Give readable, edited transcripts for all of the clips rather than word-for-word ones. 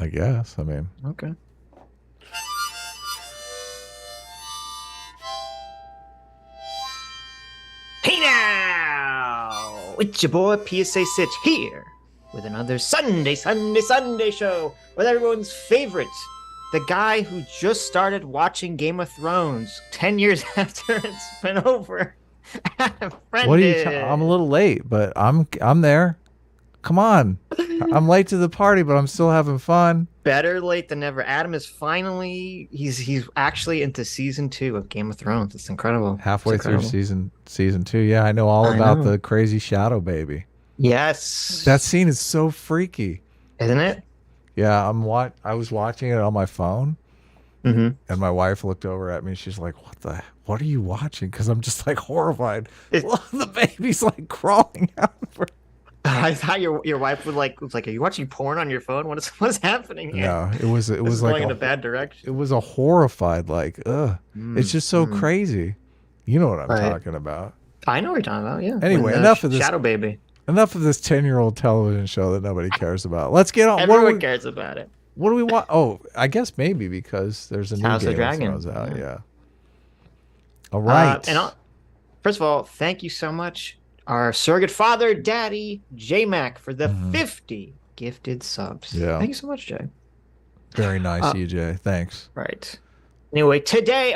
I guess. I mean, Okay. Hey now! It's your boy PSA Sitch here with another Sunday show with everyone's favorite, the guy who just started watching Game of Thrones 10 years after it's been over. what are you? I'm a Brendan. little late, but I'm there. Come on, I'm late to the party, but I'm still having fun. Better late than never. Adam is finally he's actually into season 2 of Game of Thrones. It's incredible. It's Halfway through incredible. season 2. Yeah, I know all I about know. the crazy shadow baby. That Yes. scene is so freaky. Isn't it? Yeah, I was watching it on my phone, Mm-hmm. and my wife looked over at me. She's like, What are you watching?" Because I'm just like horrified. The baby's like crawling out. I thought your wife was like, "Are you watching porn on your phone? What is happening here? No, it This was is like going in a bad direction." it was a horrified like ugh. It's Mm, just so mm. crazy. You know what I'm Right. talking about. I know what you're talking about. Yeah. With Anyway, enough of this. Shadow Baby. Enough of this 10-year-old television show that nobody cares about. Let's get on. Everyone cares about it. What do we want? Oh, I guess maybe because there's a new House of Game of Dragon. Thrones out. Yeah. Yeah. All right. First of all, thank you so much, our surrogate father, Daddy J Mac, for the Mhm. 50 gifted subs. Yeah. Thank you so much, Jay. Very nice, Uh, EJ. Thanks. right. Anyway, today.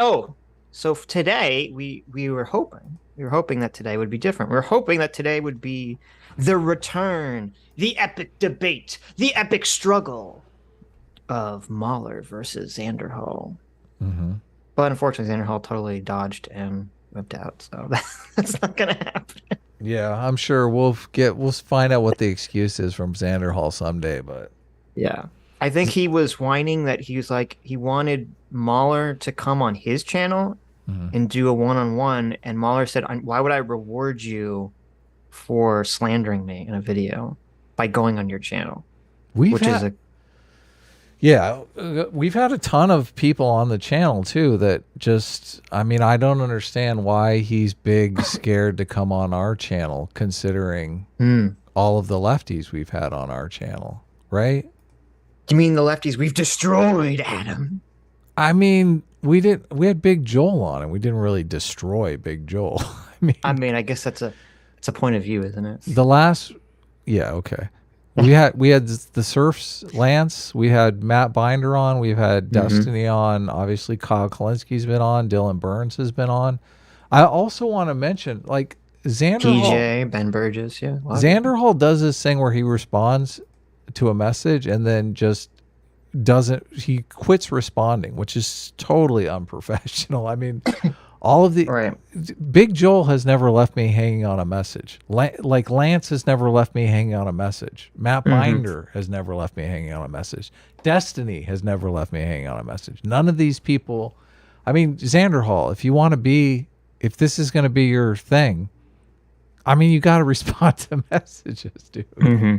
So today we were hoping that today would be different. We were hoping that today would be the return, the epic debate, the epic struggle of Mahler versus Xanderhall. Hmm. But unfortunately, Xanderhall totally dodged and whipped out, so that's not gonna happen. Yeah, I'm sure we'll find out what the excuse is from Xander Hall someday. But Yeah. I think he was whining that he was like he wanted Mahler to come on his channel Mhm. and do a one-on-one, and Mahler said, "Why would I reward you for slandering me in a video by going on your channel?" we've Which is had a yeah, we've had a ton of people on the channel too that just, I mean, I don't understand why he's big scared to come on our channel considering Hmm. all of the lefties we've had on our channel, right? You mean the lefties we've destroyed, Adam? I mean, we had Big Joel on and we didn't really destroy Big Joel. I mean, I guess it's a point of view, isn't it? The last yeah, okay. We had the Surfs Lance, we had Matt Binder on, we've had Destiny on, obviously Kyle Kalinski's been on, Dylan Burns has been on. I also want to mention like TJ, Ben Burgess, yeah. A lot of people. Xander Hall does this thing where he responds to a message and then just he quits responding, which is totally unprofessional. I mean, all of the Right. Big Joel has never left me hanging on a message. Like Lance has never left me hanging on a message. Matt Binder has never left me hanging on a message. Destiny has never left me hanging on a message. None of these people. I mean, Xander Hall, if this is going to be your thing, I mean, you got to respond to messages, dude. Mm-hmm.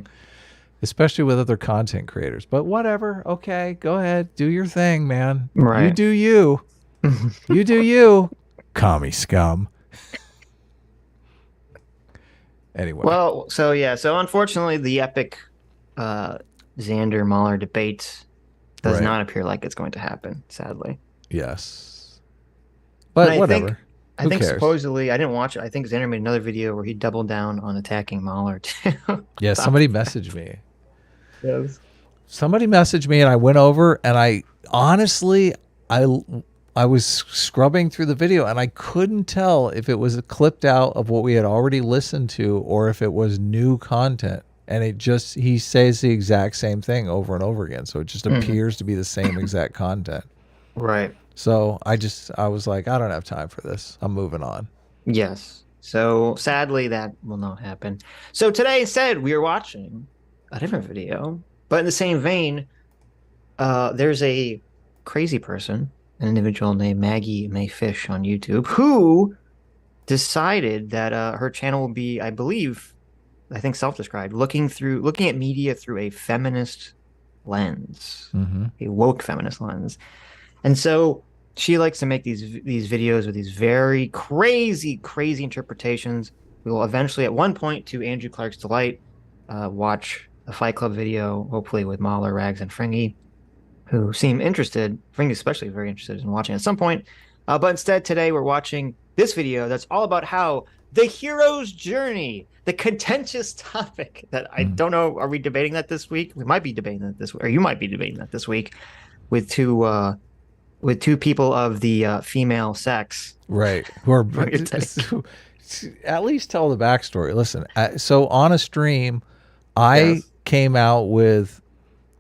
Especially with other content creators. But whatever. Okay, go ahead. Do your thing, man. Right. You do you. You do you. Commie scum. Anyway. Well, so yeah, so unfortunately, the epic Xander Mahler debate does Right. not appear like it's going to happen, sadly. Yes. But And whatever. I Who think cares? supposedly, I didn't watch it. I think Xander made another video where he doubled down on attacking Mahler too. Yeah, somebody messaged me. Yes. Somebody messaged me and I went over and I honestly I was scrubbing through the video and I couldn't tell if it was clipped out of what we had already listened to or if it was new content. And he says the exact same thing over and over again. So it just appears to be the same exact content. Right. So I was like, I don't have time for this. I'm moving on. Yes. So sadly, that will not happen. So today, instead, we are watching a different video, but in the same vein, there's a crazy person, an individual named Maggie May Fish on YouTube, who decided that her channel will be, I think self-described, looking at media through a feminist lens, a woke feminist lens. And so she likes to make these videos with these very crazy interpretations. We will eventually, at one point, to Andrew Clark's delight, watch a Fight Club video, hopefully with Mahler, Rags, and Fringy, who seem interested. Fringy especially very interested in watching at some point. But instead, today we're watching this video that's all about how the hero's journey, the contentious topic that I don't know, are we debating that this week? We might be debating that this week, or you might be debating that this week with two people of the female sex. Right. Who are at least tell the backstory. Listen, so on a stream, I came out with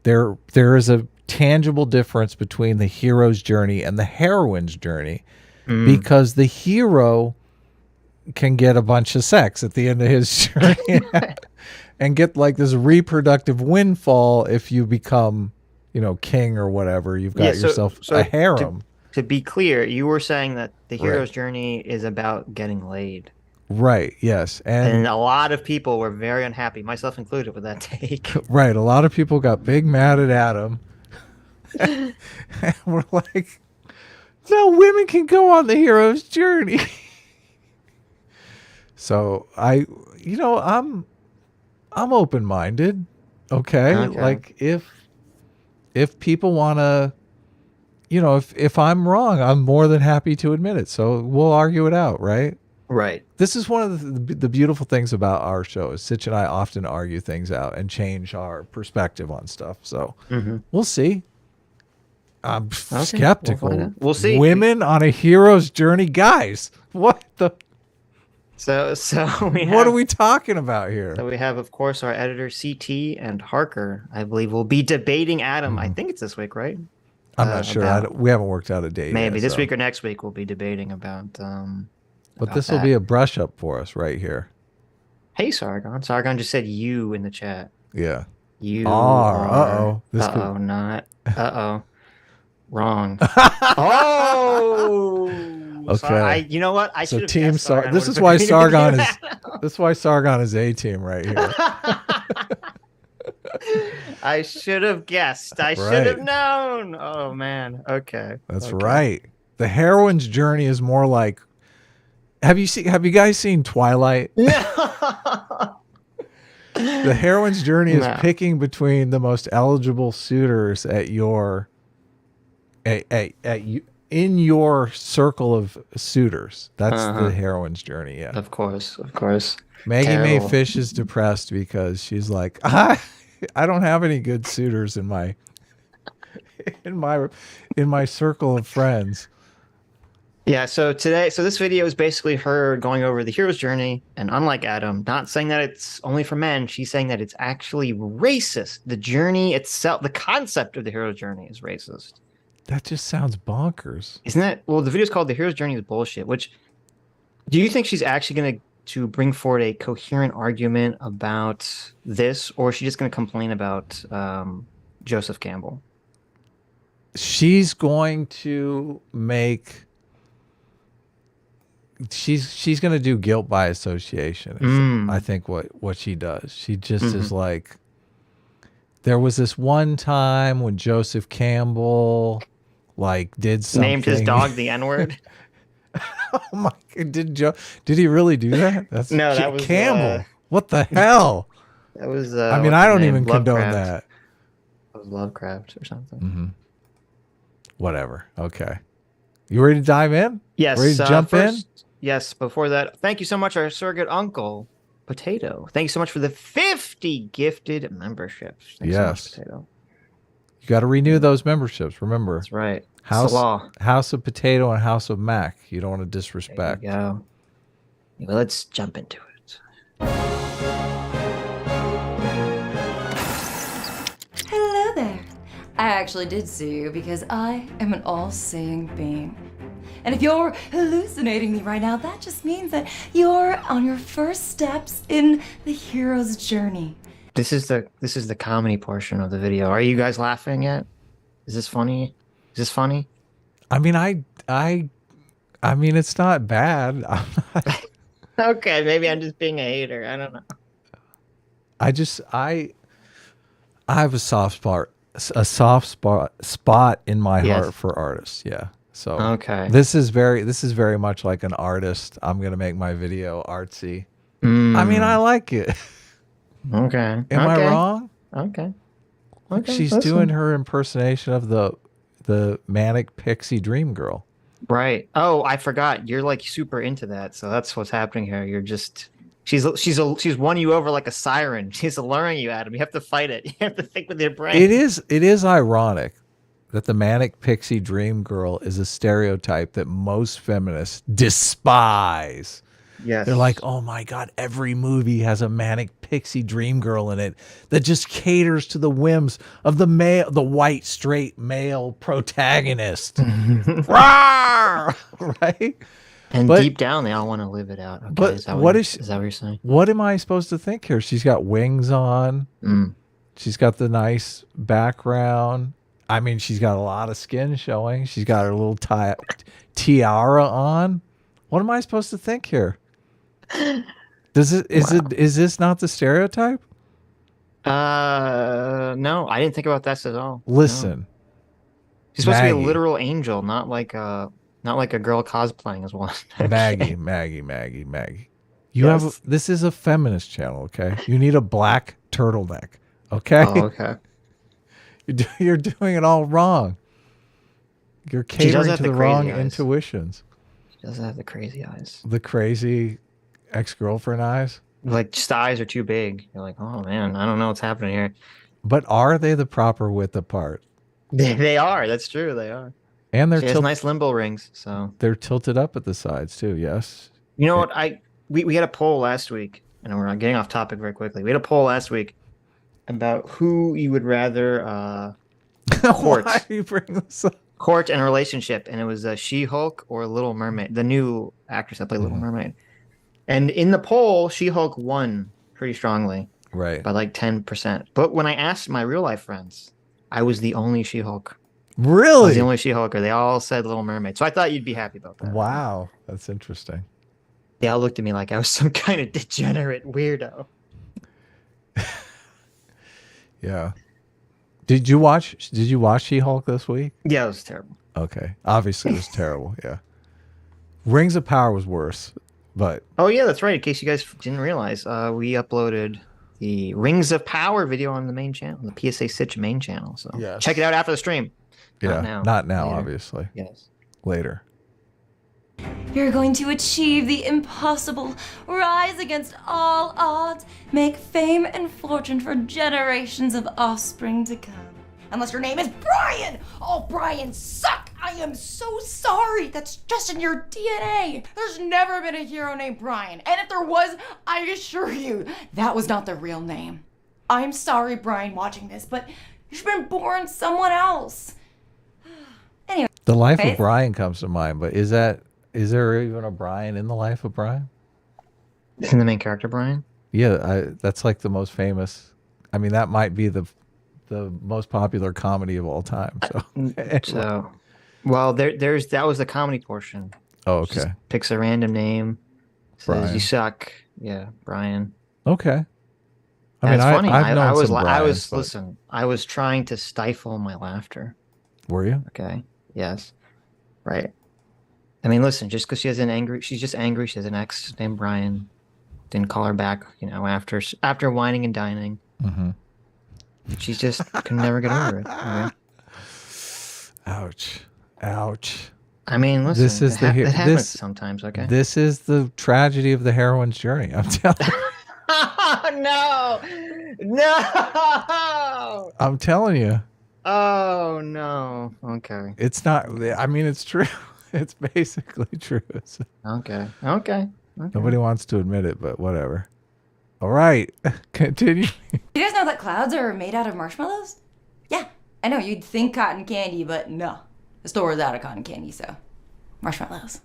there is a tangible difference between the hero's journey and the heroine's journey, because the hero can get a bunch of sex at the end of his journey and get like this reproductive windfall if you become, king or whatever. You've got yourself a harem. To be clear, you were saying that the hero's journey is about getting laid. Right, yes. And a lot of people were very unhappy, myself included, with that take. Right, a lot of people got big mad at Adam. And we're like, no, women can go on the hero's journey. So I'm open-minded. Okay? Like if people want to, if I'm wrong, I'm more than happy to admit it. So we'll argue it out, right? Right. This is one of the beautiful things about our show is Sitch and I often argue things out and change our perspective on stuff. So we'll see. I'm skeptical. We'll see. Women on a hero's journey, guys. What the? So what are we talking about here? So we have, of course, our editor CT and Harker. I believe will be debating Adam. I think it's this week, right? I'm not sure. We haven't worked out a date. Maybe yet, this week or next week we'll be debating about. But this will be a brush up for us right here. Hey, Sargon. Sargon just said you in the chat. Yeah. You are. Not. Wrong. Oh. Okay. You know what? I should have team Sargon. This is why Sargon is. This is why Sargon is A team right here. I should have guessed. I should have known. Oh man. Okay. That's right. The heroine's journey is more like. Have you guys seen Twilight? The heroine's journey is picking between the most eligible suitors at your in your circle of suitors. That's the heroine's journey. Yeah. Of course. Maggie May Fish is depressed because she's like, I don't have any good suitors in my circle of friends. Yeah, so this video is basically her going over the hero's journey, and unlike Adam, not saying that it's only for men, she's saying that it's actually racist. The journey itself, the concept of the hero's journey is racist. That just sounds bonkers. Isn't that? Well, the video's called The Hero's Journey is Bullshit, which, do you think she's actually going to bring forward a coherent argument about this, or is she just going to complain about Joseph Campbell? She's going to make... She's going to do guilt by association. I think what she does. She just is like, there was this one time when Joseph Campbell did something. Named his dog the N-word. Oh my God. Did he really do that? That was Campbell. What the hell? That was I mean, I don't even condone that. That was Lovecraft or something. Whatever. Okay. You ready to dive in? Yes. Ready to jump in? Yes, before that, thank you so much, our surrogate uncle, Potato. Thank you so much for the 50 gifted memberships. Thanks so much, Potato. You got to renew those memberships, remember. That's right. House of Potato and House of Mac. You don't want to disrespect. There you go. Well, let's jump into it. Hello there. I actually did see you because I am an all-seeing being. And if you're hallucinating me right now, that just means that you're on your first steps in the hero's journey. This is the comedy portion of the video. Are you guys laughing yet? Is this funny? I mean, I mean, it's not bad. Okay, maybe I'm just being a hater. I don't know. I have a soft spot in my heart for artists. Yeah. So okay, this is very much like an artist. I'm gonna make my video artsy. I mean, I like it. Okay. Am I wrong? Okay. She's that's doing fine. her impersonation of the manic pixie dream girl. Right. Oh, I forgot. You're like super into that, so that's what's happening here. You're just she's won you over like a siren. She's alluring you, Adam. You have to fight it. You have to think with your brain. It is ironic that the manic pixie dream girl is a stereotype that most feminists despise. Yes. They're like, oh my God, every movie has a manic pixie dream girl in it that just caters to the whims of the white, straight male protagonist. Rawr! Right? And But- deep down, they all want to live it out. Okay, but is that what what is- is that what you're saying? What am I supposed to think here? She's got wings on. Mm. She's got the nice background. I mean, she's got a lot of skin showing. She's got her little tiara on. What am I supposed to think here? Is this not the stereotype? No, I didn't think about that at all. No. Listen, She's supposed to be a Maggie. literal angel, not like a girl cosplaying as one. Maggie. You Yes. have this is a feminist channel, okay? You need a black turtleneck, okay? Oh, okay. You're doing it all wrong. You're She does catering have to the the wrong crazy eyes. intuitions. She doesn't have the crazy eyes. The crazy ex-girlfriend eyes. Like, just the eyes are too big. You're like, oh man, I don't know what's happening here. But are they the proper width apart? They are. That's true. They are. And She has nice limbo rings. So they're tilted up at the sides too. Yes. you know what? We had a poll last week, and we're getting off topic very quickly. We had a poll last week about who you would rather court. Why are you bringing this up? Court and a relationship, and it was She-Hulk or Little Mermaid, the new actress that played Little Mermaid. And in the poll, She-Hulk won pretty strongly Right. by like 10%. But when I asked my real life friends, I was the only She-Hulk. I was Really? the only She-Hulker. They all said Little Mermaid. So I thought you'd be happy about that. Wow, that's interesting. They all looked at me like I was some kind of degenerate weirdo. Yeah. Did you watch She-Hulk this week? Yeah, it was terrible. Okay. Obviously it was terrible, yeah. Rings of Power was worse, but Oh yeah, that's right. In case you guys didn't realize, we uploaded the Rings of Power video on the main channel, the PSA Sitch main channel. So Yes. check it out after the stream. yeah, Not now. later. Obviously. Yes. Later. You're going to achieve the impossible, rise against all odds, make fame and fortune for generations of offspring to come. Unless your name is Brian! Oh, Brian, suck! I am so sorry! That's just in your DNA! There's never been a hero named Brian, and if there was, I assure you, that was not the real name. I'm sorry, Brian, watching this, but you've been born someone else. Anyway. The Life of Right? Brian comes to mind, but is there even a Brian in The Life of Brian? Isn't the main character Brian? Yeah, that's like the most famous. I mean, that might be the most popular comedy of all time. So, So, well, there's that was the comedy portion. oh, okay, Just picks a random name, says Brian. you suck. Yeah, Brian. okay. I mean, That's funny. I've known I was some I Brians, was but- listen. I was trying to stifle my laughter. Were you? Okay. Yes. Right. I mean, listen. Just because she's just angry. She has an ex named Brian. Didn't call her back. You know, after whining and dining. Mm-hmm. She's just can never get over it. Okay? Ouch! Ouch! I mean, listen. This is it happens this sometimes. Okay. This is the tragedy of the heroine's journey. I'm telling. No! No! I'm telling you, Oh no. Okay. it's not. I mean, it's true. It's basically true. Okay. Okay. Nobody wants to admit it, but whatever. All right, continue. You guys know that clouds are made out of marshmallows? Yeah, I know you'd think cotton candy, but no. The store is out of cotton candy, so marshmallows.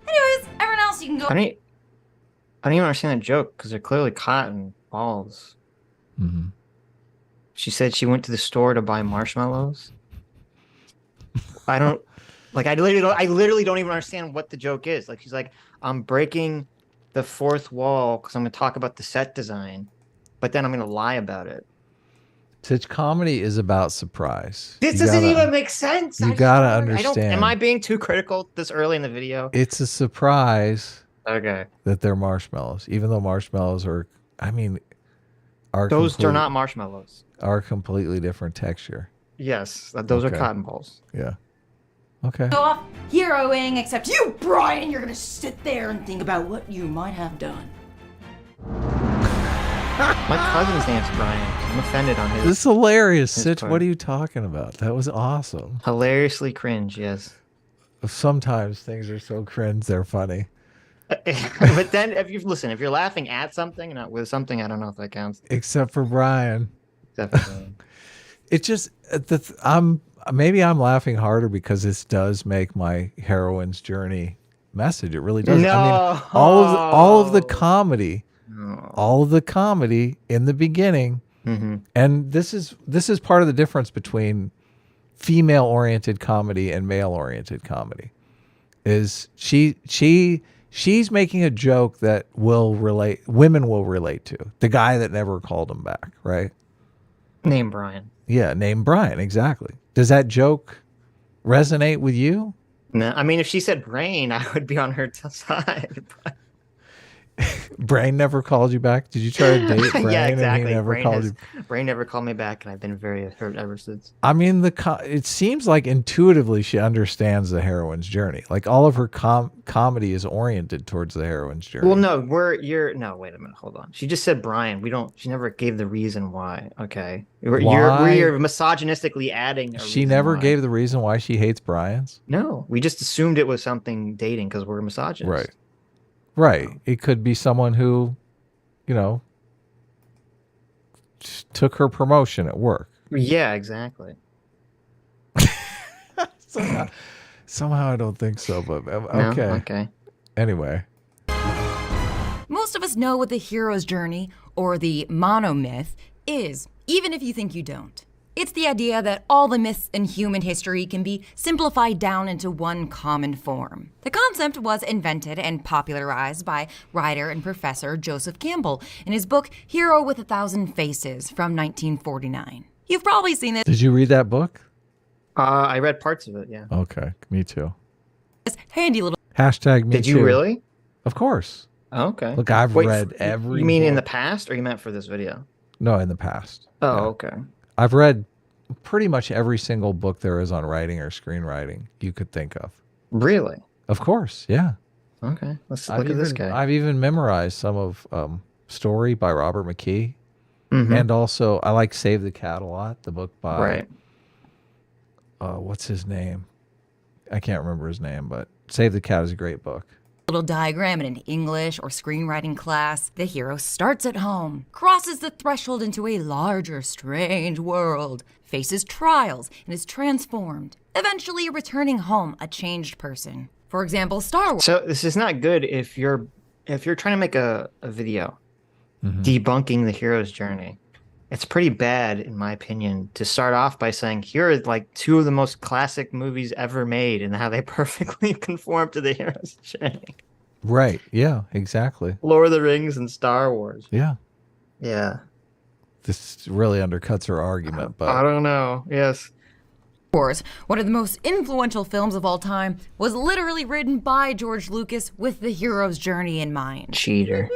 Anyways, everyone else, you can go. I don't even understand that joke because they're clearly cotton balls. Mm-hmm. She said she went to the store to buy marshmallows. I literally don't even understand what the joke is. Like she's like, I'm breaking the fourth wall because I'm gonna talk about the set design, but then I'm gonna lie about it. Sitch comedy is about surprise. This You doesn't gotta- even make sense. you I just gotta don't- I don't- understand. Am I being too critical this early in the video? It's a surprise Okay. that they're marshmallows, even though marshmallows are. I mean, Those are not marshmallows. Are completely different texture. Yes, those are Okay. cotton balls. Yeah. Okay. Go off heroing, except you, Brian, you're gonna sit there and think about what you might have done. My cousin's name's Brian. I'm offended on his. This is hilarious, his Sitch. part. What are you talking about? That was awesome. Hilariously cringe, yes. Sometimes things are so cringe, they're funny. But then, if you're laughing at something, not with something, I don't know if that counts. Except for Brian. Except for It just maybe I'm laughing harder because this does make my heroine's journey message. It really does. No. I mean, all of the comedy, all of the comedy in the beginning, and this is part of the difference between female oriented comedy and male oriented comedy. Is she's making a joke that women will relate to. The guy that never called him back, right? name Brian. Yeah, named Brian, exactly. Does that joke resonate with you? No, I mean, if she said brain, I would be on her side. Brain never called you back? Did you try to date Brain Yeah, exactly. and he never called you? Brain never called me back, and I've been very hurt ever since. I mean, it seems like intuitively she understands the heroine's journey. Like all of her comedy is oriented towards the heroine's journey. Well, no, no, wait a minute, hold on. She just said Brian. She never gave the reason why. Okay. You're misogynistically adding She never gave the reason why she hates Brian's? No, we just assumed it was something dating because we're misogynists. Right. Right. It could be someone who, took her promotion at work. Yeah, exactly. Somehow I don't think so, but okay. No? Okay. Anyway. Most of us know what the hero's journey, or the monomyth, is, even if you think you don't. It's the idea that all the myths in human history can be simplified down into one common form. The concept was invented and popularized by writer and professor Joseph Campbell in his book Hero with a Thousand Faces from 1949. You've probably seen this. Did you read that book? I read parts of it, yeah. Okay, me too. This handy little Hashtag me Did too. you really? Of course. Oh, okay. Look, I've read every You mean in the book. past, or you meant for this video? No, in the past. Oh, Yeah. okay. I've read pretty much every single book there is on writing or screenwriting you could think of. Really? Of course, yeah. Okay. Let's look at this guy. I've even memorized some of Story by Robert McKee. Mhm. And also, I like Save the Cat a lot, the book by, Right. What's his name? I can't remember his name, but Save the Cat is a great book. diagram in an English or screenwriting class. The hero starts at home, crosses the threshold into a larger, strange world, faces trials, and is transformed, eventually returning home a changed person. For example, Star Wars. So this is not good if you're trying to make a video debunking the hero's journey. It's pretty bad, in my opinion, to start off by saying here are like two of the most classic movies ever made and how they perfectly conform to the hero's journey. Right. Yeah, exactly. Lord of the Rings and Star Wars. Yeah. Yeah. This really undercuts her argument, I but don't know. Yes. Wars, one of the most influential films of all time, was literally written by George Lucas with the hero's journey in mind. Cheater.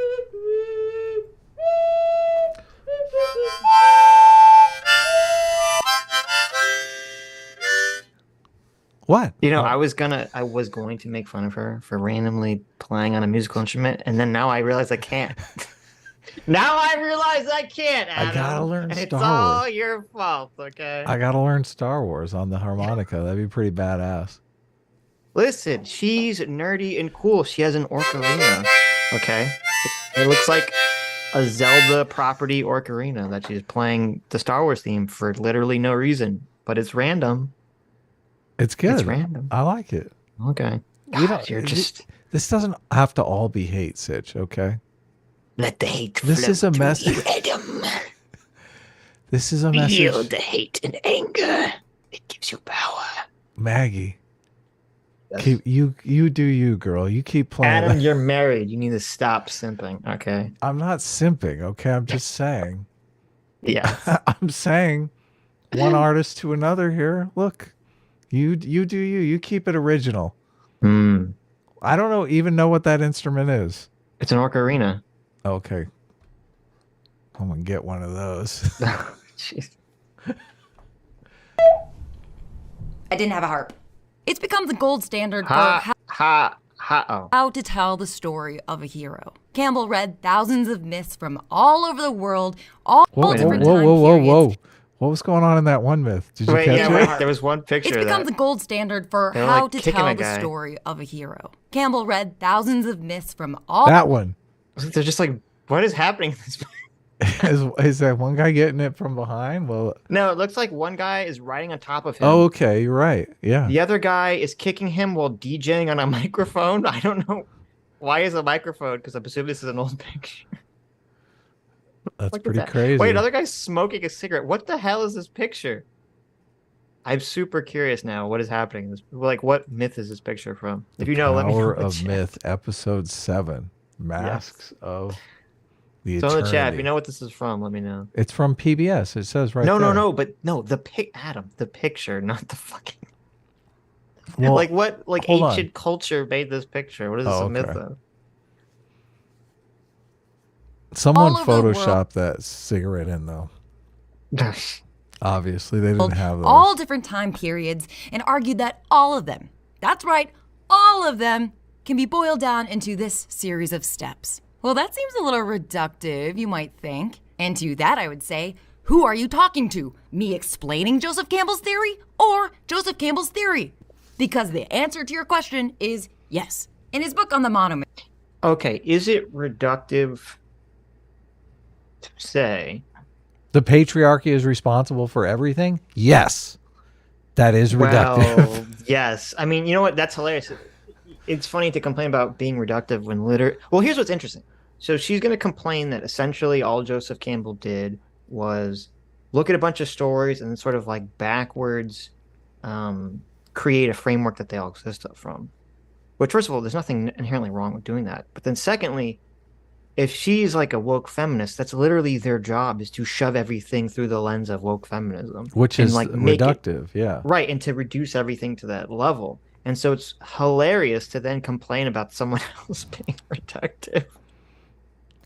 what? You know, I was going to make fun of her for randomly playing on a musical instrument, and then now I realize I can't. Now I realize I can't, Adam. I gotta learn and Star it's all Wars. your fault, okay? I gotta learn Star Wars on the harmonica. That'd be pretty badass. Listen, she's nerdy and cool. She has an ocarina, okay? It looks like a Zelda property ocarina that she's playing the Star Wars theme for literally no reason, but it's random. It's good. It's random. I like it. Okay. You God, you're just... This doesn't have to all be hate, Sitch, okay? Let the hate This flow is a through message. you, Adam. This is a Feel message. the hate and anger. It gives you power. Maggie, Yes. keep you do you, girl. You keep playing. Adam, you're married. You need to stop simping, okay? I'm not simping, okay? I'm just saying. Yeah. I'm saying one artist to another here. Look, you do you. You keep it original. Hmm. I don't even know what that instrument is. It's an ocarina. Okay. I'm gonna get one of those. Jeez. I didn't have a harp. It's become the gold standard for how to tell the story of a hero. Campbell read thousands of myths from all over the world, all different time periods. What was going on in that one myth? Did you catch it? Wait, there was one picture It's of become that. the gold standard for They're how like to kicking tell a the guy. story of a hero. Campbell read thousands of myths from all. That one. They're just like, what is happening in this? Is that one guy getting it from behind? Well, No, it looks like one guy is riding on top of him. oh, okay, you're right. Yeah. The other guy is kicking him while DJing on a microphone. I don't know why is a microphone, because I'm assuming this is an old picture. That's Look at pretty that. crazy. Wait, another guy's smoking a cigarette. What the hell is this picture? I'm super curious now. What is happening? Like, what myth is this picture from? If you know, let me know. Power in the of chat. Myth, episode 7, Masks of the So in the chat, if Eternity. you know what this is from, let me know. It's from PBS. It says right No, there. but Adam, the picture, not the fucking. Well, Like what? Like hold on. ancient culture made this picture. What is this Oh, a myth okay. of? Someone all over the world. photoshopped that cigarette in, though. Obviously, they didn't have those. all different time periods and argued that all of them, that's right, all of them, can be boiled down into this series of steps. Well, that seems a little reductive, you might think. And to that, I would say, who are you talking to? Me explaining Joseph Campbell's theory or Joseph Campbell's theory? Because the answer to your question is yes. In his book on the monument. Okay, is it reductive to say? The patriarchy is responsible for everything? Yes. That is reductive. Well, yes. I mean, you know what? That's hilarious. It's funny to complain about being reductive when Well, here's what's interesting. So she's going to complain that essentially all Joseph Campbell did was look at a bunch of stories and then sort of like backwards create a framework that they all exist from. Which, first of all, there's nothing inherently wrong with doing that. But then secondly, if she's like a woke feminist, that's literally their job, is to shove everything through the lens of woke feminism. Which and is like make it, reductive, yeah. right, and to reduce everything to that level. And so it's hilarious to then complain about someone else being reductive.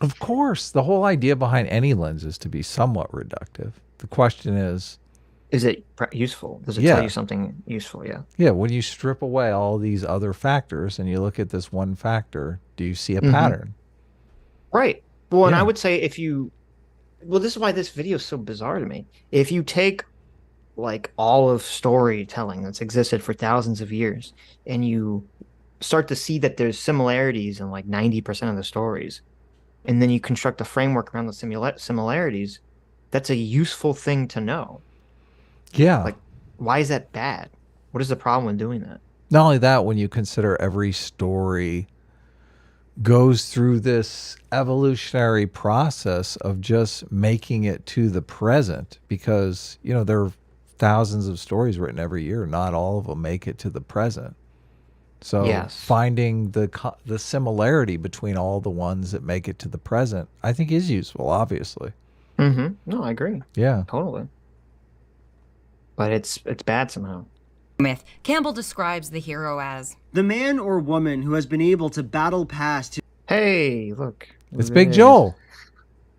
Of course. The whole idea behind any lens is to be somewhat reductive. The question is it useful? Does it Yeah. tell you something useful? Yeah. Yeah, when you strip away all these other factors and you look at this one factor, do you see a Mhm. pattern? Right. Well, and Yeah. I would say this is why this video is so bizarre to me. If you take like all of storytelling that's existed for thousands of years and you start to see that there's similarities in like 90% of the stories, and then you construct a framework around the similarities, that's a useful thing to know. Yeah. Like, why is that bad? What is the problem with doing that? Not only that, when you consider every story goes through this evolutionary process of just making it to the present, because, you know, there are thousands of stories written every year. Not all of them make it to the present. So Yes. finding the similarity between all the ones that make it to the present, I think is useful, obviously. Mm-hmm. No, I agree. Yeah. Totally. But it's bad somehow. Myth. Campbell describes the hero as The man or woman who has been able to battle past Hey, look. It's There Big it is. Joel.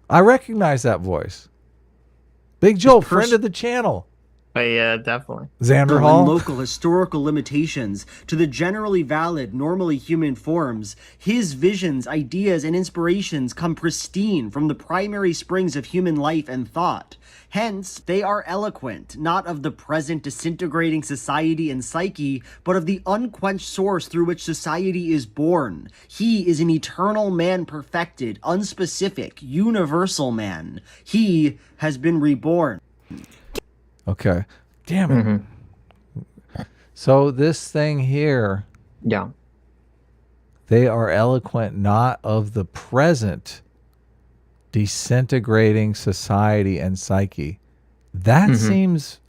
I recognize that voice. Big Joel, friend pers- of the channel. Oh, yeah, definitely. Xander and Hall. local historical limitations to the generally valid, normally human forms, his visions, ideas, and inspirations come pristine from the primary springs of human life and thought. Hence, they are eloquent, not of the present disintegrating society and psyche, but of the unquenched source through which society is born. He is an eternal man perfected, unspecific, universal man. He has been reborn. Okay. Damn it. Mm-hmm. So this thing here, Yeah. they are eloquent not of the present disintegrating society and psyche. That seems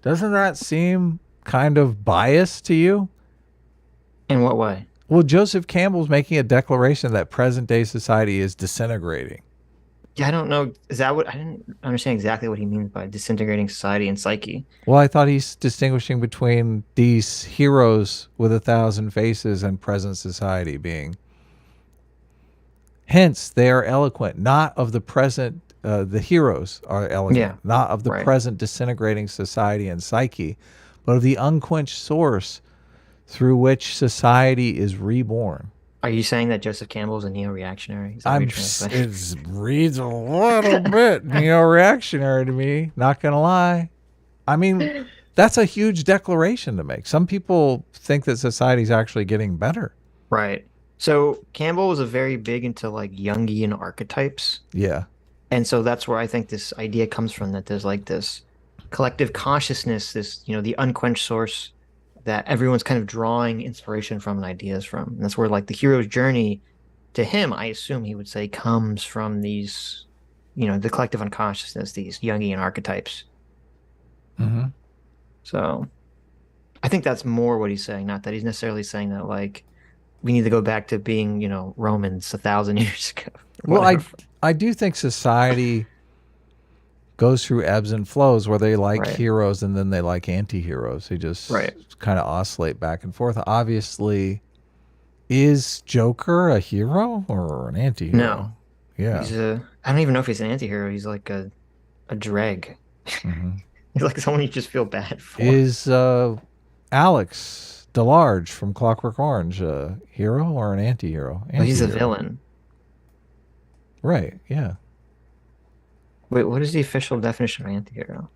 doesn't that seem kind of biased to you? In what way? Well, Joseph Campbell's making a declaration that present day society is disintegrating. Yeah, I don't know. Is that what I didn't understand exactly what he means by disintegrating society and psyche? Well, I thought he's distinguishing between these heroes with 1,000 faces and present society being Hence, they are eloquent, not of the present. The heroes are eloquent, Yeah, not of the right. present disintegrating society and psyche, but of the unquenched source through which society is reborn. Are you saying that Joseph Campbell's a neo-reactionary? Is that what I'm. you're trying to say? It reads a little bit neo-reactionary to me. Not gonna lie. I mean, that's a huge declaration to make. Some people think that society's actually getting better. Right. So Campbell was a very big into like Jungian archetypes. Yeah. And so that's where I think this idea comes from, that there's like this collective consciousness, this, the unquenched source that everyone's kind of drawing inspiration from and ideas from. And that's where like the hero's journey to him, I assume he would say, comes from these, the collective unconsciousness, these Jungian archetypes. Mm-hmm. So I think that's more what he's saying, not that he's necessarily saying that like we need to go back to being, Romans 1,000 years ago. Well, Whatever. I do think society goes through ebbs and flows where they like Right. heroes and then they like anti-heroes. They just Right. kind of oscillate back and forth. Obviously, is Joker a hero or an anti-hero? No. Yeah. I don't even know if he's an anti-hero. He's like a dreg. Mhm. He's like someone you just feel bad for. Is Alex DeLarge from Clockwork Orange a hero or an anti-hero? But he's a Anti-hero. villain. Right, yeah. Wait, what is the official definition of anti-hero?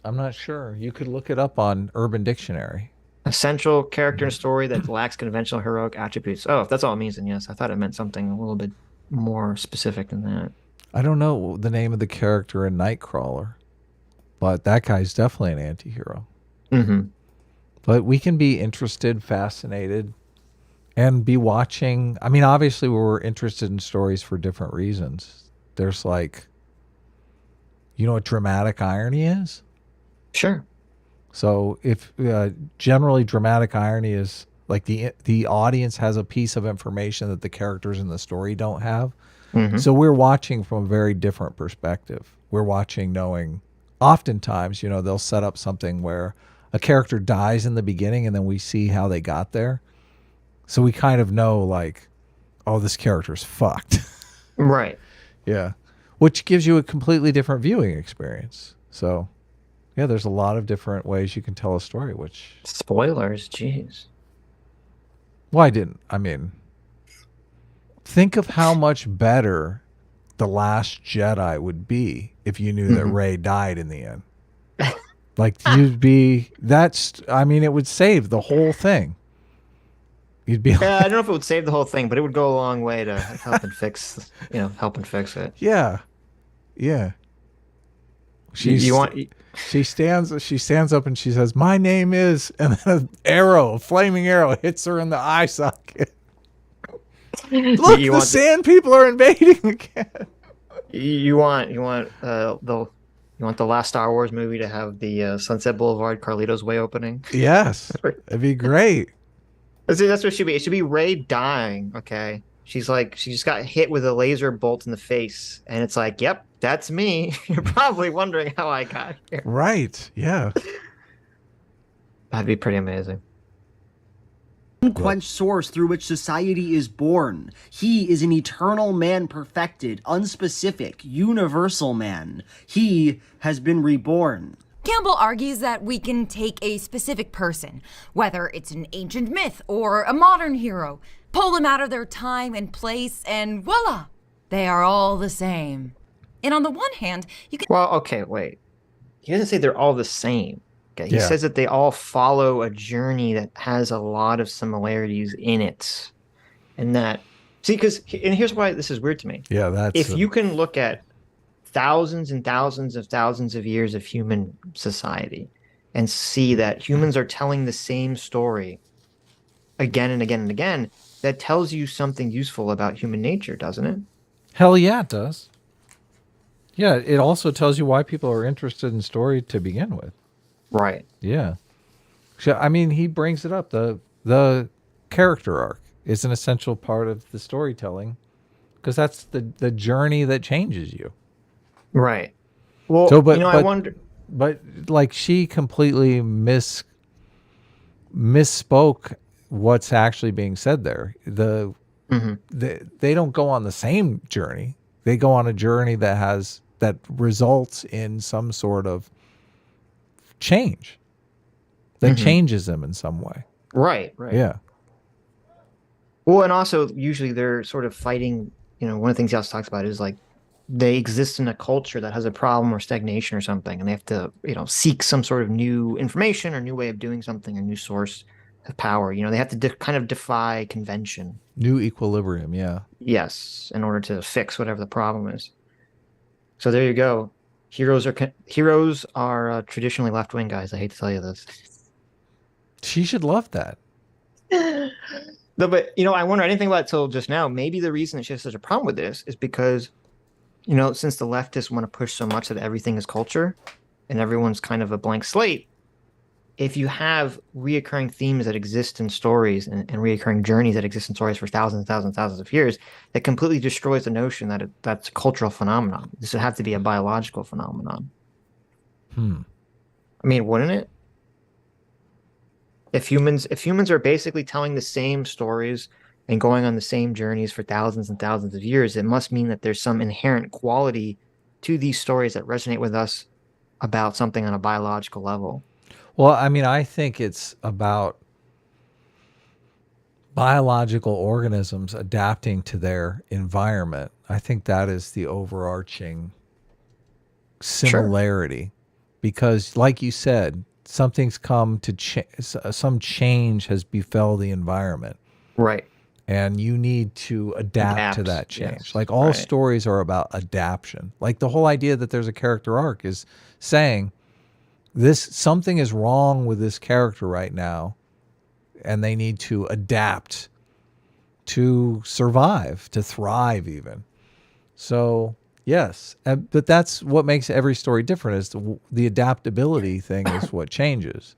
I'm not sure. You could look it up on Urban Dictionary. A central character in a story that lacks conventional heroic attributes. Oh, if that's all it means, then yes. I thought it meant something a little bit more specific than that. I don't know the name of the character in Nightcrawler, but that guy's definitely an anti-hero. Mm-hmm. But we can be interested, fascinated, and be watching. I mean, obviously, we're interested in stories for different reasons. There's like, you know what dramatic irony is? Sure. So if generally dramatic irony is like the audience has a piece of information that the characters in the story don't have. Mm-hmm. So we're watching from a very different perspective. We're watching knowing oftentimes, they'll set up something where a character dies in the beginning and then we see how they got there. So we kind of know like, oh, this character's fucked. Right. Yeah. Which gives you a completely different viewing experience. So yeah, there's a lot of different ways you can tell a story, which Spoilers, jeez. well, I mean, think of how much better The Last Jedi would be if you knew that Rey died in the end. Like it would save the whole thing. You'd be Yeah, I don't know if it would save the whole thing, but it would go a long way to help and fix, it. yeah. Yeah. She stands up and she says, "My name is," and then a flaming arrow hits her in the eye socket. Look, the sand people are invading again. You want the last Star Wars movie to have the Sunset Boulevard Carlito's Way opening? Yes, it'd be great. That's what it should be. It should be Rey dying. Okay, she just got hit with a laser bolt in the face, and it's like, yep, that's me. You're probably wondering how I got here. Right? Yeah. That'd be pretty amazing. Unquenched source through which society is born. He is an eternal man perfected, unspecific, universal man. He has been reborn. Campbell argues that we can take a specific person, whether it's an ancient myth or a modern hero, pull them out of their time and place, and voila, they are all the same. And on the one hand, you can... Well, okay, wait. He doesn't say they're all the same. Okay, he Yeah. says that they all follow a journey that has a lot of similarities in it. And that, see, and here's why this is weird to me. Yeah, that's If you can look at thousands and thousands of years of human society and see that humans are telling the same story again and again and again, that tells you something useful about human nature, doesn't it? hell yeah, it does. Yeah, it also tells you why people are interested in story to begin with. Right. Yeah. So, I mean, he brings it up. The character arc is an essential part of the storytelling because that's the journey that changes you. Right. Well, So, but- I but- wonder. But like she completely misspoke what's actually being said there. They don't go on the same journey. They go on a journey that results in some sort of change that changes them in some way. Right. Yeah. Well, and also usually they're sort of fighting, one of the things he also talks about is like they exist in a culture that has a problem or stagnation or something, and they have to, seek some sort of new information or new way of doing something, a new source of power. They have to kind of defy convention. New equilibrium. Yeah. Yes, in order to fix whatever the problem is. So there you go. Heroes are traditionally left-wing guys. I hate to tell you this. She should love that. No, but I wonder anything about it till just now. Maybe the reason that she has such a problem with this is because, since the leftists want to push so much that everything is culture and everyone's kind of a blank slate, if you have reoccurring themes that exist in stories and reoccurring journeys that exist in stories for thousands and thousands and thousands of years, that completely destroys the notion that that's a cultural phenomenon. This would have to be a biological phenomenon. I mean, wouldn't it? If humans are basically telling the same stories and going on the same journeys for thousands and thousands of years, it must mean that there's some inherent quality to these stories that resonate with us about something on a biological level. Well, I mean, I think it's about biological organisms adapting to their environment. I think that is the overarching similarity. Because like you said, something's come to some change has befell the environment. Right. And you need to adapt to that change. Yes. Like all stories are about adaptation. Like the whole idea that there's a character arc is saying something is wrong with this character right now, and they need to adapt to survive, to thrive even. So yes, but that's what makes every story different, is the adaptability thing is what changes.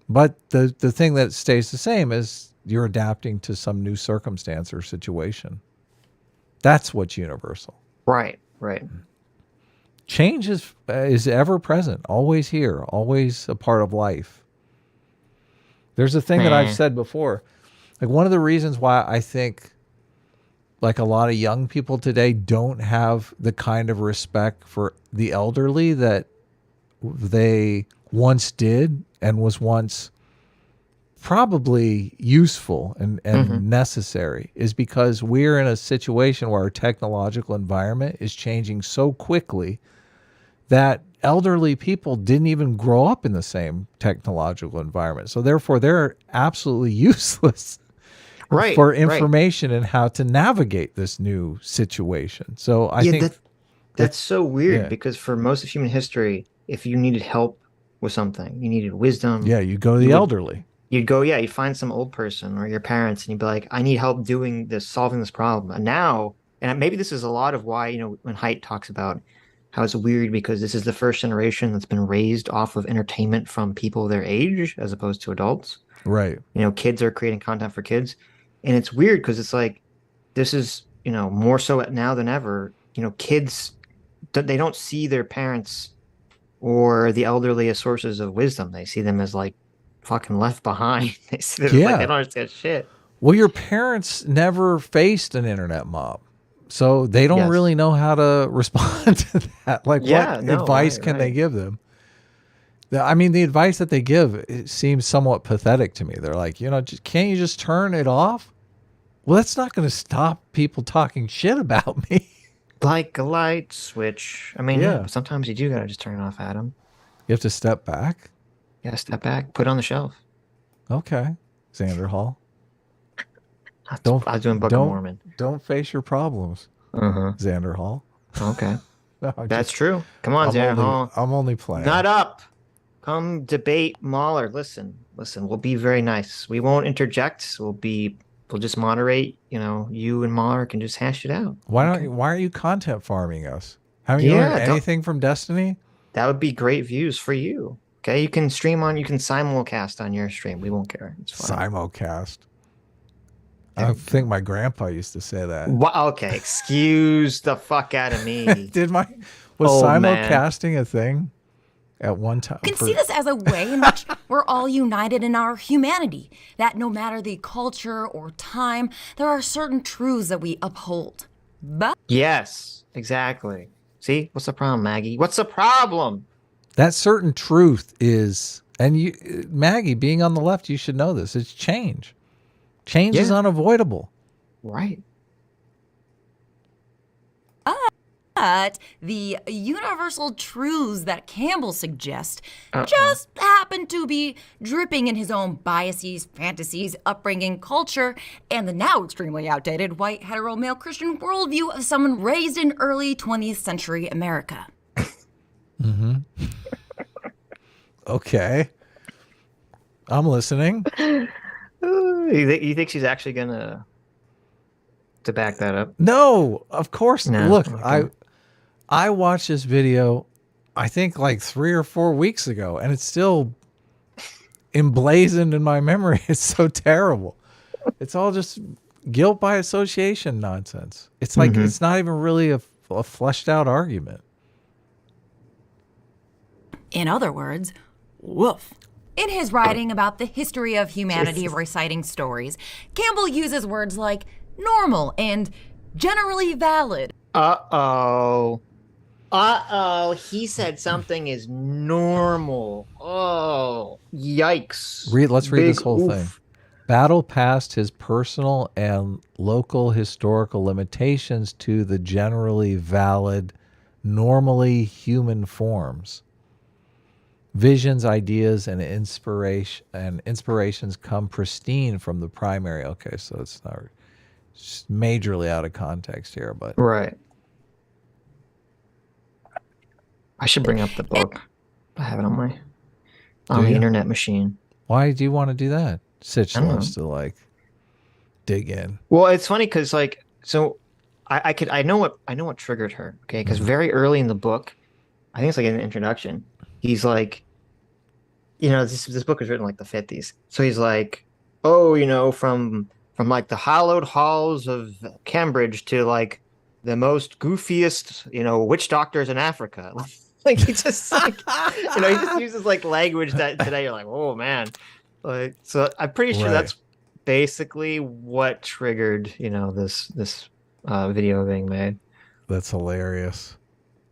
But the thing that stays the same is you're adapting to some new circumstance or situation. That's what's universal. Right. Change is ever present, always here, always a part of life. There's a thing that I've said before. Like one of the reasons why I think like a lot of young people today don't have the kind of respect for the elderly that they once did and was once probably useful and necessary, is because we're in a situation where our technological environment is changing so quickly that elderly people didn't even grow up in the same technological environment. So therefore they're absolutely useless for information and how to navigate this new situation. So I think that's so weird because for most of human history, if you needed help with something, you needed wisdom. Yeah, you go to the elderly. You'd find some old person or your parents and you'd be like, I need help doing this, solving this problem. And now, and maybe this is a lot of why, when Haidt talks about how it's weird because this is the first generation that's been raised off of entertainment from people their age as opposed to adults. Right. Kids are creating content for kids. And it's weird because it's like, this is, more so now than ever, kids, they don't see their parents or the elderly as sources of wisdom. They see them as like fucking left behind. They see them as like they don't understand shit. Well, your parents never faced an internet mob, so they don't really know how to respond to that. Like, what advice can they give them? I mean, the advice that they give, it seems somewhat pathetic to me. They're like, can't you just turn it off? Well, that's not going to stop people talking shit about me. Like a light switch. I mean, sometimes you do got to just turn it off, Adam. You have to step back? Yeah, step back, put it on the shelf. Okay. Xander Hall. I was doing Book of Mormon. Don't face your problems, Xander Hall. Okay. No, that's true. Come on, Xander Hall. I'm only playing. Not up. Come debate Mahler. Listen, we'll be very nice. We won't interject. We'll just moderate. You and Mahler can just hash it out. Why aren't you content farming us? Haven't you learned anything from Destiny? That would be great views for you. Okay, you can simulcast on your stream. We won't care. It's fine. Simulcast. I think my grandpa used to say that. Okay, excuse the fuck out of me. Was simulcasting a thing? at one time. You can see this as a way in which we're all united in our humanity, that no matter the culture or time, there are certain truths that we uphold. But Yes, exactly. See, what's the problem, Maggie? What's the problem? That certain truth is, and you, Maggie, being on the left, you should know this. It's change. Change is Yeah. unavoidable. Right. the universal truths that Campbell suggests just happen to be dripping in his own biases, fantasies, upbringing, culture, and the now extremely outdated white hetero male Christian worldview of someone raised in early 20th century America. Okay. I'm listening. You think she's actually gonna to back that up? No, of course not. No, Look, okay. I watched this video, I think like 3 or 4 weeks ago, and it's still emblazoned in my memory. It's so terrible. It's all just guilt by association nonsense. It's like it's not even really a fleshed out argument. In other words, woof. In his writing about the history of humanity reciting stories, Campbell uses words like normal and generally valid. Uh-oh. He said something is normal. Oh, yikes. Let's read this Big whole oof. thing. Battle past his personal and local historical limitations to the generally valid, normally human forms. Visions, ideas, and inspirations come pristine from the primary. Okay, so it's not just majorly out of context here, but Right. I should bring up the book. I have it on the you? internet machine. why do you want to do that? Sitch I don't wants to like dig in. Well, it's funny because I know what triggered her. Okay, because very early in the book, I think it's like in the introduction, he's like, this book was written in like the 50s. So he's like, oh, from like the hallowed halls of Cambridge to like the most goofiest, witch doctors in Africa. Like he just like, he just uses like language that today you're like, oh man. Like, so I'm pretty sure Right. that's basically what triggered, this video being made. That's hilarious.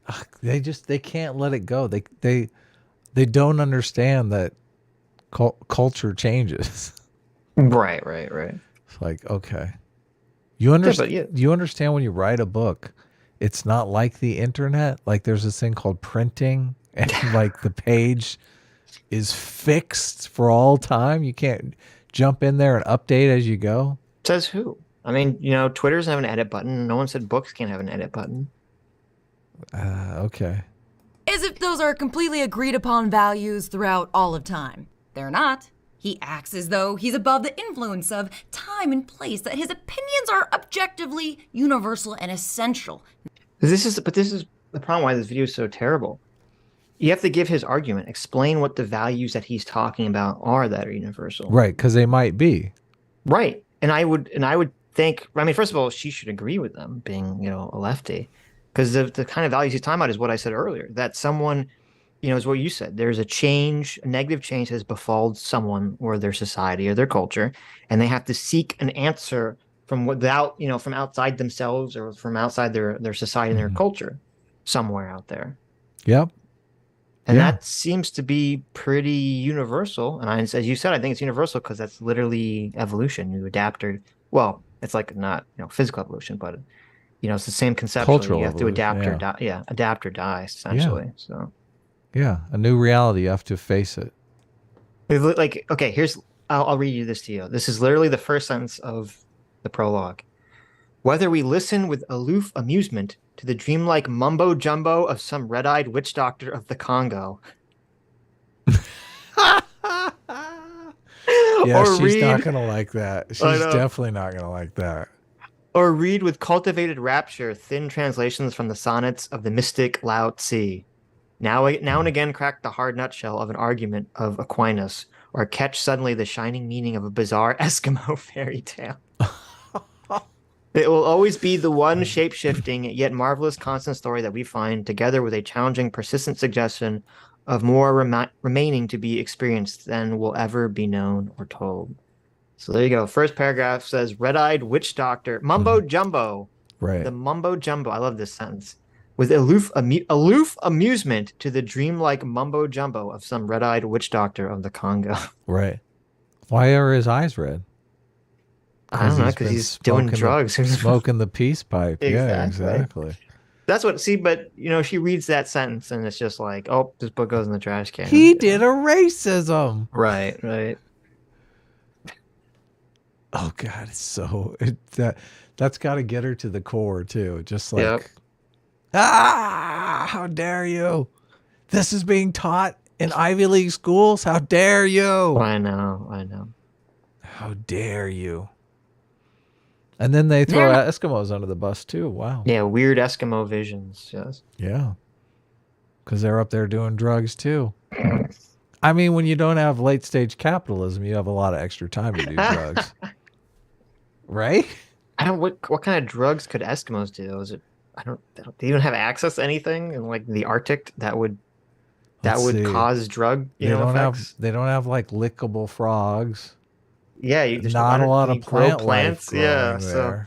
Ugh, they can't let it go. They don't understand that culture changes. Right. It's like, okay. You understand yeah. you understand when you write a book, it's not like the internet. Like there's this thing called printing and like the page is fixed for all time. You can't jump in there and update as you go. Says who? I mean, Twitter doesn't have an edit button. No one said books can't have an edit button. Okay. As if those are completely agreed upon values throughout all of time. They're not. He acts as though he's above the influence of time and place, that his opinions are objectively universal and essential. This is the problem why this video is so terrible. You have to give his argument, explain what the values that he's talking about are that are universal. Right, because they might be. Right. And I would think, I mean, first of all, she should agree with them being, a lefty. Because the kind of values he's talking about is what I said earlier, that someone, is what you said. There's a negative change has befallen someone or their society or their culture, and they have to seek an answer from from outside themselves or from outside their society and their culture somewhere out there. Yep. And Yeah. that seems to be pretty universal. And as you said, I think it's universal because that's literally evolution. You adapt it's like not, physical evolution, but it's the same conceptually. Cultural You have to adapt evolution, or die. Yeah, adapt or die, essentially. So Yeah. A new reality. You have to face it. like, okay, I'll read you this to you. This is literally the first sentence of the prologue. Whether we listen with aloof amusement to the dreamlike mumbo jumbo of some red-eyed witch doctor of the Congo. Yeah, Or she's not read- gonna like that. She's I know. definitely not gonna like that. Or read with cultivated rapture thin translations from the sonnets of the mystic Lao Tzu. Now and again crack the hard nutshell of an argument of Aquinas, or catch suddenly the shining meaning of a bizarre Eskimo fairy tale. It will always be the one shape-shifting yet marvelous constant story that we find, together with a challenging, persistent suggestion of more remaining to be experienced than will ever be known or told. So there you go. First paragraph says, red-eyed witch doctor, mumbo jumbo. Right. The mumbo jumbo. I love this sentence. With aloof amusement to the dreamlike mumbo jumbo of some red-eyed witch doctor of the Congo. Right. Why are his eyes red? I don't know, because he's doing drugs. Smoking the peace pipe. Yeah, exactly. That's what, see, but, you know, she reads that sentence and it's just like, oh, this book goes in the trash can. He did a racism. Right, right. Oh, God, it's so... that's got to get her to the core, too. Just like, Yep. how dare you? This is being taught in Ivy League schools? How dare you? I know. How dare you? And then they throw Eskimos under the bus, too. Wow. Yeah, weird Eskimo visions, yes. Yeah. Because they're up there doing drugs, too. I mean, when you don't have late-stage capitalism, you have a lot of extra time to do drugs. Right? I don't. What kind of drugs could Eskimos do? Is it? They don't have access to anything in like the Arctic that would cause drug effects. They don't have like lickable frogs. Yeah, there's not a lot of plants. Yeah, there. So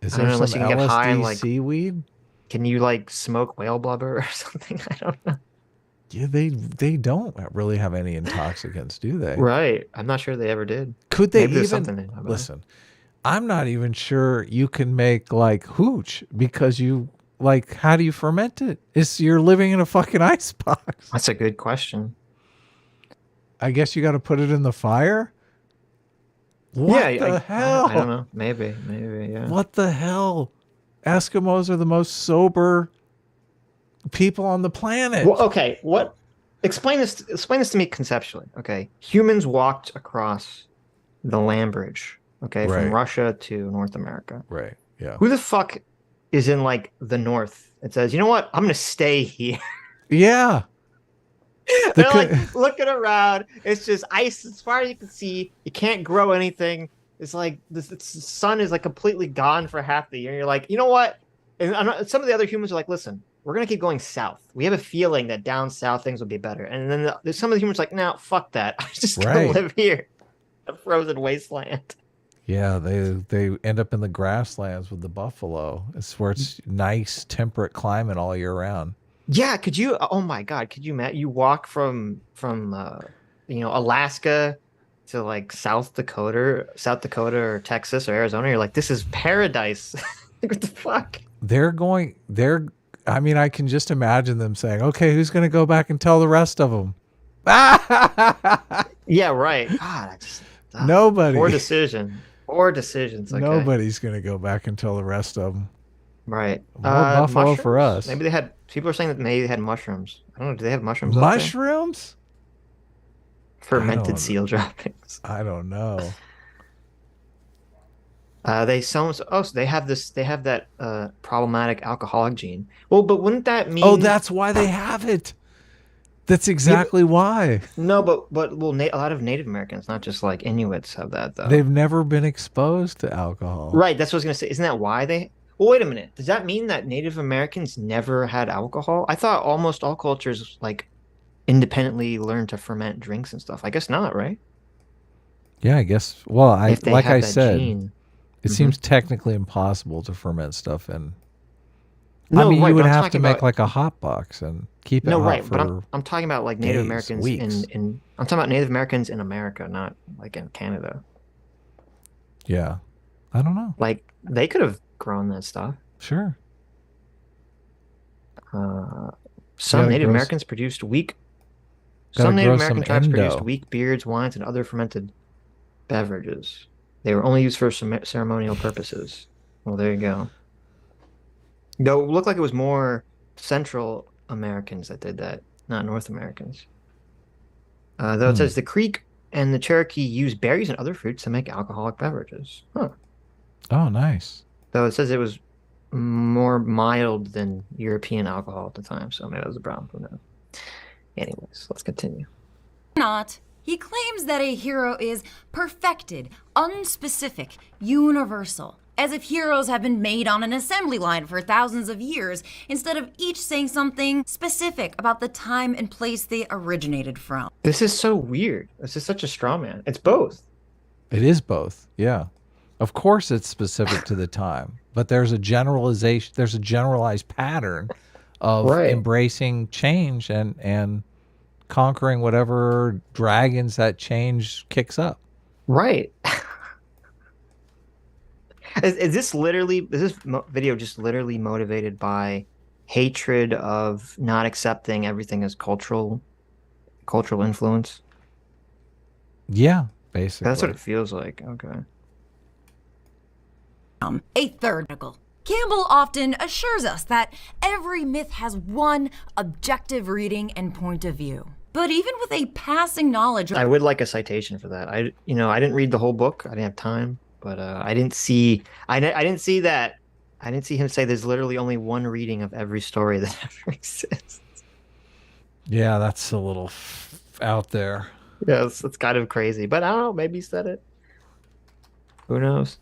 is I there don't know, some unless you can get high and, LSD like, seaweed? Can you like smoke whale blubber or something? I don't know. Yeah, they don't really have any intoxicants, do they? Right. I'm not sure they ever did. Could they Maybe there's even something in it, listen? I'm not even sure you can make like hooch because you like how do you ferment it? You're living in a fucking icebox. That's a good question. I guess you got to put it in the fire. What the hell? I don't know. Maybe, yeah. What the hell? Eskimos are the most sober people on the planet. Well, okay, what? Explain this to me conceptually. Okay, humans walked across the land bridge. Okay, from Russia to North America. Right. Yeah. Who the fuck is in like the north? It says, you know what? I'm gonna stay here. Yeah. They're like looking around. It's just ice as far as you can see. You can't grow anything. It's like the sun is like completely gone for half the year. You're like, you know what? And some of the other humans are like, listen, we're gonna keep going south. We have a feeling that down south things will be better. And then there's some of the humans like, no, fuck that. I'm just gonna live here, a frozen wasteland. Yeah, they end up in the grasslands with the buffalo. It's where it's nice, temperate climate all year round. Yeah, could you? Oh my God, could you, Matt? You walk from Alaska to like South Dakota or Texas or Arizona. You're like, this is paradise. Like, what the fuck? I mean, I can just imagine them saying, okay, who's going to go back and tell the rest of them? Yeah, right. God, nobody. Poor decisions. Okay. Nobody's going to go back and tell the rest of them. Right. More buffalo mushrooms? for us. Maybe they had. People are saying that maybe they had mushrooms. I don't know. Do they have mushrooms? Mushrooms? Fermented seal droppings. I don't know. So they have this. They have that problematic alcoholic gene. Well, but wouldn't that mean? Oh, that's why they have it. That's exactly why. No, but a lot of Native Americans, not just like Inuits, have that though. They've never been exposed to alcohol. Right. That's what I was gonna say. Isn't that why they? Well, wait a minute. Does that mean that Native Americans never had alcohol? I thought almost all cultures like independently learned to ferment drinks and stuff. I guess not, right? Yeah, I guess. Well, like I said, gene. It seems technically impossible to ferment stuff in. No, I mean, right, you would have to make like a hot box and keep it hot right, for but I'm talking about like Native Americans weeks. I'm talking about Native Americans in America, not like in Canada. Yeah. I don't know. Like they could have grown that stuff. Sure. Some Native Americans produced weak. Some Native American tribes produced weak beards, wines, and other fermented beverages. They were only used for ceremonial purposes. Well, there you go. Though it looked like it was more Central Americans that did that, not North Americans. Though it says the Creek and the Cherokee use berries and other fruits to make alcoholic beverages. Huh. Oh, nice. Though it says it was more mild than European alcohol at the time, so maybe that was a problem. Who knows? Anyways, let's continue. Not. He claims that a hero is perfected, unspecific, universal, as if heroes have been made on an assembly line for thousands of years, instead of each saying something specific about the time and place they originated from. This is so weird. This is such a straw man. It's both. It is both. Yeah. Of course it's specific to the time, but there's a generalization, there's a generalized pattern of Right. embracing change and conquering whatever dragons that change kicks up. Right. Is this video just literally motivated by hatred of not accepting everything as cultural influence? Yeah, basically. That's what it feels like. Okay. A third article. Campbell often assures us that every myth has one objective reading and point of view. But even with a passing knowledge, I would like a citation for that. I didn't read the whole book. I didn't have time, but I didn't see that. I didn't see him say there's literally only one reading of every story that ever exists. Yeah, that's a little out there. Yes, it's kind of crazy, but I don't know. Maybe he said it. Who knows?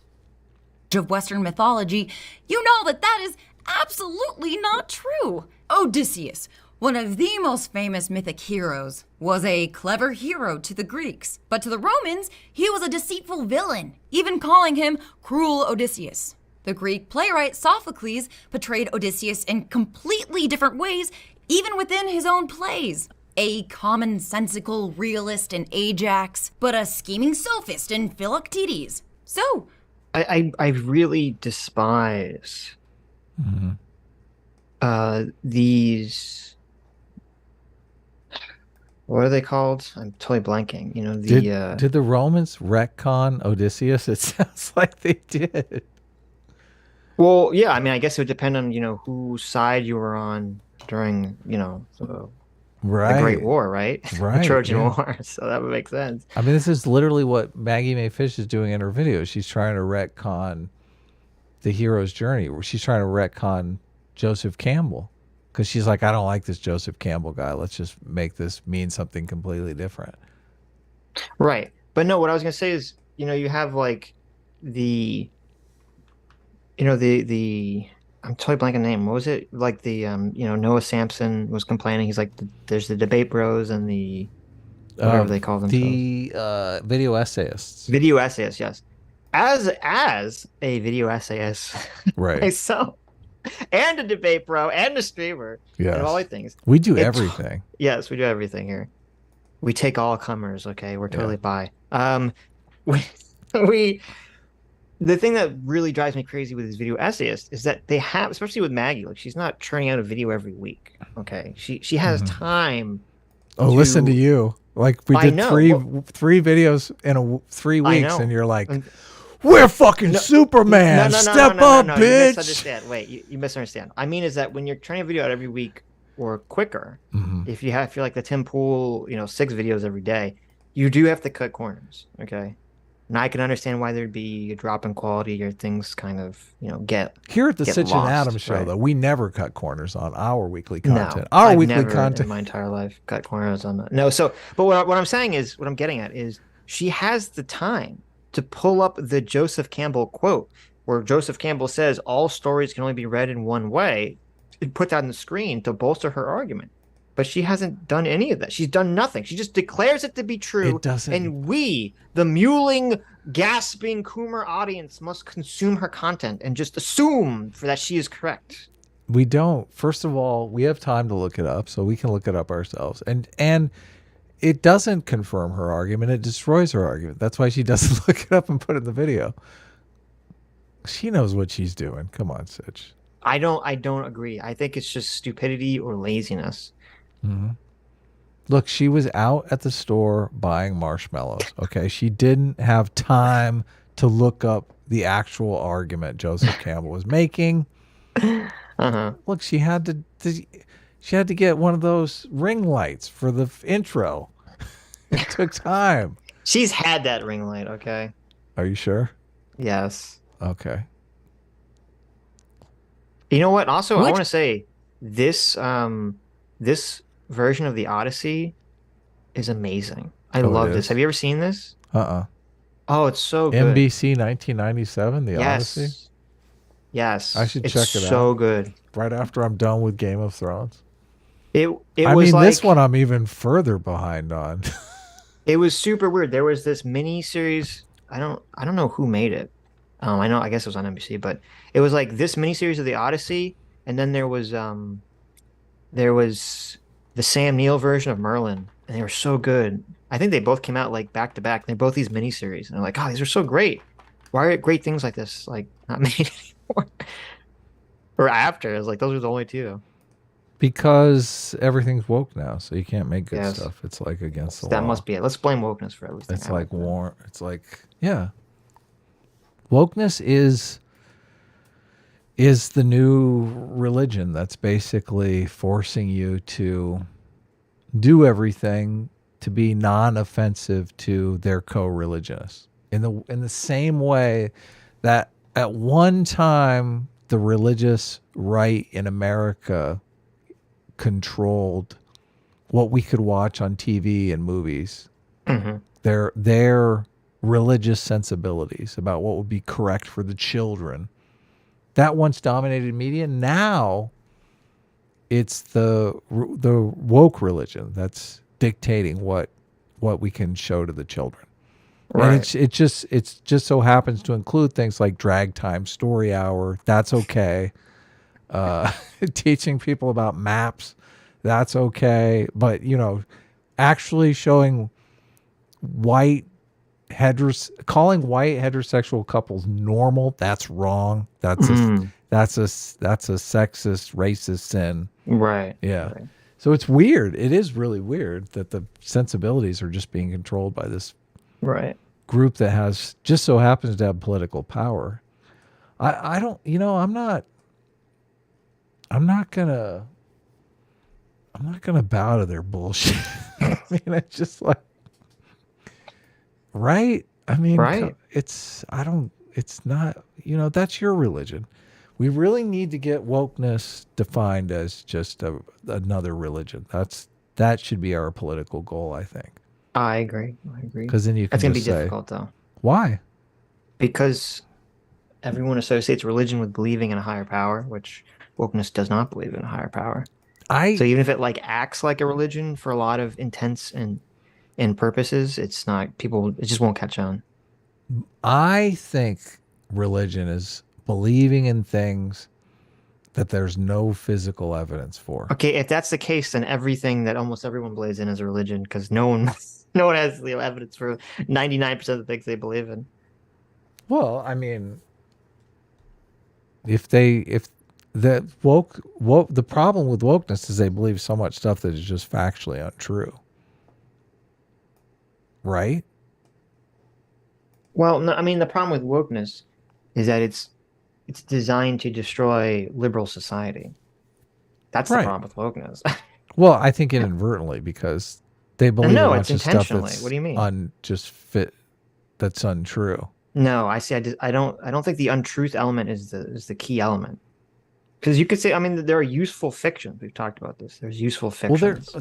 of Western mythology, you know that is absolutely not true. Odysseus, one of the most famous mythic heroes, was a clever hero to the Greeks, but to the Romans, he was a deceitful villain, even calling him Cruel Odysseus. The Greek playwright Sophocles portrayed Odysseus in completely different ways, even within his own plays. A commonsensical realist in Ajax, but a scheming sophist in Philoctetes. So, I really despise these. What are they called? I'm totally blanking. You know, did the Romans retcon Odysseus? It sounds like they did. Well, yeah. I mean, I guess it would depend on whose side you were on during the Great War, right? Right. The Trojan yeah. War. So that would make sense. I mean, this is literally what Maggie May Fish is doing in her video. She's trying to retcon the hero's journey. She's trying to retcon Joseph Campbell because she's like, I don't like this Joseph Campbell guy. Let's just make this mean something completely different. Right. But no, what I was going to say is, you have like the I'm totally blanking the name. What was it? Like the Noah Sampson was complaining. He's like, there's the debate bros and the whatever they call themselves. The video essayists. Video essayists, yes. As a video essayist Right. myself, and a debate bro, and a streamer, Yes. and all these things. We do everything. Yes, we do everything here. We take all comers. Okay, we're totally bi. We the thing that really drives me crazy with these video essayists is that they have, especially with Maggie, like she's not churning out a video every week. Okay, she has time. Oh, listen to you. Like we I did know. three videos in 3 I weeks, know. and you're like, we're fucking Superman. Step up, no, bitch. You misunderstand. Wait, you misunderstand. I mean, is that when you're turning a video out every week or quicker, if you feel like the Tim Pool, 6 videos every day, you do have to cut corners. Okay. And I can understand why there'd be a drop in quality or things kind of, get Here at the get Sitch and lost, Adams show, right? though, we never cut corners on our weekly No, content. Our I've weekly never content. in my entire life cut corners on that. No, so but what I'm saying is, what I'm getting at is, she has the time to pull up the Joseph Campbell quote, where Joseph Campbell says all stories can only be read in one way, and put that on the screen to bolster her argument. But she hasn't done any of that. She's done nothing. She just declares it to be true. It doesn't. And we, the mewling, gasping Coomer audience, must consume her content and just assume that she is correct. We don't. First of all, we have time to look it up, so we can look it up ourselves. And it doesn't confirm her argument. It destroys her argument. That's why she doesn't look it up and put it in the video. She knows what she's doing. Come on, Sitch. I don't agree. I think it's just stupidity or laziness. Mm-hmm. Look, she was out at the store buying marshmallows. Okay, she didn't have time to look up the actual argument Joseph Campbell was making. Look, she had to get one of those ring lights for the intro. It took time. She's had that ring light. Okay. Are you sure? Yes. Okay. You know what? Also, I want to say this version of the Odyssey is amazing. I love this. Have you ever seen this? Oh, it's so good. NBC 1997, The Odyssey. Yes. Yes. I should it's check it so out. good. Right after I'm done with Game of Thrones. It I was mean, like this one I'm even further behind on. it was super weird. There was this mini series. I don't know who made it. I guess it was on NBC, but it was like this mini series of the Odyssey, and then there was the Sam Neill version of Merlin, and they were so good. I think they both came out like back to back. They're both these mini series, and I'm like, oh, these are so great. Why are great things like this like not made anymore? Or after? It's like those are the only two. Because everything's woke now, so you can't make good Yes. stuff. It's like against the That law. must be it. Let's blame wokeness for everything. It's I like that. war. It's like, yeah. Wokeness is the new religion that's basically forcing you to do everything to be non-offensive to their co-religionists. In the same way that at one time the religious right in America controlled what we could watch on TV and movies. Mhm. Their religious sensibilities about what would be correct for the children. That once dominated media. Now it's the woke religion that's dictating what we can show to the children. Right. And it just so happens to include things like drag time, story hour. That's okay. Teaching people about maps. That's okay. But actually showing calling white heterosexual couples normal. That's wrong. That's a sexist, racist sin. Right. Yeah. Right. So it's weird. It is really weird that the sensibilities are just being controlled by this Right. group that has just so happens to have political power. I don't, I'm not gonna bow to their bullshit. I mean, it's just like, right? I mean, Right. it's not, that's your religion. We really need to get wokeness defined as just another religion. That should be our political goal, I think. I agree. Because then you can That's gonna be just say, difficult though, why? because everyone associates religion with believing in a higher power, which wokeness does not believe in a higher power. So even if it like acts like a religion for a lot of intents and purposes, it's not people. It just won't catch on. I think religion is believing in things that there's no physical evidence for. Okay, if that's the case, then everything that almost everyone believes in is a religion, because no one has evidence for 99% of the things they believe in. Well, I mean, if the the problem with wokeness is they believe so much stuff that is just factually untrue. Right? Well, no, I mean the problem with wokeness is that it's designed to destroy liberal society. That's the Right. problem with wokeness. Well, I think inadvertently because they believe No, a it's bunch of stuff intentionally. that's What do you mean? that's untrue. No, I see. I don't think the untruth element is the key element. Because you could say, I mean, there are useful fictions. We've talked about this. There's useful Well, fictions.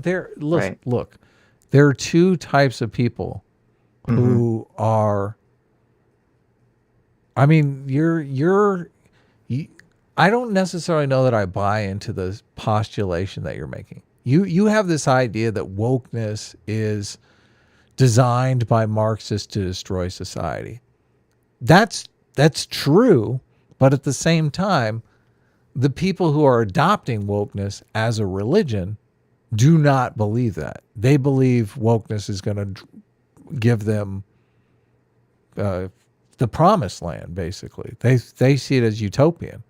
look, there are two types of people Mm-hmm. who are. I mean, I don't necessarily know that I buy into the postulation that you're making. You have this idea that wokeness is designed by Marxists to destroy society. That's true, but at the same time, the people who are adopting wokeness as a religion do not believe that. They believe wokeness is going to give them the promised land, basically. They see it as utopian.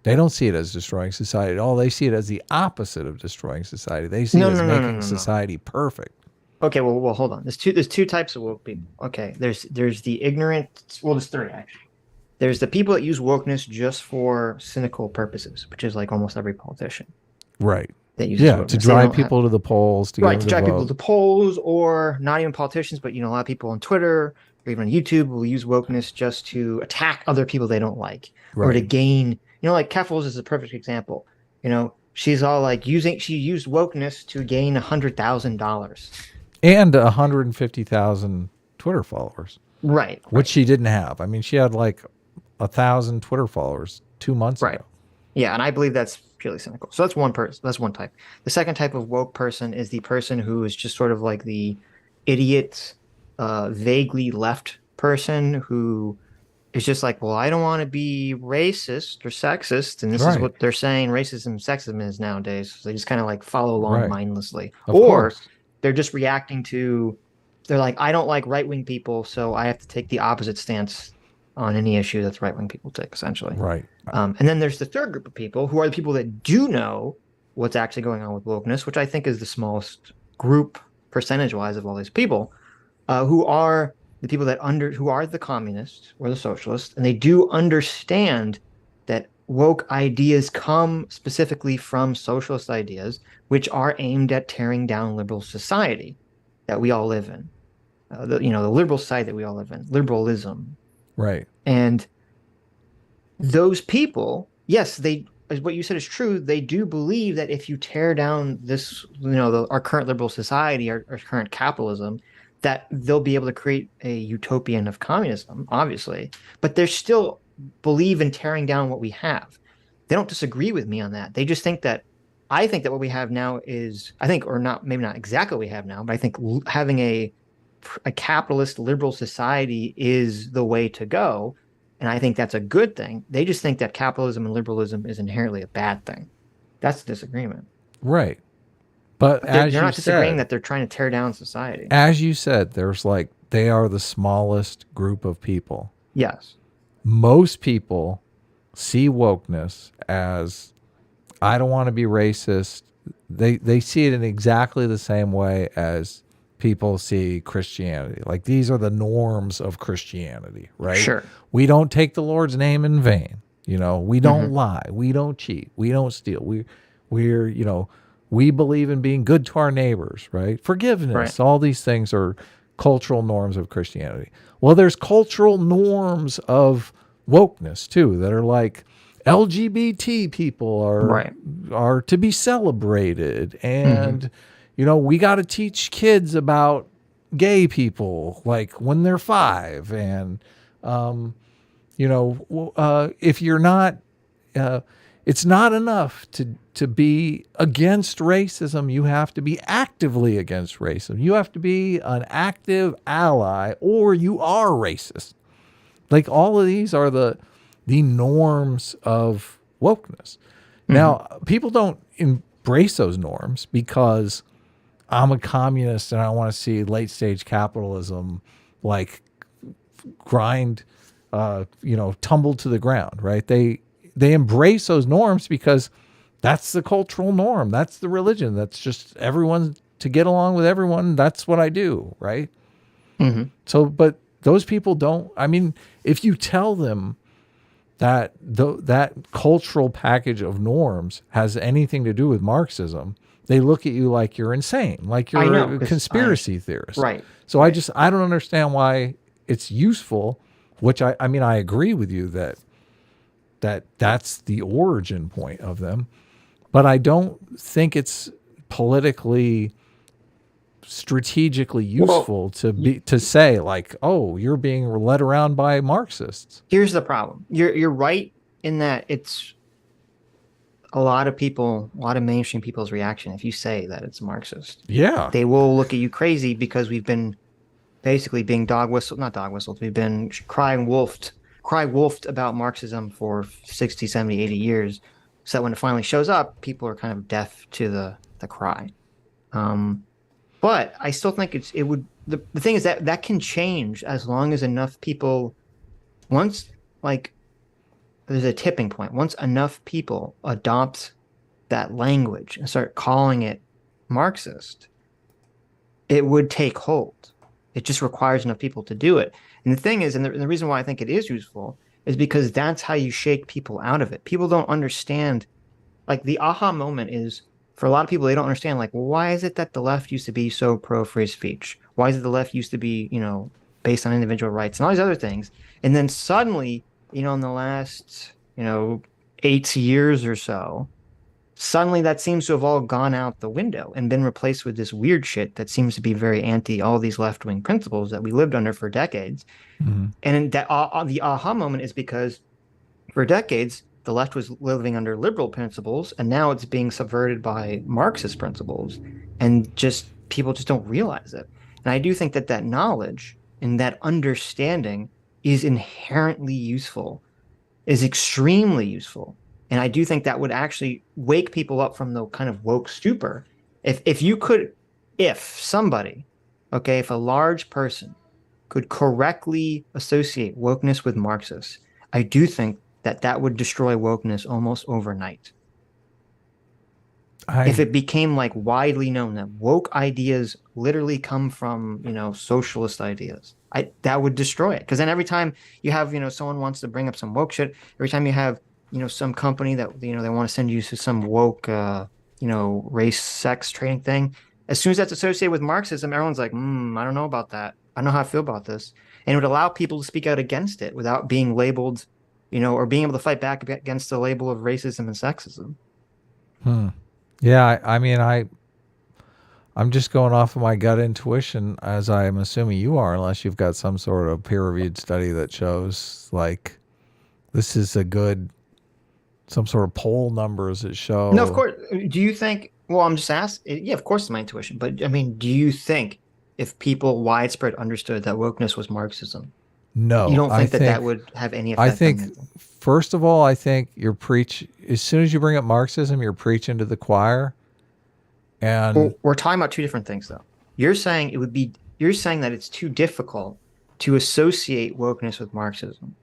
They don't see it as destroying society at all. They see it as the opposite of destroying society. They see it as making society perfect. Okay, well, hold on. There's two types of woke people. Okay, there's the ignorant. Well, there's three actually. There's the people that use wokeness just for cynical purposes, which is like almost every politician. Right. That uses Yeah, wokeness. to They drive don't have- people to the polls, to right, get to them drive to people vote. to polls, or not even politicians, but a lot of people on Twitter or even on YouTube will use wokeness just to attack other people they don't like, or to Right. gain. Like Campbells is a perfect example. She's all like she used wokeness to gain $100,000. And 150,000 Twitter followers. Right. which she didn't have. I mean, she had like 1,000 Twitter followers 2 months Right. ago. Yeah, and I believe that's purely cynical. So that's one person. That's one type. The second type of woke person is the person who is just sort of like the idiot, vaguely left person who is just like, well, I don't want to be racist or sexist, and this is Right. what they're saying racism, sexism is nowadays. So they just kind of like follow along Right. mindlessly, Of or course. they're just reacting to. They're like, I don't like right wing people, so I have to take the opposite stance on any issue that right wing people take, essentially. Right. And then there's the third group of people who are the people that do know what's actually going on with wokeness, which I think is the smallest group percentage wise of all these people, who are the people who are the communists or the socialists, and they do understand that woke ideas come specifically from socialist ideas, which are aimed at tearing down liberal society that we all live in. The liberal society that we all live in, liberalism. Right. And those people, yes, what you said is true. They do believe that if you tear down this, our current liberal society, our current capitalism, that they'll be able to create a utopian of communism, obviously. But they still believe in tearing down what we have. They don't disagree with me on that. They just think that I think that what we have now is, or not, maybe not exactly what we have now, but I think having a capitalist liberal society is the way to go. And I think that's a good thing. They just think that capitalism and liberalism is inherently a bad thing. That's the disagreement. Right. But as they're you not disagreeing said, that they're trying to tear down society. as you said, there's like, they are the smallest group of people. Yes. Most people see wokeness as, I don't want to be racist. They see it in exactly the same way as people see Christianity. Like, these are the norms of Christianity, right? Sure. We don't take the Lord's name in vain. We don't lie. We don't cheat. We don't steal. We believe in being good to our neighbors, right? Forgiveness. Right. All these things are cultural norms of Christianity. Well, there's cultural norms of wokeness too that are like, LGBT people are to be celebrated, and we got to teach kids about gay people like when they're 5, and if you're not, it's not enough to be against racism. You have to be actively against racism. You have to be an active ally, or you are racist. Like, all of these are the norms of wokeness. Now, people don't embrace those norms because I'm a communist and I want to see late stage capitalism like grind, tumble to the ground, right? They embrace those norms because that's the cultural norm. That's the religion. That's just everyone to get along with everyone. That's what I do, right? So, but those people don't. I mean, if you tell them that that cultural package of norms has anything to do with Marxism, they look at you like you're insane, like you're a conspiracy theorist. Right. So I don't understand why it's useful, which I mean, I agree with you that that's the origin point of them, but I don't think it's politically strategically useful to say like, oh, you're being led around by Marxists. Here's the problem. You're right in that it's a lot of mainstream people's reaction. If you say that it's Marxist, they will look at you crazy because we've been basically being not dog whistled. We've been cry wolfed about Marxism for 60, 70, 80 years. So that when it finally shows up, people are kind of deaf to the cry. But I still think the thing is that can change as long as enough people, there's a tipping point. Once enough people adopt that language and start calling it Marxist, it would take hold. It just requires enough people to do it. And the thing is, and the reason why I think it is useful is because that's how you shake people out of it. People don't understand, like, the aha moment is, for a lot of people, they don't understand, like, well, why is it that the left used to be so pro free speech? Why is it the left used to be, based on individual rights and all these other things? And then suddenly, in the last, 8 years or so, suddenly that seems to have all gone out the window and been replaced with this weird shit that seems to be very anti all these left-wing principles that we lived under for decades. And that the aha moment is because for decades, the left was living under liberal principles, and now it's being subverted by Marxist principles, and just people just don't realize it. And I do think that that knowledge and that understanding is inherently useful, is extremely useful. And I do think that would actually wake people up from the kind of woke stupor. If somebody, okay, if a large person could correctly associate wokeness with Marxists, I do think that that would destroy wokeness almost overnight. If it became like widely known that woke ideas literally come from, socialist ideas, that would destroy it. Because then every time you have, someone wants to bring up some woke shit, every time you have, some company that, they want to send you to some woke, race, sex trading thing, as soon as that's associated with Marxism, everyone's like, I don't know about that. I don't know how I feel about this. And it would allow people to speak out against it without being labeled, or being able to fight back against the label of racism and sexism. Yeah, I mean, I'm just going off of my gut intuition, as I'm assuming you are, unless you've got some sort of peer-reviewed study that shows, like, this is some sort of poll numbers that show. No, of course. Do you think, well, I'm just asking, yeah, of course it's my intuition, but I mean, do you think if people widespread understood that wokeness was Marxism, no, you don't think that would have any effect? I think, first of all, as soon as you bring up Marxism, you're preaching to the choir. And well, we're talking about two different things, though. You're saying that it's too difficult to associate wokeness with Marxism,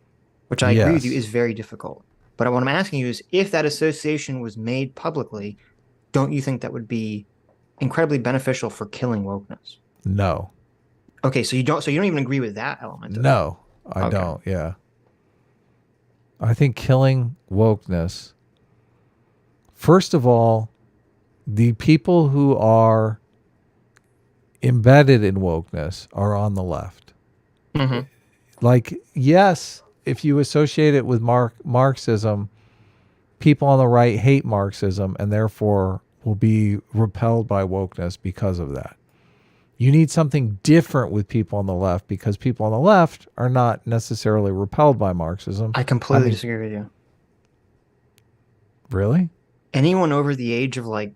which I agree with you is very difficult. But what I'm asking you is, if that association was made publicly, don't you think that would be incredibly beneficial for killing wokeness? No. Okay, so you don't even agree with that element? No, I don't. Yeah. I think killing wokeness, first of all, the people who are embedded in wokeness are on the left. Mm-hmm. Like, yes, if you associate it with Marxism, people on the right hate Marxism and therefore will be repelled by wokeness because of that. You need something different with people on the left, because people on the left are not necessarily repelled by Marxism. I completely disagree with you. Really? Anyone over the age of like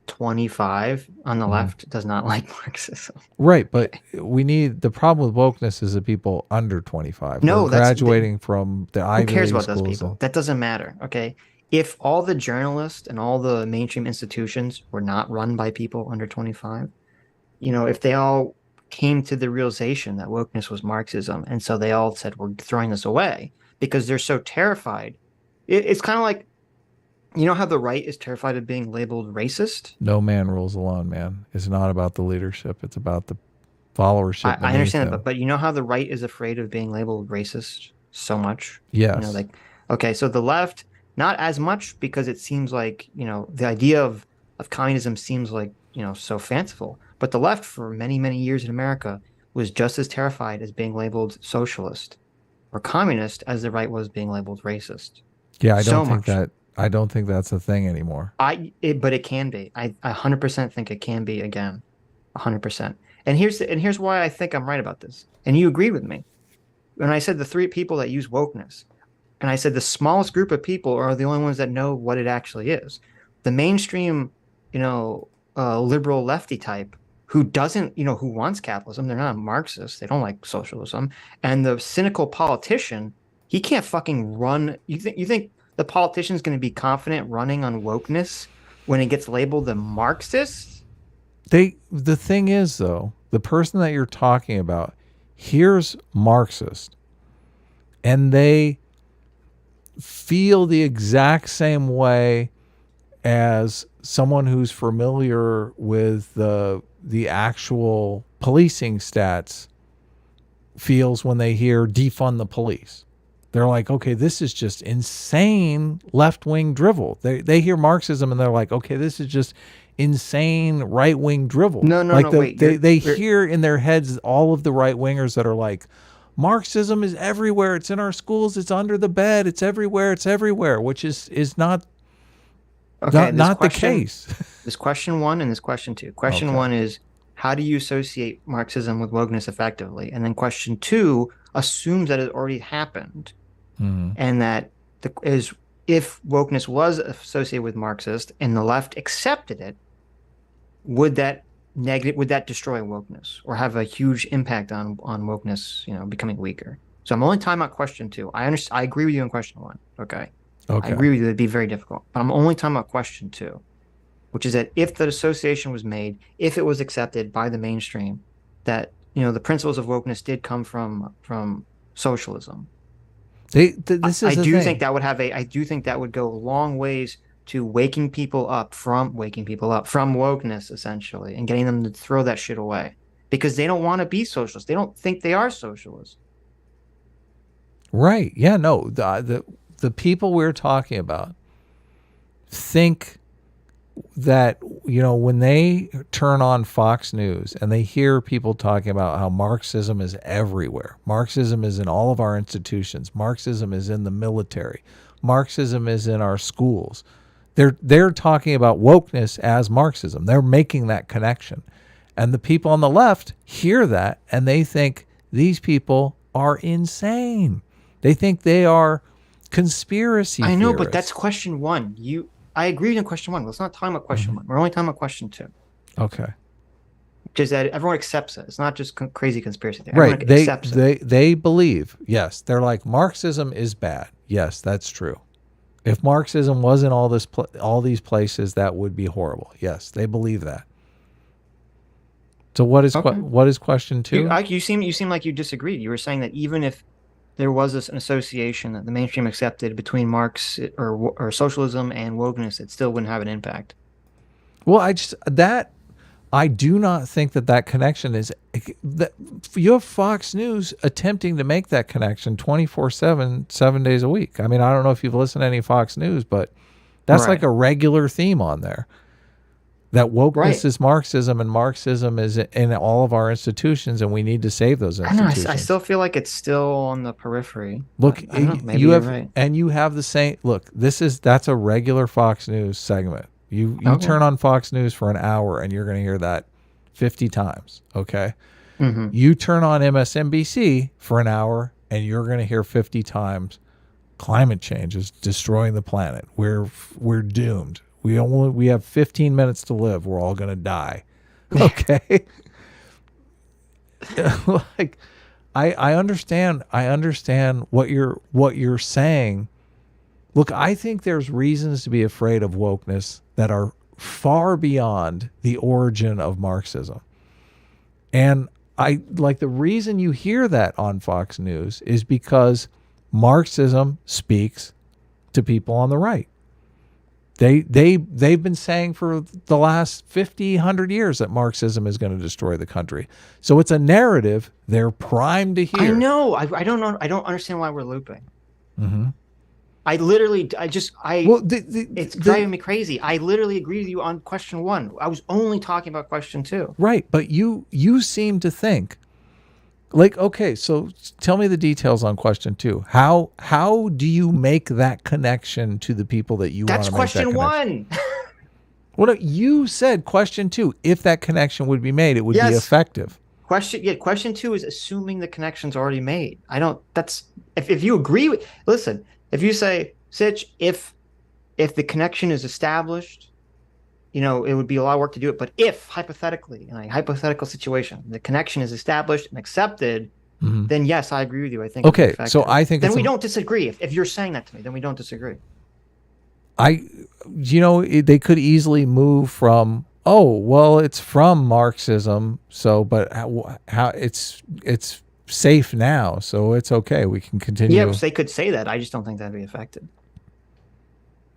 25 on the left does not like Marxism. Right, but the problem with wokeness is the people under 25. No, graduating from the Ivy League schools. Who cares about those people? That doesn't matter, okay? If all the journalists and all the mainstream institutions were not run by people under 25, if they all came to the realization that wokeness was Marxism, and so they all said, we're throwing this away because they're so terrified. It's kind of like, how the right is terrified of being labeled racist? No man rules alone, man. It's not about the leadership. It's about the followership. I understand that, but you know how the right is afraid of being labeled racist so much? Yes. Okay, so the left, not as much, because it seems like, the idea of communism seems like, so fanciful. But the left, for many, many years in America, was just as terrified as being labeled socialist or communist as the right was being labeled racist. Yeah, I don't think that's a thing anymore. But it can be. I 100% think it can be again, 100%. And here's why I think I'm right about this. And you agreed with me when I said the three people that use wokeness, and I said the smallest group of people are the only ones that know what it actually is. The mainstream, liberal lefty type who doesn't, who wants capitalism, they're not a Marxist, they don't like socialism, and the cynical politician, he can't fucking run. You think the politician's going to be confident running on wokeness when it gets labeled a Marxist? The thing is, though, the person that you're talking about hears Marxist, and they feel the exact same way as someone who's familiar with the actual policing stats feels when they hear defund the police. They're like, okay, this is just insane left-wing drivel. They hear Marxism and they're like, okay, this is just insane right-wing drivel. Wait. They hear in their heads all of the right-wingers that are like, Marxism is everywhere. It's in our schools. It's under the bed. It's everywhere. It's everywhere, which is not Okay, Not the case. This question 1 and this question 2. Question Okay. 1 is, how do you associate Marxism with wokeness effectively? And then question 2 assumes that it already happened, and that if wokeness was associated with Marxist and the left accepted it, would that destroy wokeness or have a huge impact on wokeness, becoming weaker? So I'm only talking about question 2. I agree with you on question 1. Okay. I agree with you. It'd be very difficult, but I'm only talking about question 2, which is that if the association was made, if it was accepted by the mainstream, that the principles of wokeness did come from socialism. This is I do think that would go a long ways to waking people up from wokeness, essentially, and getting them to throw that shit away, because they don't want to be socialists. They don't think they are socialists. Right. Yeah, no. The people we're talking about think that, when they turn on Fox News and they hear people talking about how Marxism is everywhere, Marxism is in all of our institutions, Marxism is in the military, Marxism is in our schools, they're talking about wokeness as Marxism. They're making that connection. And the people on the left hear that and they think these people are insane. They think they are conspiracy I know, theorists. but that's question 1. I agree with you on question 1. Let's not talk about question 1. We're only talking about question 2. Okay. Which is that everyone accepts it. It's not just crazy conspiracy theory. Right. Everyone accepts it. They believe, yes. They're like, Marxism is bad. Yes, that's true. If Marxism was in all these places, that would be horrible. Yes, they believe that. So what is question 2? You seem like you disagreed. You were saying that even if there was an association that the mainstream accepted between Marx or socialism and wokeness, it still wouldn't have an impact. Well, I do not think that connection is that. You have Fox News attempting to make that connection 24/7, 7 days a week. I mean, I don't know if you've listened to any Fox News, but that's like a regular theme on there. That wokeness is Marxism, and Marxism is in all of our institutions, and we need to save those institutions. I still feel like it's still on the periphery. Look, maybe you're right. And you have the same. Look, that's a regular Fox News segment. You turn on Fox News for an hour, and you're going to hear that 50 times. Okay. Mm-hmm. You turn on MSNBC for an hour, and you're going to hear 50 times climate change is destroying the planet. We're doomed. We have 15 minutes to live. We're all going to die. Okay. Like, I understand what you're saying. Look, I think there's reasons to be afraid of wokeness that are far beyond the origin of Marxism. And the reason you hear that on Fox News is because Marxism speaks to people on the right. They've been saying for the last 50, 100 years that Marxism is going to destroy the country. So it's a narrative they're primed to hear. I know. I don't know. I don't understand why we're looping. Mm-hmm. It's driving me crazy. I literally agree with you on question 1. I was only talking about question 2. Right, but you seem to think, like, okay, so tell me the details on question 2. How do you make that connection to the people that you want to make that connection? That's question 1. Well, you said question 2. If that connection would be made, it would be effective. Question 2 is assuming the connection's already made. If you agree with, listen, if you say, Sitch, if the connection is established, it would be a lot of work to do it. But if, hypothetically, in a hypothetical situation, the connection is established and accepted, then yes, I agree with you. I think. Okay, so I think then we don't disagree. If you're saying that to me, then we don't disagree. They could easily move from, it's from Marxism. So, but how it's safe now, so it's okay. We can continue. Yeah, they could say that. I just don't think that'd be effective.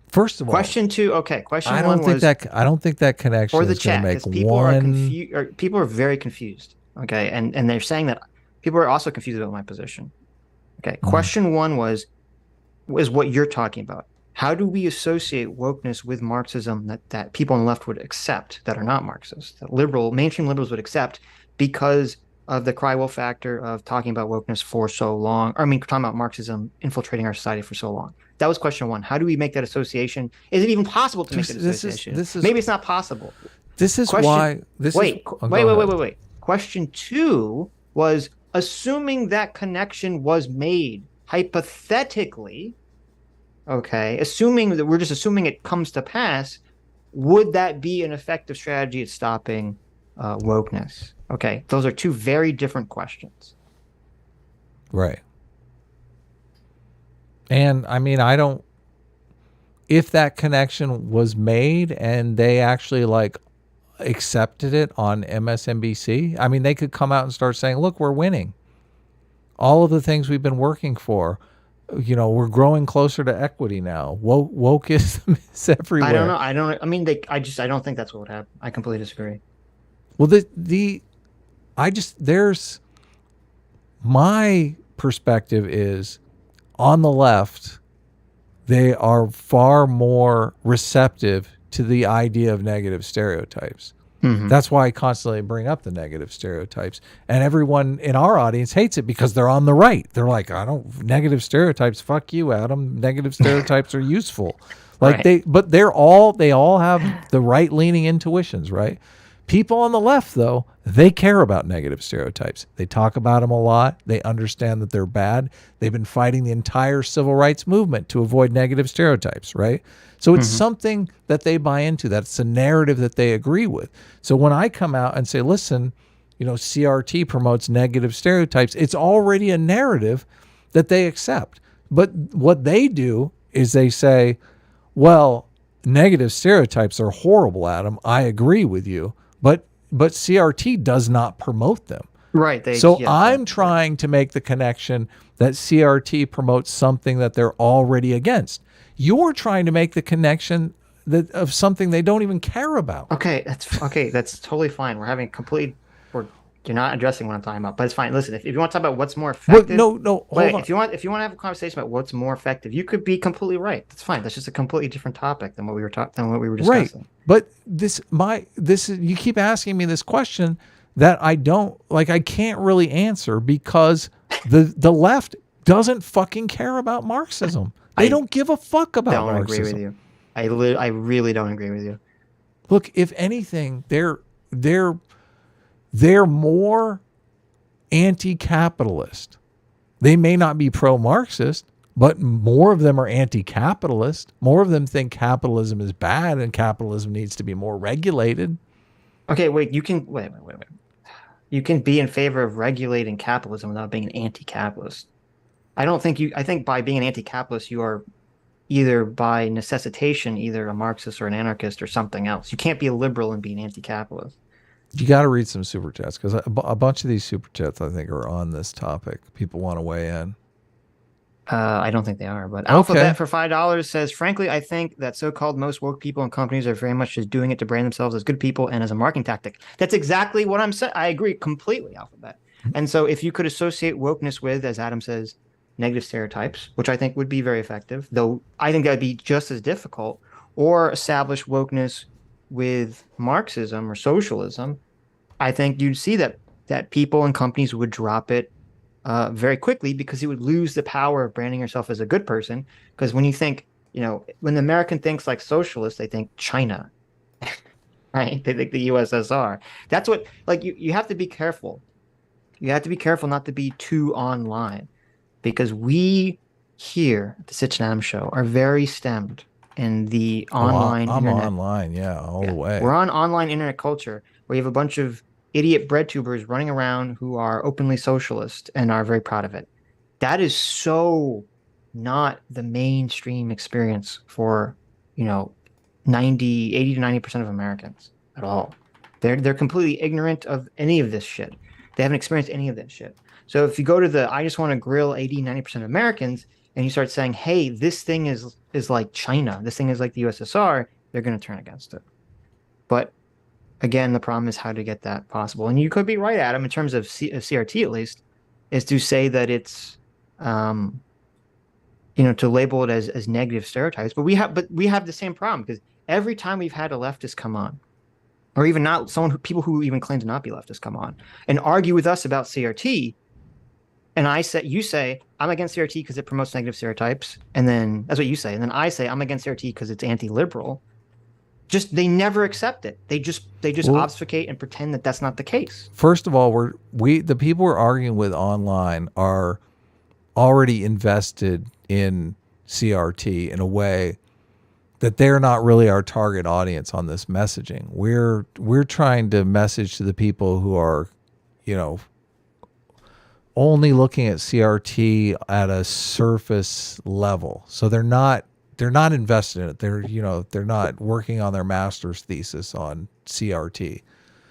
First of all, question 2. Okay, question 1 I don't think that connection for the is going chat. to make People one. are confused. People are very confused. Okay, and they're saying that people are also confused about my position. Okay, question 1 was what you're talking about. How do we associate wokeness with Marxism that people on the left would accept that are not Marxists, that mainstream liberals would accept because of the cry wolf factor of talking about wokeness for so long, talking about Marxism infiltrating our society for so long. That was question one. How do we make that association? Is it even possible to make that association? Maybe it's not possible. This is Question, why. Wait. Question two was, assuming that connection was made hypothetically, okay, assuming that we're just assuming it comes to pass, would that be an effective strategy at stopping wokeness? Okay, those are two very different questions. Right. And I mean, if that connection was made and they actually like accepted it on MSNBC, I mean, they could come out and start saying, look, we're winning. All of the things we've been working for, we're growing closer to equity now. Woke is everywhere. I don't know. I mean, I don't think that's what would happen. I completely disagree. Well, there's my perspective is on the left, they are far more receptive to the idea of negative stereotypes. Mm-hmm. That's why I constantly bring up the negative stereotypes. And everyone in our audience hates it because they're on the right. They're like, negative stereotypes, fuck you, Adam. Negative stereotypes are useful. Like right. They all have the right-leaning intuitions, right? People on the left, though, they care about negative stereotypes. They talk about them a lot. They understand that they're bad. They've been fighting the entire civil rights movement to avoid negative stereotypes, right? So it's something that they buy into. That's a narrative that they agree with. So when I come out and say, listen, CRT promotes negative stereotypes, it's already a narrative that they accept. But what they do is they say, well, negative stereotypes are horrible, Adam. I agree with you. But CRT does not promote them. Right. I'm trying to make the connection that CRT promotes something that they're already against. You're trying to make the connection of something they don't even care about. Okay, that's totally fine. You're not addressing what I'm talking about, but it's fine. Listen, if you want to talk about what's more effective, hold on. If you want to have a conversation about what's more effective, you could be completely right. That's fine. That's just a completely different topic than what we were discussing. Right. But you keep asking me this question that I can't really answer because the left doesn't fucking care about Marxism. They don't give a fuck about Marxism. I don't agree with you. I really don't agree with you. Look, if anything, they're more anti-capitalist. They may not be pro-Marxist, but more of them are anti-capitalist. More of them think capitalism is bad and capitalism needs to be more regulated. Okay, wait. You can You can be in favor of regulating capitalism without being an anti-capitalist. I think by being an anti-capitalist, you are either by necessitation, either a Marxist or an anarchist or something else. You can't be a liberal and be an anti-capitalist. You got to read some super chats because a bunch of these super chats, I think, are on this topic. People want to weigh in. I don't think they are, but Alphabet for $5 says, frankly, I think that so-called most woke people and companies are very much just doing it to brand themselves as good people and as a marketing tactic. That's exactly what I'm saying. I agree completely, Alphabet. And so if you could associate wokeness with, as Adam says, negative stereotypes, which I think would be very effective, though I think that would be just as difficult, or establish wokeness with Marxism or socialism, I think you'd see that people and companies would drop it very quickly because you would lose the power of branding yourself as a good person. Because when you think, when the American thinks like socialist, they think China, right? They think the USSR. That's what, you have to be careful. You have to be careful not to be too online, because we here at the Sitch and Adam Show are very stemmed in the online internet. I'm online, all the way. We're on online internet culture where you have a bunch of idiot bread tubers running around who are openly socialist and are very proud of it. That is so not the mainstream experience for, 80 to 90% of Americans at all. They're completely ignorant of any of this shit. They haven't experienced any of this shit. So if you go to I just want to grill 80, 90% of Americans and you start saying, hey, this thing is like China, this thing is like the USSR, they're going to turn against it. But again, the problem is how to get that possible. And you could be right, Adam, in terms of CRT at least, is to say that it's, to label it as negative stereotypes. But we have the same problem, because every time we've had a leftist come on, or even not people who even claim to not be leftists come on and argue with us about CRT, and you say, I'm against CRT because it promotes negative stereotypes, and then that's what you say, and then I say I'm against CRT because it's anti-liberal. Just they never accept it. They just obfuscate and pretend that that's not the case. First of all, the people we're arguing with online are already invested in CRT in a way that they're not really our target audience on this messaging. We're trying to message to the people who are, only looking at CRT at a surface level. So they're not invested in it. They're not working on their master's thesis on CRT.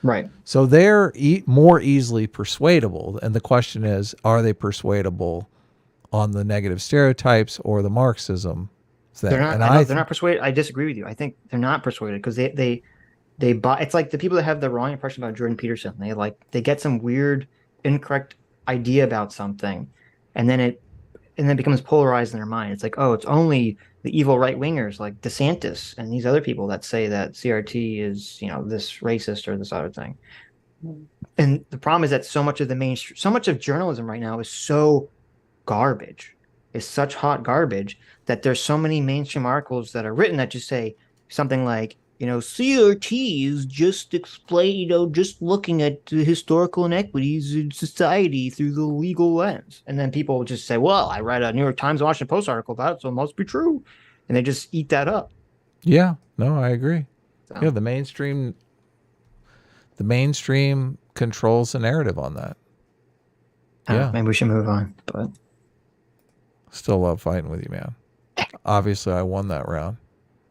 Right. So they're more easily persuadable. And the question is, are they persuadable on the negative stereotypes or the Marxism thing? They're not. They're not persuaded. I disagree with you. I think they're not persuaded because they buy. It's like the people that have the wrong impression about Jordan Peterson. They get some weird, incorrect idea about something, and then it becomes polarized in their mind. It's like, oh, it's only the evil right wingers like DeSantis and these other people that say that CRT is this racist or this other thing. And the problem is that so much of journalism right now is so garbage. Is such hot garbage that there's so many mainstream articles that are written that just say something like, CRT is just just looking at the historical inequities in society through the legal lens. And then people will just say, well, I read a New York Times, Washington Post article about it, so it must be true. And they just eat that up. Yeah, no, I agree. So. Yeah, the mainstream controls the narrative on that. Yeah. Maybe we should move on, but still love fighting with you, man. Obviously, I won that round.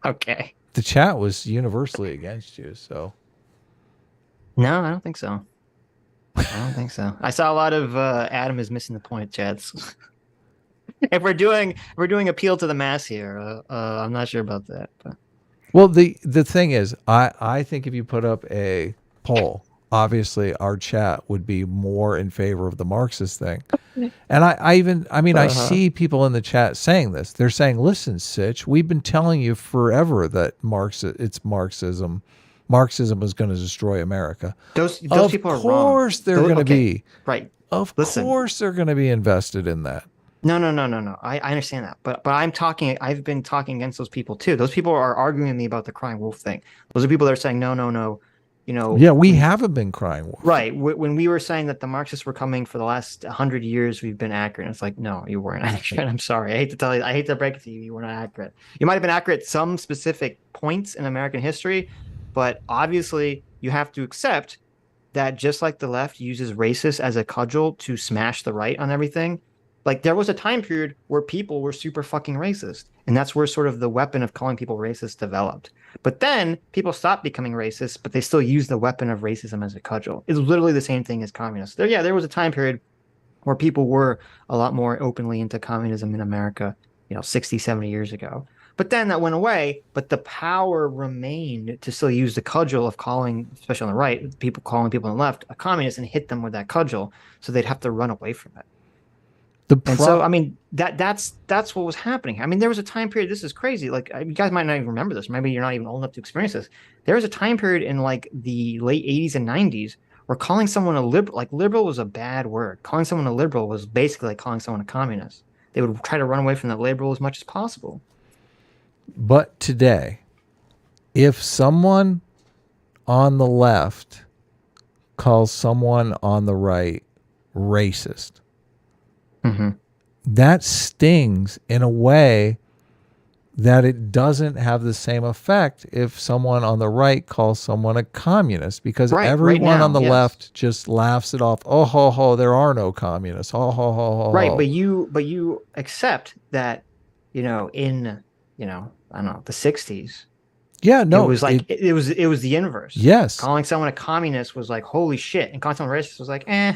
Okay. The chat was universally against you, so. No, I don't think so. I saw a lot of Adam is missing the point chats. If we're doing appeal to the mass here, I'm not sure about that. But. Well, the thing is, I think if you put up a poll, obviously our chat would be more in favor of the Marxist thing. And I see people in the chat saying this. They're saying, listen, Sitch, we've been telling you forever that it's Marxism. Marxism is going to destroy America. Those people are wrong. Of course they're going to be. Right. Listen. Course they're going to be invested in that. No. I understand that. But I've been talking against those people too. Those people are arguing with me about the crying wolf thing. Those are people that are saying, no. Yeah, we haven't been crying wolf. Right. When we were saying that the Marxists were coming for the last 100 years, we've been accurate. It's like, no, you weren't accurate. I'm sorry. I hate to tell you. I hate to break it to you. You were not accurate. You might have been accurate at some specific points in American history, but obviously you have to accept that just like the left uses racists as a cudgel to smash the right on everything, like there was a time period where people were super fucking racist. And that's where sort of the weapon of calling people racist developed. But then people stopped becoming racist, but they still use the weapon of racism as a cudgel. It's literally the same thing as communists. There was a time period where people were a lot more openly into communism in America, 60, 70 years ago. But then that went away, but the power remained to still use the cudgel of calling, especially on the right, people calling people on the left a communist and hit them with that cudgel, so they'd have to run away from it. So, that's what was happening. I mean, there was a time period, this is crazy. Like, you guys might not even remember this. Maybe you're not even old enough to experience this. There was a time period in like the late 80s and 90s where calling someone a liberal, like liberal was a bad word. Calling someone a liberal was basically like calling someone a communist. They would try to run away from that liberal as much as possible. But today, if someone on the left calls someone on the right racist, that stings in a way that it doesn't have the same effect if someone on the right calls someone a communist, because everyone on the left just laughs it off. Oh, ho, ho, there are no communists. Oh, ho, ho, ho. Right, but you accept that, in, I don't know, the 60s. Yeah, no. It was like, it was the inverse. Yes. Calling someone a communist was like, holy shit. And calling someone racist was like, eh.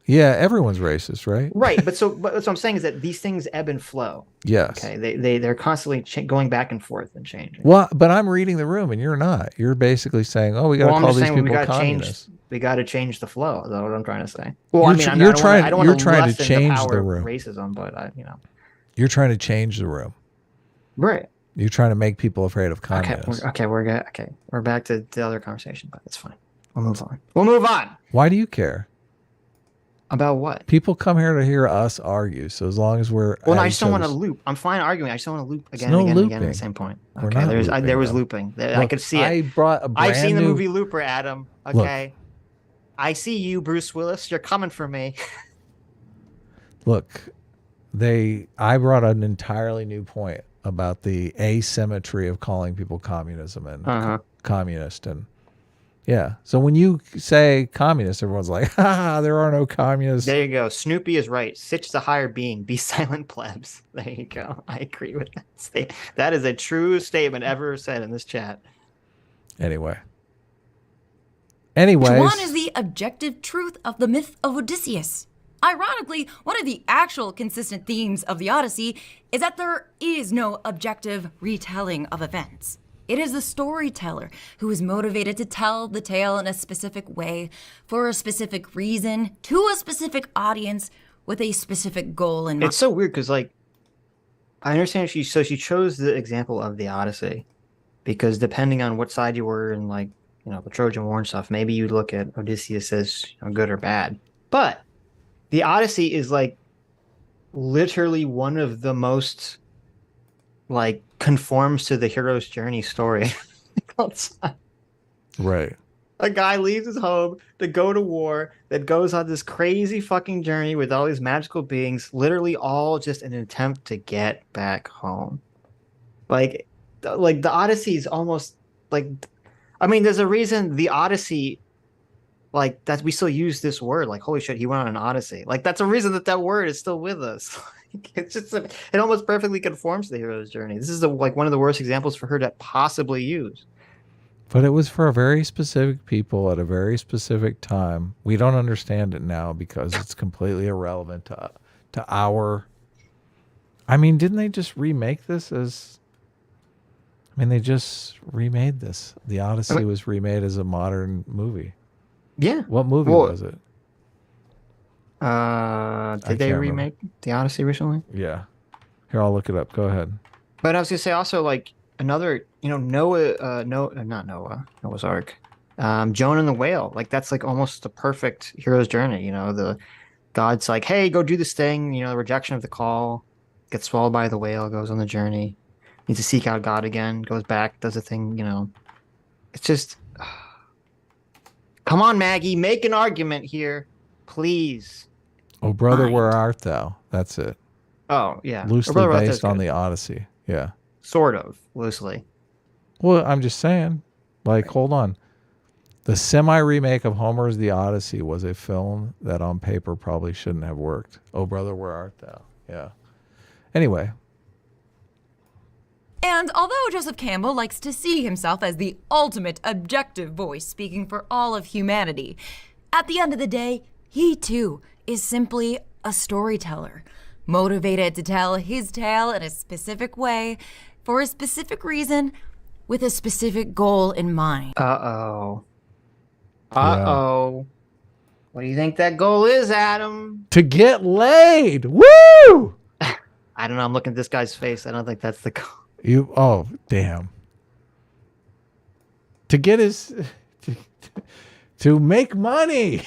Yeah, everyone's racist, right? Right, but what I'm saying is that these things ebb and flow. Yes. Okay, they're constantly going back and forth and changing. Well, but I'm reading the room, and you're not. You're basically saying, "Oh, we got to call these people communists." We got to change the flow. That's what I'm trying to say. Well, you're trying to change the room. Racism, but you're trying to change the room. Right. You're trying to make people afraid of communists. We're back to the other conversation, but it's fine. We'll move on. We'll move on. Why do you care? About what? People come here to hear us argue. So as long as we're Well, no, at I just each don't want to other's- loop. I'm fine arguing. I just don't want to loop again no and again and again at looping. the same point. We're Okay, not there looping, was though. looping. I Look, could see I it. brought a brand I've seen the new movie Looper, Adam. Okay. I see you, Bruce Willis. You're coming for me. Look, I brought an entirely new point about the asymmetry of calling people communism and communist. And yeah. So when you say communist, everyone's like, ha, there are no communists. There you go. Snoopy is right. Sitch is a higher being. Be silent, plebs. There you go. I agree with that. That is a true statement ever said in this chat. Anyways, One is the objective truth of the myth of Odysseus. Ironically, one of the actual consistent themes of the Odyssey is that there is no objective retelling of events. It is the storyteller who is motivated to tell the tale in a specific way, for a specific reason, to a specific audience, with a specific goal in mind. It's so weird because, like, I understand she chose the example of the Odyssey because depending on what side you were in, like, you know, the Trojan War and stuff, maybe you look at Odysseus as, you know, good or bad. But the Odyssey is, like, literally one of the most, like, conforms to the hero's journey story. right. A guy leaves his home to go to war, that goes on this crazy fucking journey with all these magical beings, literally all just an attempt to get back home. Like the Odyssey is almost like, I mean, there's a reason the Odyssey, like, that we still use this word, like, holy shit, he went on an Odyssey. Like, that's a reason that word is still with us. It's just, it almost perfectly conforms to the hero's journey. This is like one of the worst examples for her to possibly use. But it was for a very specific people at a very specific time. We don't understand it now because it's completely irrelevant to our. I mean, didn't they just remake this as? I mean, they just remade this. The Odyssey was remade as a modern movie. Yeah. What movie was it? Did they remake the Odyssey recently? Yeah. Here, I'll look it up. Go ahead. But I was gonna say also, like, another, you know, Noah's Ark, Jonah and the whale. Like, that's like almost the perfect hero's journey. You know, the God's like, hey, go do this thing. You know, the rejection of the call, gets swallowed by the whale, goes on the journey, needs to seek out God again, goes back, does a thing. You know, it's just, come on, Maggie, make an argument here, please. Oh, brother, where art thou? That's it. Oh, yeah. Loosely based on the Odyssey. Yeah. Sort of, loosely. Well, I'm just saying, like, hold on. The semi-remake of Homer's The Odyssey was a film that on paper probably shouldn't have worked. Oh, brother, where art thou? Yeah. Anyway. And although Joseph Campbell likes to see himself as the ultimate objective voice speaking for all of humanity, at the end of the day, he too is simply a storyteller, motivated to tell his tale in a specific way, for a specific reason, with a specific goal in mind. Uh-oh. What do you think that goal is, Adam? To get laid. Woo! I don't know. I'm looking at this guy's face. I don't think that's the goal. Oh, damn. To get his... to make money.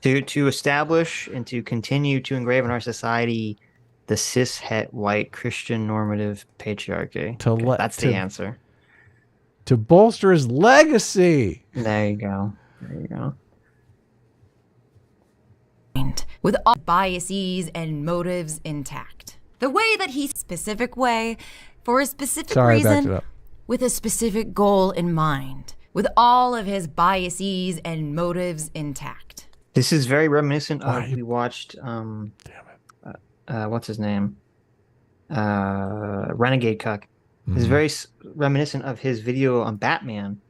To establish and to continue to engrave in our society the cis-het white Christian normative patriarchy. That's the answer. To bolster his legacy. There you go. With all biases and motives intact. The way that he specific way, for a specific reason, with a specific goal in mind. With all of his biases and motives intact. This is very reminiscent of, we watched, what's his name? Renegade Cuck. It's very reminiscent of his video on Batman,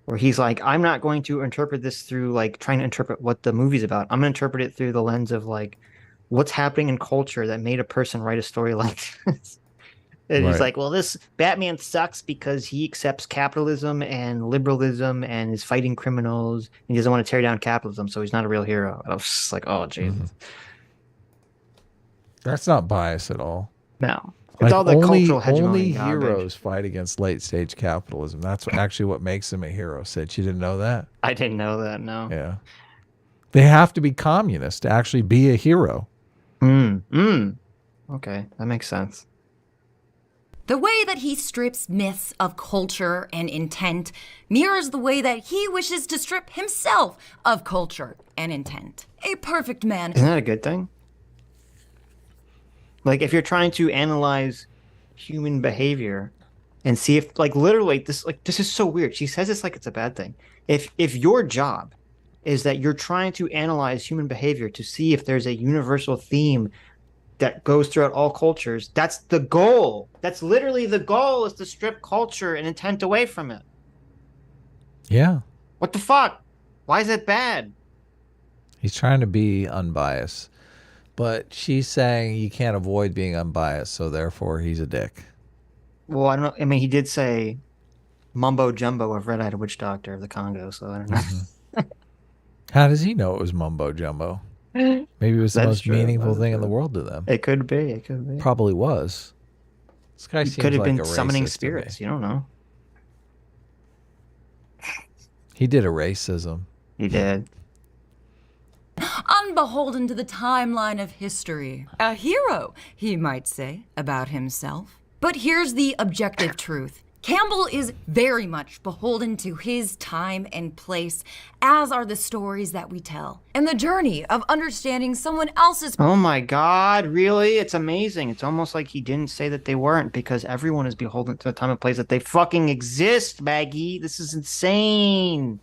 where he's like, I'm not going to interpret this through, like, trying to interpret what the movie's about. I'm going to interpret it through the lens of, like, what's happening in culture that made a person write a story like this. And he's like, well, this Batman sucks because he accepts capitalism and liberalism and is fighting criminals. And he doesn't want to tear down capitalism, so he's not a real hero. And I was just like, oh, Jesus. That's not bias at all. No. It's like all the cultural hegemony. Only heroes fight against late-stage capitalism. That's actually what makes him a hero, Sitch. You didn't know that? I didn't know that, no. Yeah. They have to be communist to actually be a hero. Okay, that makes sense. The way that he strips myths of culture and intent mirrors the way that he wishes to strip himself of culture and intent. A perfect man. Isn't that a good thing? Like, if you're trying to analyze human behavior and see if, like, literally, this is so weird. She says it's like it's a bad thing. If your job is that you're trying to analyze human behavior to see if there's a universal theme that goes throughout all cultures, that's the goal. That's literally the goal, is to strip culture and intent away from it. Yeah. What the fuck? Why is it bad? He's trying to be unbiased. But she's saying you can't avoid being unbiased, so therefore he's a dick. Well, I don't know. I mean, he did say mumbo jumbo of Red-Eyed Witch Doctor of the Congo, so I don't know. How does he know it was mumbo jumbo? Maybe it was the That's most true. meaningful That's thing in true. the world to them. It could be. It could be. Probably was. This guy He seems could have like been a summoning racist to me. spirits. You don't know. He did a racism. He did. Unbeholden to the timeline of history. A hero, he might say, about himself. But here's the objective truth. Campbell is very much beholden to his time and place, as are the stories that we tell, and the journey of understanding someone else's. Oh my God, really? It's amazing. It's almost like he didn't say that they weren't, because everyone is beholden to the time and place that they fucking exist, Maggie. This is insane.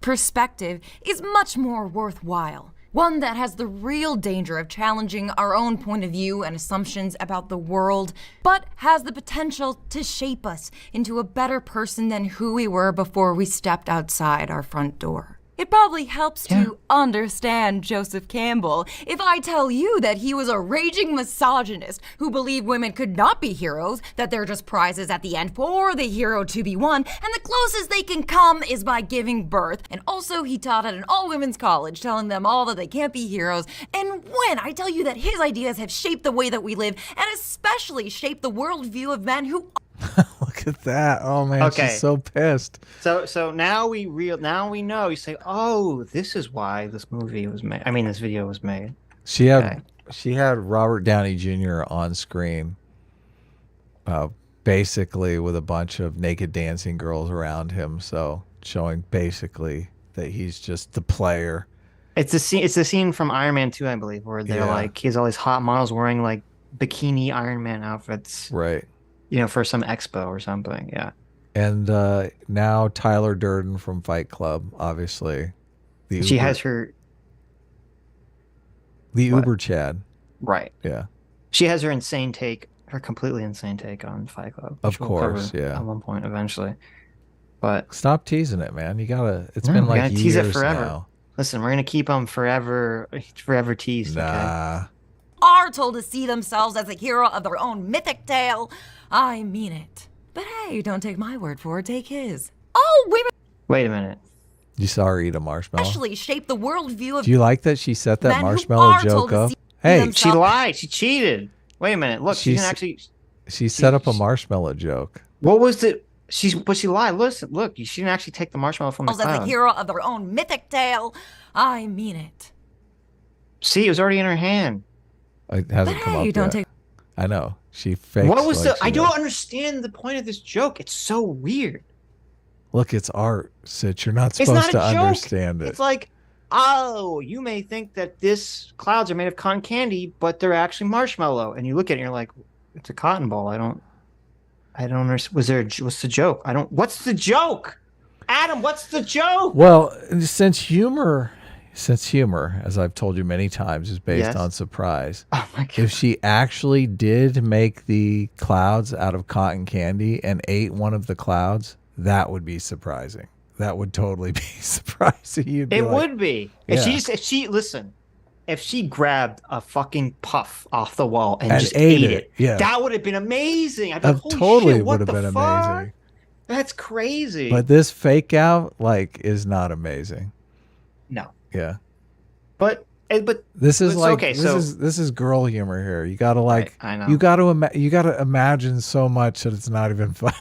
Perspective is much more worthwhile. One that has the real danger of challenging our own point of view and assumptions about the world, but has the potential to shape us into a better person than who we were before we stepped outside our front door. It probably helps to understand Joseph Campbell if I tell you that he was a raging misogynist who believed women could not be heroes, that they're just prizes at the end for the hero to be won, and the closest they can come is by giving birth. And also he taught at an all-women's college, telling them all that they can't be heroes. And when I tell you that his ideas have shaped the way that we live, and especially shaped the worldview of men who... Look at that. Oh man, Okay. she's so pissed. So now we know. You say, oh, this is why this movie was made. I mean, this video was made. She had Okay. she had Robert Downey Jr. on screen, basically with a bunch of naked dancing girls around him. So showing basically that he's just the player. It's the scene. It's the scene from Iron Man 2, I believe, where they're Yeah. like, he has all these hot models wearing like bikini Iron Man outfits, Right. you know, for some expo or something. Yeah. And now Tyler Durden from Fight Club, obviously. She has her the what? Uber Chad. right. Yeah. She has her insane take, her completely insane take on Fight Club. Of which we'll cover course, yeah. At one point, eventually. But Stop teasing it, man. You gotta. It's No, been we like gotta years tease it forever. now. listen, we're gonna keep them forever teased. Okay. Nah. are told to see themselves as a hero of their own mythic tale. I mean it. But hey, don't take my word for it, take his. Oh, women Wait a minute. You saw her eat a marshmallow. actually shape the worldview of Do you like that she set that men who marshmallow are told joke to up? see Hey, themselves- She lied. She cheated. Wait a minute. Look, she She's- didn't actually. she set up a marshmallow joke. What was the? But she lied. Listen, look, she didn't actually take the marshmallow from the as a cloud. hero of their own mythic tale. I mean it. See, it was already in her hand. It hasn't But come hey, up you don't yet. take I know. She fakes. What was like the? I she don't knows. understand the point of this joke. It's so weird. Look, it's art, Sitch. You're not It's supposed not a to joke. understand it. It's like, oh, you may think that this clouds are made of cotton candy, but they're actually marshmallow. And you look at it and you're like, it's a cotton ball. I don't understand. What's the joke? What's the joke? Adam, what's the joke? Well, since humor, as I've told you many times, is based Yes. on surprise. Oh my God. If she actually did make the clouds out of cotton candy and ate one of the clouds, that would be surprising. That would totally be surprising. You'd be It like, would be. Yeah. If she grabbed a fucking puff off the wall and And just ate ate it, it, yeah. that would have been amazing. I'd be like, That holy totally shit, what would have the been fuck? amazing. That's crazy. But this fake out, is not amazing. no. Yeah. But This is It's like okay, this so- is girl humor here. You gotta Right, I know. you gotta imagine so much that it's not even funny.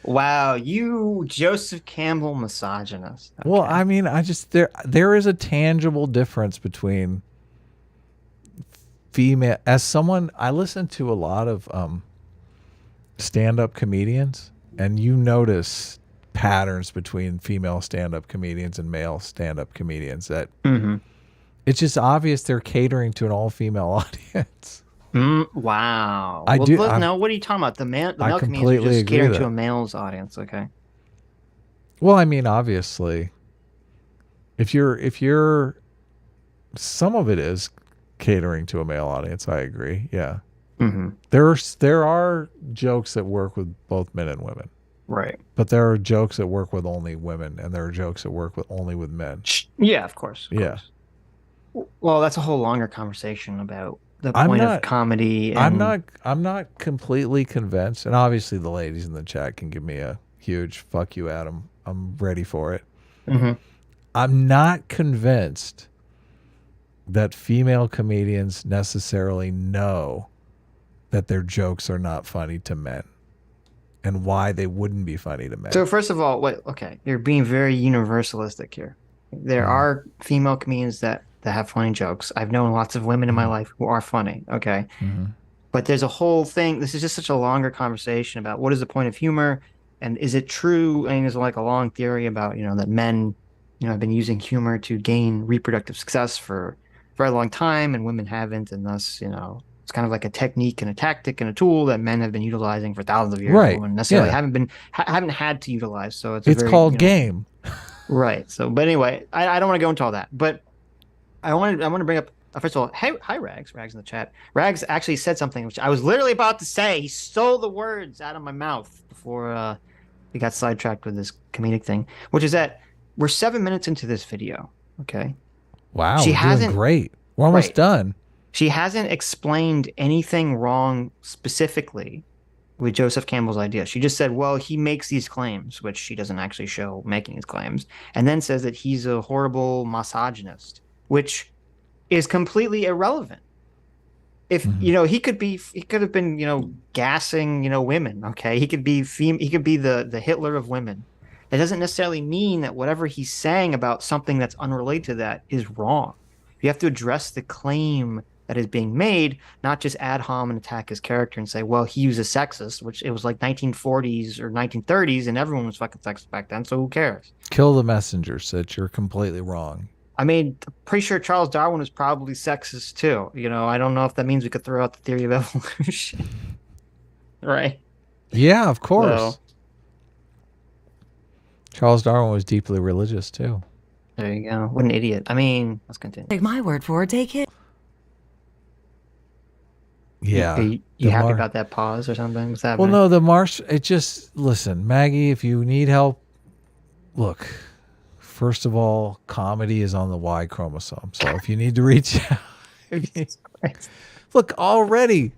Wow, you Joseph Campbell misogynist. Well, Okay. I mean, I just there is a tangible difference between female. As someone, I listen to a lot of stand-up comedians, and you notice patterns between female stand-up comedians and male stand-up comedians that Mhm. it's just obvious they're catering to an all-female audience. Wow. I do- I'm- No, what are you talking about? The I male comedians are completely just agree catering with to that. a male's audience. Okay. Well, I mean, obviously, if you're some of it is catering to a male audience. I agree. Yeah. Mm-hmm. There are jokes that work with both men and women, Right. but there are jokes that work with only women, and there are jokes that work with only with men. Yeah, of course. Yeah. Course. Well, that's a whole longer conversation about the I'm point not- of comedy. And I'm not completely convinced, and obviously the ladies in the chat can give me a huge fuck you, Adam. I'm ready for it. Mhm. I'm not convinced that female comedians necessarily know that their jokes are not funny to men and why they wouldn't be funny to men. So first of all, wait, okay, you're being very universalistic here. There are female comedians that have funny jokes. I've known lots of women in my life who are funny. Okay. Mhm. But there's a whole thing. This is just such a longer conversation about what is the point of humor, and is it true? I mean, there's like a long theory about that men, have been using humor to gain reproductive success for a very long time, and women haven't, and thus, it's kind of like a technique and a tactic and a tool that men have been utilizing for thousands of years. Right. Women necessarily Yeah. haven't had to utilize. So it's It's very, called game. Right. So, but anyway, I don't want to go into all that, but I want to bring up first of all, hey, hi Rags in the chat. Rags actually said something which I was literally about to say. He stole the words out of my mouth before we got sidetracked with this comedic thing, which is that we're 7 minutes into this video. Okay, Wow, She we're doing hasn't- great. We're almost Right. done. she hasn't explained anything wrong specifically with Joseph Campbell's idea. She just said, well, he makes these claims, which she doesn't actually show making his claims, and then says that he's a horrible misogynist, which is completely irrelevant. If he could have been gassing women. Okay, he could be the Hitler of women. That doesn't necessarily mean that whatever he's saying about something that's unrelated to that is wrong. You have to address the claim that is being made, not just ad hom and attack his character and say, well, he was a sexist, which it was like 1940s or 1930s and everyone was fucking sexist back then, so who cares? Kill the messenger, Sitch. You're completely wrong. I mean, pretty sure Charles Darwin was probably sexist too. I don't know if that means we could throw out the theory of evolution. Right? Yeah, of course. So- Charles Darwin was deeply religious too. There you go. What an idiot. I mean, let's continue. Take my word for it, take it. Yeah. Are you The happy mar- about that pause or something? What's Well, happening? no, the marsh. It just listen, Maggie. If you need help, look. First of all, comedy is on the Y chromosome. So if you need to reach out, look already.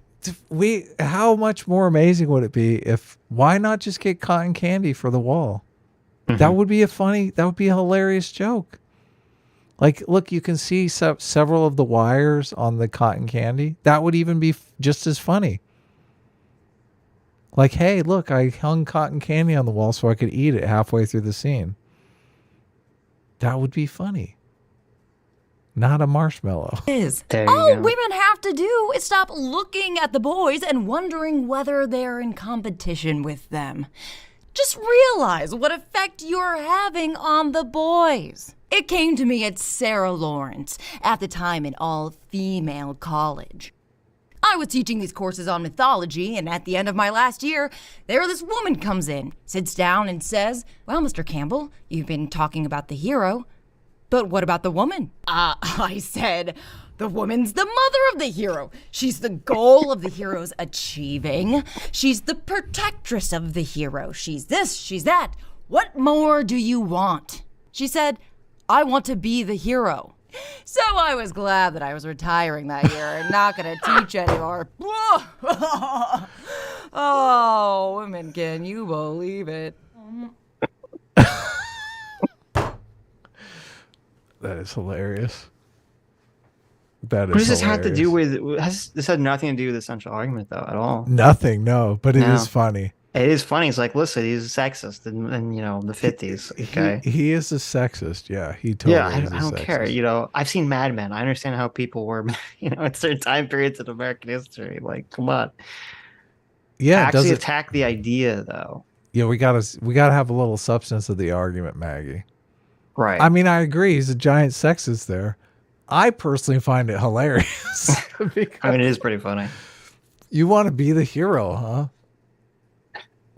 How much more amazing would it be if? Why not just get cotton candy for the wall? That would be a hilarious joke. Like, look, you can see several of the wires on the cotton candy. That would even be just as funny. Like, hey, look, I hung cotton candy on the wall so I could eat it halfway through the scene. That would be funny. Not a marshmallow. Is. There you All go. women have to do is stop looking at the boys and wondering whether they're in competition with them. Just realize what effect you're having on the boys. It came to me at Sarah Lawrence, at the time an all-female college. I was teaching these courses on mythology, and at the end of my last year, this woman comes in, sits down, and says, well, Mr. Campbell, you've been talking about the hero, but what about the woman? I said, the woman's the mother of the hero. She's the goal of the hero's achieving. She's the protectress of the hero. She's this, she's that. What more do you want? She said, I want to be the hero. So I was glad that I was retiring that year and not going to teach anymore. Oh, women, can you believe it? That is hilarious. That is What does this have to do hilarious. with? This had nothing to do with the central argument, though, at all. Nothing, no, but it No. is funny. It is funny. It's like, listen, he's a sexist in the 50s. Okay. He is a sexist. Yeah, he Yeah, totally is a I don't care. sexist. I've seen Mad Men. I understand how people were, at certain time periods in American history. Like, come on. Yeah, it Actually doesn't. attack the idea, though. Yeah, we gotta have a little substance of the argument, Maggie. Right. I mean, I agree. He's a giant sexist there. I personally find it hilarious because I mean, it is pretty funny. you want to be the hero, huh?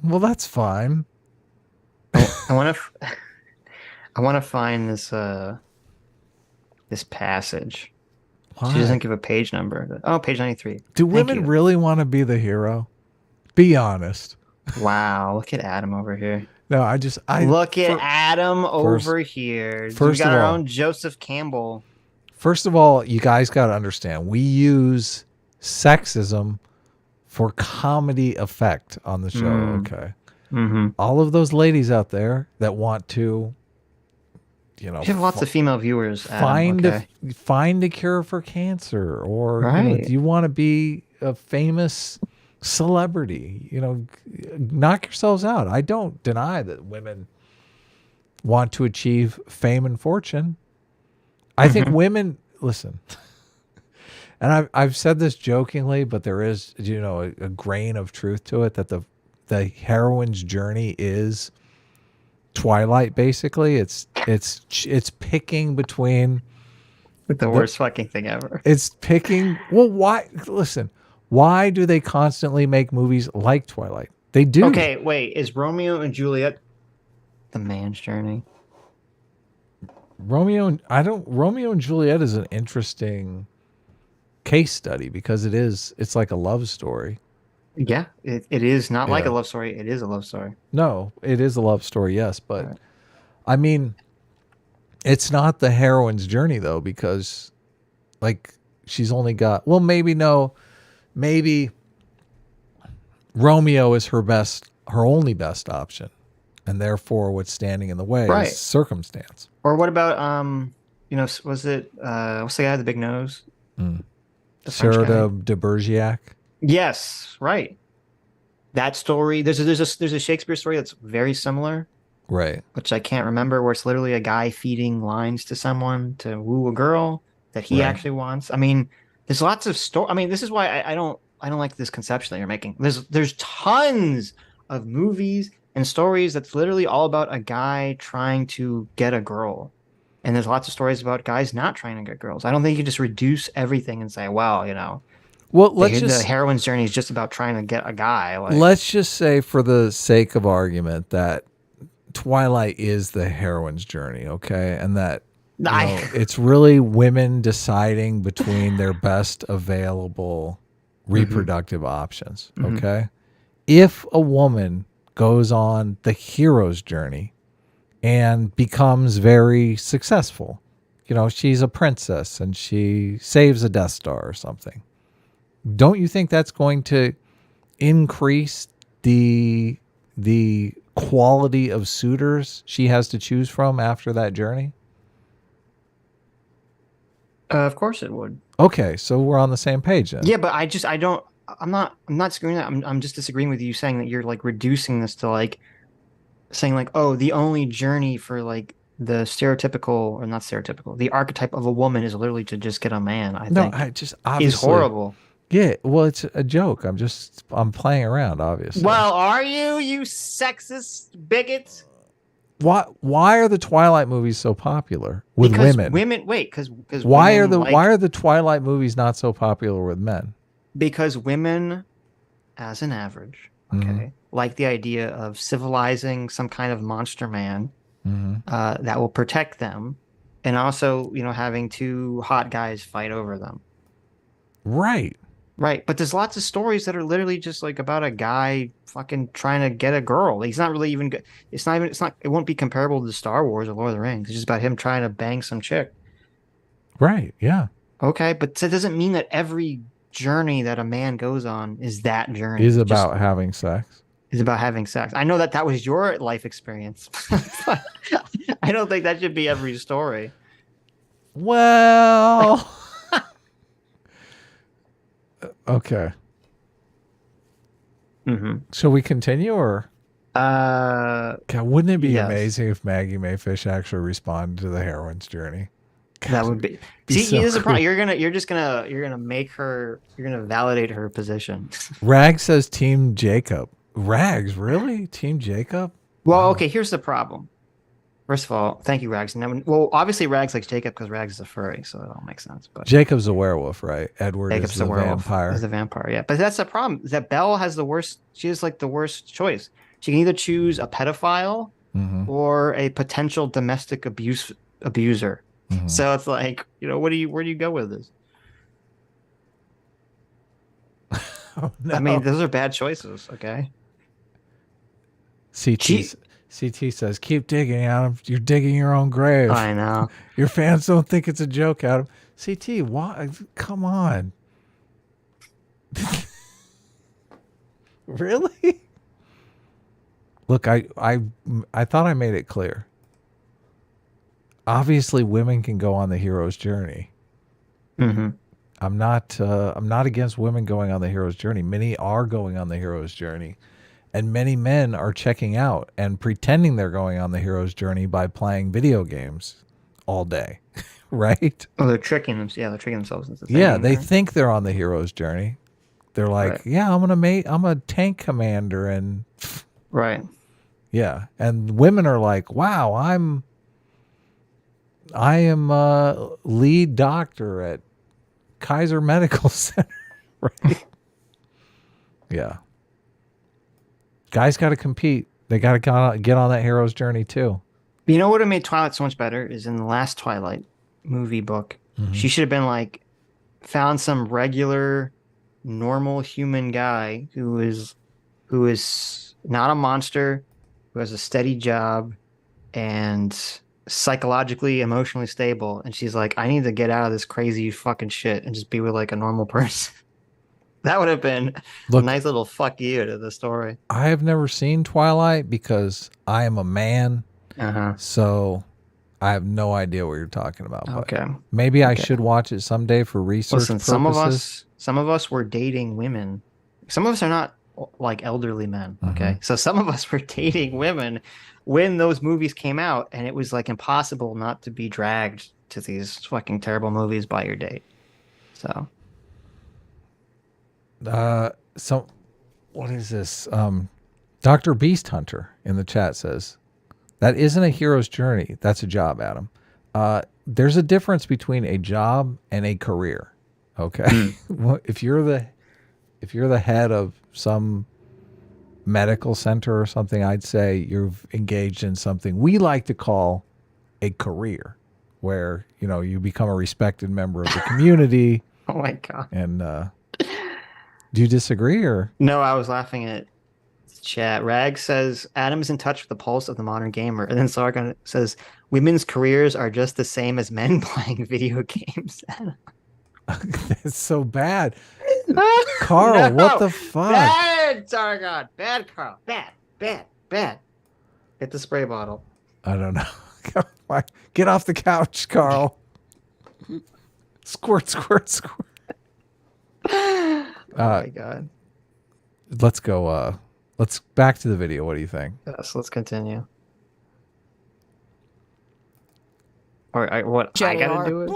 Well, that's fine. I want to, I want to find this passage. Why? She doesn't give a page number. Oh, page 93. Do Thank women you. really want to be the hero? Be honest. Wow, look at Adam over here. No, I Look at fir- Adam over here. We first got of our all- own Joseph Campbell. First of all, you guys got to understand, we use sexism for comedy effect on the show, okay? Mm-hmm. All of those ladies out there that want to, We have lots of female viewers. Adam, find okay. find a cure for cancer, or Right. do you want to be a famous celebrity? Knock yourselves out. I don't deny that women want to achieve fame and fortune. I think women listen, and I've said this jokingly, but there is a grain of truth to it, that the heroine's journey is Twilight. Basically, it's picking between The worst fucking thing ever. it's picking. Well, why? Listen, why do they constantly make movies like Twilight? They do. Okay, wait. Is Romeo and Juliet the man's journey? Romeo and Juliet is an interesting case study because it's like a love story. Yeah, it is not like Yeah. a love story. It is a love story. No, it is a love story, yes, but Right. I mean, it's not the heroine's journey though, because like she's only got, well, maybe Romeo is her only best option, and therefore what's standing in the way Right. is circumstance. Or what about was it what's the guy with the big nose? The French Sarah guy? de Bergerac. Yes, right. That story. There's a Shakespeare story that's very similar, Right. which I can't remember, where it's literally a guy feeding lines to someone to woo a girl that he Right. actually wants. I mean, there's lots of story. I mean, this is why I don't like this conception that you're making. There's tons of movies and stories that's literally all about a guy trying to get a girl. And there's lots of stories about guys not trying to get girls. I don't think you can just reduce everything and say, well, Well, the heroine's journey is just about trying to get a guy. Like, let's just say, for the sake of argument, that Twilight is the heroine's journey, okay? And that it's really women deciding between their best available reproductive options, okay? If a woman goes on the hero's journey and becomes very successful, she's a princess and she saves a Death Star or something, don't you think that's going to increase the quality of suitors she has to choose from after that journey? of course it would. Okay, so we're on the same page then. Yeah, but I'm not disagreeing that. I'm just disagreeing with you saying that you're like reducing this to like saying like, oh, the only journey for like the stereotypical, or not stereotypical, the archetype of a woman is literally to just get a man. I think just is obviously horrible. Yeah, well, it's a joke. I'm playing around, obviously. Well, are you sexist bigot? Why are the Twilight movies so popular with Because women? because Why are the Twilight movies not so popular with men? Because women, as an average, okay, like the idea of civilizing some kind of monster man that will protect them, and also having two hot guys fight over them. Right. Right, but there's lots of stories that are literally just like about a guy fucking trying to get a girl. He's not really even good. It won't be comparable to Star Wars or Lord of the Rings. It's just about him trying to bang some chick. Right, yeah. Okay, but that doesn't mean that every journey that a man goes on is that journey. Is about having sex. Is about having sex. I know that was your life experience. But I don't think that should be every story. Well, okay. Shall we continue or? Uh, God, wouldn't it be Yes. amazing if Maggie Mayfish actually responded to the heroine's journey? that would be. be See, so here's the cool. problem. You're gonna make her. You're gonna validate her position. Rags says Team Jacob. Rags, really? Team Jacob? Well, okay. Here's the problem. First of all, thank you, Rags. And well, obviously Rags likes Jacob because Rags is a furry, so that all makes sense. But Jacob's a werewolf, right? Edward Jacob's is the werewolf. vampire. Is a vampire, yeah. But that's the problem. Is that Belle has the worst. She has like the worst choice. She can either choose a pedophile or a potential domestic abuser. So it's like, where do you go with this? Oh, no. I mean, those are bad choices. Okay. CT says, keep digging, Adam. You're digging your own grave. I know. Your fans don't think it's a joke, Adam. CT, why? Come on. Really? Look, I thought I made it clear. Obviously, women can go on the hero's journey. I'm not against women going on the hero's journey. Many are going on the hero's journey. And many men are checking out and pretending they're going on the hero's journey by playing video games all day, right? Oh, they're tricking them. Yeah, they're tricking themselves into thinking. Yeah, they right? think they're on the hero's journey. They're like, Right. yeah, I'm a tank commander, and Right. yeah. And women are like, wow, I am a lead doctor at Kaiser Medical Center, right? Yeah. Guys got to compete. They got to get on that hero's journey too. You know what would have made Twilight so much better is in the last Twilight movie book, she should have been like, found some regular, normal human guy who is not a monster, who has a steady job, and psychologically, emotionally stable. And she's like, I need to get out of this crazy fucking shit and just be with like a normal person. That would have been a nice little fuck you to the story. I have never seen Twilight because I am a man. So I have no idea what you're talking about. But Okay. maybe I should watch it someday for research Listen, purposes. some of us were dating women. Some of us are not like elderly men. Okay. So some of us were dating women when those movies came out, and it was like impossible not to be dragged to these fucking terrible movies by your date. So So what is this? Dr. Beast Hunter in the chat says, that isn't a hero's journey. That's a job, Adam. There's a difference between a job and a career. Okay. If you're the head of some medical center or something, I'd say you've engaged in something we like to call a career, where, you become a respected member of the community. oh my God. And, do you disagree or? No, I was laughing at chat. Rag says Adam's in touch with the pulse of the modern gamer. And then Sargon says women's careers are just the same as men playing video games. It's so bad. Carl, No, what the fuck? Bad, Sargon. Bad, Carl. Bad. Hit the spray bottle. I don't know. Get off the couch, Carl. Squirt. Oh my God. Let's go. Let's back to the video. What do you think? Yes, let's continue. Or what? I JR. gotta do it?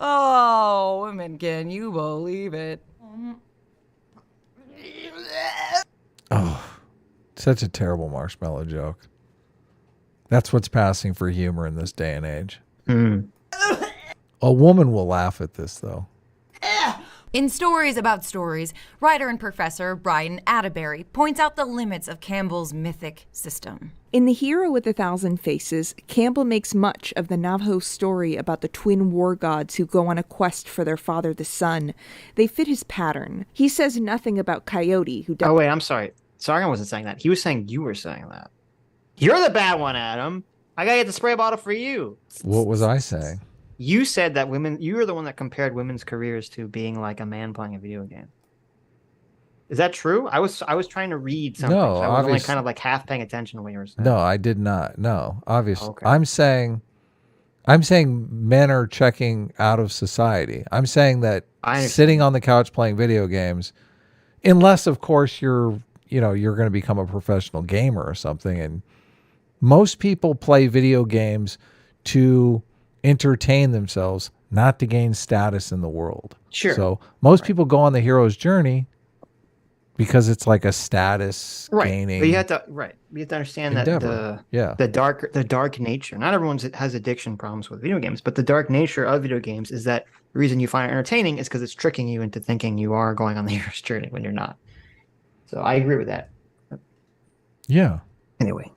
Oh, women, can you believe it? Oh, such a terrible marshmallow joke. That's what's passing for humor in this day and age. A woman will laugh at this, though. In Stories About Stories, writer and professor Brian Atterbury points out the limits of Campbell's mythic system. In The Hero with a Thousand Faces, Campbell makes much of the Navajo story about the twin war gods who go on a quest for their father, the sun. They fit his pattern. He says nothing about Coyote, who Oh, wait, I'm sorry. Sargon wasn't saying that. He was saying you were saying that. You're the bad one, Adam. I gotta get the spray bottle for you. What was I saying? You said that you were the one that compared women's careers to being like a man playing a video game. Is that true? I was trying to read something. No, so I was only obviously- kind of like half paying attention to what you were saying. No, I did not. No, obviously. Okay. I'm saying men are checking out of society. I'm saying that I understand. sitting on the couch playing video games unless of course you're going to become a professional gamer or something. And most people play video games to entertain themselves, not to gain status in the world. Sure. So most people go on the hero's journey because it's like a status gaining. But you have to understand endeavor. that the dark nature. Not everyone has addiction problems with video games, but the dark nature of video games is that the reason you find it entertaining is because it's tricking you into thinking you are going on the hero's journey when you're not. So I agree with that. Yeah. Anyway.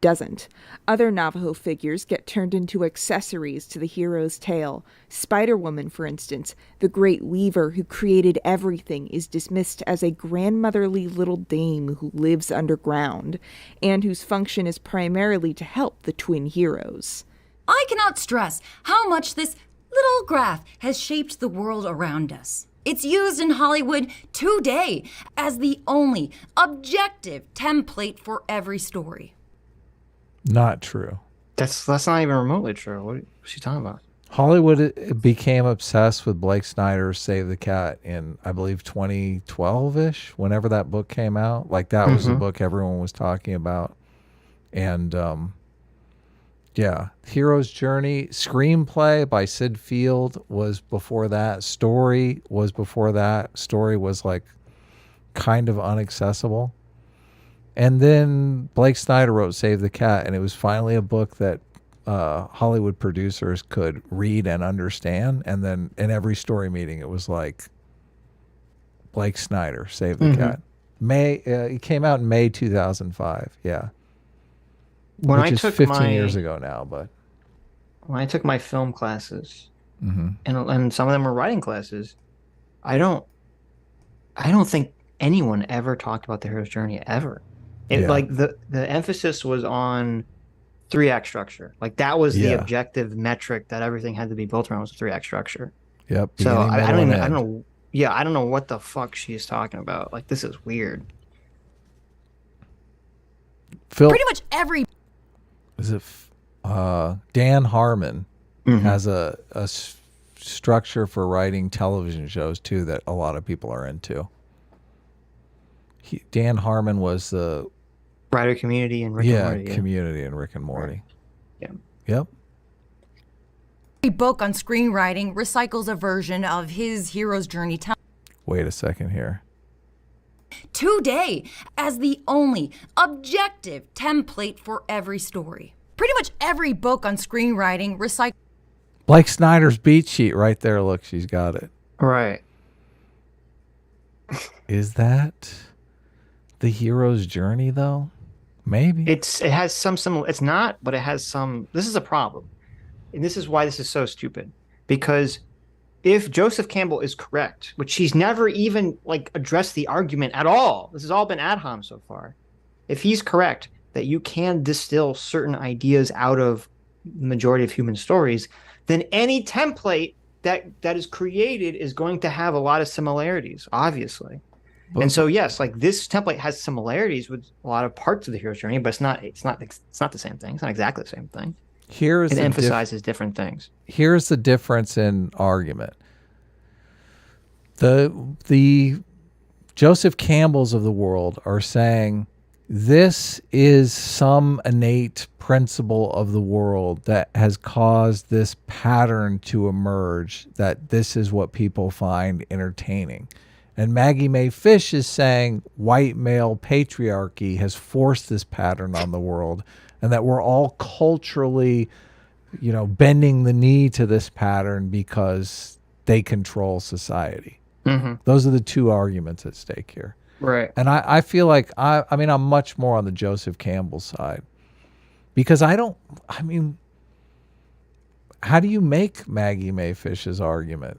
Doesn't. Other Navajo figures get turned into accessories to the hero's tale. Spider-Woman, for instance, the great weaver who created everything, is dismissed as a grandmotherly little dame who lives underground, and whose function is primarily to help the twin heroes. I cannot stress how much this little graph has shaped the world around us. It's used in Hollywood today as the only objective template for every story. Not true. That's not even remotely true. What is she talking about? Hollywood became obsessed with Blake Snyder's Save the Cat in, I believe, 2012-ish, whenever that book came out. Like, that was the book everyone was talking about. And, yeah, Hero's Journey, screenplay by Sid Field was before that. Story was before that. Story was, like, kind of unaccessible. And then Blake Snyder wrote Save the Cat, and it was finally a book that Hollywood producers could read and understand. And then in every story meeting, it was like, Blake Snyder, Save the Cat. It came out in May 2005, yeah. Which is 15 years ago now. But when I took my film classes, and some of them were writing classes, I don't think anyone ever talked about the hero's journey ever. Like the emphasis was on 3-act structure. Like that was the objective metric that everything had to be built around, was a 3-act structure. Yep. So I don't know. Yeah, I don't know what the fuck she's talking about. Like, this is weird. Phil, Pretty much every. is it Dan Harmon has a structure for writing television shows too that a lot of people are into. Dan Harmon was the Writer Community and Rick and Morty. Community and Rick and Morty. Yeah. Yep. Every book on screenwriting recycles a version of his hero's journey Wait a second here. today as the only objective template for every story. Pretty much every book on screenwriting recycles. Blake Snyder's beat sheet right there. Look, she's got it. Right. Is that the hero's journey though? Maybe. It has some similar. It's not, but it has some. This is a problem, and this is why this is so stupid. Because if Joseph Campbell is correct, which he's never even like addressed the argument at all, this has all been ad hom so far. If he's correct that you can distill certain ideas out of the majority of human stories, then any template that is created is going to have a lot of similarities, obviously. And so, yes, like this template has similarities with a lot of parts of the hero's journey, but it's not the same thing. It's not exactly the same thing. It emphasizes different things. Here's the difference in argument. The Joseph Campbells of the world are saying this is some innate principle of the world that has caused this pattern to emerge, that this is what people find entertaining. And Maggie Mae Fish is saying white male patriarchy has forced this pattern on the world, and that we're all culturally, bending the knee to this pattern because they control society. Those are the two arguments at stake here. Right. And I feel like, I'm much more on the Joseph Campbell side. Because how do you make Maggie Mae Fish's argument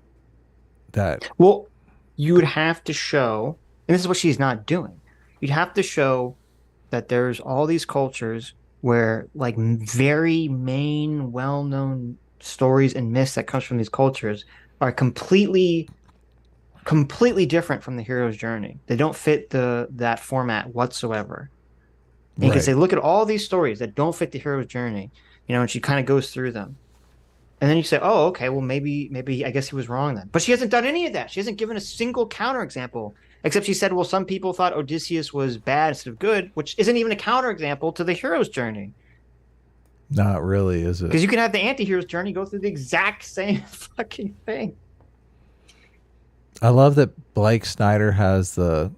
that... Well, you would have to show, and this is what she's not doing, you'd have to show that there's all these cultures where like very main well-known stories and myths that comes from these cultures are completely different from the hero's journey. They don't fit that format whatsoever. And you can say, look at all these stories that don't fit the hero's journey, and she kind of goes through them. And then you say, oh, okay, well, maybe I guess he was wrong then. But she hasn't done any of that. She hasn't given a single counterexample, except she said, well, some people thought Odysseus was bad instead of good, which isn't even a counterexample to the hero's journey. Not really, is it? Because you can have the anti-hero's journey go through the exact same fucking thing. I love that Blake Snyder has the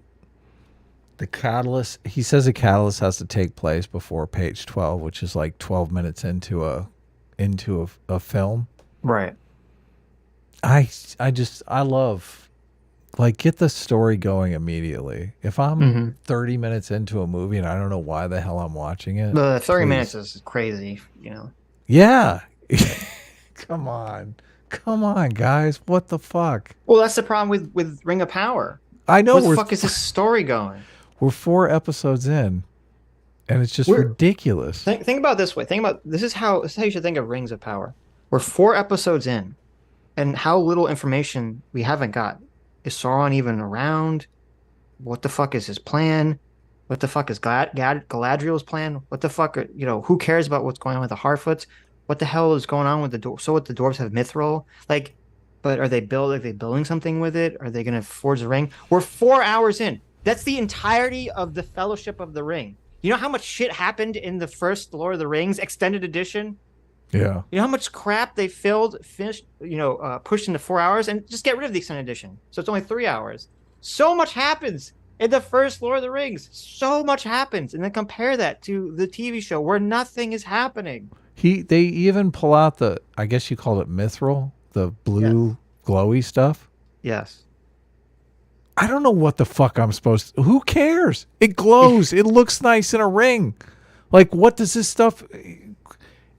catalyst. He says a catalyst has to take place before page 12, which is like 12 minutes into a film. Right. I love, like, get the story going immediately. If I'm 30 minutes into a movie and I don't know why the hell I'm watching it. The 30 please. minutes is crazy, you know. Yeah. Come on, guys. What the fuck? Well, that's the problem with Ring of Power. I know. Where the fuck is this story going? We're 4 episodes in, and it's just ridiculous. Think about it this way. This is how you should think of Rings of Power. We're 4 episodes in, and how little information we haven't got. Is Sauron even around? What the fuck is his plan? What the fuck is Galadriel's plan? What the fuck who cares about what's going on with the Harfoots? What the hell is going on with the dwarves? So what, the dwarves have mithril? Like, but are they building something with it? Are they going to forge the ring? We're 4 hours in. That's the entirety of the Fellowship of the Ring. You know how much shit happened in the first Lord of the Rings extended edition? Yeah. You know how much crap they pushed into 4 hours, and just get rid of the extended edition. So it's only 3 hours. So much happens in the first Lord of the Rings. So much happens, and then compare that to the TV show where nothing is happening. They even pull out the, I guess you called it mithril, the blue glowy stuff. Yes. I don't know what the fuck I'm supposed to. Who cares? It glows. It looks nice in a ring. Like, what does this stuff?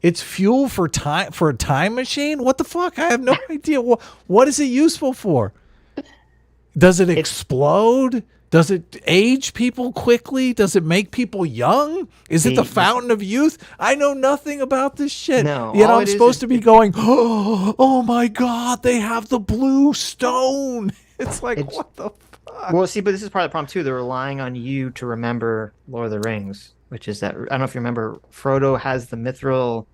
It's fuel for a time machine? What the fuck? I have no idea. What is it useful for? Does it explode? Does it age people quickly? Does it make people young? Is it the fountain of youth? I know nothing about this shit. No, yet I'm supposed to be going, oh my God, they have the blue stone. It's like, what the fuck? Well, see, but this is part of the problem, too. They're relying on you to remember Lord of the Rings, which is that, I don't know if you remember, Frodo has the mithril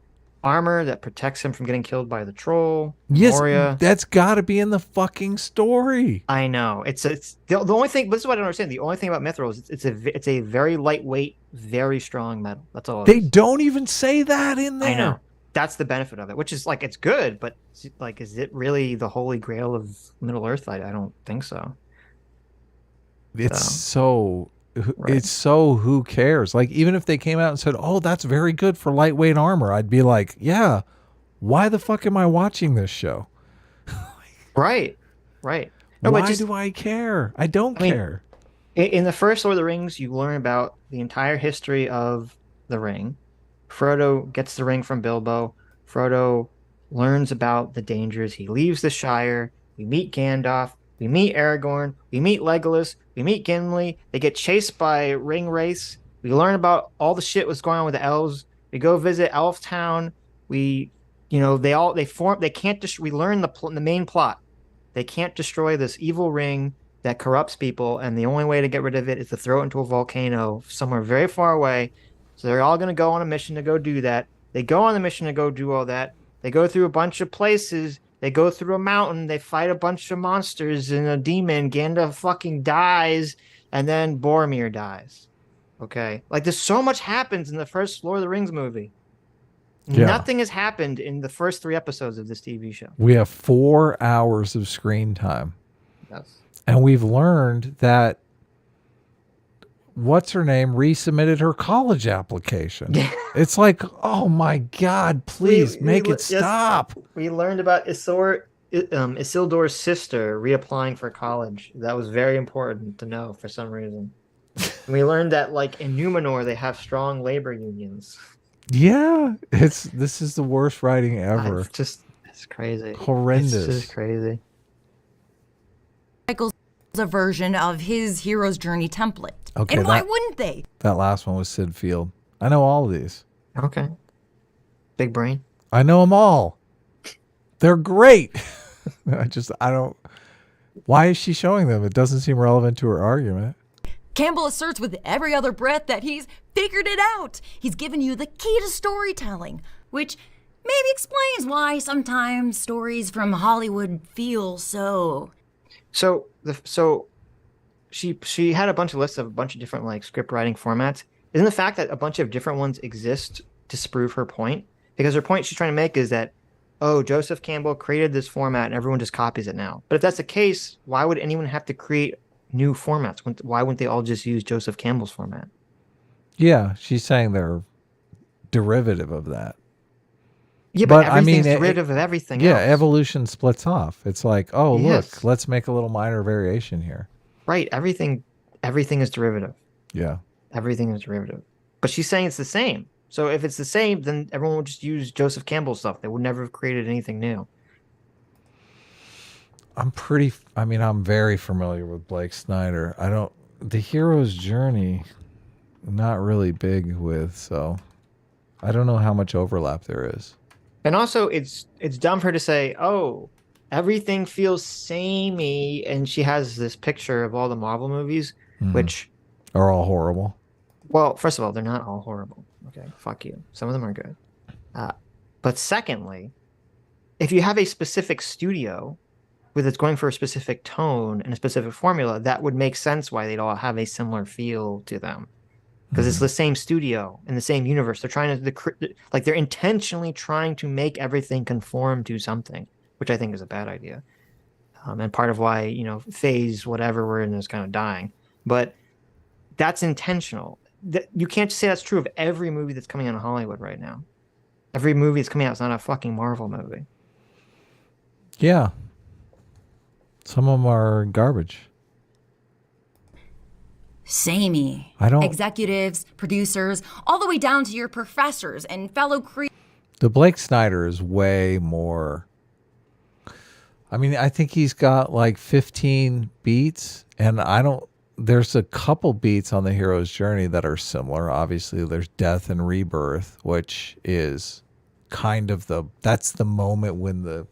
armor that protects him from getting killed by the troll. Yes, Moria. that's got to be in the fucking story. I know. It's the only thing, but this is what I don't understand. The only thing about mithril is it's a very lightweight, very strong metal. That's all. They don't even say that in there. I know. That's the benefit of it, which is like, it's good, but like, is it really the holy grail of Middle Earth? I don't think so. It's so who cares? Like, even if they came out and said, oh, that's very good for lightweight armor, I'd be like, yeah, why the fuck am I watching this show? Right. No, why do I care? I don't care. In the first Lord of the Rings, you learn about the entire history of the ring. Frodo gets the ring from Bilbo. Frodo learns about the dangers. He leaves the Shire. We meet Gandalf. We meet Aragorn. We meet Legolas. We meet Gimli. They get chased by Ring Wraiths. We learn about all the shit that's going on with the elves. We go visit Elf Town. We learn the main plot. They can't destroy this evil ring that corrupts people, and the only way to get rid of it is to throw it into a volcano somewhere very far away. So they're all going to go on a mission to go do that. They go on the mission to go do all that. They go through a bunch of places. They go through a mountain. They fight a bunch of monsters and a demon. Gandalf fucking dies, and then Boromir dies. Okay? Like, there's so much happens in the first Lord of the Rings movie. Yeah. Nothing has happened in the first 3 episodes of this TV show. We have 4 hours of screen time. Yes. And we've learned that what's her name resubmitted her college application. It's like, oh my God, please make it stop. Yes, we learned about Isildur's sister reapplying for college. That was very important to know for some reason. And we learned that, like, in Numenor, they have strong labor unions. Yeah, this is the worst writing ever. It's crazy. Horrendous. It's just crazy. Michael's a version of his hero's journey template. Okay, and why wouldn't they? That last one was Sid Field. I know all of these. Okay. Big brain. I know them all. They're great. I don't. Why is she showing them? It doesn't seem relevant to her argument. Campbell asserts with every other breath that he's figured it out. He's given you the key to storytelling, which maybe explains why sometimes stories from Hollywood feel so. So she had a bunch of lists of a bunch of different like script writing formats. Isn't the fact that a bunch of different ones exist to disprove her point? Because her point she's trying to make is that, oh, Joseph Campbell created this format and everyone just copies it now. But if that's the case, why would anyone have to create new formats? Why wouldn't they all just use Joseph Campbell's format? Yeah, she's saying they're derivative of that. Yeah, but everything's derivative of everything else. Evolution splits off. It's like, oh, Yes. look, let's make a little minor variation here. Right. Everything is derivative. Yeah. Everything is derivative. But she's saying it's the same. So if it's the same, then everyone would just use Joseph Campbell's stuff. They would never have created anything new. I'm very familiar with Blake Snyder. The hero's journey, not really big with, so I don't know how much overlap there is. And also, it's dumb for her to say, oh, everything feels samey. And she has this picture of all the Marvel movies, which are all horrible. Well, first of all, they're not all horrible. Okay, fuck you. Some of them are good. But secondly, if you have a specific studio that's going for a specific tone and a specific formula, that would make sense why they'd all have a similar feel to them. Because it's the same studio in the same universe. They're trying to, they're intentionally trying to make everything conform to something, which I think is a bad idea. And part of why, phase whatever we're in is kind of dying. But that's intentional. You can't say that's true of every movie that's coming out in Hollywood right now. Every movie that's coming out is not a fucking Marvel movie. Yeah. Some of them are garbage. Samey. Executives, producers, all the way down to your professors and fellow creators. The Blake Snyder is way more. I think he's got like 15 beats, and there's a couple beats on the hero's journey that are similar. Obviously, there's death and rebirth, which is kind of that's the moment when the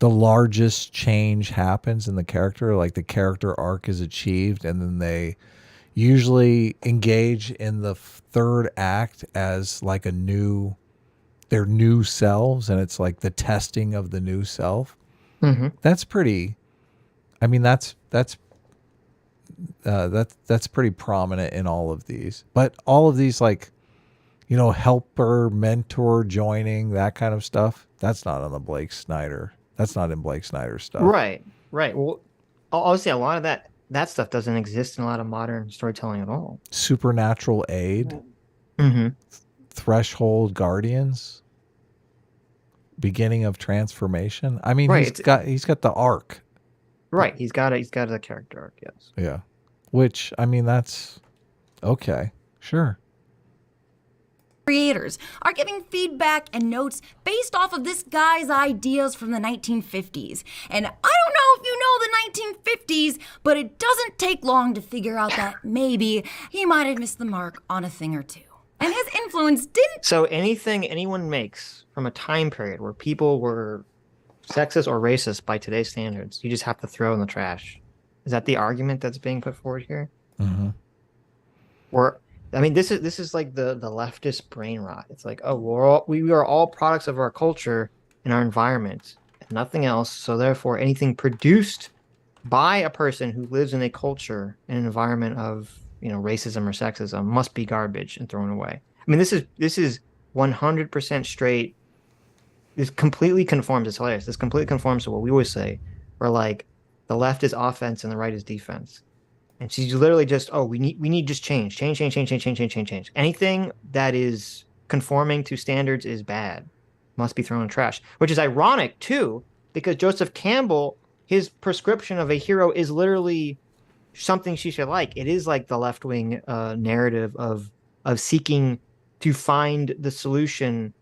largest change happens in the character, like the character arc is achieved, and then they usually engage in the third act as like their new selves, and it's like the testing of the new self. That's pretty. That's pretty prominent in all of these. But all of these, helper, mentor, joining, that kind of stuff, that's not on the Blake Snyder. That's not in Blake Snyder's stuff. Right. Well, obviously, a lot of that stuff doesn't exist in a lot of modern storytelling at all. Supernatural aid. Threshold guardians. Beginning of transformation. Right. He's got the arc. Right. He's got a character arc. Yes. Yeah. Which, that's okay. Sure. Creators are giving feedback and notes based off of this guy's ideas from the 1950s. And I don't know if you know the 1950s, but it doesn't take long to figure out that maybe he might have missed the mark on a thing or two. And his influence didn't. So anything anyone makes from a time period where people were sexist or racist by today's standards, you just have to throw in the trash. Is that the argument that's being put forward here? This is like the leftist brain rot. It's like, oh, we are all products of our culture and our environment, and nothing else. So therefore, anything produced by a person who lives in a culture and an environment of racism or sexism must be garbage and thrown away. This is 100% straight. This completely conforms. It's hilarious. This completely conforms to what we always say, where like the left is offense and the right is defense. And she's literally just, we need just change. Anything that is conforming to standards is bad, must be thrown in trash. Which is ironic too, because Joseph Campbell, his prescription of a hero is literally something she should like. It is like the left-wing narrative of seeking to find the solution,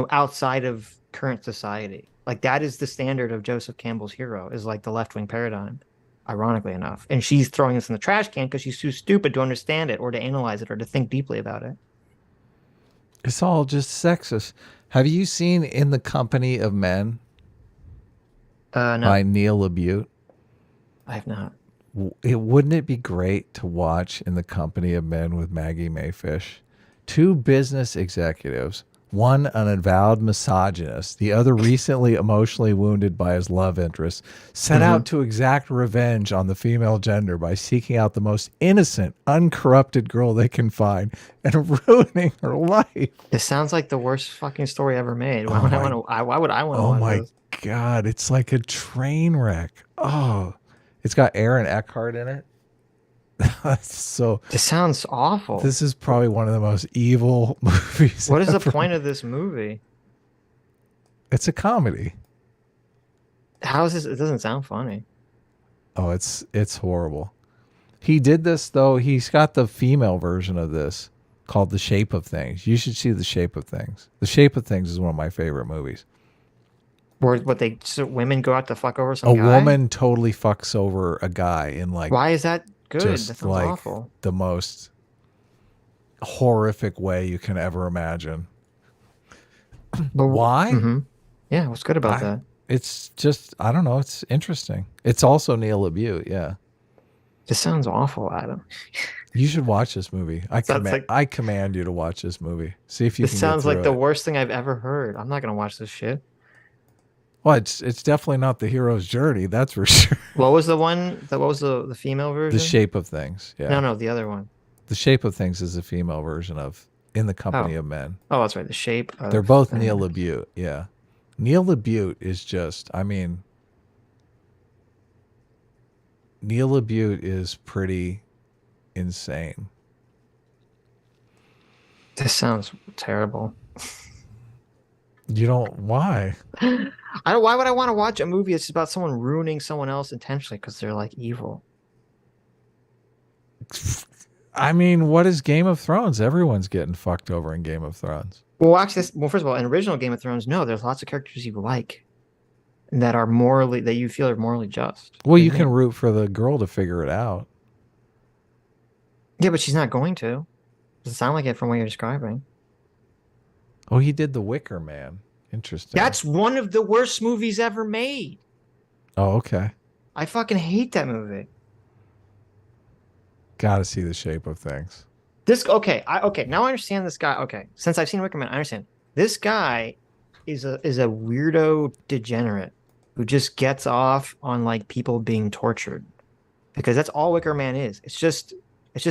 outside of current society. Like that is the standard of Joseph Campbell's hero, is like the left-wing paradigm. Ironically enough. And she's throwing this in the trash can because she's too stupid to understand it or to analyze it or to think deeply about it. It's all just sexist. Have you seen In the Company of Men? No. By Neil LaBute? I have not. Wouldn't it be great to watch In the Company of Men with Maggie Mayfish? Two business executives. One, an avowed misogynist. The other, recently emotionally wounded by his love interest, set out to exact revenge on the female gender by seeking out the most innocent, uncorrupted girl they can find and ruining her life. This sounds like the worst fucking story ever made. Why Oh would I my- want to? Why would I want to Oh watch my this? God. It's like a train wreck. Oh, it's got Aaron Eckhart in it. So This sounds awful. this is probably one of the most evil movies. What is the ever. point of this movie? It's a comedy. How is this? It doesn't sound funny. Oh, it's horrible. He did this though. He's got the female version of this called The Shape of Things. You should see The Shape of Things. The Shape of Things is one of my favorite movies. Where women go out to fuck over some A guy? woman totally fucks over a guy in like Why is that good? That just sounds like awful. the most horrific way you can ever imagine. But Why? Yeah, what's good about I- that? It's just, I don't know. It's interesting. It's also Neil LaBute. Yeah. This sounds awful, Adam. You should watch this movie. Sounds like- I command you to watch this movie. See if you This can sounds get like through the it. worst thing I've ever heard. I'm not gonna watch this shit. Well, it's definitely not the hero's journey. That's for sure. What was the one? What was the female version? The Shape of Things. Yeah. No, the other one. The Shape of Things is a female version of In the Company Oh. of Men. Oh, that's right. The Shape. They're both Things. Neil LaBute. Yeah. Neil LaBute is just, I mean, Neil LaBute is pretty insane. This sounds terrible. You don't, why? Why would I want to watch a movie that's about someone ruining someone else intentionally because they're like evil? I mean, what is Game of Thrones? Everyone's getting fucked over in Game of Thrones. Well, actually, first of all, in original Game of Thrones, no, there's lots of characters you like that are morally that you feel are morally just. Well, you Isn't can it? root for the girl to figure it out. Yeah, but she's not going to. Doesn't sound like it from what you're describing. Oh, he did The Wicker Man. Interesting. That's one of the worst movies ever made. Oh, okay. I fucking hate that movie. Gotta see The Shape of Things. Okay, now I understand this guy. Okay, since I've seen Wicker Man, I understand. This guy is a weirdo degenerate who just gets off on like people being tortured. Because that's all Wicker Man is. It's just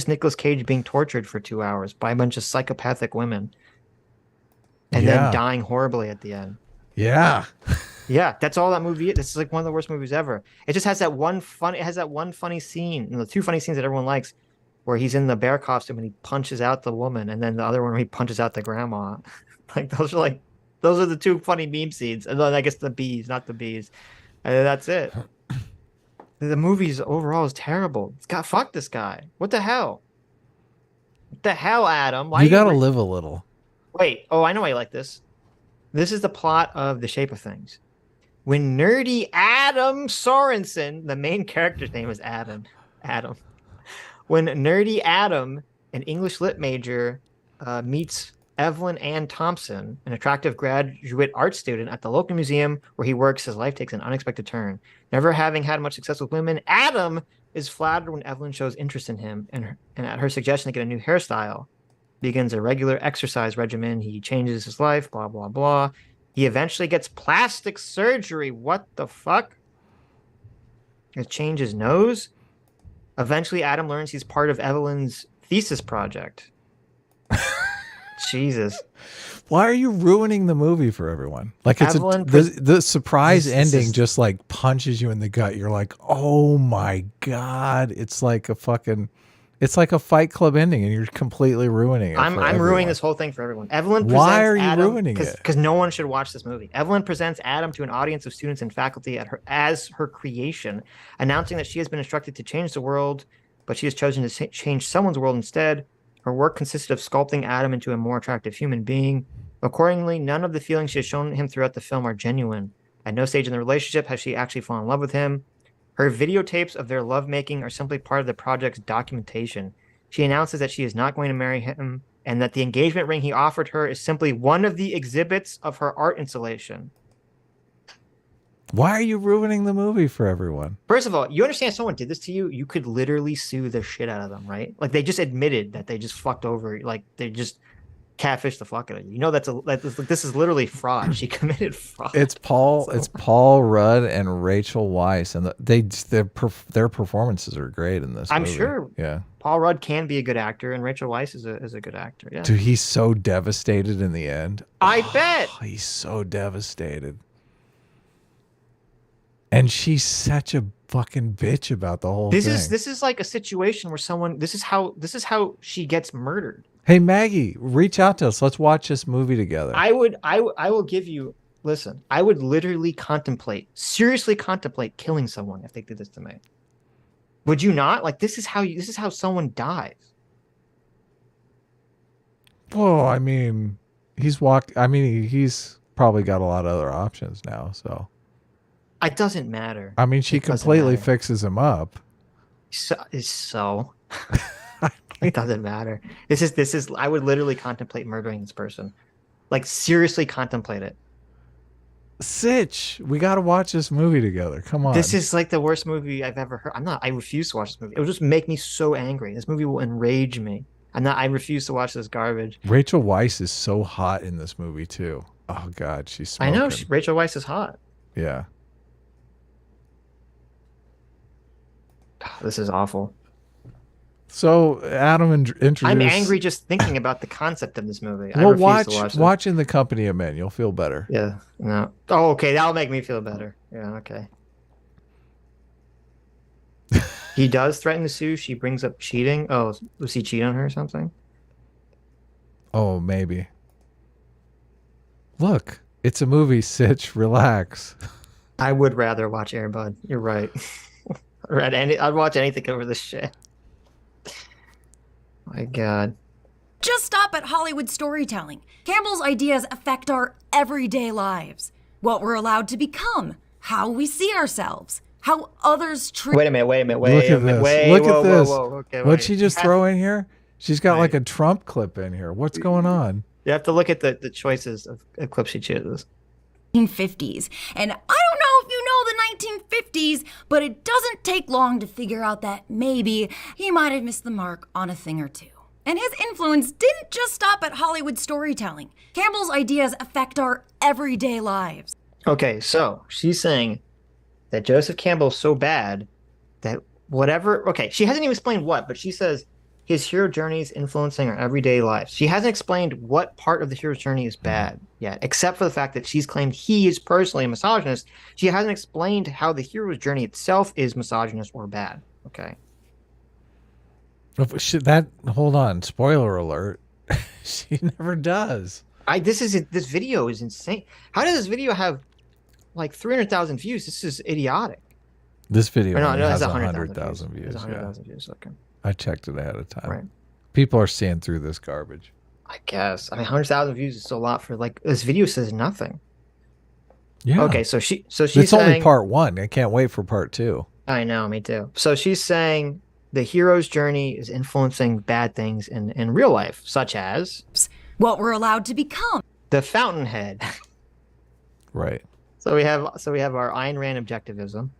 Nicolas Cage being tortured for 2 hours by a bunch of psychopathic women. And Yeah. then dying horribly at the end. Yeah. Yeah, that's all that movie is. This is like one of the worst movies ever. It just has that one funny scene, the two funny scenes that everyone likes, where he's in the bear costume and he punches out the woman, and then the other one where he punches out the grandma. Those are the two funny meme scenes. And then I guess the bees, not the bees. And then that's it. The movie's overall is terrible. Fuck this guy. What the hell? What the hell, Adam? Why You gotta re- live a little. Wait, I know why you like this. This is the plot of The Shape of Things. When nerdy Adam Sorensen, the main character's name is Adam. When nerdy Adam, an English lit major, meets Evelyn Ann Thompson, an attractive graduate art student at the local museum where he works, his life takes an unexpected turn. Never having had much success with women, Adam is flattered when Evelyn shows interest in him and at her suggestion to get a new hairstyle. Begins a regular exercise regimen. He changes his life, blah, blah, blah. He eventually gets plastic surgery. What the fuck? He changes his nose. Eventually, Adam learns he's part of Evelyn's thesis project. Jesus. Why are you ruining the movie for everyone? Like it's Evelyn the surprise This ending is- just like punches you in the gut. You're like, oh my God. It's like a Fight Club ending and you're completely ruining it. I'm for ruining everyone. this whole thing for everyone. Evelyn presents Why are you Adam, ruining it? Because no one should watch this movie. Evelyn presents Adam to an audience of students and faculty as her creation, announcing that she has been instructed to change the world, but she has chosen to change someone's world instead. Her work consisted of sculpting Adam into a more attractive human being. Accordingly, none of the feelings she has shown him throughout the film are genuine. At no stage in the relationship has she actually fallen in love with him. Her videotapes of their lovemaking are simply part of the project's documentation. She announces that she is not going to marry him and that the engagement ring he offered her is simply one of the exhibits of her art installation. Why are you ruining the movie for everyone? First of all, you understand if someone did this to you, you could literally sue the shit out of them, right? Like they just admitted that they just fucked over, like they just catfish the fuck out of you. You know this is literally fraud. She committed fraud. It's Paul Rudd and Rachel Weisz, and their performances are great in this. I'm movie. sure. Yeah. Paul Rudd can be a good actor, and Rachel Weisz is a good actor. Yeah. Dude, he's so devastated in the end. I bet. He's so devastated. And she's such a fucking bitch about the whole thing. This is like a situation where this is how she gets murdered. Hey Maggie, reach out to us. Let's watch this movie together. I will give you. Listen, I would literally seriously contemplate killing someone if they did this to me. Would you not? Like, this is how someone dies. Well, I mean, he's probably got a lot of other options now, so. It doesn't matter. I mean, she completely fixes him up. So it doesn't matter. This is I would literally contemplate murdering this person. Like, seriously contemplate it. Sitch, we got to watch this movie together. Come on. This is like the worst movie I've ever heard. I refuse to watch this movie. It will just make me so angry. This movie will enrage me. I refuse to watch this garbage. Rachel Weisz is so hot in this movie too. Oh God, she's smoking. I know Rachel Weisz is hot. Yeah. This is awful. So Adam introduced. I'm angry just thinking about the concept of this movie. Well, I refuse to watch watch In the Company of Men. You'll feel better. Yeah. No. Oh, okay. That'll make me feel better. Yeah. Okay. He does threaten to sue. She brings up cheating. Oh, was he cheating on her or something? Oh, maybe. Look, it's a movie. Sitch, relax. I would rather watch Air Bud. You're right. I'd watch anything over this shit. My God. Just stop at Hollywood storytelling. Campbell's ideas affect our everyday lives. What we're allowed to become, how we see ourselves, how others treat. Wait a minute. Look at this. Look at this. Okay, What'd she just throw in here? She's got like a Trump clip in here. What's going on? You have to look at the choices of clips she chooses. 1950s. And I don't know if you know the 1950s, but it doesn't take long to figure out that maybe he might have missed the mark on a thing or two. And his influence didn't just stop at Hollywood storytelling. Campbell's ideas affect our everyday lives. Okay, so she's saying that Joseph Campbell's so bad that whatever. Okay, she hasn't even explained what, but she says his hero journey is influencing our everyday lives. She hasn't explained what part of the hero's journey is bad yet, except for the fact that she's claimed he is personally a misogynist. She hasn't explained how the hero's journey itself is misogynist or bad. Okay. Hold on. Spoiler alert. She never does. This video is insane. How does this video have like 300,000 views? This is idiotic. This video no, has it's 100,000 views. 100,000 views. Okay. I checked it ahead of time. Right. People are seeing through this garbage. I guess. I mean, 100,000 views is a lot for like this video says nothing. Yeah. Okay, so she's it's saying, only part 1. I can't wait for part 2. I know, me too. So she's saying the hero's journey is influencing bad things in real life, such as what we're allowed to become. The Fountainhead. Right. So we have our Ayn Rand objectivism.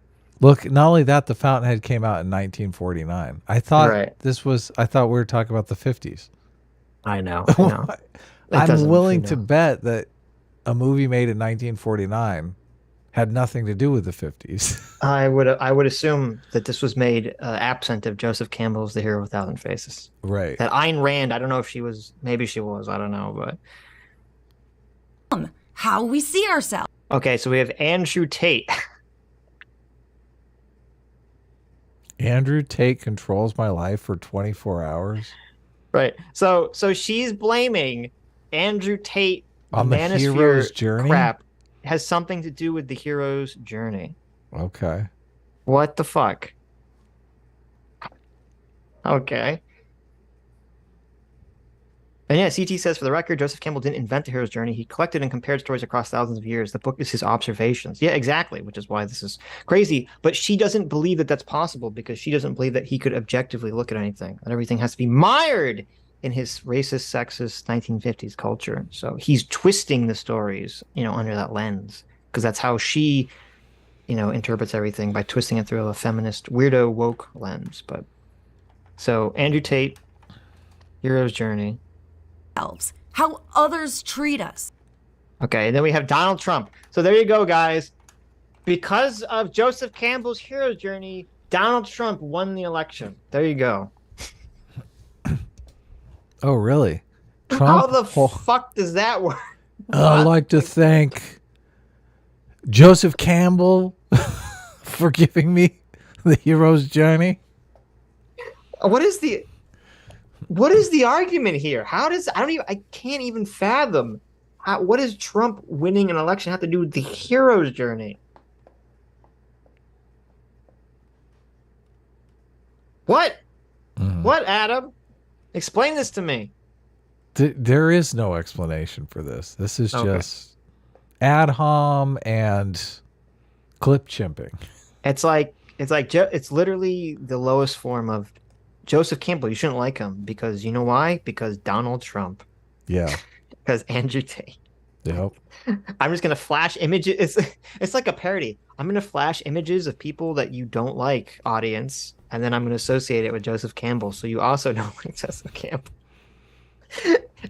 Look, not only that, The Fountainhead came out in 1949. I thought we were talking about the 50s. I know. I'm willing to bet that a movie made in 1949 had nothing to do with the 50s. I would assume that this was made absent of Joseph Campbell's The Hero with a Thousand Faces. Right. That Ayn Rand, I don't know if she was, maybe she was, I don't know, but. How we see ourselves. Okay, so we have Andrew Tate. Andrew Tate controls my life for 24 hours. Right. So she's blaming Andrew Tate on the hero's journey. Crap has something to do with the hero's journey. Okay. What the fuck? Okay. And yeah, CT says, for the record, Joseph Campbell didn't invent the hero's journey. He collected and compared stories across thousands of years. The book is his observations. Yeah, exactly, which is why this is crazy. But she doesn't believe that that's possible because she doesn't believe that he could objectively look at anything. That everything has to be mired in his racist, sexist 1950s culture. So he's twisting the stories, under that lens because that's how she, interprets everything by twisting it through a feminist, weirdo, woke lens. But so Andrew Tate, hero's journey. how others treat us. Okay, and then we have Donald Trump. So there you go, guys. Because of Joseph Campbell's hero's journey, Donald Trump won the election. There you go. Oh, really? How the fuck does that work? I'd like to thank Joseph Campbell for giving me the hero's journey. What is the argument here? I can't even fathom. What does Trump winning an election have to do with the hero's journey? What? What, Adam? Explain this to me. There is no explanation for this. This is just ad hom and clip chimping. It's literally the lowest form of Joseph Campbell. You shouldn't like him because you know why? Because Donald Trump. Yeah. Because Andrew Tate. Yep. I'm just gonna flash images. It's like a parody. I'm gonna flash images of people that you don't like, audience, and then I'm gonna associate it with Joseph Campbell, so you also don't like Joseph Campbell.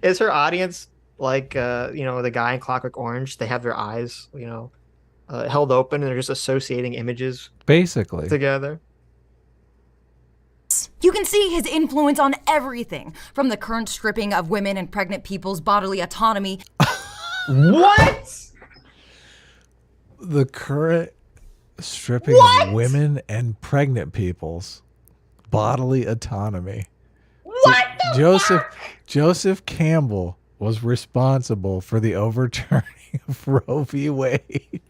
Is her audience like the guy in Clockwork Orange? They have their eyes, held open, and they're just associating images Basically. together. You can see his influence on everything, from the current stripping of women and pregnant people's bodily autonomy. What? The current stripping of women and pregnant people's bodily autonomy. What the Joseph Campbell was responsible for the overturning of Roe v. Wade.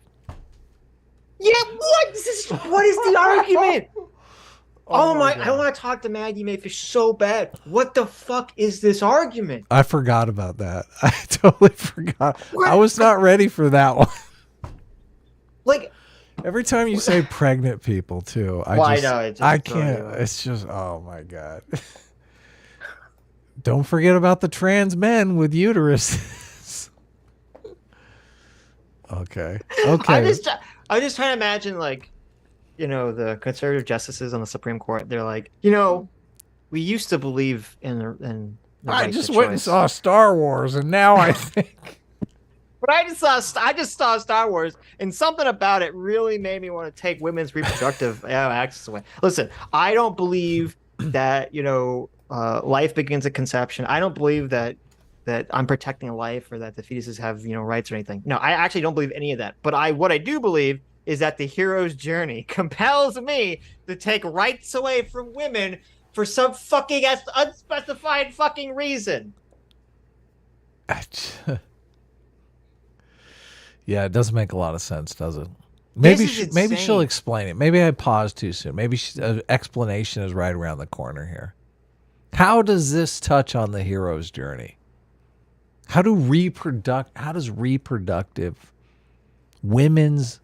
Yeah, what is the argument? Oh my! I want to talk to Maggie Mayfish so bad. What the fuck is this argument? I forgot about that. I totally forgot. I was not ready for that one. Like, every time you say pregnant people too, I can't. It's just, oh my God. Don't forget about the trans men with uteruses. Okay. I'm just trying to imagine, the conservative justices on the Supreme Court. They're like, we used to believe in the I right just to went and choice. saw Star Wars, and now I think. But I just saw Star Wars, and something about it really made me want to take women's reproductive access away. Listen, I don't believe that life begins at conception. I don't believe that I'm protecting life or that the fetuses have rights or anything. No, I actually don't believe any of that. But what I do believe is that the hero's journey compels me to take rights away from women for some fucking unspecified fucking reason. Yeah, it doesn't make a lot of sense, does it? Maybe insane. she'll explain it. Maybe I paused too soon. Maybe an explanation is right around the corner here. How does this touch on the hero's journey? How does reproductive women's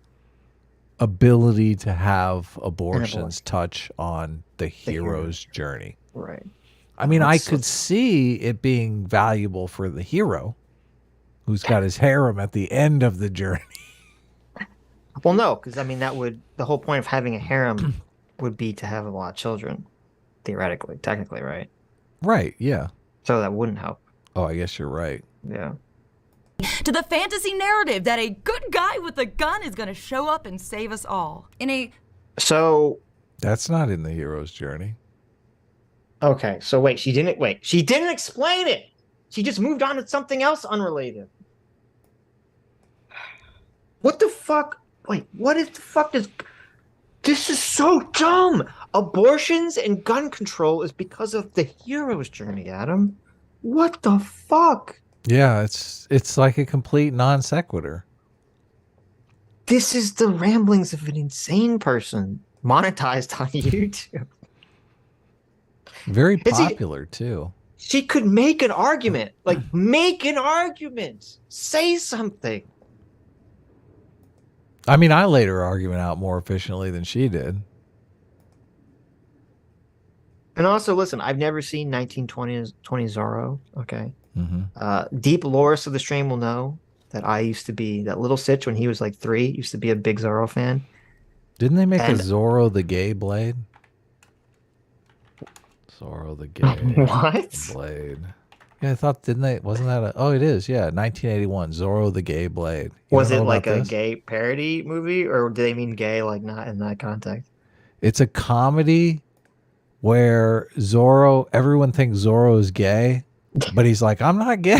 ability to have abortions touch on the hero's journey? Right. I mean, I could see it being valuable for the hero who's got his harem at the end of the journey. Well, no, because the whole point of having a harem would be to have a lot of children, theoretically, technically, right? Right, yeah. So that wouldn't help. Oh, I guess you're right. Yeah. To the fantasy narrative that a good guy with a gun is going to show up and save us all. So That's not in the hero's journey. Okay, so she didn't explain it. She just moved on to something else unrelated. What the fuck? Wait, what is the fuck is... This is so dumb. Abortions and gun control is because of the hero's journey, Adam. What the fuck? Yeah, it's like a complete non sequitur. This is the ramblings of an insane person monetized on YouTube. Very popular too. She could make an argument. Make an argument. Say something. I mean, I laid her argument out more efficiently than she did. And also, listen, I've never seen 1920 Zorro. Okay. Mm-hmm. Deep lorist of the stream will know that I used to be that little Sitch when he was like 3. Used to be a big Zorro fan. Didn't they make a Zorro the Gay Blade? Zorro the Gay What? Blade. Yeah, I thought, didn't they? Wasn't that oh, it is. Yeah, 1981, Zorro the Gay Blade. You Was don't it know like about a this? gay parody movie, or do they mean gay like not in that context? It's a comedy where everyone thinks Zorro is gay, but he's like, I'm not gay.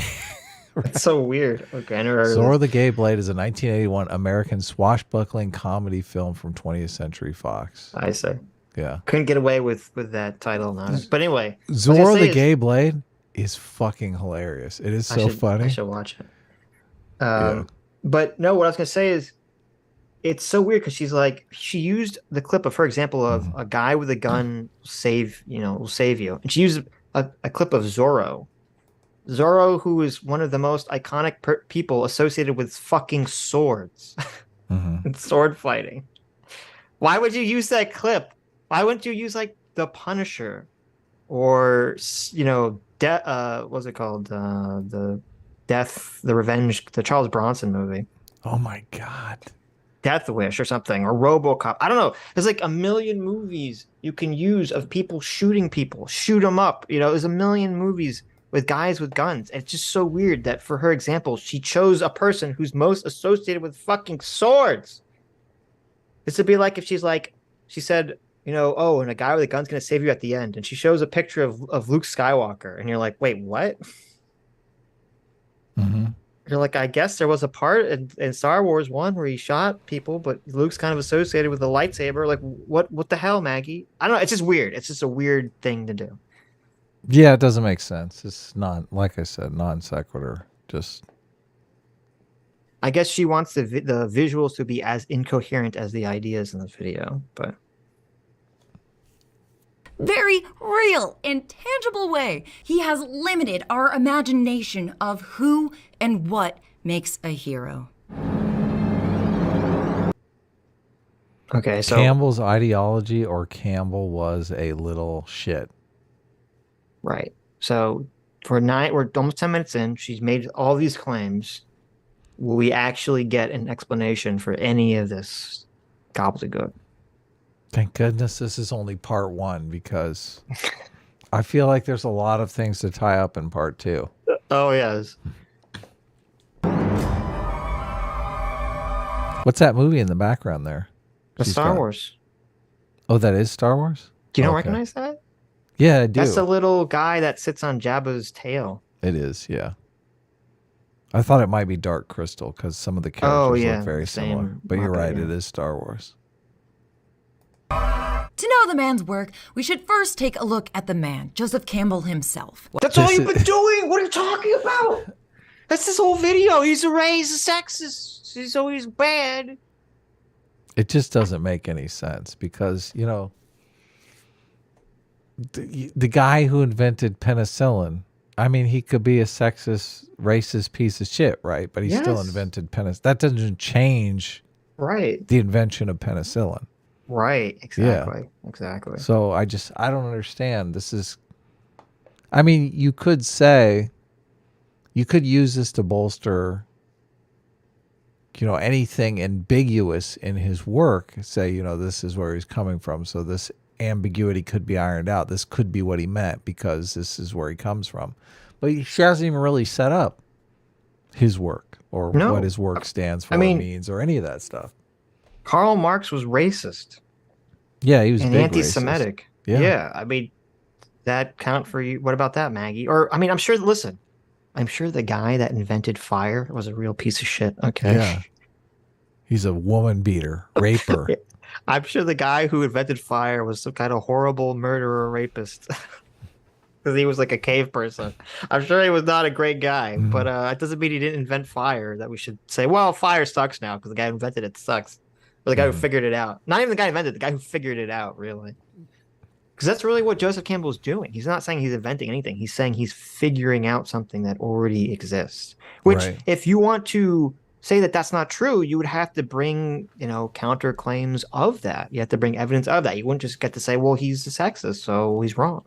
It's so weird. Okay, I never heard of Zorro this. the Gay Blade is a 1981 American swashbuckling comedy film from 20th Century Fox. I see. Yeah. Couldn't get away with that title, not. But anyway, what I was Zorro gonna the say Gay Blade is fucking hilarious. It is so I funny. should watch it. Yeah. But no, what I was gonna say is, it's so weird because she used the clip of, for example, of a guy with a gun will save you, and she used a clip of Zorro. Zorro, who is one of the most iconic people associated with fucking swords and sword fighting. Why would you use that clip? Why wouldn't you use like the Punisher, or what's it called? The Revenge, the Charles Bronson movie. Oh my God. Death Wish or something, or RoboCop. I don't know. There's like a million movies you can use of people shooting people, shoot them up. There's a million movies with guys with guns. It's just so weird that for her example, she chose a person who's most associated with fucking swords. This would be like if she said, oh, and a guy with a gun's going to save you at the end. And she shows a picture of Luke Skywalker. And you're like, wait, what? Mm-hmm. You're like, I guess there was a part in Star Wars 1 where he shot people, but Luke's kind of associated with the lightsaber. Like, what the hell, Maggie? I don't know. It's just weird. It's just a weird thing to do. Yeah, it doesn't make sense. It's not, like I said, non sequitur. Just. I guess she wants the visuals to be as incoherent as the ideas in the video, but. Very real and tangible way, he has limited our imagination of who and what makes a hero. Okay, so Campbell's ideology, or Campbell was a little shit. right. So we're almost 10 minutes in. She's made all these claims. Will we actually get an explanation for any of this gobbledygook? Thank goodness this is only part 1, because I feel like there's a lot of things to tie up in part 2. Oh, yes. What's that movie in the background there? The She's Star got- Wars. Oh, that is Star Wars? Do you not Okay. recognize that? Yeah, I do. That's the little guy that sits on Jabba's tail. It is, yeah. I thought it might be Dark Crystal because some of the characters yeah, look very same similar. But you're Muppet, right, yeah. it is Star Wars. To know the man's work, we should first take a look at the man, Joseph Campbell himself. That's all you've been doing. What are you talking about? That's this whole video. He's a sexist. He's always bad. It just doesn't make any sense because, the guy who invented penicillin, I mean, he could be a sexist, racist piece of shit, right? But he still Yes. invented penicillin. That doesn't change Right. the invention of penicillin. Right. Exactly. Exactly. So I don't understand. You could say, you could use this to bolster, anything ambiguous in his work. Say, this is where he's coming from. So this ambiguity could be ironed out. This could be what he meant because this is where he comes from. But she hasn't even really set up his work or No. what his work stands for, I mean- or means, or any of that stuff. Karl Marx was racist Yeah, he was and big anti-Semitic. racist. Yeah. I mean, that count for you? What about that, Maggie? Or I'm sure. Listen, I'm sure the guy that invented fire was a real piece of shit. Okay. Yeah. He's a woman beater, raper. I'm sure the guy who invented fire was some kind of horrible murderer, rapist. Because he was like a cave person. I'm sure he was not a great guy, but it doesn't mean he didn't invent fire. That we should say, well, fire sucks now because the guy who invented it sucks. Or the guy who figured it out. Not even the guy who invented it, the guy who figured it out, really. Because that's really what Joseph Campbell's doing. He's not saying he's inventing anything. He's saying he's figuring out something that already exists. Which, Right. if you want to say that that's not true, you would have to bring, counterclaims of that. You have to bring evidence of that. You wouldn't just get to say, well, he's a sexist, so he's wrong.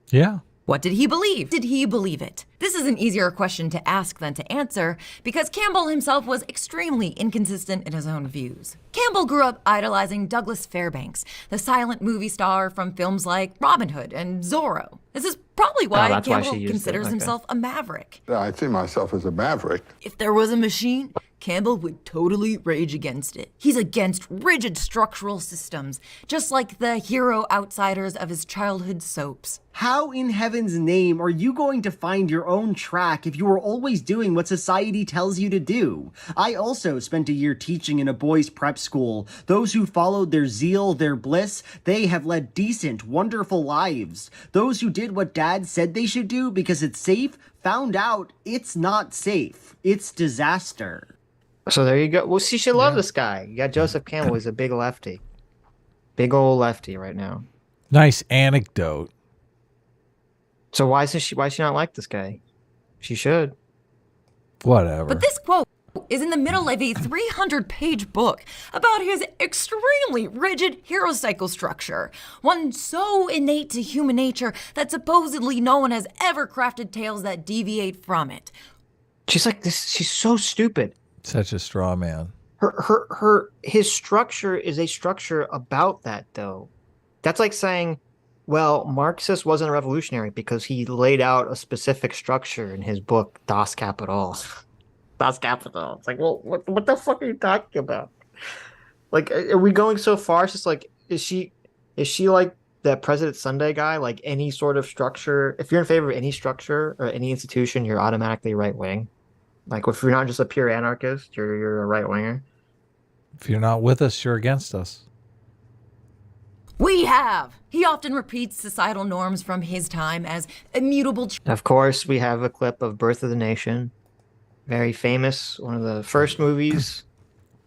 Yeah. What did he believe? Did he believe it? This is an easier question to ask than to answer because Campbell himself was extremely inconsistent in his own views. Campbell grew up idolizing Douglas Fairbanks, the silent movie star from films like Robin Hood and Zorro. This is probably why that's why Campbell she used it, considers okay. himself a maverick. I see myself as a maverick. If there was a machine, Campbell would totally rage against it. He's against rigid structural systems, just like the hero outsiders of his childhood soaps. How in heaven's name are you going to find your own track if you are always doing what society tells you to do? I also spent a year teaching in a boys' prep school. Those who followed their zeal, their bliss, they have led decent, wonderful lives. Those who did what dad said they should do because it's safe, found out it's not safe. It's disaster. So there you go. Well, she should love this guy. You got Joseph Campbell. He's a big lefty. Big old lefty right now. Nice anecdote. So why she not like this guy? She should. Whatever. But this quote is in the middle of a 300-page book about his extremely rigid hero cycle structure, one so innate to human nature that supposedly no one has ever crafted tales that deviate from it. She's like this. She's so stupid. Such a straw man. His structure is a structure about that, though. That's like saying, well, Marxist wasn't a revolutionary because he laid out a specific structure in his book, Das Kapital. Das Kapital. It's like, well, what the fuck are you talking about? Like, are we going so far? It's just like, is she like that President Sunday guy? Like any sort of structure, if you're in favor of any structure or any institution, you're automatically right wing. Like if you're not just a pure anarchist, you're a right winger. If you're not with us, you're against us. We have. He often repeats societal norms from his time as immutable. Of course, we have a clip of Birth of the Nation. Very famous, one of the first movies.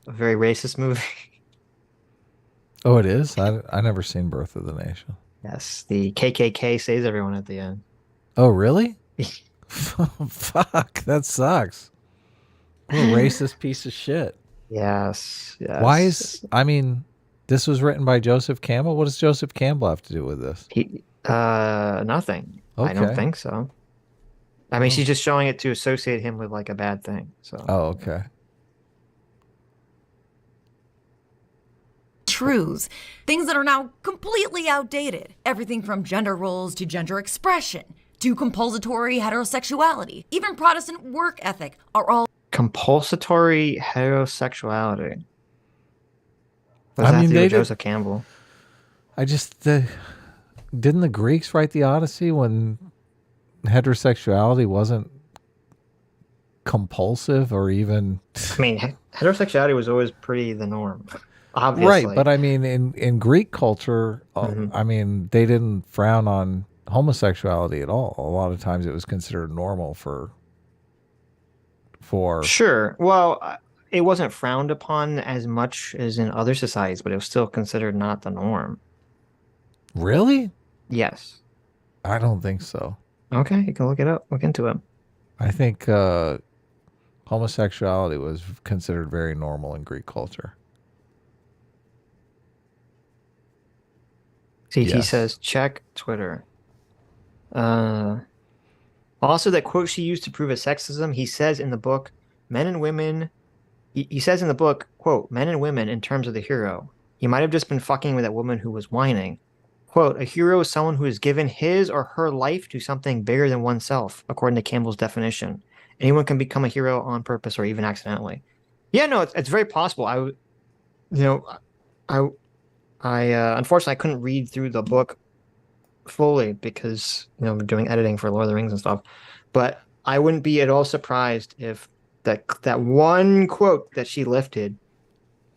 A very racist movie. Oh, it is? I never seen Birth of the Nation. Yes, the KKK saves everyone at the end. Oh, really? Fuck, that sucks. What a racist piece of shit. Yes. Why is, this was written by Joseph Campbell? What does Joseph Campbell have to do with this? Nothing. Okay. I don't think so. I mean, she's just showing it to associate him with like a bad thing. So. Oh, okay. Truths, things that are now completely outdated. Everything from gender roles to gender expression to compulsory heterosexuality. Even Protestant work ethic are all Compulsory heterosexuality. What does that have to do with Joseph Campbell? Didn't the Greeks write the Odyssey when heterosexuality wasn't compulsive or even... I mean, heterosexuality was always pretty the norm, obviously. Right, but I mean, in Greek culture, I mean, they didn't frown on homosexuality at all. A lot of times it was considered normal for... Sure. Well, it wasn't frowned upon as much as in other societies, but it was still considered not the norm. Really? Yes. I don't think so. Okay, you can look it up. Look into it. I think homosexuality was considered very normal in Greek culture. CT says, check Twitter. Also, that quote she used to prove his sexism, he says in the book, men and women, he says in the book, quote, men and women in terms of the hero. He might have just been fucking with that woman who was whining. Quote, a hero is someone who has given his or her life to something bigger than oneself, according to Campbell's definition. Anyone can become a hero on purpose or even accidentally. Yeah, no, it's very possible. I unfortunately I couldn't read through the book fully because we're doing editing for Lord of the Rings and stuff, but I wouldn't be at all surprised if that one quote that she lifted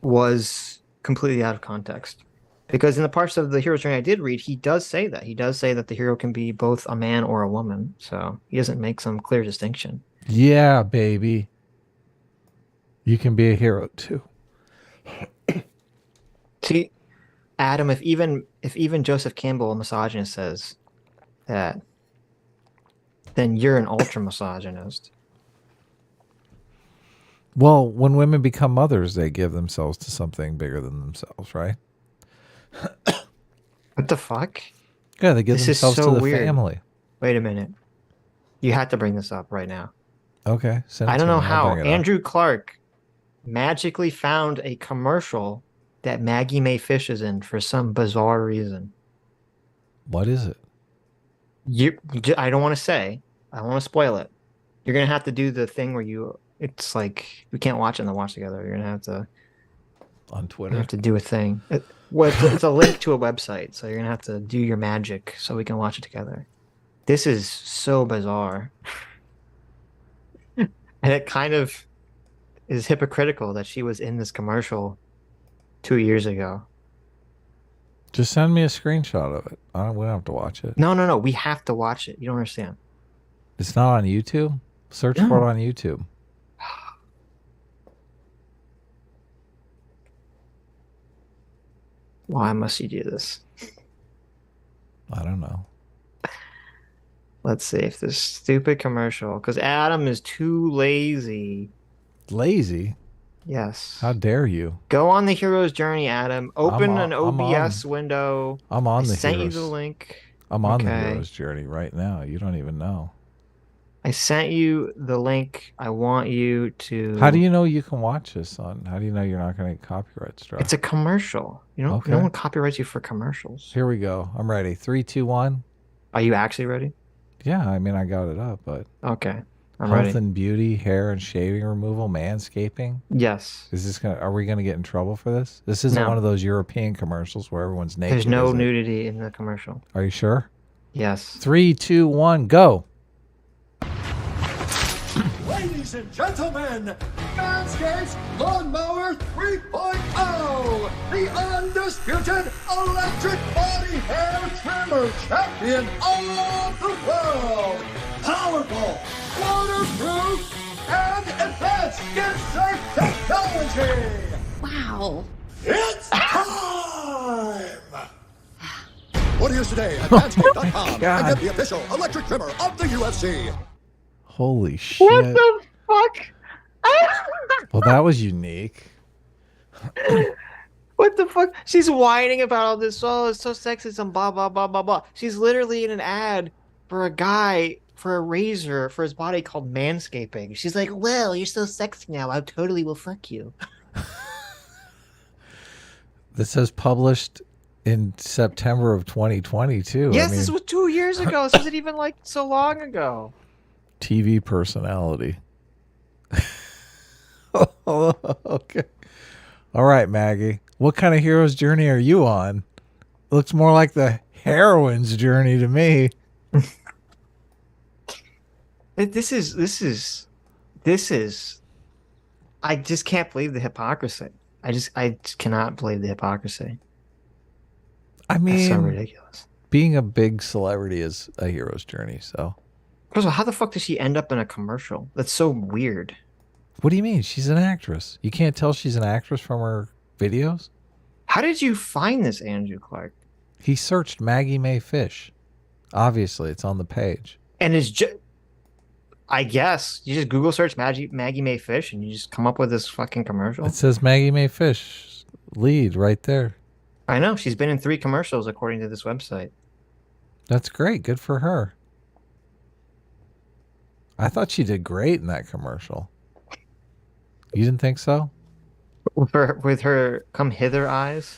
was completely out of context, because in the parts of the hero's journey I did read, he does say that the hero can be both a man or a woman, so he doesn't make some clear distinction. Yeah, baby, you can be a hero too. See, Adam, if even Joseph Campbell, a misogynist, says that, then you're an ultra misogynist. Well, when women become mothers, they give themselves to something bigger than themselves, right? What the fuck? Yeah, they give themselves to the family. Wait a minute. You have to bring this up right now. Okay. I don't know how Andrew Clark magically found a commercial that Maggie May Fish is in for some bizarre reason. What is it? I don't want to say. I don't want to spoil it. You're gonna have to do the thing where it's like we can't watch it and then watch together. You're gonna have to On you Twitter. have to do a thing. It's a link to a website, so you're gonna have to do your magic so we can watch it together. This is so bizarre, and it kind of is hypocritical that she was in this commercial 2 years ago. Just send me a screenshot of it. We don't have to watch it. No. We have to watch it. You don't understand. It's not on YouTube. Search No. for it on YouTube. Why must you do this? I don't know. Let's see if this stupid commercial, because Adam is too lazy. Lazy? Yes. How dare you? Go on the hero's journey, Adam. Open an I'm OBS window. I'm on I the sent heroes. you the link. I'm on the Okay. hero's journey right now. You don't even know. I sent you the link. I want you to. How do you know you can watch this on? How do you know you're not going to get copyright struck? It's a commercial. You know, Okay. no one copyrights you for commercials. Here we go. I'm ready. 3, 2, 1. Are you actually ready? Yeah, I mean, I got it up, but Okay, I'm health ready. and beauty, hair and shaving removal, manscaping. Yes. Is this gonna? Are we gonna get in trouble for this? This isn't No. one of those European commercials where everyone's naked. There's no is it? nudity in the commercial. Are you sure? Yes. 3, 2, 1, go. Ladies and gentlemen, Manscaped's Lawnmower 3.0, the undisputed electric body hair trimmer champion of the world. Powerful, waterproof, and advanced skin-safe technology. Wow. It's time! Order yours today at manscaped.com and get the official electric trimmer of the UFC. Holy shit! What the fuck? Well, that was unique. What the fuck? She's whining about all this. Oh, it's so sexist, blah blah blah blah blah. She's literally in an ad for a guy for a razor for his body called manscaping. She's like, "Well, you're so sexy now. I totally will fuck you." This says published in September of 2022. Yes, I mean, this was 2 years ago. This wasn't even like so long ago. TV personality. Okay. All right, Maggie. What kind of hero's journey are you on? Looks more like the heroine's journey to me. This is. I just can't believe the hypocrisy. I just cannot believe the hypocrisy. I That's so mean, ridiculous. being a big celebrity is a hero's journey. So, First of all, how the fuck does she end up in a commercial? That's so weird. what do you mean? She's an actress. You can't tell she's an actress from her videos? How did you find this, Andrew Clark? He searched Maggie May Fish. Obviously, it's on the page. And it's just, I guess, you just Google search Maggie May Fish and you just come up with this fucking commercial. It says Maggie May Fish lead right there. I know. She's been in 3 commercials according to this website. That's great. Good for her. I thought she did great in that commercial. You didn't think so? With her come hither eyes,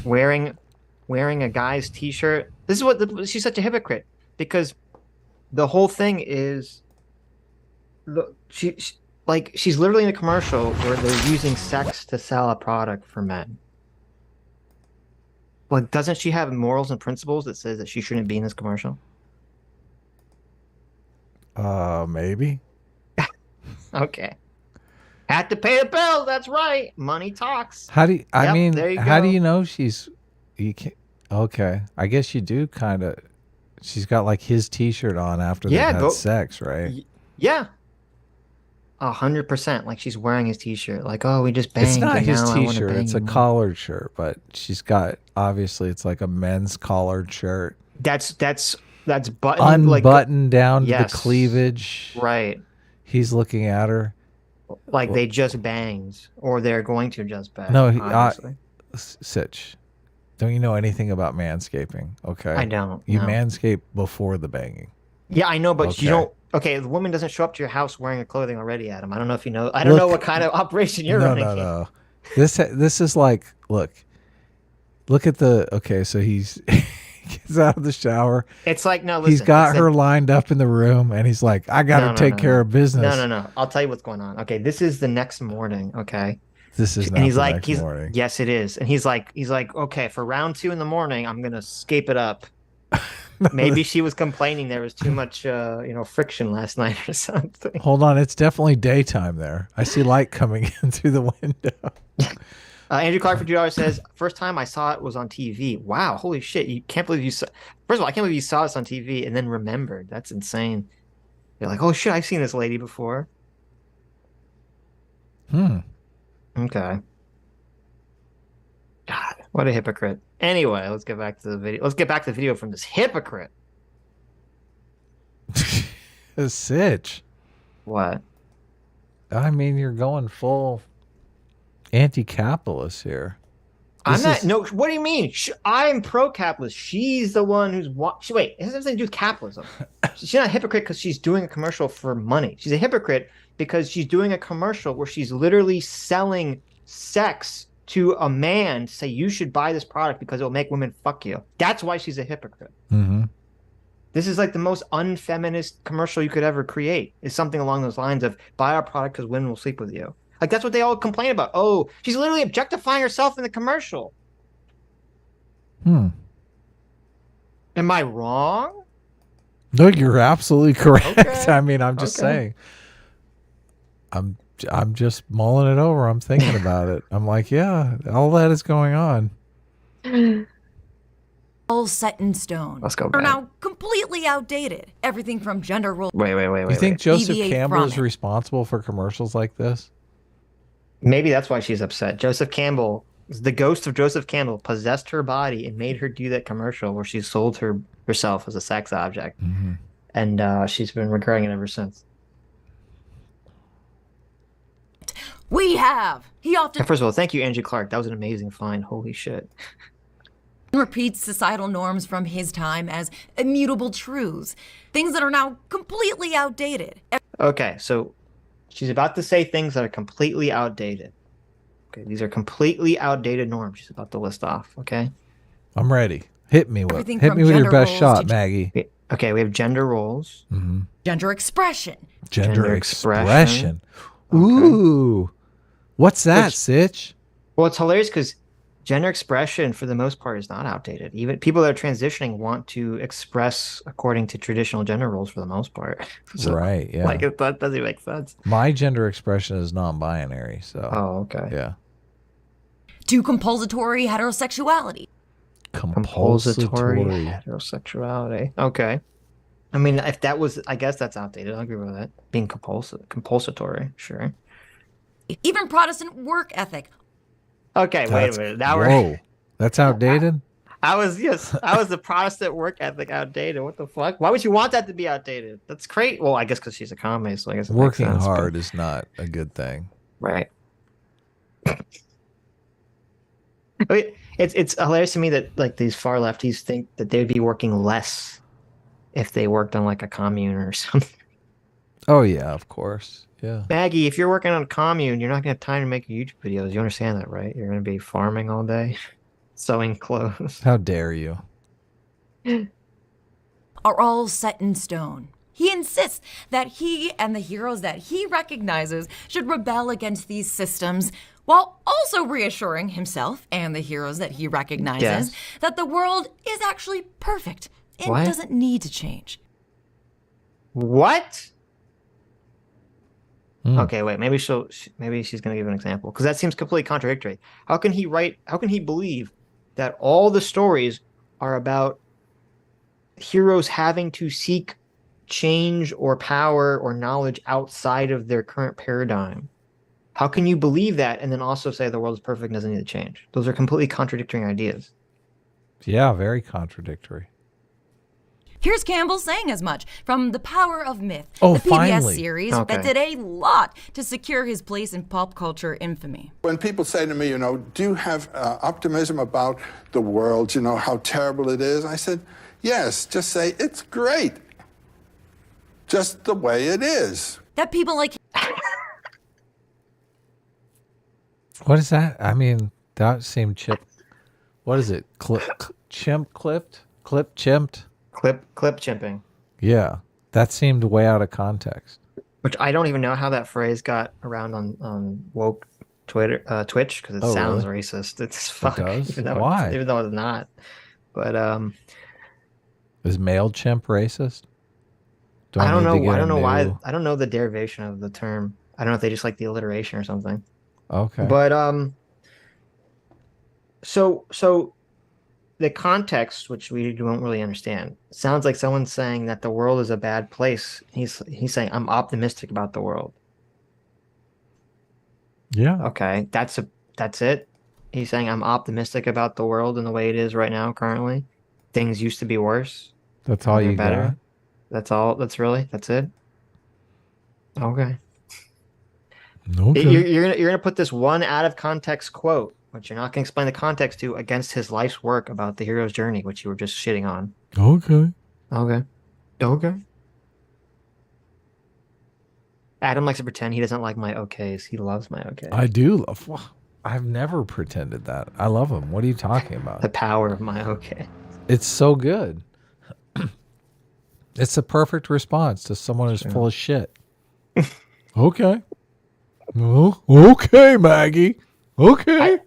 wearing a guy's t-shirt. This is what she's such a hypocrite, because the whole thing is she's literally in a commercial where they're using sex to sell a product for men. Like, doesn't she have morals and principles that says that she shouldn't be in this commercial? Maybe. Okay. Had to pay the bill. That's right. Money talks. How do you, I Yep, mean, there you how do go. you know you can't, okay. I guess you do kind of, she's got like his t-shirt on after they Yeah, had go- sex, right? Yeah. 100%. Like, she's wearing his t-shirt. Like, oh, we just banged. It's not and his now I wanna t-shirt. bang It's a you more. collared shirt, but she's got, obviously it's like a men's collared shirt. That's buttoned Unbuttoned down to Yes. the cleavage. right. He's looking at her. Like they just banged, or they're going to just bang. No, obviously. Sitch, don't you know anything about manscaping? Okay. I don't. You no. manscape before the banging. Yeah, I know, but Okay. you don't. Okay, the woman doesn't show up to your house wearing her clothing already, Adam. I don't know if you know. I don't know what kind of operation you're running. No. This is like, look at the, okay, so he's gets out of the shower. It's like, no, listen. He's got it's her like, lined up in the room, and he's like, I got to take care of business. No. I'll tell you what's going on. Okay, this is the next morning, okay? This is not and he's the like, next morning. Yes, it is. And he's like, okay, for round 2 in the morning, I'm going to scape it up. Maybe she was complaining there was too much, friction last night or something. Hold on, it's definitely daytime there. I see light coming in through the window. Andrew Clark for $2 says, first time I saw it was on TV. Wow, holy shit! You can't believe you saw. First of all, I can't believe you saw this on TV and then remembered. That's insane. You're like, oh shit, I've seen this lady before. Okay. God, what a hypocrite. Anyway, let's get back to the video. Let's get back to the video from this hypocrite. Sitch. What? I mean, you're going full anti-capitalist here. I'm not. No, what do you mean? I'm pro-capitalist. She's the one who's. Wait, it has nothing to do with capitalism. She's not a hypocrite because she's doing a commercial for money. She's a hypocrite because she's doing a commercial where she's literally selling sex to a man to say you should buy this product because it will make women fuck you. That's why she's a hypocrite. Mm-hmm. This is like the most unfeminist commercial you could ever create. Is something along those lines of buy our product because women will sleep with you. Like that's what they all complain about. Oh, she's literally objectifying herself in the commercial. Am I wrong? No, you're absolutely correct. Okay. I mean, I'm just saying. I'm just mulling it over. I'm thinking about it. I'm like, yeah, all that is going on. All set in stone. Let's go Are back. now completely outdated. Everything from gender roles. Wait. You think Joseph Deviate Campbell from is it. responsible for commercials like this? Maybe that's why she's upset. Joseph Campbell, the ghost of Joseph Campbell, possessed her body and made her do that commercial where she sold herself as a sex object. Mm-hmm. And she's been regretting it ever since. We have. He often And first of all, thank you, Andrew Clark. That was an amazing find. Holy shit. repeats societal norms from his time as immutable truths, things that are now completely outdated. Okay, so she's about to say things that are completely outdated. Okay, these are completely outdated norms she's about to list off, okay? I'm ready. Hit me with Everything your from gender best roles shot, to- Maggie. Okay, we have gender roles. Mm-hmm. Gender expression. Gender expression. expression. Ooh. What's that, Sitch? Well, it's hilarious because gender expression, for the most part, is not outdated. Even people that are transitioning want to express according to traditional gender roles for the most part. So, Right, yeah. Like, that doesn't make sense. My gender expression is non-binary, so Oh, okay. yeah. To compulsory heterosexuality. Compulsory heterosexuality. Okay. I mean, if that was, I guess that's outdated. I'll agree with that. Being compulsory, sure. Even Protestant work ethic. Okay, wait a minute. Now we're. Whoa. That's outdated? I was the Protestant work ethic outdated. What the fuck? Why would you want that to be outdated? That's great. Well, I guess because she's a commie, so I guess it makes Working sense, but- hard is not a good thing. Right. It's hilarious to me that like these far lefties think that they'd be working less if they worked on like a commune or something. Oh, yeah, of course. Yeah. Maggie, if you're working on a commune, you're not gonna have time to make YouTube videos. You understand that, right? You're gonna be farming all day, sewing clothes. How dare you? Are all set in stone. He insists that he and the heroes that he recognizes should rebel against these systems, while also reassuring himself and the heroes that he recognizes Yes. that the world is actually perfect and What? doesn't need to change. What? Hmm. Okay, wait. Maybe she's gonna give an example because that seems completely contradictory. How can he believe that all the stories are about heroes having to seek change or power or knowledge outside of their current paradigm? How can you believe that and then also say the world is perfect and doesn't need to change? Those are completely contradictory ideas. Yeah, very contradictory. Here's Campbell saying as much from The Power of Myth, Oh, the PBS finally. series Okay. that did a lot to secure his place in pop culture infamy. When people say to me, do you have optimism about the world, how terrible it is? I said, yes, just say it's great. Just the way it is. That people like What is that? I mean, that seemed chimp. What is it? Chimp clipped? Clip chimped. Clip chimping. Yeah, that seemed way out of context. Which I don't even know how that phrase got around on woke Twitch because it sounds racist. It's fuck. does? Even though Why? Even though it's not. But Is MailChimp racist? I don't know. I don't know why. New... I don't know the derivation of the term. I don't know if they just like the alliteration or something. Okay. But so the context, which we don't really understand, sounds like someone saying that the world is a bad place. He's saying I'm optimistic about the world. Yeah. Okay, that's it. He's saying I'm optimistic about the world and the way it is right now. Currently, things used to be worse. That's all you better. got? That's all. That's it. Okay. Okay. You're gonna put this one out of context quote, which you're not gonna explain the context to, against his life's work about the hero's journey, which you were just shitting on. Okay. Okay. Adam likes to pretend he doesn't like my okays. He loves my okays. I do love. Well, I've never pretended that. I love them. What are you talking about? The power of my okay. It's so good. It's a perfect response to someone who's full of shit. Okay. Oh, okay, Maggie. Okay.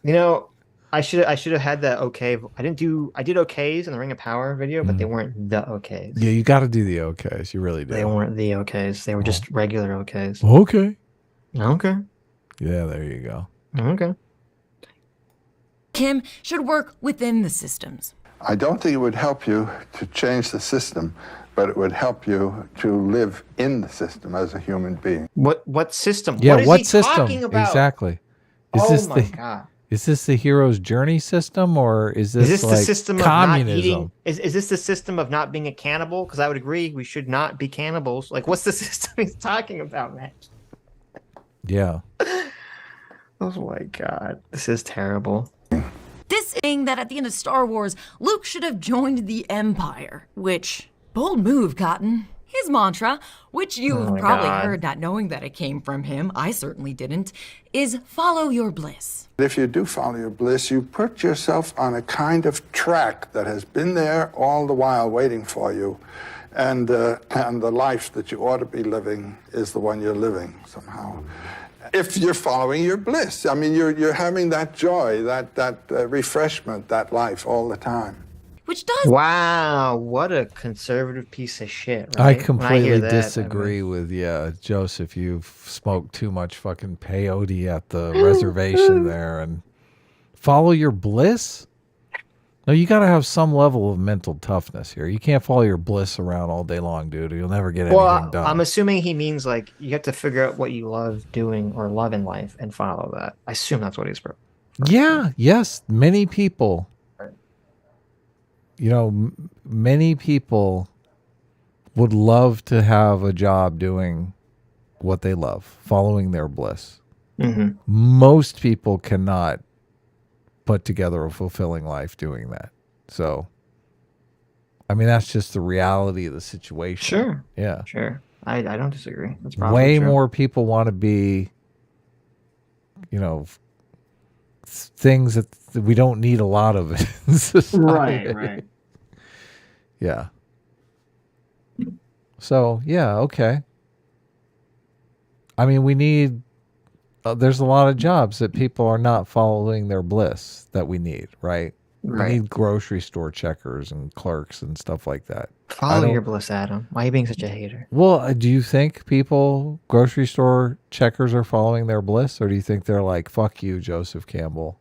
I should have had that okay. I did okays in the Ring of Power video, but they weren't the okays. Yeah, you got to do the okays. You really do. They weren't the okays. They were just regular okays. Okay. Okay. Yeah, there you go. Okay. Kim should work within the systems. I don't think it would help you to change the system, but it would help you to live in the system as a human being. What system? Yeah, what is he system? talking about? Exactly. God. Is this the hero's journey system, or is this the like system communism? of not eating? Is this the system of not being a cannibal? Because I would agree we should not be cannibals. Like, what's the system he's talking about, man? Yeah. Oh my God, this is terrible. This thing that at the end of Star Wars, Luke should have joined the Empire, which, bold move, Cotton. His mantra, which you've probably heard, not knowing that it came from him, I certainly didn't, is follow your bliss. If you do follow your bliss, you put yourself on a kind of track that has been there all the while waiting for you. And the life that you ought to be living is the one you're living somehow. If you're following your bliss, I mean, you're having that joy, that refreshment, that life all the time. Which does. Wow, what a conservative piece of shit. Right? I completely disagree with Joseph. You've smoked too much fucking peyote at the reservation there, and follow your bliss. No, you got to have some level of mental toughness here. You can't follow your bliss around all day long, dude. You'll never get anything done. I'm assuming he means like you have to figure out what you love doing or love in life and follow that. I assume that's what he's. Yeah. Yes. Many people. Many people would love to have a job doing what they love, following their bliss. Mm-hmm. Most people cannot put together a fulfilling life doing that. So, I mean, that's just the reality of the situation. Sure. Yeah. Sure. I don't disagree. That's probably way true. more people want to be, things that we don't need a lot of in society. Right. Yeah. So, yeah, okay. I mean, we need, there's a lot of jobs that people are not following their bliss that we need, right? Right. We need grocery store checkers and clerks and stuff like that. Follow your bliss, Adam. Why are you being such a hater? Well, do you think grocery store checkers are following their bliss? Or do you think they're like, fuck you, Joseph Campbell,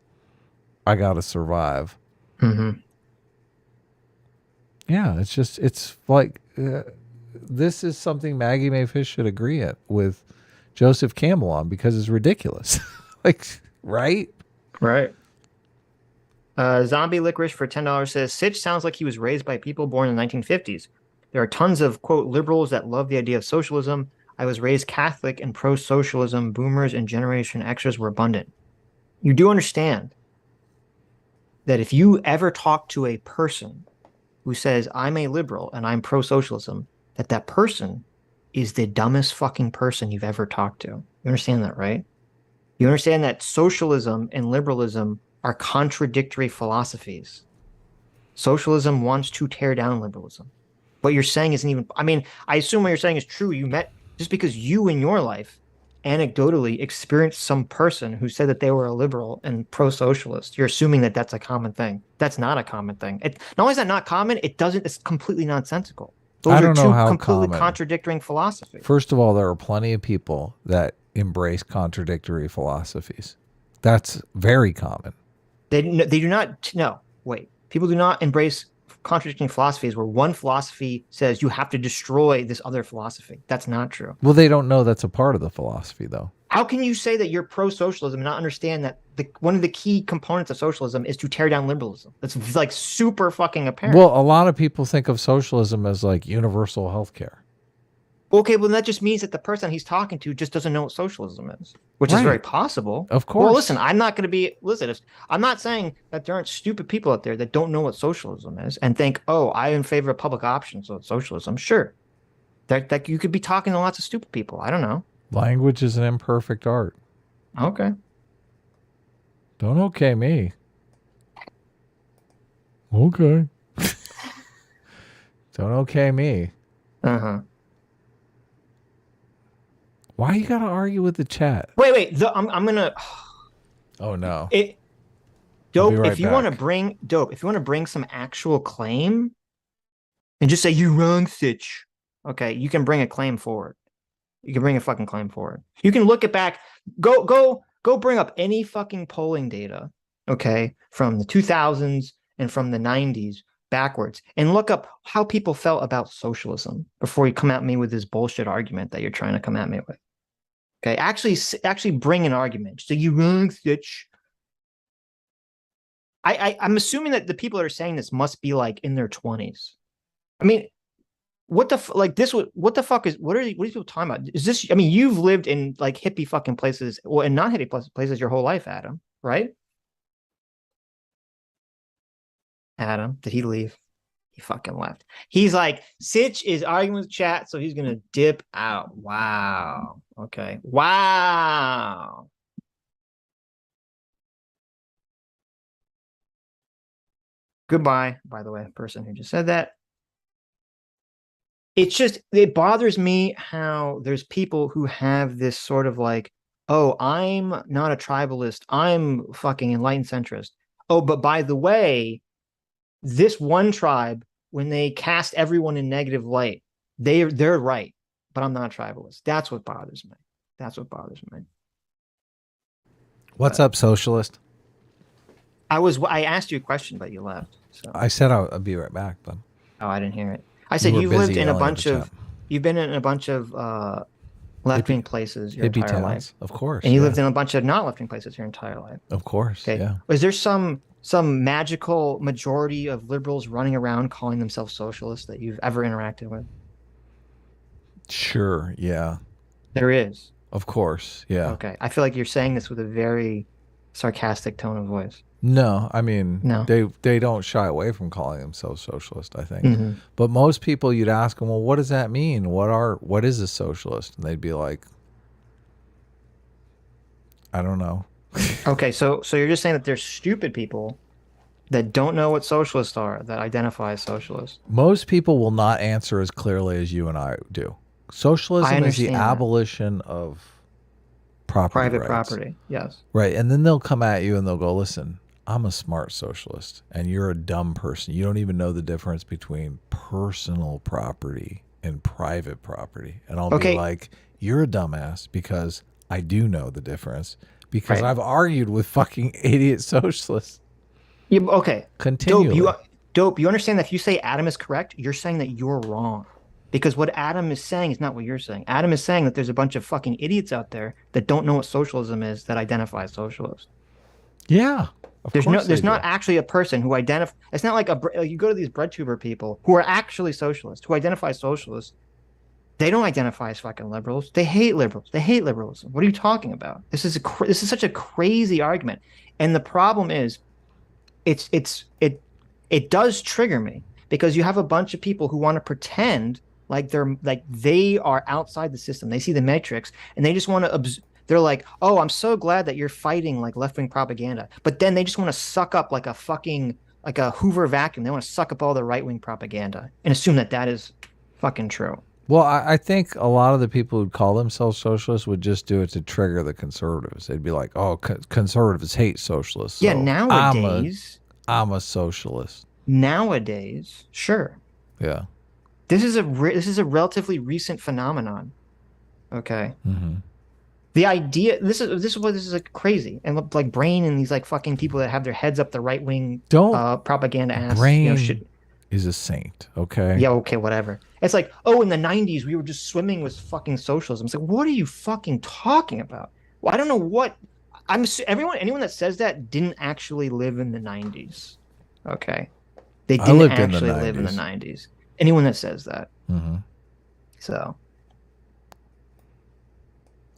I got to survive? Mm-hmm. Yeah, it's like, this is something Maggie Mayfish should agree with Joseph Campbell on, because it's ridiculous. Like, right? Right. Zombie Licorice for $10 says, Sitch sounds like he was raised by people born in the 1950s. There are tons of, quote, liberals that love the idea of socialism. I was raised Catholic and pro-socialism. Boomers and Generation Xers were abundant. You do understand that if you ever talk to a person who says, I'm a liberal and I'm pro-socialism, that person is the dumbest fucking person you've ever talked to. You understand that, right? You understand that socialism and liberalism are contradictory philosophies. Socialism wants to tear down liberalism. What you're saying isn't even, I mean, I assume what you're saying is true. You met, just because you in your life anecdotally experienced some person who said that they were a liberal and pro-socialist, you're assuming that that's a common thing. That's not a common thing. Not only is that not common, it's completely nonsensical. Those I are don't know two how completely common. contradicting philosophies. First of all, there are plenty of people that embrace contradictory philosophies. That's very common. They do not, no, wait. People do not embrace contradicting philosophies where one philosophy says you have to destroy this other philosophy. That's not true. Well, they don't know that's a part of the philosophy, though. How can you say that you're pro-socialism and not understand that one of the key components of socialism is to tear down liberalism? That's like super fucking apparent. Well, a lot of people think of socialism as like universal health care. Okay, well, that just means that the person he's talking to just doesn't know what socialism is, which is Right. very possible. Of course. Well, listen, I'm not going to be, I'm not saying that there aren't stupid people out there that don't know what socialism is and think, oh, I'm in favor of public options, so it's socialism. Sure. That you could be talking to lots of stupid people. I don't know. Language is an imperfect art. Okay. Don't okay me. Okay. Don't okay me. Uh-huh. Why you gotta argue with the chat? Wait. I'm gonna. Oh no. Dope. right If you want to back. bring some actual claim, and just say you wrong, Sitch. Okay, you can bring a claim forward. You can bring a fucking claim forward. You can look it back. Go bring up any fucking polling data. Okay, from the 2000s and from the 90s backwards, and look up how people felt about socialism before you come at me with this bullshit argument that you're trying to come at me with. Okay, actually bring an argument. So you wrong, Sitch. I'm assuming that the people that are saying this must be like in their 20s. I mean, what the fuck is, what are these people talking about? Is this, I mean, you've lived in like hippie fucking places, well, and not hippie places your whole life, Adam, right? Adam, did he leave? He fucking left. He's like, Sitch is arguing with chat, so he's gonna dip out. Wow. Okay. Wow. Goodbye, by the way, person who just said that. It bothers me how there's people who have this sort of like, oh, I'm not a tribalist, I'm fucking enlightened centrist. Oh, but by the way, this one tribe, when they cast everyone in negative light, they're right, but I'm not a tribalist. That's what bothers me. What's up, socialist? I asked you a question, but you left. So I said I'll be right back, but oh, I didn't hear it. I said were you've busy lived in a yelling at bunch the of chat. you've been in a bunch of left-wing places your hippie entire life. towns, of course. And you yeah. lived in a bunch of not left-wing places your entire life. Of course, Okay. yeah. Was there some magical majority of liberals running around calling themselves socialists that you've ever interacted with? Sure, yeah. There is. Of course, yeah. Okay. I feel like you're saying this with a very sarcastic tone of voice. No, I mean, No. they don't shy away from calling themselves socialist, I think. Mhm. But most people, you'd ask them, well, what does that mean? What is a socialist? And they'd be like, I don't know. Okay, so you're just saying that there's stupid people that don't know what socialists are that identify as socialists. Most people will not answer as clearly as you and I do. Socialism is the understand that. abolition of Private rights. property. Yes. Right. And then they'll come at you and they'll go, listen, I'm a smart socialist and you're a dumb person. You don't even know the difference between personal property and private property. And I'll Okay. be like, you're a dumbass because I do know the difference because Right. I've argued with fucking idiot socialists Yeah, okay. continually. Dope. You understand that if you say Adam is correct, you're saying that you're wrong. Because what Adam is saying is not what you're saying. Adam is saying that there's a bunch of fucking idiots out there that don't know what socialism is that identify as socialist. Yeah. Of There's course they not do. actually a person who identify. It's not like you go to these breadtuber people who are actually socialists, who identify as socialists. They don't identify as fucking liberals. They hate liberals. They hate liberalism. What are you talking about? This is such a crazy argument. And the problem is, it does trigger me because you have a bunch of people who want to pretend like they are outside the system. They see the matrix and they just want to. They're like, oh, I'm so glad that you're fighting like left-wing propaganda. But then they just want to suck up like a fucking a Hoover vacuum. They want to suck up all the right-wing propaganda and assume that that is fucking true. Well, I think a lot of the people who call themselves socialists would just do it to trigger the conservatives. They'd be like, "Oh, conservatives hate socialists." So Yeah, nowadays, I'm a socialist. Nowadays, sure. Yeah. This is a relatively recent phenomenon. Okay. Mm-hmm. The idea this is like crazy, and like Brain and these like fucking people that have their heads up the right wing propaganda ass. Brain is a saint. Okay. Yeah. Okay. Whatever. It's like, oh, in the 90s we were just swimming with fucking socialism. It's like, what are you fucking talking about? Well, I don't know what anyone that says that didn't actually live in the 90s. Okay. They didn't actually live in the 90s. Anyone that says that. Mm-hmm. So.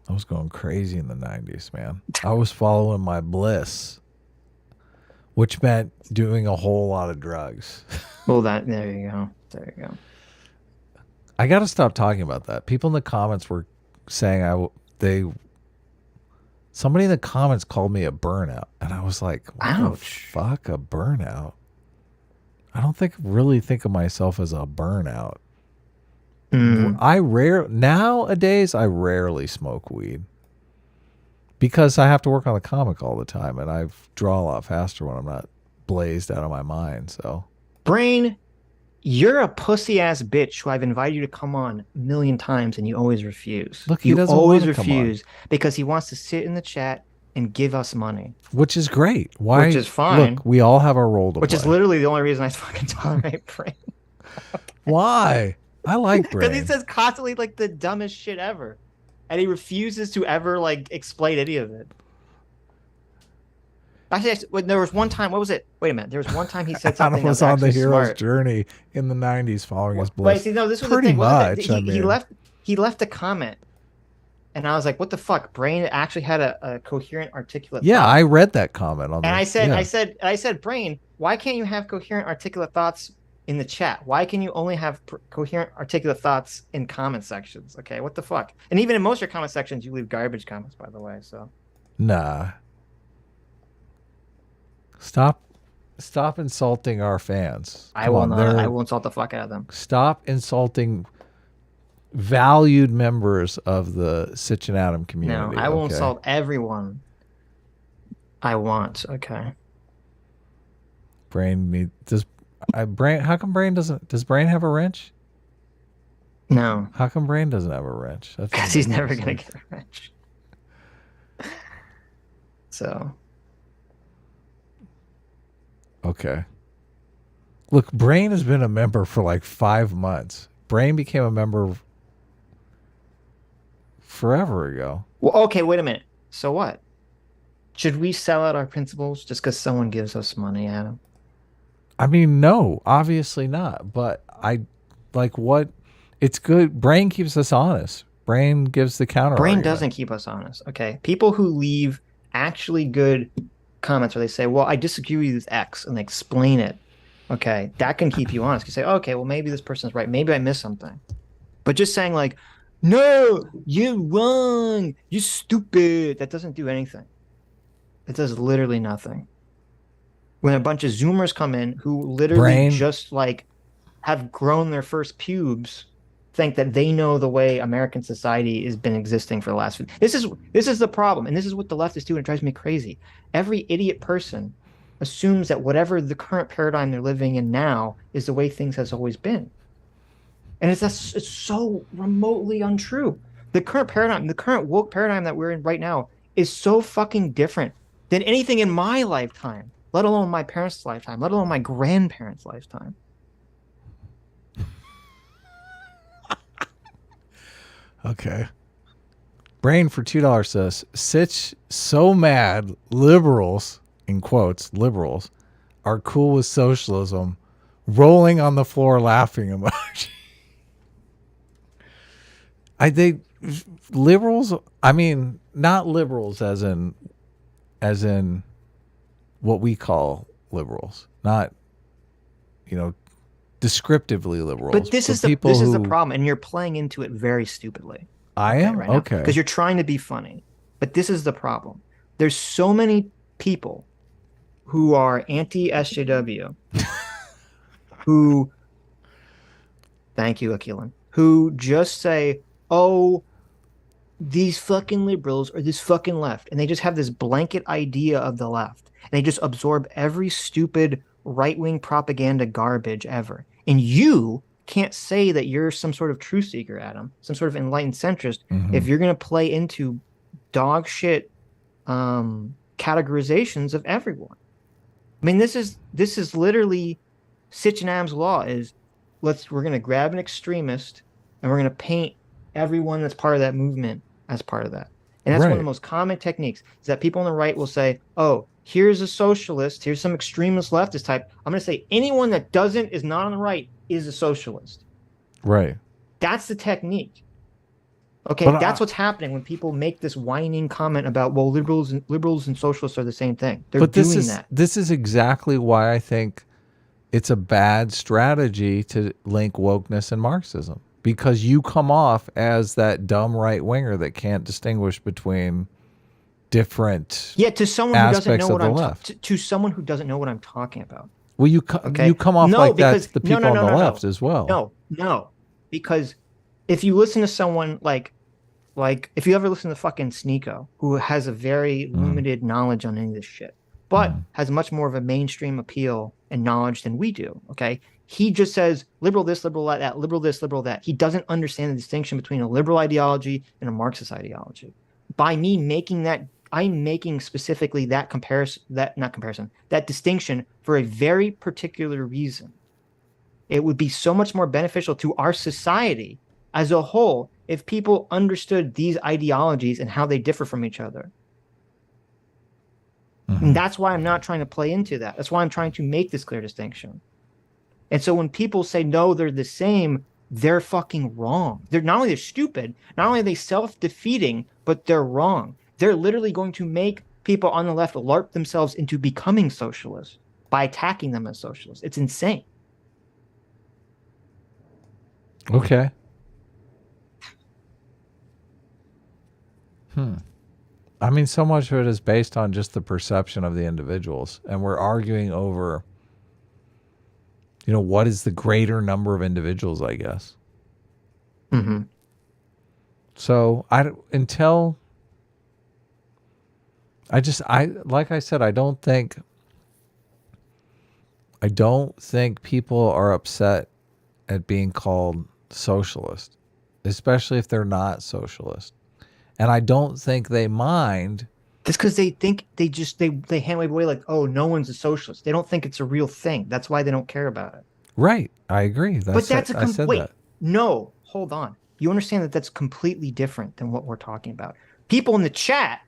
I was going crazy in the 90s, man. I was following my bliss, which meant doing a whole lot of drugs. Well, there you go. There you go. I got to stop talking about that. People in the comments were saying somebody in the comments called me a burnout, and I was like, what the fuck, a burnout? I don't really think of myself as a burnout. Nowadays I rarely smoke weed because I have to work on the comic all the time, and I draw a lot faster when I'm not blazed out of my mind. So, Brain, you're a pussy ass bitch who I've invited you to come on a million times and you always refuse. Look, he doesn't always refuse because he wants to sit in the chat and give us money, which is great. Why? Which is fine. Look, we all have a role to play. Which is literally the only reason I fucking tolerate Brain. Why? I like Brain. Because he says constantly like the dumbest shit ever, and he refuses to ever like explain any of it. Actually, there was one time. What was it? Wait a minute. There was one time he said something. Adam was on the hero's journey in the 90s, following his bliss. Wait, see, no, this was pretty the thing. much. He left a comment, and I was like, "What the fuck?" Brain actually had a coherent, articulate. Yeah, thought. I read that comment on. And I said, Brain, why can't you have coherent, articulate thoughts in the chat? Why can you only have coherent, articulate thoughts in comment sections? Okay, what the fuck? And even in most of your comment sections, you leave garbage comments, by the way. So. Nah. Stop insulting our fans. I will not. I will insult the fuck out of them. Stop insulting valued members of the Sitch and Adam community. No, I will insult everyone I want. Okay. Brain how come Brain does Brain have a wrench? No. How come Brain doesn't have a wrench? Because he's never gonna get a wrench. So. Okay. Look, Brain has been a member for like 5 months. Brain became a member forever ago. Well, okay, wait a minute. So what? Should we sell out our principles just because someone gives us money, Adam? I mean, no, obviously not. But I like what it's good. Brain keeps us honest. Brain gives the counter. Brain doesn't keep us honest. Okay. People who leave actually good comments where they say, well, I disagree with X, and they explain it. Okay. That can keep you honest. You say, okay, well, maybe this person's right. Maybe I missed something. But just saying like, no, you're wrong. You're stupid. That doesn't do anything. It does literally nothing. When a bunch of Zoomers come in who literally just like have grown their first pubes, think that they know the way American society has been existing for the last. This is the problem, and this is what the leftists do, and it drives me crazy. Every idiot person assumes that whatever the current paradigm they're living in now is the way things has always been, and it's so remotely untrue. The current paradigm, the current woke paradigm that we're in right now, is so fucking different than anything in my lifetime, let alone my parents' lifetime, let alone my grandparents' lifetime. Okay. Brain for $2 says, Sitch so mad liberals, in quotes, liberals, are cool with socialism, rolling on the floor laughing emoji. Liberals, I mean, not liberals as in what we call liberals, not, descriptively liberals. But this is the problem, and you're playing into it very stupidly. I am? Right now, okay. Because you're trying to be funny. But this is the problem. There's so many people who are anti-SJW, who, thank you, Akilan, who just say, oh, these fucking liberals or this fucking left, and they just have this blanket idea of the left, and they just absorb every stupid right-wing propaganda garbage ever. And you can't say that you're some sort of truth seeker, Adam, some sort of enlightened centrist, if you're going to play into dog shit categorizations of everyone. I mean, this is literally Sitch and Adam's law is we're going to grab an extremist and we're going to paint everyone that's part of that movement as part of that. And that's one of the most common techniques is that people on the right will say, oh, here's a socialist, here's some extremist leftist type. I'm going to say anyone that is not on the right is a socialist. Right. That's the technique. Okay, But that's what's happening when people make this whining comment about, well, liberals and socialists are the same thing. They're But doing that. This is exactly why I think it's a bad strategy to link wokeness and Marxism, because you come off as that dumb right winger that can't distinguish between different To someone who doesn't know aspects what of I'm the left. to someone who doesn't know what I'm talking about. Well, you come off like that's the people on the left as well. No, because if you listen to someone like if you ever listen to fucking Sneeko, who has a very limited knowledge on any of this shit, but has much more of a mainstream appeal and knowledge than we do, okay? He just says liberal this, liberal that, liberal this, liberal that. He doesn't understand the distinction between a liberal ideology and a Marxist ideology. By me making that, I'm making specifically that that distinction for a very particular reason. It would be so much more beneficial to our society as a whole if people understood these ideologies and how they differ from each other. And that's why I'm not trying to play into that. That's why I'm trying to make this clear distinction. And so when people say, no, they're the same, they're fucking wrong. They're not only they're stupid, not only are they self-defeating, but they're wrong. They're literally going to make people on the left LARP themselves into becoming socialists by attacking them as socialists. It's insane. Okay. I mean, so much of it is based on just the perception of the individuals, and we're arguing over, what is the greater number of individuals, I guess. So like I said, I don't think people are upset at being called socialist, especially if they're not socialist. And I don't think they mind. That's because they think they hand wave away like, oh, no one's a socialist. They don't think it's a real thing. That's why they don't care about it. Right. I agree. No, hold on. You understand that that's completely different than what we're talking about. People in the chat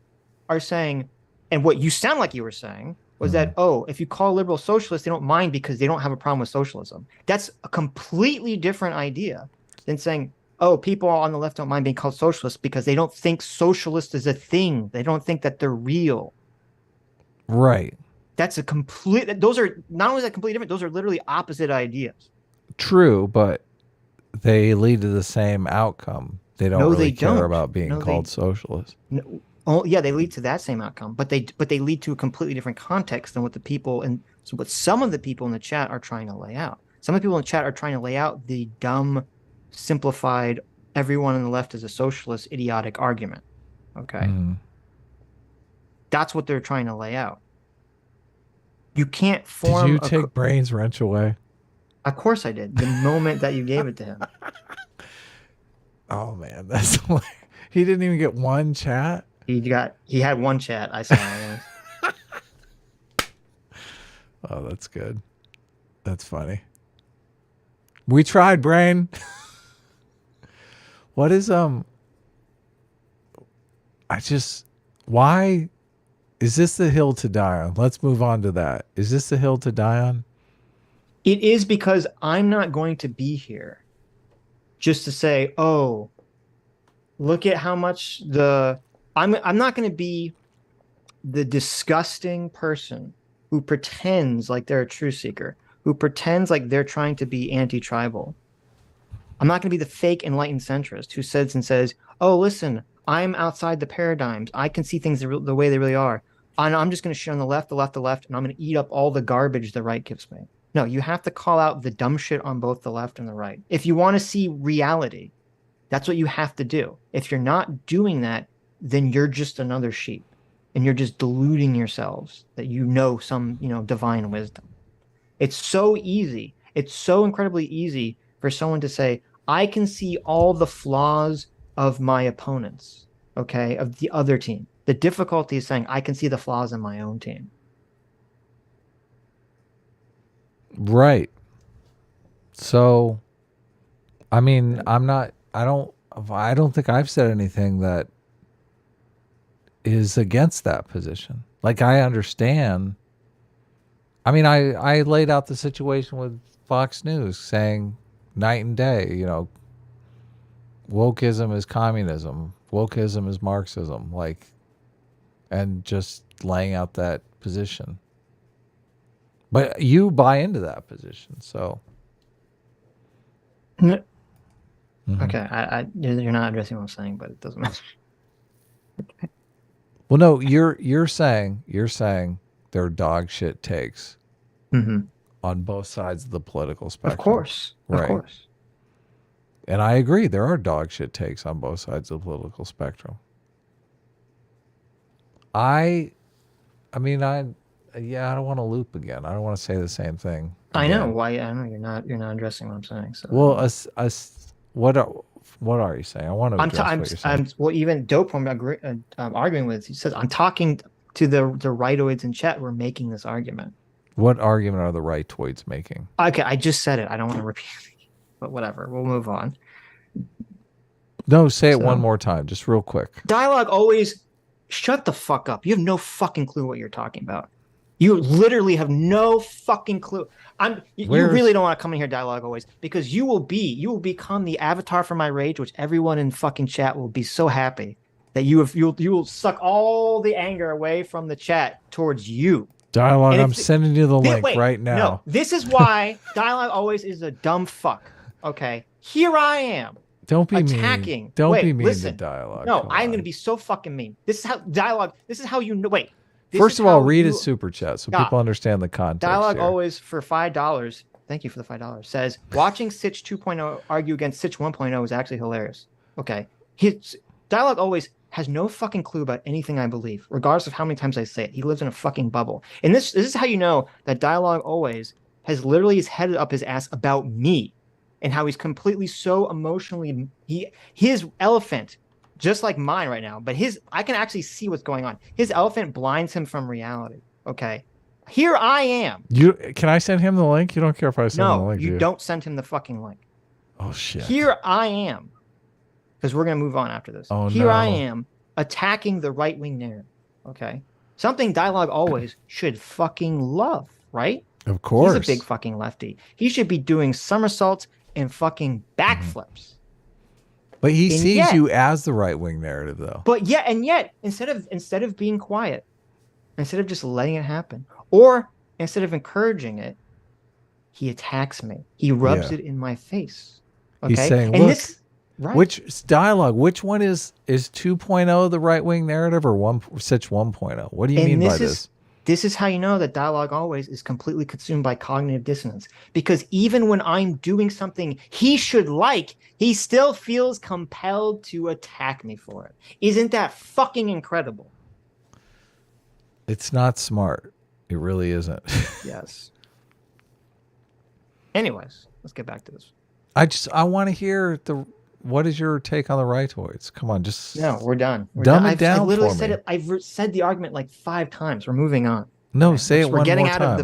are saying, and what you sound like you were saying was that, oh, if you call liberal socialist, they don't mind because they don't have a problem with socialism. That's a completely different idea than saying, oh, people on the left don't mind being called socialists because they don't think socialist is a thing. They don't think that they're real. Right. Those are not only that completely different, those are literally opposite ideas. True, but they lead to the same outcome. They don't care about being called socialist. No, yeah, they lead to that same outcome, but they lead to a completely different context than what the people what some of the people in the chat are trying to lay out. Some of the people in the chat are trying to lay out the dumb, simplified, everyone on the left is a socialist, idiotic argument. Okay. That's what they're trying to lay out. You can't form. Did you take Brain's wrench away? Of course I did. The moment that you gave it to him. Oh man, that's he didn't even get one chat. He had one chat. I saw it. Oh, that's good. That's funny. We tried, Brain. What is why is this the hill to die on? Let's move on to that. Is this the hill to die on? It is, because I'm not going to be here just to say, oh, look at how much I'm not going to be the disgusting person who pretends like they're a truth seeker, who pretends like they're trying to be anti-tribal. I'm not going to be the fake enlightened centrist who says, oh, listen, I'm outside the paradigms. I can see things the way they really are. I'm just going to shit on the left, and I'm going to eat up all the garbage the right gives me. No, you have to call out the dumb shit on both the left and the right. If you want to see reality, that's what you have to do. If you're not doing that, then you're just another sheep, and you're just deluding yourselves that you know some, divine wisdom. It's so easy. It's so incredibly easy for someone to say, I can see all the flaws of my opponents, okay, of the other team. The difficulty is saying, I can see the flaws in my own team. Right. So, I mean, I don't think I've said anything that is against that position. Like, I understand. I mean, I laid out the situation with Fox News saying night and day, wokeism is communism, wokeism is Marxism, and just laying out that position. But you buy into that position, so. Okay, you're not addressing what I'm saying, but it doesn't matter. Well, no, you're saying there are dog shit takes on both sides of the political spectrum. Of course, right. Of course. And I agree, there are dog shit takes on both sides of the political spectrum. I don't want to loop again. I don't want to say the same thing. I know why. I know you're not addressing what I'm saying. So. Well, what are you saying? I want to address what you're saying. Well, even Dope I'm arguing with. He says I'm talking to the rightoids in chat. We're making this argument. What argument are the rightoids making? Okay, I just said it. I don't want to repeat it, but whatever. We'll move on. No, say it one more time, just real quick. Dialogue always. Shut the fuck up. You have no fucking clue what you're talking about. You literally have no fucking clue. You really don't want to come in here, Dialogue always, because you will become the avatar for my rage, which everyone in fucking chat will be so happy that you will suck all the anger away from the chat towards you. Dialogue, I'm sending you the link right now. No, this is why Dialogue always is a dumb fuck. Okay, here I am. Don't be attacking. Mean. Don't be mean listen. to Dialogue. No, I'm going to be so fucking mean. This is how Dialogue. This is how you know. Wait. First of all, read his super chat so people understand the context. Dialogue here. always for $5. Thank you for the $5. Says watching Sitch 2.0 argue against Sitch 1.0 is actually hilarious. Okay, Dialogue always has no fucking clue about anything I believe, regardless of how many times I say it. He lives in a fucking bubble. And this is how you know that Dialogue always has literally his head up his ass about me, and how he's completely so emotionally his elephant. Just like mine right now, but I can actually see what's going on. His elephant blinds him from reality. Okay, here I am. Can I send him the link? You don't care if I send him the link? No, you don't send him the fucking link. Oh shit. Here I am, because we're gonna move on after this. Oh, here I am attacking the right wing narrative. Okay, something Dialogue always should fucking love, right? Of course. He's a big fucking lefty. He should be doing somersaults and fucking backflips. But he sees you as the right wing narrative, though. But yet, instead of being quiet, instead of just letting it happen, or instead of encouraging it, he attacks me. He rubs it in my face. Okay? He's saying, and look, which Dialogue? Which one is 2.0 the right wing narrative, or Sitch 1.0? What do you mean by this? This is how you know that Dialogue always is completely consumed by cognitive dissonance. Because even when I'm doing something he should like, he still feels compelled to attack me for it. Isn't that fucking incredible? It's not smart. It really isn't. Yes. Anyways, let's get back to this. I want to hear what is your take on the rightoids? Come on, no, we're done. Dumb it down. I literally for said me. it. I've said the argument like 5 times. We're moving on. No, say it one more time. We're getting out of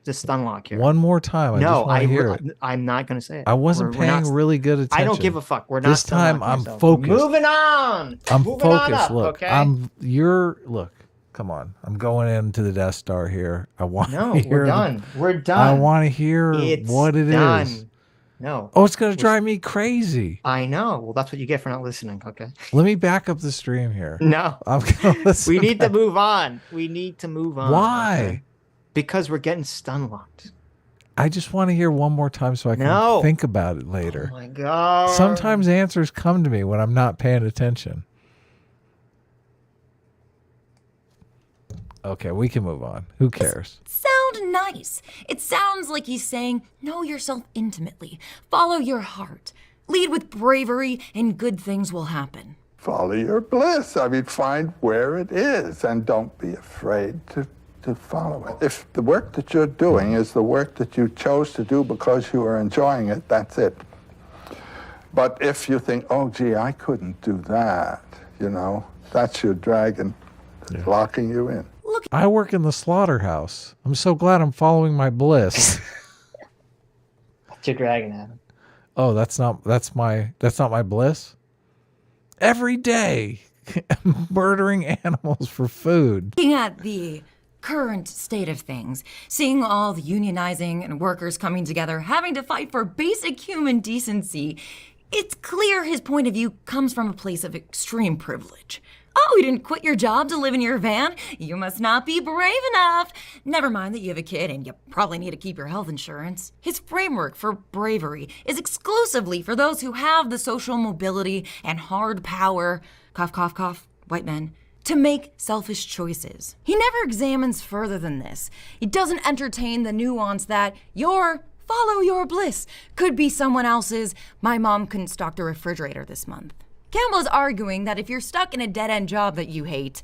the stun lock here. One more time. I just want to hear it. I'm not going to say it. I wasn't paying really good attention. I don't give a fuck. We're not. This time I'm focused. Moving on. I'm moving focused. On up, look, okay? Look. Come on. I'm going into the Death Star here. We're done. We're done. I want to hear what it is. No. Oh, it's going to drive me crazy. I know. Well, that's what you get for not listening, okay? Let me back up the stream here. No. I'm gonna listen we need to move on. We need to move on. Why? Okay? Because we're getting stun locked. I just want to hear one more time so I can think about it later. Oh, my God. Sometimes answers come to me when I'm not paying attention. Okay, we can move on. Who cares? Sound nice. It sounds like he's saying, know yourself intimately. Follow your heart. Lead with bravery, and good things will happen. Follow your bliss. I mean, find where it is and don't be afraid to follow it. If the work that you're doing is the work that you chose to do because you are enjoying it, that's it. But if you think, oh, gee, I couldn't do that, you know, that's your dragon locking you in. I work in the slaughterhouse. I'm so glad I'm following my bliss. That's your dragon, Adam. Oh, that's not my bliss? Every day, murdering animals for food. Looking at the current state of things, seeing all the unionizing and workers coming together, having to fight for basic human decency, it's clear his point of view comes from a place of extreme privilege. Oh, you didn't quit your job to live in your van? You must not be brave enough. Never mind that you have a kid and you probably need to keep your health insurance. His framework for bravery is exclusively for those who have the social mobility and hard power, cough, cough, cough, white men, to make selfish choices. He never examines further than this. He doesn't entertain the nuance that your follow your bliss could be someone else's, my mom couldn't stock the refrigerator this month. Campbell is arguing that if you're stuck in a dead-end job that you hate,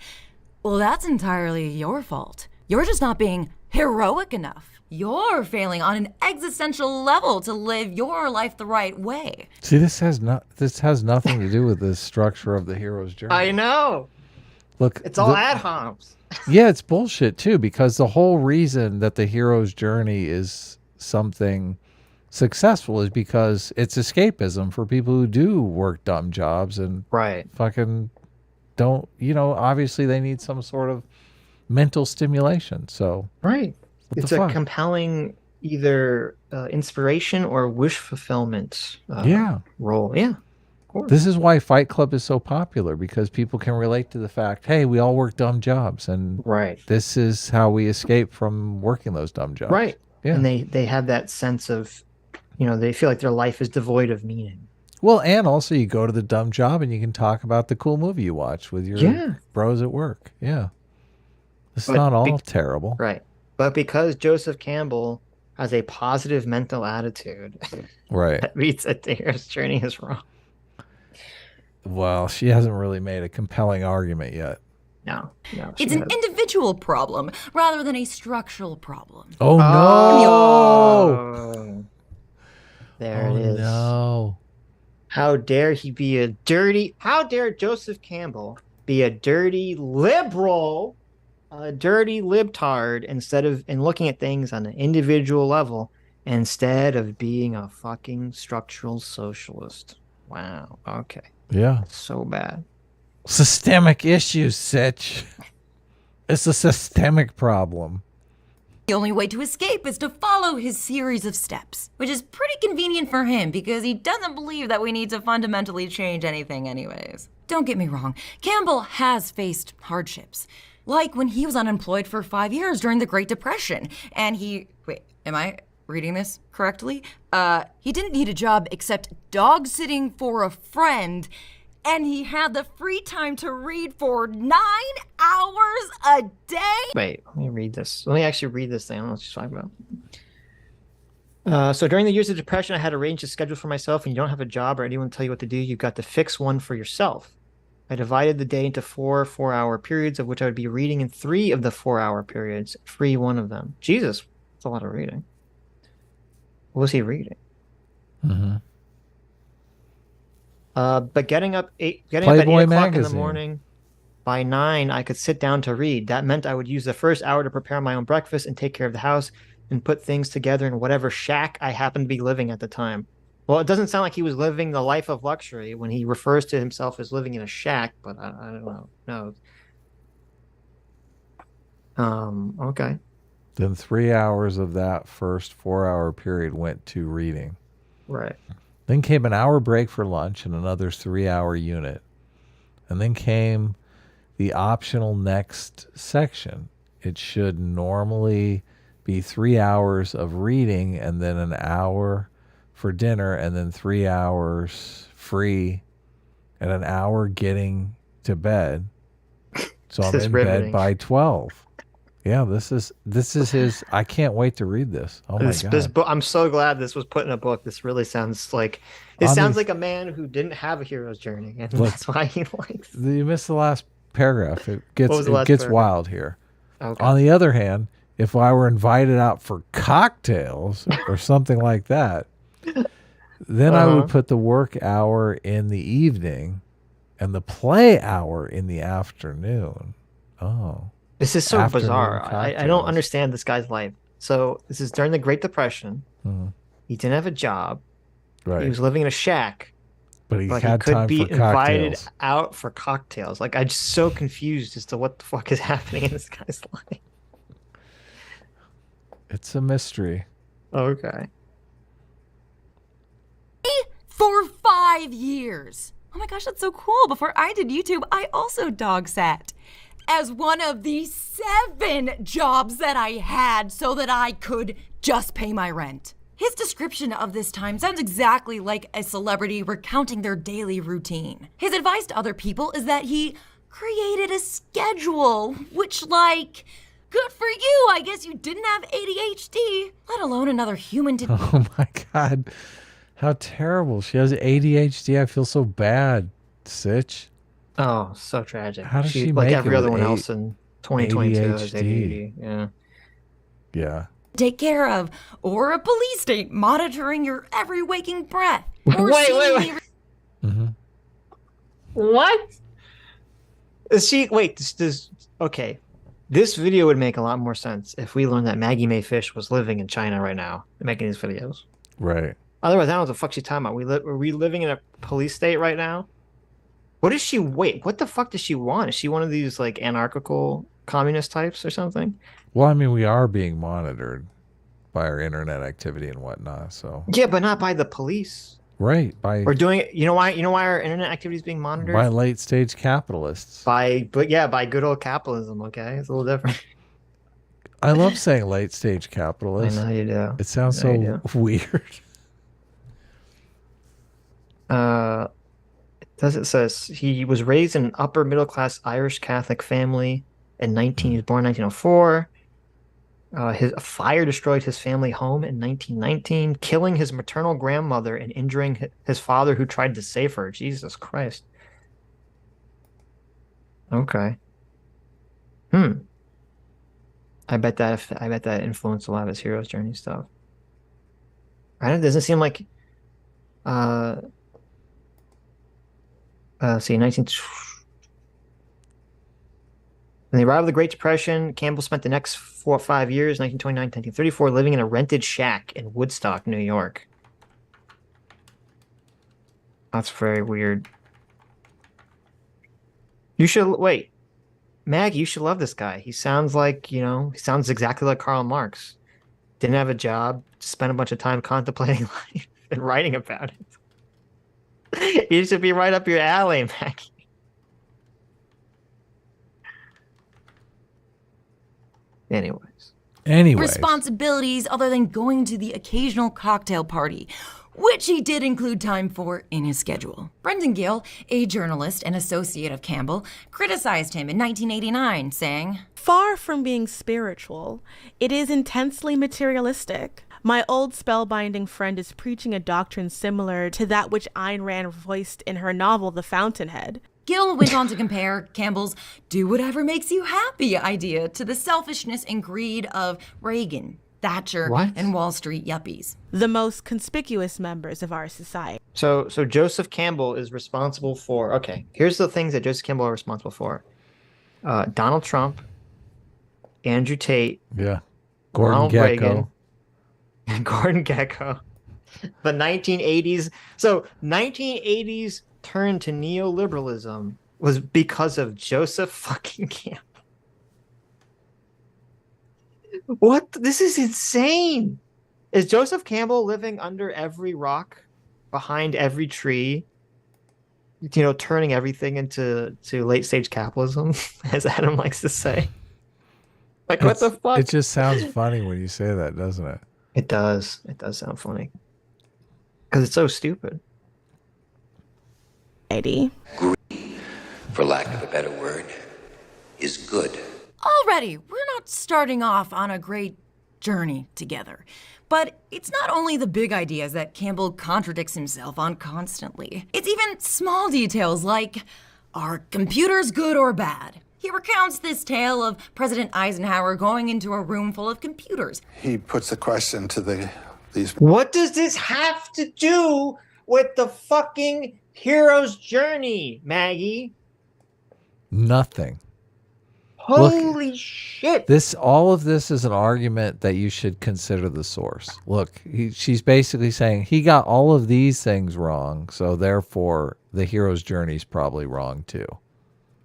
well, that's entirely your fault. You're just not being heroic enough. You're failing on an existential level to live your life the right way. See, this has nothing to do with the structure of the hero's journey. I know. Look, It's all ad homs. Yeah, it's bullshit too, because the whole reason that the hero's journey is something successful is because it's escapism for people who do work dumb jobs and fucking don't, obviously they need some sort of mental stimulation. So it's a compelling either inspiration or wish fulfillment role. Yeah, of course. This is why Fight Club is so popular, because people can relate to the fact, hey, we all work dumb jobs, and this is how we escape from working those dumb jobs. Right. Yeah. And they have that sense of, they feel like their life is devoid of meaning. Well, and also you go to the dumb job and you can talk about the cool movie you watch with your bros at work. Yeah. It's not all terrible. Right. But because Joseph Campbell has a positive mental attitude, that means that the hero's journey is wrong. Well, she hasn't really made a compelling argument yet. No. It's an individual problem rather than a structural problem. Oh, no. There it is. No. How dare Joseph Campbell be a dirty liberal, a dirty libtard and looking at things on an individual level instead of being a fucking structural socialist. Wow. Okay. Yeah. So bad. Systemic issues, Sitch. It's a systemic problem. The only way to escape is to follow his series of steps, which is pretty convenient for him because he doesn't believe that we need to fundamentally change anything anyways. Don't get me wrong, Campbell has faced hardships, like when he was unemployed for 5 years during the Great Depression, and wait, am I reading this correctly? He didn't need a job except dog sitting for a friend, and he had the free time to read for 9 hours a day? Wait, let me read this. Let me actually read this thing. I don't know what she's talking about. So during the years of depression, I had arranged a schedule for myself, and you don't have a job or anyone to tell you what to do. You've got to fix one for yourself. I divided the day into 4 4-hour periods, of which I would be reading in 3 of the 4-hour periods, free one of them. Jesus, that's a lot of reading. What was he reading? Mm-hmm. But getting up at 8 o'clock in the morning, by 9, I could sit down to read. That meant I would use the first hour to prepare my own breakfast and take care of the house and put things together in whatever shack I happened to be living at the time. Well, it doesn't sound like he was living the life of luxury when he refers to himself as living in a shack, but I don't know. No. Okay. Then 3 hours of that first 4-hour period went to reading. Right. Then came an hour break for lunch and another 3-hour unit. And then came the optional next section. It should normally be 3 hours of reading and then an hour for dinner and then 3 hours free and an hour getting to bed. So I'm in bed by 12. Yeah, this is his. I can't wait to read this. Oh my god! This book, I'm so glad this was put in a book. This really sounds like like a man who didn't have a hero's journey, and that's why he likes. You missed the last paragraph. It gets paragraph? wild here. Okay. On the other hand, if I were invited out for cocktails or something like that, then I would put the work hour in the evening and the play hour in the afternoon. Oh. This is so Afternoon bizarre. I cocktails. don't understand this guy's life. So this is during the Great Depression. Mhm. He didn't have a job. Right. He was living in a shack. But he But had he could time be for invited cocktails. out for cocktails. Like, I'm just so confused as to what the fuck is happening in this guy's life. It's a mystery. Okay. For 5 years. Oh my gosh, that's so cool. Before I did YouTube, I also dog sat as one of the 7 jobs that I had so that I could just pay my rent. His description of this time sounds exactly like a celebrity recounting their daily routine. His advice to other people is that he created a schedule, which, like, good for you. I guess you didn't have ADHD, let alone another human to... Oh my god. How terrible. She has ADHD. I feel so bad, Sitch. Oh, so tragic. How does she like make every it other with one else in 2022 has ADHD? ADHD. Yeah. Yeah. take care of, or a police state monitoring your every waking breath. Or Wait. What? Is she? Wait. Okay. This video would make a lot more sense if we learned that Maggie Mae Fish was living in China right now, making these videos. Right. Otherwise, I don't know what the fuck she's talking about. Are we living in a police state right now? What does she? Wait. What the fuck does she want? Is she one of these like anarchical communist types or something? Well, I mean, we are being monitored by our internet activity and whatnot. So Yeah, but not by the police. right by We're doing it. You know why? You know why our internet activity is being monitored? by late stage capitalists. By good old capitalism. Okay, it's a little different. I love saying late stage I capitalists. know you do. It sounds I know so weird. It says he was raised in an upper middle class Irish Catholic family. He was born in 1904. A fire destroyed his family home in 1919, killing his maternal grandmother and injuring his father, who tried to save her. Jesus Christ. Okay. I bet that influenced a lot of his hero's journey stuff. Right? It doesn't seem like. See, 19. In the arrival of the Great Depression, Campbell spent the next 4 or 5 years, 1929 to 1934, living in a rented shack in Woodstock, New York. That's very weird. You should wait, Maggie. You should love this guy. He sounds like he sounds exactly like Karl Marx. Didn't have a job, spent a bunch of time contemplating life and writing about it. You should be right up your alley, Maggie. Anyways. Responsibilities other than going to the occasional cocktail party, which he did include time for in his schedule. Brendan Gill, a journalist and associate of Campbell, criticized him in 1989, saying, "Far from being spiritual, it is intensely materialistic. My old spellbinding friend is preaching a doctrine similar to that which Ayn Rand voiced in her novel The Fountainhead." Gill went on to compare Campbell's do whatever makes you happy idea to the selfishness and greed of Reagan, Thatcher, and Wall Street yuppies. The most conspicuous members of our society. So Joseph Campbell is responsible for, okay, here's the things that Joseph Campbell are responsible for. Donald Trump, Andrew Tate. Yeah. Gordon Ronald Gekko. Reagan, Gordon Gekko. The 1980s. So 1980s turn to neoliberalism was because of Joseph fucking Campbell. What? This is insane. Is Joseph Campbell living under every rock, behind every tree, turning everything into late stage capitalism, as Adam likes to say? Like, what the fuck? It just sounds funny when you say that, doesn't it? It does. It does sound funny. Because it's so stupid. For lack of a better word, is good. Already, we're not starting off on a great journey together. But it's not only the big ideas that Campbell contradicts himself on constantly. It's even small details like, are computers good or bad? He recounts this tale of President Eisenhower going into a room full of computers. He puts the question to these. What does this have to do with the fucking hero's journey, Maggie? Nothing. Holy shit. All of this is an argument that you should consider the source. Look, she's basically saying he got all of these things wrong, so therefore the hero's journey is probably wrong too.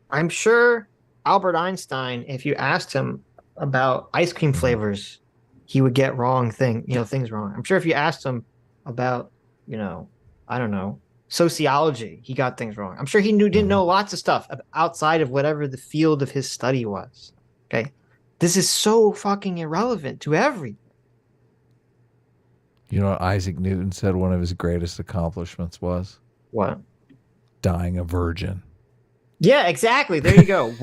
I'm sure Albert Einstein, if you asked him about ice cream flavors, he would get things wrong. I'm sure if you asked him about, I don't know, sociology, he got things wrong. I'm sure he didn't know lots of stuff outside of whatever the field of his study was. Okay. This is so fucking irrelevant to everything. You know what Isaac Newton said one of his greatest accomplishments was? What? Dying a virgin. Yeah, exactly. There you go.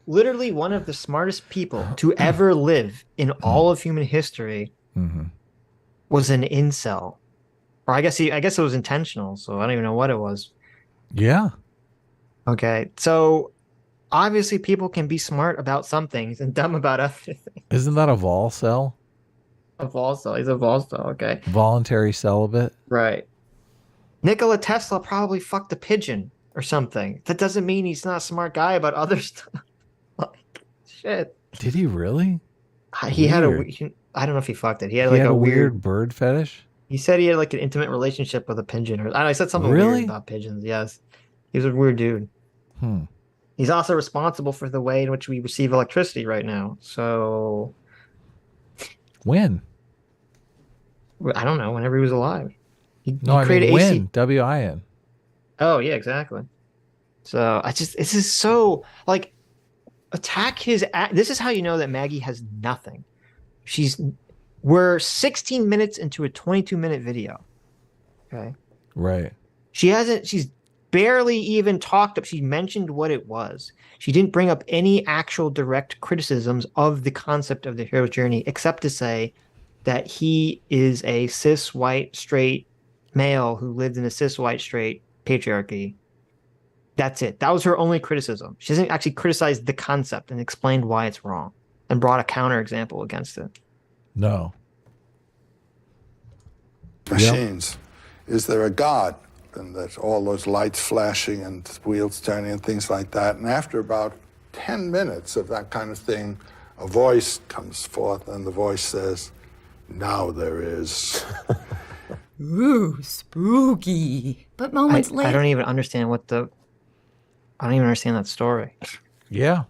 Literally one of the smartest people to ever live in all of human history was an incel. Or I guess it was intentional, so I don't even know what it was. Yeah. Okay. So obviously people can be smart about some things and dumb about other things. Isn't that a vol cell? A vol cell. He's a vol cell, okay. Voluntary celibate? Right. Nikola Tesla probably fucked a pigeon or something. That doesn't mean he's not a smart guy about other stuff. Like, shit. Did he really? He had I don't know if he fucked it. He had a weird bird fetish? He said he had like an intimate relationship with a pigeon. Or I don't know, he said something weird about pigeons. Yes. He was a weird dude. He's also responsible for the way in which we receive electricity right now. So when? I don't know. Whenever he was alive. He created when? WIN. Oh, yeah, exactly. So this is so like attack his. This is how you know that Maggie has nothing. We're 16 minutes into a 22-minute video. Okay. Right. She's barely even talked up. She mentioned what it was. She didn't bring up any actual direct criticisms of the concept of the hero's journey, except to say that he is a cis white straight male who lived in a cis white straight patriarchy. That's it. That was her only criticism. She doesn't actually criticize the concept and explained why it's wrong and brought a counter example against it. No. Machines. Yep. Is there a God? And there's all those lights flashing and wheels turning and things like that. And after about 10 minutes of that kind of thing, a voice comes forth and the voice says, "Now there is." Ooh, spooky. But moments later... I don't even understand that story. Yeah.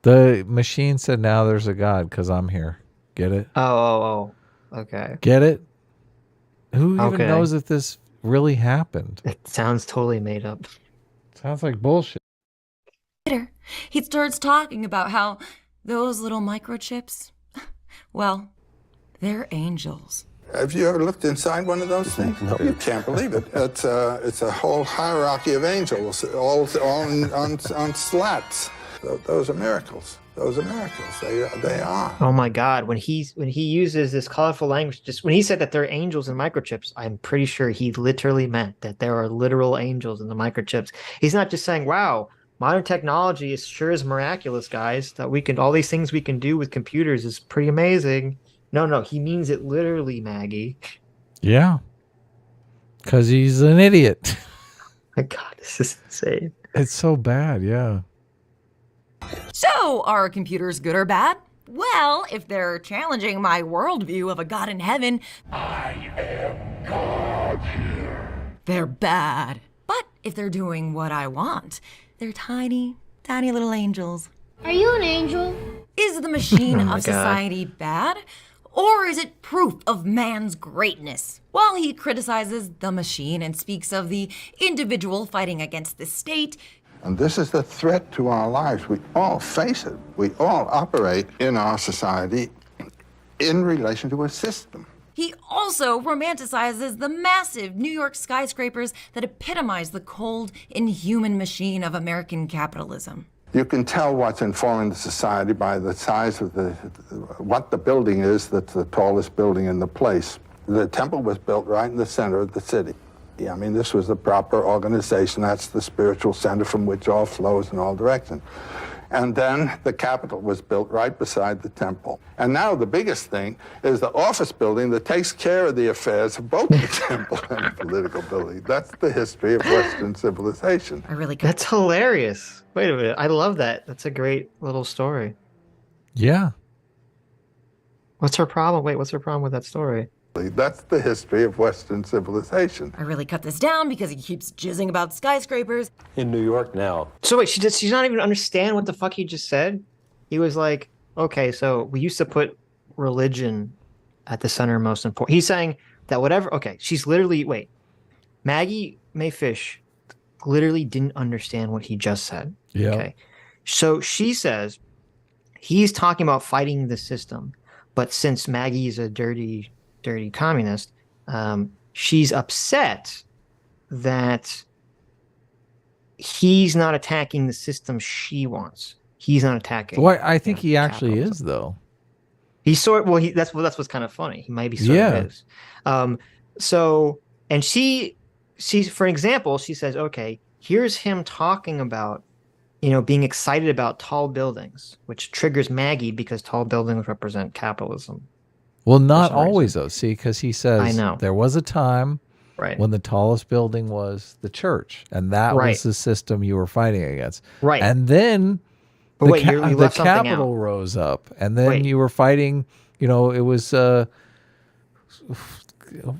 The machine said, "Now there's a God because I'm here." Get it? Oh. Okay. Get it? Who even knows if this really happened? It sounds totally made up. Sounds like bullshit. Later, he starts talking about how those little microchips, well, they're angels. Have you ever looked inside one of those things? No. You can't believe it. It's a whole hierarchy of angels, all on slats. Those are miracles. Those are miracles. They are. Oh my God! When he uses this colorful language, just when he said that they're angels and microchips, I'm pretty sure he literally meant that there are literal angels in the microchips. He's not just saying, "Wow, modern technology is sure is miraculous, guys. That all these things we can do with computers is pretty amazing." No, he means it literally, Maggie. Yeah. Because he's an idiot. My God, this is insane. It's so bad, yeah. So, are computers good or bad? Well, if they're challenging my worldview of a God in heaven, I am God here. They're bad. But if they're doing what I want, they're tiny, tiny little angels. Are you an angel? Is the machine of society bad? Or is it proof of man's greatness? While he criticizes the machine and speaks of the individual fighting against the state, and this is the threat to our lives. We all face it. We all operate in our society in relation to a system. He also romanticizes the massive New York skyscrapers that epitomize the cold, inhuman machine of American capitalism. You can tell what's informing the society by the size of what the building is that's the tallest building in the place. The temple was built right in the center of the city. Yeah, I mean, this was the proper organization. That's the spiritual center from which all flows in all directions. And then the Capitol was built right beside the temple. And now the biggest thing is the office building that takes care of the affairs of both the temple and the political building. That's the history of Western civilization. That's hilarious. Wait a minute. I love that. That's a great little story. Yeah. What's her problem? Wait, what's her problem with that story? That's the history of Western civilization. I really cut this down because he keeps jizzing about skyscrapers. In New York now. So wait, she's not even understand what the fuck he just said? He was like, okay, so we used to put religion at the center most important. He's saying that whatever, okay, she's literally, wait, Maggie Mayfish literally didn't understand what he just said. Yeah. Okay. So she says he's talking about fighting the system, but since Maggie is a dirty communist, she's upset that he's not attacking the system she wants. He's not attacking. Well, I think he actually is, though. He's that's what's kind of funny. He might be sort of is. So, and she's for example, she says, okay, here's him talking about, being excited about tall buildings, which triggers Maggie because tall buildings represent capitalism. Well, not always, though. See, because he says I know. there was a time Right. when the tallest building was the church, and that was the system you were fighting against. Right. And then but wait, you the left something Capitol out. rose up, and then you were fighting, it was,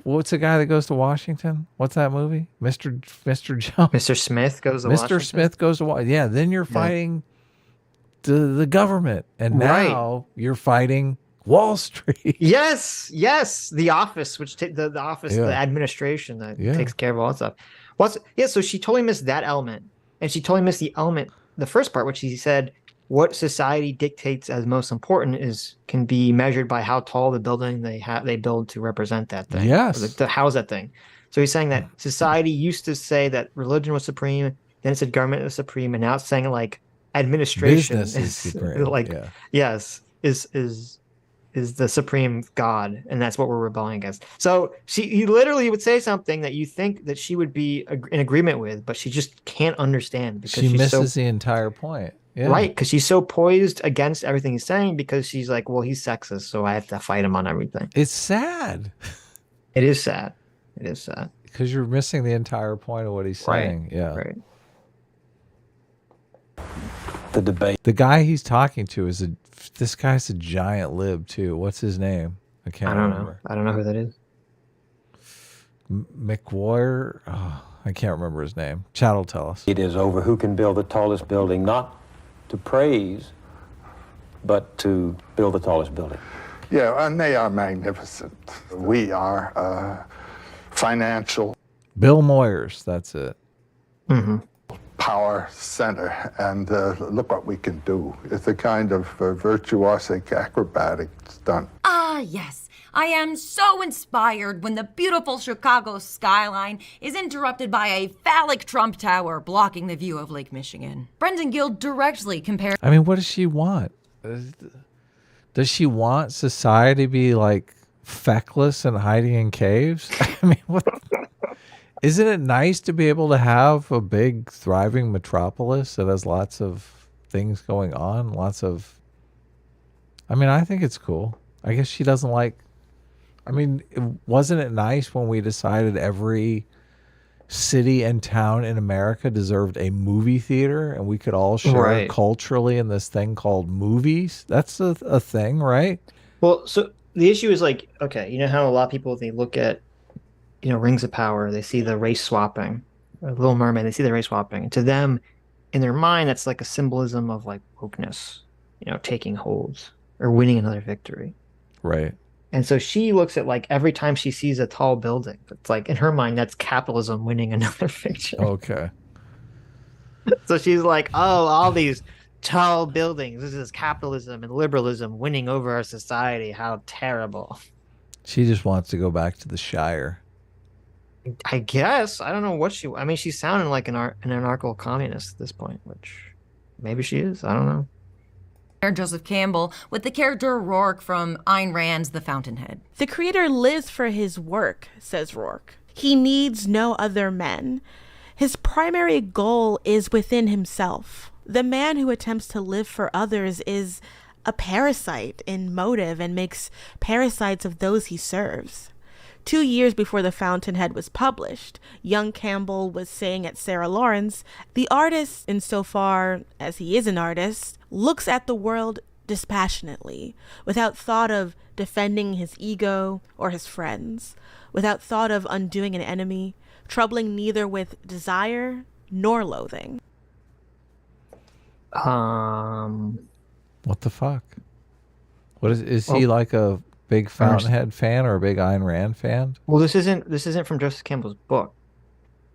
what's the guy that goes to Washington? What's that movie? Mr. Jones. Mr. Smith goes to Washington. Mr. Smith goes to Washington. Yeah, then you're fighting the government, and now you're fighting Wall Street. Yes, the office, which the office, the administration that takes care of all that stuff. So she totally missed that element, and she totally missed the element, the first part, which he said, what society dictates as most important can be measured by how tall the building they build to represent that thing. Yes, or to house that thing. So he's saying that society used to say that religion was supreme, then it said government was supreme, and now it's saying like administration business is supreme. Like yes, is the supreme God, and that's what we're rebelling against. So he literally would say something that you think that she would be in agreement with, but she just can't understand because she misses the entire point. Yeah. Right, because she's so poised against everything he's saying because she's like, well, he's sexist, so I have to fight him on everything. It's sad. It is sad. It is sad. Because you're missing the entire point of what he's saying. Yeah. Right. The debate. The guy he's talking to this guy's a giant lib too. What's his name? I can't remember. I don't know who that is. McWarrior? Oh, I can't remember his name. Chad will tell us. It is over who can build the tallest building, not to praise, but to build the tallest building. Yeah, and they are magnificent. We are financial. Bill Moyers, that's it. Mm-hmm. Power center, and look what we can do. It's a kind of virtuosic acrobatic stunt. Ah, yes. I am so inspired when the beautiful Chicago skyline is interrupted by a phallic Trump tower blocking the view of Lake Michigan. Brendan Gill directly compared... I mean, what does she want? Does she want society to be like feckless and hiding in caves? I mean, what... Isn't it nice to be able to have a big, thriving metropolis that has lots of things going on? I think it's cool. I guess she doesn't like... wasn't it nice when we decided every city and town in America deserved a movie theater and we could all share culturally in this thing called movies? That's a thing, right? Well, so the issue is like, okay, you know how a lot of people, they look at Rings of Power, they see the race swapping, Little Mermaid, they see the race swapping. And to them, in their mind, that's like a symbolism of like wokeness, taking holds or winning another victory. Right. And so she looks at like every time she sees a tall building, it's like in her mind, that's capitalism winning another victory. Okay. So she's like, oh, all these tall buildings, this is capitalism and liberalism winning over our society. How terrible. She just wants to go back to the Shire. I guess. I don't know what she's sounding like an anarcho-communist at this point, which maybe she is. I don't know. Joseph Campbell with the character Rourke from Ayn Rand's The Fountainhead. The creator lives for his work, says Rourke. He needs no other men. His primary goal is within himself. The man who attempts to live for others is a parasite in motive and makes parasites of those he serves. 2 years before The Fountainhead was published, young Campbell was saying at Sarah Lawrence, the artist, insofar as he is an artist, looks at the world dispassionately, without thought of defending his ego or his friends, without thought of undoing an enemy, troubling neither with desire nor loathing. What the fuck? What is he like a big Fountainhead fan or a big Ayn Rand fan? Well, this isn't from Joseph Campbell's book.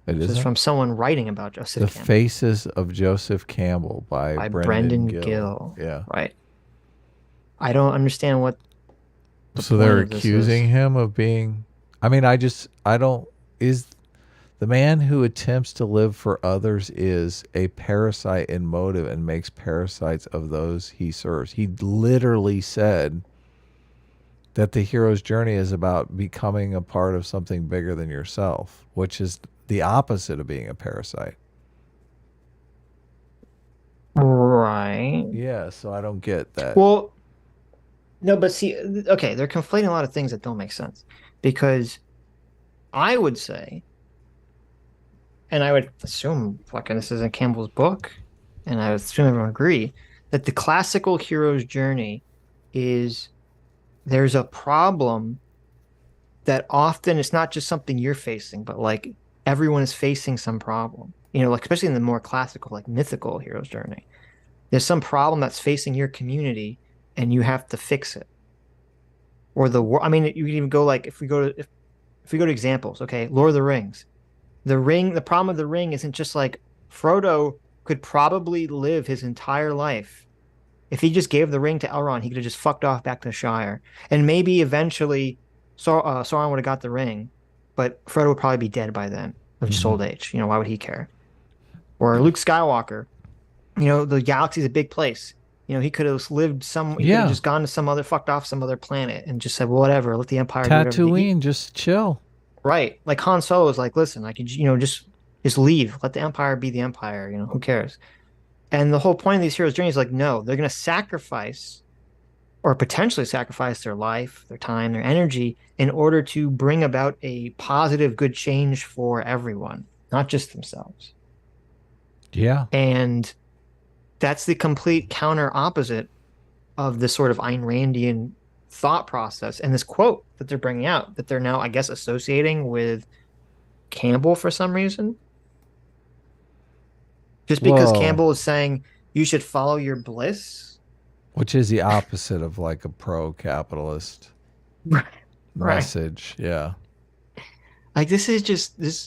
This is from someone writing about Joseph Campbell. The Faces of Joseph Campbell by Brendan Gill. Yeah. Right. I don't understand what So they're accusing him of being is the man who attempts to live for others is a parasite in motive and makes parasites of those he serves. He literally said that the hero's journey is about becoming a part of something bigger than yourself, which is the opposite of being a parasite. Right. Yeah, so I don't get that. Well, no, but see, okay, they're conflating a lot of things that don't make sense. Because I would say, and I would assume, fucking this is in Campbell's book, and I would assume everyone agree, that the classical hero's journey is there's a problem that often it's not just something you're facing, but like everyone is facing some problem. You know, like especially in the more classical, like mythical hero's journey. There's some problem that's facing your community and you have to fix it. Or I mean, you can even go like if we go to examples, okay, Lord of the Rings. The problem of the ring isn't just like Frodo could probably live his entire life. If he just gave the ring to Elrond, he could have just fucked off back to the Shire. And maybe eventually Sauron would have got the ring, but Frodo would probably be dead by then of just old age. You know, why would he care? Or Luke Skywalker, you know, the galaxy's a big place. You know, he could have lived he could have just gone to fucked off some other planet and just said, well, whatever, let the Empire do whatever. Tatooine, just chill. Right. Like Han Solo is like, listen, I could, you know, just leave. Let the Empire be the Empire. You know, who cares? And the whole point of these heroes' journeys is like, no, they're going to sacrifice or potentially sacrifice their life, their time, their energy in order to bring about a positive, good change for everyone, not just themselves. Yeah. And that's the complete counter opposite of this sort of Ayn Randian thought process. And this quote that they're bringing out that they're now, I guess, associating with Campbell for some reason. Just because Campbell is saying you should follow your bliss. Which is the opposite of like a pro-capitalist message. Yeah. Like this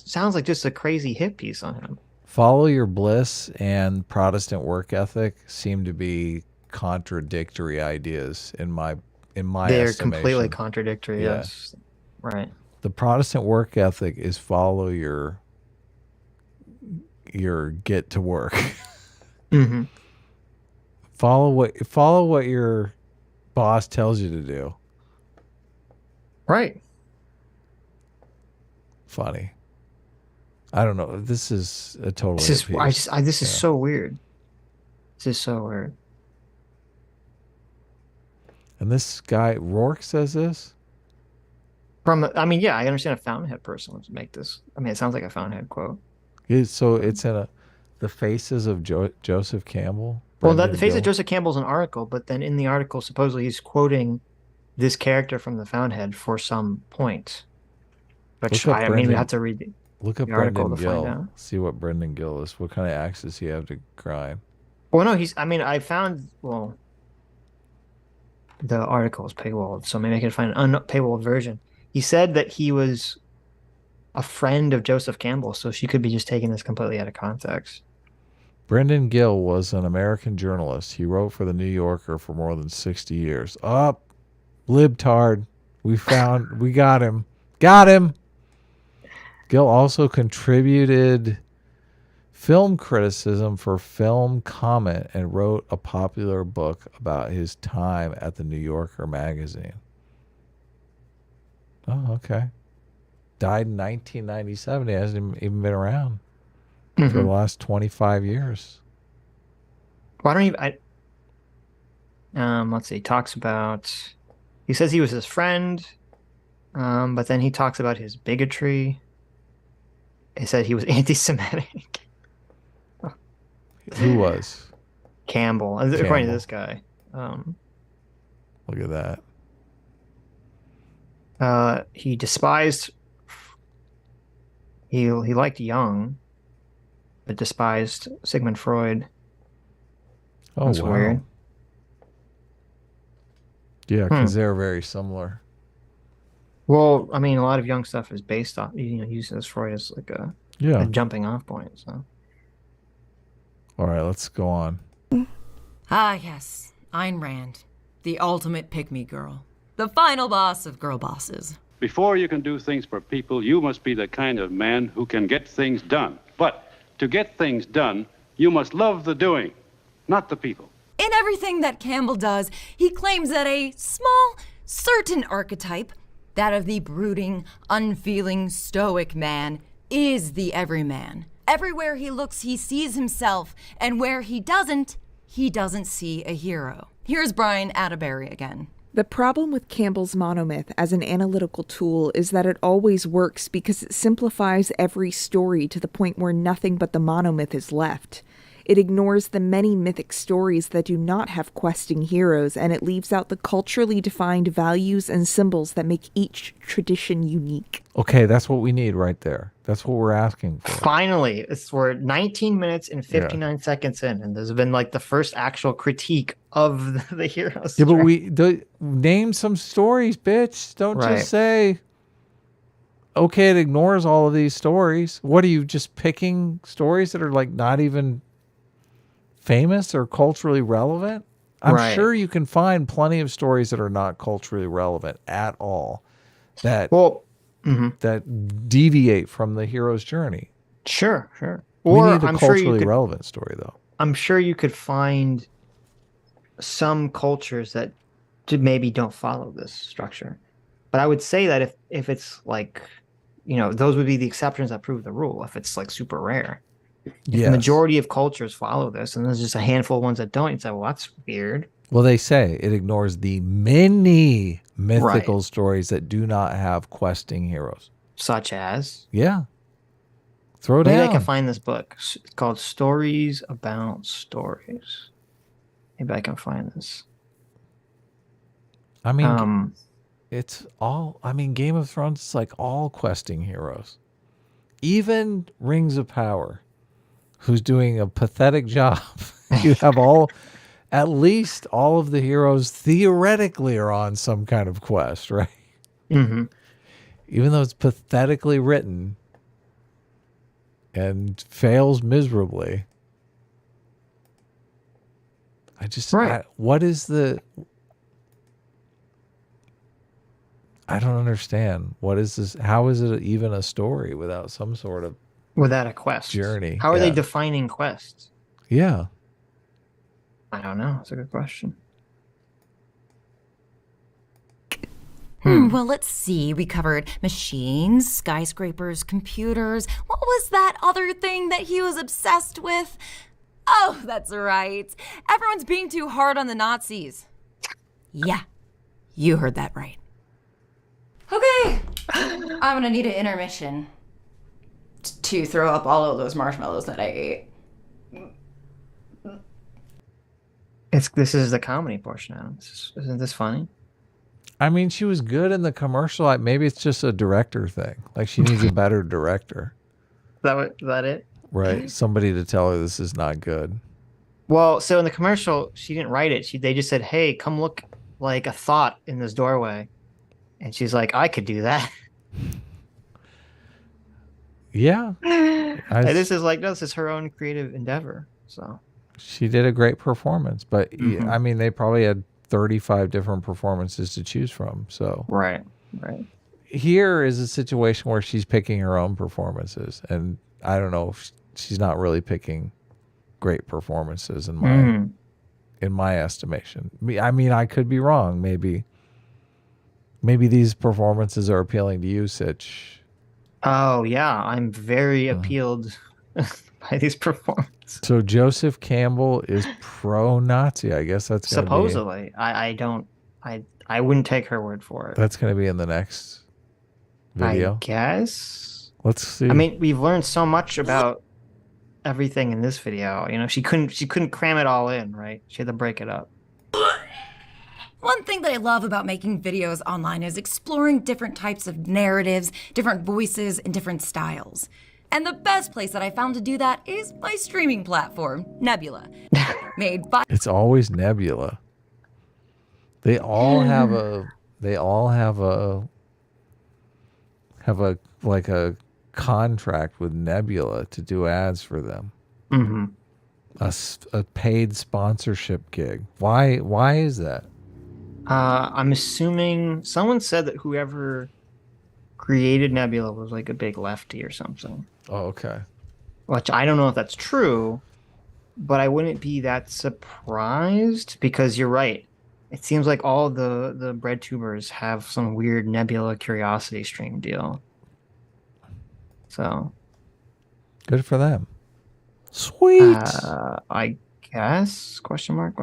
sounds like just a crazy hit piece on him. Follow your bliss and Protestant work ethic seem to be contradictory ideas in my They're estimation. Completely contradictory, yes. Right. The Protestant work ethic is follow your get to work. Mm-hmm. Follow what your boss tells you to do. Right. Funny. I don't know. This is a total. This is so weird. This is so weird. And this guy Rourke says this. I understand a Fountainhead person would make this. I mean, it sounds like a Fountainhead quote. So it's in the Faces of Joseph Campbell. Well, the Faces of Joseph Campbell's an article, but then in the article, supposedly he's quoting this character from the Fountainhead for some point. Which we have to read. Look up Brendan Gill. See what Brendan Gill is. What kind of axe does he have to grind? Well, no, I found, the article is paywalled, so maybe I can find an unpaywalled version. He said that he was a friend of Joseph Campbell, so she could be just taking this completely out of context. Brendan Gill was an American journalist. He wrote for the New Yorker for more than 60 years. Libtard. We got him. Got him. Gill also contributed film criticism for Film Comment and wrote a popular book about his time at the New Yorker magazine. Oh, okay. Died in 1997. He hasn't even been around for the last 25 years. Why don't you? Let's see. Talks about. He says he was his friend, but then he talks about his bigotry. He said he was anti-Semitic. Who was? Campbell, according to this guy. Look at that. He despised. He liked Jung, but despised Sigmund Freud. Oh, That's wow. weird. Yeah, because they're very similar. Well, I mean, a lot of Jung stuff is based off, uses Freud as like a jumping off point. So, all right, let's go on. Ah, yes, Ayn Rand, the ultimate pick-me girl, the final boss of girl bosses. Before you can do things for people, you must be the kind of man who can get things done. But to get things done, you must love the doing, not the people. In everything that Campbell does, he claims that a small, certain archetype, that of the brooding, unfeeling, stoic man, is the everyman. Everywhere he looks, he sees himself, and where he doesn't see a hero. Here's Brian Atterbury again. The problem with Campbell's monomyth as an analytical tool is that it always works because it simplifies every story to the point where nothing but the monomyth is left. It ignores the many mythic stories that do not have questing heroes, and it leaves out the culturally defined values and symbols that make each tradition unique. Okay, that's what we need right there. That's what we're asking for. Finally, we're 19 minutes and 59 seconds in, and there's been like the first actual critique of the heroes. Yeah, but name some stories, bitch. Don't just say, okay, it ignores all of these stories. What are you, just picking stories that are like not even famous or culturally relevant? I'm sure you can find plenty of stories that are not culturally relevant at all that that deviate from the hero's journey. Sure. We need a culturally relevant story, though. I'm sure you could find some cultures that maybe don't follow this structure. But I would say that if it's like, those would be the exceptions that prove the rule. If it's like super rare. The majority of cultures follow this, and there's just a handful of ones that don't. You'd say, well, that's weird. Well, they say it ignores the many mythical stories that do not have questing heroes. Such as? Yeah. Throw down. Maybe I can find this book. It's called Stories About Stories. Maybe I can find this. I mean, it's all, Game of Thrones is like all questing heroes. Even Rings of Power, who's doing a pathetic job. You have at least all of the heroes theoretically are on some kind of quest, right? Mm-hmm. Even though it's pathetically written and fails miserably. What is I don't understand. What is this? How is it even a story without some sort of without a quest journey? How are they defining quests? Yeah. I don't know. It's a good question. Well, let's see. We covered machines, skyscrapers, computers. What was that other thing that he was obsessed with? Oh, that's right. Everyone's being too hard on the Nazis. Yeah, you heard that right. Okay, I'm gonna need an intermission to throw up all of those marshmallows that I ate. This is the comedy portion now. Isn't this funny? I mean, she was good in the commercial. Like, maybe it's just a director thing. Like, she needs a better director. Is that it? Right. Somebody to tell her this is not good. Well, so in the commercial, she didn't write it. They just said, hey, come look like a thought in this doorway. And she's like, I could do that. Yeah. This is her own creative endeavor. So she did a great performance. But, I mean, they probably had 35 different performances to choose from. So Right. Here is a situation where she's picking her own performances. And I don't know if she's not really picking great performances in my estimation. I mean, I could be wrong. Maybe these performances are appealing to you, Sitch. Oh yeah, I'm very appealed by these performances. So Joseph Campbell is pro-Nazi. I guess that's gonna Supposedly. I wouldn't take her word for it. That's going to be in the next video. I guess. Let's see. I mean, we've learned so much about everything in this video. You know, she couldn't cram it all in, right? She had to break it up. One thing that I love about making videos online is exploring different types of narratives, different voices, and different styles. And the best place that I found to do that is my streaming platform, Nebula. Made by It's always Nebula. They all have like a contract with Nebula to do ads for them. Mm-hmm. A paid sponsorship gig. Why is that? I'm assuming someone said that whoever created Nebula was like a big lefty or something. Oh, okay. Which I don't know if that's true, but I wouldn't be that surprised because you're right. It seems like all the bread tubers have some weird Nebula Curiosity Stream deal. So good for them. Sweet. I guess? Question mark?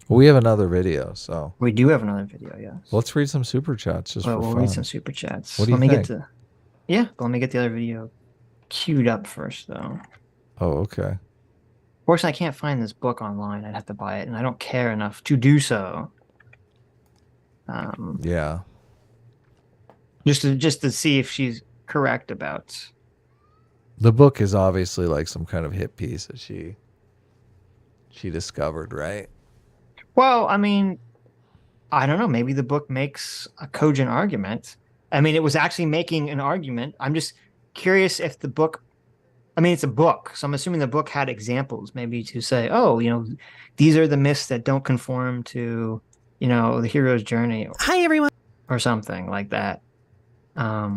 Well, we have another video, so we do have another video. Yes. Let's read some super chats just for we'll fun. read some super chats. What do you think? Let me get the other video queued up first, though. Oh, okay. Fortunately, I can't find this book online. I'd have to buy it, and I don't care enough to do so. Yeah. Just to see if she's correct about. The book is obviously like some kind of hit piece that she discovered, right? Well, I mean, I don't know. Maybe the book makes a cogent argument. I mean, it was actually making an argument. I'm just curious if the book. I mean, it's a book, so I'm assuming the book had examples, maybe to say, oh, you know, these are the myths that don't conform to, you know, the hero's journey. Hi, everyone. Or something like that. I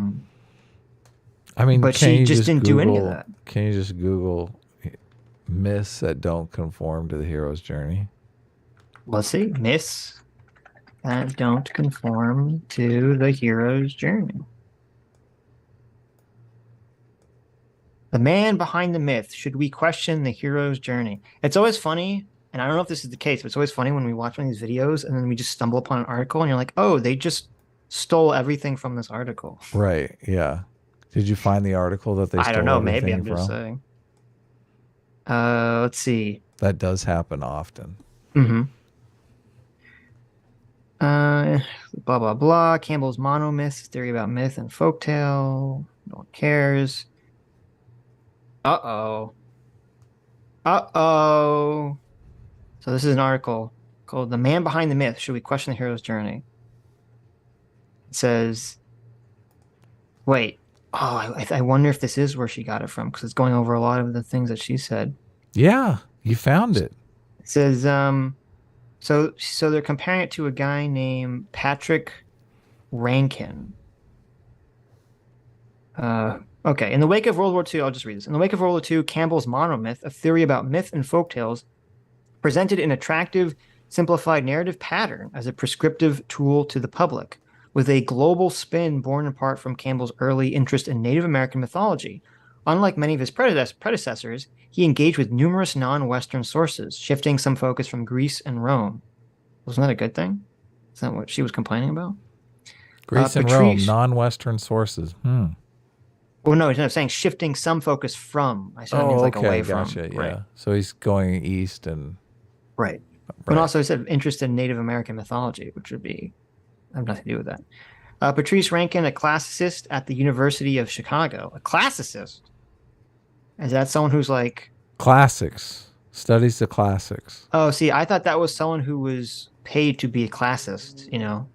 mean, but she just didn't do any of that. Can you just Google myths that don't conform to the hero's journey? Let's see. Myths that don't conform to the hero's journey. The man behind the myth. Should we question the hero's journey? It's always funny, and I don't know if this is the case, but it's always funny when we watch one of these videos and then we just stumble upon an article and you're like, oh, they just stole everything from this article. Right, yeah. Did you find the article that they stole I don't know, everything maybe I'm just from? saying. Let's see. That does happen often. Mm-hmm. Blah, blah, blah. Campbell's monomyths, theory about myth and folktale. No one cares. Uh-oh. Uh-oh. So this is an article called The Man Behind the Myth. Should we question the hero's journey? It says, wait. Oh, I wonder if this is where she got it from because it's going over a lot of the things that she said. Yeah, you found it. It says, so they're comparing it to a guy named Patrick Rankin. Okay, in the wake of World War II, I'll just read this. In the wake of World War II, Campbell's monomyth, a theory about myth and folktales, presented an attractive, simplified narrative pattern as a prescriptive tool to the public, with a global spin born in part from Campbell's early interest in Native American mythology. Unlike many of his predecessors, he engaged with numerous non-Western sources, shifting some focus from Greece and Rome. Wasn't that a good thing? Is that what she was complaining about? Greece and Rome, non-Western sources. Well, no, he's not saying shifting some focus from. I said it means like away gotcha, from. Yeah. Right. So he's going east and. Right. But also he said interest in Native American mythology, which would be have nothing to do with that. Patrice Rankin, a classicist at the University of Chicago. A classicist? Is that someone who's like classics? Studies the classics. Oh, see, I thought that was someone who was paid to be a classist. You know,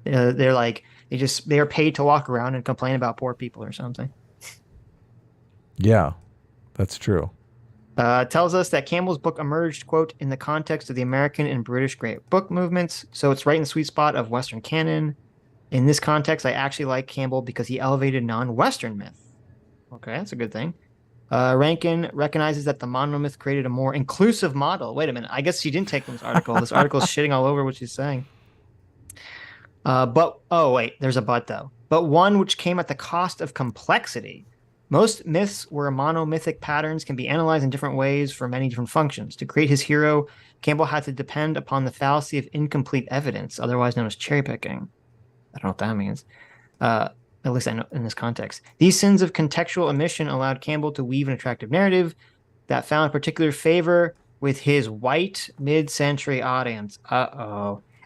they're like they are paid to walk around and complain about poor people or something. Yeah, that's true. Tells us that Campbell's book emerged, quote, in the context of the American and British Great Book movements, so it's right in the sweet spot of Western canon. In this context, I actually like Campbell because he elevated non-Western myth. Okay, that's a good thing. Rankin recognizes that the monomyth created a more inclusive model. Wait a minute. I guess she didn't take this article. This article is shitting all over what she's saying. Oh wait, there's a but though. But one which came at the cost of complexity. Most myths where monomythic patterns can be analyzed in different ways for many different functions. To create his hero, Campbell had to depend upon the fallacy of incomplete evidence, otherwise known as cherry picking. I don't know what that means. At least I know in this context. These sins of contextual omission allowed Campbell to weave an attractive narrative that found particular favor with his white mid-century audience.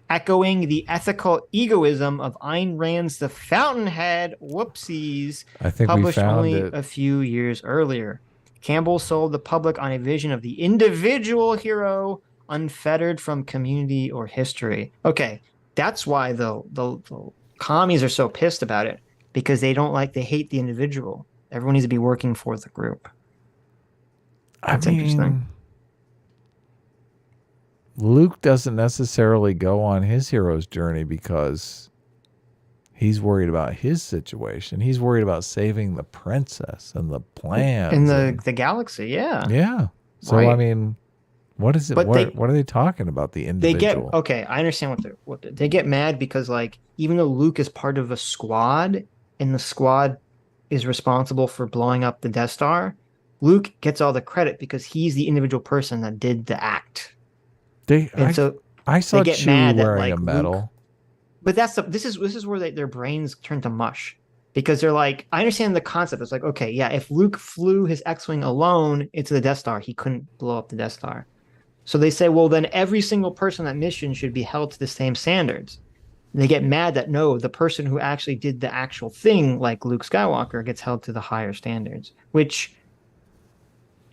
Echoing the ethical egoism of Ayn Rand's The Fountainhead, whoopsies, I think we published found only it. a few years earlier. Campbell sold the public on a vision of the individual hero unfettered from community or history. Okay, that's why the commies are so pissed about it, because they hate the individual. Everyone needs to be working for the group. That's interesting. Luke doesn't necessarily go on his hero's journey because he's worried about his situation. He's worried about saving the princess and the plans. In the galaxy, yeah. Yeah. So, Right. I mean, what is it? But What are they talking about? The individual? Okay, I understand what they get mad because, like, even though Luke is part of a squad and the squad is responsible for blowing up the Death Star, Luke gets all the credit because he's the individual person that did the act. I saw they get Chewie mad that, wearing like, a medal. Luke, but this is where their brains turn to mush, because they're like, I understand the concept. It's like, okay, yeah, if Luke flew his X-wing alone into the Death Star, he couldn't blow up the Death Star. So they say, well, then every single person on that mission should be held to the same standards. And they get mad that no, the person who actually did the actual thing, like Luke Skywalker, gets held to the higher standards. Which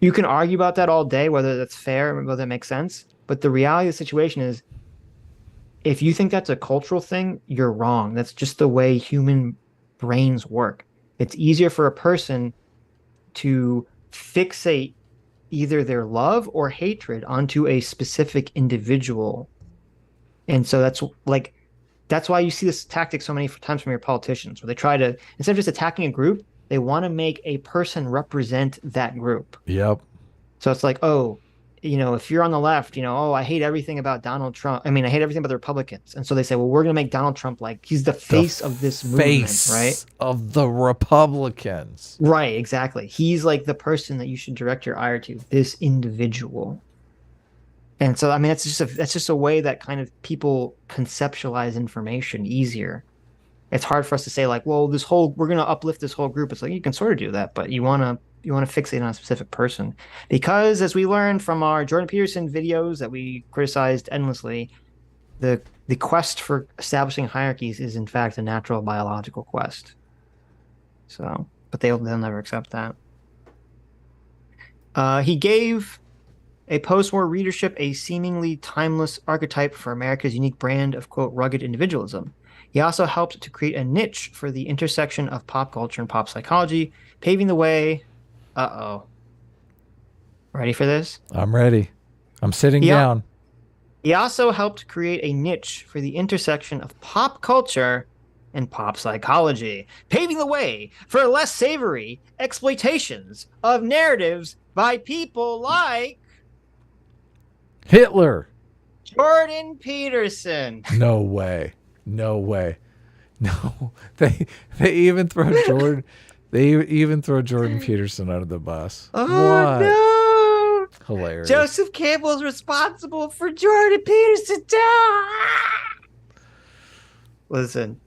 you can argue about that all day, whether that's fair, whether that makes sense. But the reality of the situation is, if you think that's a cultural thing, you're wrong. That's just the way human brains work. It's easier for a person to fixate either their love or hatred onto a specific individual. And so that's why you see this tactic so many times from your politicians, where they try to, instead of just attacking a group, they want to make a person represent that group. Yep. So it's like, oh, if you're on the left, I hate everything about Donald Trump. I mean, I hate everything about the Republicans. And so they say, well, we're going to make Donald Trump like he's the face of this movement, right? Of the Republicans. Right, exactly. He's like the person that you should direct your ire to, this individual. And so, I mean, that's just a way that kind of people conceptualize information easier. It's hard for us to say like, well, we're going to uplift this whole group. It's like, you can sort of do that, but you want to fixate on a specific person, because as we learned from our Jordan Peterson videos that we criticized endlessly, the quest for establishing hierarchies is in fact a natural biological quest. So, but they'll never accept that. He gave a post-war readership a seemingly timeless archetype for America's unique brand of, quote, rugged individualism. He also helped to create a niche for the intersection of pop culture and pop psychology, paving the way. Uh-oh. Ready for this? I'm ready. I'm sitting down. He also helped create a niche for the intersection of pop culture and pop psychology, paving the way for less savory exploitations of narratives by people like Hitler. Jordan Peterson. No way. No. They even throw Jordan. They even throw Jordan Peterson under the bus. Oh, what? No! Hilarious. Joseph Campbell is responsible for Jordan Peterson. Listen,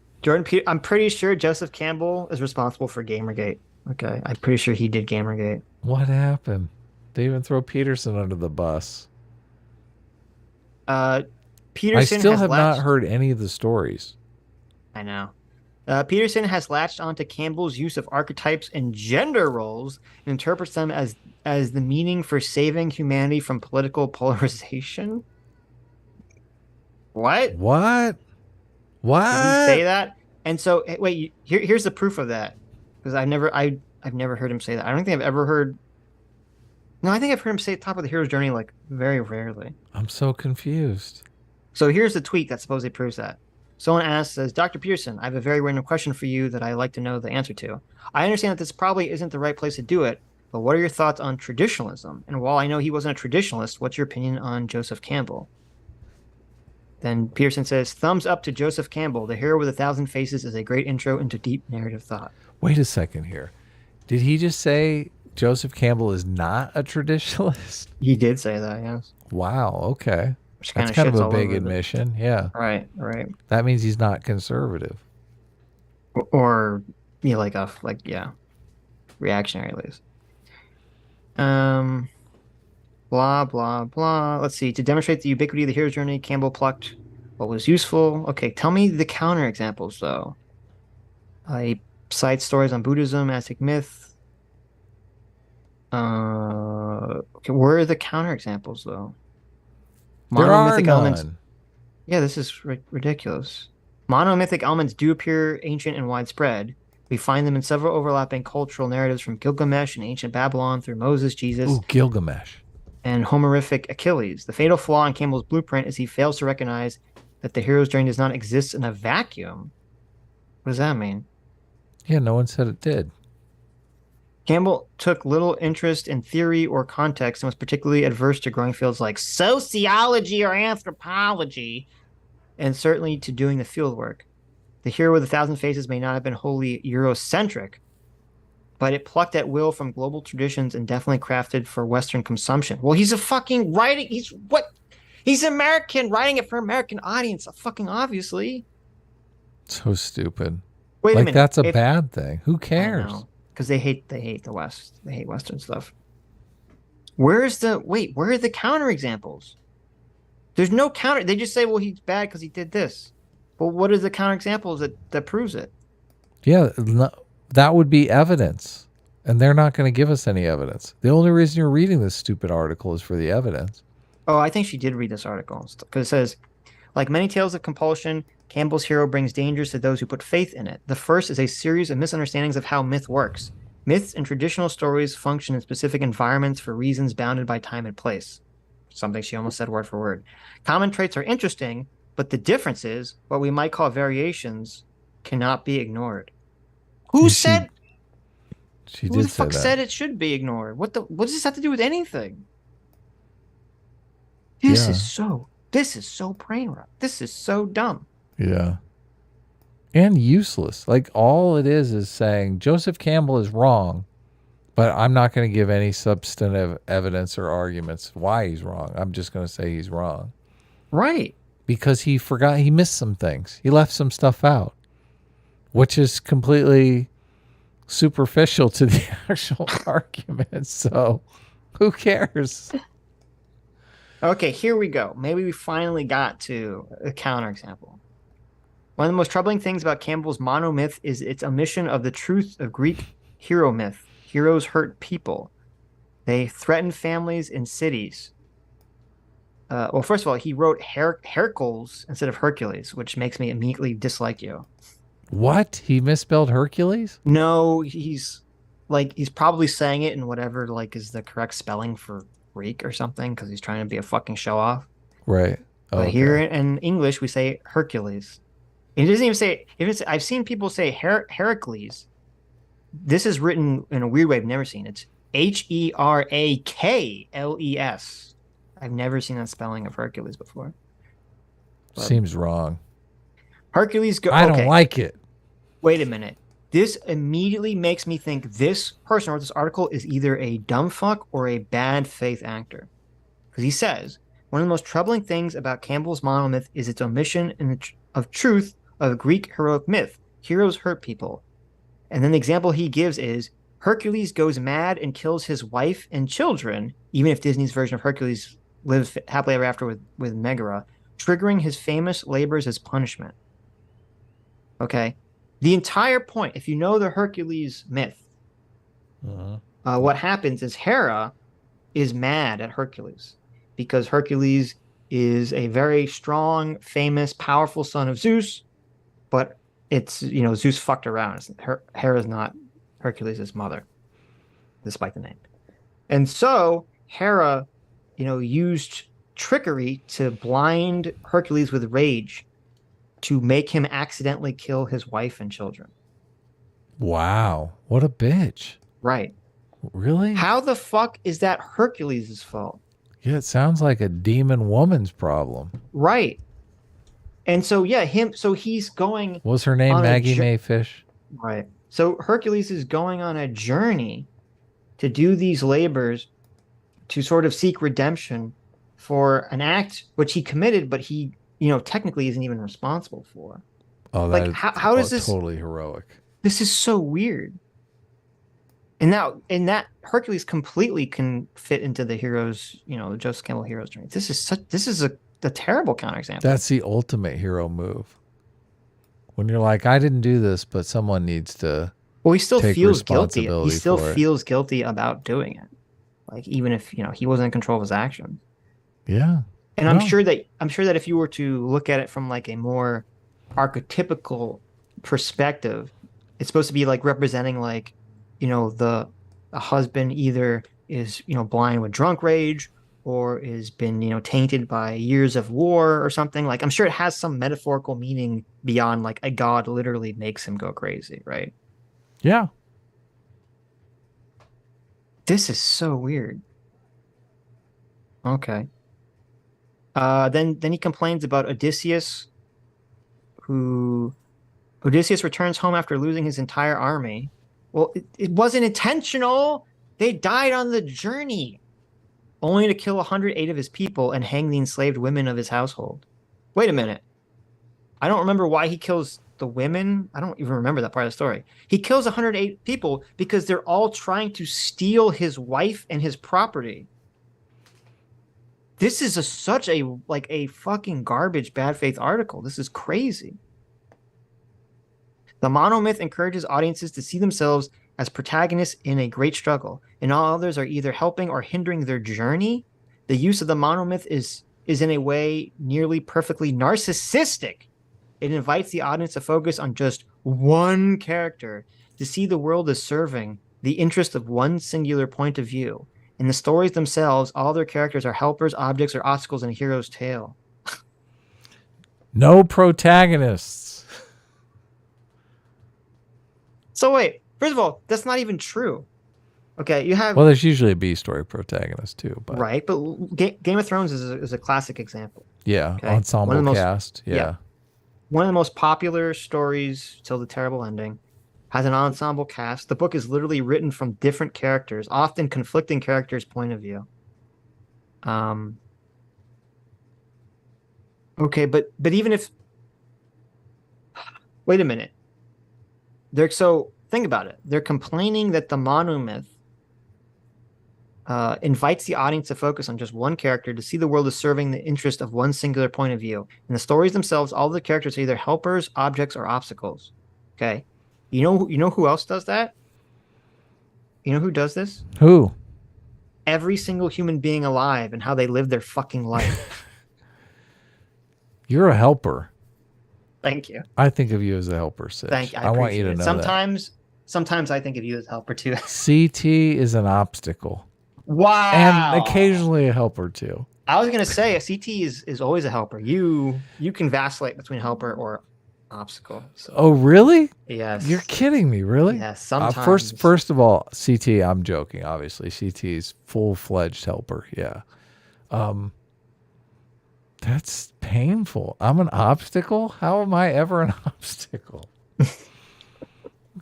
I'm pretty sure Joseph Campbell is responsible for Gamergate. Okay, I'm pretty sure he did Gamergate. What happened? They even throw Peterson under the bus. Peterson I still have not heard any of the stories. I know. Peterson has latched onto Campbell's use of archetypes and gender roles and interprets them as the meaning for saving humanity from political polarization. What? What? What? Did he say that? And so, wait, here's the proof of that, because I've never heard him say that. I don't think I've ever heard. No, I think I've heard him say top of the hero's journey like very rarely. I'm so confused. So here's the tweet that supposedly proves that. Someone says, Dr. Pearson, I have a very random question for you that I'd like to know the answer to. I understand that this probably isn't the right place to do it, But what are your thoughts on traditionalism? And while I know he wasn't a traditionalist, what's your opinion on Joseph Campbell? Then Pearson says, thumbs up to Joseph Campbell. The Hero with 1,000 Faces is a great intro into deep narrative thought. Wait a second here. Did he just say Joseph Campbell is not a traditionalist? He did say that, yes. Wow, okay. Which That's kind of a big admission, yeah. Right. That means he's not conservative. Or reactionary at least. Blah, blah, blah. Let's see. To demonstrate the ubiquity of the hero's journey, Campbell plucked what was useful. Okay, tell me the counter examples, though. He cites stories on Buddhism, Aztec myth. Okay, where are the counter examples, though? Monomythic elements. Yeah, this is ridiculous. Monomythic elements do appear ancient and widespread. We find them in several overlapping cultural narratives from Gilgamesh and ancient Babylon through Moses, Jesus. Ooh, Gilgamesh. And Homerific Achilles. The fatal flaw in Campbell's blueprint is he fails to recognize that the hero's journey does not exist in a vacuum. What does that mean? Yeah, no one said it did. Campbell took little interest in theory or context and was particularly adverse to growing fields like sociology or anthropology, and certainly to doing the field work. The Hero with 1,000 Faces may not have been wholly Eurocentric, but it plucked at will from global traditions and definitely crafted for Western consumption. Well, he's a fucking writing. He's American, writing it for American audience, fucking obviously. So stupid. Wait a minute. That's a bad thing. Who cares? Because they hate the West. They hate Western stuff. Where are the counter examples? There's no counter. They just say, well, he's bad because he did this. Well, what are the counter examples that proves it? Yeah, that would be evidence. And they're not going to give us any evidence. The only reason you're reading this stupid article is for the evidence. Oh, I think she did read this article. Because it says, like many tales of compulsion, Campbell's hero brings dangers to those who put faith in it. The first is a series of misunderstandings of how myth works. Myths and traditional stories function in specific environments for reasons bounded by time and place. Something she almost said word for word. Common traits are interesting, but the differences, what we might call variations, cannot be ignored. Who said it should be ignored? What does this have to do with anything? This is so brain rot. This is so dumb. Yeah. And useless. Like, all it is saying Joseph Campbell is wrong, but I'm not going to give any substantive evidence or arguments why he's wrong. I'm just going to say he's wrong. Right. Because he missed some things. He left some stuff out, which is completely superficial to the actual argument. So who cares? Okay, here we go. Maybe we finally got to a counterexample. One of the most troubling things about Campbell's monomyth is its omission of the truth of Greek hero myth. Heroes hurt people. They threaten families and cities. Well, first of all, he wrote Hercules instead of Hercules, which makes me immediately dislike you. What? He misspelled Hercules? No, he's probably saying it in whatever is the correct spelling for Greek or something because he's trying to be a fucking show off. Right. But here in English we say Hercules. It doesn't even say. I've seen people say Heracles. This is written in a weird way I've never seen. It's Herakles. I've never seen that spelling of Hercules before. But seems wrong. Hercules. I don't like it. Wait a minute. This immediately makes me think this person who wrote this article is either a dumb fuck or a bad faith actor. Because he says, one of the most troubling things about Campbell's monomyth is its omission of truth of Greek heroic myth. Heroes hurt people. And then the example he gives is, Hercules goes mad and kills his wife and children, even if Disney's version of Hercules lives happily ever after with Megara, triggering his famous labors as punishment. Okay? The entire point, if you know the Hercules myth, what happens is Hera is mad at Hercules because Hercules is a very strong, famous, powerful son of Zeus, but it's, Zeus fucked around. Hera's not Hercules' mother, despite the name. And so Hera, used trickery to blind Hercules with rage to make him accidentally kill his wife and children. Wow. What a bitch. Right. Really? How the fuck is that Hercules' fault? Yeah, it sounds like a demon woman's problem. Right. And so so he's going Was her name on Maggie Mayfish? Right. So Hercules is going on a journey to do these labors to sort of seek redemption for an act which he committed, but he, technically isn't even responsible for. Oh, Like, that how does this totally heroic. This is so weird. And that Hercules completely can fit into the heroes, the Joseph Campbell hero's journey. This is a terrible counterexample. That's the ultimate hero move. When you're like, I didn't do this, but someone needs to. Well, he still take feels guilty. He responsibility still for it. feels guilty about doing it. Like, even if, he wasn't in control of his actions. Yeah. And I'm sure that if you were to look at it from like a more archetypical perspective, it's supposed to be like representing like, the husband either is, blind with drunk rage or has been, tainted by years of war or something. Like, I'm sure it has some metaphorical meaning beyond like a god literally makes him go crazy, right? Yeah. This is so weird. Okay. Then he complains about Odysseus, Odysseus returns home after losing his entire army. Well, it wasn't intentional. They died on the journey, only to kill 108 of his people and hang the enslaved women of his household. Wait a minute. I don't remember why he kills the women. I don't even remember that part of the story. He kills 108 people because they're all trying to steal his wife and his property. This is such a fucking garbage bad faith article. This is crazy. The monomyth encourages audiences to see themselves as protagonists in a great struggle, and all others are either helping or hindering their journey. The use of the monomyth is in a way nearly perfectly narcissistic. It invites the audience to focus on just one character, to see the world as serving the interest of one singular point of view. In the stories themselves, all their characters are helpers, objects, or obstacles in a hero's tale. No protagonists. So wait, first of all, that's not even true. Okay, you have... Well, there's usually a B story protagonist too, but right, but Game of Thrones is a classic example. Yeah, okay? ensemble cast. Yeah. One of the most popular stories till the terrible ending has an ensemble cast. The book is literally written from different characters, often conflicting characters' point of view. Okay, but even if... Wait a minute. Think about it. They're complaining that the monomyth invites the audience to focus on just one character, to see the world as serving the interest of one singular point of view. In the stories themselves, all the characters are either helpers, objects, or obstacles. Okay? You know who else does that? You know who does this? Who? Every single human being alive and how they live their fucking life. You're a helper. Thank you. I think of you as a helper, Sitch. Thank you. I want you to know Sometimes I think of you as a helper too. CT is an obstacle. Wow. And occasionally a helper too. I was gonna say a CT is always a helper. You can vacillate between helper or obstacle. So. Oh really? Yes. You're kidding me, really? Yes. Sometimes. First of all, CT. I'm joking. Obviously, CT is full-fledged helper. Yeah. That's painful. I'm an obstacle? How am I ever an obstacle?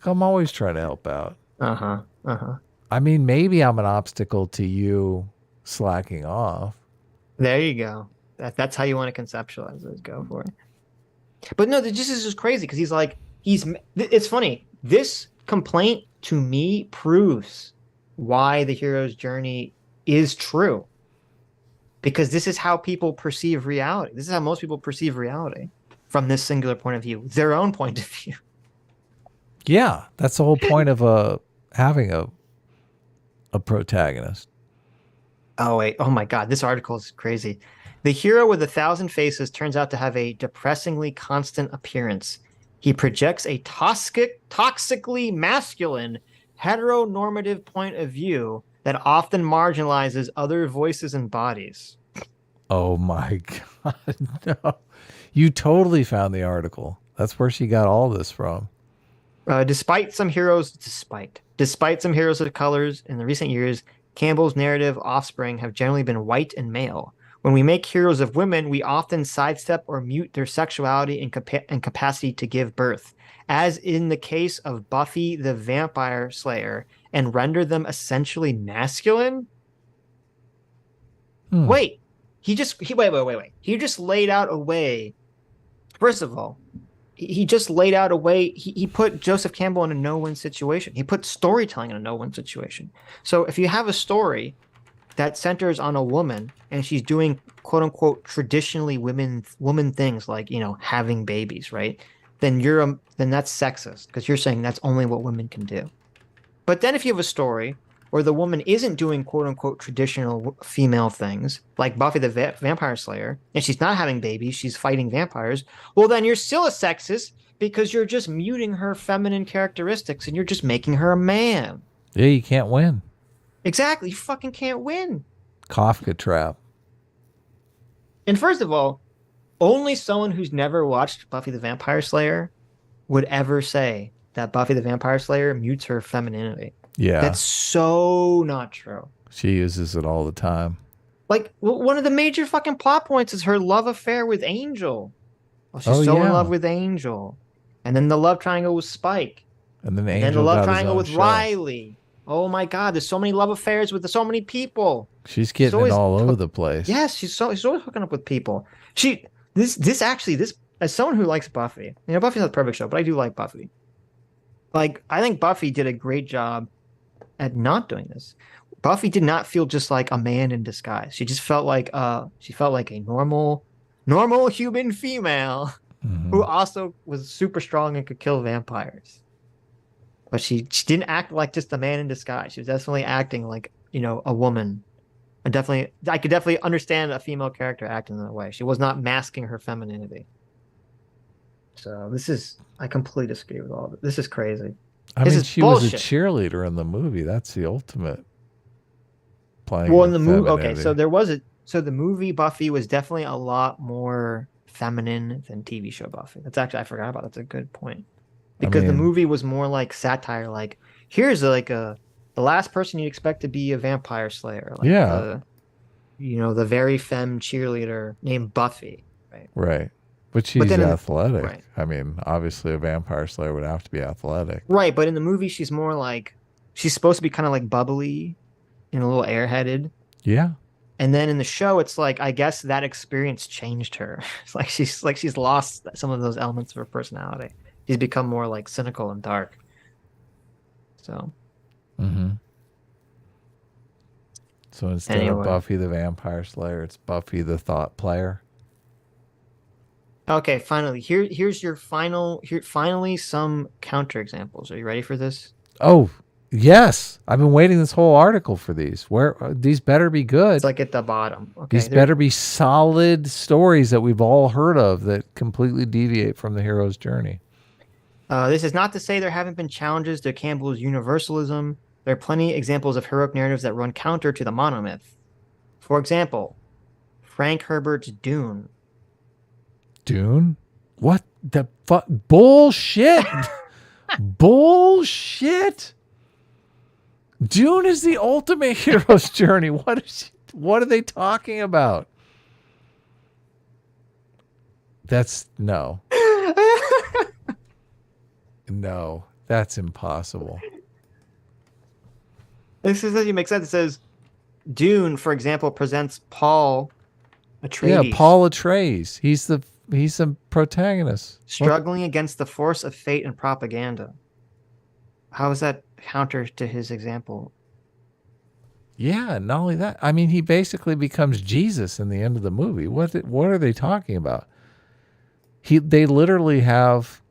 I'm always trying to help out. I mean, maybe I'm an obstacle to you slacking off. There you go. That's how you want to conceptualize it. Go for it. But no, this is just crazy because it's funny. This complaint to me proves why the hero's journey is true. Because this is how people perceive reality. This is how most people perceive reality from this singular point of view, their own point of view. Yeah, that's the whole point of having a protagonist. Oh, wait. Oh, my God. This article is crazy. The hero with 1,000 faces turns out to have a depressingly constant appearance. He projects a toxically masculine, heteronormative point of view that often marginalizes other voices and bodies. Oh my God, no. You totally found the article. That's where she got all this from. Despite some heroes of colors in the recent years, Campbell's narrative offspring have generally been white and male. When we make heroes of women, we often sidestep or mute their sexuality and capacity to give birth, as in the case of Buffy the Vampire Slayer, and render them essentially masculine. Wait, he just laid out a way. First of all, he just laid out a way. He put Joseph Campbell in a no-win situation. He put storytelling in a no-win situation. So if you have a story that centers on a woman and she's doing quote unquote traditionally woman things like, you know, having babies, right? Then that's sexist because you're saying that's only what women can do. But then if you have a story where the woman isn't doing quote unquote traditional female things like Buffy the Vampire Slayer, and she's not having babies, she's fighting vampires, well, then you're still a sexist because you're just muting her feminine characteristics and you're just making her a man. Yeah, you can't win. Exactly. You fucking can't win. Kafka trap. And first of all, only someone who's never watched Buffy the Vampire Slayer would ever say that Buffy the Vampire Slayer mutes her femininity. Yeah. That's so not true. She uses it all the time. Like, one of the major fucking plot points is her love affair with Angel. Well, she's in love with Angel. And then the love triangle with Spike. And then the love triangle with Riley. Oh my God, there's so many love affairs with so many people. She's getting it all over the place. Yes, she's always hooking up with people. This as someone who likes Buffy, you know, Buffy's not the perfect show, but I do like Buffy. Like, I think Buffy did a great job at not doing this. Buffy did not feel just like a man in disguise. She just felt like a normal human female who also was super strong and could kill vampires. But she didn't act like just a man in disguise. She was definitely acting like, you know, a woman. I could definitely understand a female character acting that way. She was not masking her femininity. So I completely disagree with all of it. This is crazy. She was a cheerleader in the movie. That's the ultimate playing. Well, in the movie, okay, so the movie Buffy was definitely a lot more feminine than TV show Buffy. I forgot about that. That's a good point. Because the movie was more like satire, like here's the last person you'd expect to be a vampire slayer. Like the very femme cheerleader named Buffy. Right. But she's athletic. Right. I mean, obviously a vampire slayer would have to be athletic. Right, but in the movie she's more like, she's supposed to be kind of like bubbly and a little airheaded. Yeah. And then in the show it's like, I guess that experience changed her. It's like she's lost some of those elements of her personality. He's become more like cynical and dark. So. So instead of Buffy the Vampire Slayer, it's Buffy the Thought Player. Okay, finally, here's your finally some counterexamples. Are you ready for this? Oh, yes. I've been waiting this whole article for these. These better be good. It's like at the bottom. Okay, these better be solid stories that we've all heard of that completely deviate from the hero's journey. This is not to say there haven't been challenges to Campbell's universalism. There are plenty examples of heroic narratives that run counter to the monomyth. For example, Frank Herbert's Dune. Dune? What the fuck? Bullshit! Bullshit! Dune is the ultimate hero's journey. What are they talking about? No. No, that's impossible. This doesn't make sense. It says Dune, for example, presents Paul Atreides. Yeah, Paul Atreides. He's the protagonist. Struggling against the force of fate and propaganda. How is that counter to his example? Yeah, not only that. I mean, he basically becomes Jesus in the end of the movie. What are they talking about? They literally have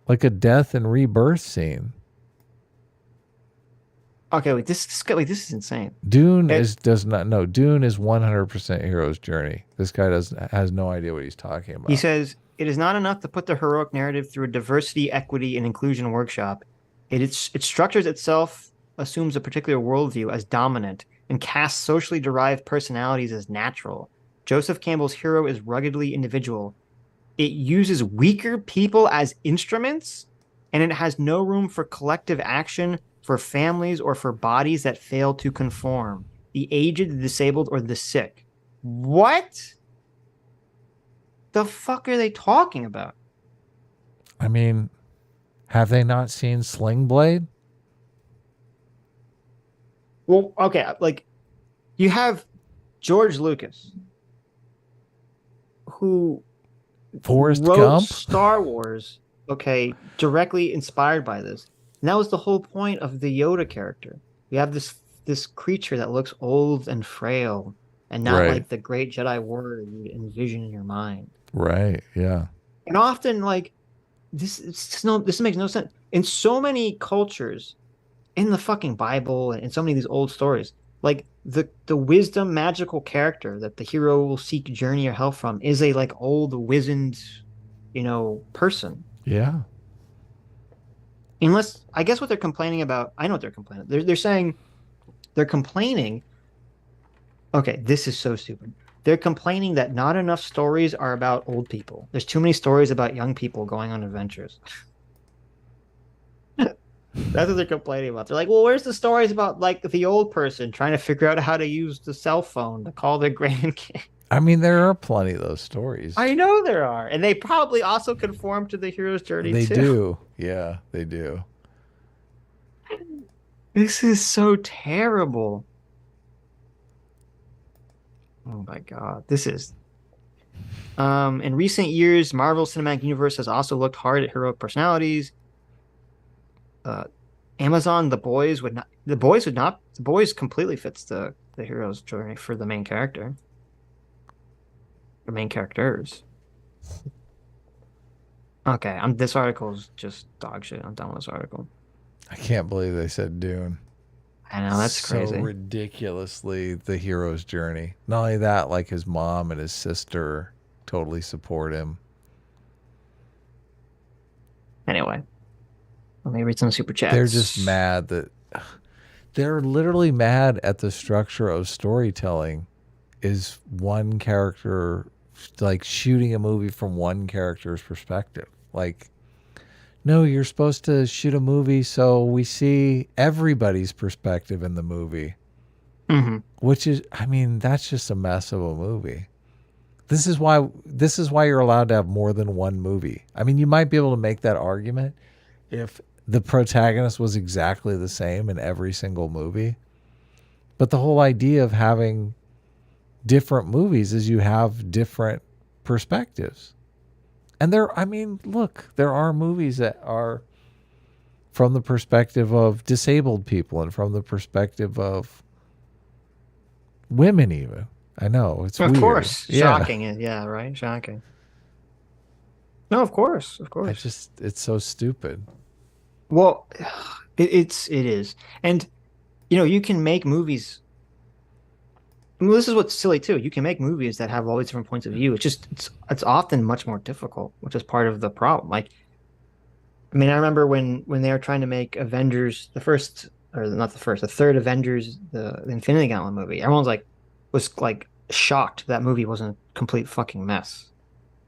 like a death and rebirth scene. Okay, wait, this is insane. Dune is 100% hero's journey. This guy has no idea what he's talking about. He says, it is not enough to put the heroic narrative through a diversity, equity, and inclusion workshop. It structures itself, assumes a particular worldview as dominant, and casts socially derived personalities as natural. Joseph Campbell's hero is ruggedly individual. It uses weaker people as instruments. and it has no room for collective action, for families, or for bodies that fail to conform. The aged, the disabled, or the sick. What? The fuck are they talking about? I mean, have they not seen Sling Blade? Well, okay, like you have George Lucas, who Forrest wrote Gump? Star Wars, okay, directly inspired by this. And that was the whole point of the Yoda character. You have this creature that looks old and frail, and not Right. like the great Jedi warrior you envision in your mind. Right, yeah. And often, like this makes no sense. In so many cultures, in the fucking Bible and in so many of these old stories, like the wisdom magical character that the hero will seek journey or help from is a like old wizened, person. Yeah. Unless I guess what they're complaining about, I know what they're complaining. They're saying they're complaining. Okay, this is so stupid. They're complaining that not enough stories are about old people. There's too many stories about young people going on adventures. That's what they're complaining about. They're like, well, where's the stories about like the old person trying to figure out how to use the cell phone to call their grandkid? I mean, there are plenty of those stories. I know there are. And they probably also conform to the hero's journey They too. do. Yeah, they do. This is so terrible. Oh my God. This is in recent years, Marvel Cinematic Universe has also looked hard at heroic personalities. Amazon, The Boys completely fits the hero's journey for the main character. The main characters. Okay, this article is just dog shit. I'm done with this article. I can't believe they said Dune. I know, that's crazy. So ridiculously the hero's journey. Not only that, like his mom and his sister totally support him. Anyway, let me read some super chats. They're just mad that they're literally mad at the structure of storytelling is one character, like shooting a movie from one character's perspective. Like, no, you're supposed to shoot a movie so we see everybody's perspective in the movie. Mm-hmm. Which is, I mean, that's just a mess of a movie. This is why you're allowed to have more than one movie. I mean, you might be able to make that argument if the protagonist was exactly the same in every single movie. But the whole idea of having different movies is you have different perspectives. And there are movies that are from the perspective of disabled people and from the perspective of women even. I know, it's weird. Of course. Yeah. Shocking. Yeah, right? Shocking. No, of course. It's so stupid. Well, it is. And, you can make movies. I mean, this is what's silly too. You can make movies that have all these different points of view. It's often much more difficult, which is part of the problem. Like, I mean, I remember when they were trying to make Avengers, the third Avengers, the Infinity Gauntlet movie. Everyone's was shocked that movie wasn't a complete fucking mess.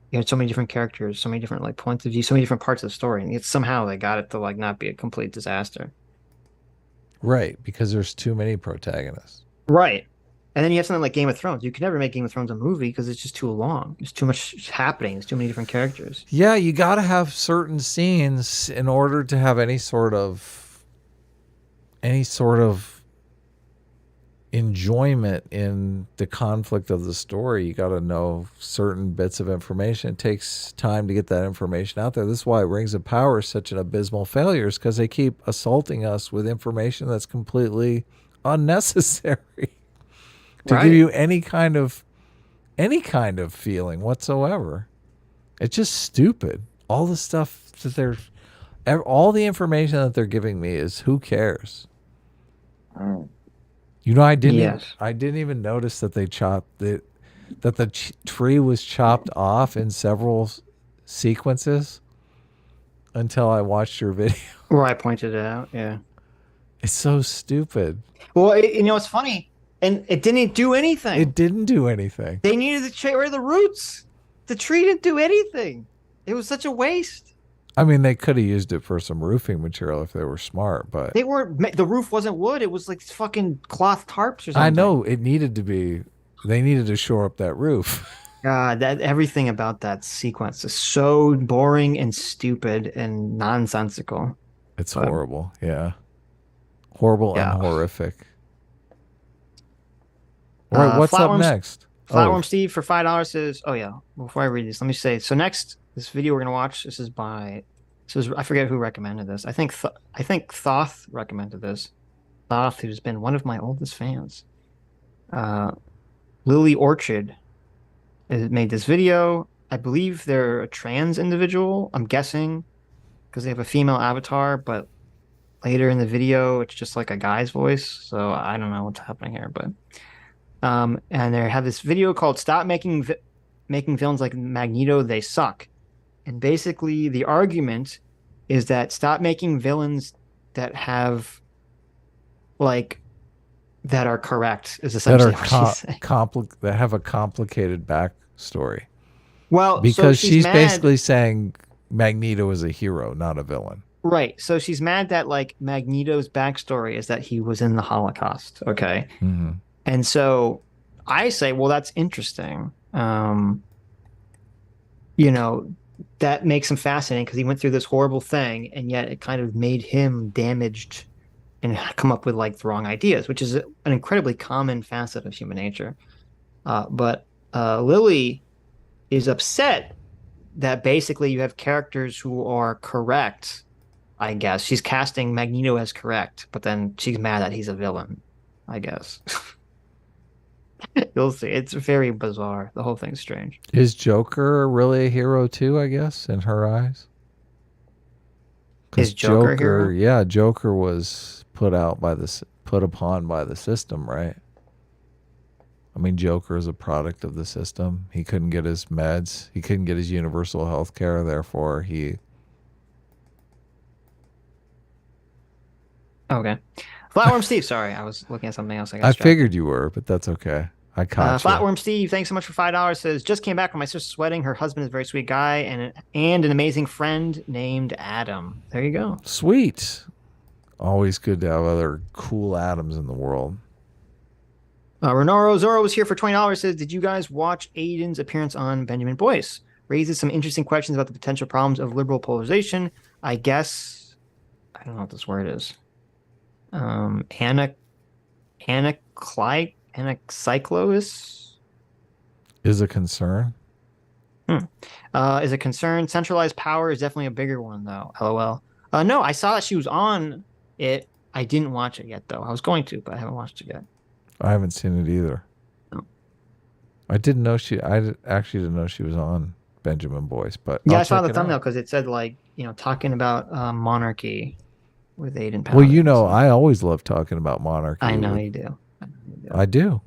You had so many different characters, so many different points of view, so many different parts of the story, and yet somehow they got it to not be a complete disaster. Right, because there's too many protagonists. Right. And then you have something like Game of Thrones. You can never make Game of Thrones a movie because it's just too long. There's too much happening. There's too many different characters. Yeah, you got to have certain scenes in order to have any sort of enjoyment in the conflict of the story. You got to know certain bits of information. It takes time to get that information out there. This is why Rings of Power is such an abysmal failure, is because they keep assaulting us with information that's completely unnecessary to give you any kind of feeling whatsoever. It's just stupid. All the stuff that all the information that they're giving me is who cares? I didn't even notice that they chopped it, that the tree was chopped off in several sequences until I watched your video. Where I pointed it out, yeah. It's so stupid. Well, it's funny, and it didn't do anything. It didn't do anything. They needed to get rid of the roots. The tree didn't do anything. It was such a waste. I mean, they could have used it for some roofing material if they were smart, but They weren't. The roof wasn't wood. It was like fucking cloth tarps or something. I know it needed to be. They needed to shore up that roof. God, that everything about that sequence is so boring and stupid and nonsensical. It's horrible. Yeah, horrible and horrific. All right, what's up next? Flatworm Steve for $5 says, "Oh yeah, before I read this, let me say. So next, this video we're gonna watch. This is I forget who recommended this. I think Thoth recommended this. Thoth, who's been one of my oldest fans. Lily Orchid made this video. I believe they're a trans individual. I'm guessing because they have a female avatar, but later in the video, it's just like a guy's voice. So I don't know what's happening here, but and they have this video called "Stop Making Villains Like Magneto. They Suck." And basically, the argument is that stop making villains that have, that are correct is essentially what she's saying. That have a complicated backstory. Well, because so she's basically saying Magneto is a hero, not a villain. Right. So she's mad that Magneto's backstory is that he was in the Holocaust. Okay. Mm-hmm. And so I say, well, that's interesting. That makes him fascinating because he went through this horrible thing, and yet it kind of made him damaged and come up with the wrong ideas, which is an incredibly common facet of human nature. But Lily is upset that basically you have characters who are correct, I guess. She's casting Magneto as correct, but then she's mad that he's a villain, I guess. You'll see. It's very bizarre. The whole thing's strange. Is Joker really a hero too, I guess, in her eyes? Is Joker a hero? Yeah, Joker was put upon by the system, right? I mean, Joker is a product of the system. He couldn't get his meds. He couldn't get his universal health care. Therefore, he... Okay. Flatworm Steve, sorry. I was looking at something else. I figured you were, but that's okay. I caught you. Flatworm Steve, thanks so much for $5. Says, just came back from my sister's wedding. Her husband is a very sweet guy and an amazing friend named Adam. There you go. Sweet. Always good to have other cool Adams in the world. Renoro Zoro was here for $20. Says, did you guys watch Aiden's appearance on Benjamin Boyce? Raises some interesting questions about the potential problems of liberal polarization. I guess, I don't know what this word is. Anacyclosis is a concern. Is a concern. Centralized power is definitely a bigger one, though. LOL. No, I saw that she was on it. I didn't watch it yet, though. I was going to, but I haven't watched it yet. I haven't seen it either. No. I actually didn't know she was on Benjamin Boyce, but yeah, I saw the thumbnail because it said talking about monarchy with Aiden Powers. Well, I always love talking about monarchy. I know you do. I do.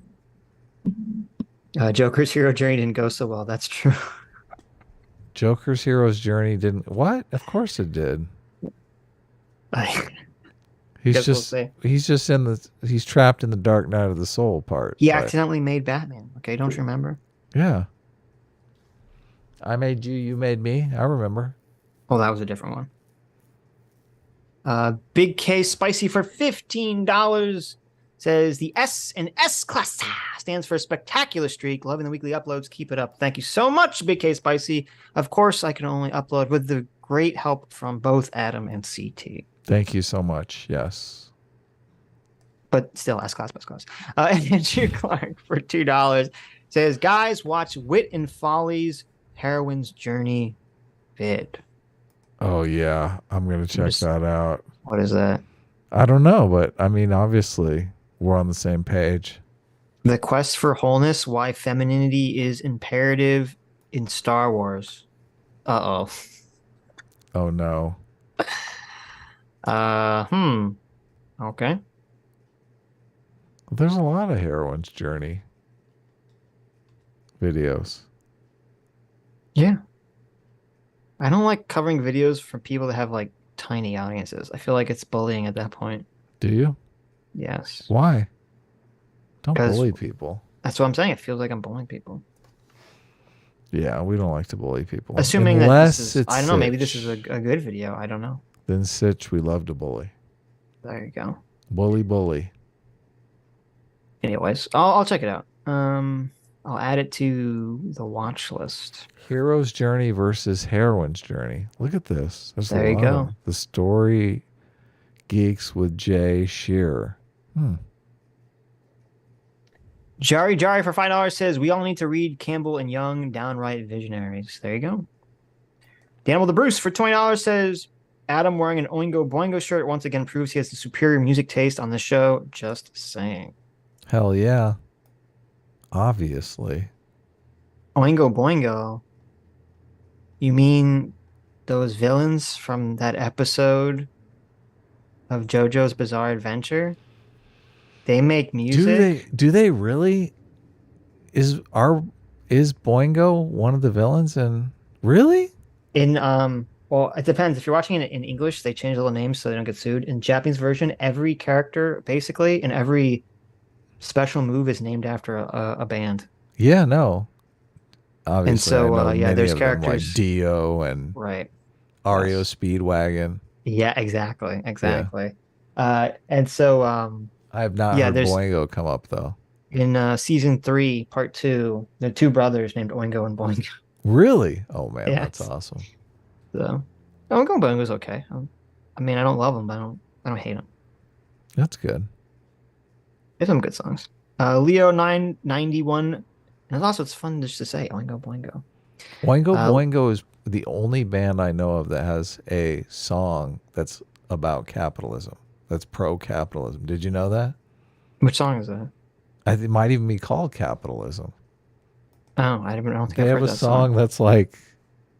Joker's hero journey didn't go so well. That's true. Joker's hero's journey didn't. What? Of course it did. He's trapped in the dark night of the soul part. He accidentally made Batman. Okay, don't you remember? Yeah. I made you, you made me. I remember. Oh, that was a different one. Big K Spicy for $15 says the S in S class stands for spectacular streak. Loving the weekly uploads. Keep it up. Thank you so much, Big K Spicy. Of course, I can only upload with the great help from both Adam and CT. Thank you so much. Yes. But still, S class, best class. And Andrew Clark for $2 says, guys, watch Wit and Folly's Heroine's Journey vid. Oh, yeah. I'm going to check that out. What is that? I don't know, but I mean, obviously, we're on the same page. The quest for wholeness, why femininity is imperative in Star Wars. Uh-oh. Oh, no. Okay. There's a lot of Heroine's Journey videos. Yeah. I don't like covering videos from people that have tiny audiences. I feel like it's bullying at that point. Do you? Yes. Why? Don't bully people. That's what I'm saying. It feels like I'm bullying people. Yeah, we don't like to bully people. Assuming Unless that this is, it's I don't know, maybe this Sitch. is a good video. I don't know. Then Sitch, we love to bully. There you go. Bully. Anyways, I'll check it out. I'll add it to the watch list. Hero's journey versus heroine's journey. Look at this. There's There a you lot go. of them. The story geeks with Jay Shearer. Jari for $5 says we all need to read Campbell and Young, downright visionaries. There you go. Daniel the Bruce for $20 says Adam wearing an Oingo Boingo shirt once again proves he has the superior music taste on the show. Just saying. Hell yeah. Obviously. Oingo Boingo. You mean those villains from that episode of JoJo's Bizarre Adventure? They make music. Do they really? Is Boingo one of the villains? And really? Well, it depends. If you're watching it in English, they change all the names so they don't get sued. In Japanese version, every character basically and every special move is named after a band. Yeah, no. Obviously, and so I know there's of them, characters like Dio and right. Ario Yes. Speedwagon. Yeah, exactly. And so I have not heard Boingo come up though. in season 3, part 2, there are two brothers named Oingo and Boingo. Really? Oh man, Yeah, that's awesome. So Oingo and Boingo's okay. I mean, I don't love them, but I don't hate them. That's good. There's some good songs. Leo 991, and also it's fun just to say Oingo Boingo. Oingo Boingo is the only band I know of that has a song that's about capitalism. That's pro-capitalism. Did you know that? Which song is that? It might even be called Capitalism. Oh, I don't think They I've have heard a that song that's like,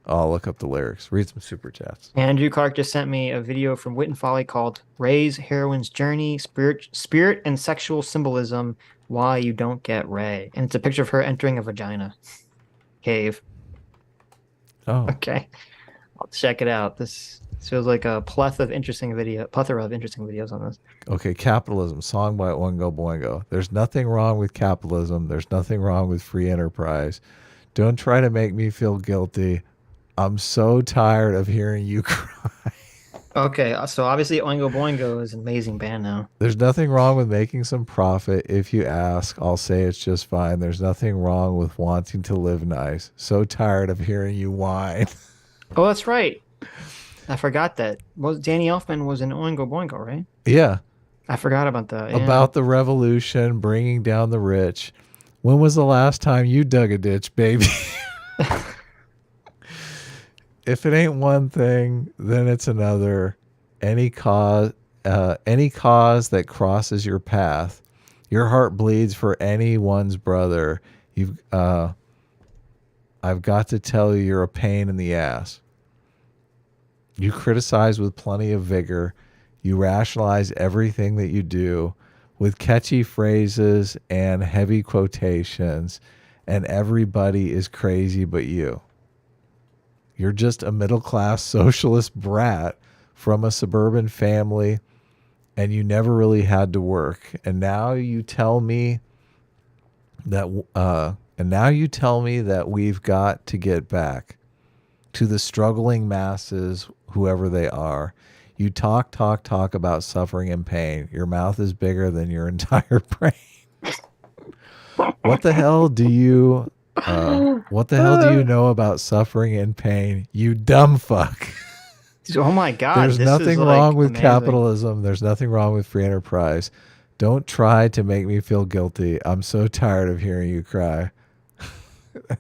I'll look up the lyrics. Read some super chats. Andrew Clark just sent me a video from Wit and Folly called Ray's Heroine's Journey, Spirit and Sexual Symbolism, Why You Don't Get Ray. And it's a picture of her entering a vagina cave. Oh. Okay. I'll check it out. This feels like a plethora of interesting videos on this. Okay, Capitalism, song by Oingo Boingo. There's nothing wrong with capitalism. There's nothing wrong with free enterprise. Don't try to make me feel guilty. I'm so tired of hearing you cry. Okay, so obviously Oingo Boingo is an amazing band now. There's nothing wrong with making some profit. If you ask, I'll say it's just fine. There's nothing wrong with wanting to live nice. So tired of hearing you whine. Oh, that's right. I forgot that. Danny Elfman was in Oingo Boingo, right? Yeah. I forgot about that. Yeah. About the revolution, bringing down the rich. When was the last time you dug a ditch, baby? If it ain't one thing, then it's another. Any cause that crosses your path, your heart bleeds for anyone's brother. I've got to tell you, you're a pain in the ass. You criticize with plenty of vigor. You rationalize everything that you do with catchy phrases and heavy quotations, and everybody is crazy but you. You're just a middle-class socialist brat from a suburban family, and you never really had to work. And now you tell me that we've got to get back to the struggling masses, whoever they are. You talk about suffering and pain. Your mouth is bigger than your entire brain. What the hell do you know about suffering and pain? You dumb fuck. Oh my God. There's this nothing is, wrong with amazing. capitalism. There's nothing wrong with free enterprise. Don't try to make me feel guilty. I'm so tired of hearing you cry.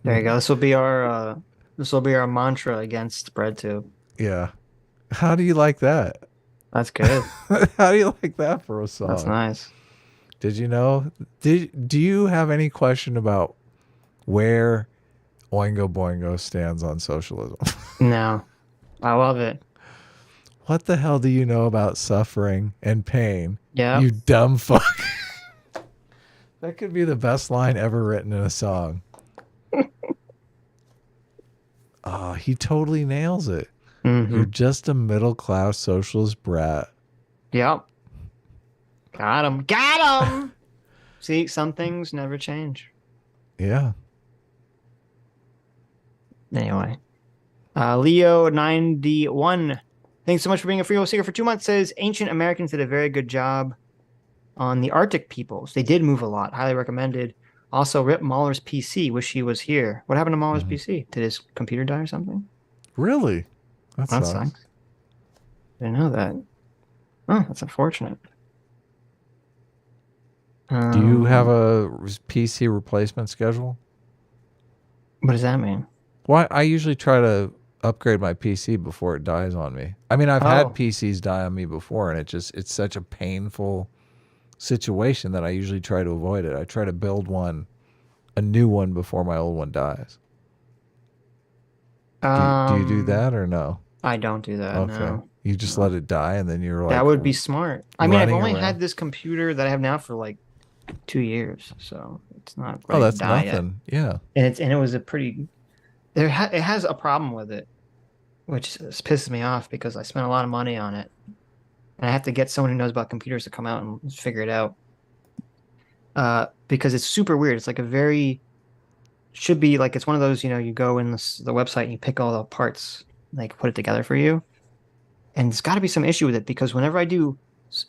There you go. This will be our mantra against BreadTube. Yeah. How do you like that? That's good. How do you like that for a song? That's nice. Did you know? Do you have any question about where Oingo Boingo stands on socialism? No. I love it. What the hell do you know about suffering and pain? Yeah. You dumb fuck. That could be the best line ever written in a song. He totally nails it. Mm-hmm. You're just a middle-class socialist brat. Yep. Got him. Got him. See, some things never change. Yeah. Anyway, Leo91, thanks so much for being a freehold seeker for 2 months. Says ancient Americans did a very good job on the Arctic peoples. They did move a lot. Highly recommended. Also, rip Mahler's PC. Wish he was here. What happened to Mahler's PC? Did his computer die or something? Really? That That sucks. sucks. Didn't know that. Oh, that's unfortunate. Do you have a PC replacement schedule? What does that mean? Well, I usually try to upgrade my PC before it dies on me. I mean, I've had PCs die on me before, and it's such a painful situation that I usually try to avoid it. I try to build a new one before my old one dies. Do you do that or no? I don't do that. Okay. No. You just let it die, and then you're like, That would be smart. I mean, I've running only around. had this computer that I have now for like 2 years, so it's not. Oh, ready that's to die yet. nothing. Yeah. And it was a pretty. It has a problem with it, which pisses me off because I spent a lot of money on it, and I have to get someone who knows about computers to come out and figure it out. Because it's super weird. It's like should be like it's one of those, you go in the website and you pick all the parts, like put it together for you. And there's got to be some issue with it because whenever I do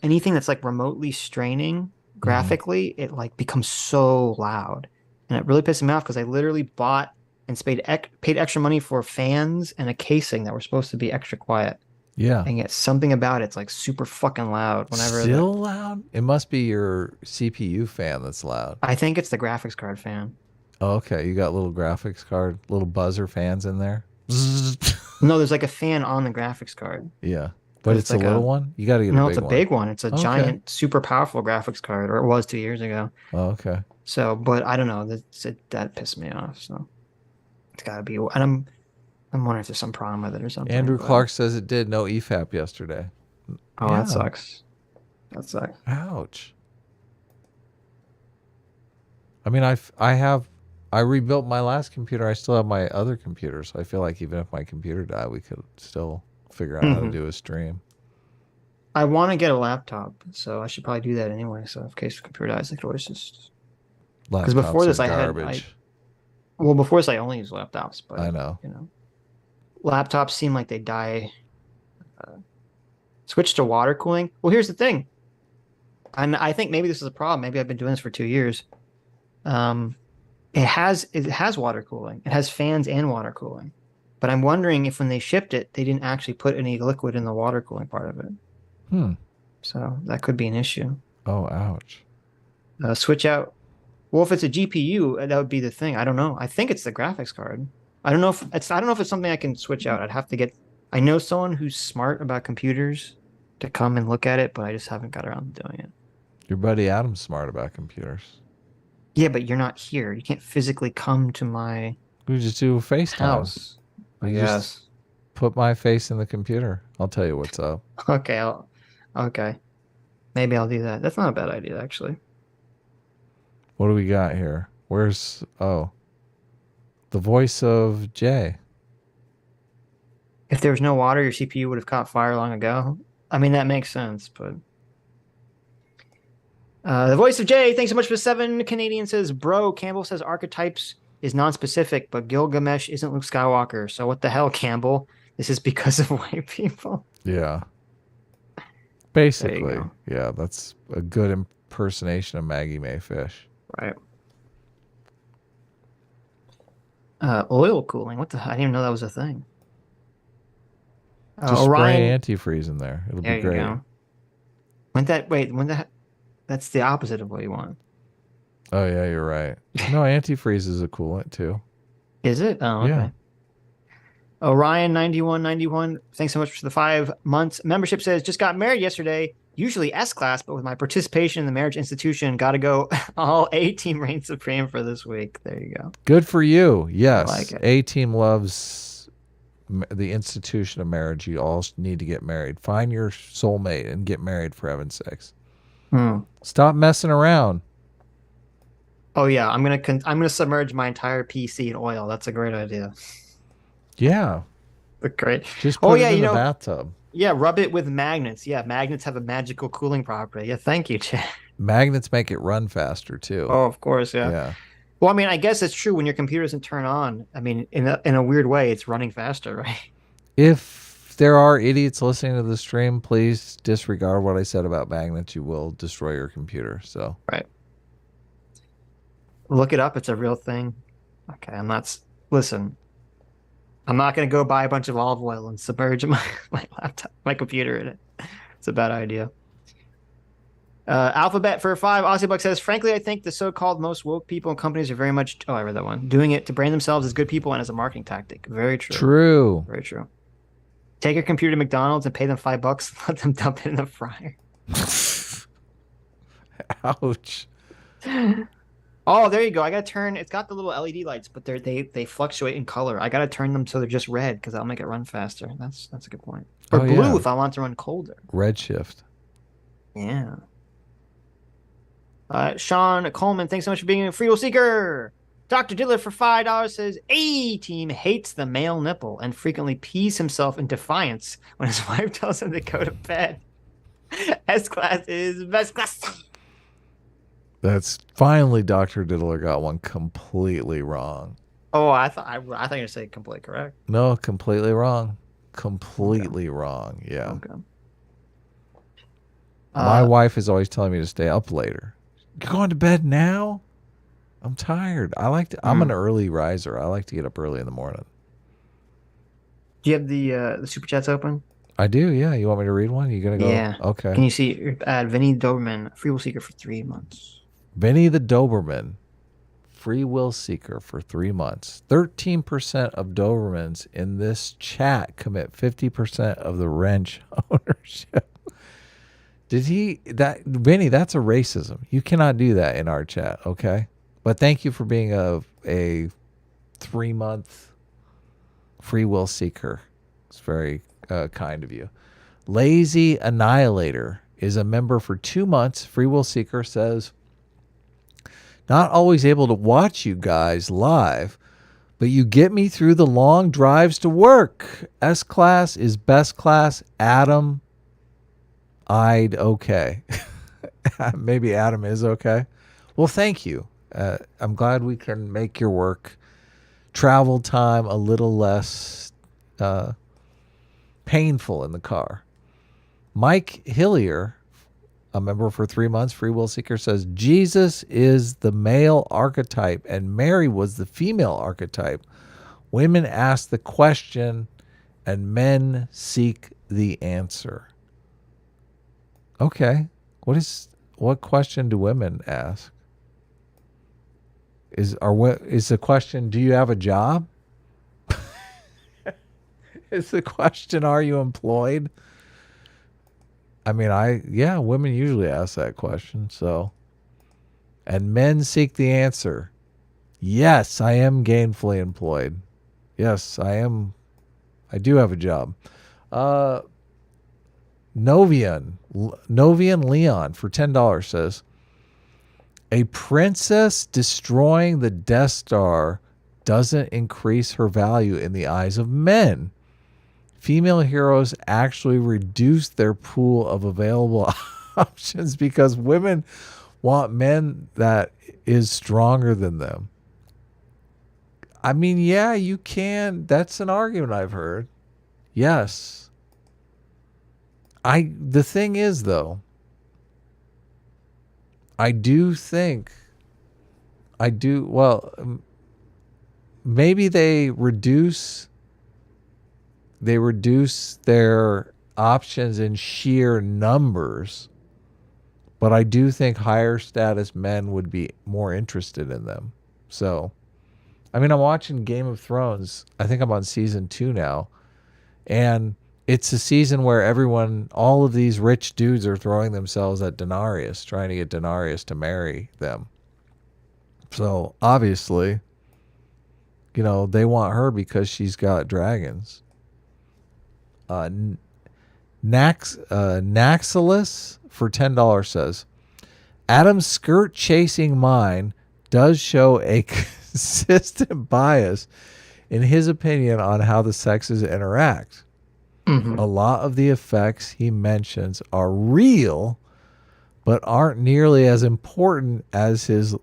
anything that's like remotely straining graphically, it like becomes so loud, and it really pisses me off because I literally bought and paid extra money for fans and a casing that were supposed to be extra quiet. Yeah. And yet something about it's like super fucking loud. Whenever Still loud? It must be your CPU fan that's loud. I think it's the graphics card fan. Oh, okay. You got little graphics card, little buzzer fans in there. No, there's like a fan on the graphics card. Yeah. But it's like a little one? You got to get a big one. No, it's a big one. It's a Okay. giant, super powerful graphics card, or it was 2 years ago. Oh, okay. So, but I don't know. That pissed me off. So it's got to be. And I'm wondering if there's some problem with it or something. Andrew but- Clark says it did. No EFAP yesterday. Oh, Yeah. that sucks. That sucks. Ouch. I mean, I rebuilt my last computer. I still have my other computer, so I feel like even if my computer died, we could still figure out how to do a stream. I want to get a laptop, so I should probably do that anyway. So in case the computer dies, I could always just. Because before Laptops this, are I had. garbage. Before this, I only used laptops, but I know. Laptops seem like they die. Switch to water cooling. Well, here's the thing. And I think maybe this is a problem. Maybe I've been doing this for 2 years. It has water cooling. It has fans and water cooling. But I'm wondering if when they shipped it, they didn't actually put any liquid in the water cooling part of it. So that could be an issue. Oh, ouch. Switch out. Well, if it's a GPU, that would be the thing. I don't know. I think it's the graphics card. I don't know if it's something I can switch out. I'd have to get. I know someone who's smart about computers to come and look at it, but I just haven't got around to doing it. Your buddy Adam's smart about computers. Yeah, but you're not here. You can't physically come to my We just do a FaceTime. house. I You guess. just put my face in the computer. I'll tell you what's up. Okay. Okay. Maybe I'll do that. That's not a bad idea, actually. What do we got here? The voice of Jay. If there was no water, your CPU would have caught fire long ago. I mean, that makes sense, but. The voice of Jay, thanks so much for 7. Canadian says, bro, Campbell says archetypes is non-specific, but Gilgamesh isn't Luke Skywalker. So what the hell, Campbell? This is because of white people. Yeah. Basically. go. Yeah, that's a good impersonation of Maggie Mayfish. Right. Oil cooling. What the? I didn't even know that was a thing. Just spray Orion. antifreeze in there. It'll There be great. you go. That's the opposite of what you want. Oh, yeah, you're right. No, antifreeze is a coolant, too. Is it? Oh, okay. Yeah. Orion9191, thanks so much for the 5 months. Membership says, just got married yesterday. Usually S-class, but with my participation in the marriage institution, got to go all A-team reign supreme for this week. There you go. Good for you. Yes. I like it. A-team loves the institution of marriage. You all need to get married. Find your soulmate and get married, for heaven's sakes. Stop messing around. Oh yeah, I'm gonna submerge my entire PC in oil. That's a great idea. Yeah. Great. Just put it in the know, bathtub. Yeah, rub it with magnets. Yeah, magnets have a magical cooling property. Yeah, thank you, Chad. Magnets make it run faster, too. Oh, of course, yeah. Yeah. Well, I mean, I guess it's true when your computer doesn't turn on. I mean, in a weird way, it's running faster, right? If there are idiots listening to the stream, please disregard what I said about magnets. You will destroy your computer. So Right. Look it up. It's a real thing. Okay, listen, I'm not going to go buy a bunch of olive oil and submerge my laptop, my computer in it. It's a bad idea. Alphabet for 5. Aussie Buck says, frankly, I think the so-called most woke people and companies are very much, I read that one, doing it to brand themselves as good people and as a marketing tactic. Very true. True. Very true. Take your computer to McDonald's and pay them $5 and let them dump it in the fryer. Ouch. Oh, there you go. I gotta turn. It's got the little LED lights, but they fluctuate in color. I gotta turn them so they're just red because that'll make it run faster. That's a good point. Or blue if I want to run colder. Redshift. Yeah. Sean Coleman, thanks so much for being a Free Will Seeker. Dr. Diddler for $5 says, A-Team hates the male nipple and frequently pees himself in defiance when his wife tells him to go to bed. S-Class is best class. That's finally Dr. Diddler got one completely wrong. Oh, I thought you were going to say completely correct. No, completely wrong. Completely wrong. Yeah. Okay. My wife is always telling me to stay up later. You're going to bed now? I'm tired. I'm an early riser. I like to get up early in the morning. Do you have the super chats open? I do, yeah. You want me to read one? You gonna go? Yeah. Okay. Can you see Vinny Doberman, Free Will Seeker for 3 months? Vinny the Doberman, Free Will Seeker for 3 months. 13% of Dobermans in this chat commit 50% of the wrench ownership. Vinny, that's a racism. You cannot do that in our chat, okay? But thank you for being a 3-month Free Will Seeker. It's very kind of you. Lazy Annihilator is a member for 2 months. Free Will Seeker says, not always able to watch you guys live, but you get me through the long drives to work. S-Class is best class. Adam, I'd okay. Maybe Adam is okay. Well, thank you. I'm glad we can make your work travel time a little less painful in the car. Mike Hillier, a member for 3 months, Free Will Seeker, says, Jesus is the male archetype and Mary was the female archetype. Women ask the question and men seek the answer. Okay. What question do women ask? Is the question, do you have a job? Is the question, are you employed? I mean, women usually ask that question. So, and men seek the answer. Yes, I am gainfully employed. Yes, I am. I do have a job. Novian Leon for $10 says, a princess destroying the Death Star doesn't increase her value in the eyes of men. Female heroes actually reduce their pool of available options because women want men that is stronger than them. I mean, yeah, you can. That's an argument I've heard. Yes. The thing is, though, maybe they reduce their options in sheer numbers, but I do think higher status men would be more interested in them. So, I mean, I'm watching Game of Thrones. I think I'm on season 2 now, and it's a season where all of these rich dudes are throwing themselves at Daenerys, trying to get Daenerys to marry them. So obviously, they want her because she's got dragons. Naxalis for $10 says, Adam's skirt chasing mind does show a consistent bias in his opinion on how the sexes interact. Mm-hmm. A lot of the effects he mentions are real, but aren't nearly as important as his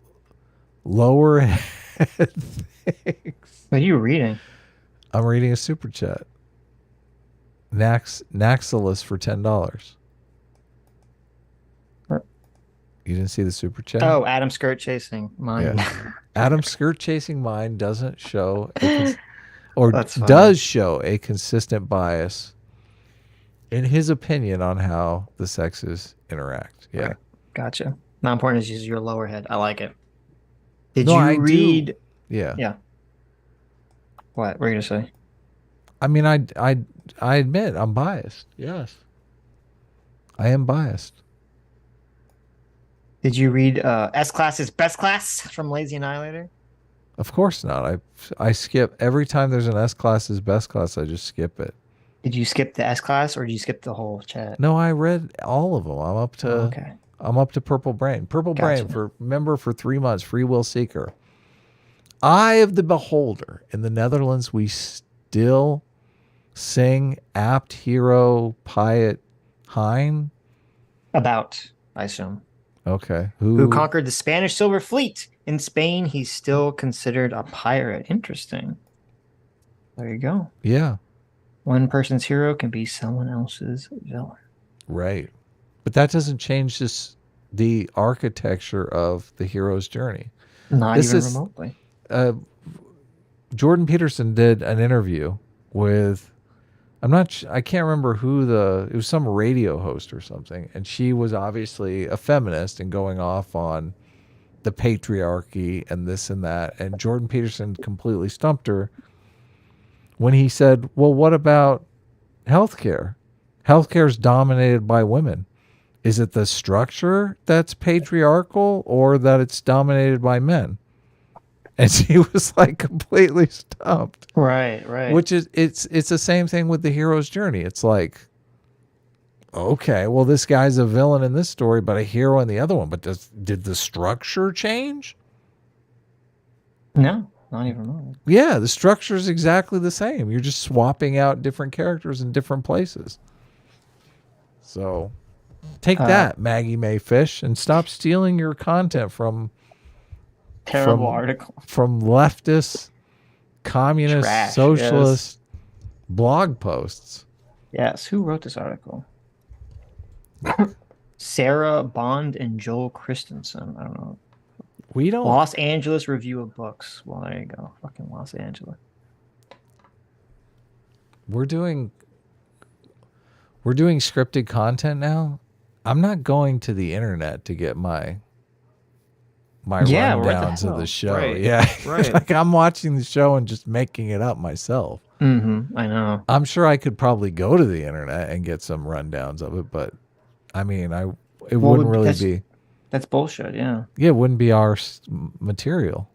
Lower head things. What are you reading? I'm reading a super chat. Naxalis for $10. You didn't see the super chat? Oh, Adam skirt chasing mine. Yeah. Adam skirt chasing mine doesn't show or That's funny. does show a consistent bias in his opinion on how the sexes interact. Yeah. Right. Gotcha. Not important is use your lower head. I like it. Did No, you I do. read? Yeah. Yeah. What were you gonna say? I mean, I admit I'm biased. Yes. I am biased. Did you read S Class is Best Class from Lazy Annihilator? Of course not. I skip every time there's an S class is best class. I just skip it. Did you skip the S Class or did you skip the whole chat? No, I read all of them. Okay. I'm up to Purple Brain. Purple Gotcha. Brain for member for 3 months. Free will seeker. Eye of the beholder. In the Netherlands, we still sing apt hero Piet Hein. About, I assume. Okay. Who conquered the Spanish Silver Fleet. In Spain, he's still considered a pirate. Interesting. There you go. Yeah. One person's hero can be someone else's villain. Right. But that doesn't change the architecture of the hero's journey. Not even remotely. Jordan Peterson did an interview with, I can't remember who it was some radio host or something. And she was obviously a feminist and going off on the patriarchy and this and that. And Jordan Peterson completely stumped her when he said, well, what about healthcare? Healthcare is dominated by women. Is it the structure that's patriarchal or that it's dominated by men? And she was like completely stumped. Right. Which is it's the same thing with the hero's journey. It's like, okay, well, this guy's a villain in this story, but a hero in the other one. But did the structure change? No, not even remotely. Yeah, the structure is exactly the same. You're just swapping out different characters in different places. So take that, Maggie Mayfish, and stop stealing your content from terrible article from leftist, communist, Trash, socialist blog posts. Yes. Who wrote this article? Sarah Bond and Joel Christensen. I don't know. We don't. Los Angeles Review of Books. Well, there you go. Fucking Los Angeles. We're doing scripted content now. I'm not going to the internet to get my rundowns of the show. Right. Yeah. Right. Like I'm watching the show and just making it up myself. Mm-hmm. I know. I'm sure I could probably go to the internet and get some rundowns of it, but I mean, it wouldn't really be. That's bullshit. Yeah. Yeah, it wouldn't be our material.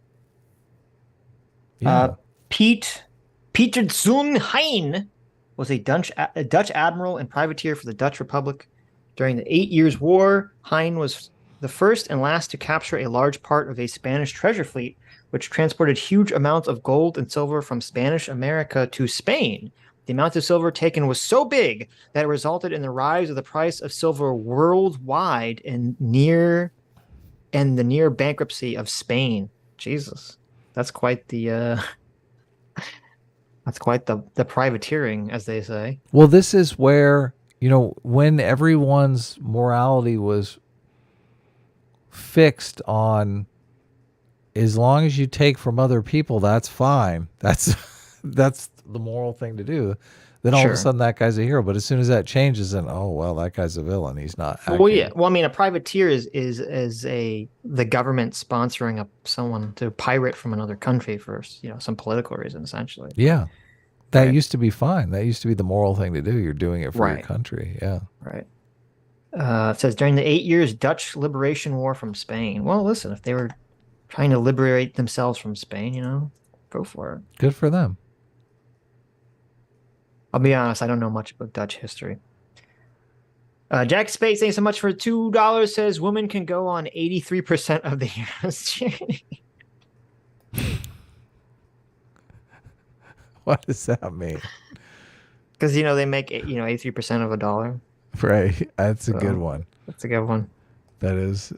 Yeah. Peter Zoon Hein was a Dutch admiral and privateer for the Dutch Republic. During the 8 Years' War, Hein was the first and last to capture a large part of a Spanish treasure fleet, which transported huge amounts of gold and silver from Spanish America to Spain. The amount of silver taken was so big that it resulted in the rise of the price of silver worldwide and the near bankruptcy of Spain. Jesus, that's quite the privateering, as they say. Well, this is where, when everyone's morality was fixed on, as long as you take from other people, that's fine. That's the moral thing to do. Then all of a sudden that guy's a hero. But as soon as that changes, then that guy's a villain. He's not. Well, yeah. Well, I mean, a privateer is the government sponsoring someone to pirate from another country for some political reason, essentially. Yeah, that used to be fine. That used to be the moral thing to do. You're doing it for your country. Yeah. Right. It says during the 8 Years Dutch Liberation War from Spain. Well, listen, if they were trying to liberate themselves from Spain, go for it. Good for them. I'll be honest, I don't know much about Dutch history. Jack Spade, thanks so much for $2, says women can go on 83% of the hero's journey. What does that mean? Because, they make, 83% of $1. Right. That's a good one. That's a good one. That is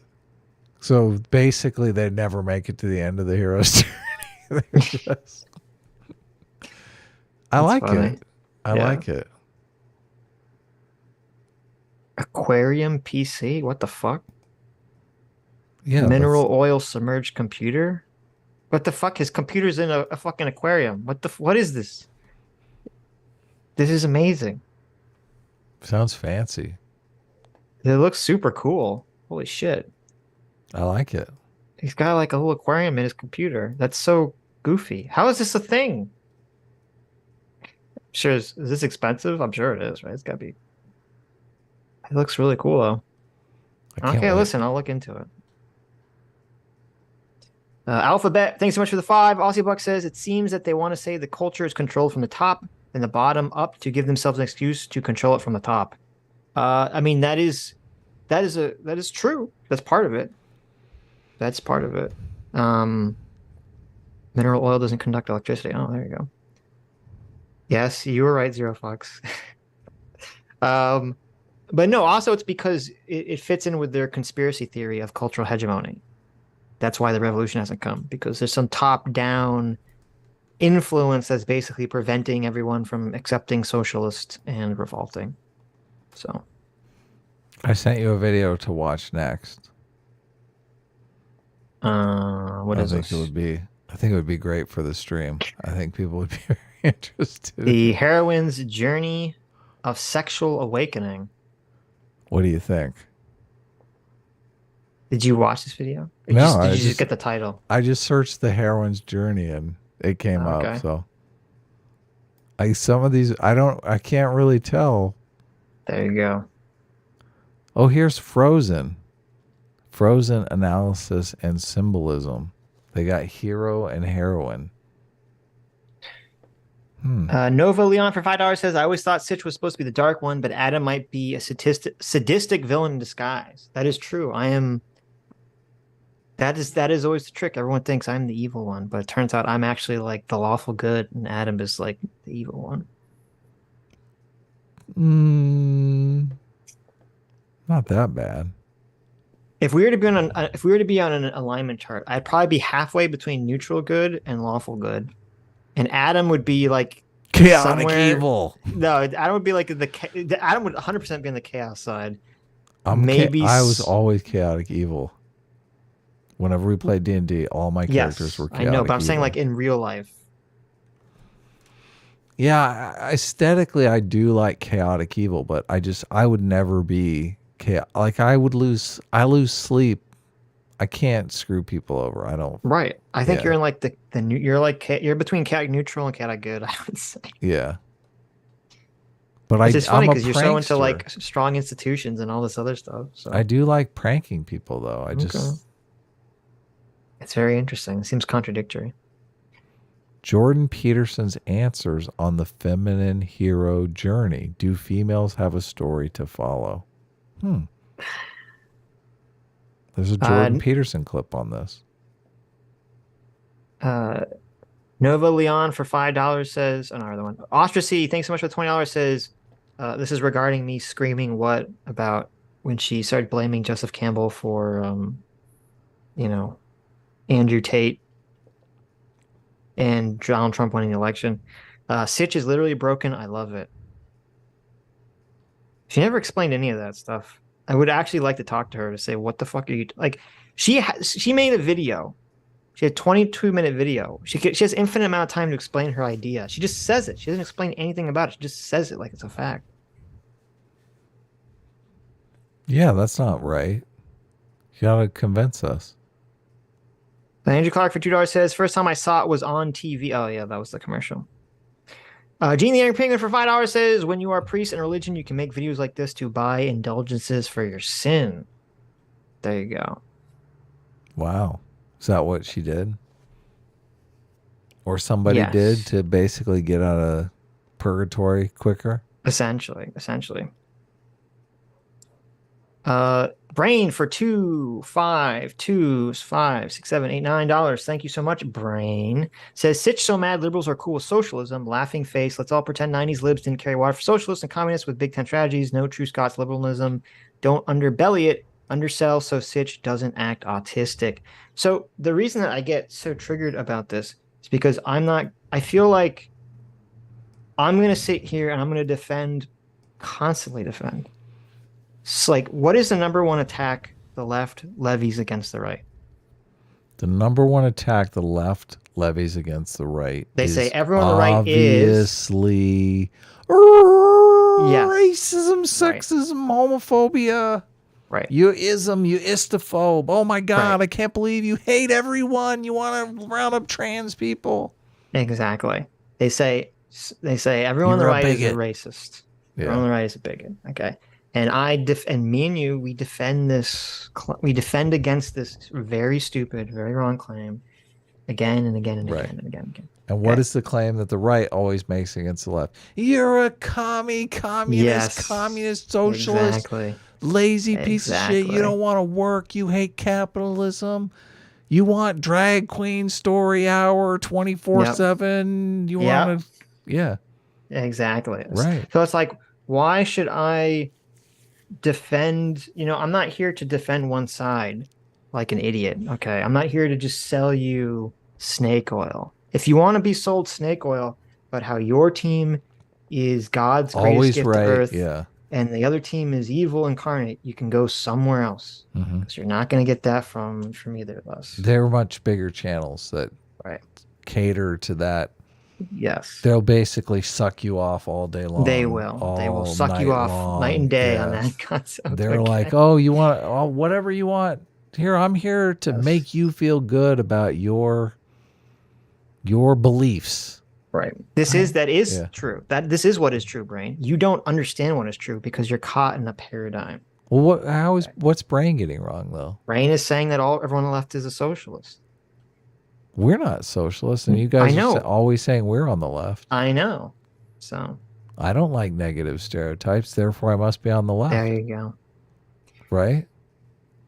So basically, they never make it to the end of the hero's journey. I like funny. it. I Yeah. like it. Aquarium PC? What the fuck? Yeah. Mineral oil submerged computer? What the fuck? His computer's in a fucking aquarium. What is this? This is amazing. Sounds fancy. It looks super cool. Holy shit. I like it. He's got like a little aquarium in his computer. That's so goofy. How is this a thing? Sure, is this expensive? I'm sure it is, right? It's gotta be. It looks really cool though. I can't Okay, wait. listen, I'll look into it. Alphabet, thanks so much for the 5. Aussie Buck says it seems that they want to say the culture is controlled from the top and the bottom up to give themselves an excuse to control it from the top. I mean that is true. That's part of it. That's part of it. Mineral oil doesn't conduct electricity. Oh, there you go. Yes, you were right, Zero Fox. But no, also it's because it fits in with their conspiracy theory of cultural hegemony. That's why the revolution hasn't come, because there's some top-down influence that's basically preventing everyone from accepting socialist and revolting. So I sent you a video to watch next. What is this? I think it would be great for the stream. I think people would be very interested. The heroine's journey of sexual awakening. What do you think? Did you watch this video? Or No, did you just get the title? I just searched the heroine's journey and it came Okay. up. So some of these I can't really tell. There you go. Oh, here's Frozen. Frozen analysis and symbolism. They got hero and heroine. Nova Leon for $5 says, I always thought Sitch was supposed to be the dark one, but Adam might be a sadistic villain in disguise. That is true. That is always the trick. Everyone thinks I'm the evil one, but it turns out I'm actually like the lawful good, and Adam is like the evil one. Not that bad. If we were to be on an alignment chart, I'd probably be halfway between neutral good and lawful good, and Adam would be like Chaotic somewhere- evil. No, Adam would be like Adam would 100% be on the chaos side. I was always chaotic evil. Whenever we played D&D, all my characters were chaotic I know, but I'm evil. saying like in real life. Yeah, aesthetically, I do like chaotic evil, but I would never be chaotic. Like I lose sleep. I can't screw people over. I don't. Right. I think Yeah. you're in like you're between chaotic neutral and chaotic good, I would say. Yeah. But It's just funny I'm a because you're so into prankster. like strong institutions and all this other stuff. So I do like pranking people, though. it's very interesting. It seems contradictory. Jordan Peterson's answers on the feminine hero journey. Do females have a story to follow? There's a Jordan Peterson clip on this. Nova Leon for $5 says another one. Ostracy, thanks so much for the $20 says this is regarding me screaming what about when she started blaming Joseph Campbell for Andrew Tate and Donald Trump winning the election. Sitch is literally broken. I love it. She never explained any of that stuff. I would actually like to talk to her to say, what the fuck are you like? She made a video. She had a 22-minute video. She has infinite amount of time to explain her idea. She just says it. She doesn't explain anything about it. She just says it like it's a fact. Yeah, that's not right. You gotta convince us. Andrew Clark for $2 says, first time I saw it was on TV. Oh, yeah, that was the commercial. Gene the Angry Penguin for $5 says, when you are a priest in religion, you can make videos like this to buy indulgences for your sin. There you go. Wow. Is that what she did? Or somebody Yes. did to basically get out of purgatory quicker? Essentially. Brain for $2, $5, $2, $5, $6, $7, $8, $9. Thank you so much, Brain. Says, Sitch so mad liberals are cool with socialism. Laughing face. Let's all pretend 90s libs didn't carry water for socialists and communists with big 10 strategies. No true Scots liberalism. Don't underbelly it. Undersell so Sitch doesn't act autistic. So the reason that I get so triggered about this is because I feel like I'm going to sit here and I'm going to constantly defend. It's like, what is the number one attack the left levies against the right? The number one attack the left levies against the right. They is say everyone on the right is obviously racism, sexism, homophobia. Right. You istophobe. Oh my God, Right. I can't believe you hate everyone. You want to round up trans people. Exactly. They say everyone on the You're a right is a bigot. racist. Yeah. Everyone on the right is a bigot. Okay. And and me and you, we defend against this very stupid, very wrong claim again and again and Right. again and again and again. And what is the claim that the right always makes against the left? You're a communist, Yes. communist, socialist, Exactly. lazy piece of shit. You Exactly. don't want to work. You hate capitalism. You want drag queen story hour 24/7. You Yep. want to, yeah. Exactly. Right. So it's like, why should I defend? I'm not here to defend one side like an idiot. Okay. I'm not here to just sell you snake oil. If you want to be sold snake oil about how your team is God's greatest Always gift right. to earth, Yeah. and the other team is evil incarnate, you can go somewhere else because you're not going to get that from either of us. There are much bigger channels that Right. cater to that. Yes. They'll basically suck you off all day long. They will. They will all suck you night off long. night and day on Yes. that concept. They're Okay. like, oh, you want whatever you want. Here, I'm here to make you feel good about your beliefs. Right. That is Yeah. true. This is what is true, Brain. You don't understand what is true because you're caught in a paradigm. Well, what's Brain getting wrong though? Brain is saying that everyone on the left is a socialist. We're not socialists, and you guys I know. are always saying we're on the left. I know. So I don't like negative stereotypes, therefore I must be on the left. there you go. Right?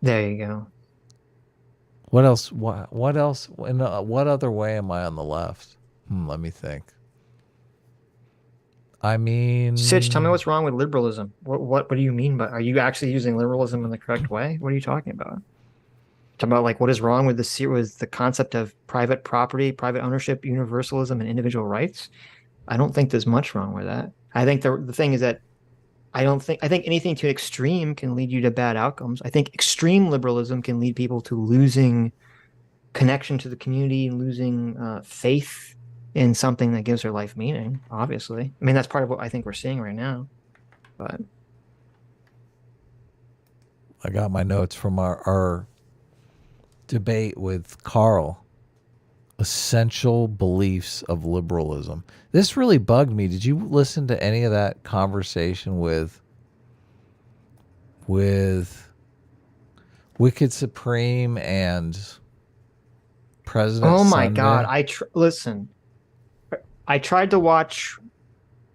There you go. What else? What else? In what other way am I on the left? Let me think. I mean, Sitch, tell me what's wrong with liberalism. What do you mean by? Are you actually using liberalism in the correct way? What are you talking about? Talking about like what is wrong with the concept of private property, private ownership, universalism, and individual rights? I don't think there's much wrong with that. I think the thing is that I think anything to extreme can lead you to bad outcomes. I think extreme liberalism can lead people to losing connection to the community and losing faith in something that gives their life meaning. Obviously, I mean that's part of what I think we're seeing right now. But I got my notes from our debate with Carl. Essential beliefs of liberalism. This really bugged me. Did you listen to any of that conversation with Wicked Supreme and President oh my Sunday? God, listen. I tried to watch.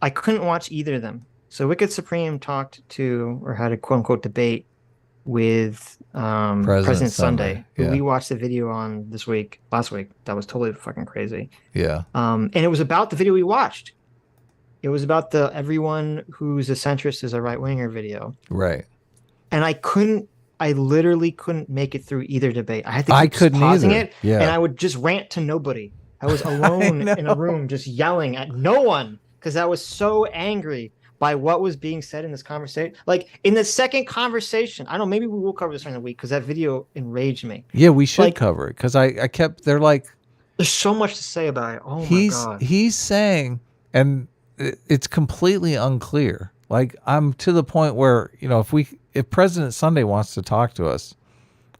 I couldn't watch either of them. So Wicked Supreme talked to or had a quote unquote debate with President Sunday, who yeah. we watched the video on last week. That was totally fucking crazy. Yeah. And it was about the video we watched. It was about the everyone who's a centrist is a right winger video. Right. And I literally couldn't make it through either debate. I had to keep couldn't pausing either. it, Yeah. and I would just rant to nobody. I was alone in a room just yelling at no one because I was so angry by what was being said in this conversation. Like in the second conversation, I don't know, maybe we will cover this during the week because that video enraged me. Yeah, we should Like, cover it because they're like, there's so much to say about it. Oh my God. he's saying, and it's completely unclear. Like I'm to the point where, if President Sunday wants to talk to us,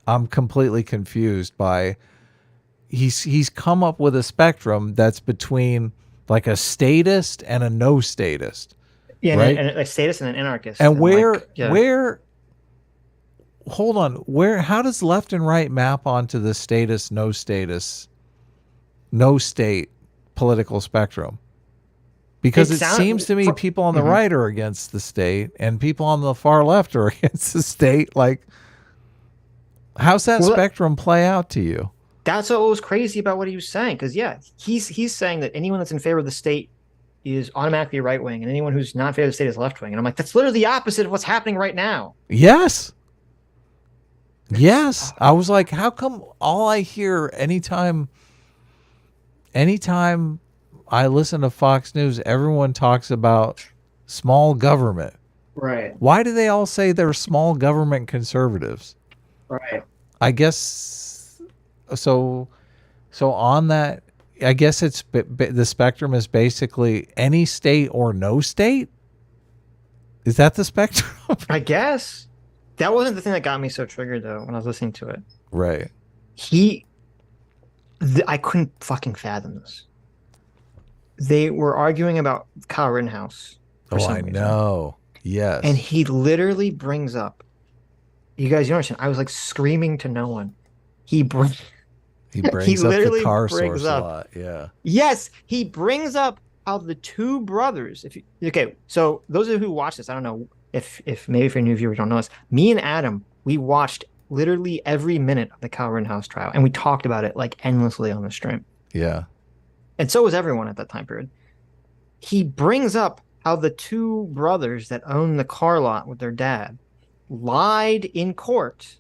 I'm completely confused by, he's come up with a spectrum that's between like a statist and a no statist. Yeah, right? and a statist and an anarchist. And how does left and right map onto the statist, no state political spectrum? Because it seems to me people on the right are against the state and people on the far left are against the state. Like, how's that spectrum play out to you? That's what was crazy about what he was saying. Because, he's saying that anyone that's in favor of the state is automatically right wing, and anyone who's not in favor of the state is left wing. And I'm like, that's literally the opposite of what's happening right now. Yes. Yes. I was like, how come all I hear anytime I listen to Fox News, everyone talks about small government. Right. Why do they all say they're small government conservatives? Right. I guess so on that, I guess it's the spectrum is basically any state or no state. Is that the spectrum? I guess that wasn't the thing that got me so triggered though when I was listening to it. Right. I couldn't fucking fathom this. They were arguing about Kyle Rittenhouse. Oh, I know. Yes. And he literally brings up, you guys, you understand, I was like screaming to no one. He brings up the car source a lot. Yeah. Yes, he brings up how the two brothers, so those of you who watch this, I don't know if maybe if your new viewers don't know this, me and Adam, we watched literally every minute of the Kyle Rittenhouse trial, and we talked about it like endlessly on the stream. Yeah. And so was everyone at that time period. He brings up how the two brothers that own the car lot with their dad lied in court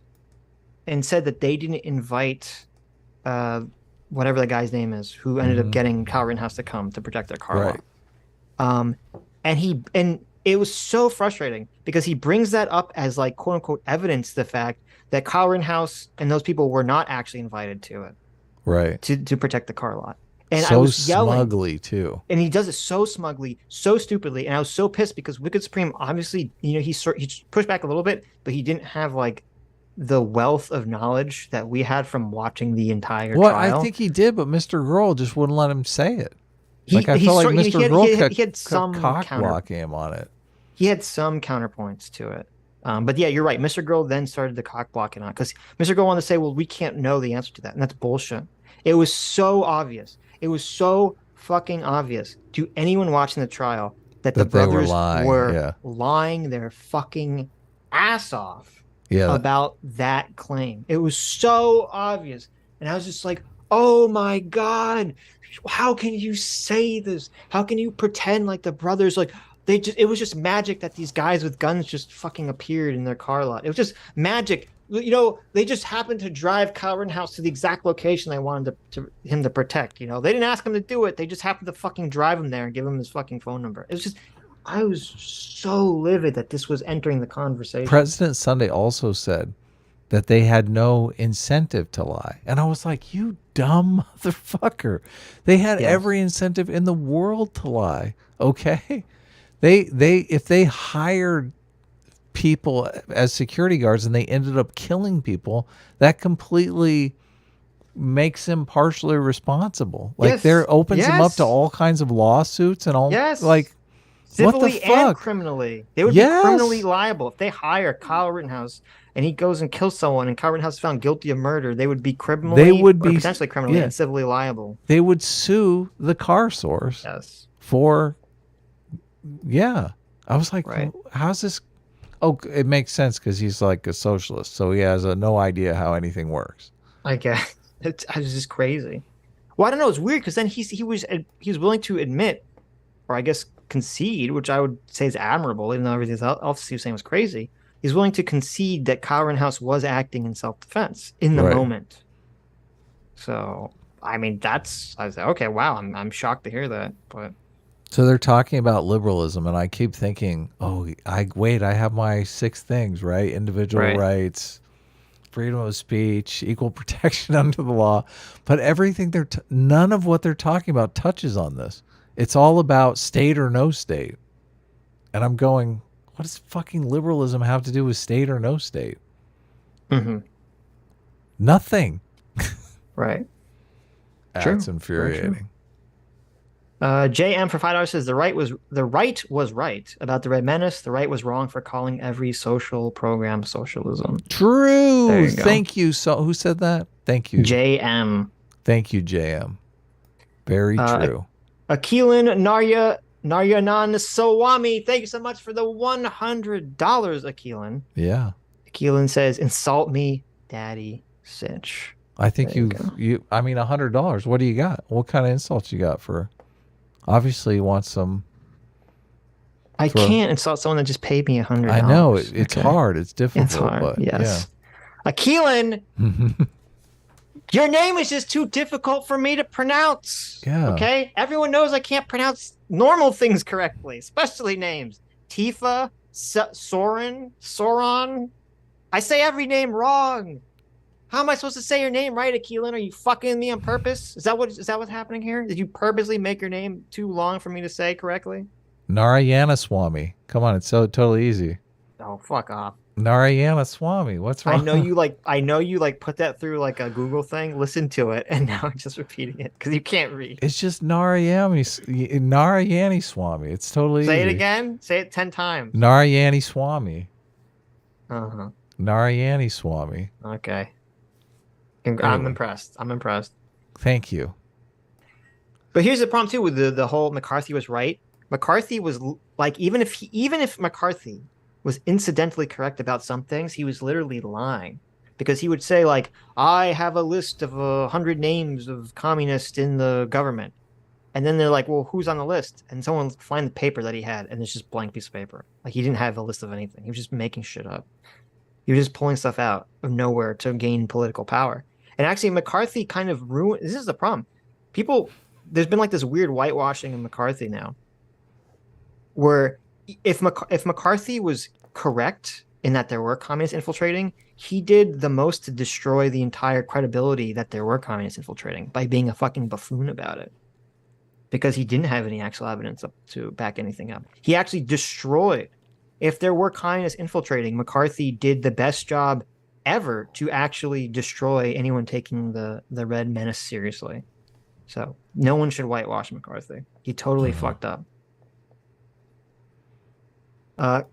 and said that they didn't invite whatever the guy's name is who ended up getting Kyle Rittenhouse to come to protect their car lot. And it was so frustrating because he brings that up as like quote unquote evidence to the fact that Kyle Rittenhouse and those people were not actually invited to it. Right. To protect the car lot. And so I was yelling, smugly too. And he does it so smugly, so stupidly. And I was so pissed because Wicked Supreme, obviously, he pushed back a little bit, but he didn't have like the wealth of knowledge that we had from watching the entire trial. I think he did, but Mr. Grohl just wouldn't let him say it. I felt like Mr. Grohl he had some cock-blocking him on it. He had some counterpoints to it. But yeah, you're right. Mr. Grohl then started the cock blocking on it because Mr. Grohl wanted to say, well, we can't know the answer to that. And that's bullshit. It was so obvious. It was so fucking obvious to anyone watching the trial that the brothers were lying their fucking ass off about that claim. It was so obvious. And I was just like, oh my God, how can you say this? How can you pretend like the brothers, like, it was just magic that these guys with guns just fucking appeared in their car lot. It was just magic. They just happened to drive Kyle Rittenhouse to the exact location they wanted him to protect. They didn't ask him to do it. They just happened to fucking drive him there and give him his fucking phone number. It was just, I was so livid that this was entering the conversation. President Sunday also said that they had no incentive to lie. And I was like, you dumb motherfucker. They had every incentive in the world to lie. Okay? If they hired people as security guards and they ended up killing people, that completely makes them partially responsible. Like opens them up to all kinds of lawsuits and all. Like civilly what the fuck? And criminally, they would be criminally liable if they hire Kyle Rittenhouse and he goes and kills someone and Kyle Rittenhouse is found guilty of murder. They would be potentially criminally and civilly liable. They would sue the car source. For. Yeah. I was like, how's this? Oh, it makes sense because he's like a socialist. So he has no idea how anything works. I guess. It was just crazy. Well, I don't know. It's weird because then he was willing to admit, or I guess concede, which I would say is admirable, even though everything else he was saying was crazy. He's willing to concede that Kyle Rittenhouse was acting in self-defense in the moment. So, I mean, I was like, okay, wow, I'm shocked to hear that, but. So they're talking about liberalism, and I keep thinking, I have my 6 things, right? Individual rights, freedom of speech, equal protection under the law. But everything none of what they're talking about touches on this. It's all about state or no state. And I'm going, what does fucking liberalism have to do with state or no state? Mm-hmm. Nothing. Right. That's infuriating. JM for $5 says the right was right about the Red Menace. The right was wrong for calling every social program socialism. True. Thank you. So who said that? Thank you. JM. Thank you, JM. Very true. Akilan Naryanan Sawami. Thank you so much for the $100, Akilan. Yeah. Akilan says, insult me, Daddy Sitch. I think I mean, $100. What do you got? What kind of insults you got for? Obviously, you want some. I can't insult someone that just paid me $100. I know it's hard. It's difficult. It's hard. But, yes. Keelan, your name is just too difficult for me to pronounce. Yeah. Okay? Everyone knows I can't pronounce normal things correctly, especially names. Tifa, Sauron. I say every name wrong. How am I supposed to say your name right, Keelan? Are you fucking me on purpose? Is that what's happening here? Did you purposely make your name too long for me to say correctly? Narayana Swami. Come on, it's so totally easy. Oh, fuck off. Narayana Swami. What's wrong? I know you put that through like a Google thing, listen to it, and now I'm just repeating it because you can't read. It's just Narayani Swami. It's totally Say easy. it again. Say it 10 times. Narayani Swami. Uh-huh. Narayani Swami. Okay. Anyway. I'm impressed. Thank you. But here's the problem too with the whole McCarthy was right. McCarthy was like, even if McCarthy was incidentally correct about some things, he was literally lying, because he would say like, I have a list of 100 names of communists in the government, and then they're like, well, who's on the list? And someone find the paper that he had, and it's just blank piece of paper. Like, he didn't have a list of anything. He was just making shit up. He was just pulling stuff out of nowhere to gain political power. And actually, McCarthy kind of ruined. This is the problem. There's been like this weird whitewashing of McCarthy now, where if McCarthy was correct in that there were communists infiltrating, he did the most to destroy the entire credibility that there were communists infiltrating by being a fucking buffoon about it, because he didn't have any actual evidence to back anything up. He actually destroyed. If there were communists infiltrating, McCarthy did the best job ever to actually destroy anyone taking the Red Menace seriously. So no one should whitewash McCarthy. He totally fucked up.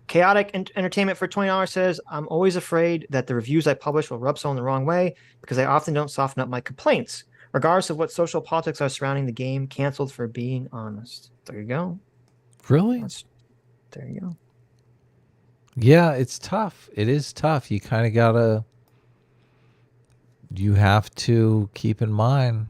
Chaotic Entertainment for $20 says, I'm always afraid that the reviews I publish will rub someone the wrong way because I often don't soften up my complaints, regardless of what social politics are surrounding the game. Canceled for being honest. There you go. Really? There you go. Yeah, it's tough. It is tough. You kind of you have to keep in mind.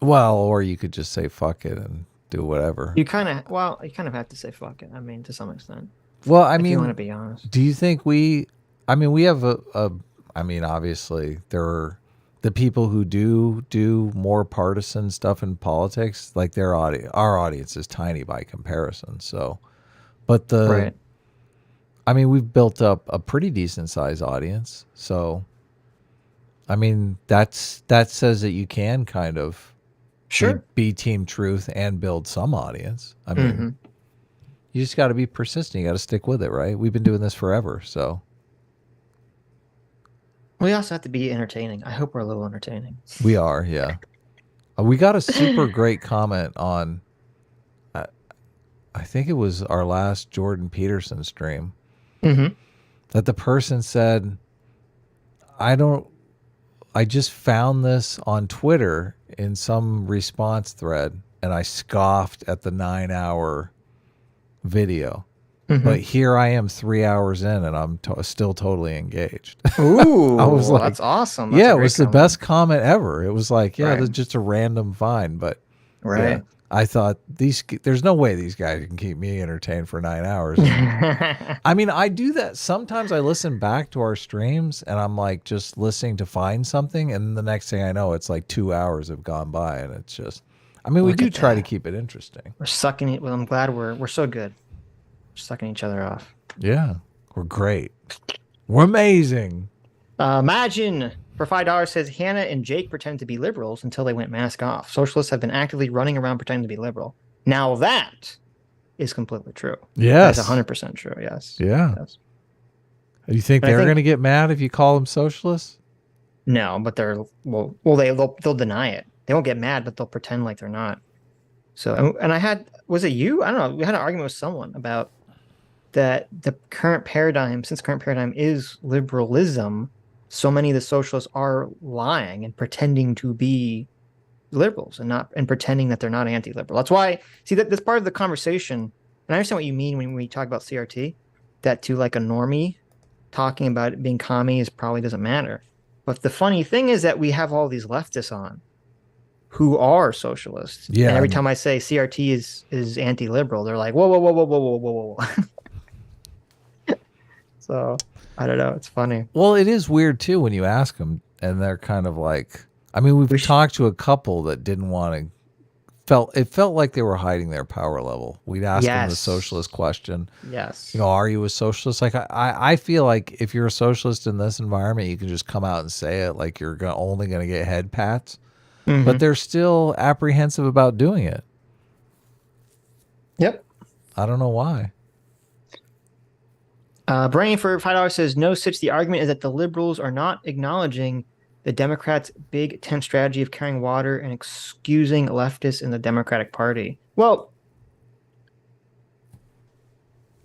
Well, or you could just say fuck it and do whatever. You kind of have to say fuck it. I mean, to some extent. Well, I mean, you want to be honest. Do you think we have obviously there are the people who do more partisan stuff in politics, like our audience is tiny by comparison. So, but right. I mean, we've built up a pretty decent sized audience. So, I mean, that says that you can kind of be Team Truth and build some audience. I mean, you just got to be persistent. You got to stick with it, right? We've been doing this forever, so. We also have to be entertaining. I hope we're a little entertaining. We are, yeah. We got a super great comment on, I think it was our last Jordan Peterson stream, that the person said, I just found this on Twitter in some response thread, and I scoffed at the 9-hour video. But here I am 3 hours in, and I'm still totally engaged. Ooh, I was like, that's awesome. It was the best comment ever. It was like, Right. just a random find, but Right. yeah, I thought there's no way these guys can keep me entertained for 9 hours. I mean, I do that. Sometimes I listen back to our streams and I'm like just listening to find something. And the next thing I know, it's like 2 hours have gone by, and it's just, I mean, we do try to keep it interesting. We're sucking it. Well, I'm glad we're so good. We're sucking each other off. Yeah. We're great. We're amazing. Imagine for $5 says Hannah and Jake pretend to be liberals until they went mask off. Socialists have been actively running around pretending to be liberal. Now that is completely true. Yes. That's 100% true. Yes. Yeah. Yes. You think they're going to get mad if you call them socialists? No, but they'll deny it. They won't get mad, but they'll pretend like they're not. So, and was it you? I don't know. We had an argument with someone about that the current paradigm is liberalism. So many of the socialists are lying and pretending to be liberals and pretending that they're not anti-liberal. That's why, see, that's part of the conversation. And I understand what you mean when we talk about CRT, that to like a normie, talking about it being commie probably doesn't matter. But the funny thing is that we have all these leftists on who are socialists. Yeah. And every time I say CRT is anti-liberal, they're like, whoa, whoa, whoa, whoa, whoa, whoa, whoa, whoa. So I don't know. It's funny. Well, it is weird too when you ask them, and they're kind of like, I mean, we've talked to a couple that didn't want to. It felt like they were hiding their power level. We'd ask them the socialist question. Yes. You know, are you a socialist? Like I feel like if you're a socialist in this environment, you can just come out and say it. Like you're only going to get head pats, but they're still apprehensive about doing it. Yep. I don't know why. Brain for $5 says, no, Sitch, the argument is that the liberals are not acknowledging the Democrats' big tent strategy of carrying water and excusing leftists in the Democratic Party. Well,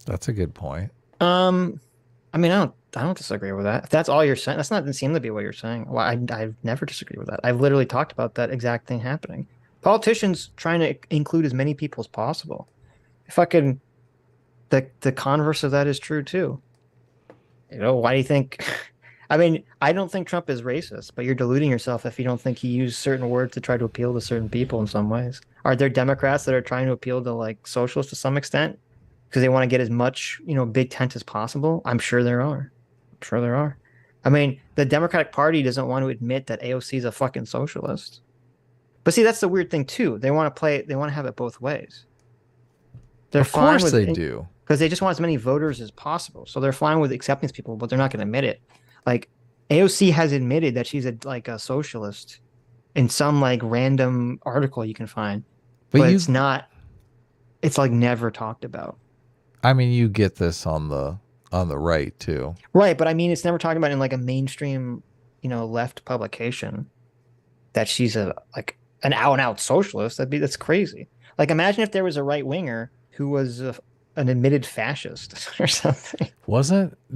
that's a good point. I mean, I don't disagree with that. If that's all you're saying, that's not seem to be what you're saying. Well, I've never disagreed with that. I've literally talked about that exact thing happening. Politicians trying to include as many people as possible. Fucking the converse of that is true too. You know, why do you think? I mean, I don't think Trump is racist, but you're deluding yourself if you don't think he used certain words to try to appeal to certain people in some ways. Are there Democrats that are trying to appeal to like socialists to some extent because they want to get as much, big tent as possible? I'm sure there are. I mean, the Democratic Party doesn't want to admit that AOC is a fucking socialist. But see, that's the weird thing too. They want to have it both ways. They're of course they do. Because they just want as many voters as possible. So they're fine with accepting these people, but they're not going to admit it. Like AOC has admitted that she's a socialist in some like random article you can find, but it's not. It's like never talked about. I mean, you get this on the right too, right? But I mean, it's never talked about in like a mainstream, left publication that she's an out and out socialist. That's crazy. Like, imagine if there was a right winger who was an admitted fascist or something.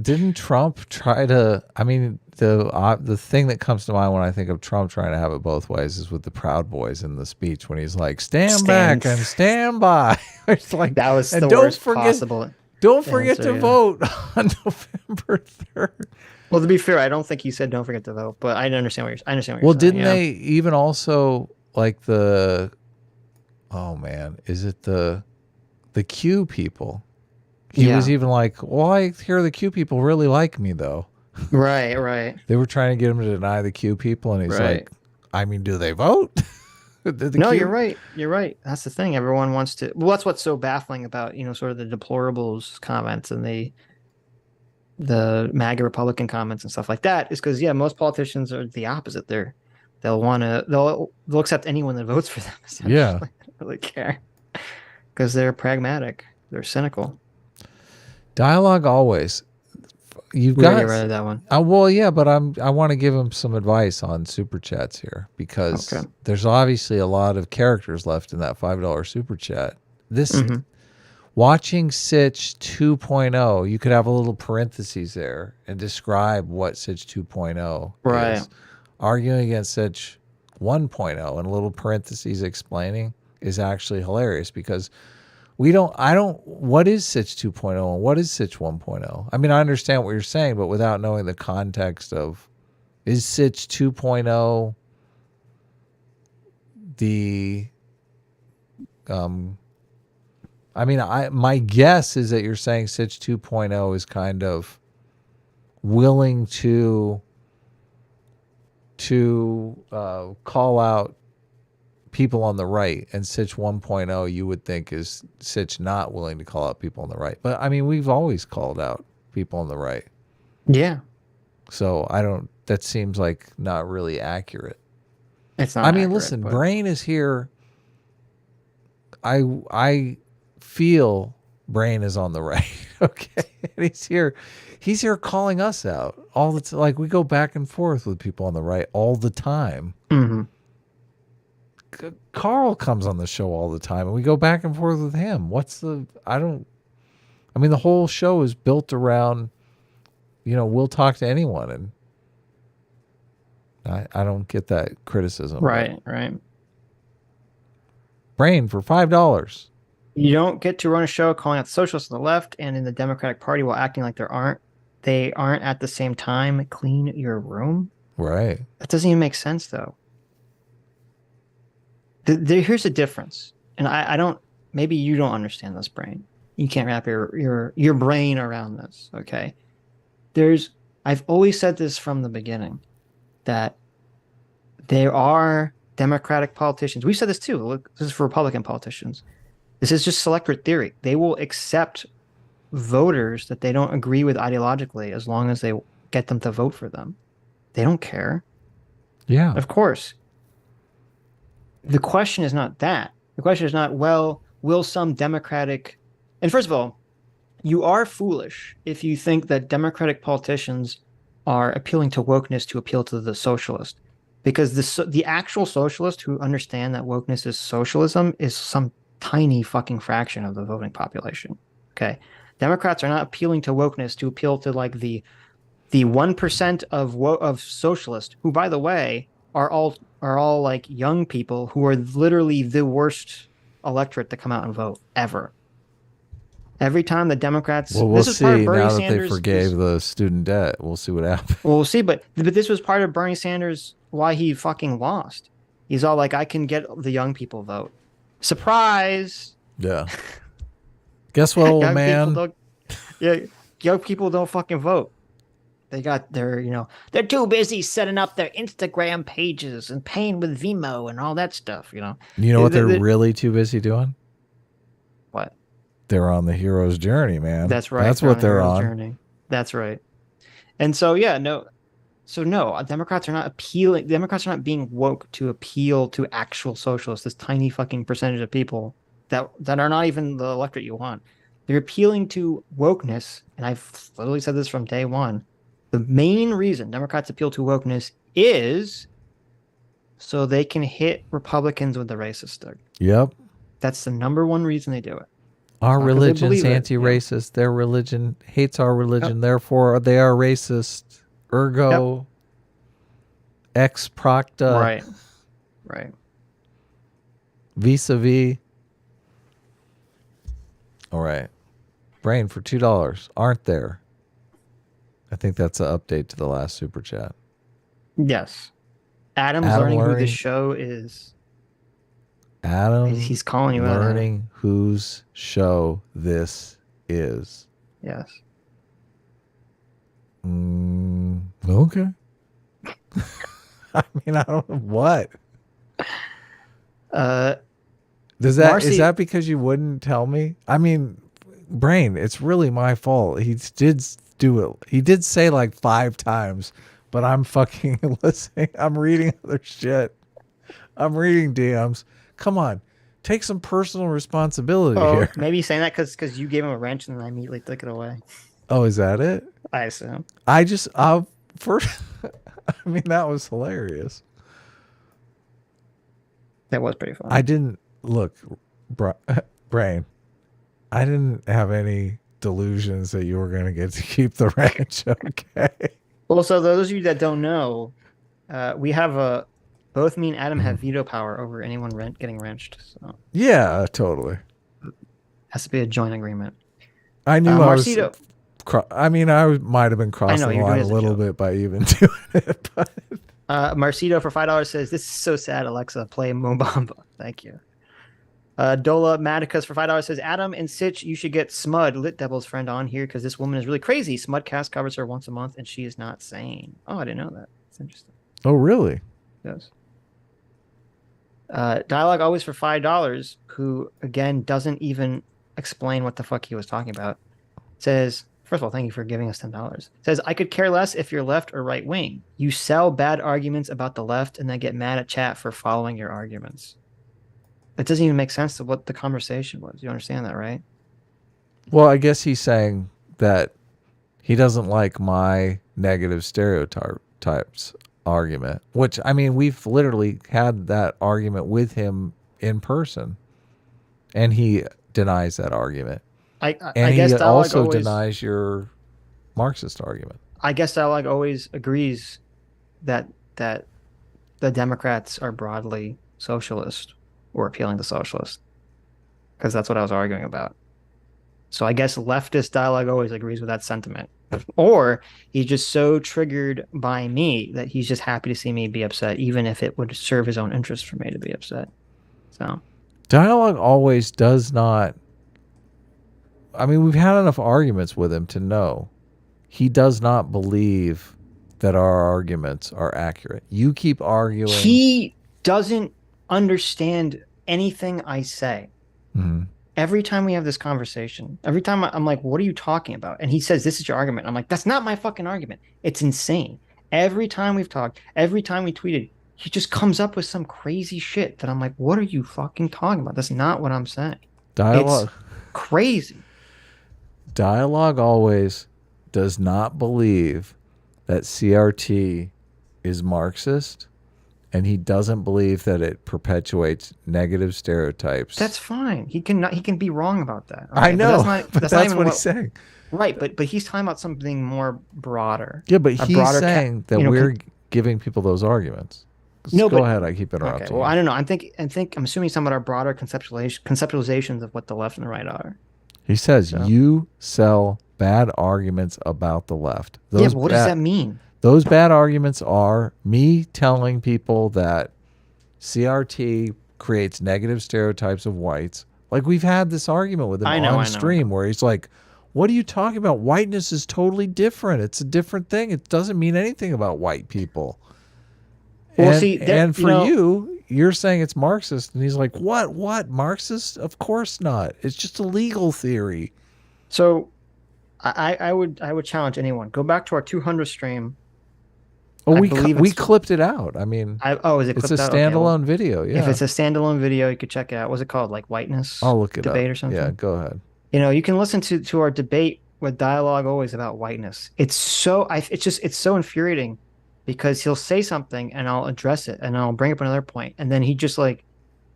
Didn't Trump try to, I mean, the thing that comes to mind when I think of Trump trying to have it both ways is with the Proud Boys in the speech when he's like, stand back and stand by. It's like, that was the worst possible. Don't forget to vote on November 3rd. Well, to be fair, I don't think he said don't forget to vote, but I understand what you're saying. Well, didn't they even also like oh man, is it the Q people? He was even like, well, I hear the Q people really like me though. Right. They were trying to get him to deny the Q people, and he's like, I mean, do they vote? No, you're right. That's the thing. Everyone wants to. Well, that's what's so baffling about sort of the deplorables comments and the MAGA Republican comments and stuff like that is because most politicians are the opposite. They'll accept anyone that votes for them. Yeah, they don't really care because they're pragmatic. They're cynical. Dialogue always. You've got read that one. Well, yeah, but I want to give him some advice on super chats here because there's obviously a lot of characters left in that $5 super chat. Watching Sitch 2.0, you could have a little parentheses there and describe what Sitch 2.0 is. Arguing against Sitch 1.0 and a little parentheses explaining is actually hilarious because what is Sitch 2.0 and what is Sitch 1.0? I mean, I understand what you're saying, but without knowing the context of, is Sitch 2.0 my guess is that you're saying Sitch 2.0 is kind of willing to call out people on the right, and Sitch 1.0 you would think is Sitch not willing to call out people on the right. But I mean, we've always called out people on the right. Yeah. So that seems like not really accurate. It's not accurate, listen, but Brain is here. I feel Brain is on the right. Okay. And he's here calling us out all the time. Like we go back and forth with people on the right all the time. Mm-hmm. Carl comes on the show all the time and we go back and forth with him. The whole show is built around, we'll talk to anyone, and I don't get that criticism. Right. Brain for $5. You don't get to run a show calling out the socialists on the left and in the Democratic Party while acting like they aren't at the same time. Clean your room. Right. That doesn't even make sense though. Here's the difference, and I don't. Maybe you don't understand this, Brain. You can't wrap your brain around this. Okay, I've always said this from the beginning, that there are Democratic politicians. We said this too. Look, this is for Republican politicians. This is just selector theory. They will accept voters that they don't agree with ideologically as long as they get them to vote for them. They don't care. Yeah. Of course. The question is not that. The question is not, well, will some Democratic... And first of all, you are foolish if you think that Democratic politicians are appealing to wokeness to appeal to the socialist. Because the actual socialists who understand that wokeness is socialism is some tiny fucking fraction of the voting population. Okay? Democrats are not appealing to wokeness to appeal to like the 1% of socialists, who, by the way, are all like young people who are literally the worst electorate to come out and vote ever. Every time the Democrats, well, we'll this is part see of Bernie now that Sanders, they forgave the student debt. We'll see what happens. Well, we'll see, but this was part of Bernie Sanders why he fucking lost. He's all like, I can get the young people vote. Surprise! Yeah. Guess what, old man? Young people don't fucking vote. They're too busy setting up their Instagram pages and paying with Vimo and all that stuff, You know what they're really too busy doing? What? They're on the hero's journey, man. That's right. That's what they're on. Journey. That's right. And so, no, Democrats are not appealing. Democrats are not being woke to appeal to actual socialists, this tiny fucking percentage of people that are not even the electorate you want. They're appealing to wokeness, and I've literally said this from day one. The main reason Democrats appeal to wokeness is so they can hit Republicans with the racist stick. Yep. That's the number one reason they do it. Our religion's anti-racist. Their religion hates our religion. Yep. Therefore, they are racist. Ergo, ex procta. Right. Vis-a-vis. All right. Brain for $2. Aren't there? I think that's an update to the last super chat. Yes. Adam's learning who this show is. Adam, he's calling you learning whose show this is. Yes. Okay. I mean, I don't know what. Is that because you wouldn't tell me? I mean, Brain, it's really my fault. He did do it. He did say like 5 times, but I'm fucking listening. I'm reading other shit. I'm reading DMs. Come on, take some personal responsibility here. Maybe saying that because you gave him a wrench and I immediately took it away. Oh, is that it? I assume. First, I mean, that was hilarious. That was pretty fun. I didn't look, Brain. I didn't have any delusions that you were going to get to keep the wrench. Okay. Well, so those of you that don't know, we have both me and Adam have veto power over anyone getting wrenched. So yeah, totally. Has to be a joint agreement. I knew I might have been crossing the line a little bit by even doing it. But Marcito for $5 says, "This is so sad, Alexa. Play Mobamba." Thank you. Dola Maticus for $5 says, "Adam and Sitch, you should get Smud, Lit Devil's friend, on here because this woman is really crazy. Smudcast covers her once a month and she is not sane." Oh, I didn't know that. It's interesting. Oh, really? Yes. Dialogue Always for $5, who again doesn't even explain what the fuck he was talking about, says, first of all, thank you for giving us $10. Says, "I could care less if you're left or right wing. You sell bad arguments about the left and then get mad at chat for following your arguments." It doesn't even make sense to what the conversation was. You understand that, right? Well, I guess he's saying that he doesn't like my negative stereotypes argument, which, I mean, we've literally had that argument with him in person, and he denies that argument. I guess he also denies your Marxist argument. I guess Dialogue always agrees that the Democrats are broadly socialist or appealing to socialists, because that's what I was arguing about. So I guess leftist Dialogue always agrees with that sentiment. Or he's just so triggered by me that he's just happy to see me be upset, even if it would serve his own interest for me to be upset. So Dialogue always does not. I mean, we've had enough arguments with him to know he does not believe that our arguments are accurate. You keep arguing. He doesn't understand anything I say. Every time we have this conversation, every time I'm like, what are you talking about? And he says, this is your argument. I'm like, that's not my fucking argument. It's insane. Every time we've talked, every time we tweeted, he just comes up with some crazy shit that I'm like, what are you fucking talking about? That's not what I'm saying. Dialogue. It's crazy. Dialogue always does not believe that CRT is Marxist, and he doesn't believe that it perpetuates negative stereotypes. That's fine. He can be wrong about that. I know, but but not that's even what he's saying. Right, but he's talking about something more broader. Yeah, but A he's broader saying that we're giving people those arguments. No, go but- ahead. I keep interrupting. Okay, well, you. I don't know. I'm assuming he's talking about our broader conceptualizations of what the left and the right are. He says you sell bad arguments about the left. Yeah, but what does that mean? Those bad arguments are me telling people that CRT creates negative stereotypes of whites. Like we've had this argument with him on stream where he's like, what are you talking about? Whiteness is totally different. It's a different thing. It doesn't mean anything about white people. Well, and, see, and for you're saying it's Marxist. And he's like, what? Marxist? Of course not. It's just a legal theory. So I would challenge anyone. Go back to our 200 stream. Oh, we clipped it out. I mean, is it clipped it's a out? standalone video. Yeah. If it's a standalone video, you could check it out. What's it called? Like whiteness? I'll look it debate up. or something? Yeah, go ahead. You can listen to our debate with dialogue always about whiteness. It's so infuriating because he'll say something and I'll address it and I'll bring up another point and then he just like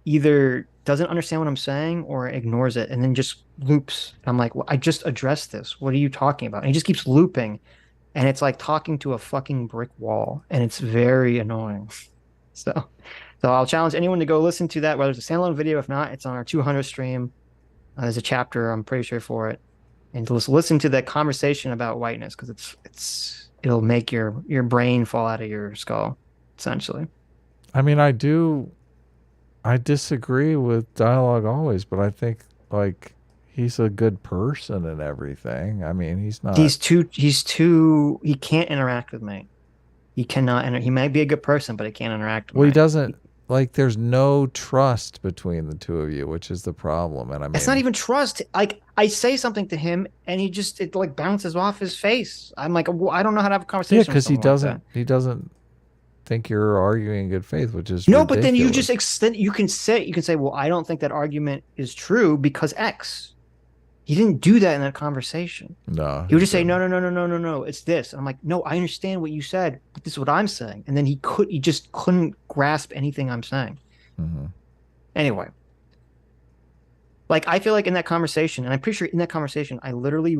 either doesn't understand what I'm saying or ignores it and then just loops. I'm like, well, I just addressed this. What are you talking about? And he just keeps looping and it's like talking to a fucking brick wall and it's very annoying. So I'll challenge anyone to go listen to that, whether it's a standalone video. If not, it's on our 200 stream. There's a chapter, I'm pretty sure, for it. And to listen to that conversation about whiteness because it'll make your brain fall out of your skull, essentially. I mean, I disagree with dialogue always, but I think like he's a good person and everything. I mean, he's not. He can't interact with me. He cannot. He might be a good person, but he can't interact with me. Well, he doesn't. Like, there's no trust between the two of you, which is the problem. And I mean, it's not even trust. Like, I say something to him, and it like bounces off his face. I'm like, well, I don't know how to have a conversation. Yeah, because like he doesn't think you're arguing in good faith, which is no. ridiculous. But then you just extend. You can say, well, I don't think that argument is true because X. He didn't do that in that conversation. No, he would just say, no, it's this. And I'm like, no, I understand what you said, but this is what I'm saying. And then he just couldn't grasp anything I'm saying. Mm-hmm. Anyway, like I feel like in that conversation, and I'm pretty sure in that conversation, I literally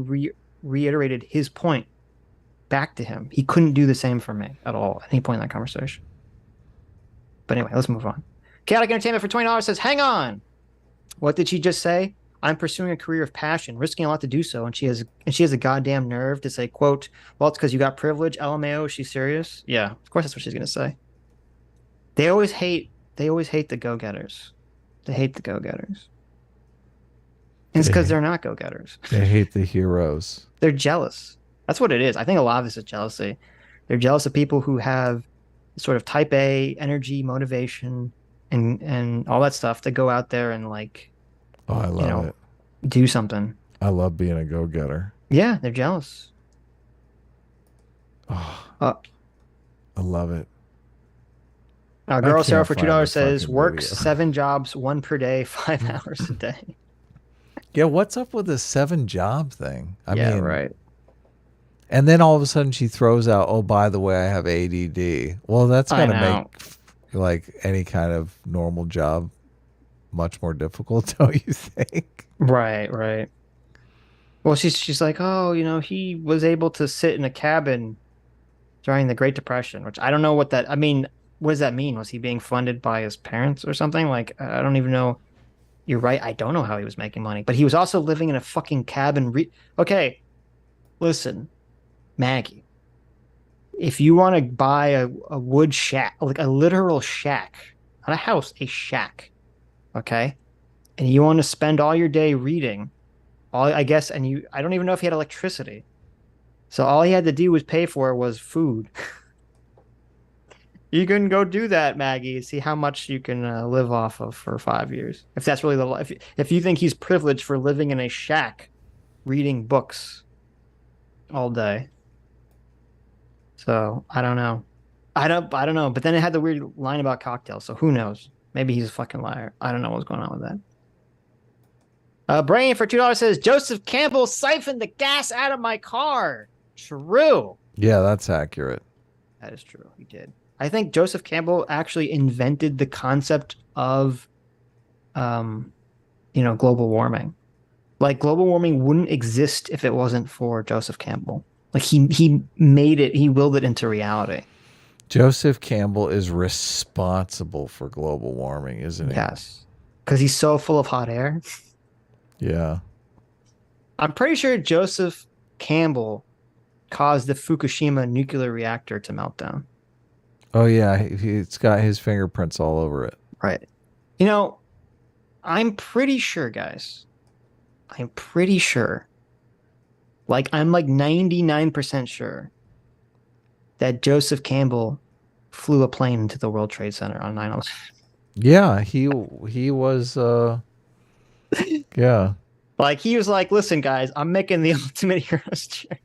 reiterated his point back to him. He couldn't do the same for me at all at any point in that conversation. But anyway, let's move on. Chaotic Entertainment for $20 says, hang on. What did she just say? I'm pursuing a career of passion, risking a lot to do so, and she has a goddamn nerve to say, quote, well, it's because you got privilege, LMAO, she's serious? Yeah, of course that's what she's going to say. They always hate the go-getters. They hate the go-getters. And it's because they're not go-getters. They hate the heroes. They're jealous. That's what it is. I think a lot of this is jealousy. They're jealous of people who have sort of type A energy, motivation, and all that stuff to go out there and like, oh, I love it. Do something. I love being a go-getter. Yeah, they're jealous. Oh, I love it. Girl Sarah for $2 says, works video. 7 jobs, 1 per day, 5 hours a day. Yeah, what's up with this 7 job thing? I mean, right. And then all of a sudden she throws out, oh, by the way, I have ADD. Well, that's going to make like any kind of normal job much more difficult, don't you think? Right. Well, she's like, oh, he was able to sit in a cabin during the Great Depression, which I don't know what that. I mean, what does that mean? Was he being funded by his parents or something? Like, I don't even know. You're right. I don't know how he was making money, but he was also living in a fucking cabin. Okay, listen, Maggie. If you want to buy a wood shack, like a literal shack, not a house, a shack. Okay. And you want to spend all your day reading, I guess, and I don't even know if he had electricity. So all he had to do was pay for was food. You can go do that, Maggie. See how much you can live off of for 5 years. If that's really the life. If you think he's privileged for living in a shack, reading books all day. So I don't know. I don't know. But then it had the weird line about cocktails. So who knows? Maybe he's a fucking liar. I don't know what's going on with that. Brain for $2 says Joseph Campbell siphoned the gas out of my car. True. Yeah, that's accurate. That is true. He did. I think Joseph Campbell actually invented the concept of, global warming. Like global warming wouldn't exist if it wasn't for Joseph Campbell. Like he made it, he willed it into reality. Joseph Campbell is responsible for global warming, isn't he? Yes. Because he's so full of hot air. Yeah. I'm pretty sure Joseph Campbell caused the Fukushima nuclear reactor to melt down. Oh, yeah. It's got his fingerprints all over it. Right. I'm pretty sure, guys. I'm like 99% sure that Joseph Campbell flew a plane into the World Trade Center on 9/11. Yeah, he was, yeah. Like, he was like, listen, guys, I'm making the ultimate hero's chair.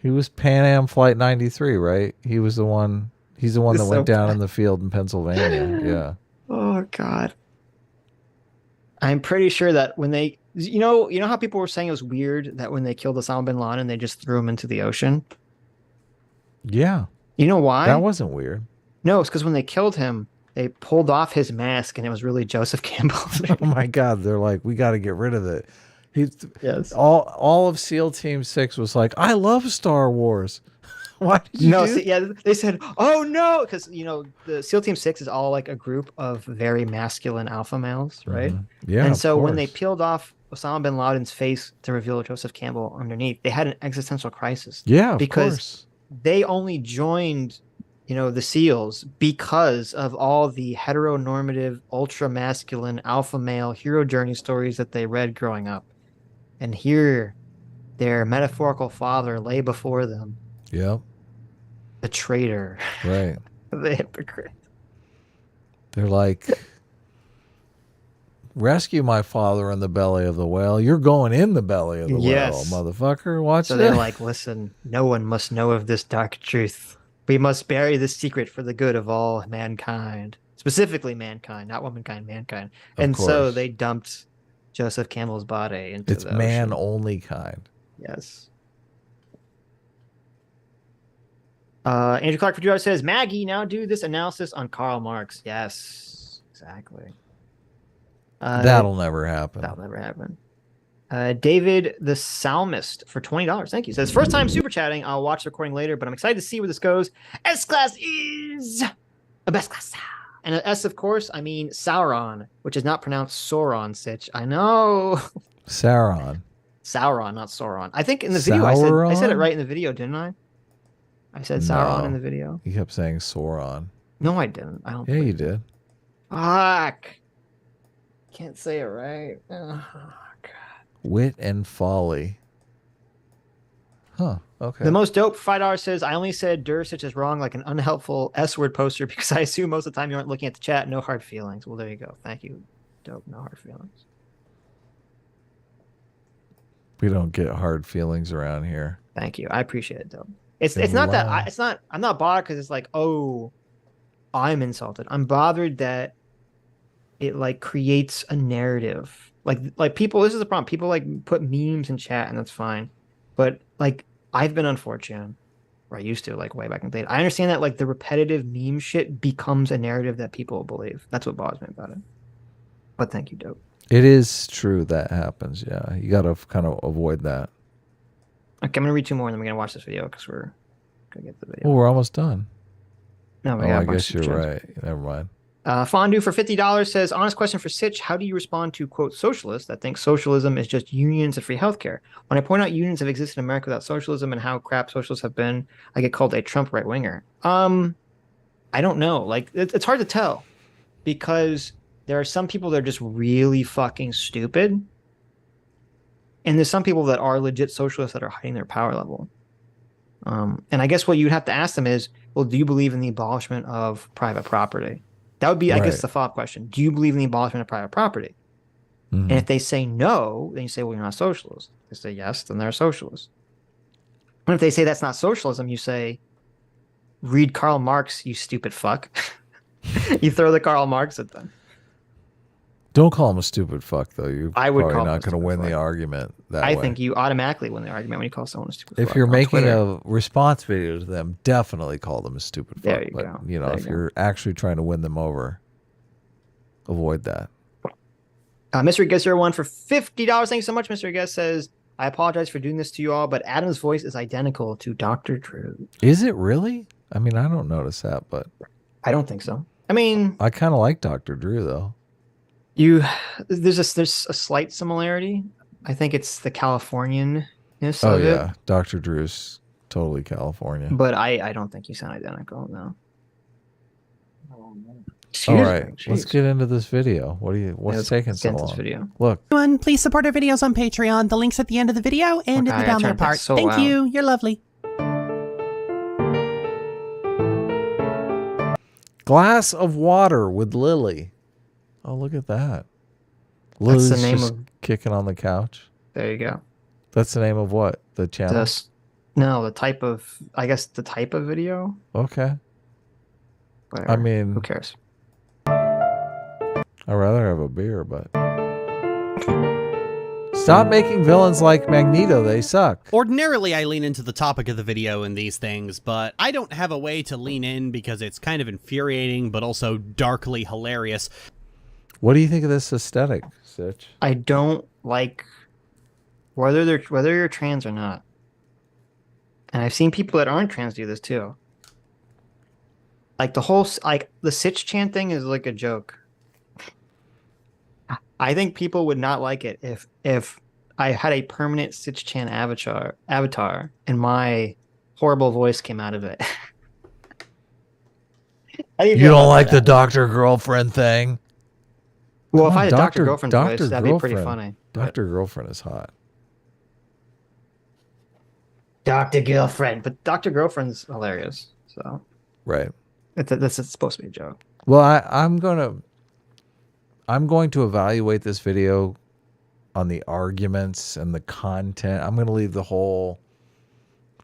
He was Pan Am Flight 93, right? He's the one that went down in the field in Pennsylvania. Yeah. Oh, God. I'm pretty sure that when they, you know how people were saying it was weird that when they killed Osama bin Laden, they just threw him into the ocean? Yeah. You know why? That wasn't weird. No, it's because when they killed him, they pulled off his mask and it was really Joseph Campbell. Oh my God. They're like, we got to get rid of it. Yes. All of SEAL Team 6 was like, I love Star Wars. Why did you do yeah, they said, oh no, because the SEAL Team 6 is all like a group of very masculine alpha males, right? Yeah. And so when they peeled off Osama bin Laden's face to reveal Joseph Campbell underneath, they had an existential crisis. Yeah, of because course. They only joined, the SEALs because of all the heteronormative, ultra masculine alpha male hero journey stories that they read growing up. And here, their metaphorical father lay before them. Yep. The traitor. Right. The hypocrite. They're like, rescue my father in the belly of the whale. You're going in the belly of the whale, motherfucker. Watch So that. they're like, listen, no one must know of this dark truth. We must bury this secret for the good of all mankind. Specifically mankind, not womankind, mankind. And so they dumped Joseph Campbell's body into the ocean. Man only kind. Yes. Andrew Clark for $2 says, Maggie, now do this analysis on Karl Marx. Yes, exactly. That'll never happen. That'll never happen. David the Psalmist for $20. Thank you. Says, first time super chatting. I'll watch the recording later, but I'm excited to see where this goes. S class is a best class. And an S, of course, I mean Sauron, which is not pronounced Sauron, Sitch. I know. Sauron, not Sauron. I think in the video I said it right in the video, didn't I? I said Sauron in the video. You kept saying Sauron. No, I didn't. I don't. Yeah, you did. Fuck. Can't say it right. Oh, God. Wit and folly. Huh. Okay. The most dope for $5 says, I only said Dursich is wrong like an unhelpful S-word poster because I assume most of the time you aren't looking at the chat. No hard feelings. Well, there you go. Thank you. Dope. No hard feelings. We don't get hard feelings around here. Thank you. I appreciate it, Dope. It's not that I'm not bothered because it's like, oh, I'm insulted. I'm bothered that it like creates a narrative. Like people, this is the problem. People like put memes in chat and that's fine. But like I've been on 4chan, or I used to, like way back in the day. I understand that like the repetitive meme shit becomes a narrative that people believe. That's what bothers me about it. But thank you, Dope. It is true that happens. Yeah. You got to kind of avoid that. Okay, I'm going to read 2 more and then we're going to watch this video because we're going to get the video. Oh, we're almost done. No, I guess you're right. Never mind. Fondue for $50 says, honest question for Sitch. How do you respond to, quote, socialists that think socialism is just unions and free healthcare? When I point out unions have existed in America without socialism and how crap socialists have been, I get called a Trump right-winger. I don't know. Like, it's hard to tell because there are some people that are just really fucking stupid. And there's some people that are legit socialists that are hiding their power level. And I guess what you'd have to ask them is, well, do you believe in the abolishment of private property? That would be, I guess, the follow-up question. Do you believe in the abolishment of private property? And if they say no, then you say, well, you're not socialist. If they say yes, then they're a socialist. And if they say that's not socialism, you say, read Karl Marx, you stupid fuck. You throw the Karl Marx at them. Don't call him a stupid fuck, though. You're I would probably call him not a going to win stupid the fuck. argument that I way. think you automatically win the argument when you call someone a stupid fuck. If you're on making Twitter. a response video to them, definitely call them a stupid fuck. There you but, go. you know, There if you go. you're actually trying to win them over, avoid that. Mr. Guest 01 for $50. Thank you so much, Mr. Guest says, I apologize for doing this to you all, but Adam's voice is identical to Dr. Drew. Is it really? I mean, I don't notice that, but I don't think so. I mean, I kind of like Dr. Drew, though. There's a slight similarity. I think it's the Californian-ness Oh, of yeah. it. Dr. Drew's totally California. But I don't think you sound identical, no. All right, let's get into this video. What's taking let's so get into long? this video. Look, Everyone, please support our videos on Patreon. The link's at the end of the video and Okay, in the I down there turned that part. so Thank loud. you. You're lovely. glass of water with Lily. Oh, look at that. That's the Lily's name just of- kicking on the couch. There you go. That's the name of what? The channel? No, the type of video. Okay. Whatever. I mean, who cares? I'd rather have a beer, but stop making villains like Magneto. They suck. Ordinarily, I lean into the topic of the video in these things, but I don't have a way to lean in because it's kind of infuriating, but also darkly hilarious. What do you think of this aesthetic, Sitch? I don't like whether you're trans or not. And I've seen people that aren't trans do this too. Like the Sitch chant thing is like a joke. I think people would not like it if I had a permanent Sitch chant avatar and my horrible voice came out of it. You don't like the doctor girlfriend thing? Well, Come if I on, had a Dr. Girlfriend voice, that'd be pretty funny. Dr. Girlfriend is hot. Dr. Girlfriend, but Dr. Girlfriend's hilarious. So Right. it's supposed to be a joke. Well, I'm going to evaluate this video on the arguments and the content. I'm going to leave the whole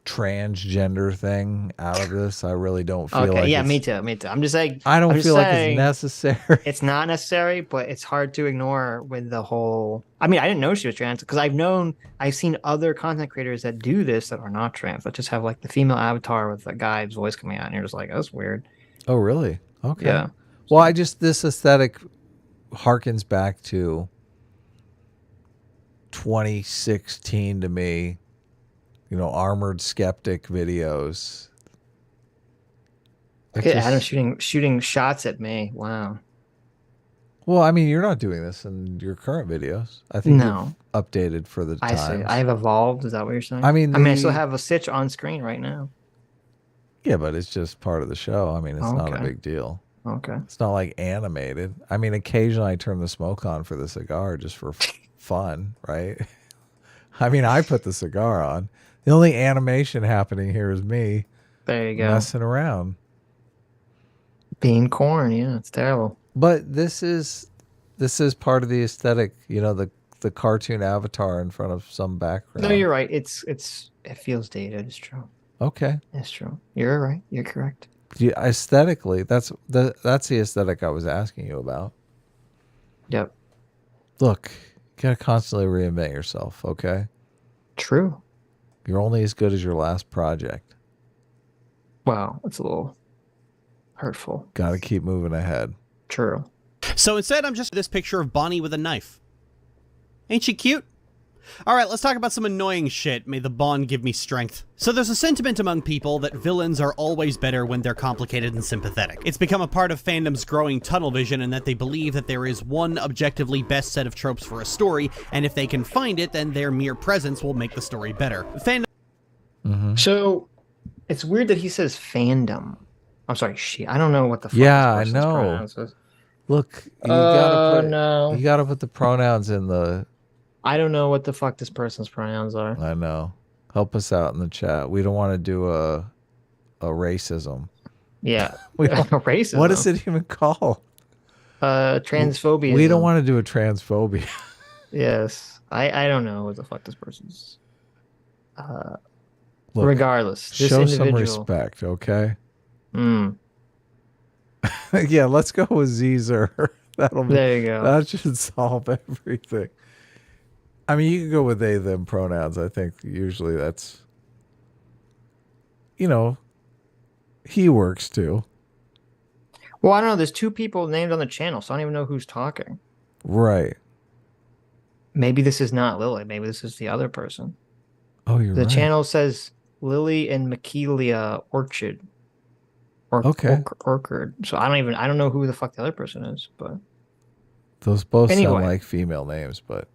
transgender thing out of this. I really don't feel like me too. I'm just saying. I don't feel like it's saying necessary. It's not necessary, but it's hard to ignore with the whole. I mean, I didn't know she was trans because I've seen other content creators that do this that are not trans that just have like the female avatar with a guy's voice coming out, and you're just like, that's weird. Oh, really? Okay. Yeah. Well, this aesthetic harkens back to 2016 to me. You know, Armored Skeptic videos. Look at Adam shooting shots at me. Wow. Well, I mean, you're not doing this in your current videos. I think No. you've updated for the I times. see. I have evolved. Is that what you're saying? I mean, I still have a Sitch on screen right now. Yeah, but it's just part of the show. I mean, it's not a Okay. big deal. Okay. It's not like animated. I mean, occasionally I turn the smoke on for the cigar just for fun, right? I mean, I put the cigar on. The only animation happening here is me There you go. messing around. Being corn, yeah, it's terrible. But this is part of the aesthetic, you know, the cartoon avatar in front of some background. No, you're right. It feels dated. It's true. Okay. It's true. You're right. You're correct. Yeah, aesthetically, that's the aesthetic I was asking you about. Yep. Look, you gotta constantly reinvent yourself, okay? True. You're only as good as your last project. Wow, it's a little hurtful. Gotta keep moving ahead. True. So instead, I'm just this picture of Bonnie with a knife. Ain't she cute? Alright, let's talk about some annoying shit. May the Bond give me strength. So there's a sentiment among people that villains are always better when they're complicated and sympathetic. It's become a part of fandom's growing tunnel vision in that they believe that there is one objectively best set of tropes for a story, and if they can find it, then their mere presence will make the story better. So, it's weird that he says fandom. I'm sorry, she. I don't know what the fuck Yeah, this I person's know. pronouns is. Look, you no. gotta put the pronouns in the. I don't know what the fuck this person's pronouns are. I know. Help us out in the chat. We don't want to do a racism. Yeah. Racism. What is it even called? Transphobia. We don't want to do a transphobia. Yes. I don't know what the fuck this person's. Look, regardless, this show individual, some respect, okay? Mm. Yeah, let's go with Zer. There you go. That should solve everything. I mean, you can go with they, them pronouns. I think usually that's, he works too. Well, I don't know. There's two people named on the channel, so I don't even know who's talking. Right. Maybe this is not Lily. Maybe this is the other person. Oh, you're the right. channel says Lily and Michaelia Orchard. Orchard. So I don't know who the fuck the other person is, but those both anyway, sound like female names, but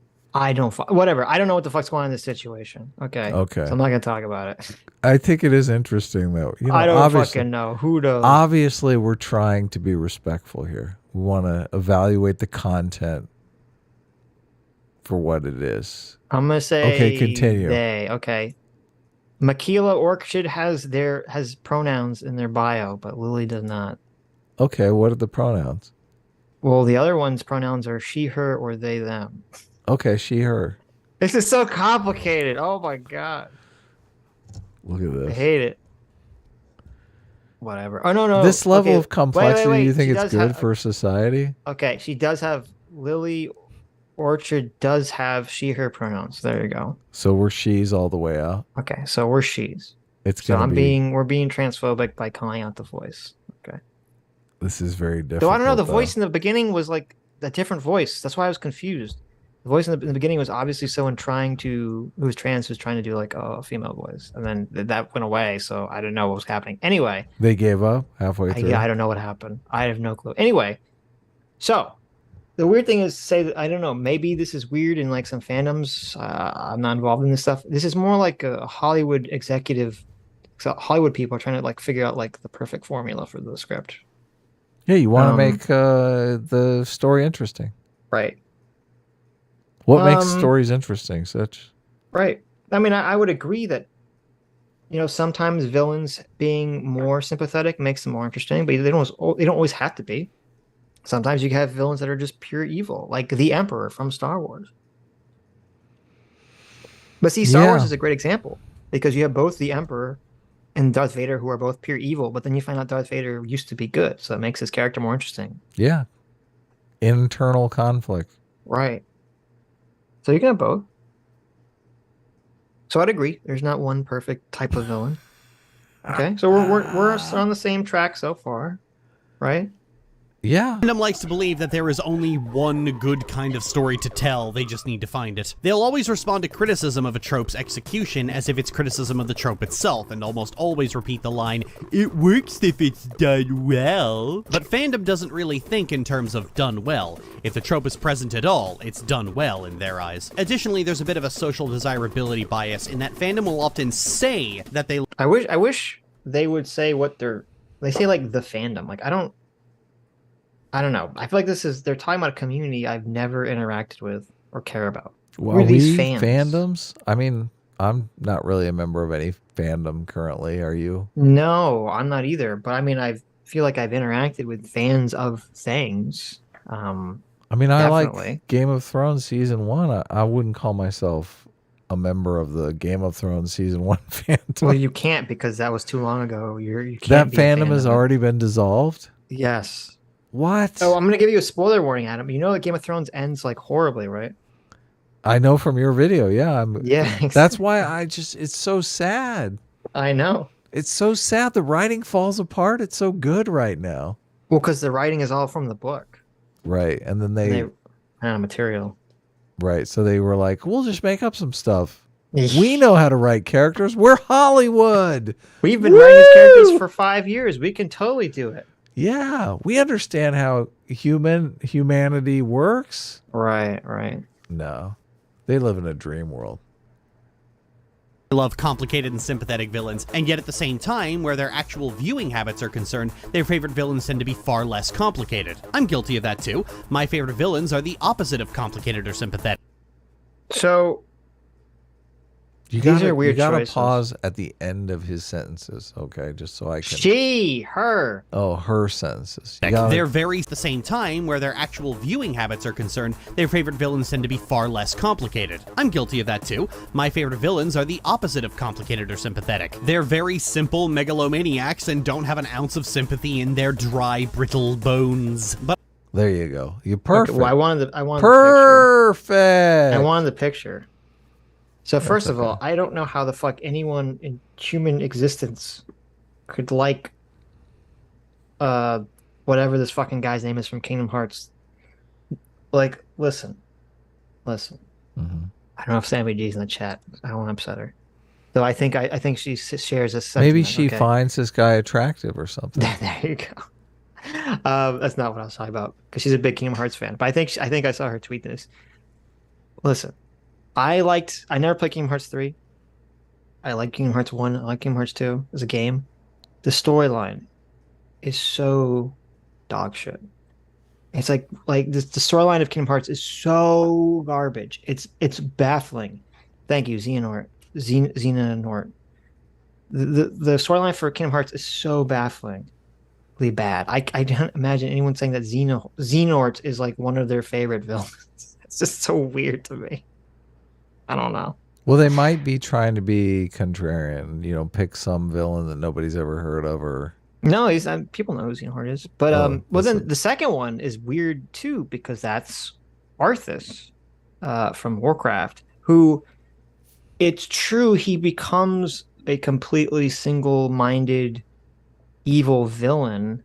whatever. I don't know what the fuck's going on in this situation. Okay. Okay. So I'm not gonna talk about it. I think it is interesting though. I don't fucking know who does. Obviously, we're trying to be respectful here. We want to evaluate the content for what it is. I'm gonna say okay. Continue. They. Okay. Michaela Orchard has pronouns in their bio, but Lily does not. Okay, what are the pronouns? Well, the other one's pronouns are she, her, or they, them. Okay, she, her. This is so complicated. Oh my god. Look at this. I hate it. Whatever. Oh no. This level of complexity, wait. you think it's good for society? Okay, she does have Lily Orchard does have she, her pronouns. There you go. So we're she's all the way out. Okay, so we're she's. It's so gonna we're being transphobic by calling out the voice. Okay. This is very difficult. Though I don't know, the voice in the beginning was like a different voice. That's why I was confused. The voice in the beginning was obviously someone who was trans, who's trying to do like a female voice, and then that went away. So I didn't know what was happening. Anyway, they gave up halfway through. Yeah, I don't know what happened. I have no clue. Anyway, so. The weird thing is to say that, I don't know, maybe this is weird in like some fandoms. I'm not involved in this stuff. This is more like a Hollywood executive. So Hollywood people are trying to like figure out like the perfect formula for the script. Yeah, you want to make the story interesting. Right. What makes stories interesting, Sitch? Right. I mean, I would agree that, sometimes villains being more sympathetic makes them more interesting, but they don't always have to be. Sometimes you have villains that are just pure evil, like the Emperor from Star Wars. But see, Star Wars is a great example because you have both the Emperor and Darth Vader who are both pure evil, but then you find out Darth Vader used to be good, so it makes his character more interesting. Yeah. Internal conflict. Right. So you can have both. So I'd agree. There's not one perfect type of villain. Okay, so we're on the same track so far, right? Yeah. Fandom likes to believe that there is only one good kind of story to tell, they just need to find it. They'll always respond to criticism of a trope's execution as if it's criticism of the trope itself, and almost always repeat the line, "It works if it's done well." But fandom doesn't really think in terms of done well. If the trope is present at all, it's done well in their eyes. Additionally, there's a bit of a social desirability bias in that fandom will often say that they... I wish they would say they say like the fandom. Like I don't know. I feel like they're talking about a community I've never interacted with or care about. Well, who are these fans? Fandoms? I mean, I'm not really a member of any fandom currently. Are you? No, I'm not either. But I mean, I feel like I've interacted with fans of things. I mean, I like Game of Thrones season 1. I wouldn't call myself a member of the Game of Thrones season 1 fandom. Well, you can't because that was too long ago. You can't. That fandom has already been dissolved? Yes. What? Oh, I'm going to give you a spoiler warning, Adam. You know that Game of Thrones ends like horribly, right? I know from your video. Yeah. Yeah. Exactly. That's why it's so sad. I know. It's so sad. The writing falls apart. It's so good right now. Well, because the writing is all from the book. Right. And then they material. Right. So they were like, we'll just make up some stuff. We know how to write characters. We're Hollywood. We've been writing these characters for 5 years. We can totally do it. Yeah, we understand how humanity works. Right. No, they live in a dream world. They love complicated and sympathetic villains, and yet at the same time, where their actual viewing habits are concerned, their favorite villains tend to be far less complicated. I'm guilty of that too. My favorite villains are the opposite of complicated or sympathetic. So, You These gotta, are weird you gotta choices. pause at the end of his sentences, okay? Just so I can. She, her. Oh, her sentences. You gotta- They're very at the same time, where their actual viewing habits are concerned, their favorite villains tend to be far less complicated. I'm guilty of that too. My favorite villains are the opposite of complicated or sympathetic. They're very simple megalomaniacs and don't have an ounce of sympathy in their dry, brittle bones. But there you go. You're perfect. Okay, well, I wanted the perfect. I wanted the picture. So first of all, I don't know how the fuck anyone in human existence could like whatever this fucking guy's name is from Kingdom Hearts. Like, listen. Mm-hmm. I don't know if Sammy G's in the chat. I don't want to upset her. Though I think she shares this sentiment. Maybe she finds this guy attractive or something. There you go. That's not what I was talking about, because she's a big Kingdom Hearts fan. But I think I saw her tweet this. Listen. I never played Kingdom Hearts 3. I like Kingdom Hearts 1. I like Kingdom Hearts 2 as a game. The storyline is so dog shit. It's like the storyline of Kingdom Hearts is so garbage. It's baffling. Thank you, Xenort. Xenort. The storyline for Kingdom Hearts is so bafflingly bad. I don't imagine anyone saying that Xenort is like one of their favorite villains. It's just so weird to me. I don't know. Well, they might be trying to be contrarian, pick some villain that nobody's ever heard of, or no, he's people know who Xenort is. But well, then the second one is weird too, because that's Arthas from Warcraft, who, it's true, he becomes a completely single-minded evil villain,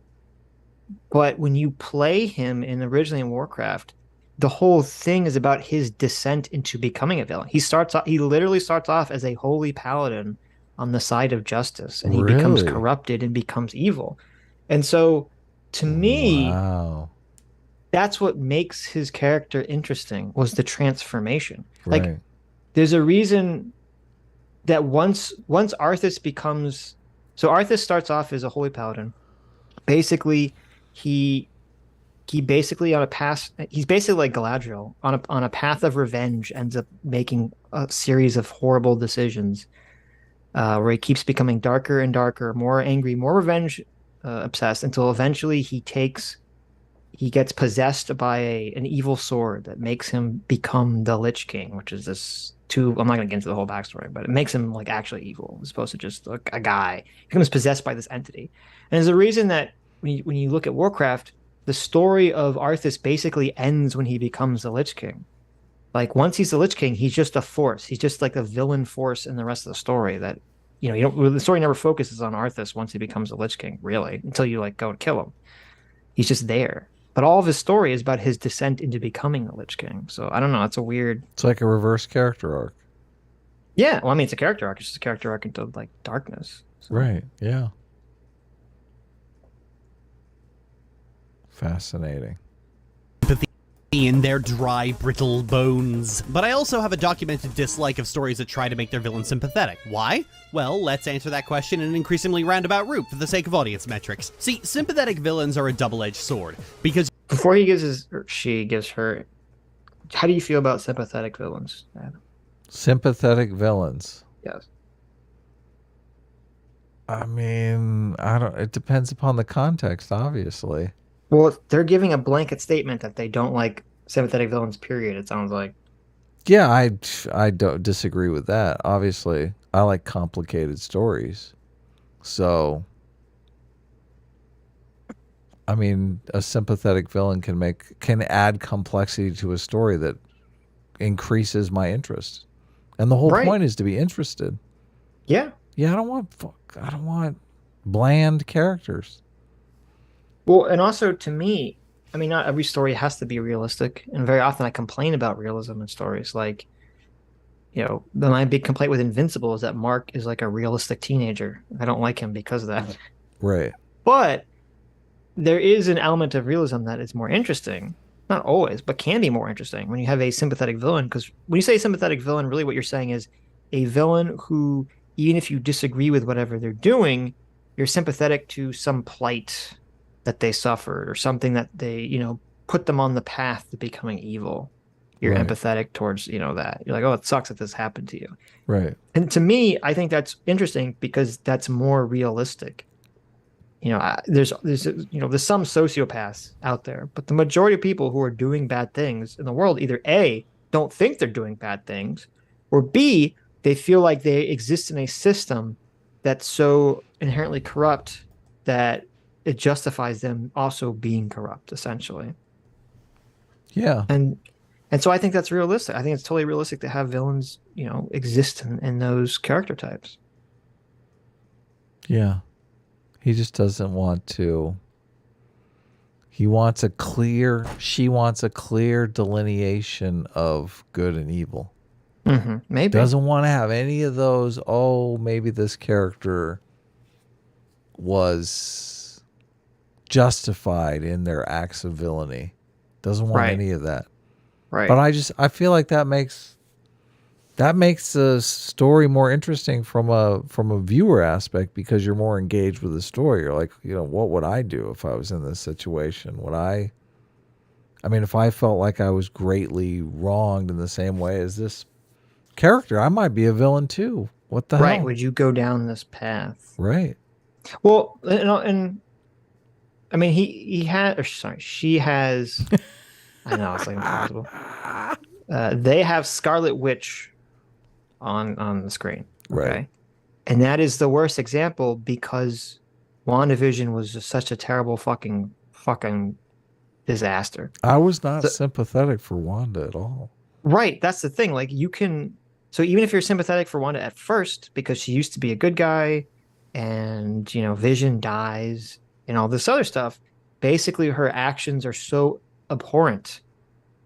but when you play him originally in Warcraft, the whole thing is about his descent into becoming a villain. He literally starts off as a holy paladin on the side of justice, and he becomes corrupted and becomes evil. And so, to me, that's what makes his character interesting, was the transformation. Right. Like, there's a reason that once Arthas becomes... So Arthas starts off as a holy paladin. Basically, he basically he's basically like Galadriel on a path of revenge, ends up making a series of horrible decisions where he keeps becoming darker and darker, more angry, more revenge obsessed, until eventually he gets possessed by an evil sword that makes him become the Lich King, which is I'm not going to get into the whole backstory, but it makes him like actually evil as opposed to just like a guy. He becomes possessed by this entity. And there's a reason that when you look at Warcraft, the story of Arthas basically ends when he becomes the Lich King. Like, once he's the Lich King, he's just a force. He's just like a villain force in the rest of the story that, the story never focuses on Arthas once he becomes the Lich King, really, until you like go and kill him. He's just there. But all of his story is about his descent into becoming the Lich King. So I don't know. It's a weird... It's like a reverse character arc. Yeah. Well, I mean, it's a character arc. It's just a character arc into like darkness. So. Right. Yeah. Fascinating. In their dry, brittle bones. But I also have a documented dislike of stories that try to make their villains sympathetic. Why? Well, let's answer that question in an increasingly roundabout route for the sake of audience metrics. See, sympathetic villains are a double-edged sword, because... Before she gives her... How do you feel about sympathetic villains, Adam? Sympathetic villains? Yes. I mean, it depends upon the context, obviously. Well, they're giving a blanket statement that they don't like sympathetic villains, period, it sounds like. Yeah, I don't disagree with that. Obviously, I like complicated stories. So, I mean, a sympathetic villain can add complexity to a story that increases my interest. And the whole point is to be interested. Yeah. Yeah, I don't want bland characters. Well, and also to me, I mean, not every story has to be realistic. And very often I complain about realism in stories. Like, my big complaint with Invincible is that Mark is like a realistic teenager. I don't like him because of that. Right. But there is an element of realism that is more interesting. Not always, but can be more interesting when you have a sympathetic villain. Because when you say sympathetic villain, really what you're saying is a villain who, even if you disagree with whatever they're doing, you're sympathetic to some plight that they suffered or something that they, put them on the path to becoming evil. You're Right. empathetic towards, that. You're like, oh, it sucks that this happened to you. Right. And to me, I think that's interesting because that's more realistic. There's some sociopaths out there, but the majority of people who are doing bad things in the world either A, don't think they're doing bad things, or B, they feel like they exist in a system that's so inherently corrupt that it justifies them also being corrupt, essentially. Yeah. And so I think that's realistic. I think it's totally realistic to have villains, exist in those character types. Yeah. He just doesn't want to. She wants a clear delineation of good and evil. Mm-hmm. Maybe. Doesn't want to have any of those, oh, maybe this character was justified in their acts of villainy. Doesn't want any of that. Right. But I feel like that makes the story more interesting from a viewer aspect, because you're more engaged with the story. You're like, what would I do if I was in this situation? If I felt like I was greatly wronged in the same way as this character, I might be a villain too. What the hell? Right. Would you go down this path? Right. Well, she has. I know, it's like impossible. They have Scarlet Witch on the screen. Okay? Right. And that is the worst example because WandaVision was just such a terrible fucking disaster. I was not sympathetic for Wanda at all. Right. That's the thing. Like so even if you're sympathetic for Wanda at first, because she used to be a good guy and, Vision dies and all this other stuff, basically her actions are so abhorrent.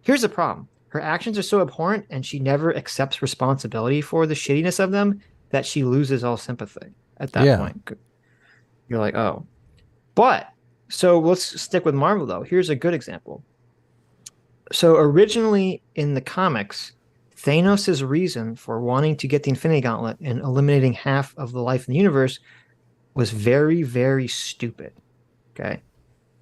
Here's the problem. Her actions are so abhorrent and she never accepts responsibility for the shittiness of them that she loses all sympathy at that point. You're like, oh. But, so let's stick with Marvel though. Here's a good example. So originally in the comics, Thanos' reason for wanting to get the Infinity Gauntlet and eliminating half of the life in the universe was very, very stupid. Okay?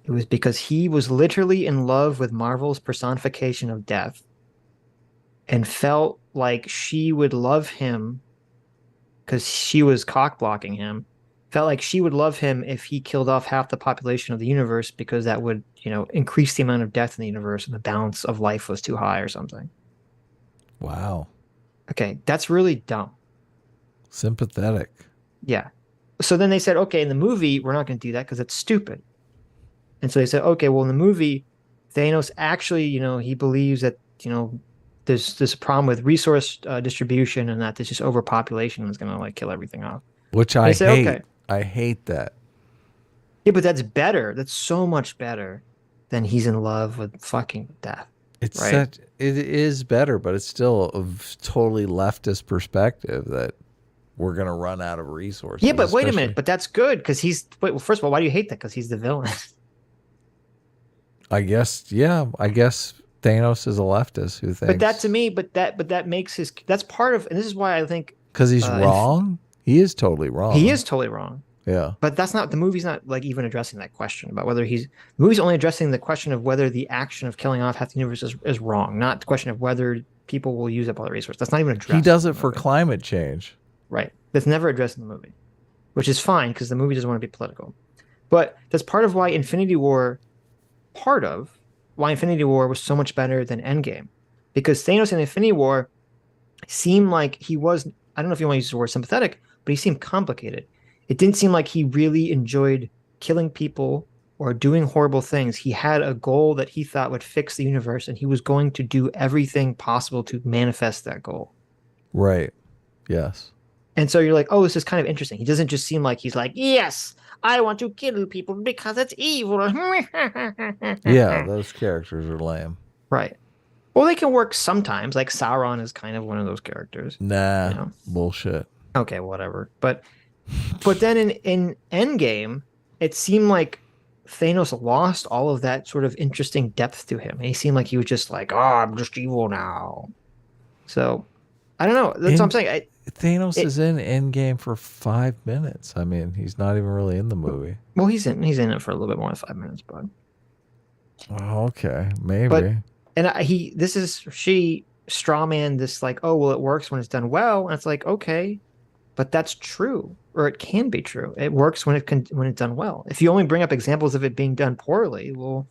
It was because he was literally in love with Marvel's personification of death and felt like she would love him because she was cock-blocking him. Felt like she would love him if he killed off half the population of the universe because that would, increase the amount of death in the universe and the balance of life was too high or something. Wow. Okay, that's really dumb. Sympathetic. Yeah. So then they said, okay, in the movie, we're not going to do that because it's stupid. And so they said, okay, well, in the movie, Thanos actually, he believes that, there's this problem with resource distribution and that there's just overpopulation is going to kill everything off. Which I hate. Okay. I hate that. Yeah, but that's better. That's so much better than he's in love with fucking death. It's right? It is better, but it's still a totally leftist perspective that we're going to run out of resources. Yeah, but wait a minute. But that's good because first of all, why do you hate that? Because he's the villain. I guess Thanos is a leftist who thinks. But that to me, that makes that's part of, and this is why I think. Because he's wrong? He is totally wrong. He is totally wrong. Yeah. But the movie's not even addressing that question about whether the movie's only addressing the question of whether the action of killing off half the universe is wrong, not the question of whether people will use up all the resources. That's not even addressed. He does it for climate change. Right. That's never addressed in the movie, which is fine because the movie doesn't want to be political. But that's part of why Infinity War was so much better than Endgame. Because Thanos in Infinity War seemed like he was, I don't know if you want to use the word sympathetic, but he seemed complicated. It didn't seem like he really enjoyed killing people or doing horrible things. He had a goal that he thought would fix the universe, and he was going to do everything possible to manifest that goal. Right. Yes. And so you're like, oh, this is kind of interesting. He doesn't just seem like he's like, yes, I want to kill people because it's evil. Yeah, those characters are lame. Right. Well, they can work sometimes. Like Sauron is kind of one of those characters. Nah, bullshit. Okay, whatever. But then in Endgame, it seemed like Thanos lost all of that sort of interesting depth to him. He seemed like he was just like, oh, I'm just evil now. So, I don't know. That's what I'm saying. Thanos is in Endgame for 5 minutes. I mean, he's not even really in the movie. Well, he's in it for a little bit more than 5 minutes, bud. Oh, okay, maybe. But And she strawman this like, oh well, it works when it's done well, and it's like, okay, but that's true, or it can be true. It works when it's done well. If you only bring up examples of it being done poorly, well,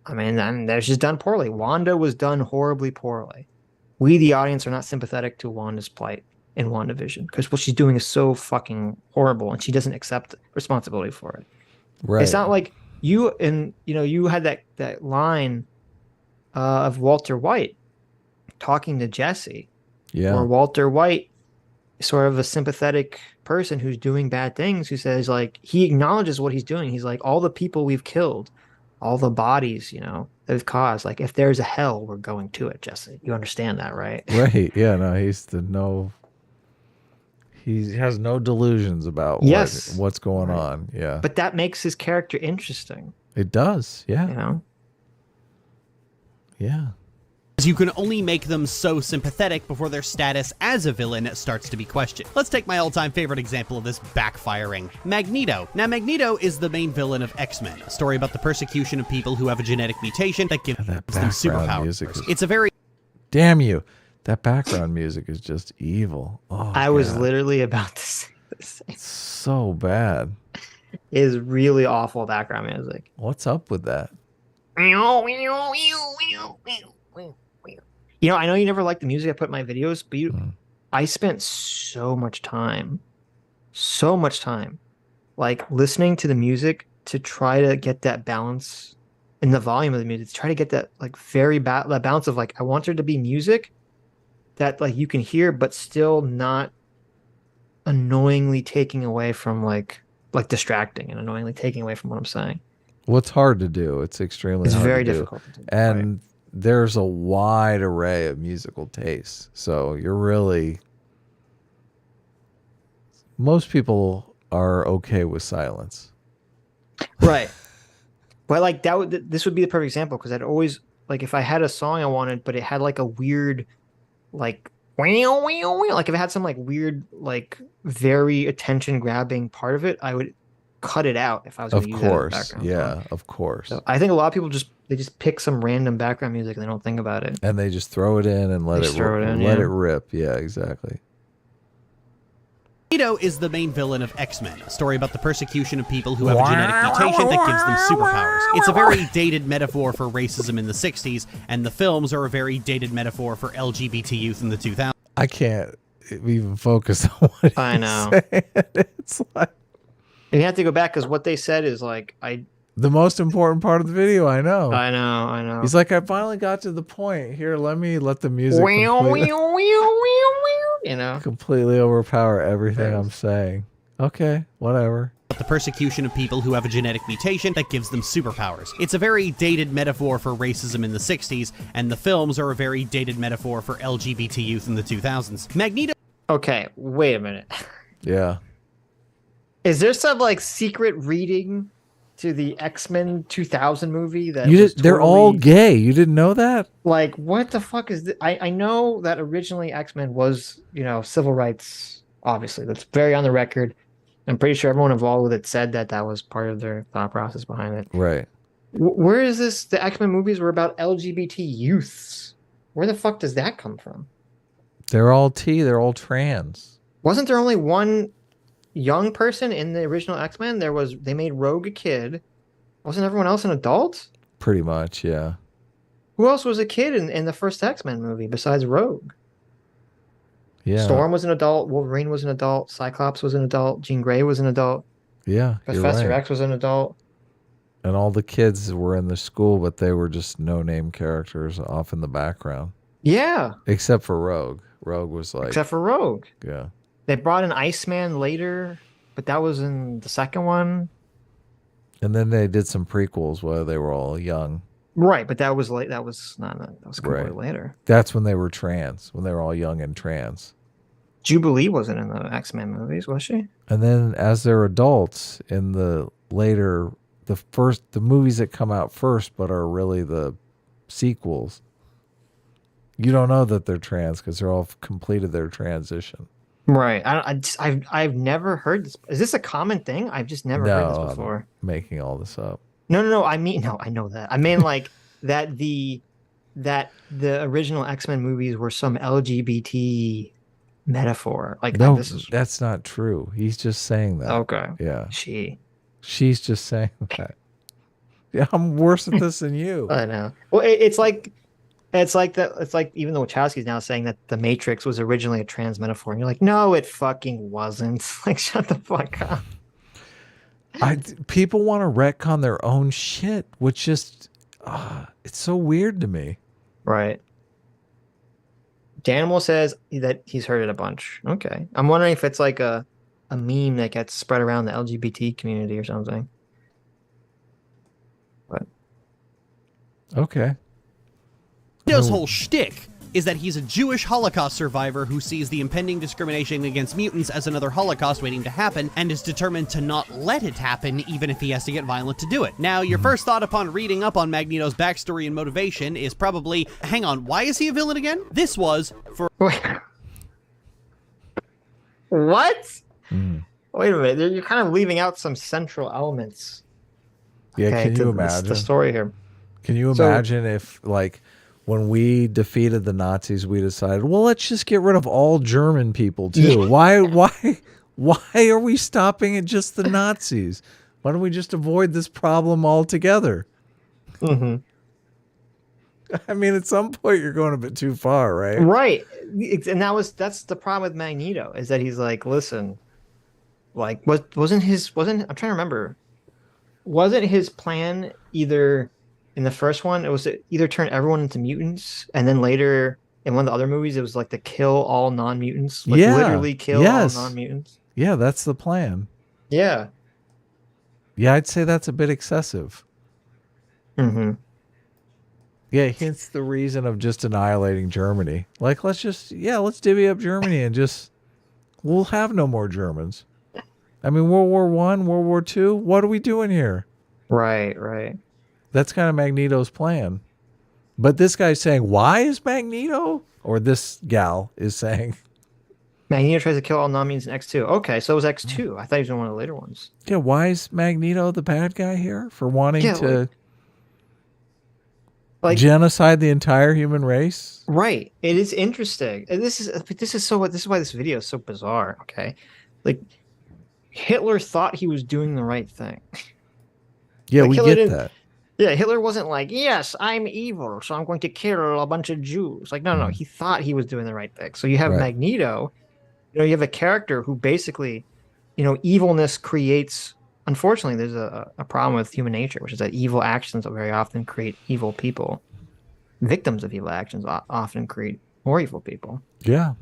I mean, then there's just done poorly. Wanda was done horribly poorly. We, the audience, are not sympathetic to Wanda's plight in WandaVision because what she's doing is so fucking horrible, and she doesn't accept responsibility for it. Right. It's not like you had that line of Walter White talking to Jesse. Yeah. Or Walter White, sort of a sympathetic person who's doing bad things, who says, like, he acknowledges what he's doing. He's like, all the people we've killed, all the bodies, that we've caused, like, if there's a hell, we're going to it, Jesse. You understand that, right? Right. Yeah, no, he has no delusions about what's going on. Yeah. But that makes his character interesting. It does. Yeah. Yeah. You can only make them so sympathetic before their status as a villain starts to be questioned. Let's take my all-time favorite example of this backfiring, Magneto. Now, Magneto is the main villain of X-Men, a story about the persecution of people who have a genetic mutation that gives them superpowers. It's a very... Damn you. That background music is just evil. Oh, I was literally about to say this. It's so bad. It is really awful background music. What's up with that? I know you never liked the music I put in my videos, but I spent so much time, like listening to the music to try to get that balance in the volume of the music, to try to get that like that balance of like, I want there to be music that like you can hear, but still not annoyingly taking away from like distracting and annoyingly taking away from what I'm saying. Well, it's hard to do. It's extremely hard very to difficult to do. And there's a wide array of musical tastes. So most people are okay with silence. Right. But like this would be the perfect example, because I'd always, like, if I had a song I wanted, but it had like a weird, like if it had some like weird, like very attention grabbing part of it, I would cut it out if I was going to use that in the background. Yeah, of course. So I think a lot of people just pick some random background music and they don't think about it. And they just throw it in and let it rip. Yeah, exactly. Magneto is the main villain of X-Men, a story about the persecution of people who have a genetic mutation that gives them superpowers. It's a very dated metaphor for racism in the 60s, and the films are a very dated metaphor for LGBT youth in the 2000s. I can't even focus on what I know. It's like... And you have to go back, because what they said is like, the most important part of the video, I know. I know. He's like, I finally got to the point. Here, let the music completely overpower everything I'm saying. Okay, whatever. The persecution of people who have a genetic mutation that gives them superpowers. It's a very dated metaphor for racism in the 60s, and the films are a very dated metaphor for LGBT youth in the 2000s. Magneto... Okay, wait a minute. Yeah. Is there some like secret reading to the X-Men 2000 movie that they're all gay? You didn't know that? Like, what the fuck is this? I know that originally X-Men was, civil rights, obviously. That's very on the record. I'm pretty sure everyone involved with it said that was part of their thought process behind it. Right. Where is this? The X-Men movies were about LGBT youths. Where the fuck does that come from? They're all they're all trans. Wasn't there only one young person in the original X-Men? They made Rogue a kid. Wasn't everyone else an adult? Pretty much, yeah. Who else was a kid in the first X-Men movie besides Rogue? Yeah. Storm was an adult. Wolverine was an adult. Cyclops was an adult. Jean Grey was an adult. Yeah, Professor X was an adult. And all the kids were in the school, but they were just no-name characters off in the background. Yeah. Except for Rogue. Rogue was like... Except for Rogue. Yeah. They brought in Iceman later, but that was in the second one. And then they did some prequels where they were all young. Right, but that was late. That was completely later. That's when they were trans, when they were all young and trans. Jubilee wasn't in the X-Men movies, was she? And then as they're adults in the later, the movies that come out first but are really the sequels, you don't know that they're trans because they're all completed their transition. Right. I've never heard this. Is this a common thing? I've just never heard this before. I'm making all this up. No. I know that. I mean, like, that the original X-Men movies were some LGBT metaphor. Like, No, this is that's not true. He's just saying that. okay. Yeah. She's just saying that. Yeah, I'm worse at this than you. I know. Well, it's like even the Wachowski's now saying that the Matrix was originally a trans metaphor, and you're like, no, it fucking wasn't. Like, shut the fuck up. People want to retcon their own shit, which just it's so weird to me. Right. Danimal says that he's heard it a bunch. Okay. I'm wondering if it's like a meme that gets spread around the LGBT community or something. But okay. Magneto's whole shtick is that he's a Jewish Holocaust survivor who sees the impending discrimination against mutants as another Holocaust waiting to happen and is determined to not let it happen even if he has to get violent to do it. Now, your first thought upon reading up on Magneto's backstory and motivation is probably, hang on, why is he a villain again? This was for... What? Wait a minute. You're kind of leaving out some central elements. Yeah, Okay, can you to imagine? the story here. Can you imagine if, like, when we defeated the Nazis, we decided, well, let's just get rid of all German people too. Why are we stopping at just the Nazis? Why don't we just avoid this problem altogether? Mm-hmm. I mean, at some point you're going a bit too far, right? Right. And that's the problem with Magneto, is that he's like, listen, like, I'm trying to remember. Wasn't his plan either in the first one, it was to either turn everyone into mutants, and then later in one of the other movies, it was like to kill all non-mutants, like literally kill all non-mutants. Yeah, that's the plan. Yeah. Yeah, I'd say that's a bit excessive. Mm-hmm. Yeah, hence the reason of just annihilating Germany. Like, let's divvy up Germany and we'll have no more Germans. I mean, World War I, World War II, what are we doing here? Right, right. That's kind of Magneto's plan. But this guy's saying, why is Magneto? Or this gal is saying... Magneto tries to kill all non-mutants in X2. Okay, so it was X2. I thought he was in one of the later ones. Yeah, why is Magneto the bad guy here? For wanting to genocide the entire human race? Right. It is interesting. And this is why this video is so bizarre, okay? Like, Hitler thought he was doing the right thing. Yeah, like, we Hitler get that. Yeah, Hitler wasn't like, yes, I'm evil, so I'm going to kill a bunch of Jews. Like, no, he thought he was doing the right thing. So you have Magneto, you have a character who basically, evilness creates, unfortunately, there's a problem with human nature, which is that evil actions very often create evil people. Victims of evil actions often create more evil people. Yeah.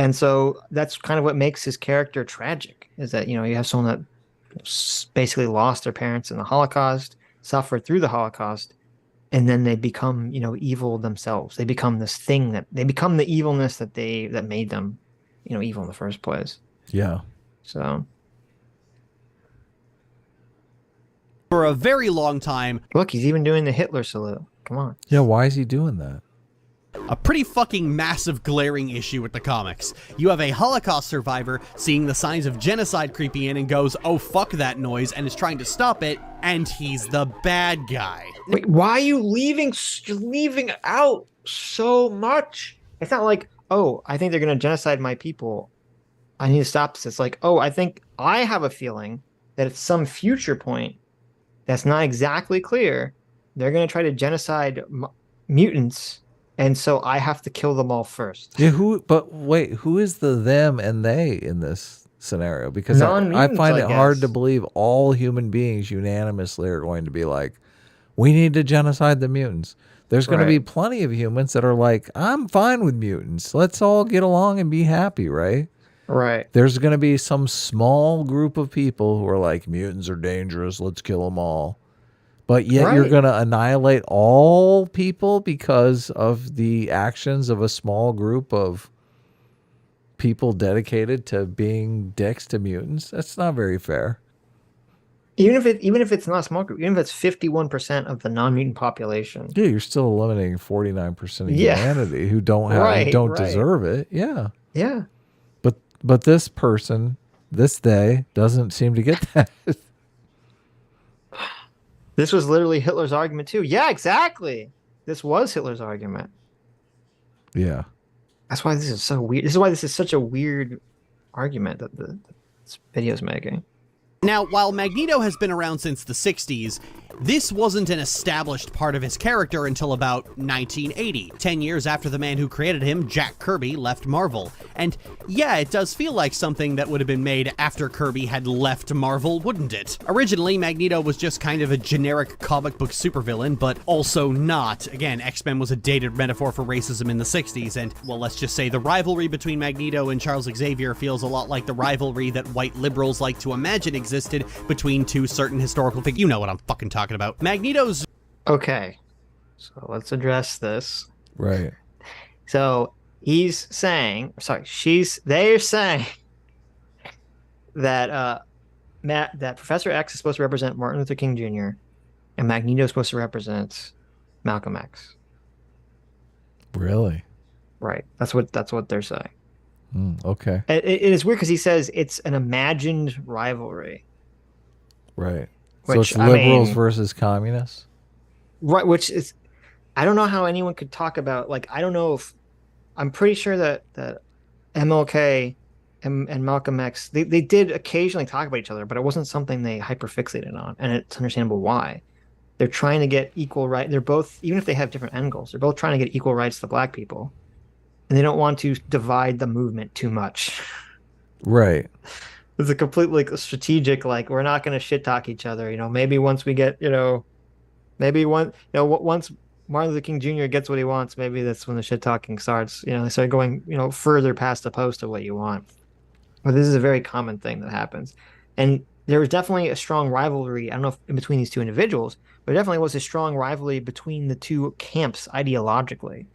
And so that's kind of what makes his character tragic, is that, you have someone that basically lost their parents in the Holocaust, suffered through the Holocaust, and then they become, evil themselves. They become this thing they become the evilness that made them, evil in the first place. Yeah. So. For a very long time. Look, he's even doing the Hitler salute. Come on. Yeah, why is he doing that? A pretty fucking massive glaring issue with the comics. You have a Holocaust survivor seeing the signs of genocide creeping in and goes, oh fuck that noise, and is trying to stop it, and he's the bad guy. Wait, why are you leaving out so much? It's not like, oh, I think they're going to genocide my people. I need to stop this. It's like, oh, I have a feeling that at some future point that's not exactly clear, they're going to try to genocide mutants. And so I have to kill them all first. Yeah, who is the them and they in this scenario? Because I find it hard to believe all human beings unanimously are going to be like, we need to genocide the mutants. There's going to be plenty of humans that are like, I'm fine with mutants. Let's all get along and be happy, right? Right. There's going to be some small group of people who are like, mutants are dangerous. Let's kill them all. But yet you're going to annihilate all people because of the actions of a small group of people dedicated to being dicks to mutants. That's not very fair. Even if it's not a small group, even if it's 51% of the non-mutant population. Yeah, you're still eliminating 49% of humanity who don't deserve it. Yeah. Yeah. But this person, they doesn't seem to get that. This was literally Hitler's argument too. Yeah, exactly. This was Hitler's argument. Yeah. That's why this is so weird. This is why this is such a weird argument that this video's making. Now, while Magneto has been around since the 60s, this wasn't an established part of his character until about 1980, 10 years after the man who created him, Jack Kirby, left Marvel. And yeah, it does feel like something that would have been made after Kirby had left Marvel, wouldn't it? Originally, Magneto was just kind of a generic comic book supervillain, but also not. Again, X-Men was a dated metaphor for racism in the 60s, and, well, let's just say the rivalry between Magneto and Charles Xavier feels a lot like the rivalry that white liberals like to imagine existed between two certain historical figures. You know what I'm fucking talking about. Magneto's... Okay, so let's address this. Right. So he's saying, they're saying that that Professor X is supposed to represent Martin Luther King Jr. and Magneto is supposed to represent Malcolm X. Really? Right. That's what they're saying. Okay. It is weird because he says it's an imagined rivalry. Right. Which, so it's liberals versus communists? Right, which is, I don't know how anyone could talk about, like, I don't know if, I'm pretty sure that MLK and Malcolm X, they did occasionally talk about each other, but it wasn't something they hyperfixated on, and it's understandable why. They're trying to get equal right. They're both, even if they have different end goals, they're both trying to get equal rights to black people, and they don't want to divide the movement too much. Right. It's a completely strategic, like, we're not going to shit talk each other. Maybe once we get, once Martin Luther King Jr. gets what he wants, maybe that's when the shit talking starts. They start going, further past the post of what you want. But this is a very common thing that happens. And there was definitely a strong rivalry, I don't know if in between these two individuals, but there definitely was a strong rivalry between the two camps ideologically.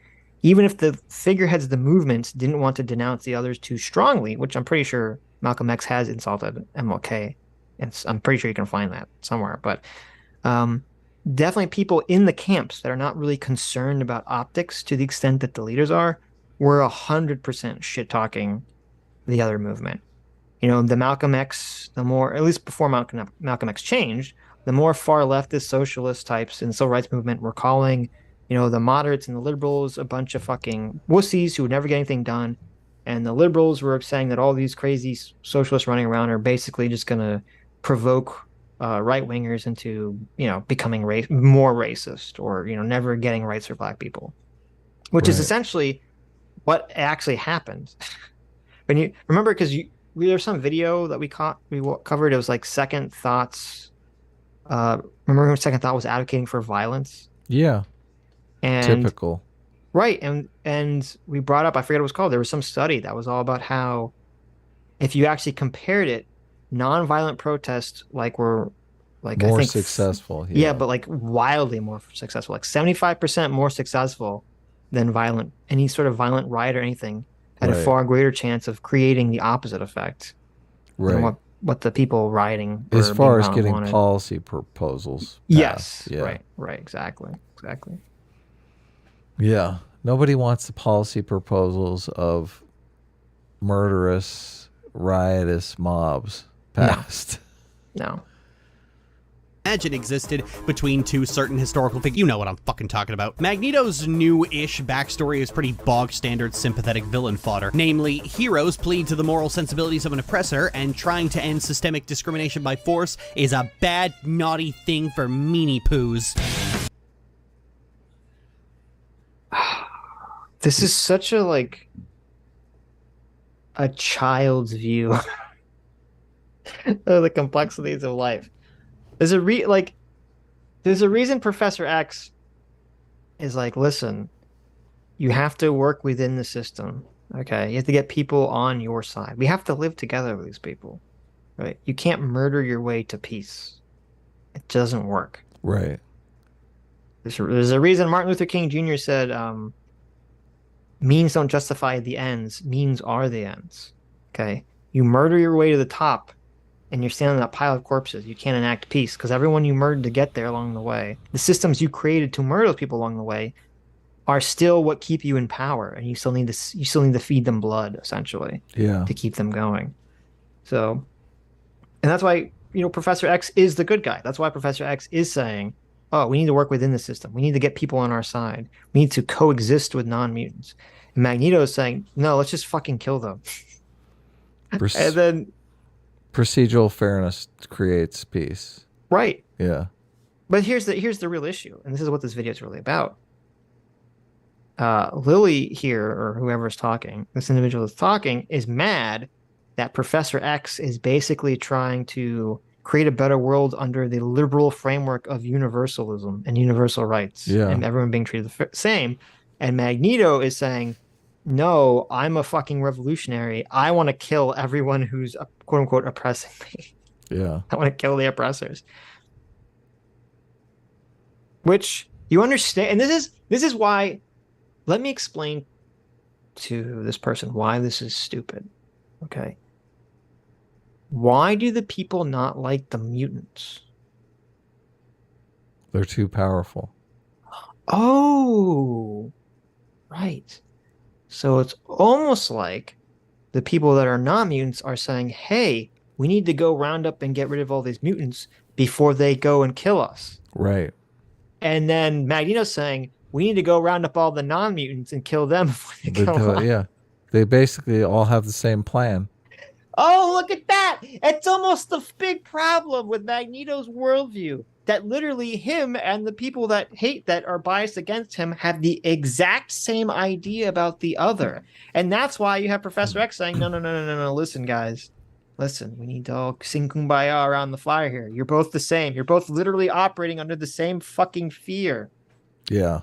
Even if the figureheads of the movements didn't want to denounce the others too strongly, which I'm pretty sure Malcolm X has insulted MLK, and I'm pretty sure you can find that somewhere. But definitely people in the camps that are not really concerned about optics to the extent that the leaders are, were 100% shit-talking the other movement. The Malcolm X, the more, at least before Malcolm X changed, the more far leftist socialist types in the civil rights movement were calling, the moderates and the liberals a bunch of fucking wussies who would never get anything done. And the liberals were saying that all these crazy socialists running around are basically just going to provoke right-wingers into, becoming more racist or, never getting rights for black people, which is essentially what actually happened. When you remember, because there's some video that we covered, it was like Second Thought's, remember when Second Thought was advocating for violence? Yeah. And typical. Right, and we brought up, I forget what it was called, there was some study that was all about how if you actually compared it, nonviolent protests were more successful. Yeah, but wildly more successful, 75% more successful than any sort of violent riot or anything had a far greater chance of creating the opposite effect than what the people rioting as far as getting wanted. Policy proposals passed. Yes, yeah. right, exactly. Yeah, nobody wants the policy proposals of murderous, riotous mobs passed. No. Imagine existed between two certain historical figures. You know what I'm fucking talking about. Magneto's new-ish backstory is pretty bog-standard sympathetic villain fodder. Namely, heroes plead to the moral sensibilities of an oppressor, and trying to end systemic discrimination by force is a bad, naughty thing for meanie-poos. This is such a child's view of the complexities of life. There's a reason Professor X is listen, you have to work within the system. Okay, you have to get people on your side. We have to live together with these people, right? You can't murder your way to peace. It doesn't work. Right. There's a reason Martin Luther King Jr. said, means don't justify the ends. Means are the ends. Okay? You murder your way to the top, and you're standing on that pile of corpses. You can't enact peace, because everyone you murdered to get there along the way, the systems you created to murder those people along the way, are still what keep you in power, and you still need to feed them blood, essentially, to keep them going. So, and that's why Professor X is the good guy. That's why Professor X is saying, oh, we need to work within the system. We need to get people on our side. We need to coexist with non-mutants. And Magneto is saying, no, let's just fucking kill them. And then procedural fairness creates peace. Right. Yeah. But here's the real issue, and this is what this video is really about. Lily here, or whoever's talking, this individual that's talking, is mad that Professor X is basically trying to create a better world under the liberal framework of universalism and universal rights, and everyone being treated the same. And Magneto is saying, no, I'm a fucking revolutionary. I want to kill everyone who's quote unquote oppressing me. Yeah. I want to kill the oppressors. Which you understand, and this is why. Let me explain to this person why this is stupid. Okay. Why do the people not like the mutants? They're too powerful. Oh, right. So it's almost like the people that are not mutants are saying, hey, we need to go round up and get rid of all these mutants before they go and kill us. Right. And then Magneto's saying, we need to go round up all the non-mutants and kill them before they kill us. Yeah. They basically all have the same plan. Oh, look at that. It's almost the big problem with Magneto's worldview. That literally him and the people that are biased against him have the exact same idea about the other. And that's why you have Professor X saying, no, listen, guys. Listen, we need to all sing kumbaya around the fire here. You're both the same. You're both literally operating under the same fucking fear. Yeah.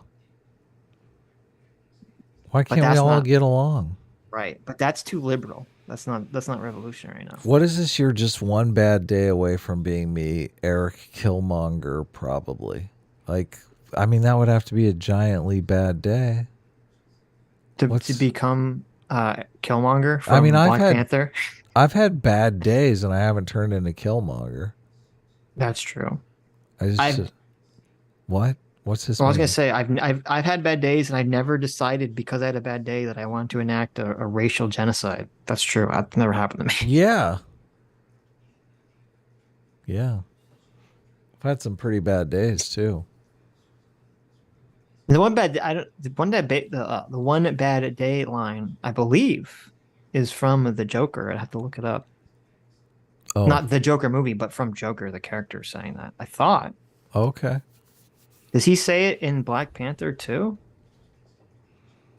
Why can't we all get along? Right, but that's too liberal. That's not revolutionary enough. What is this? You're just one bad day away from being me, Eric Killmonger, probably. Like, I mean, that would have to be a giantly bad day. To become Killmonger from Black Panther? I've had bad days and I haven't turned into Killmonger. That's true. What? What's this? Well, I was gonna say I've had bad days, and I never decided because I had a bad day that I wanted to enact a racial genocide. That's true. That never happened to me. Yeah. Yeah. I've had some pretty bad days too. The one bad day line, I believe, is from the Joker. I'd have to look it up. Oh. Not the Joker movie, but from Joker, the character saying that. I thought. Okay. Does he say it in Black Panther too?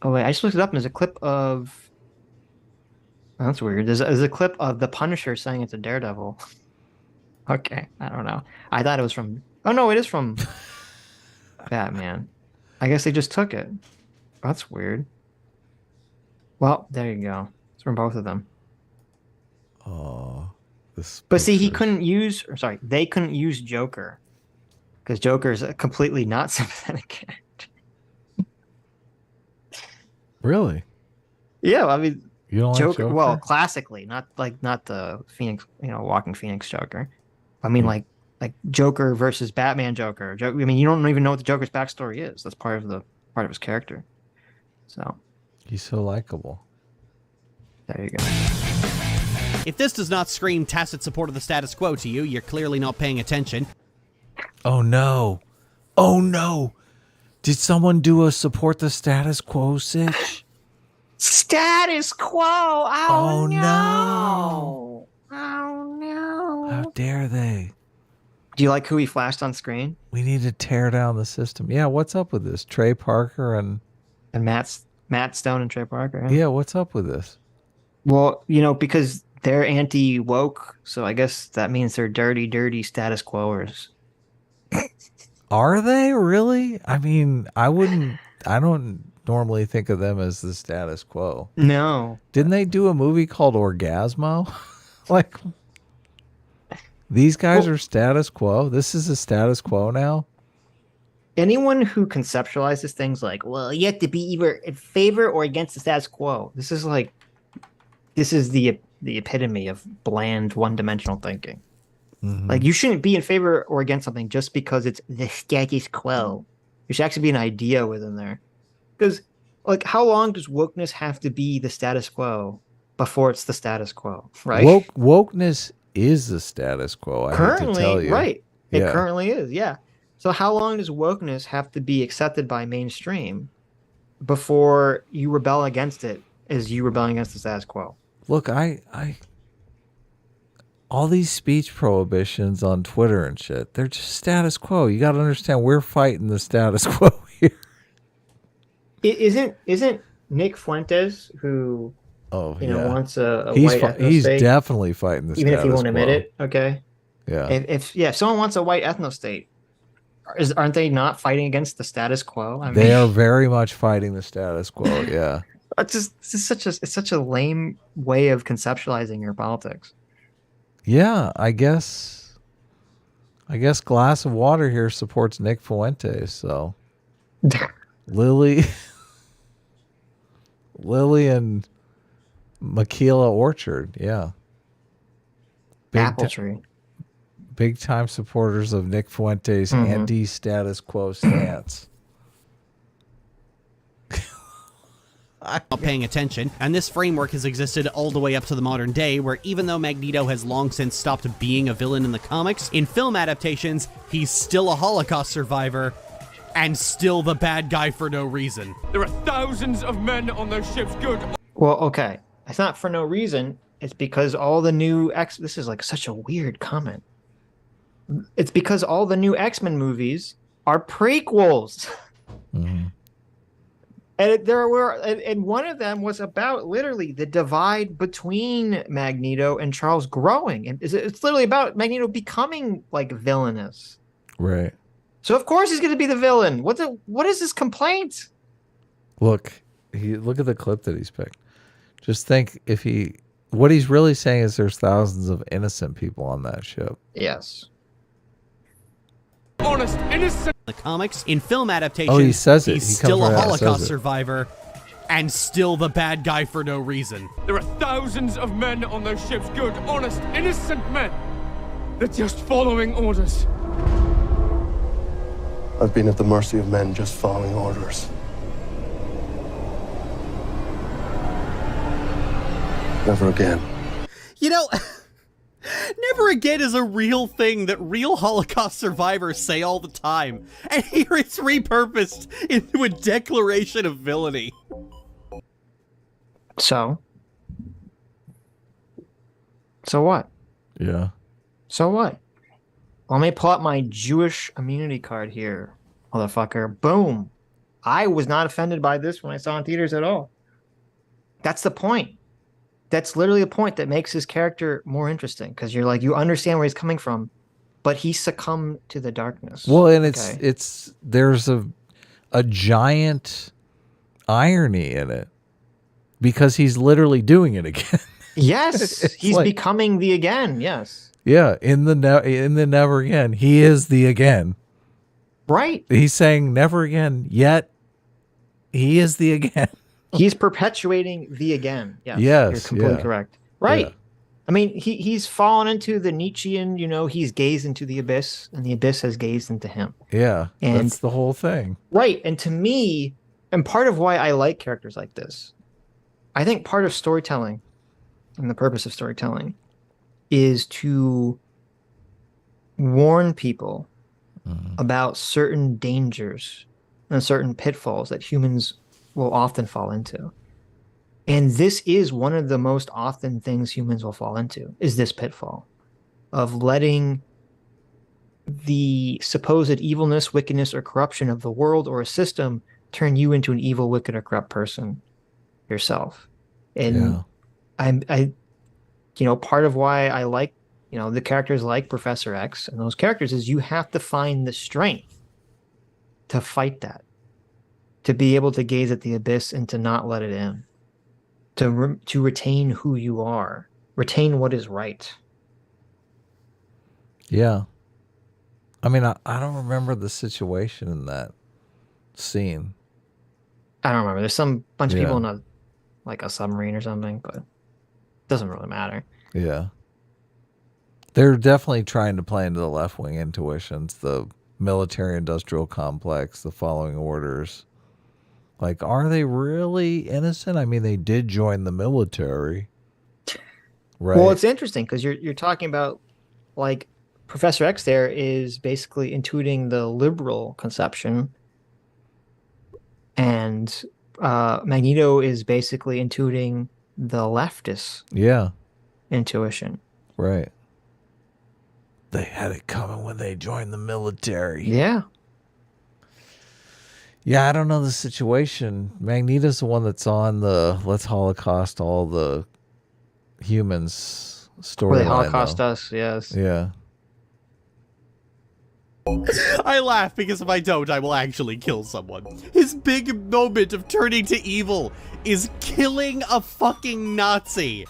Oh wait, I just looked it up and there's a clip of... Oh, that's weird. There's a clip of the Punisher saying it's a Daredevil. Okay, I don't know. I thought it was from... Oh no, it is from Batman. I guess they just took it. That's weird. Well, there you go. It's from both of them. Oh, this. But see, they couldn't use Joker. Because Joker is a completely not sympathetic character. Really? Yeah, I mean, you don't Joker, like Joker? Well, classically, not the Phoenix, Walking Phoenix Joker. I mean, like Joker versus Batman Joker. I mean, you don't even know what the Joker's backstory is. That's part of his character. So he's so likable. There you go. If this does not scream tacit support of the status quo to you, you're clearly not paying attention. Oh no. Oh no. Did someone do a support the status quo, Sitch? Status quo. Oh no. Oh no. How dare they? Do you like who he flashed on screen? We need to tear down the system. Yeah, what's up with this? Trey Parker and Matt Stone and Trey Parker. Yeah, what's up with this? Well, because they're anti-woke, so I guess that means they're dirty status quoers. Are they really? I mean, I don't normally think of them as the status quo. No. Didn't they do a movie called Orgasmo? Like, these guys are status quo? This is a status quo now? Anyone who conceptualizes things like, well, you have to be either in favor or against the status quo. This is the epitome of bland, one-dimensional thinking. Mm-hmm. Like, you shouldn't be in favor or against something just because it's the status quo. There should actually be an idea within there. Because, like, how long does wokeness have to be the status quo before it's the status quo, right? Wokeness is the status quo. I hate to Currently, tell you. right. It Yeah. currently is, yeah. So how long does wokeness have to be accepted by mainstream before you rebel against it as you rebelling against the status quo? Look, all these speech prohibitions on Twitter and shit, they're just status quo. You got to understand, we're fighting the status quo here. Isn't Nick Fuentes, who wants a white ethno he's state, definitely fighting the even status if he won't admit quo. it? Okay. Yeah. If someone wants a white ethno state, aren't they not fighting against the status quo? I mean, They are very much fighting the status quo. Yeah. it's such a lame way of conceptualizing your politics. Yeah, I guess Glass of Water here supports Nick Fuentes, so Lily and Makila Orchard, yeah. Apple tree. Big time supporters of Nick Fuentes' anti-status quo stance. I'm not paying attention, and this framework has existed all the way up to the modern day, where even though Magneto has long since stopped being a villain in the comics, in film adaptations, he's still a Holocaust survivor, and still the bad guy for no reason. There are thousands of men on those ships, good. Well, okay. It's not for no reason. It's because all the new this is like such a weird comment. It's because all the new X-Men movies are prequels. Mm-hmm. And one of them was about literally the divide between Magneto and Charles growing. And it's literally about Magneto becoming like villainous. Right. So of course he's going to be the villain. What is this complaint? Look at the clip that he's picked. Just think what he's really saying is there's thousands of innocent people on that ship. Yes. Honest, innocent. The comics, in film adaptations, he says it. He's He still comes a right out and says Holocaust it. survivor, and still the bad guy for no reason. There are thousands of men on those ships, good, honest, innocent men. They're just following orders. I've been at the mercy of men just following orders. Never again. You know, never again is a real thing that real Holocaust survivors say all the time. And here it's repurposed into a declaration of villainy. So what? Yeah. So what? Let me pull up my Jewish immunity card here, motherfucker. Boom. I was not offended by this when I saw it in theaters at all. That's the point. That's literally the point that makes his character more interesting, because you're like, you understand where he's coming from, but he succumbed to the darkness. Well, and there's a giant irony in it because he's literally doing it again. Yes, he's becoming the again. Yes. Yeah, in the never again, he is the again. Right. He's saying never again, yet he is the again. He's perpetuating the again. Yes. Yes, You're completely correct. Right. Yeah. I mean, he's fallen into the Nietzschean, he's gazed into the abyss, and the abyss has gazed into him. Yeah, and that's the whole thing. Right. And to me, and part of why I like characters like this, I think part of storytelling and the purpose of storytelling is to warn people about certain dangers and certain pitfalls that humans will often fall into. And this is one of the most often things humans will fall into, is this pitfall of letting the supposed evilness, wickedness, or corruption of the world or a system turn you into an evil, wicked, or corrupt person yourself. And I part of why I like, the characters like Professor X and those characters is you have to find the strength to fight that, to be able to gaze at the abyss and to not let it in, to retain who you are, retain what is right. Yeah. I mean, I don't remember the situation in that scene. I don't remember. There's some bunch of people in a submarine or something, but it doesn't really matter. Yeah. They're definitely trying to play into the left-wing intuitions, the military-industrial complex, the following orders. Like, are they really innocent? I mean, they did join the military. Right. Well, it's interesting because you're talking about like Professor X there is basically intuiting the liberal conception, and Magneto is basically intuiting the leftist intuition. Right. They had it coming when they joined the military. Yeah. Yeah, I don't know the situation. Magneto's the one that's on the let's Holocaust all the humans story. Or they Holocaust us, yes. Yeah. I laugh because if I don't, I will actually kill someone. His big moment of turning to evil is killing a fucking Nazi.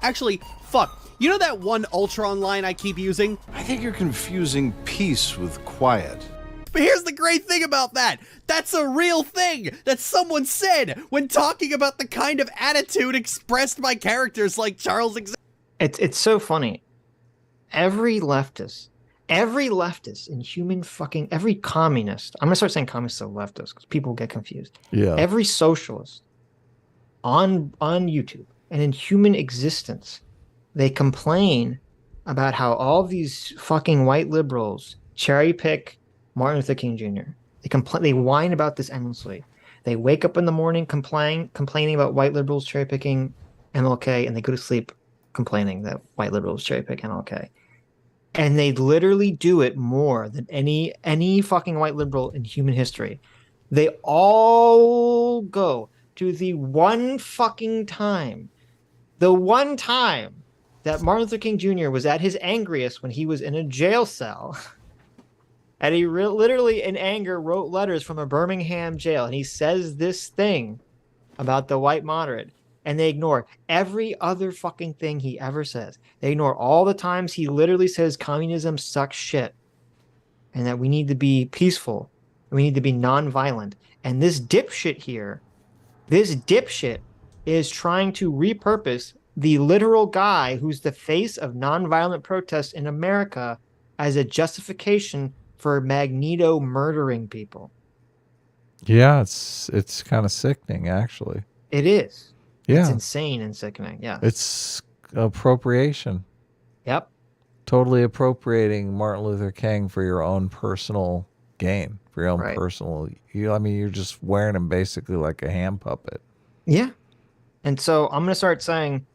Actually, fuck. You know that one Ultron line I keep using? I think you're confusing peace with quiet. But here's the great thing about that. That's a real thing that someone said when talking about the kind of attitude expressed by characters like Charles Xavier. It's so funny. Every leftist in human fucking, every communist, I'm going to start saying communists are leftists because people get confused. Yeah. Every socialist on YouTube and in human existence, they complain about how all these fucking white liberals cherry pick Martin Luther King Jr. They whine about this endlessly. They wake up in the morning complaining about white liberals cherry picking MLK, and they go to sleep complaining that white liberals cherry pick MLK. And they literally do it more than any fucking white liberal in human history. They all go to the one time that Martin Luther King Jr. was at his angriest when he was in a jail cell. And he literally, in anger, wrote letters from a Birmingham jail. And he says this thing about the white moderate. And they ignore every other fucking thing he ever says. They ignore all the times he literally says communism sucks shit. And that we need to be peaceful. We need to be nonviolent. And this dipshit here, is trying to repurpose the literal guy who's the face of nonviolent protests in America as a justification for Magneto murdering people. Yeah, it's kind of sickening, actually. It is. Yeah. It's insane and sickening. Yeah. It's appropriation. Yep. Totally appropriating Martin Luther King for your own personal gain, for your own personal. You're just wearing him basically like a hand puppet. Yeah. And so I'm going to start saying,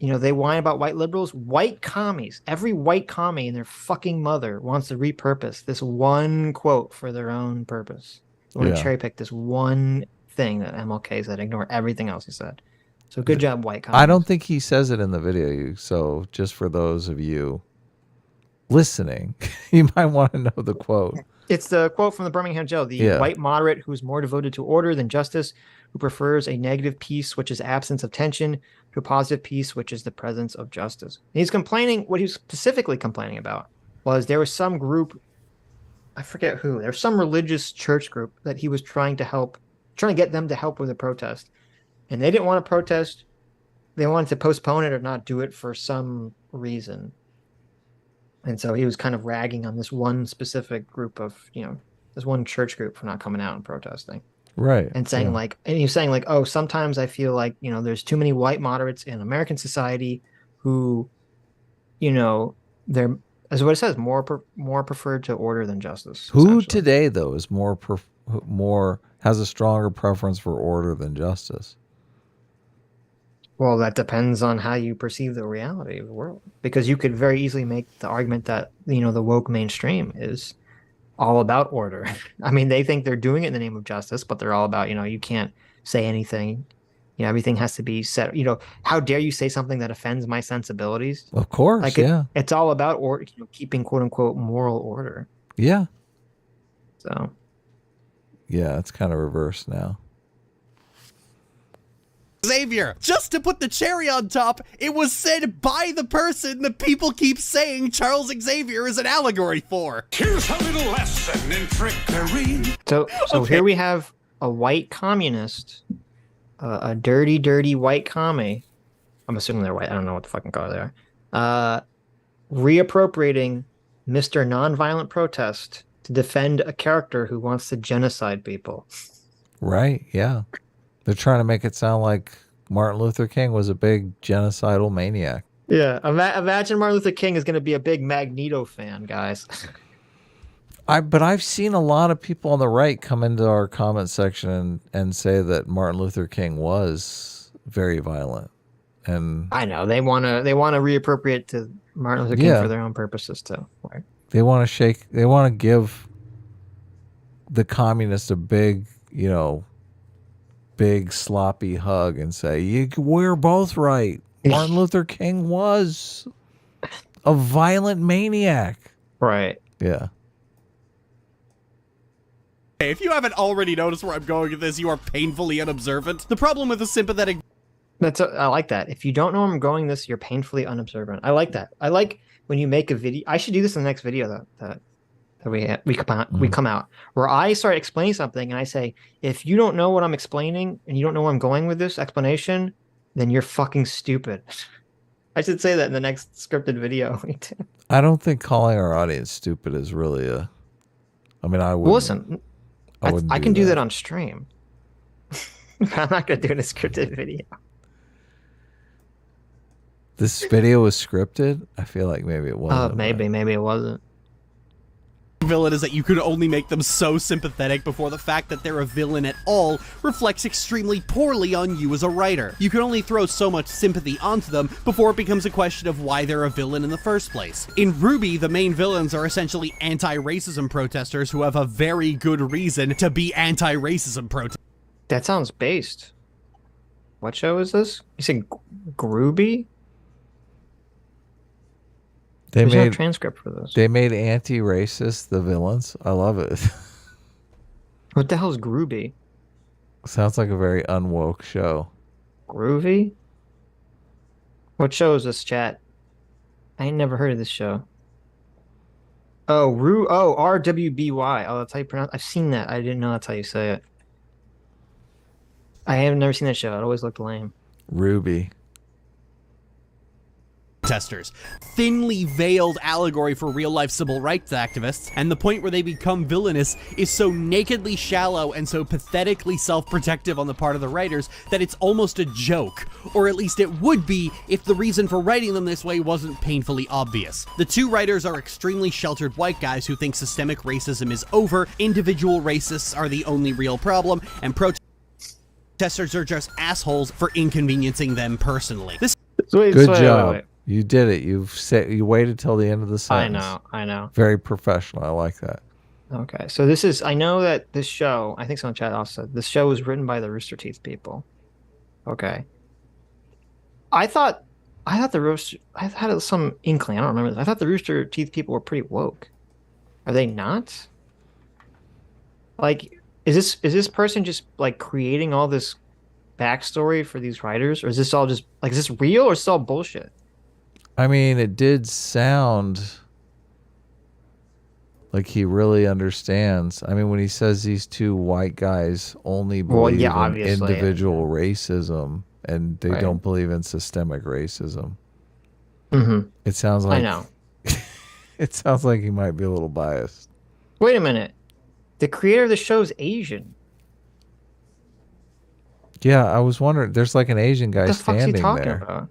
they whine about white liberals, white commies. Every white commie and their fucking mother wants to repurpose this one quote for their own purpose. They want to cherry pick this one thing that MLK said, ignore everything else he said. So good job, white commies. I don't think he says it in the video. So just for those of you listening, you might want to know the quote. It's the quote from the Birmingham jail. The white moderate who's more devoted to order than justice, who prefers a negative peace, which is absence of tension, to a positive peace, which is the presence of justice. And he's complaining, what he was specifically complaining about was there was some group, I forget who, there was some religious church group that he was trying to get them to help with a protest. And they didn't want to protest. They wanted to postpone it or not do it for some reason. And so he was kind of ragging on this one specific group of, this one church group for not coming out and protesting. Right. And saying and he was saying oh, sometimes I feel like, there's too many white moderates in American society who, they're, as what it says, more preferred to order than justice. Who today, though, is more has a stronger preference for order than justice? Well, that depends on how you perceive the reality of the world. Because you could very easily make the argument that, the woke mainstream is all about order. I mean, they think they're doing it in the name of justice, but they're all about, you can't say anything. Everything has to be set. How dare you say something that offends my sensibilities? Of course, it's all about keeping quote unquote moral order. Yeah. So. Yeah, it's kind of reversed now. Xavier, just to put the cherry on top, it was said by the person the people keep saying Charles Xavier is an allegory for. Here's a little lesson in trickery. So here we have a white communist, a dirty white commie. I'm assuming they're white. I don't know what the fucking color they are. Reappropriating Mr. Nonviolent Protest to defend a character who wants to genocide people. Right, yeah. They're trying to make it sound like Martin Luther King was a big genocidal maniac. Yeah, imagine Martin Luther King is going to be a big Magneto fan, guys. But I've seen a lot of people on the right come into our comment section and say that Martin Luther King was very violent. And I know they want to reappropriate to Martin Luther King for their own purposes too. Right? They want to give the communists a big, big sloppy hug and say, we're both right. Martin Luther King was a violent maniac. Right. Yeah. If you haven't already noticed where I'm going with this, you are painfully unobservant. The problem with a sympathetic... I like that. If you don't know where I'm going this, you're painfully unobservant. I like that. I like when you make a video. I should do this in the next video that we come out, where I start explaining something and I say, if you don't know what I'm explaining and you don't know where I'm going with this explanation, then you're fucking stupid. I should say that in the next scripted video. I don't think calling our audience stupid is really I mean, I would. Well, listen, I can do that on stream. I'm not going to do it in a scripted video. This video was scripted? I feel like maybe it wasn't. Maybe it wasn't. Villain is that you could only make them so sympathetic before the fact that they're a villain at all reflects extremely poorly on you as a writer. You can only throw so much sympathy onto them before it becomes a question of why they're a villain in the first place. In RWBY, the main villains are essentially anti-racism protesters who have a very good reason to be anti-racism protesters. That sounds based. What show is this? You said Groovy? There's no transcript for this. They made anti-racist the villains. I love it. What the hell is Groovy? Sounds like a very unwoke show. Groovy? What show is this, chat? I ain't never heard of this show. Oh, RWBY. Oh, that's how you pronounce it. I've seen that. I didn't know that's how you say it. I have never seen that show. It always looked lame. Ruby. Protesters. Thinly veiled allegory for real-life civil rights activists, and the point where they become villainous is so nakedly shallow and so pathetically self-protective on the part of the writers that it's almost a joke, or at least it would be if the reason for writing them this way wasn't painfully obvious. The two writers are extremely sheltered white guys who think systemic racism is over, individual racists are the only real problem, and protesters are just assholes for inconveniencing them personally. Good job. Wait. You did it. You waited till the end of the sentence. I know. Very professional. I like that. Okay, so this is. I know that this show. I think someone in chat also said this show was written by the Rooster Teeth people. Okay. I thought the Rooster. I had some inkling. I don't remember this. I thought the Rooster Teeth people were pretty woke. Are they not? Like, is this person just like creating all this backstory for these writers, or is this all just like, is this real or is this all bullshit? I mean, it did sound like he really understands. I mean, when he says these two white guys only believe in individual racism and they don't believe in systemic racism, it sounds like, I know. It sounds like he might be a little biased. Wait a minute. The creator of the show is Asian. Yeah, I was wondering. There's like an Asian guy standing he talking there. About?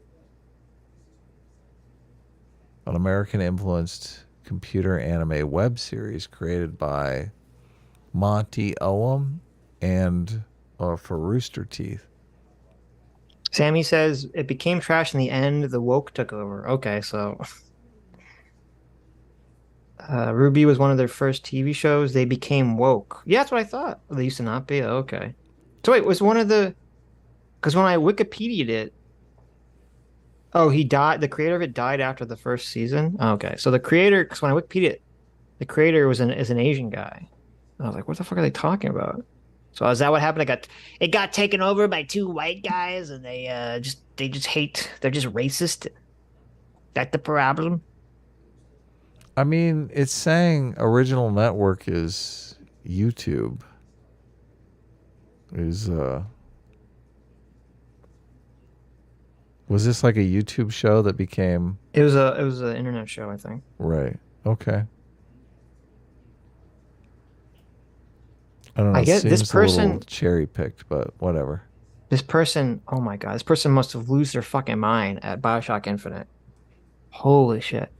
An American-influenced computer anime web series created by Monty Oum and for Rooster Teeth. Sammy says it became trash in the end. The woke took over. Okay, so Ruby was one of their first TV shows. They became woke. Yeah, that's what I thought. They used to not be. Okay. So wait, was one of the... Because when I Wikipedia'd it... Oh, he died. The creator of it died after the first season? Okay, so the creator... Because when I Wikipedia'd it, the creator is an Asian guy. I was like, what the fuck are they talking about? So is that what happened? It got taken over by two white guys, and they just hate... They're just racist. That the problem? I mean, it's saying original network is YouTube. Was this like a YouTube show that became? It was an internet show, I think. Right. Okay. I don't know. I guess this person cherry picked, but whatever. This person, oh my God, this person must have lost their fucking mind at Bioshock Infinite. Holy shit.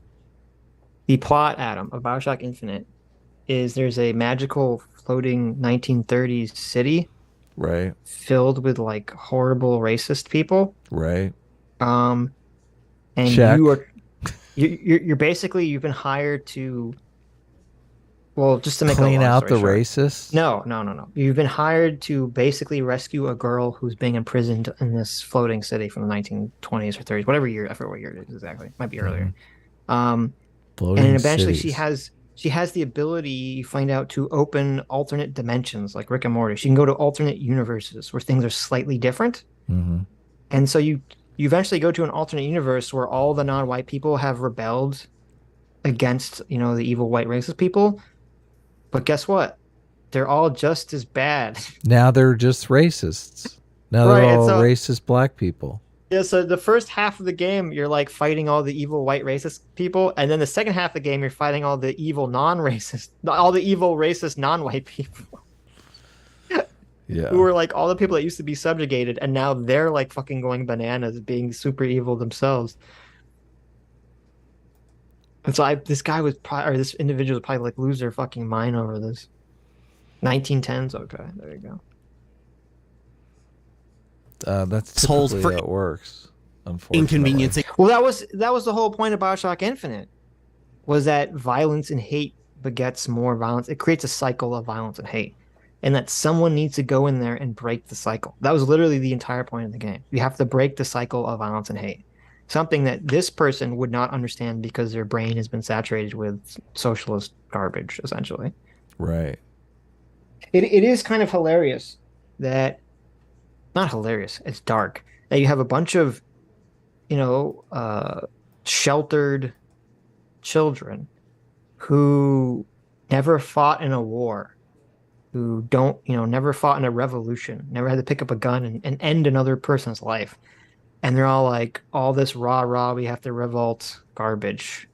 The plot, Adam, of Bioshock Infinite is there's a magical floating 1930s city Right. filled with like horrible racist people. Right. And Check. you're basically you've been hired to, well, just to make Clean a long out the story short. racists? No. You've been hired to basically rescue a girl who's being imprisoned in this floating city from the 1920s or 30s, whatever year. I forget what year it is exactly. Might be earlier. Floating And eventually cities. she has the ability, you find out, to open alternate dimensions like Rick and Morty. She can go to alternate universes where things are slightly different. Mm-hmm. And so you eventually go to an alternate universe where all the non-white people have rebelled against, the evil white racist people. But guess what? They're all just as bad. Now they're just racists. Now they're Right, all so- racist black people. Yeah, so the first half of the game, you're like fighting all the evil white racist people, and then the second half of the game, you're fighting all the evil racist non-white people. Yeah. Who are like all the people that used to be subjugated, and now they're like fucking going bananas, being super evil themselves. And so this individual would probably like lose their fucking mind over this. 1910s, okay, there you go. That's Holes typically for how it works. Unfortunately. Inconveniencing. Well, that was the whole point of Bioshock Infinite, was that violence and hate begets more violence. It creates a cycle of violence and hate, and that someone needs to go in there and break the cycle. That was literally the entire point of the game. You have to break the cycle of violence and hate. Something that this person would not understand because their brain has been saturated with socialist garbage, essentially. Right. It is kind of hilarious that, not hilarious, it's dark, that you have a bunch of, sheltered children who never fought in a war, who never fought in a revolution, never had to pick up a gun and end another person's life. And they're all like, all this rah, we have to revolt garbage.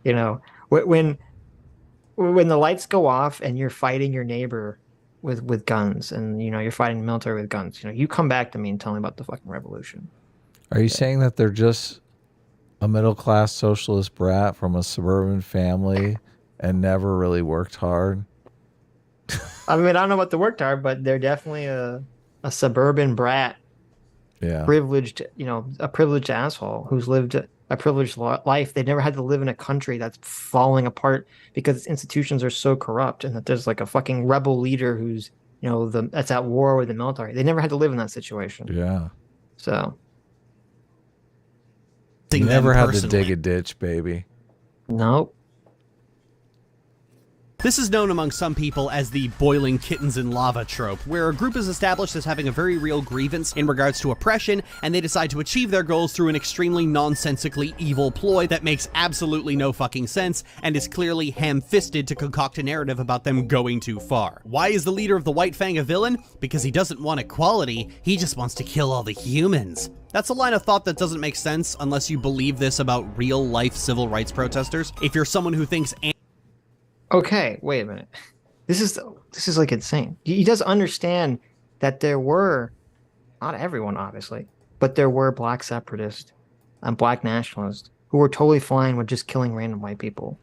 When the lights go off and you're fighting your neighbor with guns, and you're fighting the military with guns, you come back to me and tell me about the fucking revolution. Are you saying that they're just a middle-class socialist brat from a suburban family and never really worked hard? I mean, I don't know about the worked hard, but they're definitely a suburban brat. Yeah. Privileged, a privileged asshole who's lived a privileged life. They never had to live in a country that's falling apart because its institutions are so corrupt, and that there's like a fucking rebel leader who's, that's at war with the military. They never had to live in that situation. Yeah. So. You never had to dig a ditch, baby. Nope. This is known among some people as the boiling kittens in lava trope, where a group is established as having a very real grievance in regards to oppression, and they decide to achieve their goals through an extremely nonsensically evil ploy that makes absolutely no fucking sense, and is clearly ham-fisted to concoct a narrative about them going too far. Why is the leader of the White Fang a villain? Because he doesn't want equality, he just wants to kill all the humans. That's a line of thought that doesn't make sense unless you believe this about real-life civil rights protesters. If you're someone who thinks Okay, wait a minute. This is like insane. He does understand that there were, not everyone obviously, but there were black separatists and black nationalists who were totally fine with just killing random white people.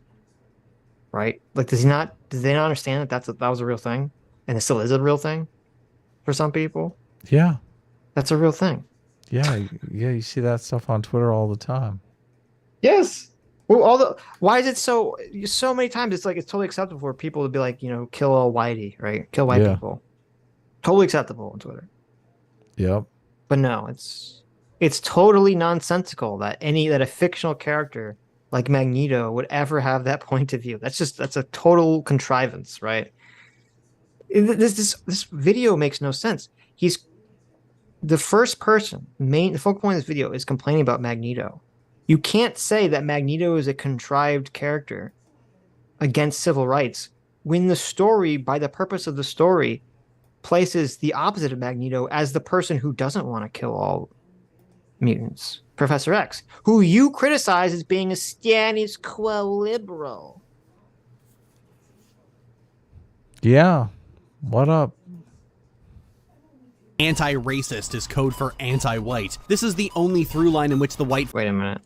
Right? Like, do they not understand that that was a real thing, and it still is a real thing for some people? Yeah. That's a real thing. Yeah, you see that stuff on Twitter all the time. Yes. Well, why is it so many times it's like it's totally acceptable for people to be like, kill all whitey, right? Kill white people. Totally acceptable on Twitter. Yep. But no, it's totally nonsensical that a fictional character like Magneto would ever have that point of view. That's a total contrivance, right? This video makes no sense. He's the first person, the focal point of this video is complaining about Magneto. You can't say that Magneto is a contrived character against civil rights when the story, by the purpose of the story, places the opposite of Magneto as the person who doesn't want to kill all mutants. Professor X, who you criticize as being a status quo liberal. Yeah. What up? Anti-racist is code for anti-white. This is the only through line in which the white Wait a minute.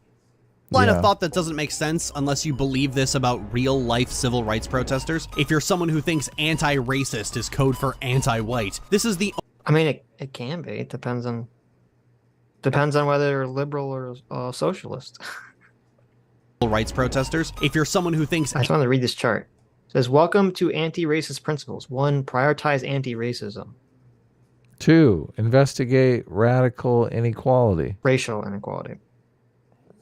line of thought that doesn't make sense unless you believe this about real-life civil rights protesters. If you're someone who thinks anti-racist is code for anti-white, this is the... I mean, it can be. It depends on whether you're liberal or socialist. rights protesters. If you're someone who thinks... I just want to read this chart. It says, welcome to anti-racist principles. 1, prioritize anti-racism. 2, investigate radical inequality. Racial inequality.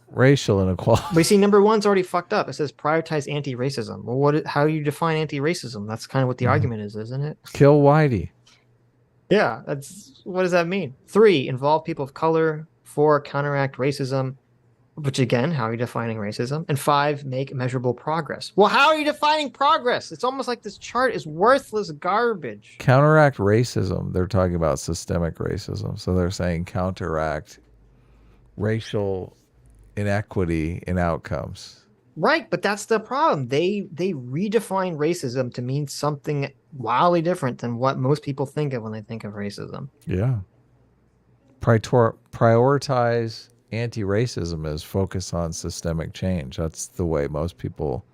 Racial inequality. But you see, number 1's already fucked up. It says prioritize anti-racism. Well, how do you define anti-racism? That's kind of what the argument is, isn't it? Kill Whitey. Yeah, what does that mean? 3, involve people of color. 4, counteract racism. Which again, how are you defining racism? And 5, make measurable progress. Well, how are you defining progress? It's almost like this chart is worthless garbage. Counteract racism. They're talking about systemic racism. So they're saying counteract racial inequity in outcomes. Right, but that's the problem. They redefine racism to mean something wildly different than what most people think of when they think of racism. Yeah. Prioritize anti-racism is focus on systemic change. That's the way most people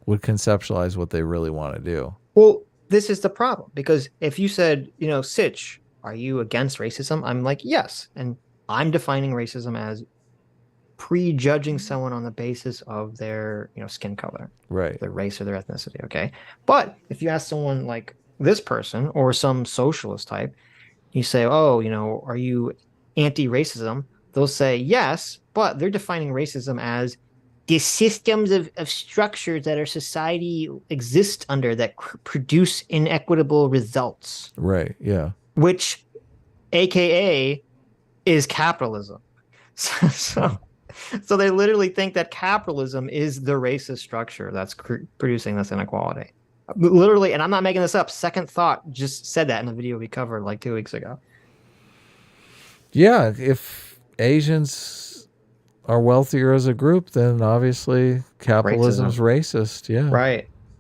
would conceptualize what they really want to do. Well, this is the problem, because if you said, Sitch, are you against racism? I'm like, yes. And I'm defining racism as prejudging someone on the basis of their, skin color, right, their race or their ethnicity. Okay. But if you ask someone like this person or some socialist type, you say, oh, are you anti-racism? They'll say yes, but they're defining racism as the systems of structures that our society exists under that produce inequitable results. Right, yeah. Which, AKA, is capitalism. So they literally think that capitalism is the racist structure that's producing this inequality. Literally, and I'm not making this up, Second Thought just said that in a video we covered like 2 weeks ago. Yeah, if Asians are wealthier as a group, then obviously capitalism's racist. Yeah.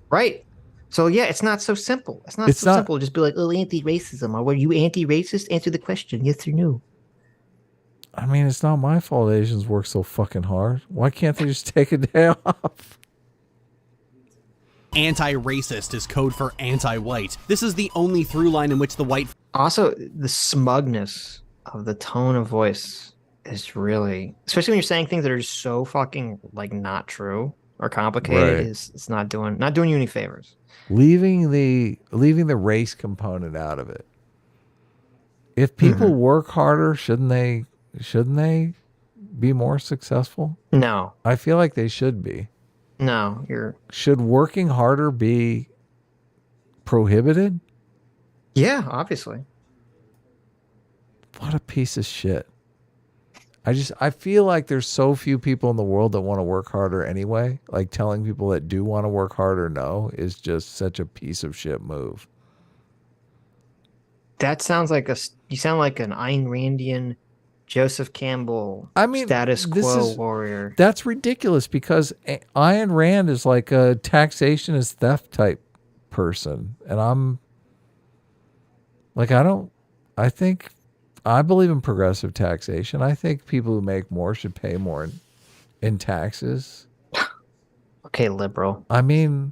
Right. So yeah, it's not so simple. It's not simple. Just be like, oh, anti-racism. Or were you anti-racist? Answer the question. Yes or no. I mean, it's not my fault Asians work so fucking hard. Why can't they just take a day off? Anti-racist is code for anti-white. This is the only through line in which the white... Also, the smugness of the tone of voice is really, especially when you're saying things that are just so fucking like not true or complicated, it's not doing you any favors. Leaving the race component out of it. If people work harder, shouldn't they be more successful? No. I feel like they should be. No, should working harder be prohibited? Yeah, obviously. What a piece of shit. I feel like there's so few people in the world that want to work harder anyway. Like telling people that do want to work harder no is just such a piece of shit move. That sounds like you sound like an Ayn Randian Joseph Campbell, status quo warrior. That's ridiculous because Ayn Rand is like a taxation is theft type person. And I'm like, I believe in progressive taxation. I think people who make more should pay more in taxes. Okay, liberal. I mean,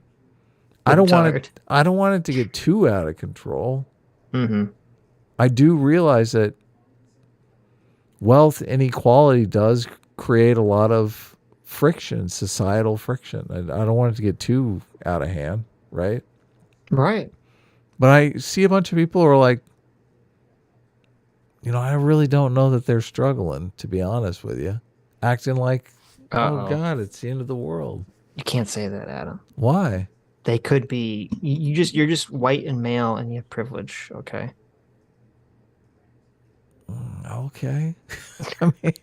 I don't want it to get too out of control. Mm-hmm. I do realize that wealth inequality does create a lot of friction, societal friction. I don't want it to get too out of hand, right? Right. But I see a bunch of people who are like, I really don't know that they're struggling, to be honest with you. Acting like, oh God, it's the end of the world. You can't say that, Adam. Why? They could be. You're just white and male, and you have privilege. Okay. Okay. I mean,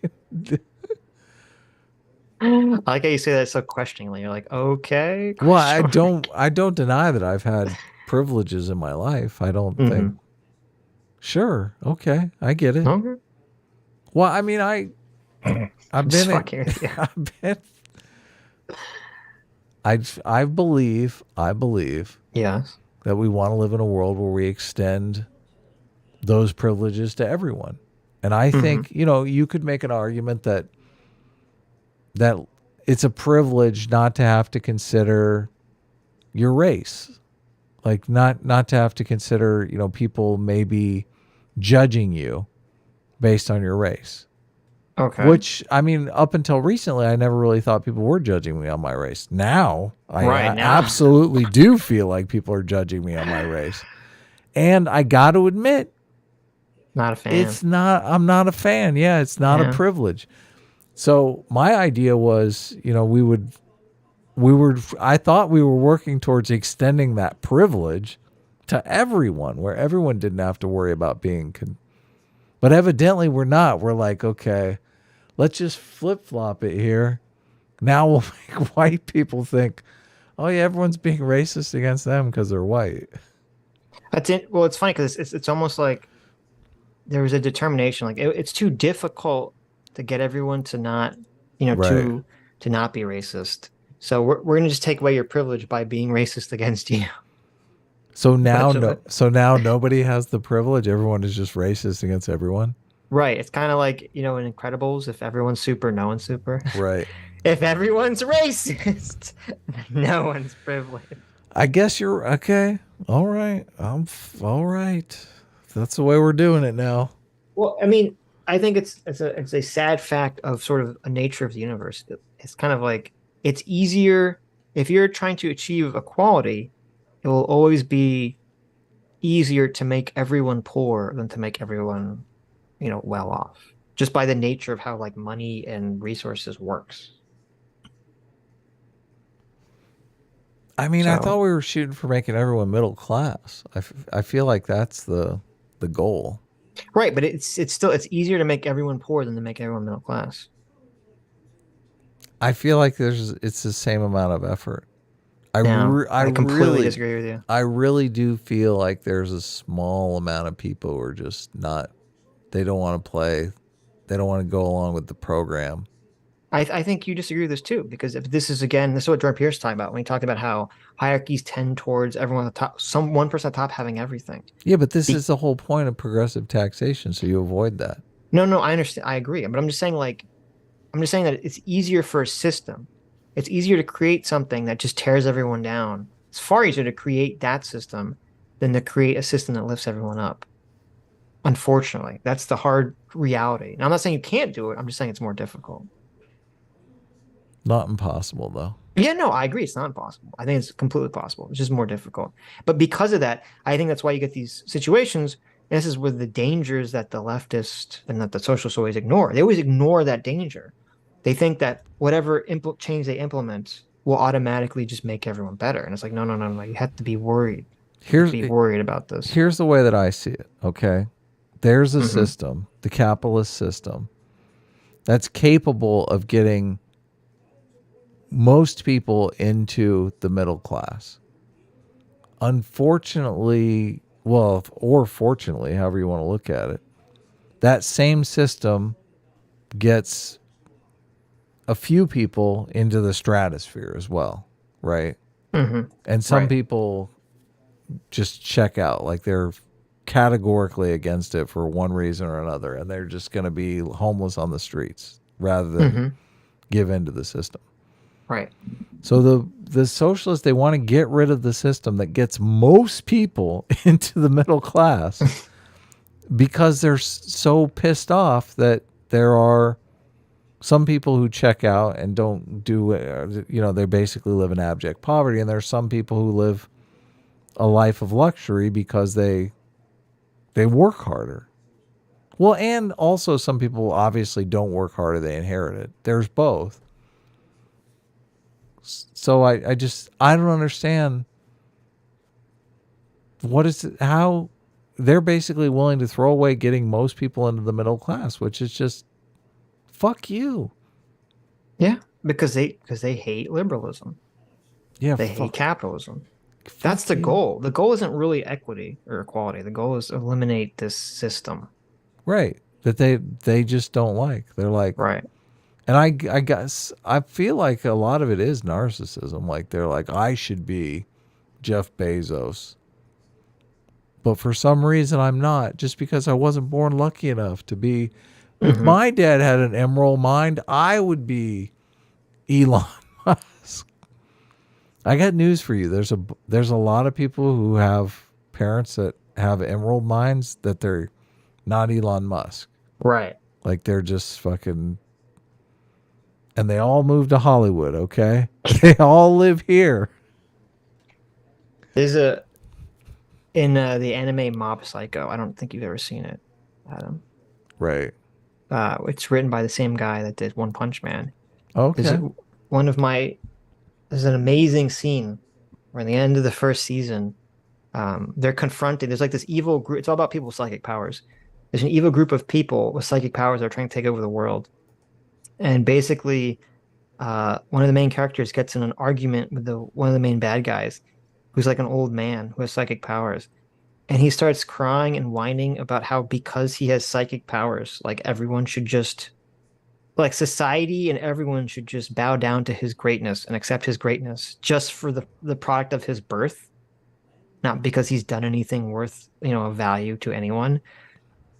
I like how you say that so questioningly. You're like, okay. Well, I don't deny that I've had privileges in my life. I don't think. Sure. Okay. I get it. Okay. Well, I mean, I've been, I believe yes, that we want to live in a world where we extend those privileges to everyone. And I think, you could make an argument that it's a privilege not to have to consider your race. Like not to have to consider, people maybe judging you based on your race. Okay. Which, I mean, up until recently, I never really thought people were judging me on my race. Now, I absolutely do feel like people are judging me on my race. And I got to admit, not a fan. I'm not a fan. Yeah, it's not a privilege. So my idea was, I thought we were working towards extending that privilege to everyone, where everyone didn't have to worry about being, but evidently we're not. We're like, okay, let's just flip-flop it here. Now we'll make white people think, oh yeah, everyone's being racist against them because they're white. That's it. Well, it's funny because it's almost like there was a determination. Like it's too difficult to get everyone to not, to not be racist. So we're going to just take away your privilege by being racist against you. So now, nobody has the privilege. Everyone is just racist against everyone. Right. It's kind of like, in Incredibles, if everyone's super, no one's super. Right. If everyone's racist, no one's privileged. I guess you're okay. All right. All right. That's the way we're doing it now. Well, I mean, I think it's a sad fact of sort of a nature of the universe. It's kind of like, it's easier if you're trying to achieve equality, it will always be easier to make everyone poor than to make everyone, well off, just by the nature of how like money and resources works. I mean, I thought we were shooting for making everyone middle class. I feel like that's the goal. Right, but it's easier to make everyone poor than to make everyone middle class. I feel like it's the same amount of effort. I completely really disagree with you. I really do feel like there's a small amount of people who are just not, they don't want to play. They don't want to go along with the program. I think you disagree with this too, because if this is what Jordan Peterson talked about when he talked about how hierarchies tend towards everyone at the top, some one person at the top having everything. Yeah, but this is the whole point of progressive taxation, so you avoid that. No, I understand. I agree. But I'm just saying that it's easier for a system. It's easier to create something that just tears everyone down. It's far easier to create that system than to create a system that lifts everyone up. Unfortunately, that's the hard reality. Now, I'm not saying you can't do it. I'm just saying it's more difficult. Not impossible, though. Yeah, no, I agree. It's not impossible. I think it's completely possible. It's just more difficult. But because of that, I think that's why you get these situations. And this is where the dangers that the leftists and that the socialists always ignore. They always ignore that danger. They think that whatever change they implement will automatically just make everyone better. And it's like, no. You have to be worried. Be worried about this. Here's the way that I see it, okay? There's a system, the capitalist system, that's capable of getting most people into the middle class. Unfortunately, or fortunately, however you want to look at it, that same system gets a few people into the stratosphere as well, right? Mm-hmm. And some people just check out, like they're categorically against it for one reason or another, and they're just going to be homeless on the streets rather than give into the system. Right. So the socialists, they want to get rid of the system that gets most people into the middle class because they're so pissed off that there are some people who check out and don't do, they basically live in abject poverty. And there's some people who live a life of luxury because they work harder. Well, and also some people obviously don't work harder, they inherit it. There's both. So I don't understand how they're basically willing to throw away getting most people into the middle class, which is just fuck you. Yeah, because they hate liberalism. Yeah, they hate capitalism. That's the goal. The goal isn't really equity or equality. The goal is to eliminate this system. Right. That they just don't like. They're like, right. And I guess I feel like a lot of it is narcissism. Like they're like, I should be Jeff Bezos. but for some reason I'm not, just because I wasn't born lucky enough to be. If my dad had an emerald mind, I would be Elon Musk. I got news for you. There's a lot of people who have parents that have emerald minds that they're not Elon Musk. Right. Like they're just fucking, and they all moved to Hollywood, okay? They all live here. There's in the anime Mob Psycho. I don't think you've ever seen it, Adam. Right. It's written by the same guy that did One Punch Man. Okay. There's an amazing scene where in the end of the first season, they're confronted. There's like this evil group. It's all about people with psychic powers. There's an evil group of people with psychic powers that are trying to take over the world. And basically, one of the main characters gets in an argument with one of the main bad guys, who's like an old man who has psychic powers. And he starts crying and whining about how because he has psychic powers, like everyone should just, like society and everyone should just bow down to his greatness and accept his greatness just for the product of his birth, not because he's done anything worth, of value to anyone.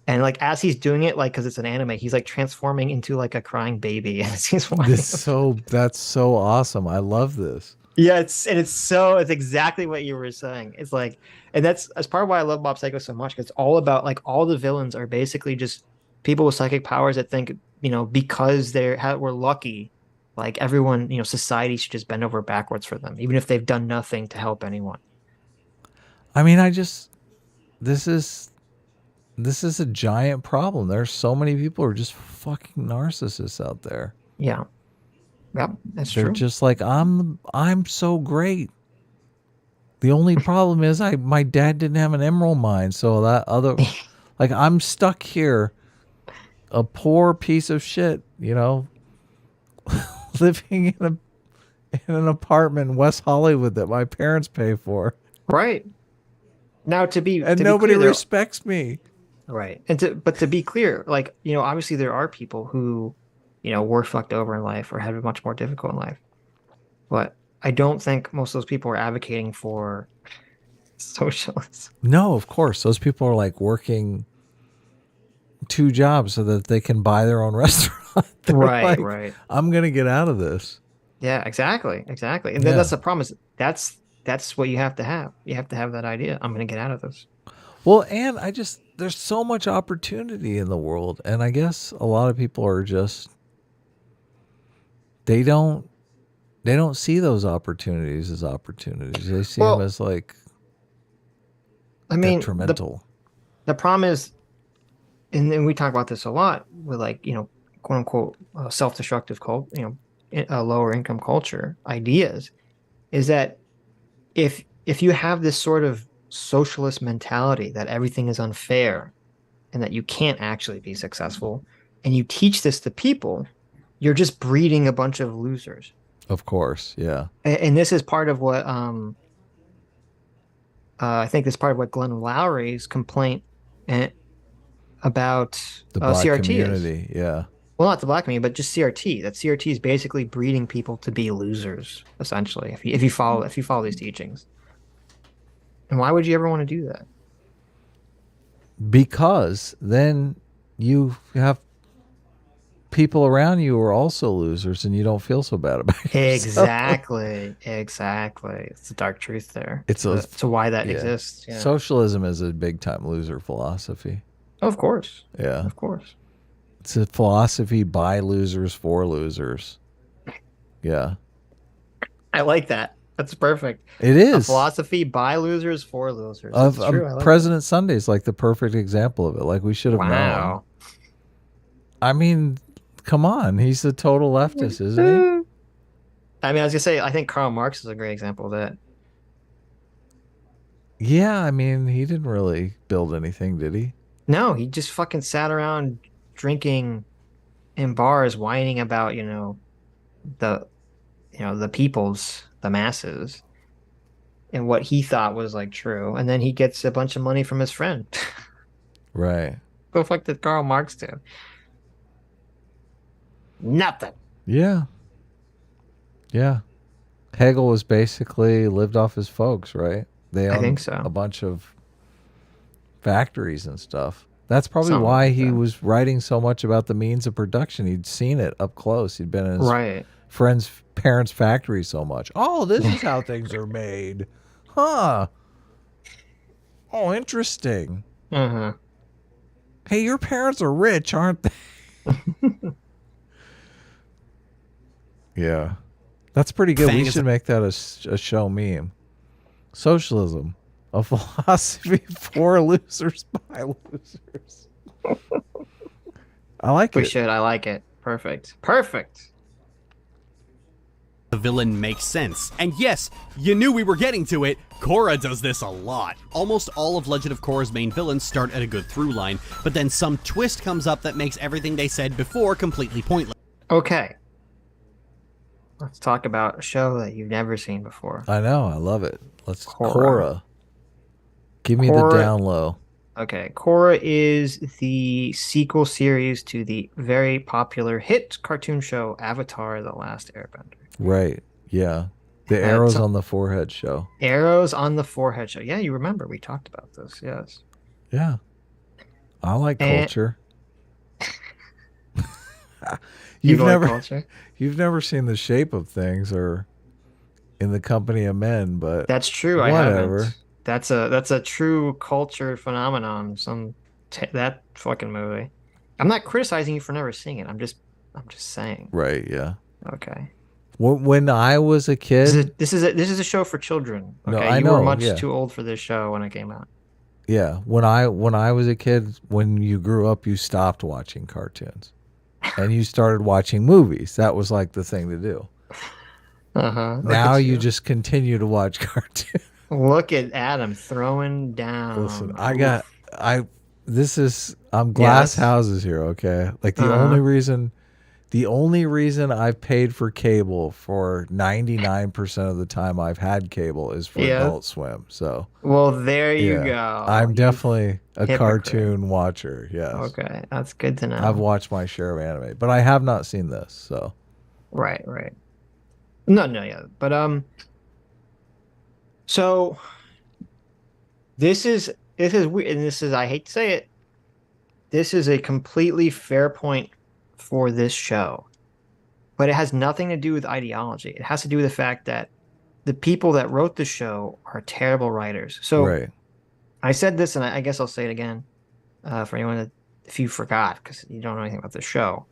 And like as he's doing it, like because it's an anime, he's like transforming into like a crying baby as he's whining. That's so awesome. I love this. Yeah, it's exactly what you were saying. It's like, and that's part of why I love Mob Psycho so much, because it's all about like all the villains are basically just people with psychic powers that think, because we're lucky, like everyone, society should just bend over backwards for them, even if they've done nothing to help anyone. I mean, this is a giant problem. There's so many people who are just fucking narcissists out there. Yeah. Yep, that's true. They're just like, I'm so great. The only problem is my dad didn't have an emerald mine, so that other like I'm stuck here, a poor piece of shit, living in an apartment in West Hollywood that my parents pay for. Right. Now nobody respects me. Right. But to be clear, like, obviously there are people who were fucked over in life or had it much more difficult in life. But I don't think most of those people are advocating for socialism. No, of course. Those people are like working 2 jobs so that they can buy their own restaurant. Right, like, right. I'm going to get out of this. Yeah, exactly. And then that's the problem is that's what you have to have. You have to have that idea. I'm going to get out of this. Well, and there's so much opportunity in the world. And I guess a lot of people are just, they don't see those opportunities as opportunities. They see them as like detrimental. The problem is, and we talk about this a lot with like, quote unquote self-destructive lower income culture ideas, is that if you have this sort of socialist mentality that everything is unfair and that you can't actually be successful, and you teach this to people, you're just breeding a bunch of losers. Of course, yeah. And this is part of what I think this is part of what Glenn Lowry's complaint about the black CRT community, is. Yeah. Well, not the black community, but just CRT. That CRT is basically breeding people to be losers, essentially. If you follow these teachings. And why would you ever want to do that? Because then you have people around you who are also losers, and you don't feel so bad about it. Exactly. It's the dark truth there. It's why that exists. Yeah. Socialism is a big time loser philosophy. Of course. Yeah. Of course. It's a philosophy by losers for losers. Yeah. I like that. That's perfect. It is. A philosophy by losers for losers. That's true. I like President Sunday is like the perfect example of it. Like we should have known. I mean, come on. He's a total leftist, isn't he? I mean, I was going to say, I think Karl Marx is a great example of that. Yeah, I mean, he didn't really build anything, did he? No, he just fucking sat around drinking in bars, whining about, the peoples, the masses, and what he thought was like true. And then he gets a bunch of money from his friend. Right. What the fuck did Karl Marx do? Nothing. Yeah. Yeah. Hegel was basically lived off his folks, right? They owned think so. a bunch of factories and stuff. That's probably Something why like he that. was writing so much about the means of production. He'd seen it up close. He'd been in his Right. friend's parents' factory so much. Oh, this is how things are made. Huh. Oh, interesting. Uh-huh. Hey, your parents are rich, aren't they? Yeah. That's pretty good. Fang We is should make that a show meme. Socialism, a philosophy for losers by losers. I like We it. should. I like it. Perfect. Perfect. The villain makes sense. And yes, you knew we were getting to it. Korra does this a lot. Almost all of Legend of Korra's main villains start at a good through line, but then some twist comes up that makes everything they said before completely pointless. Okay. Let's talk about a show that you've never seen before. I know. I love it. Let's Korra. Korra. Give me Korra- the down low. Okay. Korra is the sequel series to the very popular hit cartoon show Avatar: The Last Airbender. Right. Yeah. The arrows on the forehead show. Arrows on the forehead show. Yeah, you remember we talked about this. Yes. Yeah. I like And- culture. You like culture? You've never seen The Shape of Things or In the Company of Men, but That's true. whatever. I haven't. That's a true culture phenomenon. That fucking movie. I'm not criticizing you for never seeing it. I'm just saying. Right, yeah. Okay. When I was a kid, This is a show for children. Okay. No, I You know, were much yeah. too old for this show when it came out. yeah, when I was a kid, when you grew up, you stopped watching cartoons and you started watching movies. That was like the thing to do. Uh-huh. Now you just continue to watch cartoons. Look at Adam throwing down. Listen, I'm glass Yes. houses here, okay? Like the only reason I've paid for cable for 99% of the time I've had cable is for Yeah. Adult Swim. So Well, there you yeah, go. I'm You definitely a hypocrite. cartoon watcher. Yes. Okay, that's good to know. I've watched my share of anime, but I have not seen this. So Right. No, yeah. But so this is weird, and this is, I hate to say it, this is a completely fair point for this show. But it has nothing to do with ideology. It has to do with the fact that the people that wrote the show are terrible writers. So right. I said this, and I guess I'll say it again for anyone that, if you forgot, because you don't know anything about the show.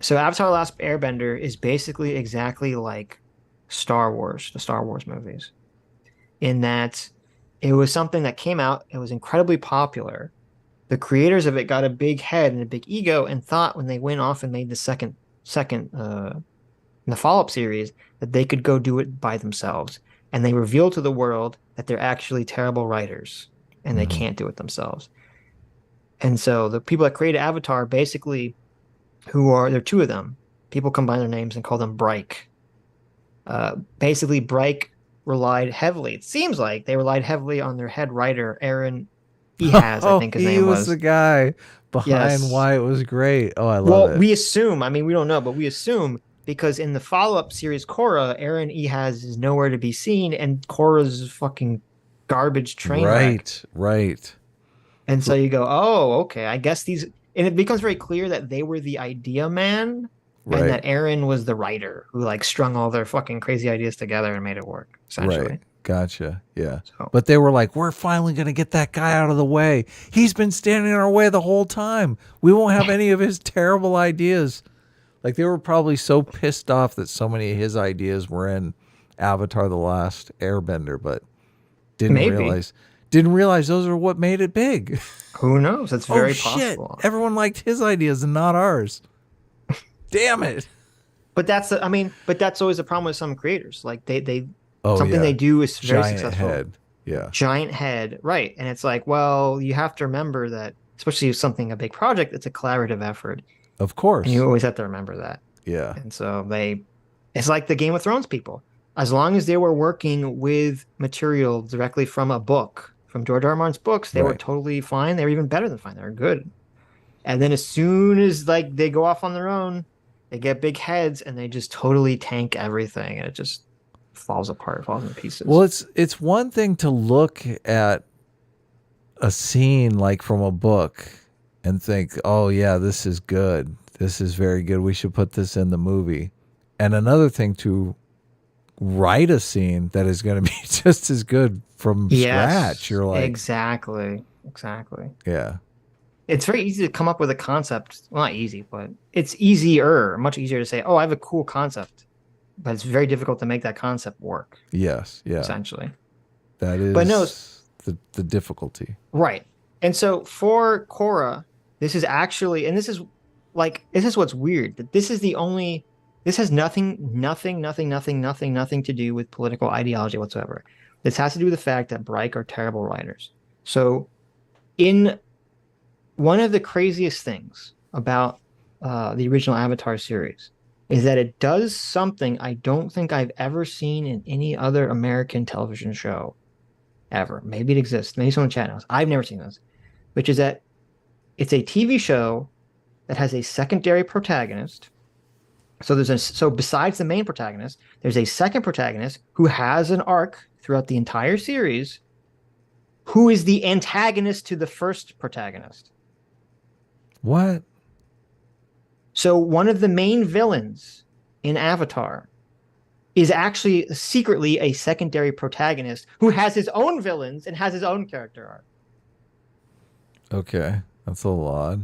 So Avatar: The Last Airbender is basically exactly like Star Wars, the Star Wars movies, in that it was something that came out, it was incredibly popular. The creators of it got a big head and a big ego and thought when they went off and made the second in the follow-up series that they could go do it by themselves. And they revealed to the world that they're actually terrible writers and they can't do it themselves. And so the people that created Avatar basically, there are two of them. People combine their names and call them Breik. Basically, Breik relied heavily. It seems like they relied heavily on their head writer, Aaron Ehas, I think his name was. He was the guy behind Yes. why it was great. Oh, I love Well, it. we assume. I mean, we don't know, but we assume because in the follow-up series, Korra, Aaron Ehas is nowhere to be seen, and Korra's fucking garbage train wreck. Right. And so you go, oh, okay. I guess these, and it becomes very clear that they were the idea man, Right. and that Aaron was the writer who like strung all their fucking crazy ideas together and made it work. Essentially. Right. Gotcha. Yeah. But they were like, we're finally going to get that guy out of the way. He's been standing in our way the whole time. We won't have any of his terrible ideas. Like they were probably so pissed off that so many of his ideas were in Avatar: The Last Airbender, but didn't realize those are what made it big. Who knows? That's very shit. possible. Everyone liked his ideas and not ours. Damn it. But that's always the problem with some creators. Like they Oh, something yeah. they do is very Giant successful. head. Yeah. Giant head, right? And it's like, well, you have to remember that, especially with something a big project, it's a collaborative effort. Of course. And you always have to remember that. Yeah. And so it's like the Game of Thrones people. As long as they were working with material directly from a book, from George R. R. Martin's books, they were Right. totally fine. They were even better than fine. They were good. And then as soon as like they go off on their own, they get big heads and they just totally tank everything, and it just falls apart, falls into pieces. Well, it's one thing to look at a scene like from a book and think, oh yeah, this is good. This is very good. We should put this in the movie. And another thing to write a scene that is going to be just as good from scratch. You're like, exactly. Yeah. It's very easy to come up with a concept. Well, not easy, but it's easier, much easier to say, oh, I have a cool concept. But it's very difficult to make that concept work. Yes. Yeah. Essentially. That is but no, the difficulty. Right. And so for Korra, this is actually, and this is what's weird, that this has nothing to do with political ideology whatsoever. This has to do with the fact that Breik are terrible writers. So in one of the craziest things about the original Avatar series is that it does something I don't think I've ever seen in any other American television show ever. Maybe it exists. Maybe someone in chat knows. I've never seen this, which is that it's a TV show that has a secondary protagonist. So besides the main protagonist, there's a second protagonist who has an arc throughout the entire series, who is the antagonist to the first protagonist. What? So one of the main villains in Avatar is actually secretly a secondary protagonist who has his own villains and has his own character arc. Okay, that's a lot.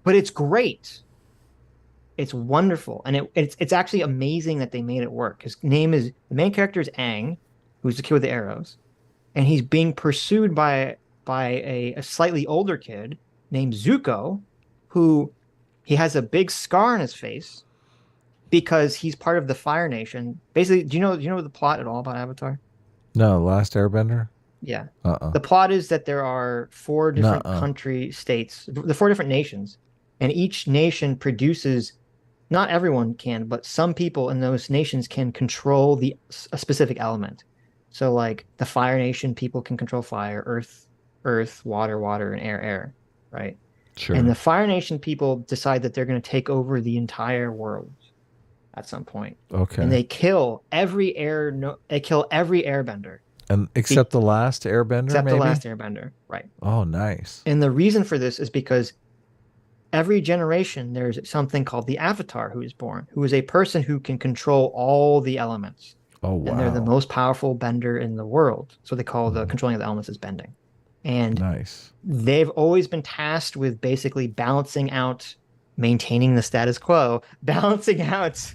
But it's great. It's wonderful, and it's actually amazing that they made it work. His name is, the main character is Aang, who's the kid with the arrows, and he's being pursued by a slightly older kid named Zuko, who he has a big scar on his face because he's part of the Fire Nation. Basically, do you know the plot at all about Avatar? No, Last Airbender? Yeah. The plot is that there are 4 different country states, the 4 different nations, and each nation produces, not everyone can, but some people in those nations can control a specific element. So like the Fire Nation people can control fire, earth, water, and air, right? Sure. And the Fire Nation people decide that they're going to take over the entire world at some point. Okay. And they kill every airbender. And except the last airbender, Except maybe? the last airbender, right. Oh, nice. And the reason for this is because every generation there's something called the Avatar who is born, who is a person who can control all the elements. Oh, wow. And they're the most powerful bender in the world. So they call the controlling of the elements as bending. And nice. They've always been tasked with basically balancing out, maintaining the status quo, balancing out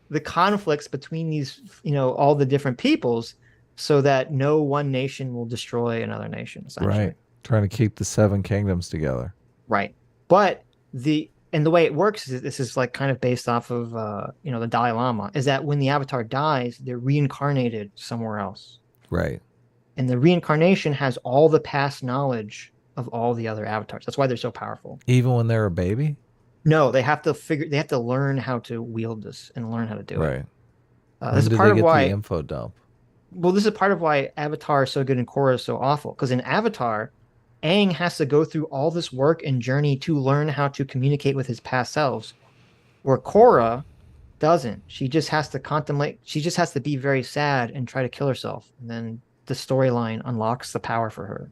the conflicts between these, all the different peoples, so that no one nation will destroy another nation, essentially. Right. Trying to keep the 7 kingdoms together. Right. But the way it works is, this is like kind of based off of the Dalai Lama, is that when the Avatar dies, they're reincarnated somewhere else. Right. And the reincarnation has all the past knowledge of all the other avatars. That's why they're so powerful. Even when they're a baby? No, they have to learn how to wield this and learn how to do it. Right. This is part of why the info dump. Well, this is part of why Avatar is so good and Korra is so awful. Because in Avatar, Aang has to go through all this work and journey to learn how to communicate with his past selves, where Korra doesn't. She just has to contemplate. She just has to be very sad and try to kill herself, and then the storyline unlocks the power for her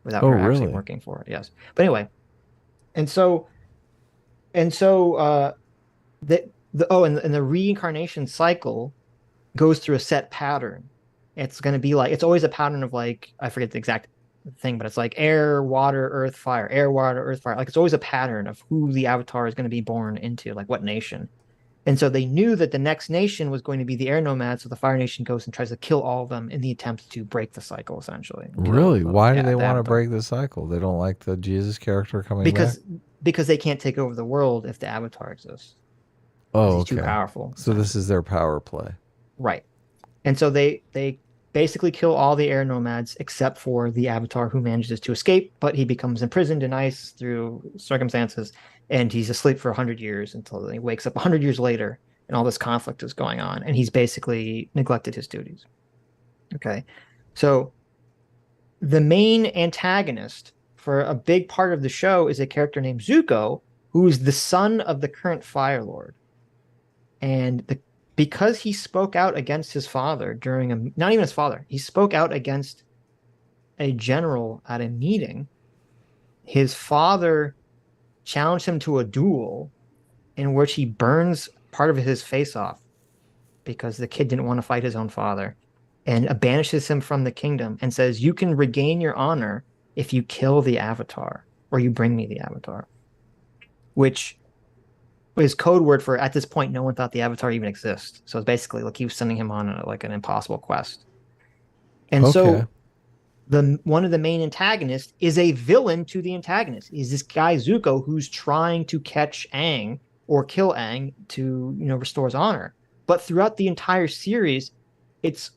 without her actually working for it. Yes, but anyway, and the reincarnation cycle goes through a set pattern. It's going to be like, it's always a pattern of like, I forget the exact thing, but it's like air, water, earth, fire, air, water, earth, fire. Like it's always a pattern of who the avatar is going to be born into, like what nation. And so they knew that the next nation was going to be the air nomads, so the Fire Nation goes and tries to kill all of them in the attempt to break the cycle, essentially. Really? Why do they want to break the cycle? They don't like the Jesus character coming back? Because they can't take over the world if the avatar exists. Oh, he's too powerful. So this is their power play. Right. And so they basically kill all the air nomads except for the avatar, who manages to escape, but he becomes imprisoned in ice through circumstances, and he's asleep for 100 years until he wakes up 100 years later, and all this conflict is going on, and he's basically neglected his duties. Okay. So the main antagonist for a big part of the show is a character named Zuko, who is the son of the current Fire Lord. And because he spoke out against his father during not even his father, he spoke out against a general at a meeting, his father challenged him to a duel in which he burns part of his face off because the kid didn't want to fight his own father, and banishes him from the kingdom and says, you can regain your honor if you kill the Avatar or you bring me the Avatar, which is code word for, at this point, no one thought the Avatar even exists. So it's basically like he was sending him on like an impossible quest. And so one of the main antagonists is a villain to the antagonist. Is this guy Zuko, who's trying to catch Aang or kill Aang to, restore his honor. But throughout the entire series, it's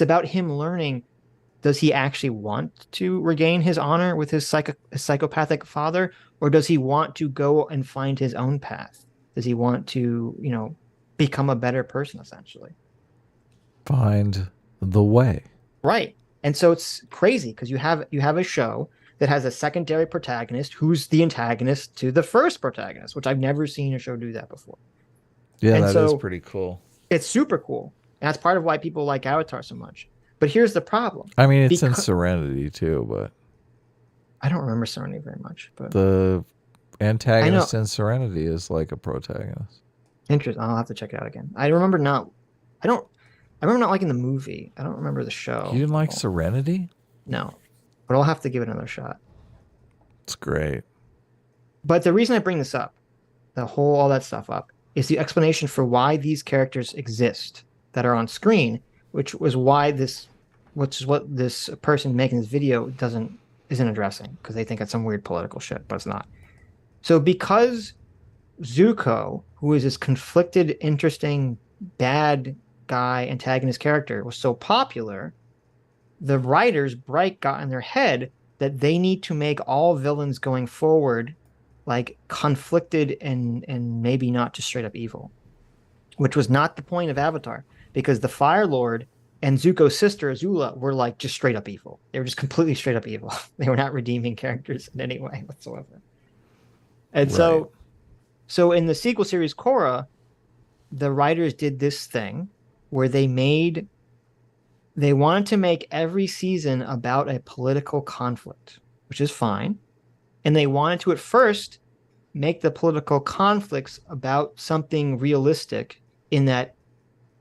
about him learning, does he actually want to regain his honor with his psychopathic father, or does he want to go and find his own path? Does he want to, become a better person, essentially? Find the way. Right. And so it's crazy because you have a show that has a secondary protagonist who's the antagonist to the first protagonist, which I've never seen a show do that before. Yeah, and that so is pretty cool. It's super cool. And that's part of why people like Avatar so much. But here's the problem. I mean, it's in Serenity too, but I don't remember Serenity very much. But the antagonist in Serenity is like a protagonist. Interesting. I'll have to check it out again. I remember not liking the movie. I don't remember the show. You didn't like Serenity? No. But I'll have to give it another shot. It's great. But the reason I bring this up, all that stuff up, is the explanation for why these characters exist that are on screen, which is what this person making this video isn't addressing, because they think it's some weird political shit, but it's not. So because Zuko, who is this conflicted, interesting, bad guy antagonist character, was so popular, the writers, Bright, got in their head that they need to make all villains going forward like conflicted and maybe not just straight up evil, which was not the point of Avatar, because the Fire Lord and Zuko's sister Azula were like just straight up evil. They were just completely straight up evil. They were not redeeming characters in any way whatsoever. And so in the sequel series Korra, the writers did this thing where they wanted to make every season about a political conflict, which is fine. And they wanted to at first make the political conflicts about something realistic, in that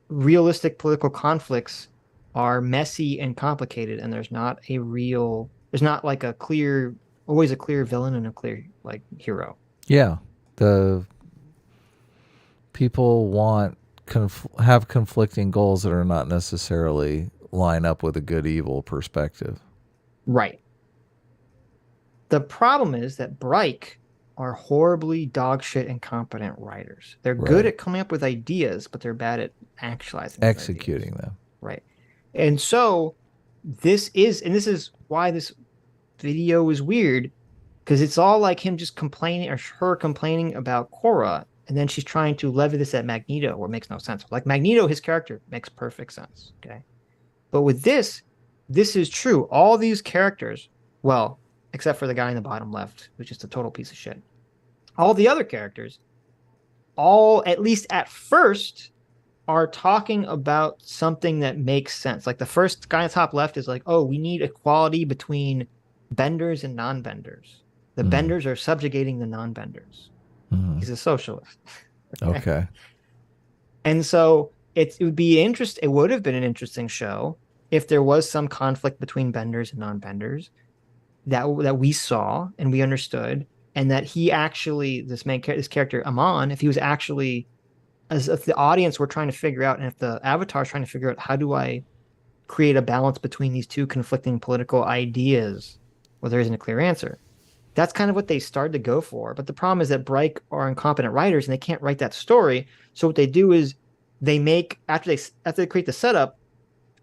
realistic political conflicts are messy and complicated, and there's not like always a clear villain and a clear like hero. Yeah. The people want have conflicting goals that are not necessarily line up with a good evil perspective. Right. The problem is that Bright are horribly dogshit incompetent writers. They're good at coming up with ideas, but they're bad at executing them. Right. And so this is why this video is weird, because it's all like him just complaining, or her complaining about Korra, and then she's trying to levy this at Magneto, where it makes no sense. Like Magneto, his character makes perfect sense. Okay. But with this is true. All these characters, well, except for the guy in the bottom left, who's just a total piece of shit. All the other characters, at least at first, are talking about something that makes sense. Like the first guy on the top left is like, oh, we need equality between benders and non-benders. The benders are subjugating the non-benders. He's a socialist. Okay. And so it would have been an interesting show if there was some conflict between benders and non-benders that we saw and we understood, and that he actually, this character Amon, if he was actually, as if the audience were trying to figure out, and if the Avatar is trying to figure out, how do I create a balance between these two conflicting political ideas? Well, there isn't a clear answer. That's kind of what they started to go for. But the problem is that Bright are incompetent writers and they can't write that story. So what they do is they make, after they create the setup,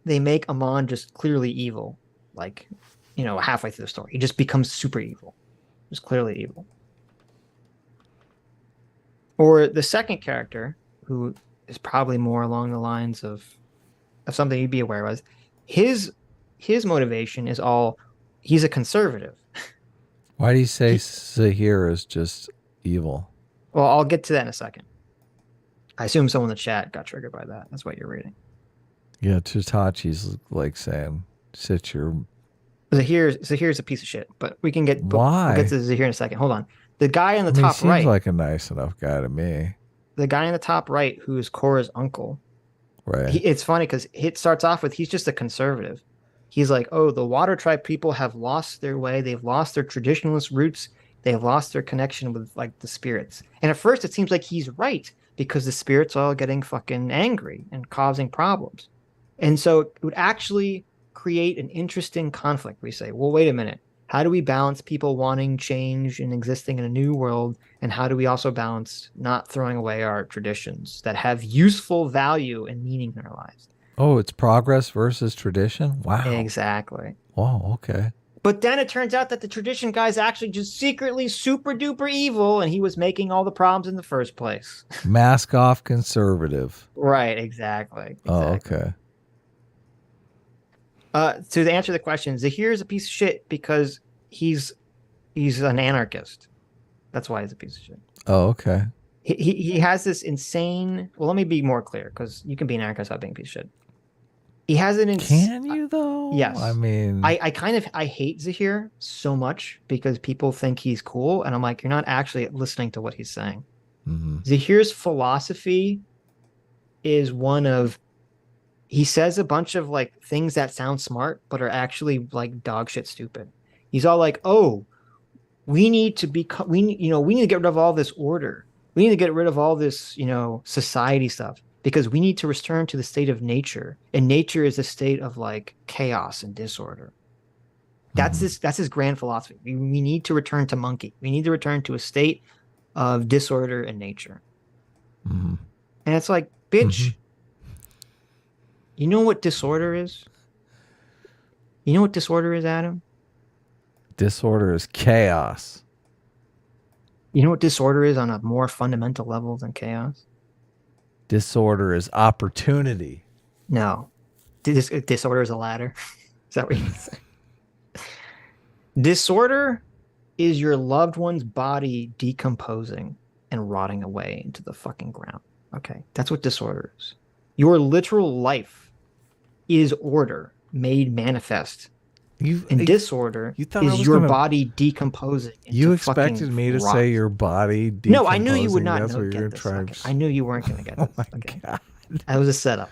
they make Amon just clearly evil. Like, halfway through the story, he just becomes super evil. Just clearly evil. Or the second character, who is probably more along the lines of something you'd be aware of, his motivation is he's a conservative. Why do you say Zahir is just evil? Well, I'll get to that in a second. I assume someone in the chat got triggered by that. That's what you're reading. Yeah, Tutachi's like saying, Sitch, you're Zahir's a piece of shit, but we can get Why? we'll get to Zahir in a second. Hold on. The guy on the I mean, top seems right, like a nice enough guy to me. the guy in the top right, who is Korra's uncle. Right. It's funny because it starts off with he's just a conservative. He's like, oh, the Water Tribe people have lost their way. They've lost their traditionalist roots. They've lost their connection with like the spirits. And at first, it seems like he's right because the spirits are all getting fucking angry and causing problems. And so it would actually create an interesting conflict. We say, well, wait a minute. How do we balance people wanting change and existing in a new world? And how do we also balance not throwing away our traditions that have useful value and meaning in our lives? Oh, it's progress versus tradition? Wow. Exactly. Wow, okay. But then it turns out that the tradition guy's actually just secretly super duper evil and he was making all the problems in the first place. Mask off conservative. Right, exactly. Oh, okay. To answer the question, Zahir is a piece of shit because he's an anarchist. That's why he's a piece of shit. Oh, okay. He has this insane. Well, let me be more clear because you can be an anarchist without being a piece of shit. He has an Can you though? Yes. I mean, I hate Zahir so much because people think he's cool, and I'm like, you're not actually listening to what he's saying. Mm-hmm. Zahir's philosophy is one of he says a bunch of like things that sound smart but are actually like dog shit stupid. He's all like, "Oh, we need to we need to get rid of all this order. We need to get rid of all this, society stuff because we need to return to the state of nature. And nature is a state of like chaos and disorder." That's his grand philosophy. We need to return to monkey. We need to return to a state of disorder and nature. Mm-hmm. And it's like, bitch, you know what disorder is? You know what disorder is, Adam? Disorder is chaos. You know what disorder is on a more fundamental level than chaos? Disorder is opportunity. No. Disorder is a ladder. Is that what you say? Disorder is your loved one's body decomposing and rotting away into the fucking ground. Okay, that's what disorder is. Your literal life is order made manifest. Disorder is your body decomposing. You expected me to say your body decomposing. No, I knew you would not That's what you're get trying this. I knew you weren't going to get this. Oh my God. That was a setup.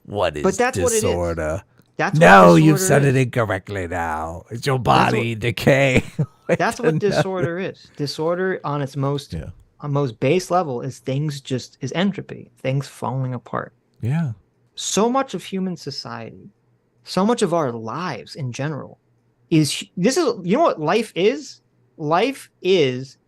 What is But that's disorder? What it is. That's no, what you've disorder said is. it incorrectly now. It's your body decay. That's what disorder is. Disorder on its most base level is is entropy, things falling apart. Yeah. So much of human society, so much of our lives in general you know what life is? Life is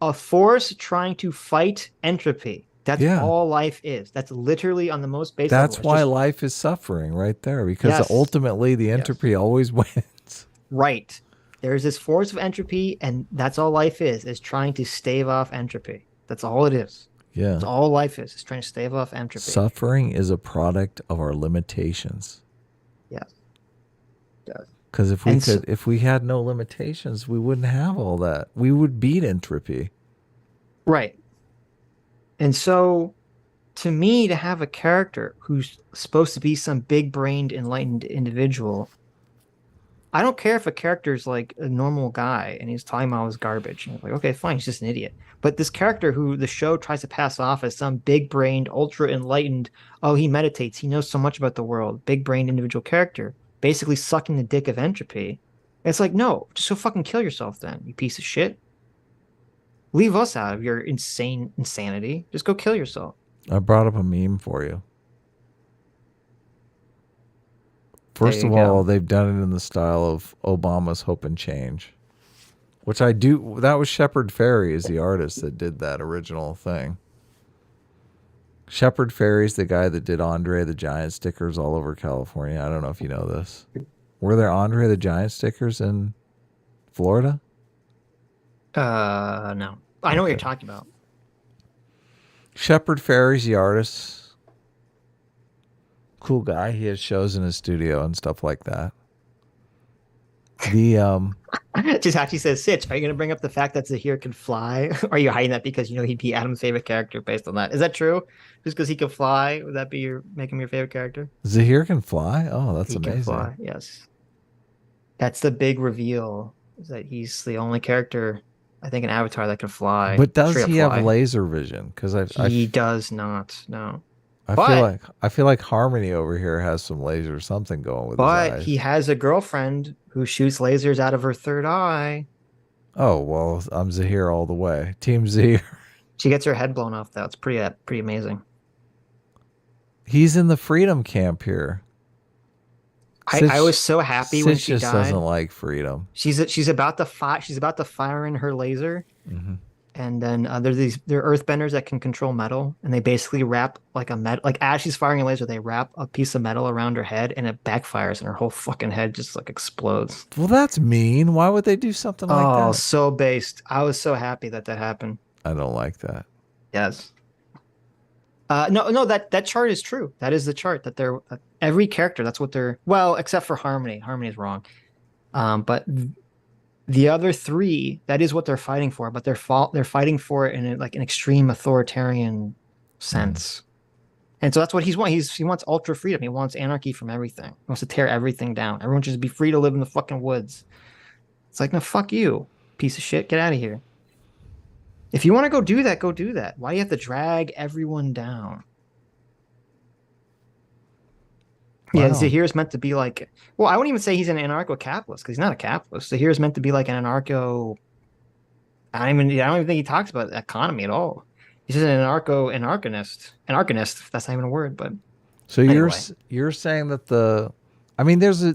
a force trying to fight entropy. That's all life is. That's literally on the most basic level. That's why life is suffering right there, because ultimately the entropy always wins. Right. There's this force of entropy, and that's all life is trying to stave off entropy. That's all it is. Yeah. That's all life is trying to stave off entropy. Suffering is a product of our limitations. Yes. It does. Because if we had no limitations, we wouldn't have all that. We would beat entropy. Right. And so, to me, to have a character who's supposed to be some big-brained, enlightened individual, I don't care if a character's like a normal guy and he's talking about his garbage. And like, okay, fine, he's just an idiot. But this character who the show tries to pass off as some big-brained, ultra-enlightened, oh, he meditates, he knows so much about the world, big-brained individual character, basically sucking the dick of entropy. It's like, no, just go fucking kill yourself then, you piece of shit. Leave us out of your insanity. Just go kill yourself. I brought up a meme for you. First of all, they've done it in the style of Obama's Hope and Change, which I do. That was Shepard Fairey is the artist that did that original thing. Shepard Fairey's the guy that did Andre the Giant stickers all over California. I don't know if you know this. Were there Andre the Giant stickers in Florida? No. I know what you're talking about. Shepard Fairey's the artist. Cool guy. He has shows in his studio and stuff like that. The just actually says, Sitch, are you going to bring up the fact that Zahir can fly? Or are you hiding that because he'd be Adam's favorite character based on that? Is that true? Just because he can fly, would that be make him your favorite character? Zahir can fly? Oh, that's he amazing. Can fly, yes. That's the big reveal, is that he's the only character, I think, in Avatar that can fly. But does straight up he fly. have laser vision? Because He does not. No. I feel like Harmony over here has some laser something going with his But eyes. he has a girlfriend who shoots lasers out of her third eye. Oh well, I'm Zahir all the way. Team Zahir. She gets her head blown off, though. It's pretty amazing. He's in the freedom camp here. I was so happy when Sitch she just died. doesn't like freedom. She's about to fire in her laser, and then there are earthbenders that can control metal, and they basically wrap as she's firing a laser, they wrap a piece of metal around her head, and it backfires, and her whole fucking head just like explodes. Well, that's mean. Why would they do something like that? Oh, so based. I was so happy that happened. I don't like that. Yes. No, that chart is true. That is the chart that they're every character. That's what they're, well, except for Harmony. Harmony is wrong. But the other three, that is what they're fighting for. But they're fighting for it in an extreme authoritarian sense. And so that's what he wants. He wants ultra freedom. He wants anarchy from everything. He wants to tear everything down. Everyone should just be free to live in the fucking woods. It's like, no, fuck you, piece of shit. Get out of here. If you want to go do that, go do that. Why do you have to drag everyone down? Wow. Yeah, Zahir's meant to be like, well, I wouldn't even say he's an anarcho-capitalist, because he's not a capitalist. Zahir's meant to be like an anarcho. I don't even think he talks about economy at all. He's just an anarchist. Anarchist, that's not even a word, but So anyway. you're saying that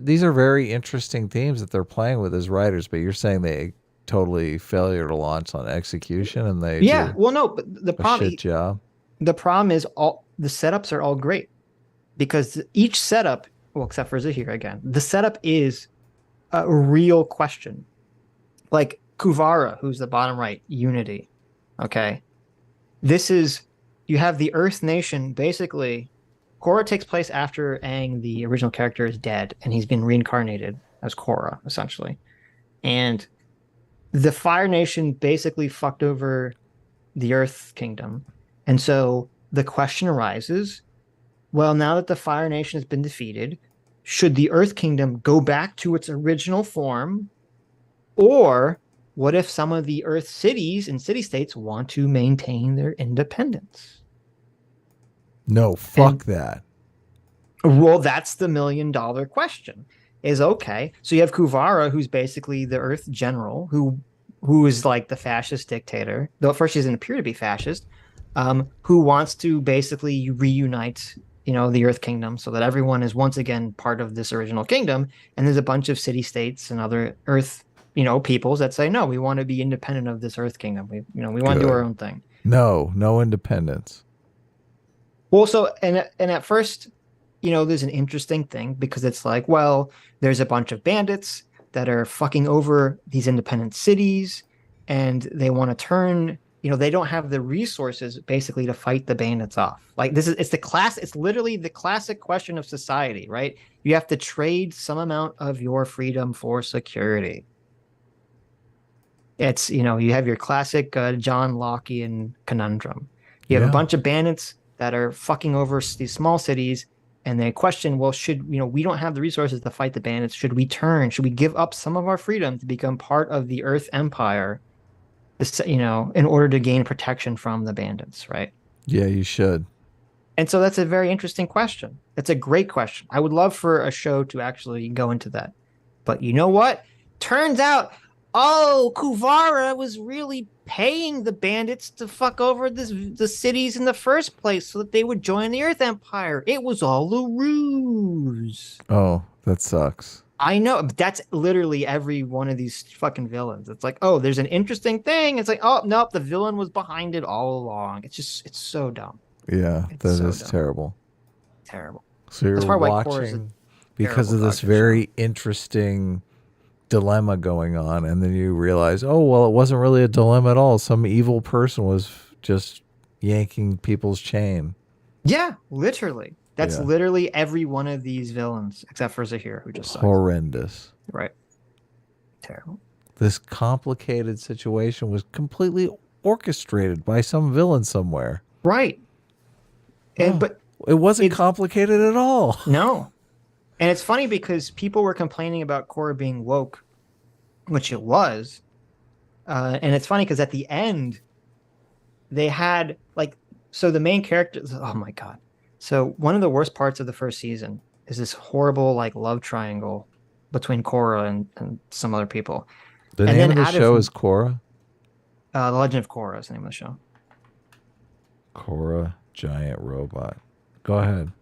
these are very interesting themes that they're playing with as writers, but you're saying they totally failure to launch on execution, and they do well, no, but the problem shit job. The problem is all the setups are all great, because each setup, well, except for Zahir again, the setup is a real question. Like Kuvara, who's the bottom right, unity. Okay, you have the Earth Nation. Basically, Korra takes place after Aang, the original character, is dead, and he's been reincarnated as Korra, essentially, and the Fire Nation basically fucked over the Earth Kingdom. And so the question arises, well, now that the Fire Nation has been defeated, should the Earth Kingdom go back to its original form? Or what if some of the Earth cities and city-states want to maintain their independence? No, fuck that. Well, that's the $1 million question. Is okay. So you have Kuvara, who's basically the Earth general, who is like the fascist dictator. Though at first she doesn't appear to be fascist, who wants to basically reunite, the Earth Kingdom, so that everyone is once again part of this original kingdom. And there's a bunch of city-states and other Earth, peoples that say, no, we want to be independent of this Earth Kingdom. We want to do our own thing. No independence. Well, so and at first, there's an interesting thing, because it's like, well, there's a bunch of bandits that are fucking over these independent cities, and they want to turn, they don't have the resources basically to fight the bandits off. Like it's literally the classic question of society, right? You have to trade some amount of your freedom for security. It's, you have your classic John Lockean conundrum. You have a bunch of bandits that are fucking over these small cities, and they question, well, we don't have the resources to fight the bandits. Should we give up some of our freedom to become part of the Earth Empire, in order to gain protection from the bandits, right? Yeah, you should. And so that's a very interesting question. It's a great question. I would love for a show to actually go into that. But you know what? Turns out, Kuvara was really paying the bandits to fuck over the cities in the first place so that they would join the Earth Empire. It was all a ruse. Oh, that sucks. I know. That's literally every one of these fucking villains. It's like, oh, there's an interesting thing. It's like, oh, nope, the villain was behind it all along. It's so dumb. Yeah, that so is dumb. terrible. Terrible. So you're That's why White Core is a watching because of terrible this very interesting dilemma going on, and then you realize, oh, well, it wasn't really a dilemma at all. Some evil person was just yanking people's chain. Yeah, literally. That's literally every one of these villains, except for Zahir, who just sucks. Horrendous. Right. Terrible. This complicated situation was completely orchestrated by some villain somewhere. Right. But it wasn't complicated at all. No. And it's funny because people were complaining about Korra being woke, which it was. And it's funny because at the end, they had like, so the main characters, oh my God. So one of the worst parts of the first season is this horrible like love triangle between Korra and some other people. The name of the show is Korra? The Legend of Korra is the name of the show. Korra, giant robot. Go ahead.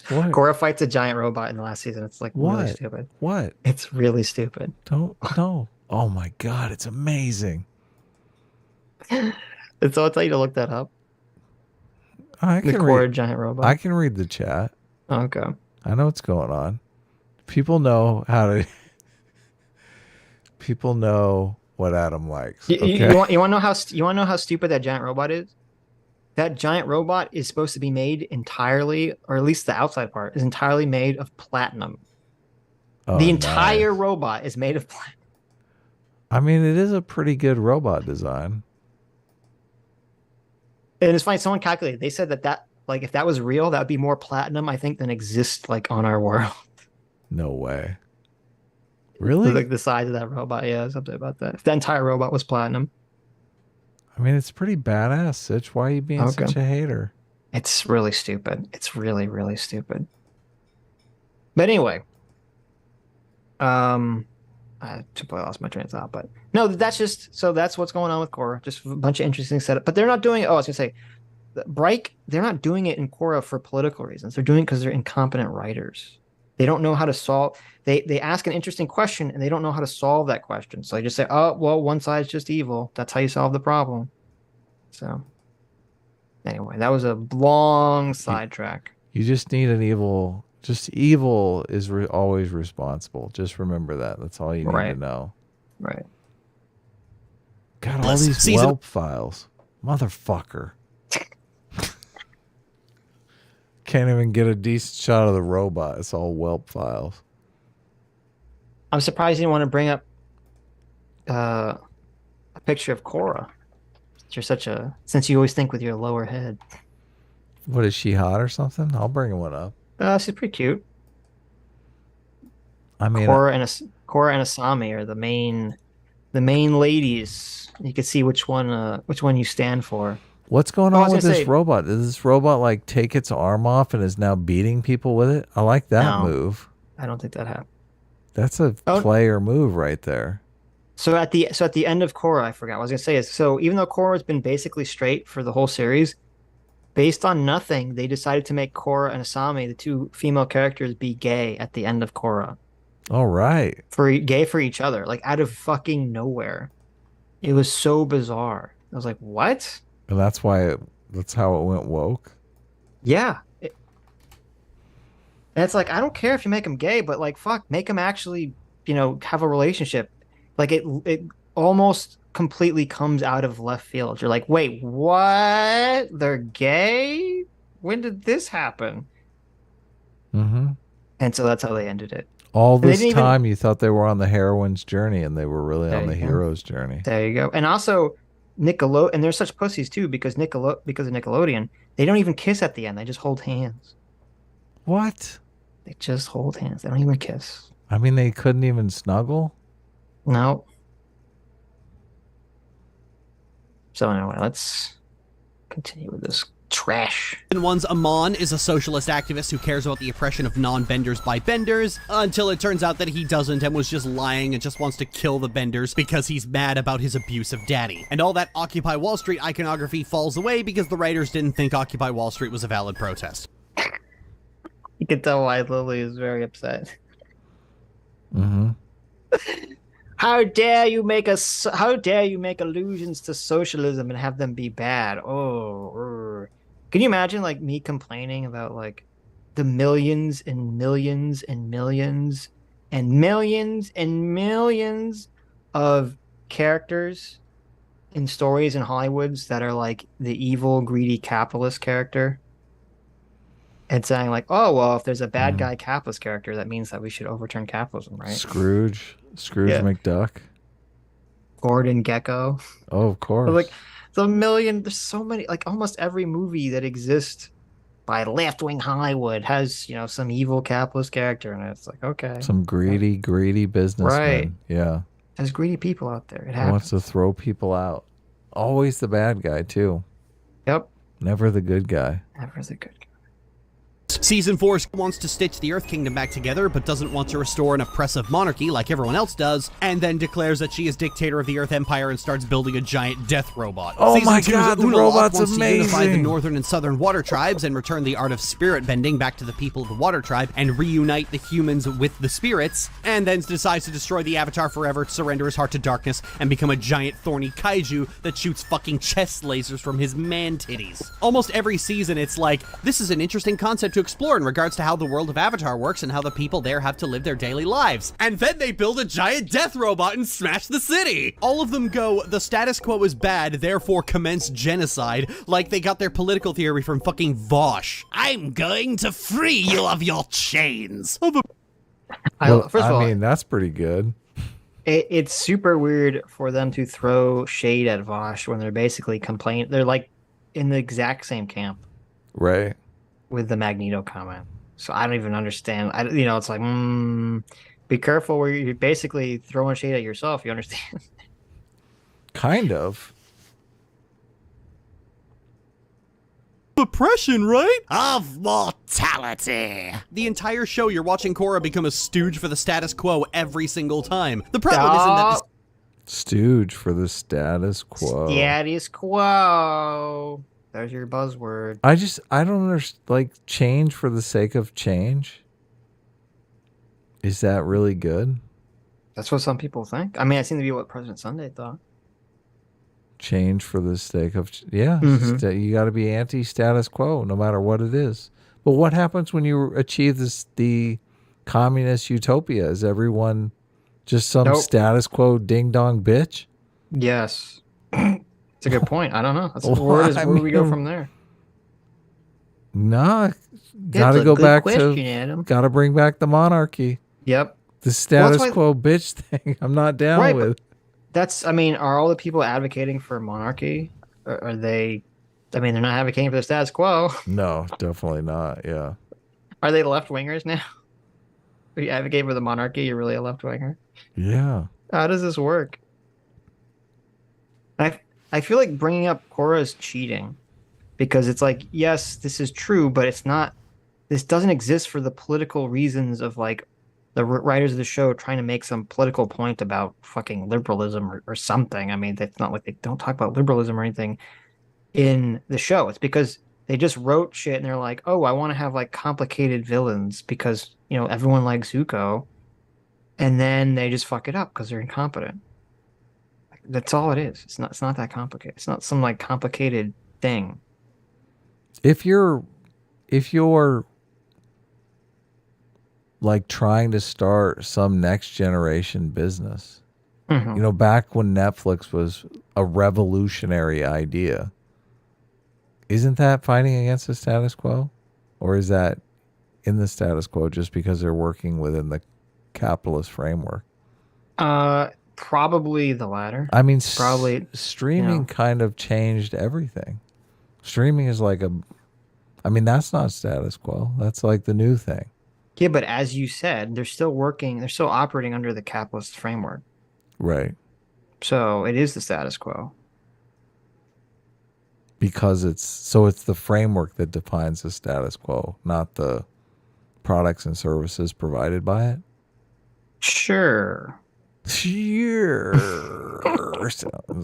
Korra fights a giant robot in the last season. It's like really stupid. What? It's really stupid. No. Oh my God, it's amazing. And so I'll tell you to look that up. I The can Korra read, giant robot. I can read the chat. Okay. I know what's going on. People know how to. People know what Adam likes. You Okay? want to know how stupid that giant robot is? That giant robot is supposed to be made entirely, or at least the outside part is entirely made of platinum. Oh, The entire nice. robot is made of platinum. I mean, it is a pretty good robot design. And it's funny, someone calculated. They said that like if that was real, that would be more platinum, I think, than exists like on our world. No way. Really? Like the size of that robot. Yeah, something about that. If that entire robot was platinum. I mean, it's pretty badass, Sitch. Why are you being such a hater? It's really stupid. It's really, really stupid. But anyway, I completely lost my train of thought. But no, that's what's going on with Korra. Just a bunch of interesting setup. But they're not doing it. Oh, I was gonna say, Bright. They're not doing it in Korra for political reasons. They're doing it because they're incompetent writers. They don't know how to solve. They ask an interesting question and they don't know how to solve that question. So they just say, "Oh, well, one side's just evil. That's how you solve the problem." So anyway, that was a long sidetrack. You just need an evil. Just evil is always responsible. Just remember that. That's all you need to know. Right. God, all these whelp files, motherfucker. Can't even get a decent shot of the robot. It's all whelp files. I'm surprised you didn't want to bring up a picture of Korra. Since you always think with your lower head. What, is she hot or something? I'll bring one up. She's pretty cute. I mean, Korra and Asami are the main ladies. You can see which one you stand for. what's going on with this robot? Does this robot like take its arm off and is now beating people with it? I like that move. I don't think that happened. That's a player move right there. So at the end of Korra, I forgot what I was gonna say is, so even though Korra has been basically straight for the whole series, based on nothing, they decided to make Korra and Asami, the two female characters, be gay at the end of Korra. All right. Gay for each other, like out of fucking nowhere. It was so bizarre. I was like, what? And that's how it went woke. Yeah. And it's like, I don't care if you make them gay, but like, fuck, make them actually, have a relationship. Like it almost completely comes out of left field. You're like, wait, what? They're gay? When did this happen? Mm-hmm. And so that's how they ended it. All this time you thought they were on the heroine's journey and they were really on the hero's journey. There you go. And also and they're such pussies too, because of Nickelodeon, they don't even kiss at the end. They just hold hands. What? They just hold hands. They don't even kiss. I mean, they couldn't even snuggle? No. So anyway, let's continue with this trash. And one's Amon is a socialist activist who cares about the oppression of non-benders by benders, until it turns out that he doesn't and was just lying and just wants to kill the benders because he's mad about his abuse of daddy. And all that Occupy Wall Street iconography falls away because the writers didn't think Occupy Wall Street was a valid protest. You can tell why Lily is very upset. Mm-hmm. How dare you make allusions to socialism and have them be bad? Can you imagine like me complaining about like the millions and millions and millions and millions and millions of characters in stories in Hollywoods that are like the evil, greedy capitalist character? And saying like, oh, well, if there's a bad guy capitalist character, that means that we should overturn capitalism, right? Scrooge McDuck. Gordon Gekko. Oh, of course. Like, there's so many, like almost every movie that exists by left-wing Hollywood has, some evil capitalist character, and it's like, okay. Some greedy businessman. Right. Yeah. There's greedy people out there. It Who wants happens. to throw people out. Always the bad guy, too. Yep. Never the good guy. Never the good guy. Season 4 wants to stitch the Earth Kingdom back together, but doesn't want to restore an oppressive monarchy like everyone else does, and then declares that she is dictator of the Earth Empire and starts building a giant death robot. Oh Season my 2's God, the Una robot's wants to unify the amazing. northern and southern water tribes and return the art of spirit bending back to the people of the water tribe and reunite the humans with the spirits, and then decides to destroy the Avatar forever, surrender his heart to darkness, and become a giant thorny kaiju that shoots fucking chest lasers from his man titties. Almost every season it's like, this is an interesting concept to explore in regards to how the world of Avatar works and how the people there have to live their daily lives. And then they build a giant death robot and smash the city! All of them go, the status quo is bad, therefore commence genocide, like they got their political theory from fucking Vosh. I'm going to free you of your chains. First of all, I mean, that's pretty good. it's super weird for them to throw shade at Vosh when they're basically complaining. They're like in the exact same camp Right. with the Magneto comment. So I don't even understand. It's like, be careful where you're basically throwing shade at yourself. You understand? Kind of. Oppression, right? Of mortality. The entire show, you're watching Korra become a stooge for the status quo every single time. The problem isn't that Stooge for the status quo. Status quo. There's your buzzword. I don't understand. Like, change for the sake of change? Is that really good? That's what some people think. I mean, it seemed to be what President Sunday thought. Change for the sake of... Yeah. Mhm. You got to be anti-status quo, no matter what it is. But what happens when you achieve the communist utopia? Is everyone just some Nope. status quo ding-dong bitch? Yes. It's a good point. I don't know. That's Well, where I we go mean- from there? Nah. That's Got to a go good back question, to... Adam. Got to bring back the monarchy. Yep. The status why- quo bitch thing, I'm not down Right, with. Are all the people advocating for monarchy? Or are they? I mean, they're not advocating for the status quo. No, definitely not. Yeah. Are they left wingers now? Are you advocating for the monarchy? You're really a left winger. Yeah. How does this work? I feel like bringing up Korra is cheating, because it's like, yes, this is true, but it's not. This doesn't exist for the political reasons of like the writers of the show trying to make some political point about fucking liberalism or something. I mean, it's not like they don't talk about liberalism or anything in the show. It's because they just wrote shit and they're like, oh, I want to have like complicated villains because, everyone likes Zuko. And then they just fuck it up because they're incompetent. That's all it is. It's not that complicated. It's not some like complicated thing. If you're like trying to start some next generation business, Mhm. back when Netflix was a revolutionary idea, isn't that fighting against the status quo? Or is that in the status quo just because they're working within the capitalist framework? Probably the latter. I mean, probably streaming kind of changed everything. Streaming is like that's not status quo. That's like the new thing. Yeah, but as you said, they're still operating under the capitalist framework. Right. So it is the status quo. Because it's the framework that defines the status quo, not the products and services provided by it. Sure. Sounds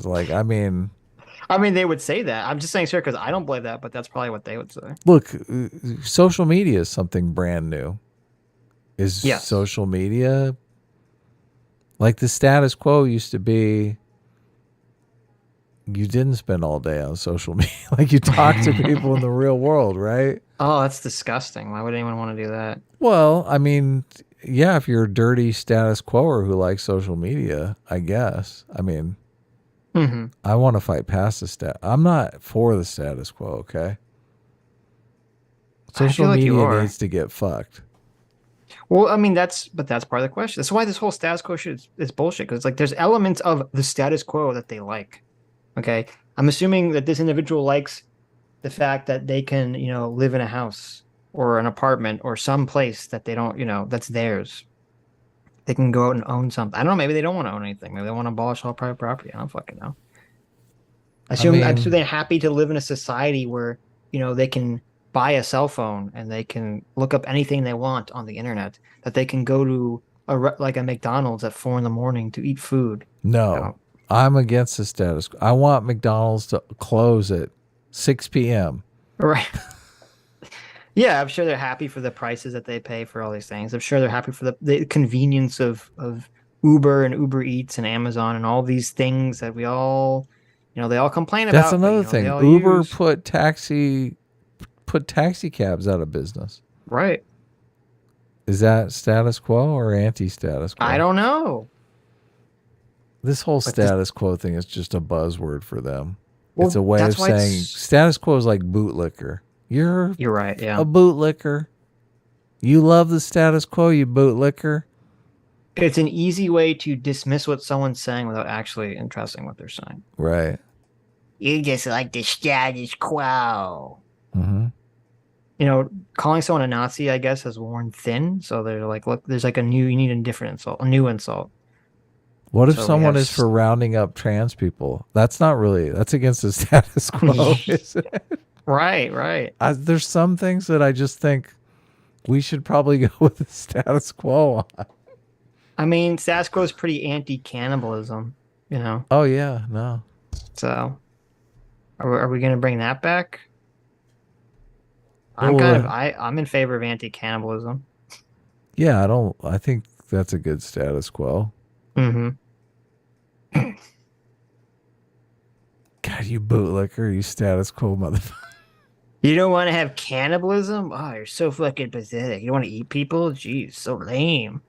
like, they would say that. I'm just saying sure because I don't believe that, but that's probably what they would say. look, social media is something brand new. Is Yes. social media like the status quo used to be? You didn't spend all day on social media. Like you talk to people in the real world, right? Oh, that's disgusting. Why would anyone want to do that? Well, yeah, if you're a dirty status quoer who likes social media, I guess. Mhm. I want to fight past the I'm not for the status quo, okay? Social like you media are. needs to get fucked. Well, that's part of the question. That's why this whole status quo shit is bullshit. Because it's like there's elements of the status quo that they like. Okay, I'm assuming that this individual likes the fact that they can, live in a house or an apartment or some place that they don't, that's theirs. They can go out and own something. I don't know. Maybe they don't want to own anything. Maybe they want to abolish all private property. I don't fucking know. I assume they're happy to live in a society where, they can buy a cell phone and they can look up anything they want on the internet, that they can go to like a McDonald's at 4 a.m. to eat food. No, I'm against the status quo. I want McDonald's to close at 6 p.m. Right. Yeah, I'm sure they're happy for the prices that they pay for all these things. I'm sure they're happy for the convenience of Uber and Uber Eats and Amazon and all these things that we all, they all complain about. That's another thing. Uber put taxi cabs out of business. Right. Is that status quo or anti-status quo? I don't know. This whole status quo thing is just a buzzword for them. Well, it's a way of saying status quo is like bootlicker. You're right, yeah. A bootlicker. You love the status quo, you bootlicker. It's an easy way to dismiss what someone's saying without actually interesting what they're saying. Right. You just like the status quo. Mm-hmm. Calling someone a Nazi, I guess, has worn thin. So they're like, look, there's like you need a different insult, a new insult. What if someone is for rounding up trans people? That's against the status quo, isn't it? Right. There's some things that I just think we should probably go with the status quo on. I mean, status quo is pretty anti-cannibalism, Oh, yeah, no. So, are we going to bring that back? I'm in favor of anti-cannibalism. Yeah, I think that's a good status quo. Mm-hmm. God, you bootlicker, you status quo motherfucker. You don't want to have cannibalism? Oh, you're so fucking pathetic. You don't want to eat people? Jeez, so lame.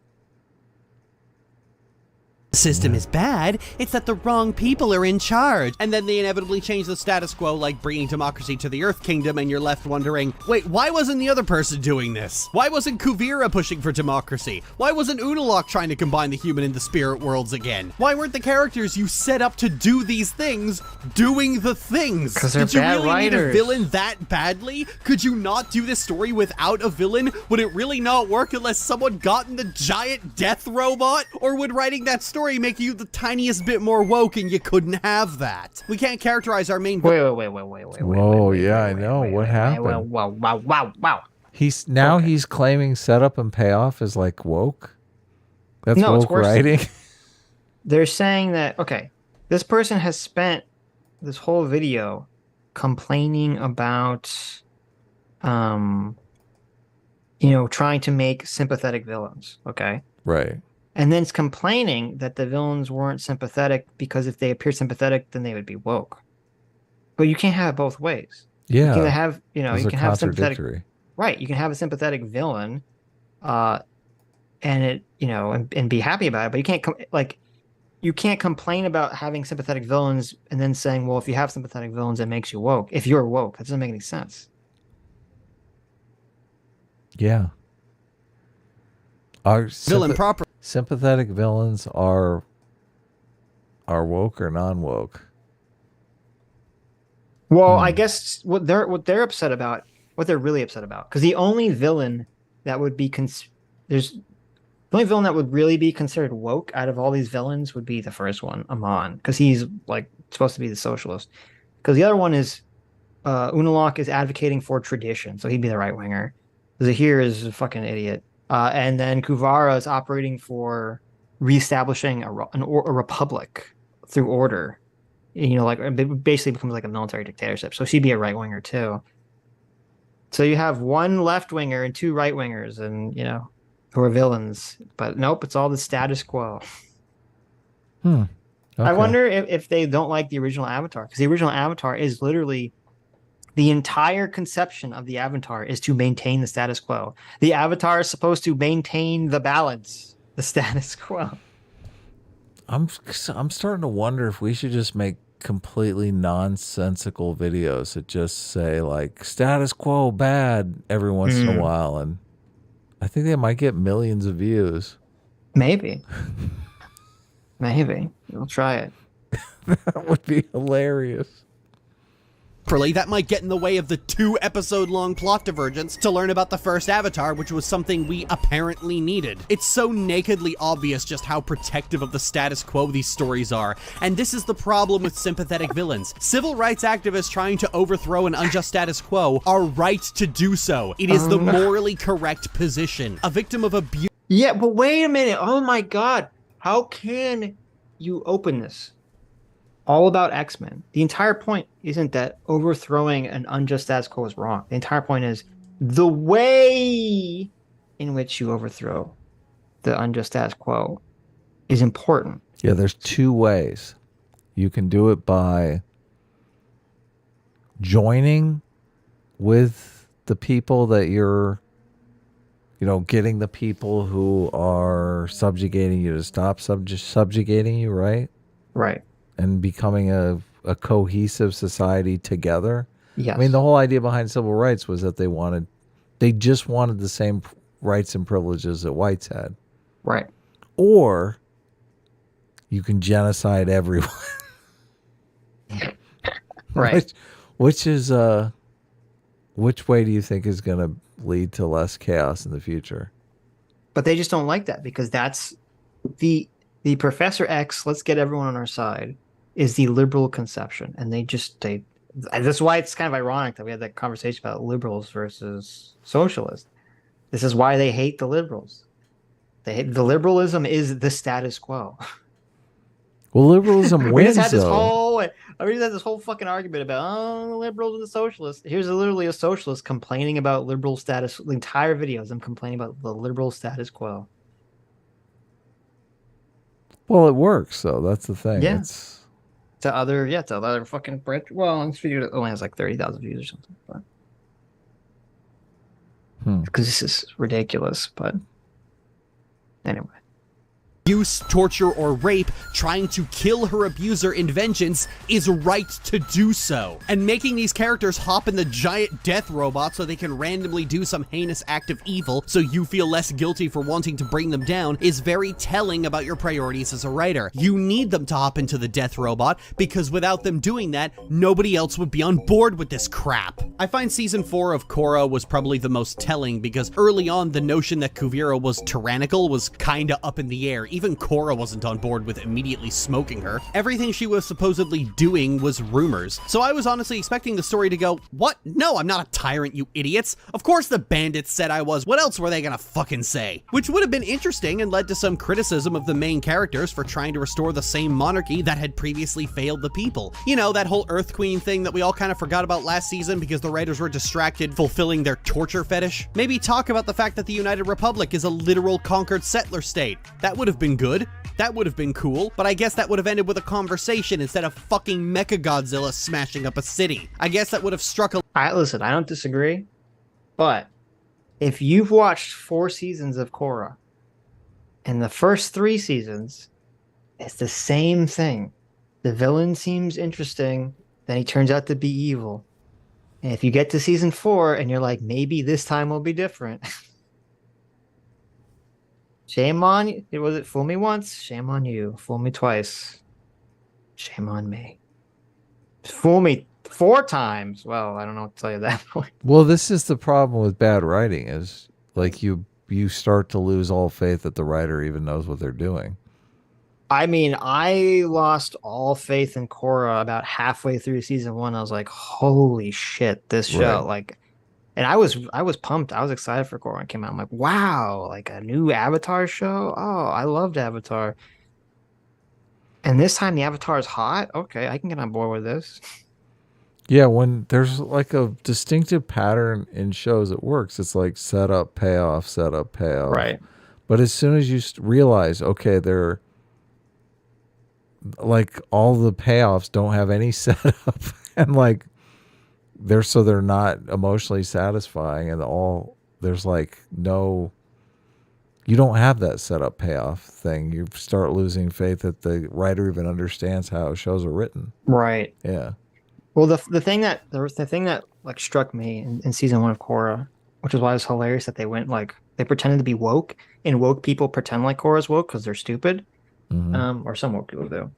System is bad, it's that the wrong people are in charge. And then they inevitably change the status quo, like bringing democracy to the Earth Kingdom, and you're left wondering, wait, why wasn't the other person doing this? Why wasn't Kuvira pushing for democracy? Why wasn't Unalaq trying to combine the human and the spirit worlds again? Why weren't the characters you set up to do these things doing the things? Because they're Did you bad really writers. need a villain that badly? Could you not do this story without a villain? Would it really not work unless someone got in the giant death robot? Or would writing that story make you the tiniest bit more woke and you couldn't have that? We can't characterize our main... Wait. Whoa, yeah, I know. What happened? Wow. He's claiming setup and payoff is like woke? That's No, it's woke worse. writing? They're saying that, okay, this person has spent this whole video complaining about, trying to make sympathetic villains, okay? Right. And then it's complaining that the villains weren't sympathetic because if they appeared sympathetic, then they would be woke. But you can't have it both ways. Yeah. You can have, Those you are can have sympathetic. contradictory. Right. You can have a sympathetic villain, and it, and be happy about it. But you can't you can't complain about having sympathetic villains and then saying, well, if you have sympathetic villains, it makes you woke. If you're woke, that doesn't make any sense. Yeah. Sympathetic villains are woke or non-woke? Well, I guess what they're upset about, what they're really upset about, because the only villain that would be the only villain that would really be considered woke out of all these villains would be the first one, Amon, because he's like supposed to be the socialist. Because the other one is Unalaq is advocating for tradition, so he'd be the right winger. Zahir is a fucking idiot. And then Kuvara is operating for reestablishing a republic through order. It basically becomes like a military dictatorship. So she'd be a right winger too. So you have one left winger and two right wingers, and who are villains. But nope, it's all the status quo. Okay. I wonder if they don't like the original Avatar, because the original Avatar is literally. The entire conception of the Avatar is to maintain the status quo. The Avatar is supposed to maintain the balance, the status quo. I'm starting to wonder if we should just make completely nonsensical videos that just say like status quo bad every once in a while, and I think they might get millions of views. Maybe. We'll try it. That would be hilarious. That might get in the way of the 2-episode-long plot divergence to learn about the first Avatar, which was something we apparently needed. It's so nakedly obvious just how protective of the status quo these stories are, and this is the problem with sympathetic villains. Civil rights activists trying to overthrow an unjust status quo are right to do so. It is the morally correct position. A victim of abuse. Yeah, but wait a minute. Oh my God. How can you open this? All about X-Men. The entire point isn't that overthrowing an unjust status quo is wrong. The entire point is the way in which you overthrow the unjust status quo is important. Yeah, there's two ways. You can do it by joining with the people that you're, getting the people who are subjugating you to stop subjugating you, right? Right. And becoming a cohesive society together. Yes. I mean, the whole idea behind civil rights was that they just wanted the same rights and privileges that whites had. Right. Or you can genocide everyone. Right. Which way do you think is going to lead to less chaos in the future? But they just don't like that because that's the Professor X, let's get everyone on our side, is the liberal conception. And that's why it's kind of ironic that we had that conversation about liberals versus socialists. This is why they hate the liberals. The liberalism is the status quo. Well, liberalism wins, we just had this whole fucking argument about the liberals and the socialists. Here's literally a socialist complaining about liberal status. The entire video is them complaining about the liberal status quo. Well, it works, though. That's the thing. Yeah. To other fucking Brit. Well, this video only has like 30,000 views or something. But because this is ridiculous. But anyway. Abuse, torture, or rape, trying to kill her abuser in vengeance is right to do so. And making these characters hop in the giant death robot so they can randomly do some heinous act of evil so you feel less guilty for wanting to bring them down is very telling about your priorities as a writer. You need them to hop into the death robot because without them doing that, nobody else would be on board with this crap. I find season 4 of Korra was probably the most telling because early on the notion that Kuvira was tyrannical was kinda up in the air. Even Korra wasn't on board with immediately smoking her. Everything she was supposedly doing was rumors. So I was honestly expecting the story to go, what? No, I'm not a tyrant, you idiots. Of course the bandits said I was. What else were they gonna fucking say? Which would have been interesting and led to some criticism of the main characters for trying to restore the same monarchy that had previously failed the people. You know, that whole Earth Queen thing that we all kind of forgot about last season because the writers were distracted fulfilling their torture fetish. Maybe talk about the fact that the United Republic is a literal conquered settler state. That would have been good. That would have been cool, but I guess that would have ended with a conversation instead of fucking Mechagodzilla smashing up a city. I guess that would have struck a... Listen, I don't disagree, but if you've watched 4 seasons of Korra, and the first 3 seasons, it's the same thing. The villain seems interesting, then he turns out to be evil. And if you get to season 4 and you're like, maybe this time will be different... Shame on you. Was it fool me once? Shame on you. Fool me twice. Shame on me. Fool me 4 times. Well, I don't know what to tell you at that point. Well, this is the problem with bad writing is like you start to lose all faith that the writer even knows what they're doing. I mean, I lost all faith in Korra about halfway through season 1. I was like, holy shit, this show. Right. And I was pumped. I was excited for Korra when it came out. I'm like, wow, like a new Avatar show? Oh, I loved Avatar. And this time the Avatar is hot? Okay, I can get on board with this. Yeah, when there's like a distinctive pattern in shows, it works. It's like setup, payoff, setup, payoff. Right. But as soon as you realize, okay, they're like all the payoffs don't have any setup and like they're not emotionally satisfying and there's like no, you don't have that setup payoff thing. You start losing faith that the writer even understands how shows are written. Right. Yeah. Well, the thing that like struck me in season 1 of Korra, which is why it was hilarious that they pretended to be woke, and woke people pretend like Korra's woke because they're stupid. Or some woke people do.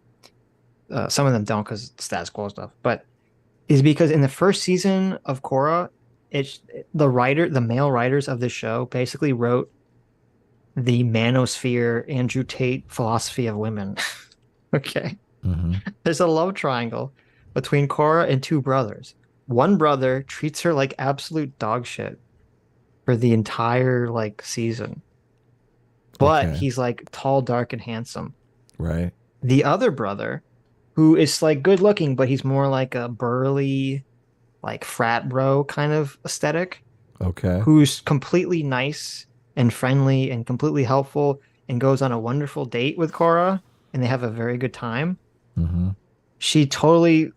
Some of them don't because status quo stuff. But is because in the first season of Korra, the male writers of the show basically wrote the manosphere Andrew Tate philosophy of women. Okay. Mm-hmm. There's a love triangle between Korra and two brothers. One brother treats her like absolute dog shit for the entire like season. But Okay. he's like tall, dark, and handsome. Right. The other brother, who is like good looking, but he's more like a burly, like frat bro kind of aesthetic, Okay. who's completely nice and friendly and completely helpful and goes on a wonderful date with Korra and they have a very good time. Mm-hmm. She totally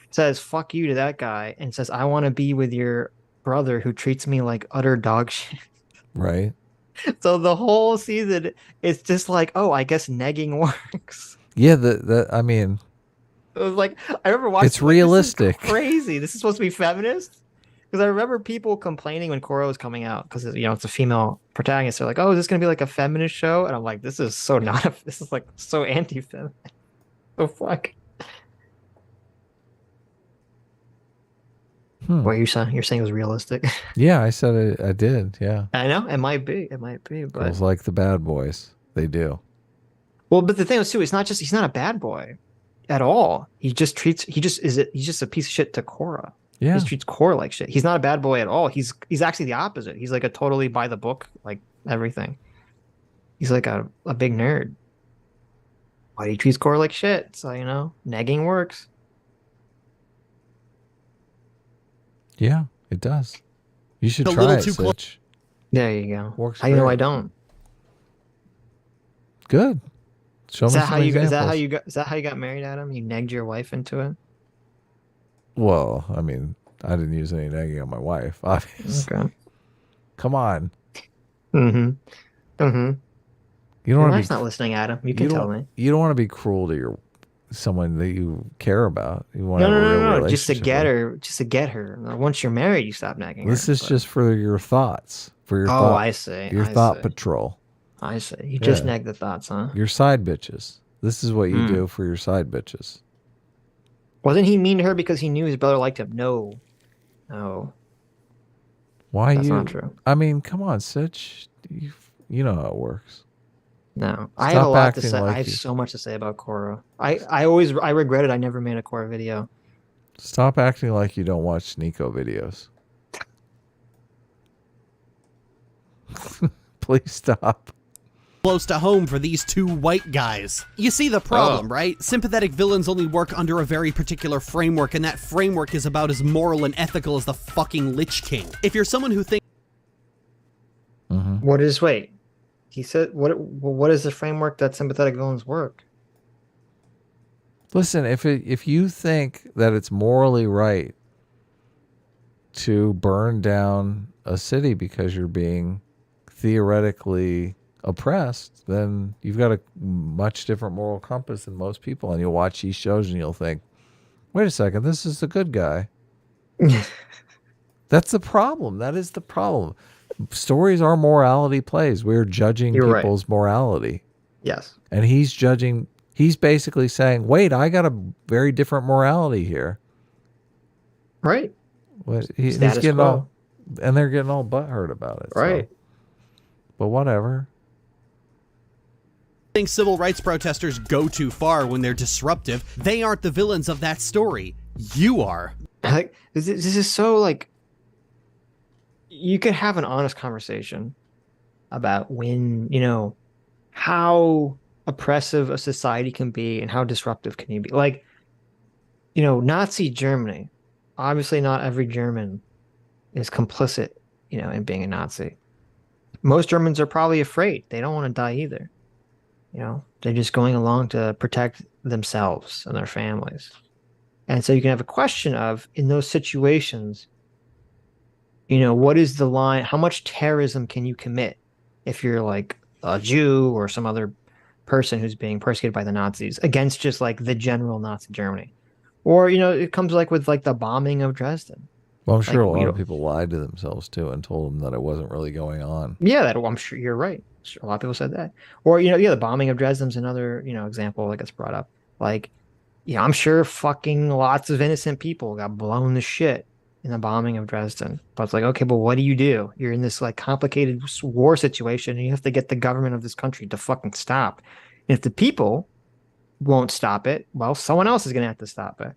says fuck you to that guy and says, I want to be with your brother who treats me like utter dog shit. Right. So the whole season it's just like, oh, I guess negging works. Yeah, I mean, It was like, I remember watching. it's realistic. This is crazy. This is supposed to be feminist. Because I remember people complaining when Korra was coming out because it's a female protagonist. They're like, "Oh, is this gonna be like a feminist show?" And I'm like, "This is so not. This is like so anti-feminist." The fuck. What you're saying? You're saying it was realistic? Yeah, I said I did. Yeah. I know it might be. It might be, but Girls like the bad boys. They do. well, but the thing is too, it's not just he's not a bad boy at all. He's just a piece of shit to Korra. Yeah. He just treats Korra like shit. He's not a bad boy at all. He's actually the opposite. He's like a totally by the book, like everything. He's like a big nerd. Why he treats Korra like shit? So negging works. Yeah, it does. You should A try little it, too close. Sitch. There you go. Works How do you know great. I don't? Good. Show Is me that some how you examples. is that how you got married, Adam? You negged your wife into it? Well, I mean, I didn't use any negging on my wife, obviously. Okay. Come on. Mm-hmm. Mm-hmm. You don't Your want wife's to be. not listening, Adam. You can tell me. You don't want to be cruel to someone that you care about. You want to No, have a no, real no, no. Just to relationship get with. her. Just to get her. Once you're married, you stop nagging This her. is just for your thoughts. For your thought. I see. Your I thought see. patrol. I see. You just Yeah. nag the thoughts, huh? Your side bitches. This is what you do for your side bitches. Wasn't he mean to her because he knew his brother liked him? No. No. Why That's you? not true. I mean, come on, Sitch. You know how it works. No. I have Stop a lot to acting say. like I have you- so much to say about Korra. I regretted I never made a Korra video. Stop acting like you don't watch Nico videos. Please stop. Close to home for these two white guys. You see the problem, right? Sympathetic villains only work under a very particular framework, and that framework is about as moral and ethical as the fucking Lich King. If you're someone who thinks Wait. He said what is the framework that sympathetic villains work? Listen, if you think that it's morally right to burn down a city because you're being theoretically oppressed, then you've got a much different moral compass than most people, and you'll watch these shows and you'll think, wait a second, this is the good guy. That's the problem. That is the problem. Stories are morality plays. We're judging You're right. people's morality. Yes. And he's basically saying, wait, I got a very different morality here. Right. He's Status getting quo. all, and they're getting all butthurt about it. so. Right. But whatever. civil rights protesters go too far when they're disruptive, they aren't the villains of that story. You are. Like this is so like you could have an honest conversation about how oppressive a society can be and how disruptive can you be. Like, Nazi Germany. Obviously not every German is complicit, in being a Nazi. Most Germans are probably afraid. They don't want to die either. They're just going along to protect themselves and their families. And so you can have a question of, in those situations, what is the line? How much terrorism can you commit if you're like a Jew or some other person who's being persecuted by the Nazis against just like the general Nazi Germany? Or, it comes like with like the bombing of Dresden. Well, I'm sure Like, a lot of people lied to themselves too and told them that it wasn't really going on. Yeah, I'm sure you're right. Sure, a lot of people said that. Or, the bombing of Dresden's another, example that gets brought up. Like, Yeah, I'm sure fucking lots of innocent people got blown to shit in the bombing of Dresden. But it's like, okay, but what do? You're in this like complicated war situation, and you have to get the government of this country to fucking stop. And if the people won't stop it, well, someone else is going to have to stop it.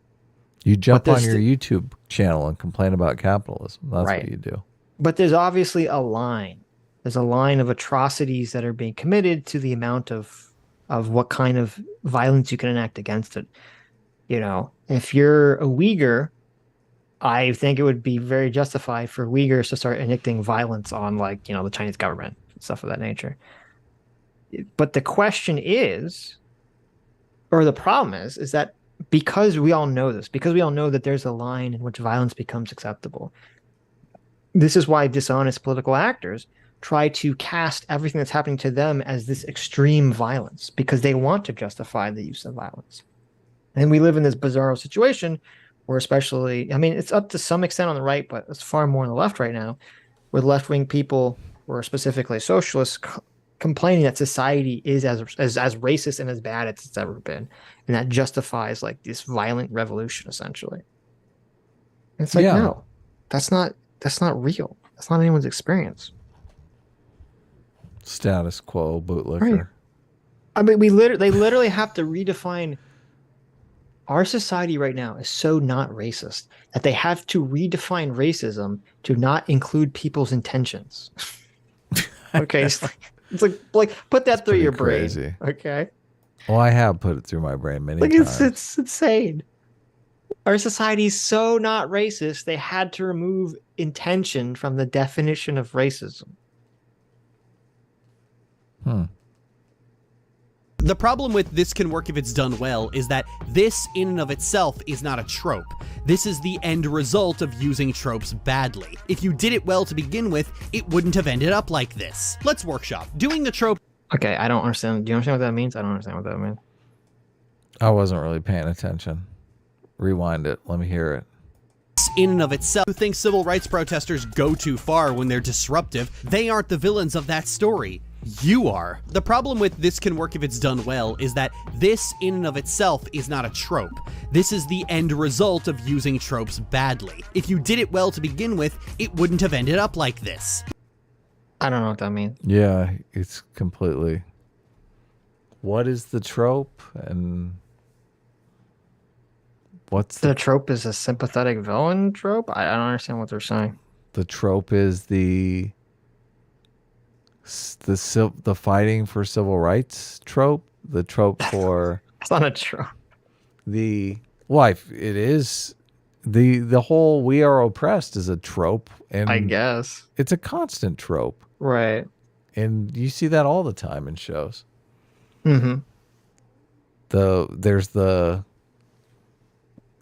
You jump on your YouTube channel and complain about capitalism. That's Right. what you do. But there's obviously a line. There's a line of atrocities that are being committed to the amount of what kind of violence you can enact against it. You know, if you're a Uyghur, I think it would be very justified for Uyghurs to start enacting violence on, like, you know, the Chinese government, stuff of that nature. But the question is, or the problem is that because we all know this, because we all know that there's a line in which violence becomes acceptable, this is why dishonest political actors try to cast everything that's happening to them as this extreme violence because they want to justify the use of violence. And we live in this bizarre situation where, especially, I mean, it's up to some extent on the right, but it's far more on the left right now, where left-wing people, or specifically socialists, complaining that society is as racist and as bad as it's ever been, and that justifies like this violent revolution, essentially. And it's like, no, that's not real. That's not anyone's experience. Status quo, bootlicker. Right. I mean, they literally have to redefine. Our society right now is so not racist that they have to redefine racism to not include people's intentions. Okay, it's like put that through your crazy. brain. Okay. Well, I have put it through my brain many times. It's insane. Our society is so not racist, they had to remove intention from the definition of racism. The problem with this can work if it's done well is that this in and of itself is not a trope. This is the end result of using tropes badly. If you did it well to begin with, it wouldn't have ended up like this. Let's workshop. Doing the trope. Okay, I don't understand. Do you understand what that means? I don't understand what that means. I wasn't really paying attention. Rewind it. Let me hear it. In and of itself, who think civil rights protesters go too far when they're disruptive, they aren't the villains of that story. You are. The problem with this can work if it's done well is that this in and of itself is not a trope. This is the end result of using tropes badly. If you did it well to begin with, it wouldn't have ended up like this. I don't know what that means. Yeah, it's completely. What is the trope and what's the trope? Is a sympathetic villain trope? I don't understand what they're saying. The trope is the fighting for civil rights trope. The trope for it's not a trope. The wife. It is the whole "we are oppressed" is a trope, and I guess it's a constant trope, right? And you see that all the time in shows. Mm-hmm. There's the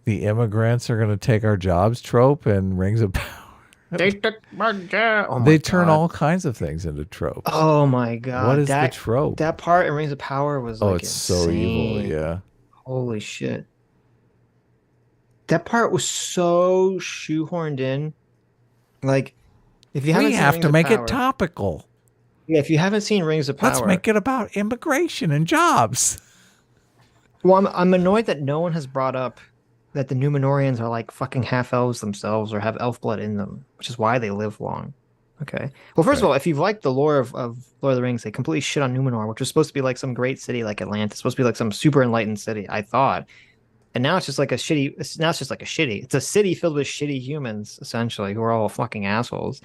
immigrants are going to take our jobs trope and Rings of Power. They took my job. Oh my they turn God. all kinds of things into tropes. Oh my God. What is the trope? That part in Rings of Power was like it's so evil, yeah. Holy shit. That part was so shoehorned in. Like, if you haven't we seen have Rings to of make Power, it topical. Yeah, if you haven't seen Rings of Power. Let's make it about immigration and jobs. Well, I'm annoyed that no one has brought up that the Numenorians are like fucking half elves themselves or have elf blood in them, which is why they live long. Okay. Well, first of all, if you've liked the lore of Lord of the Rings, they completely shit on Numenor, which was supposed to be like some great city like Atlantis. It's supposed to be like some super enlightened city, I thought. And now it's just like a shitty. It's a city filled with shitty humans, essentially, who are all fucking assholes.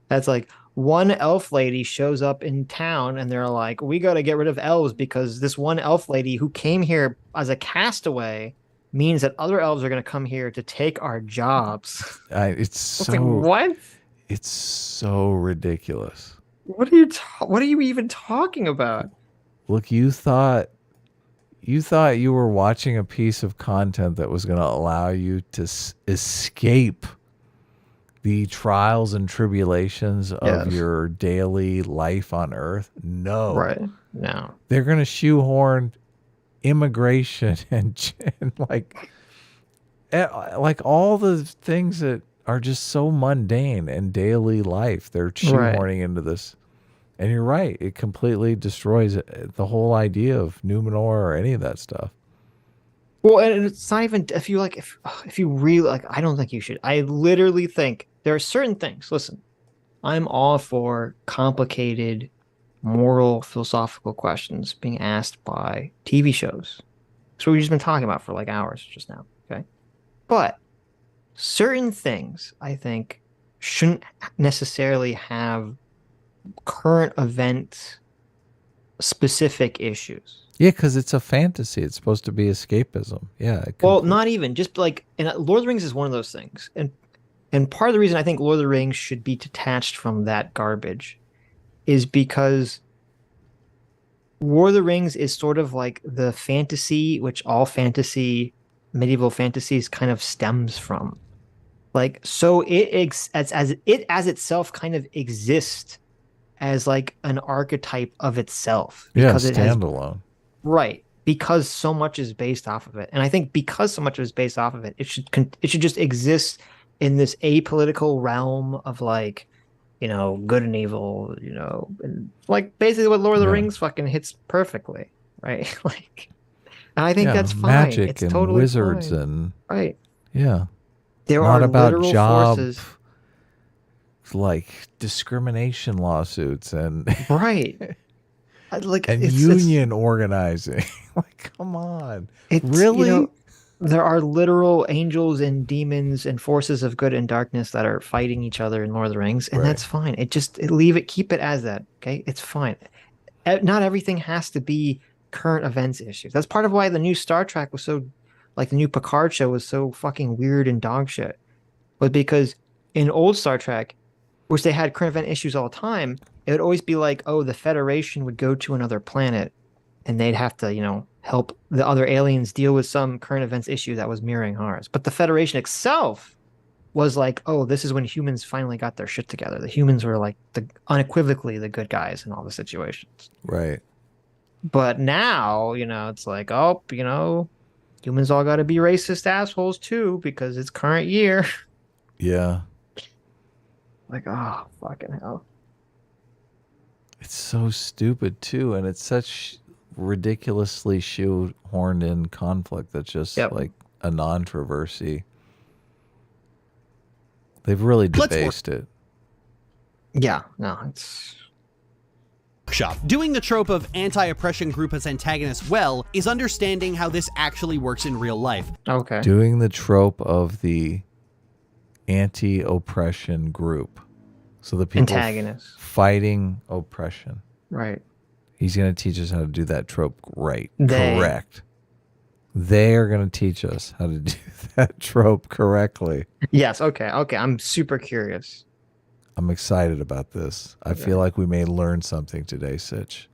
That's like one elf lady shows up in town and they're like, we got to get rid of elves because this one elf lady who came here as a castaway means that other elves are going to come here to take our jobs. It's so like, what? It's so ridiculous. What are you even talking about? Look, you thought you were watching a piece of content that was going to allow you to escape the trials and tribulations of your daily life on Earth. No. Right. No. They're going to shoehorn immigration and like all the things that are just so mundane and daily life. They're shoehorning into this. And you're right. It completely destroys the whole idea of Numenor or any of that stuff. Well, and it's not even if you like if you really like. I don't think you should. I literally think there are certain things. Listen, I'm all for complicated moral philosophical questions being asked by TV shows. That's what we've just been talking about for like hours just now. Okay, but certain things I think shouldn't necessarily have current event specific issues. Yeah, because it's a fantasy. It's supposed to be escapism. Yeah. Well, not even just like, and Lord of the Rings is one of those things, and part of the reason I think Lord of the Rings should be detached from that garbage is because Lord of the Rings is sort of like the fantasy which all fantasy, medieval fantasies kind of stems from. Like, so it as itself kind of exists as like an archetype of itself because it has standalone. right, because so much is based off of it. And I think because so much is based off of it, it should just exist in this apolitical realm of like, you know, good and evil, you know, and like basically what Lord of the Rings fucking hits perfectly, right? Like, and I think that's fine. Magic It's and totally wizards fine. and right. Yeah. There not are about literal job forces. Like discrimination lawsuits and right. Like and union organizing. Like, come on. Really? You know, there are literal angels and demons and forces of good and darkness that are fighting each other in Lord of the Rings, and that's fine. Keep it as that. Okay, it's fine. Not everything has to be current events issues. That's part of why the new Star Trek was so, like the new Picard show was so fucking weird and dog shit. Was because in old Star Trek, which they had current event issues all the time, it would always be like, oh, the Federation would go to another planet and they'd have to, you know, help the other aliens deal with some current events issue that was mirroring ours. But the Federation itself was like, oh, this is when humans finally got their shit together. The humans were like unequivocally the good guys in all the situations. Right. But now, you know, it's like, oh, you know, humans all got to be racist assholes too because it's current year. Yeah. Like, oh, fucking hell. It's so stupid too, and it's such ridiculously shoehorned in conflict that's just like a non-controversy. They've really debased it. Yeah, no, it's Shop. Doing the trope of anti-oppression group as antagonists well is understanding how this actually works in real life. Okay. Doing the trope of the anti-oppression group. So the people antagonists fighting oppression. Right. He's going to teach us how to do that trope right. They. Correct. They are going to teach us how to do that trope correctly. Yes, okay. Okay, I'm super curious. I'm excited about this. I feel like we may learn something today, Sitch.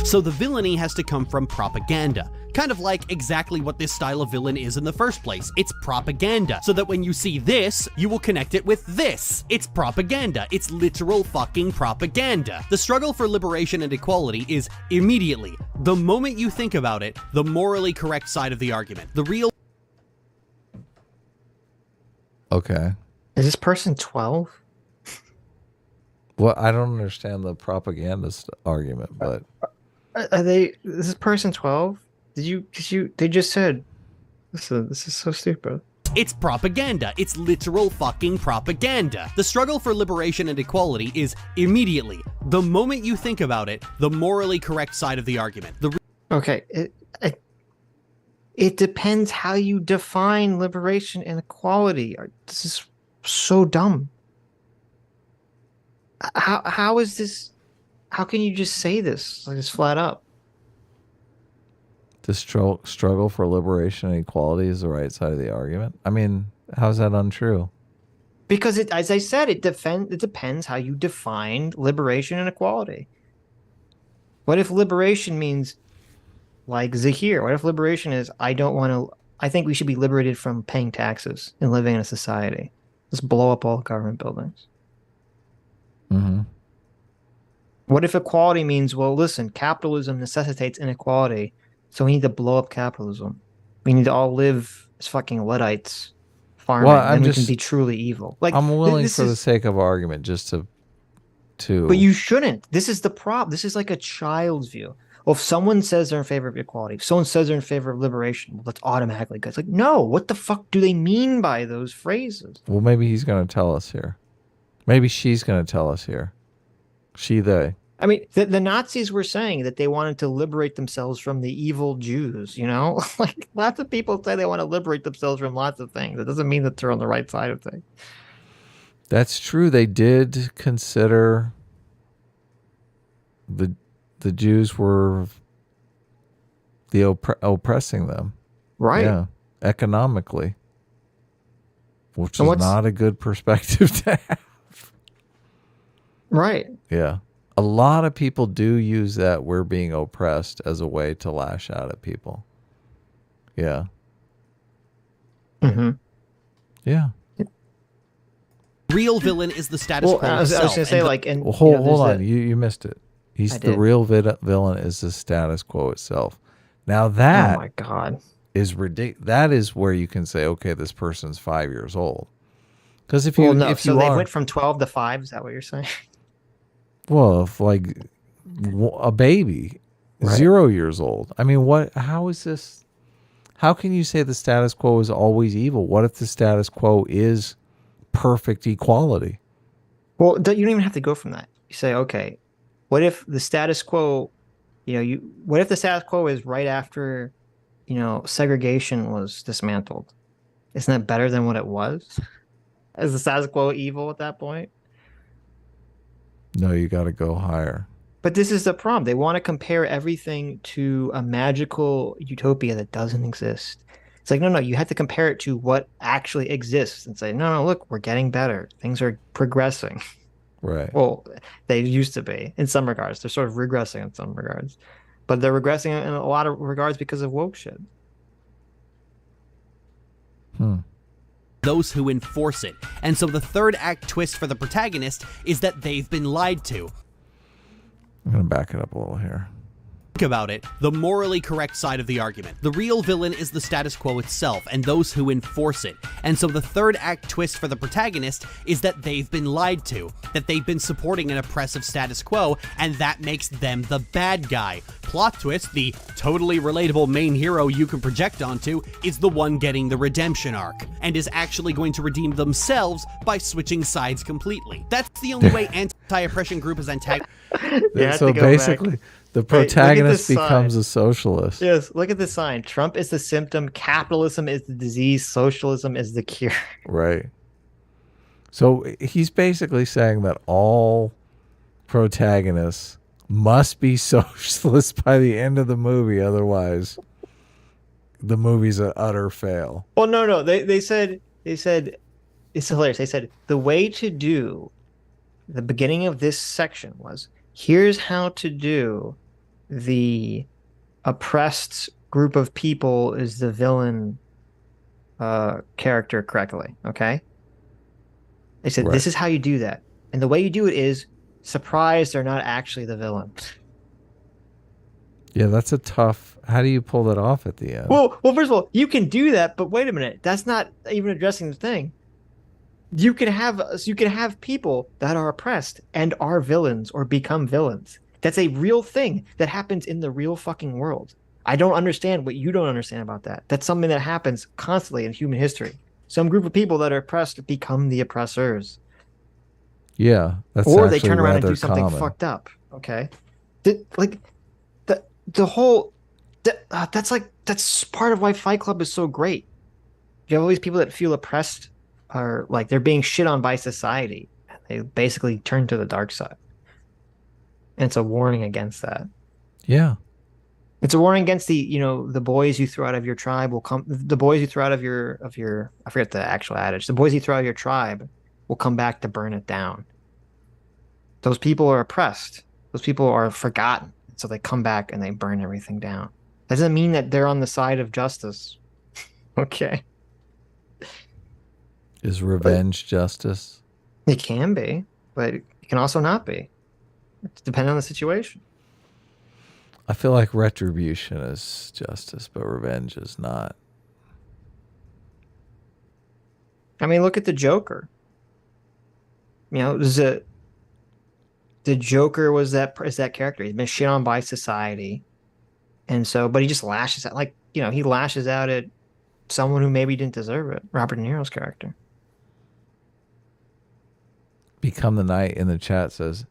So the villainy has to come from propaganda. Kind of like exactly what this style of villain is in the first place. It's propaganda. So that when you see this, you will connect it with this. It's propaganda. It's literal fucking propaganda. The struggle for liberation and equality is immediately, the moment you think about it, the morally correct side of the argument. The real... Okay. Is this person 12? Well, I don't understand the propagandist argument, but... Are they... Is this person 12? They just said... This is so stupid. It's propaganda. It's literal fucking propaganda. The struggle for liberation and equality is immediately, the moment you think about it, the morally correct side of the argument. Okay, it depends how you define liberation and equality. This is so dumb. How is this? How can you just say this like this flat up? The struggle for liberation and equality is the right side of the argument. I mean, how's that untrue? Because as I said, it depends how you define liberation and equality. What if liberation means like Zahir? What if liberation is I think we should be liberated from paying taxes and living in a society. Let's blow up all government buildings. Mm-hmm. What if equality means, well, listen, capitalism necessitates inequality, so we need to blow up capitalism. We need to all live as fucking Luddites, farming, and we can be truly evil. Like I'm willing for the sake of argument just to. But you shouldn't. This is the problem. This is like a child's view. well, if someone says they're in favor of equality, if someone says they're in favor of liberation, well, that's automatically good. It's like, no, what the fuck do they mean by those phrases? Well, maybe he's going to tell us here. Maybe she's going to tell us here. She, they. I mean, the Nazis were saying that they wanted to liberate themselves from the evil Jews, you know? Like, lots of people say they want to liberate themselves from lots of things. It doesn't mean that they're on the right side of things. That's true. They did consider the Jews were the oppressing them. Right. Yeah. Economically. Which is not a good perspective to have. Right. Yeah. A lot of people do use that we're being oppressed as a way to lash out at people. Yeah. Mm-hmm. Yeah. Real villain is the status quo I was itself. going to say, like, and Well, hold on. You missed it. I The did. real villain is the status quo itself. Now that Oh my God. is ridiculous. That is where you can say, okay, this person's 5 years old. Because if you, Well, no, if so you they are, went from 12 to 5. Is that what you're saying? well, if like a baby, Right. 0 years old. I mean, how is this? How can you say the status quo is always evil? What if the status quo is perfect equality? Well, you don't even have to go from that. You say, okay, what if the status quo, what if the status quo is right after, segregation was dismantled? Isn't that better than what it was? Is the status quo evil at that point? No, you got to go higher. But this is the problem. They want to compare everything to a magical utopia that doesn't exist. It's like, no, you have to compare it to what actually exists and say, no, look, we're getting better. Things are progressing. Right. Well, they used to be in some regards. They're sort of regressing in some regards. But they're regressing in a lot of regards because of woke shit. Those who enforce it. And so the third act twist for the protagonist is that they've been lied to. I'm going to back it up a little here. Think about it, the morally correct side of the argument. The real villain is the status quo itself and those who enforce it. And so the third act twist for the protagonist is that they've been lied to, that they've been supporting an oppressive status quo, and that makes them the bad guy. Plot twist, the totally relatable main hero you can project onto is the one getting the redemption arc, and is actually going to redeem themselves by switching sides completely. That's the only way anti-oppression group is antagonist. So basically, the protagonist becomes a socialist. Yes, look at the sign. Trump is the symptom, capitalism is the disease, socialism is the cure. Right. So he's basically saying that all protagonists must be socialists by the end of the movie. Otherwise, the movie's an utter fail. Well, no. They said it's hilarious. They said the way to do the beginning of this section was, here's how to do the oppressed group of people is the villain character correctly. Okay. They said, This is how you do that. And the way you do it is, surprise, they're not actually the villain. Yeah, that's a tough. How do you pull that off at the end? Well, first of all, you can do that, but wait a minute. That's not even addressing the thing. You can have people that are oppressed and are villains or become villains. That's a real thing that happens in the real fucking world. I don't understand what you don't understand about that. That's something that happens constantly in human history. Some group of people that are oppressed become the oppressors. Yeah, that's or they turn around and do rather something common. fucked up. Okay, that's part of why Fight Club is so great. You have all these people that feel oppressed, are like they're being shit on by society. They basically turn to the dark side. And it's a warning against that. Yeah. It's a warning against the boys you throw out of your tribe will come. The boys you throw out of your I forget the actual adage. The boys you throw out of your tribe will come back to burn it down. Those people are oppressed. Those people are forgotten. So they come back and they burn everything down. That doesn't mean that they're on the side of justice. Okay. Is revenge justice? It can be, but it can also not be. It's depending on the situation. I feel like retribution is justice, but revenge is not. I mean, look at the Joker. The Joker is that character. He's been shit on by society. And so, but he just lashes out, like, he lashes out at someone who maybe didn't deserve it. Robert De Niro's character. Become the Night in the chat says,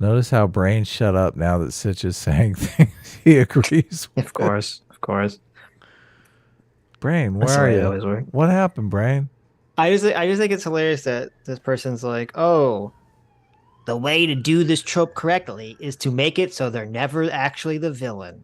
notice how Brain shut up now that Sitch is saying things he agrees with. Of course. Brain, where That's the are way it you? always works. What happened, Brain? I just think it's hilarious that this person's like, oh, the way to do this trope correctly is to make it so they're never actually the villain.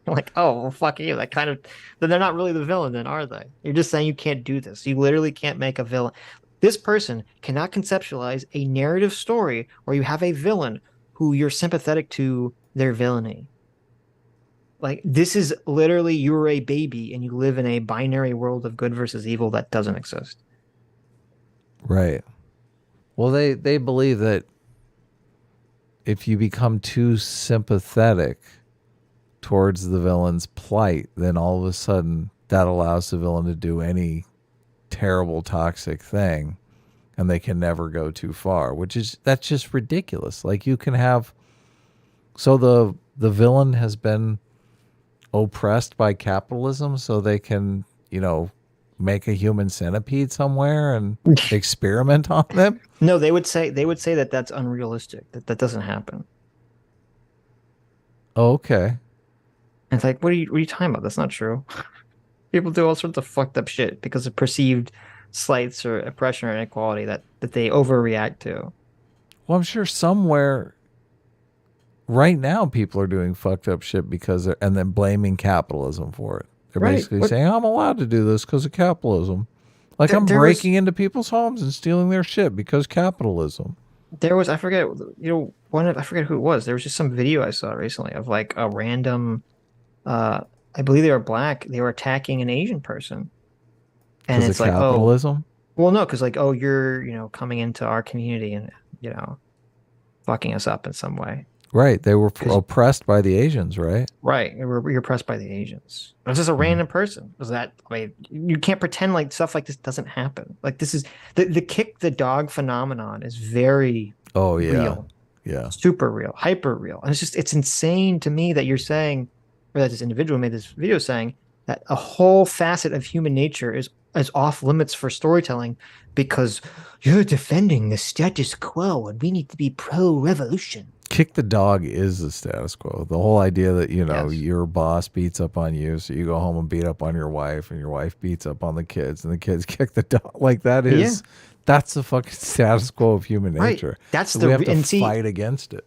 Like, oh, well, fuck you. That kind of, then they're not really the villain, then, are they? You're just saying you can't do this. You literally can't make a villain. This person cannot conceptualize a narrative story where you have a villain who you're sympathetic to their villainy. Like, this is literally, you're a baby and you live in a binary world of good versus evil that doesn't exist. Right. Well, they believe that if you become too sympathetic towards the villain's plight, then all of a sudden that allows the villain to do any terrible, toxic thing, and they can never go too far, that's just ridiculous. Like, you can have, so the villain has been oppressed by capitalism, so they can, make a human centipede somewhere and experiment on them. No, they would say that that's unrealistic, that doesn't happen. Oh, okay. And it's like, what are you talking about? That's not true. People do all sorts of fucked up shit because of perceived slights or oppression or inequality that they overreact to. Well, I'm sure somewhere right now people are doing fucked up shit and then blaming capitalism for it. They're basically saying, I'm allowed to do this because of capitalism. Like, I'm breaking into people's homes and stealing their shit because capitalism. There was, I forget who it was. There was just some video I saw recently of like a random, I believe they were black. They were attacking an Asian person. And it's like, capitalism? Well, no, because like, oh, you're, coming into our community and, fucking us up in some way. Right. They were oppressed by the Asians, right? Right. You're oppressed by the Asians. It was just a random person. You can't pretend like stuff like this doesn't happen. Like, this is the kick the dog phenomenon is very real. Yeah. Super real, hyper real. And it's insane to me that you're saying, or that this individual made this video saying that a whole facet of human nature is off limits for storytelling because you're defending the status quo and we need to be pro-revolution. Kick the dog is the status quo. The whole idea that, your boss beats up on you, so you go home and beat up on your wife, and your wife beats up on the kids, and the kids kick the dog. Like, that's the fucking status quo of human nature. Right. That's we have to fight against it.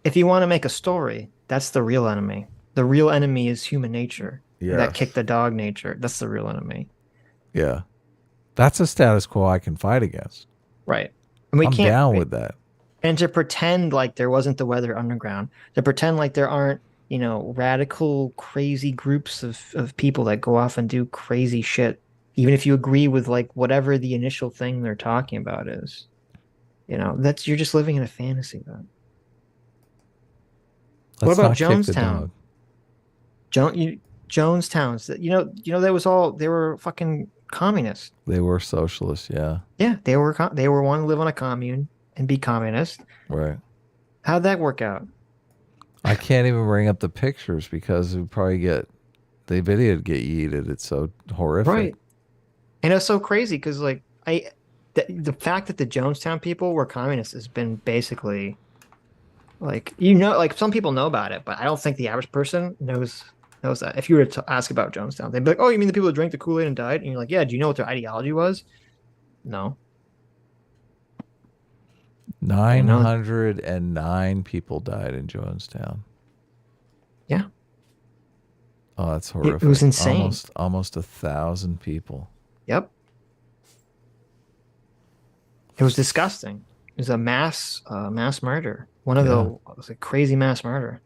If you want to make a story, that's the real enemy. The real enemy is human nature. Yeah. That kick the dog nature. That's the real enemy. Yeah. That's a status quo I can fight against. Right. And I'm down with that. And to pretend like there wasn't the Weather Underground, to pretend like there aren't, radical, crazy groups of people that go off and do crazy shit, even if you agree with like whatever the initial thing they're talking about is, you're just living in a fantasy then. What about Jonestown? Jonestown. They were fucking communists. They were socialists, yeah. Yeah, they were wanting to live on a commune and be communist. Right. How'd that work out? I can't even bring up the pictures because the video would get yeeted. It's so horrific. Right. And it's so crazy because like the fact that the Jonestown people were communists has been basically like, like some people know about it, but I don't think the average person knows that. If you were to ask about Jonestown, they'd be like, oh, you mean the people that drank the Kool-Aid and died? And you're like, yeah, do you know what their ideology was? No. 909 people died in Jonestown. Yeah. Oh, that's horrific. It was insane. Almost 1,000 people. Yep. It was disgusting. It was a mass murder. It was a crazy mass murder.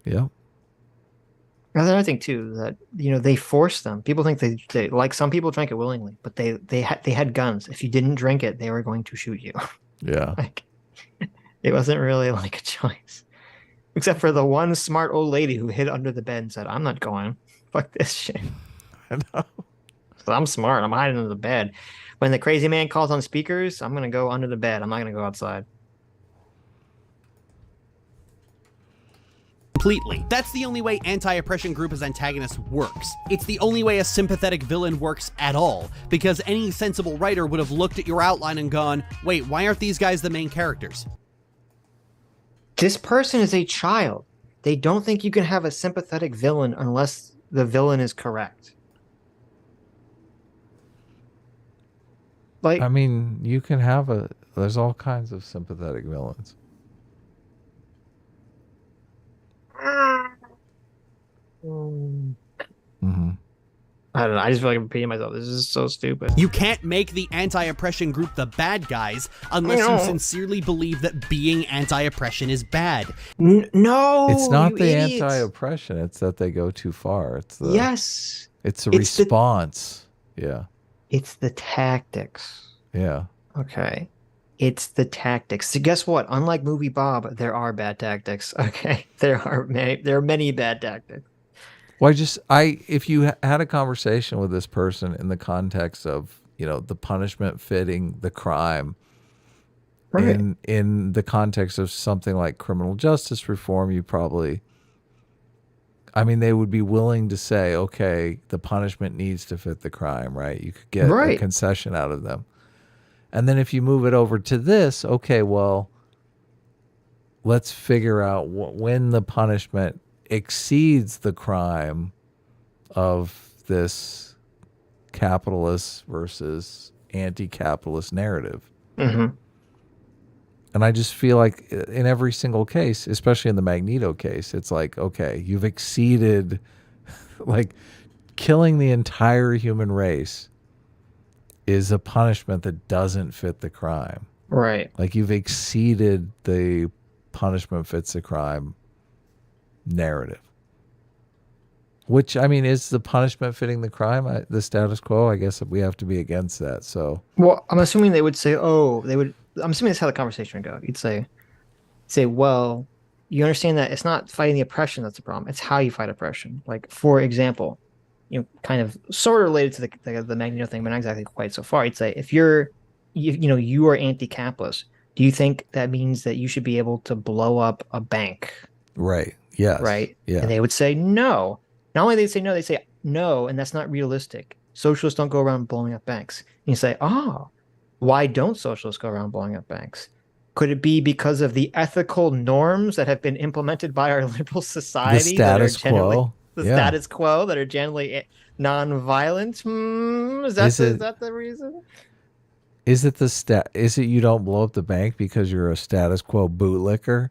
Yep. Another thing too, that they forced them. People think they like, some people drank it willingly, but they had guns. If you didn't drink it, they were going to shoot you. Yeah. Like, it wasn't really like a choice, except for the one smart old lady who hid under the bed and said, "I'm not going. Fuck this shit." I know. So I'm smart. I'm hiding under the bed. When the crazy man calls on speakers, I'm gonna go under the bed. I'm not gonna go outside. completely. That's the only way anti-oppression group as antagonist works. It's the only way a sympathetic villain works at all, because any sensible writer would have looked at your outline and gone, wait, why aren't these guys the main characters? This person is a child. They don't think you can have a sympathetic villain unless the villain is correct. Like, I mean, you can have there's all kinds of sympathetic villains. Mm-hmm. I don't know. I just feel like I'm repeating myself. This is so stupid. You can't make the anti-oppression group the bad guys unless you sincerely believe that being anti-oppression is bad. No, it's not the idiots. Anti-oppression. It's that they go too far. It's the yes. It's a response. Yeah. It's the tactics. Yeah. Okay. It's the tactics. So guess what? Unlike Movie Bob, there are bad tactics. Okay. There are many bad tactics. Well, if you had a conversation with this person in the context of, the punishment fitting the crime, right. in the context of something like criminal justice reform, they would be willing to say, okay, the punishment needs to fit the crime, right? You could get a concession out of them. And then if you move it over to this, okay, well, let's figure out when the punishment exceeds the crime of this capitalist versus anti-capitalist narrative. Mm-hmm. And I just feel like in every single case, especially in the Magneto case, it's like, okay, you've exceeded, like, killing the entire human race is a punishment that doesn't fit the crime. Right. Like, you've exceeded the punishment fits the crime narrative. Which, is the punishment fitting the crime the status quo? I guess we have to be against that. So, well, I'm assuming they would say, I'm assuming that's how the conversation would go. You'd say, well, you understand that it's not fighting the oppression that's the problem. It's how you fight oppression. Like, for example, kind of sort of related to the Magneto thing, but not exactly quite so far. You'd say, if you are anti-capitalist, do you think that means that you should be able to blow up a bank? Right. Yes. Right. Yeah. And they would say no. Not only they say no, and that's not realistic. Socialists don't go around blowing up banks. And you say, why don't socialists go around blowing up banks? Could it be because of the ethical norms that have been implemented by our liberal society? The status quo. Status quo that are generally non-violent? Is that the reason? Is it you don't blow up the bank because you're a status quo bootlicker?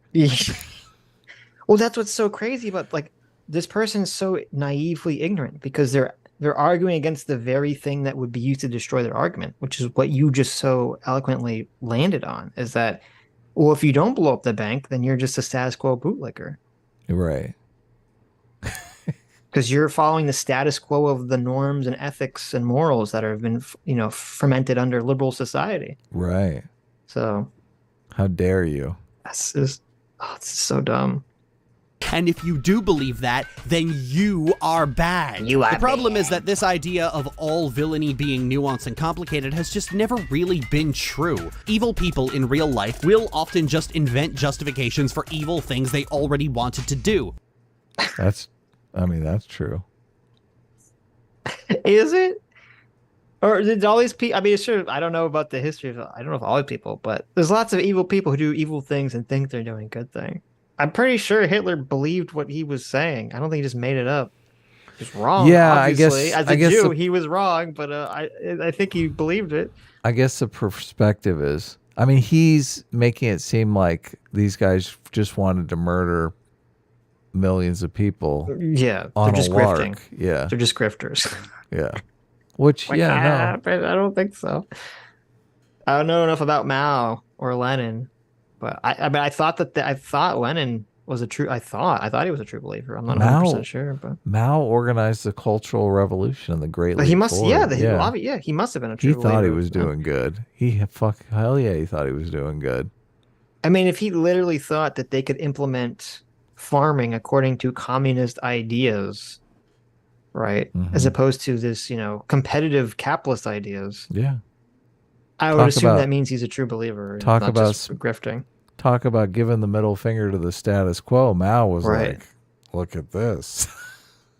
Well, that's what's so crazy about, like, this person's so naively ignorant because they're arguing against the very thing that would be used to destroy their argument, which is what you just so eloquently landed on, is that, well, if you don't blow up the bank, then you're just a status quo bootlicker. Right. Because you're following the status quo of the norms and ethics and morals that have been, fermented under liberal society. Right. So. How dare you? It's so dumb. And if you do believe that, then you are bad. The problem is that this idea of all villainy being nuanced and complicated has just never really been true. Evil people in real life will often just invent justifications for evil things they already wanted to do. That's true. Is it? Or did all these people, sure, I don't know about the history of, I don't know if all the people, but there's lots of evil people who do evil things and think they're doing good things. I'm pretty sure Hitler believed what he was saying. I don't think he just made it up. He's wrong. Yeah, obviously. I guess. As a Jew, he was wrong, but I think he believed it. I guess the perspective is, he's making it seem like these guys just wanted to murder millions of people. Yeah, on they're just lark. grifting. Yeah, they're just grifters. Yeah, which but I don't think so. I don't know enough about Mao or Lenin. But I thought Lenin was a true. I thought he was a true believer. I'm not 100% sure. But Mao organized the Cultural Revolution in the Great Leap he must. Forward. He must have been a true believer. He thought he was doing good. He thought he was doing good. If he literally thought that they could implement farming according to communist ideas, right, as opposed to this, competitive capitalist ideas. Yeah. I would assume that means he's a true believer. Talk not about just grifting. Talk about giving the middle finger to the status quo. Mao was Right. like, look at this.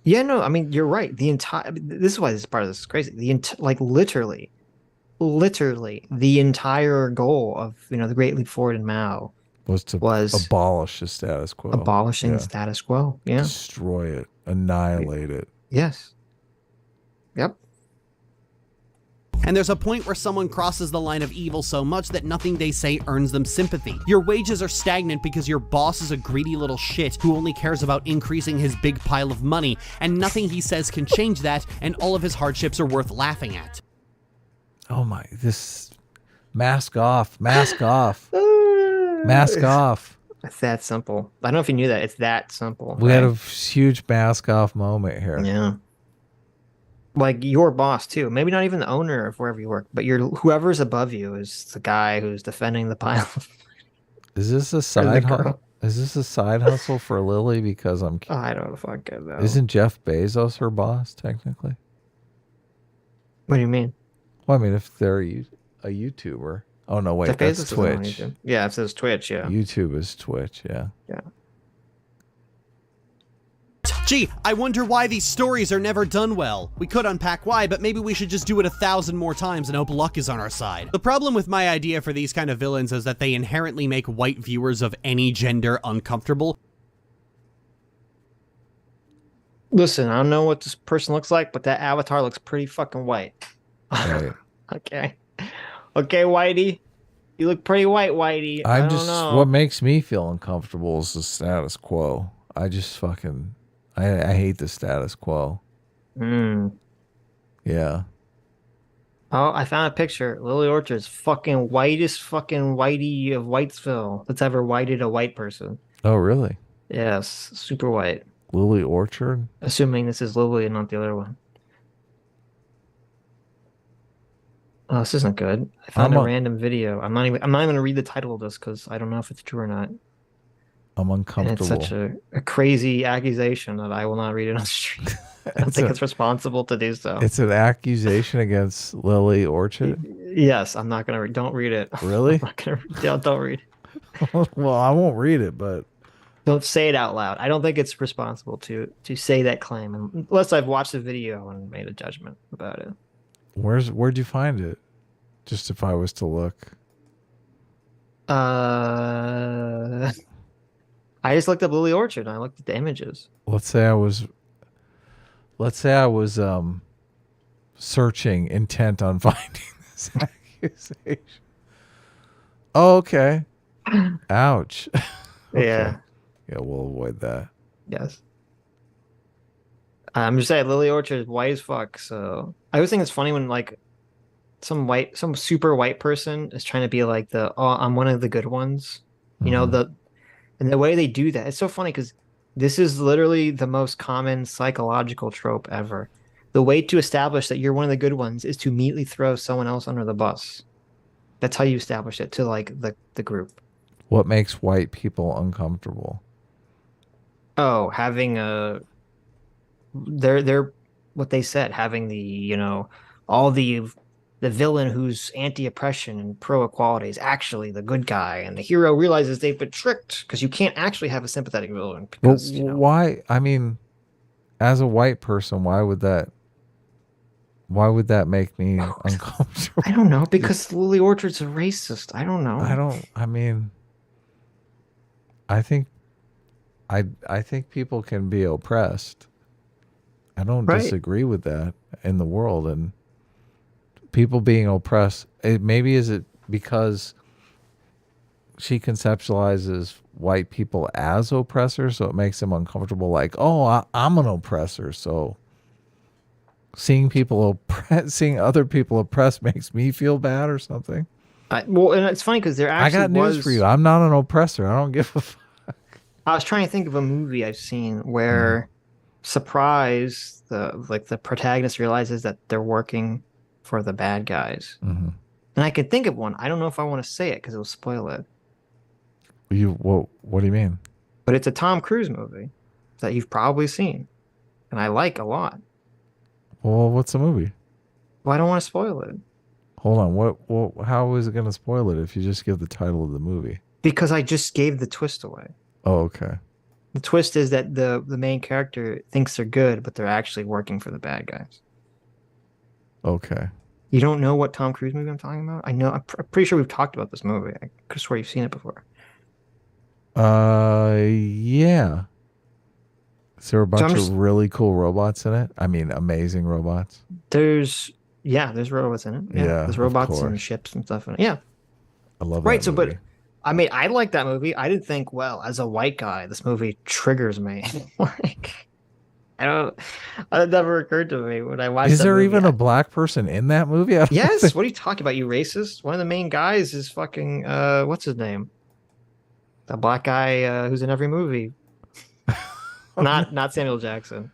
Yeah, no, I mean, you're right. This is why this part of this is crazy. Like literally, the entire goal of, the Great Leap Forward in Mao was to abolish the status quo. abolishing the status quo. Yeah. Destroy it. Annihilate it. Yes. Yep. And there's a point where someone crosses the line of evil so much that nothing they say earns them sympathy. Your wages are stagnant because your boss is a greedy little shit who only cares about increasing his big pile of money, and nothing he says can change that, and all of his hardships are worth laughing at. Oh my, this mask off, mask off, mask off. It's that simple. I don't know if you knew that. It's that simple. We had a huge mask off moment here. Yeah. Like your boss too. Maybe not even the owner of wherever you work, but whoever's above you is the guy who's defending the pile. Is this a side hustle? Is this a side hustle for Lily? Because I don't fucking know. Isn't Jeff Bezos her boss technically? What do you mean? Well, I mean, if they're a YouTuber. Oh no, wait, Jeff that's Bezos isn't on Twitch. YouTube. Yeah, it says Twitch. Yeah. YouTube is Twitch. Yeah. Yeah. Gee, I wonder why these stories are never done well. We could unpack why, but maybe we should just do it 1,000 more times and hope luck is on our side. The problem with my idea for these kind of villains is that they inherently make white viewers of any gender uncomfortable. Listen, I don't know what this person looks like, but that avatar looks pretty fucking white. Right. Okay. Okay, Whitey. You look pretty white, Whitey. I don't know. What makes me feel uncomfortable is the status quo. I just fucking, I hate the status quo. Yeah. Oh, I found a picture. Lily Orchard's fucking whitest fucking Whitey of Whitesville that's ever whited a white person. Oh, really? Yes, super white. Lily Orchard? Assuming this is Lily and not the other one. Oh, this isn't good. I found a random video. I'm not even gonna read the title of this because I don't know if it's true or not. I'm And uncomfortable. it's such a crazy accusation that I will not read it on the stream. I don't think it's responsible to do so. It's an accusation against Lily Orchard? Yes, I'm not gonna read. Don't read it. Really? I'm not gonna. Don't read. Well, I won't read it, but Don't say it out loud. I don't think it's responsible to say that claim unless I've watched the video and made a judgment about it. where'd you find it? Just if I was to look. I just looked up Lily Orchard and I looked at the images. Let's say I was searching intent on finding this accusation. Oh, okay. Ouch. Okay. Yeah. Yeah, we'll avoid that. Yes. I'm just saying Lily Orchard is white as fuck, so I always think it's funny when like some super white person is trying to be like I'm one of the good ones. You know, and the way they do that, it's so funny because this is literally the most common psychological trope ever. The way to establish that you're one of the good ones is to immediately throw someone else under the bus. That's how you establish it to like the group. What makes white people uncomfortable? Oh, having they're what they said, having the, all the villain who's anti-oppression and pro-equality is actually the good guy, and the hero realizes they've been tricked because you can't actually have a sympathetic villain because Why? I mean, as a white person, why would that make me uncomfortable? I don't know, because Lily Orchard's a racist. I don't know. I think people can be oppressed. I don't disagree with that in the world, and people being oppressed. Maybe is it because she conceptualizes white people as oppressors, so it makes them uncomfortable. Like, oh, I'm an oppressor, so seeing other people oppressed makes me feel bad or something. Well, and it's funny because there actually I got news for you. I'm not an oppressor. I don't give a fuck. I was trying to think of a movie I've seen where surprise, the protagonist realizes that they're working for the bad guys. And I could think of one. I don't know if I want to say it because it'll spoil it. What do you mean? But it's a Tom Cruise movie that you've probably seen, and I like a lot. Well, what's the movie? Well, I don't want to spoil it. Hold on. How is it going to spoil it if you just give the title of the movie? Because I just gave the twist away. Oh, okay. The twist is that the main character thinks they're good, but they're actually working for the bad guys. Okay. You don't know what Tom Cruise movie I'm talking about? I know. I'm pretty sure we've talked about this movie. I could swear you've seen it before. Yeah. Is there a bunch just- of really cool robots in it? I mean, amazing robots. There's robots in it. Yeah, Yeah, there's of robots and course. ships and stuff in it. Yeah, I love right. that So, movie. but I mean, I like that movie. I didn't think, well, as a white guy, this movie triggers me. Like, it never occurred to me when I watched. Is that there movie. even a black person in that movie? I don't Yes. think- What are you talking about? You racist? One of the main guys is fucking what's his name? The black guy who's in every movie. Not Samuel Jackson.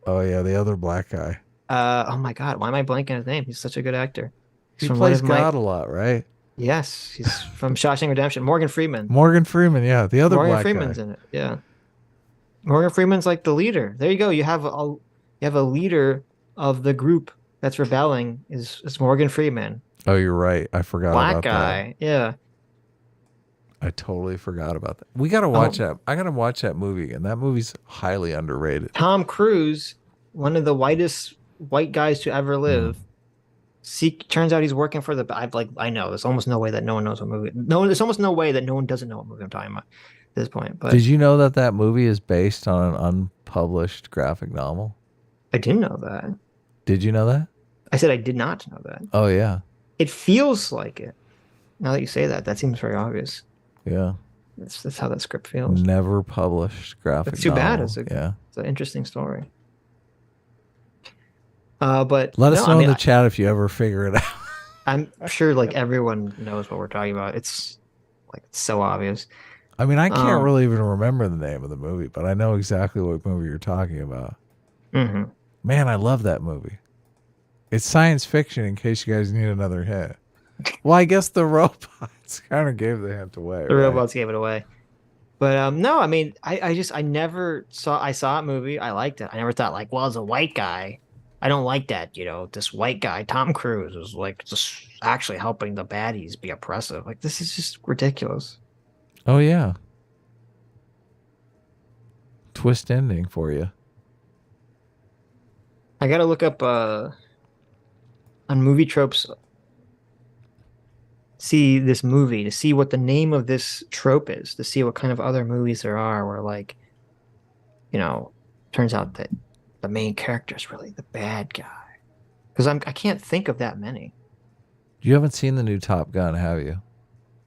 Oh yeah, the other black guy. Oh my God, why am I blanking his name? He's such a good actor. He from one plays of my- God a lot, right? Yes, he's from Shawshank Redemption. Morgan Freeman. Morgan Freeman, yeah, the other Morgan black Freeman's guy. in it. Yeah, Morgan Freeman's like the leader. There you go. You have a leader of the group that's rebelling. Is Morgan Freeman? Oh, you're right. I forgot Black about guy. Yeah. that. I totally forgot about that. We gotta watch that. I gotta watch that movie, and that movie's highly underrated. Tom Cruise, one of the whitest white guys to ever live. Turns out he's working for the. I know. There's almost no way that no one knows what movie. No, there's almost no way that no one doesn't know what movie I'm talking about at this point. But Did you know that movie is based on an unpublished graphic novel? I didn't know that. Did you know that? I said I did not know that. Oh yeah, It feels like it. Now that you say that, that seems very obvious. yeah. That's how that script feels. Never published graphic. That's too bad. novel. It's an interesting story. But Let us no, know I mean, in the chat if you ever figure it out. I'm sure like everyone knows what we're talking about. It's like it's so obvious. I mean, I can't really even remember the name of the movie, but I know exactly what movie you're talking about. Mhm. Man, I love that movie. It's science fiction in case you guys need another hint. Well, I guess the robots kind of gave the hint away. The right? robots gave it away. But no, I mean, I never saw. I saw a movie. I liked it. I never thought like, well, as a white guy, I don't like that. This white guy, Tom Cruise, is like just actually helping the baddies be oppressive. Like this is just ridiculous. Oh yeah. Twist ending for you. I gotta look up on movie tropes. See this movie to see what the name of this trope is, to see what kind of other movies there are where like, turns out that the main character is really the bad guy. Because I can't think of that many. You haven't seen the new Top Gun, have you?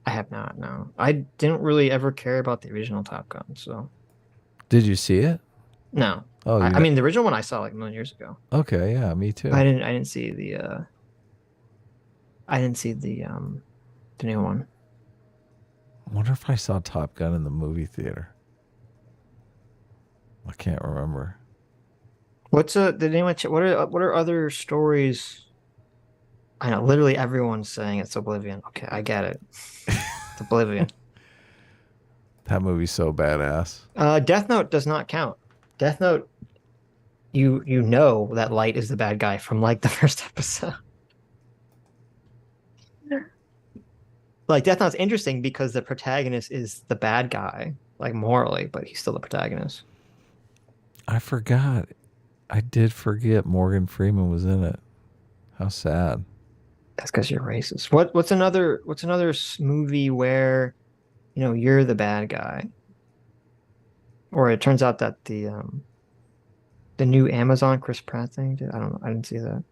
I have not. No, I didn't really ever care about the original Top Gun. So Did you see it? no. Oh, I mean the original one I saw like a million years ago. Okay, yeah, me too. I didn't see the. I didn't see the new one. I wonder if I saw Top Gun in the movie theater. I can't remember. What's did anyone what are other stories? I know literally everyone's saying it's Oblivion. Okay, I get it. It's Oblivion. That movie's so badass. Death Note does not count. Death Note, you know that Light is the bad guy from like the first episode. Like Death Note's interesting because the protagonist is the bad guy, like morally, but he's still the protagonist. I forgot. I did forget Morgan Freeman was in it. How sad. That's because you're racist. What's another movie where, you're the bad guy, or it turns out that the new Amazon Chris Pratt thing did. I don't know. I didn't see that.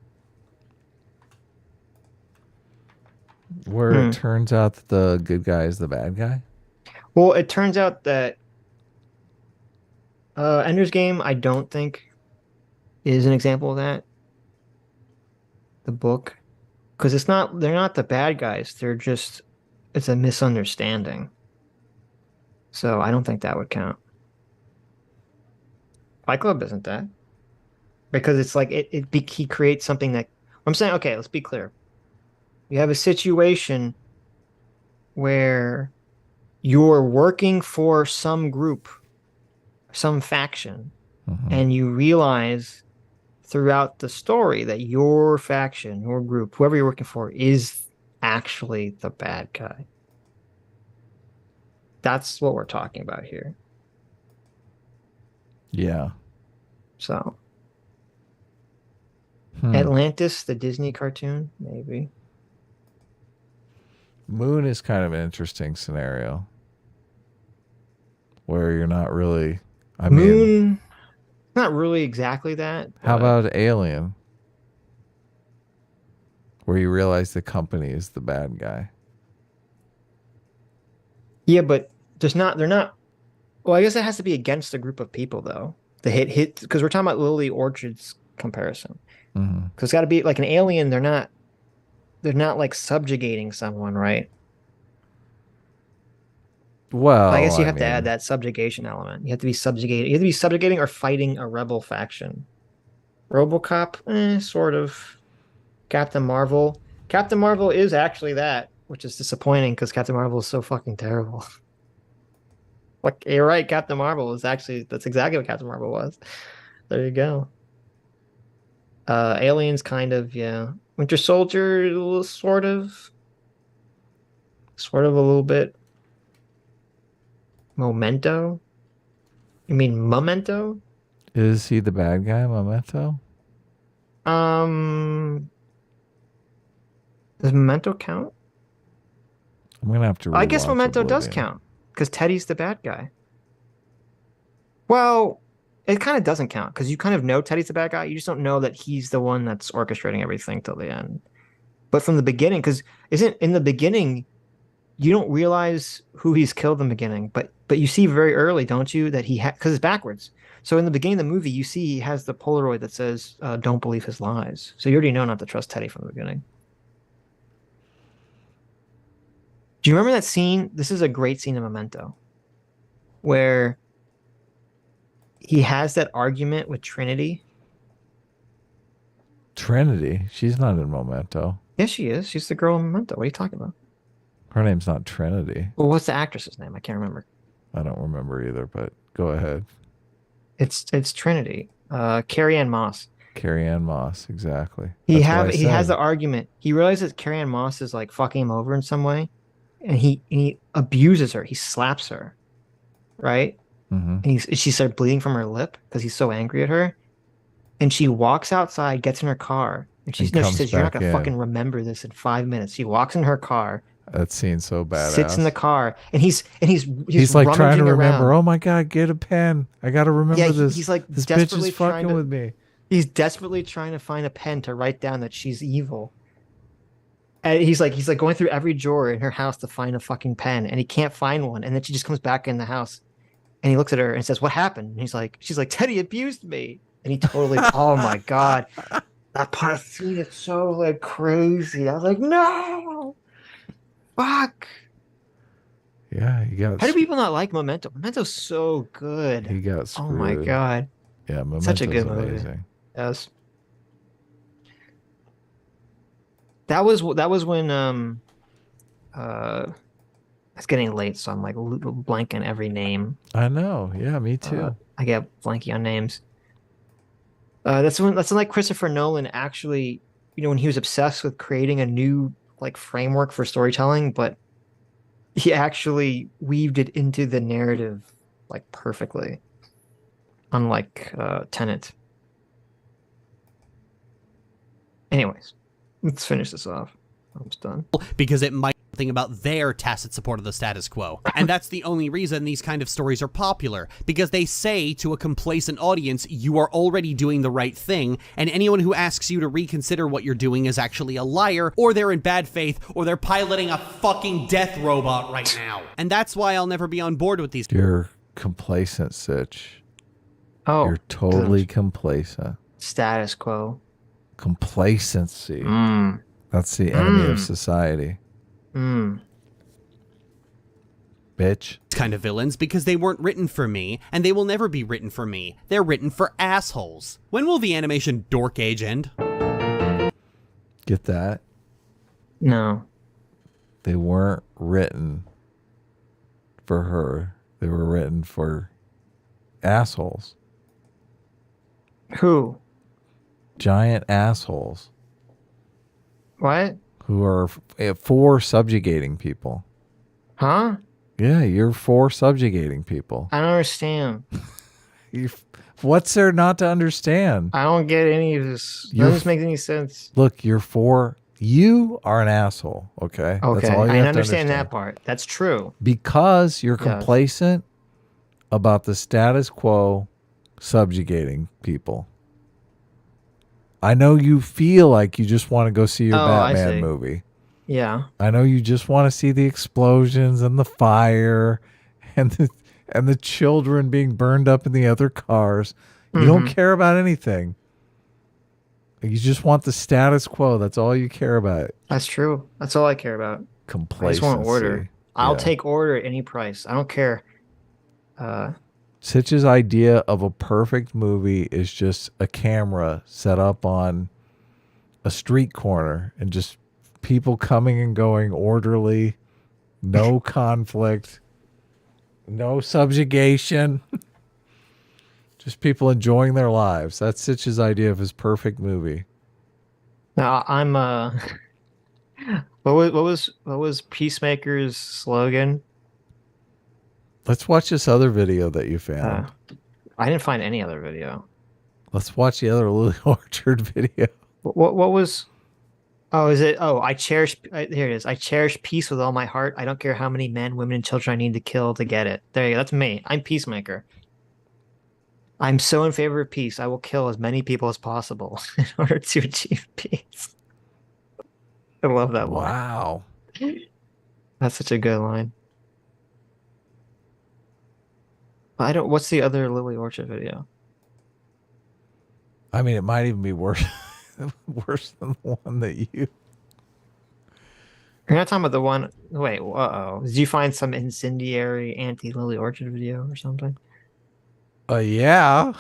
Where it turns out that the good guy is the bad guy? Well, it turns out that Ender's Game, I don't think, is an example of that. The book. Because they're not the bad guys. It's a misunderstanding. So I don't think that would count. Fight Club isn't that. Because it's like, he creates something that, I'm saying, okay, let's be clear. You have a situation where you're working for some group, some faction, and you realize throughout the story that your faction, your group, whoever you're working for, is actually the bad guy. That's what we're talking about here. Yeah. So, Atlantis, the Disney cartoon, maybe. Moon is kind of an interesting scenario where you're not really. I mean, Moon, not really exactly that. how but- about Alien, where you realize the company is the bad guy? Yeah, but they're not. Well, I guess it has to be against a group of people, though. The hit, because we're talking about Lily Orchard's comparison. Because it's got to be like an alien. They're not like subjugating someone, right? Well, I guess you have to add that subjugation element. You have to be subjugated. You have to be subjugating or fighting a rebel faction. RoboCop, sort of. Captain Marvel. Captain Marvel is actually that, which is disappointing because Captain Marvel is so fucking terrible. Like, you're right, Captain Marvel is that's exactly what Captain Marvel was. There you go. Aliens, kind of, yeah. Winter Soldier, sort of a little bit. Memento? You mean Memento? Is he the bad guy, Memento? Does Memento count? I'm gonna have to. I guess rewatch Memento does Oblivion. count because Teddy's the bad guy. Well, it kind of doesn't count because you kind of know Teddy's the bad guy. You just don't know that he's the one that's orchestrating everything till the end. But from the beginning, because isn't in the beginning, you don't realize who he's killed in the beginning, but you see very early, don't you, that because it's backwards. So in the beginning of the movie, you see he has the Polaroid that says, "Don't believe his lies." So you already know not to trust Teddy from the beginning. Do you remember that scene? This is a great scene in Memento, where he has that argument with Trinity. Trinity? She's not in Memento. Yes, she is. She's the girl in Memento. What are you talking about? Her name's not Trinity. Well, what's the actress's name? I can't remember. I don't remember either, but go ahead. It's Trinity. Carrie Ann Moss. Carrie Ann Moss, exactly. He That's what I has said. the argument. He realizes Carrie Ann Moss is like fucking him over in some way, and he abuses her. He slaps her, right? Mhm. And she started bleeding from her lip because he's so angry at her. And she walks outside, gets in her car, and she comes says, "You're not back gonna in. fucking remember this in 5 minutes." She walks in her car, That scene's so badass. sits in the car, and he's like trying to rummaging remember. around. Oh my god, get a pen! I gotta remember this. He's like this bitch desperately is trying fucking to, with me. He's desperately trying to find a pen to write down that she's evil. And he's like going through every drawer in her house to find a fucking pen, and he can't find one. And then she just comes back in the house, and he looks at her and says, "What happened?" And she's like, "Teddy abused me." And he totally, oh my god, that part of the scene is so like crazy. I was like, no, fuck. Yeah, he got. How do people not like Memento? Memento's so good. He got Oh my screwed. god. Yeah, Memento's Such a good movie. amazing. Yes. That was when it's getting late, so I'm like blanking every name. I know. Yeah, me too. I get blanky on names. That's when like Christopher Nolan actually, when he was obsessed with creating a new like framework for storytelling, but he actually weaved it into the narrative like perfectly. Unlike Tenet. Anyways, let's finish this off. Almost done. Because it might be something about their tacit support of the status quo. And that's the only reason these kind of stories are popular, because they say to a complacent audience, you are already doing the right thing, and anyone who asks you to reconsider what you're doing is actually a liar, or they're in bad faith, or they're piloting a fucking death robot right now. And that's why I'll never be on board with these. You're complacent, Sitch. Oh, You're totally complacent. Status quo. Complacency. That's the enemy of society. Bitch. Kind of villains, because they weren't written for me, and they will never be written for me. They're written for assholes. When will the animation dork age end? Get that? No. They weren't written for her. They were written for assholes. Who? Giant assholes. What? Who are for subjugating people. Huh? Yeah, you're for subjugating people. I don't understand. What's there not to understand? I don't get any of this. None of this makes any sense. Look, you are an asshole, okay? Okay, That's all you I have understand to that part. That's true. Because you're complacent about the status quo subjugating people. I know you feel like you just want to go see your Batman movie. Yeah. I know you just want to see the explosions and the fire and the children being burned up in the other cars. You don't care about anything. You just want the status quo. That's all you care about. That's true. That's all I care about. Complacency. I just want order. I'll take order at any price. I don't care. Sitch's idea of a perfect movie is just a camera set up on a street corner and just people coming and going orderly, no conflict, no subjugation, just people enjoying their lives. That's Sitch's idea of his perfect movie. Now I'm what was Peacemaker's slogan? Let's watch this other video that you found. I didn't find any other video. Let's watch the other Lily Orchard video. What was? Oh, is it? Oh, here it is. I cherish peace with all my heart. I don't care how many men, women, and children I need to kill to get it. There you go. That's me. I'm Peacemaker. I'm so in favor of peace. I will kill as many people as possible in order to achieve peace. I love that line. Wow. That's such a good line. What's the other Lily Orchard video? I mean, it might even be worse than the one that you... You're not talking about the one... Wait, uh-oh. Did you find some incendiary anti-Lily Orchard video or something? Yeah.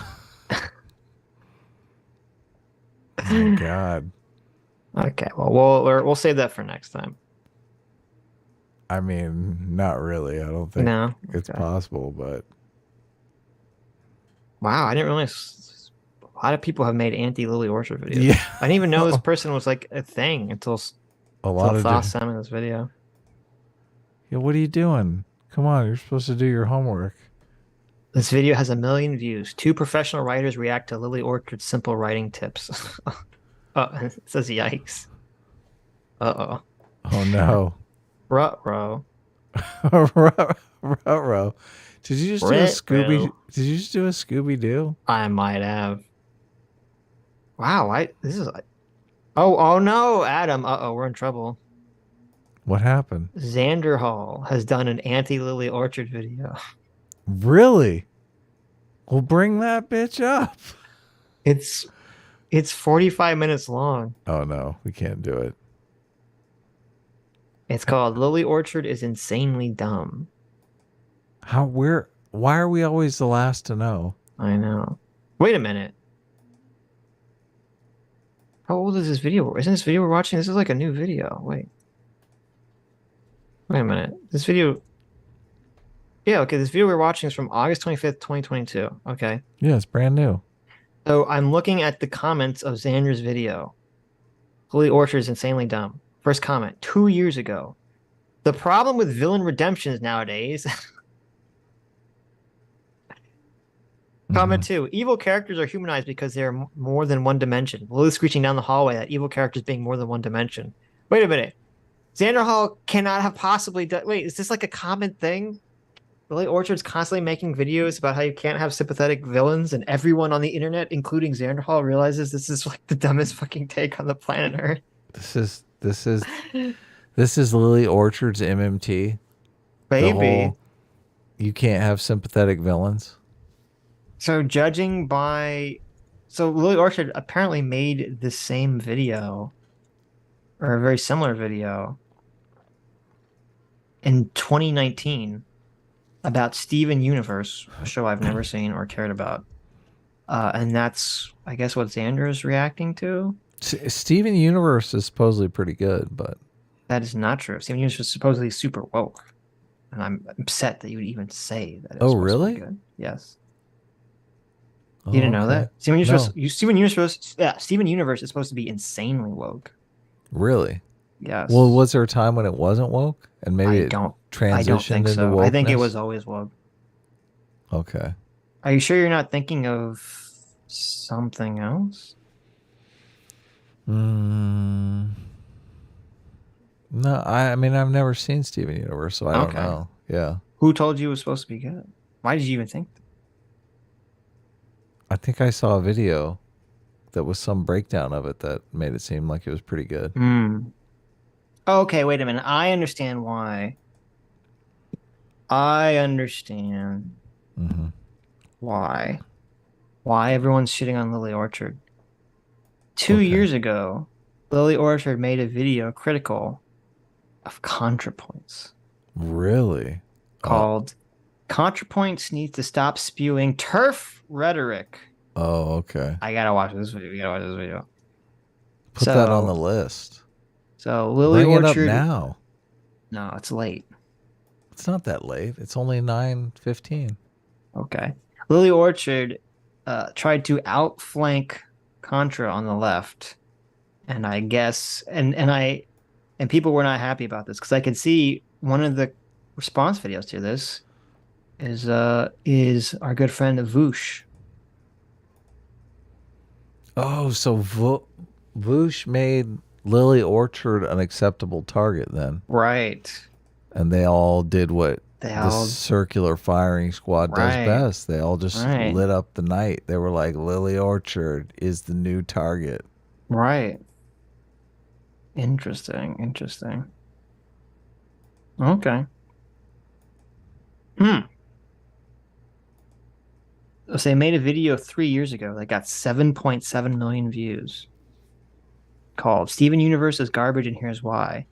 Oh, my God. Okay, well, we'll save that for next time. I mean, not really. I don't think it's possible, but... Wow, I didn't realize a lot of people have made anti-Lily Orchard videos. Yeah. I didn't even know this person was like a thing until Thos sent me this video. Yeah, what are you doing? Come on, you're supposed to do your homework. This video has 1 million views. 2 professional writers react to Lily Orchard's simple writing tips. It says yikes. Uh-oh. Oh, no. Ruh-roh. Ruh-roh. Did you just do a Scooby? Did you just do a Scooby-Doo? I might have. Wow, this is like... Oh no, Adam. Uh-oh, we're in trouble. What happened? Xander Hall has done an anti-Lily Orchard video. Really? Well, bring that bitch up. It's 45 minutes long. Oh no, we can't do it. It's called Lily Orchard is Insanely Dumb. Why are we always the last to know? I know. Wait a minute. How old is this video? Isn't this video we're watching? This is like a new video. Wait a minute. This video... Yeah, okay, this video we're watching is from August 25th, 2022. Okay. Yeah, it's brand new. So I'm looking at the comments of Xander's video. Lily Orchard is Insanely Dumb. First comment, 2 years ago. The problem with villain redemptions nowadays... Comment 2. Evil characters are humanized because they are more than one dimension. Lily screeching down the hallway at evil characters being more than one dimension. Wait a minute. Xander Hall cannot have possibly done... Wait, is this like a common thing? Lily Orchard's constantly making videos about how you can't have sympathetic villains, and everyone on the internet, including Xander Hall, realizes this is like the dumbest fucking take on the planet Earth. This is Lily Orchard's MMT. Baby. You can't have sympathetic villains. So judging by... So Lily Orchard apparently made the same video, or a very similar video, in 2019 about Steven Universe, a show I've never seen or cared about. And that's, I guess, what Xander is reacting to. Steven Universe is supposedly pretty good, but... That is not true. Steven Universe is supposedly super woke. And I'm upset that you would even say that. Oh, really? Good. Yes. You didn't know that? Steven Universe is supposed to be insanely woke. Really? Yes. Well, was there a time when it wasn't woke, and maybe it I don't transitioned think into so. wokeness? I think it was always woke. Okay. Are you sure you're not thinking of something else? No, I mean I've never seen Steven Universe, so I don't Okay. know. Yeah. Who told you it was supposed to be good? Why did you even think that? I think I saw a video that was some breakdown of it that made it seem like it was pretty good. Okay, wait a minute. I understand why. I understand why. Why everyone's shitting on Lily Orchard. 2 years ago, Lily Orchard made a video critical of ContraPoints Really? called ContraPoints Needs to Stop Spewing Turf Rhetoric. Oh, okay. I gotta watch this video. You gotta watch this video. Put that on the list. So Lily Bring Orchard. it up now. No, it's late. It's not that late. It's only 9:15. Okay. Lily Orchard tried to outflank Contra on the left, and I guess and people were not happy about this because I could see one of the response videos to this is our good friend Voosh. Oh, so Voosh made Lily Orchard an acceptable target then. Right. And they all did what They the all- circular firing squad does Right. best. They all just Right. lit up the night. They were like, Lily Orchard is the new target. Right. Interesting. Okay. So they made a video 3 years ago that got 7.7 million views called Steven Universe is Garbage and Here's Why.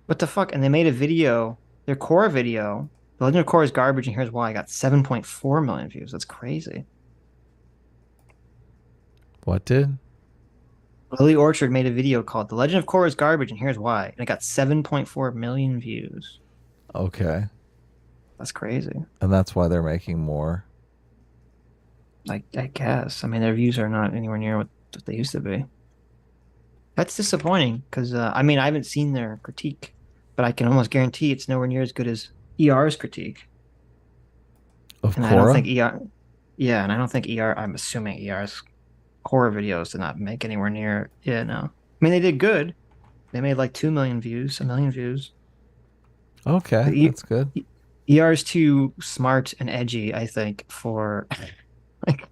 What the fuck? And they made a video, their core video, The Legend of Korra is Garbage and Here's Why, got 7.4 million views. That's crazy. What did? Lily Orchard made a video called The Legend of Korra is Garbage and Here's Why, and it got 7.4 million views. Okay. That's crazy. And that's why they're making more. I guess. I mean, their views are not anywhere near what they used to be. That's disappointing because, I mean, I haven't seen their critique, but I can almost guarantee it's nowhere near as good as ER's critique. Of and Korra? I don't think ER. Yeah, and I don't think ER. I'm assuming ER's Korra videos did not make anywhere near. Yeah, no. I mean, they did good. They made like 2 million views, 1 million views. Okay, that's good. ER's too smart and edgy, I think, for like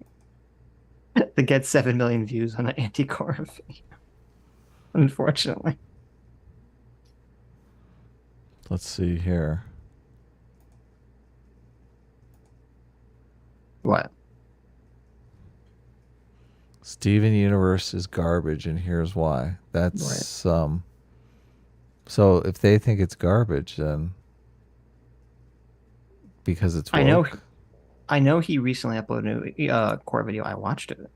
to get 7 million views on an anti-Korra video. Unfortunately. Let's see here. What? Steven Universe is garbage, and here's why. That's so if they think it's garbage, then because it's woke. I know he recently uploaded a new Korra video. I watched it.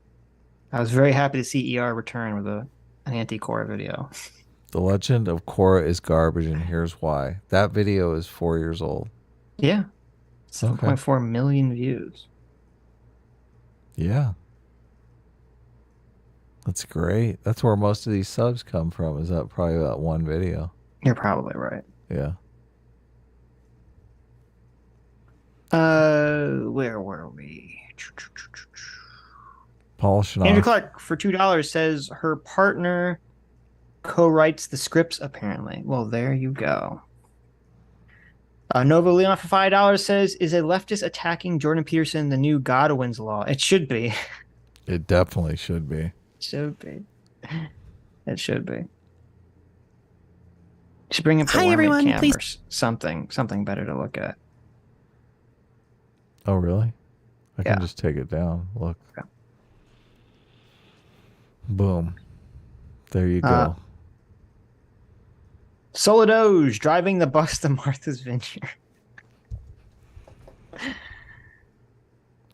I was very happy to see ER return with an anti-Korra video. The Legend of Korra is garbage, and here's why. That video is 4 years old. Yeah. 7.4 million views. Yeah. That's great. That's where most of these subs come from, is that probably that one video. You're probably right. Yeah. Where were we? Paul Schnoff. Andrew Clark for $2 says her partner co-writes the scripts, apparently. Well, there you go. Nova Leon for $5 says, is a leftist attacking Jordan Peterson the new Godwin's law? It should be. It definitely should be. Should be. It should be. Should bring up the Hi, Wormhead everyone, Cam please- or something better to look at. Oh, really? I can just take it down. Look. Yeah. Boom. There you go. Soladoge driving the bus to Martha's Vineyard.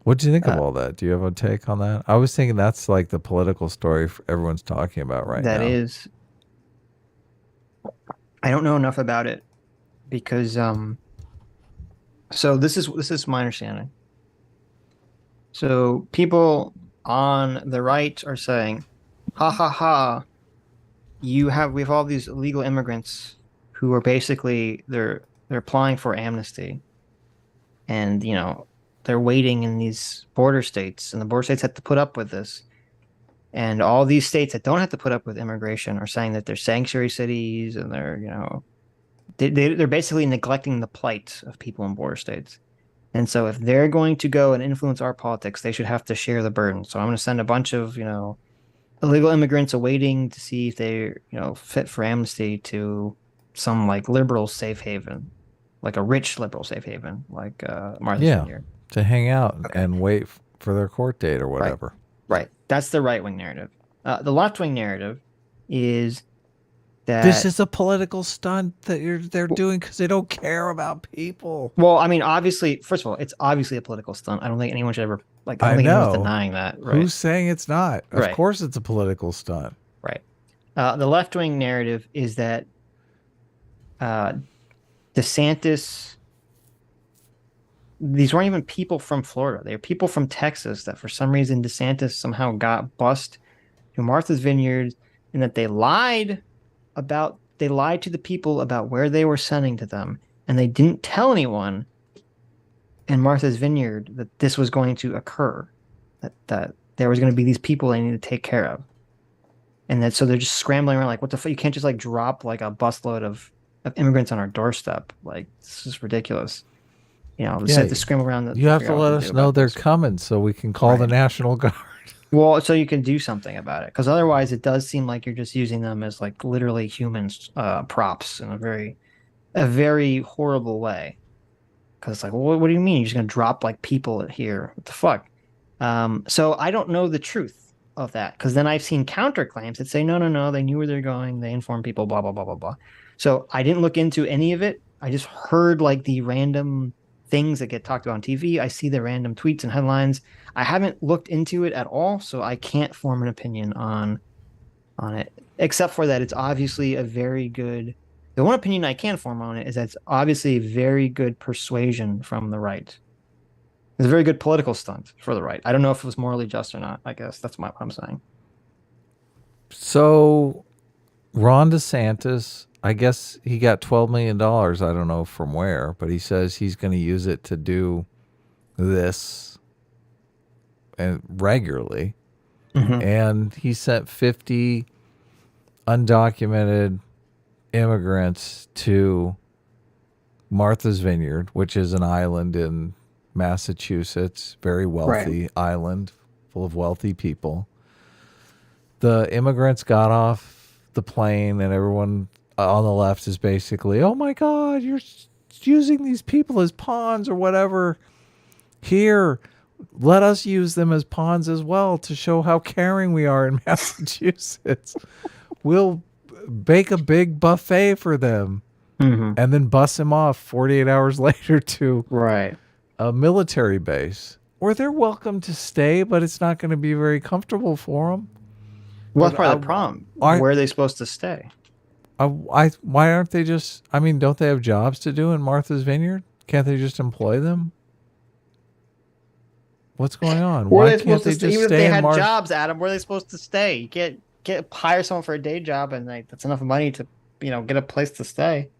What do you think of all that? Do you have a take on that? I was thinking that's like the political story everyone's talking about right now. That is. I don't know enough about it because so this is my understanding. So people on the right are saying, ha ha ha, we have all these illegal immigrants who are basically they're applying for amnesty, and they're waiting in these border states, and the border states have to put up with this. And all these states that don't have to put up with immigration are saying that they're sanctuary cities, and they're basically neglecting the plight of people in border states. And so if they're going to go and influence our politics, they should have to share the burden. So I'm going to send a bunch of, illegal immigrants awaiting to see if they're, fit for amnesty to some like liberal safe haven, like a rich liberal safe haven, like Martha's Vineyard. To hang out and wait for their court date or whatever. Right. That's the right-wing narrative. The left-wing narrative is that this is a political stunt that they're doing because they don't care about people. Well, I mean, obviously, first of all, it's obviously a political stunt. I don't think anyone should ever I don't think anyone's denying that. Right? Who's saying it's not? Of course, it's a political stunt. Right. The left-wing narrative is that DeSantis. These weren't even people from Florida. They were people from Texas that for some reason DeSantis somehow got bussed to Martha's Vineyard, and that they lied to the people about where they were sending to them, and they didn't tell anyone in Martha's Vineyard that this was going to occur, that there was going to be these people they need to take care of. And that so they're just scrambling around like, what the fuck? You can't just like drop like a busload of immigrants on our doorstep. Like, this is ridiculous. To scramble around. You have to let us know they're coming so we can call the National Guard. Well, so you can do something about it, because otherwise it does seem like you're just using them as like literally humans, props in a very horrible way. Because it's like, well, what do you mean? You're just gonna drop like people here? What the fuck? So I don't know the truth of that, because then I've seen counterclaims that say no, they knew where they're going, they informed people, blah blah blah blah blah. So I didn't look into any of it. I just heard like the random things that get talked about on TV. I see the random tweets and headlines. I haven't looked into it at all, so I can't form an opinion on it, except for that it's obviously a very good. The one opinion I can form on it is that it's obviously a very good persuasion from the right. It's a very good political stunt for the right. I don't know if it was morally just or not. I guess that's what I'm saying. So, Ron DeSantis, I guess he got $12 million. I don't know from where, but he says he's going to use it to do this and regularly. Mm-hmm. And he sent 50 undocumented immigrants to Martha's Vineyard, which is an island in Massachusetts, very wealthy island full of wealthy people. The immigrants got off the plane, and everyone on the left is basically, oh my God, you're using these people as pawns or whatever. Here, let us use them as pawns as well to show how caring we are in Massachusetts. We'll bake a big buffet for them, and then bus them off 48 hours later to a military base where they're welcome to stay, but it's not going to be very comfortable for them. Well, that's part of the problem. Where are they supposed to stay? Why aren't they just, don't they have jobs to do in Martha's Vineyard? Can't they just employ them? What's going on? Why can't they just stay? Even if they had jobs, Adam, where are they supposed to stay? You can't hire someone for a day job and that's enough money to, get a place to stay.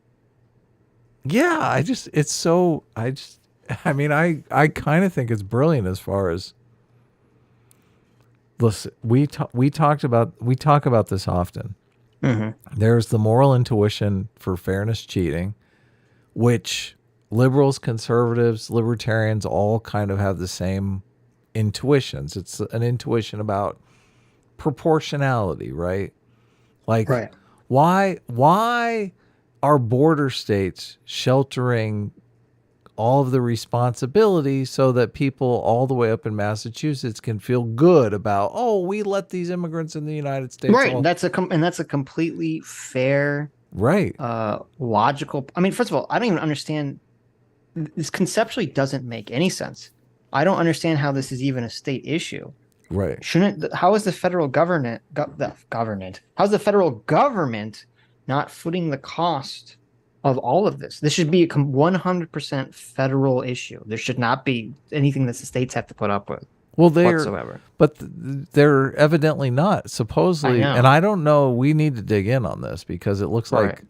Yeah, I kind of think it's brilliant as far as, listen, we talk about this often. Mm-hmm. There's the moral intuition for fairness cheating, which liberals, conservatives, libertarians all kind of have the same intuitions. It's an intuition about proportionality, right? Like, why are border states sheltering all of the responsibility so that people all the way up in Massachusetts can feel good about, oh, we let these immigrants in the United States. Right. That's a completely fair, logical. First of all, I don't even understand. This conceptually doesn't make any sense. I don't understand how this is even a state issue. Right. How is the federal government, how's the federal government not footing the cost of all of this? This should be a 100% federal issue. There should not be anything that the states have to put up with. Well, they're whatsoever. but they're evidently not supposedly, I know. and I don't know. We need to dig in on this because it looks like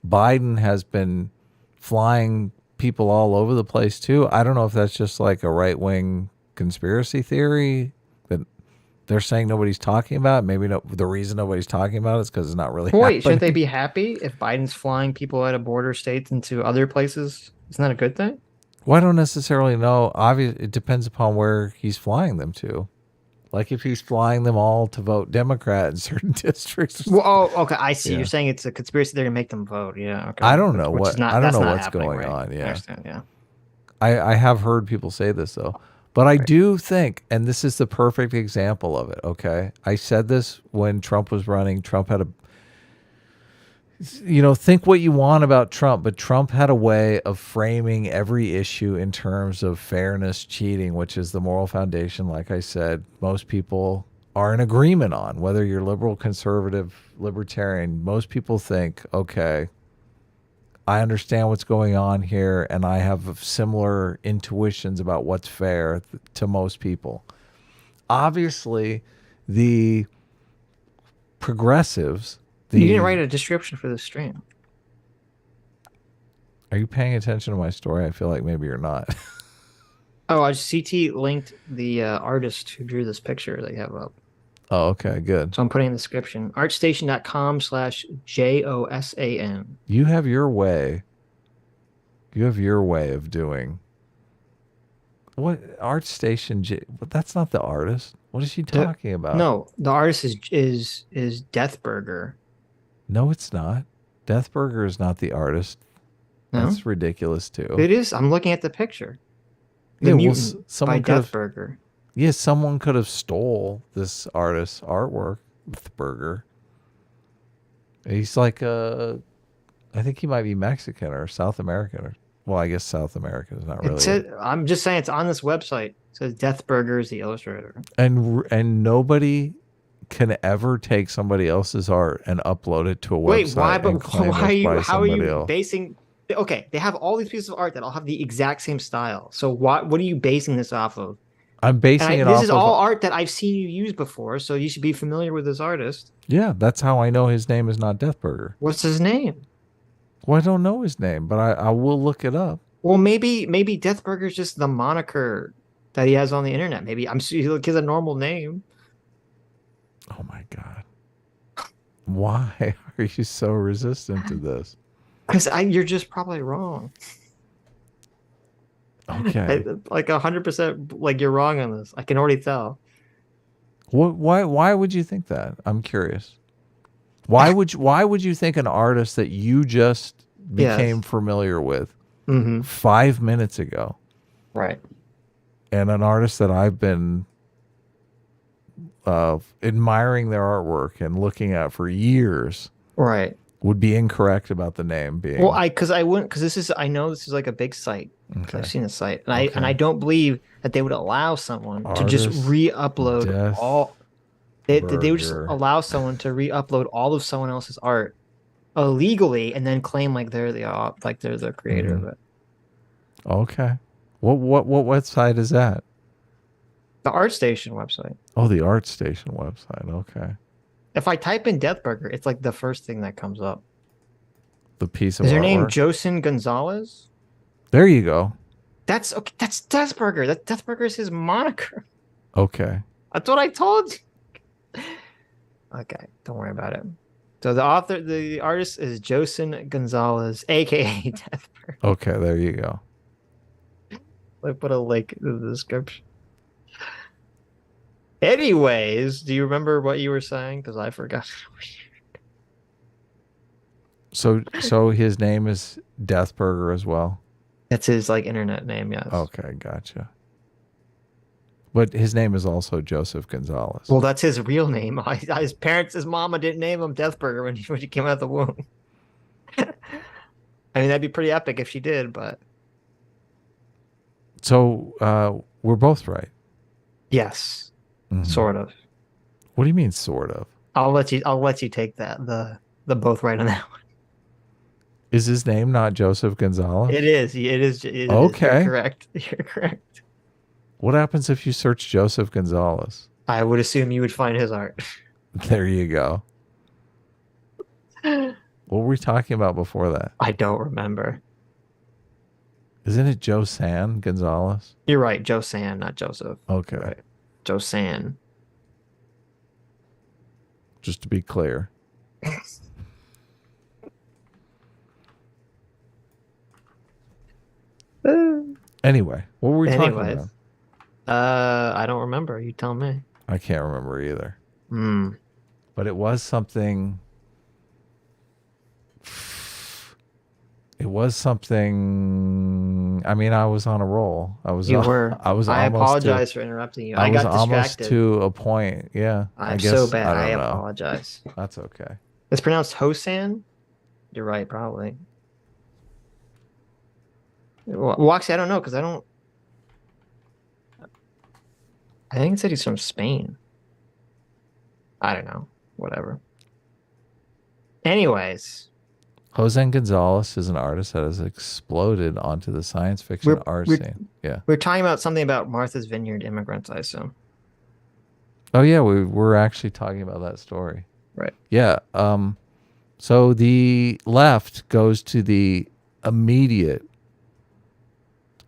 Biden has been flying people all over the place too. I don't know if that's just like a right wing conspiracy theory that they're saying nobody's talking about. Maybe the reason nobody's talking about it is because it's not really. Wait, shouldn't they happening. be happy if Biden's flying people out of border states into other places? Isn't that a good thing? Well, I don't necessarily know. Obviously, it depends upon where he's flying them to. Like if he's flying them all to vote Democrat in certain districts. Well, oh, okay. I see. Yeah. You're saying it's a conspiracy theory to make them vote. Yeah. Okay. I don't know Which is what I don't that's know not what's happening, going right? on. I Yeah. understand. Yeah. I have heard people say this though, but I do think, and this is the perfect example of it. Okay, I said this when Trump was running. Trump had think what you want about Trump, but Trump had a way of framing every issue in terms of fairness, cheating, which is the moral foundation. Like I said, most people are in agreement on, whether you're liberal, conservative, libertarian. Most people think, okay, I understand what's going on here, and I have similar intuitions about what's fair to most people. Obviously, the progressives... You didn't write a description for this stream. Are you paying attention to my story? I feel like maybe you're not. Oh, I just CT linked the artist who drew this picture that you have up. Oh, okay, good. So I'm putting in the description. artstation.com/JOSAN. You have your way. You have your way of doing. What ArtStation? But that's not the artist. What is she talking about? No, the artist is Deathburger. No, it's not. Deathburger is not the artist. No? That's ridiculous too. It is. I'm looking at the picture. The Yeah, Mutant someone by could have. Deathburger. Yeah, someone could have stole this artist's artwork with Burger. He's like I think he might be Mexican or South American. Well, I guess South American is not really. I'm just saying it's on this website. It says Deathburger is the illustrator. And nobody can ever take somebody else's art and upload it to a Wait, website. why? and But claim why are it's you? by How are you somebody else. basing? Okay, they have all these pieces of art that all have the exact same style. So what are you basing this off of? I'm basing it off. This is all art that I've seen you use before, so you should be familiar with this artist. Yeah, that's how I know his name is not Deathburger. What's his name? Well, I don't know his name, but I will look it up. Well, maybe Deathburger is just the moniker that he has on the internet. Maybe he has a normal name. Oh my God. Why are you so resistant to this? Because you're just probably wrong. Okay. Like 100%, like you're wrong on this. I can already tell. Why would you think that? I'm curious. Why would you think an artist that you just became familiar with 5 minutes ago, right, and an artist that I've been admiring their artwork and looking at for years, right, would be incorrect about the name being? Well, I wouldn't, because I know this is like a big site. Okay. I've seen the site, and I don't believe that they would allow someone to just Artist re-upload all. They would just allow someone to re-upload all of someone else's art illegally and then claim like they're the creator of it. Okay. What website is that? The ArtStation website. Oh, the ArtStation website. Okay. If I type in Deathburger, it's like the first thing that comes up. The piece of Is her artwork? name Josan Gonzalez? There you go. That's okay. That's Deathburger. That Deathburger is his moniker. Okay. That's what I told you. Okay, don't worry about it. So the artist is Josan Gonzalez, aka Deathburger. Okay, there you go. I put a link in the description. Anyways, do you remember what you were saying? Because I forgot. So his name is Deathburger as well? That's his like internet name, yes. Okay, gotcha. But his name is also Joseph Gonzalez. Well, that's his real name. His mama didn't name him Deathburger when she came out of the womb. I mean, that'd be pretty epic if she did, but So we're both right. yes, Mhm. sort of. What do you mean, sort of? I'll let you take that the both right on that one. Is his name not Joseph Gonzalez? It is. It is. Okay. You're correct. You're correct. What happens if you search Joseph Gonzalez? I would assume you would find his art. There you go. What were we talking about before that? I don't remember. Isn't it Josan Gonzalez? You're right, Josan, not Joseph. Okay. Right. Josan. Just to be clear. Anyway, what were we talking about? I don't remember. You tell me. I can't remember either. Hmm. But it was something. It was something. I mean, I was on a roll. I was. You were. I was. I almost apologize to, for interrupting you. I got was almost distracted. to a point. Yeah. I'm I guess, so bad. I I don't know. apologize. That's okay. It's pronounced Hosan. You're right, probably. Well, actually, I don't know because I don't. I think it said he's from Spain. I don't know. Whatever. Anyways. Josan Gonzalez is an artist that has exploded onto the science fiction art scene. Yeah. We're talking about something about Martha's Vineyard immigrants, I assume. Oh yeah, we're actually talking about that story. Right. Yeah. So the left goes to the immediate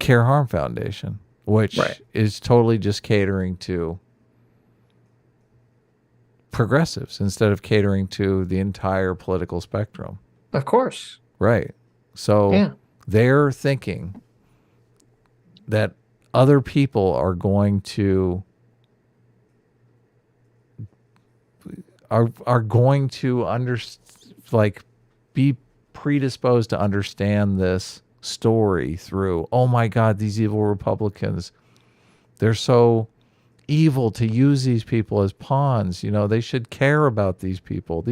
Care Harm Foundation, which is totally just catering to progressives instead of catering to the entire political spectrum. Of course. Right. So they're thinking that other people are going to be predisposed to understand this story through, oh my God, these evil Republicans, they're so evil to use these people as pawns. You know, they should care about these people,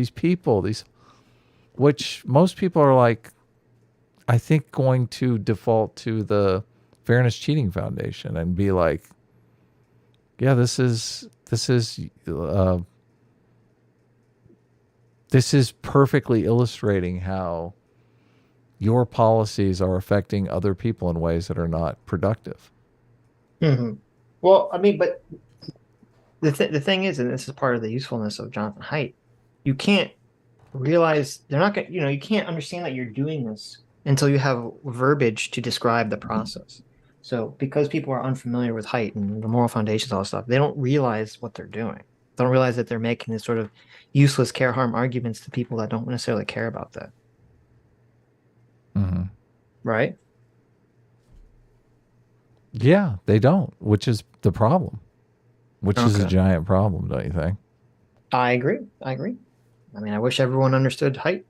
which most people are like, I think, going to default to the Fairness Cheating Foundation and be like, yeah, this is perfectly illustrating how your policies are affecting other people in ways that are not productive. Mm-hmm. Well, I mean, but the thing is, and this is part of the usefulness of Jonathan Haidt, you can't realize they're not going. You can't understand that you're doing this until you have verbiage to describe the process. So, because people are unfamiliar with Haidt and the moral foundations, all that stuff, they don't realize what they're doing. They don't realize that they're making this sort of useless care harm arguments to people that don't necessarily care about that. Mm-hmm. Right? Yeah, they don't, which is the problem. Which is a giant problem, don't you think? I agree. I mean, I wish everyone understood Haidt.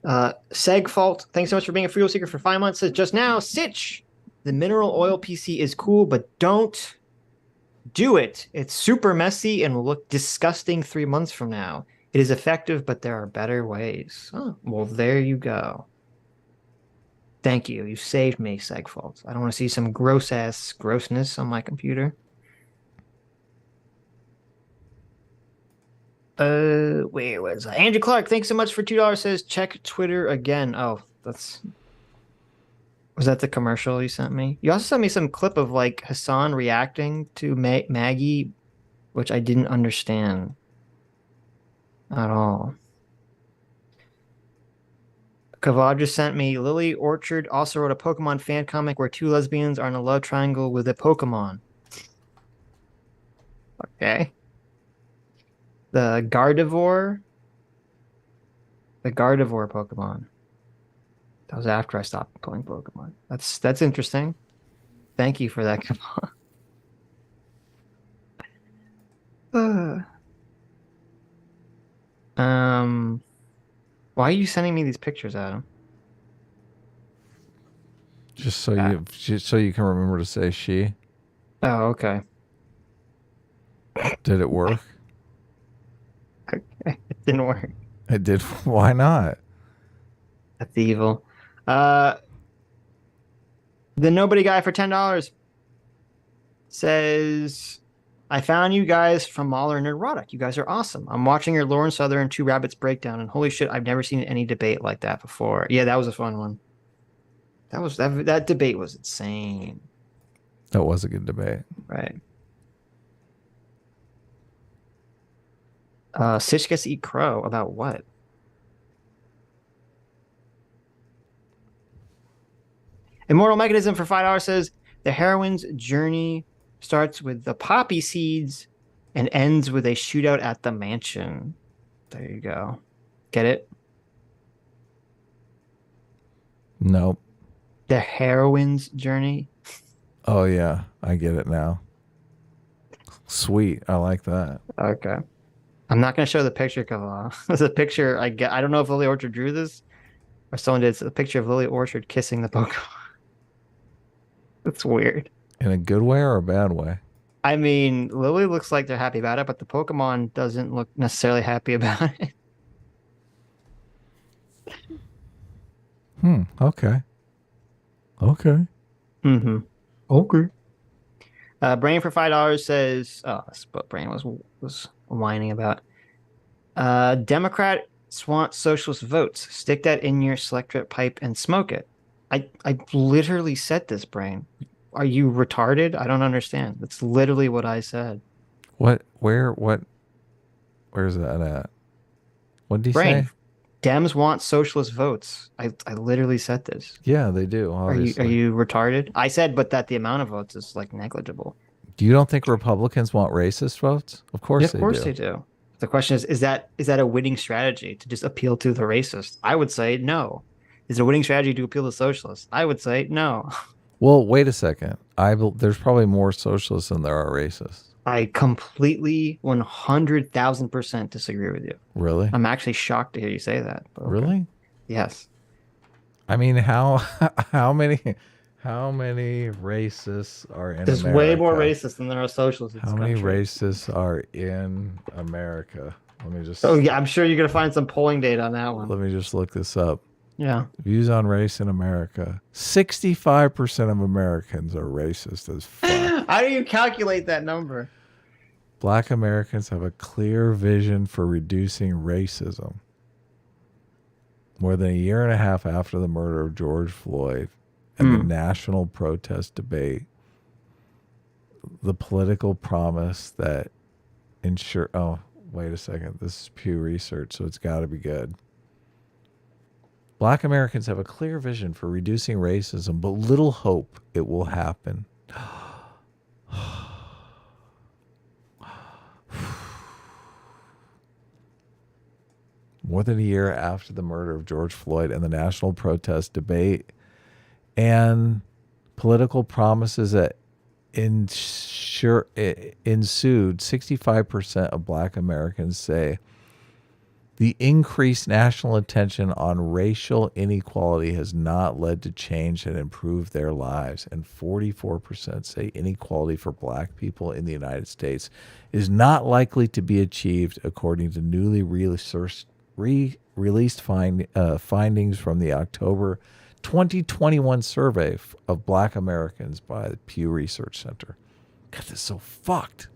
Segfault, thanks so much for being a Freedom Seeker for 5 months. Says just now, Sitch, the mineral oil PC is cool, but don't do it. It's super messy and will look disgusting 3 months from now. It is effective, but there are better ways. Oh, well, there you go. Thank you. You saved me, Segfault. I don't want to see some gross-ass grossness on my computer. Where was I? Andrew Clark, thanks so much for $2. Says check Twitter again. Oh, was that the commercial you sent me? You also sent me some clip of like Hassan reacting to Maggie, which I didn't understand at all. Kavad just sent me Lily Orchard also wrote a Pokemon fan comic where two lesbians are in a love triangle with a Pokemon. Okay. The Gardevoir Pokemon. That was after I stopped playing Pokemon. That's interesting. Thank you for that. Why are you sending me these pictures, Adam? Just so you can remember to say she. Oh, okay. Did it work? Okay, it didn't work. It did. Why not? That's evil. The Nobody Guy for $10 says, I found you guys from Mahler and Neurotic. You guys are awesome. I'm watching your Lauren Southern Two Rabbits breakdown, and holy shit, I've never seen any debate like that before. Yeah, that was a fun one. That debate was insane. That was a good debate. Right. Sitch gets to eat crow. About what? Immortal Mechanism for $5 says the heroine's journey starts with the poppy seeds and ends with a shootout at the mansion. There you go. Get it? Nope. The heroine's journey. Oh yeah, I get it now. Sweet, I like that. Okay. I'm not going to show the picture because there's a picture I get. I don't know if Lily Orchard drew this or someone did. It's a picture of Lily Orchard kissing the Pokemon. It's weird. In a good way or a bad way? I mean, Lily looks like they're happy about it, but the Pokemon doesn't look necessarily happy about it. Okay. Okay. Mm-hmm. Okay. Brain for $5 says, oh, that's what Brain was whining about. Democrats want socialist votes. Stick that in your electric pipe and smoke it. I literally said this, Brain. Are you retarded? I don't understand. That's literally what I said. Where's that at? What did he Brain, say? Dems want socialist votes. I literally said this. Yeah, they do. Obviously. Are you retarded? I said, but that the amount of votes is like negligible. You don't think Republicans want racist votes? Of course they do. Of course they do. The question is that a winning strategy to just appeal to the racist? I would say no. Is it a winning strategy to appeal to socialists? I would say no. Well, wait a second. There's probably more socialists than there are racists. I completely 100,000% disagree with you. Really? I'm actually shocked to hear you say that. But okay. Really? Yes. I mean, how many racists are in There's America? way more racists than there are socialists in this How many country. racists are in America? Let me just. Oh yeah, I'm sure you're gonna find some polling data on that one. Let me just look this up. Yeah. Views on race in America. 65% of Americans are racist as fuck. How do you calculate that number? Black Americans have a clear vision for reducing racism. More than a year and a half after the murder of George Floyd and the national protest debate, the political promise that oh, wait a second. This is Pew Research, so it's got to be good. Black Americans have a clear vision for reducing racism, but little hope it will happen. More than a year after the murder of George Floyd and the national protest debate and political promises that ensued, 65% of Black Americans say the increased national attention on racial inequality has not led to change and improved their lives. And 44% say inequality for Black people in the United States is not likely to be achieved, according to newly released findings from the October 2021 survey of Black Americans by the Pew Research Center. God, this is so fucked.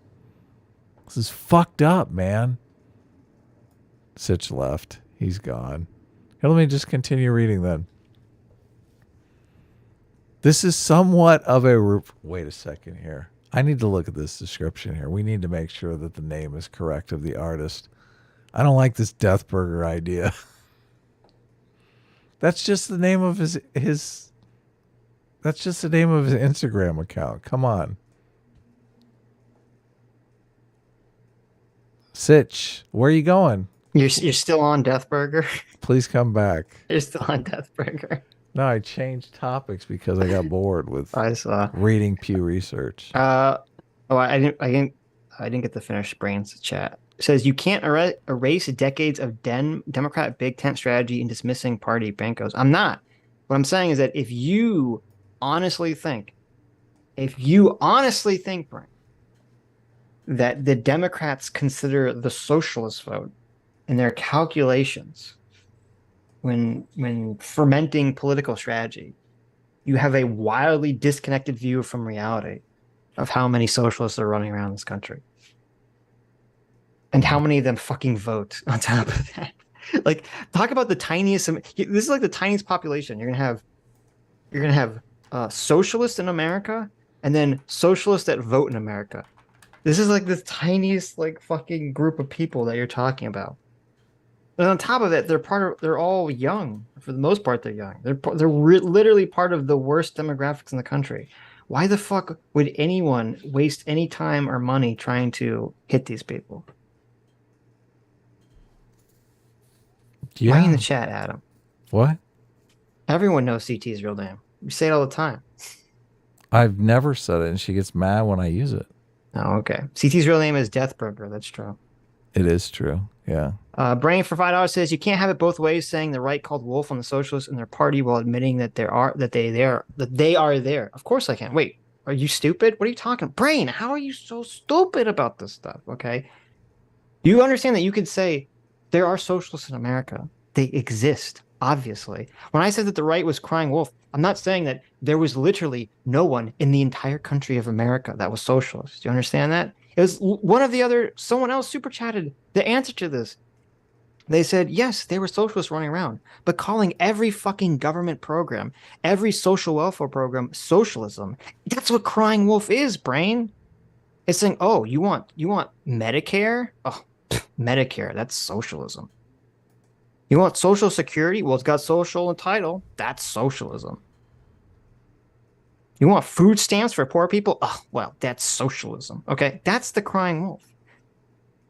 This is fucked up, man. Sitch left. He's gone. Here, let me just continue reading then. This is somewhat of a... Wait a second here. I need to look at this description here. We need to make sure that the name is correct of the artist. I don't like this Death Burger idea. That's just the name of his that's just the name of his Instagram account. Come on. Sitch, where are you going? You're still on Death Burger? Please come back. You're still on Death Burger. No, I changed topics because I got bored with I saw reading Pew Research. I didn't get to finish Brain's chat. It says you can't erase decades of Democrat big tent strategy in dismissing party bankos. I'm not. What I'm saying is that if you honestly think, Brain, that the Democrats consider the socialist vote in their calculations when fermenting political strategy, you have a wildly disconnected view from reality of how many socialists are running around this country. And how many of them fucking vote on top of that. Like, talk about the tiniest. This is like the tiniest population. You're gonna have socialists in America and then socialists that vote in America. This is like this tiniest like fucking group of people that you're talking about. And on top of it, they're all young. For the most part, they're young. Literally part of the worst demographics in the country. Why the fuck would anyone waste any time or money trying to hit these people? Yeah. Why in the chat, Adam? What? Everyone knows CT's real name. You say it all the time. I've never said it, and she gets mad when I use it. Oh, okay. CT's real name is Deathburger. That's true. It is true. Yeah. Brain for $5 says you can't have it both ways, saying the right called wolf on the socialists and their party while admitting that they are there. Of course I can. Wait, are you stupid? What are you talking? Brain, how are you so stupid about this stuff? Okay. You understand that you could say there are socialists in America. They exist, obviously. When I said that the right was crying wolf, I'm not saying that there was literally no one in the entire country of America that was socialist. Do you understand that? It was someone else super chatted the answer to this. They said, yes, there were socialists running around, but calling every fucking government program, every social welfare program, socialism. That's what crying wolf is, Brain. It's saying, oh, you want Medicare? Oh, Medicare, that's socialism. You want Social Security? Well, it's got social and title. That's socialism. You want food stamps for poor people? Oh, well, that's socialism. Okay, that's the crying wolf.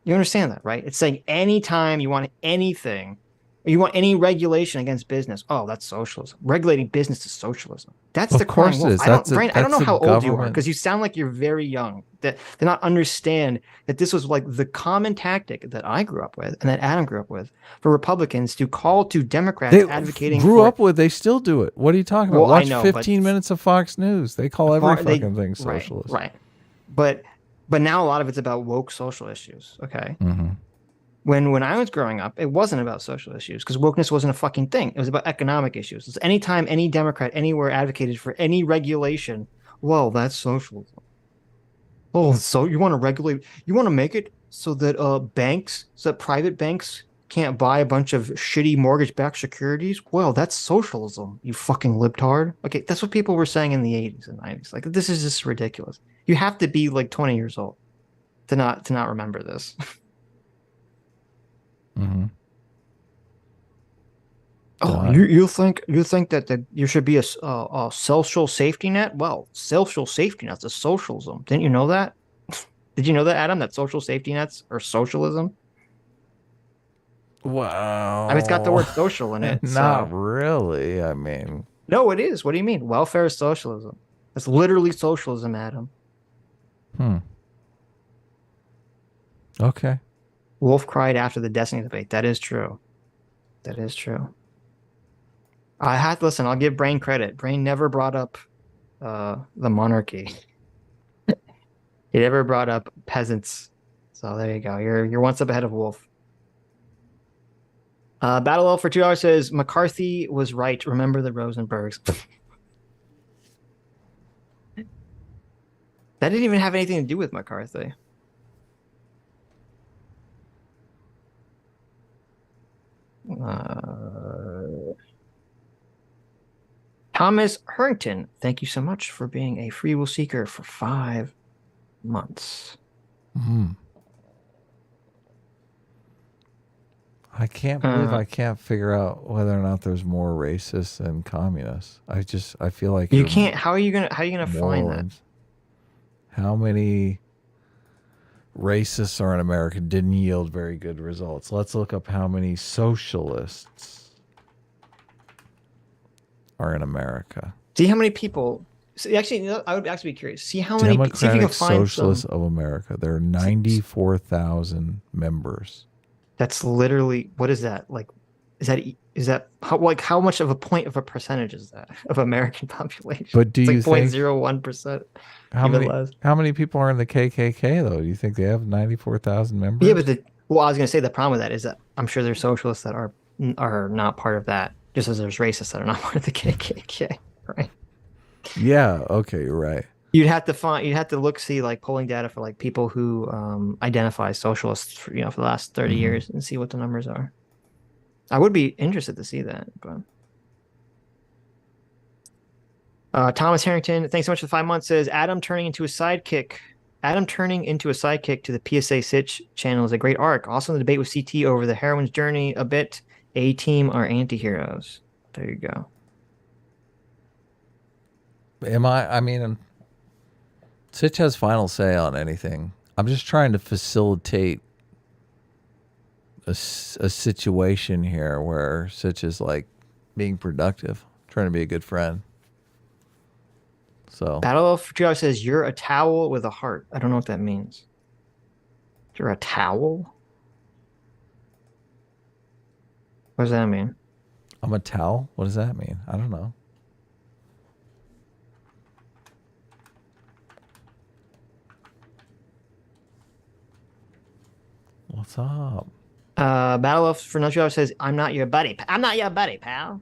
You understand that, right? It's saying anytime you want anything, or you want any regulation against business, oh, that's socialism. Regulating business is socialism. That's the crying wolf. I don't know how old you are, because you sound like you're very young. That they not understand that this was like the common tactic that I grew up with and that Adam grew up with for Republicans to call to Democrats advocating They still do it. What are you talking about? Well, Watch I know, 15 minutes of Fox News. They call every fucking thing socialist. Right. But now a lot of it's about woke social issues. Okay. Mm-hmm. When I was growing up, it wasn't about social issues because wokeness wasn't a fucking thing. It was about economic issues. It's anytime any Democrat anywhere advocated for any regulation, well, that's socialism. Oh, so you want to regulate? You want to make it so that private banks can't buy a bunch of shitty mortgage-backed securities? Well, that's socialism, you fucking libtard. Okay, that's what people were saying in the 80s and 90s. Like, this is just ridiculous. You have to be like 20 years old to not remember this. Mm-hmm. Oh, you think that there should be a social safety net? Well, social safety nets is socialism. Didn't you know that? Did you know that, Adam? That social safety nets are socialism? Wow. I mean, it's got the word social in it. Not really. I mean, no, it is. What do you mean? Welfare is socialism. It's literally socialism, Adam. Okay. Wolf cried after the Destiny debate. That is true. That is true. Listen, I'll give Brain credit. Brain never brought up the monarchy. He never brought up peasants. So there you go. You're one step ahead of Wolf. Battle Elf for $2 says McCarthy was right. Remember the Rosenbergs. That didn't even have anything to do with McCarthy. Thomas Harrington, thank you so much for being a free will seeker for 5 months. I can't believe I can't figure out whether or not there's more racists than communists. I feel like you can't. How are you gonna find that? How many racists are in America didn't yield very good results. Let's look up how many socialists are in America. See how many people. Actually, I would actually be curious. See how many. Democratic see if you can find Socialists of America. There are 94,000 members. That's literally, what is that? Like, is that how much of a point of a percentage is that of American population? But do you think 0.01%? How many people are in the KKK though? Do you think they have 94,000 members? Yeah, but I was going to say the problem with that is that I'm sure there's socialists that are not part of that, just as there's racists that are not part of the KKK, right? Yeah. Okay, you're right. You'd have to see like polling data for like people who identify as socialists, for the last 30 years and see what the numbers are. I would be interested to see that, but Thomas Harrington, thanks so much for the 5 months, says Adam turning into a sidekick. Adam turning into a sidekick to the PSA Sitch channel is a great arc. Also, the debate with CT over the heroine's journey a bit. A-Team are anti-heroes. There you go. I mean, Sitch has final say on anything. I'm just trying to facilitate a situation here where Sitch is like being productive, trying to be a good friend. So Battle of Triage says you're a towel with a heart. I don't know what that means. You're a towel? What does that mean? I'm a towel? What does that mean? I don't know. What's up? Battle of for Triage says I'm not your buddy. I'm not your buddy, pal.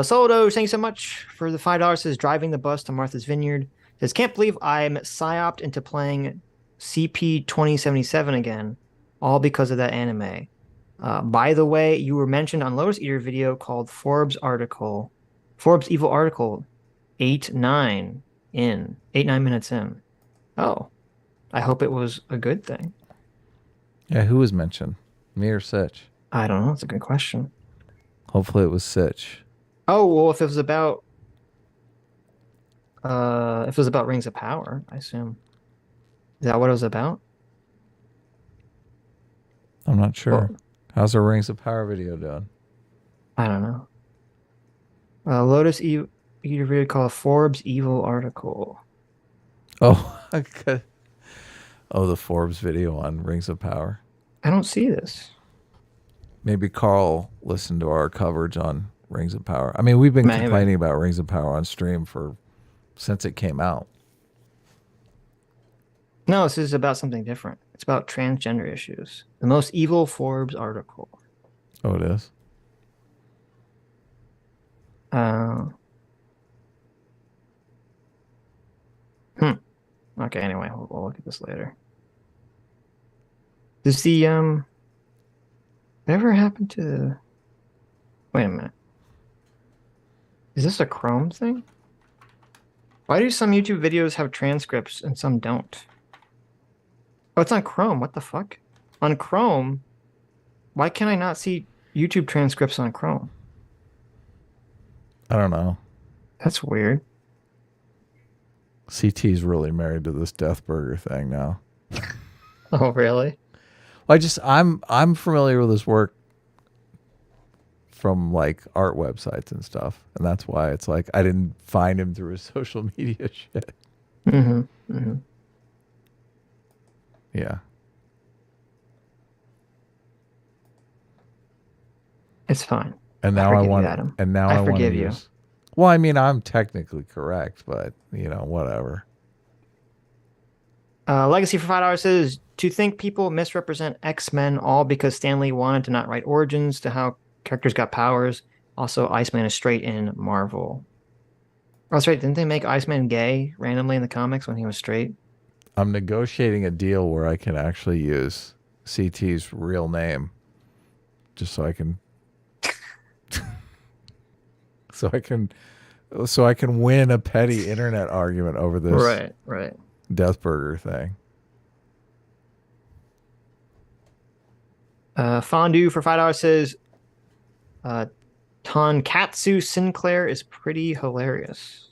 Soldo, thanks so much for the $5. Says driving the bus to Martha's Vineyard. Says can't believe I'm psyoped into playing CP 2077 again, all because of that anime. By the way, you were mentioned on Lotus Eater video called Forbes Evil Article 8-9 minutes in. Oh, I hope it was a good thing. Yeah, who was mentioned? Me or Sitch? I don't know. That's a good question. Hopefully it was Sitch. Oh, well, if it was about Rings of Power, I assume. Is that what it was about? I'm not sure. Well, how's our Rings of Power video doing? I don't know. Lotus Eater video called Forbes Evil Article. Oh, okay. Oh, the Forbes video on Rings of Power. I don't see this. Maybe Carl listened to our coverage on Rings of Power. I mean, we've been complaining about Rings of Power on stream since it came out. No, this is about something different. It's about transgender issues. The most evil Forbes article. Oh, it is? Okay, anyway, we'll look at this later. Does the whatever happened to the... Wait a minute. Is this a Chrome thing? Why do some YouTube videos have transcripts and some don't? Oh, it's on Chrome. What the fuck? On Chrome, why can I not see YouTube transcripts on Chrome? I don't know. That's weird. CT's really married to this Death Burger thing now. Oh, really? Well, I'm familiar with his work from like art websites and stuff, and that's why it's like I didn't find him through his social media shit. Mm-hmm. Mm-hmm. Yeah. It's fine. And now I want Adam. and now I I want to forgive you. use. Well, I mean, I'm technically correct, but whatever. Legacy for $5 says, to think people misrepresent X-Men all because Stan Lee wanted to not write origins to how characters got powers. Also, Iceman is straight in Marvel. Oh, that's right. Didn't they make Iceman gay randomly in the comics when he was straight? I'm negotiating a deal where I can actually use CT's real name just so I can so I can win a petty internet argument over this right Death Burger thing. Fondue for $5 says Tonkatsu Sinclair is pretty hilarious.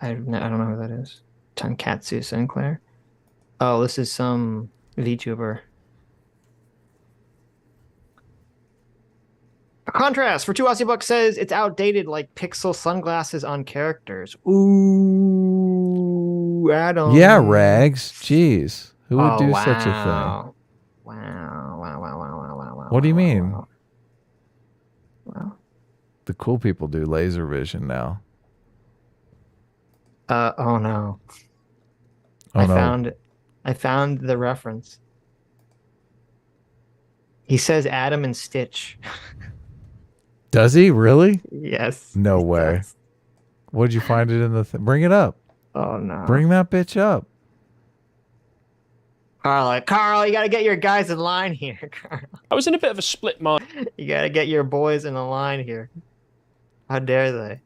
I don't know who that is. Tonkatsu Sinclair. Oh, this is some VTuber. A contrast for 2 Aussie bucks says it's outdated like pixel sunglasses on characters. Ooh, Adam. Yeah, Rags. Jeez. Who would do such a thing? Wow. What do you mean? Wow. The cool people do laser vision now. Oh no. Oh, no. I found the reference. He says Adam and Stitch. Does he really? Yes. No way. Does. What'd you find it in the thing? Bring it up. Oh no. Bring that bitch up. Carl, you gotta get your guys in line here, Carl. I was in a bit of a split mind. You gotta get your boys in the line here. How dare they?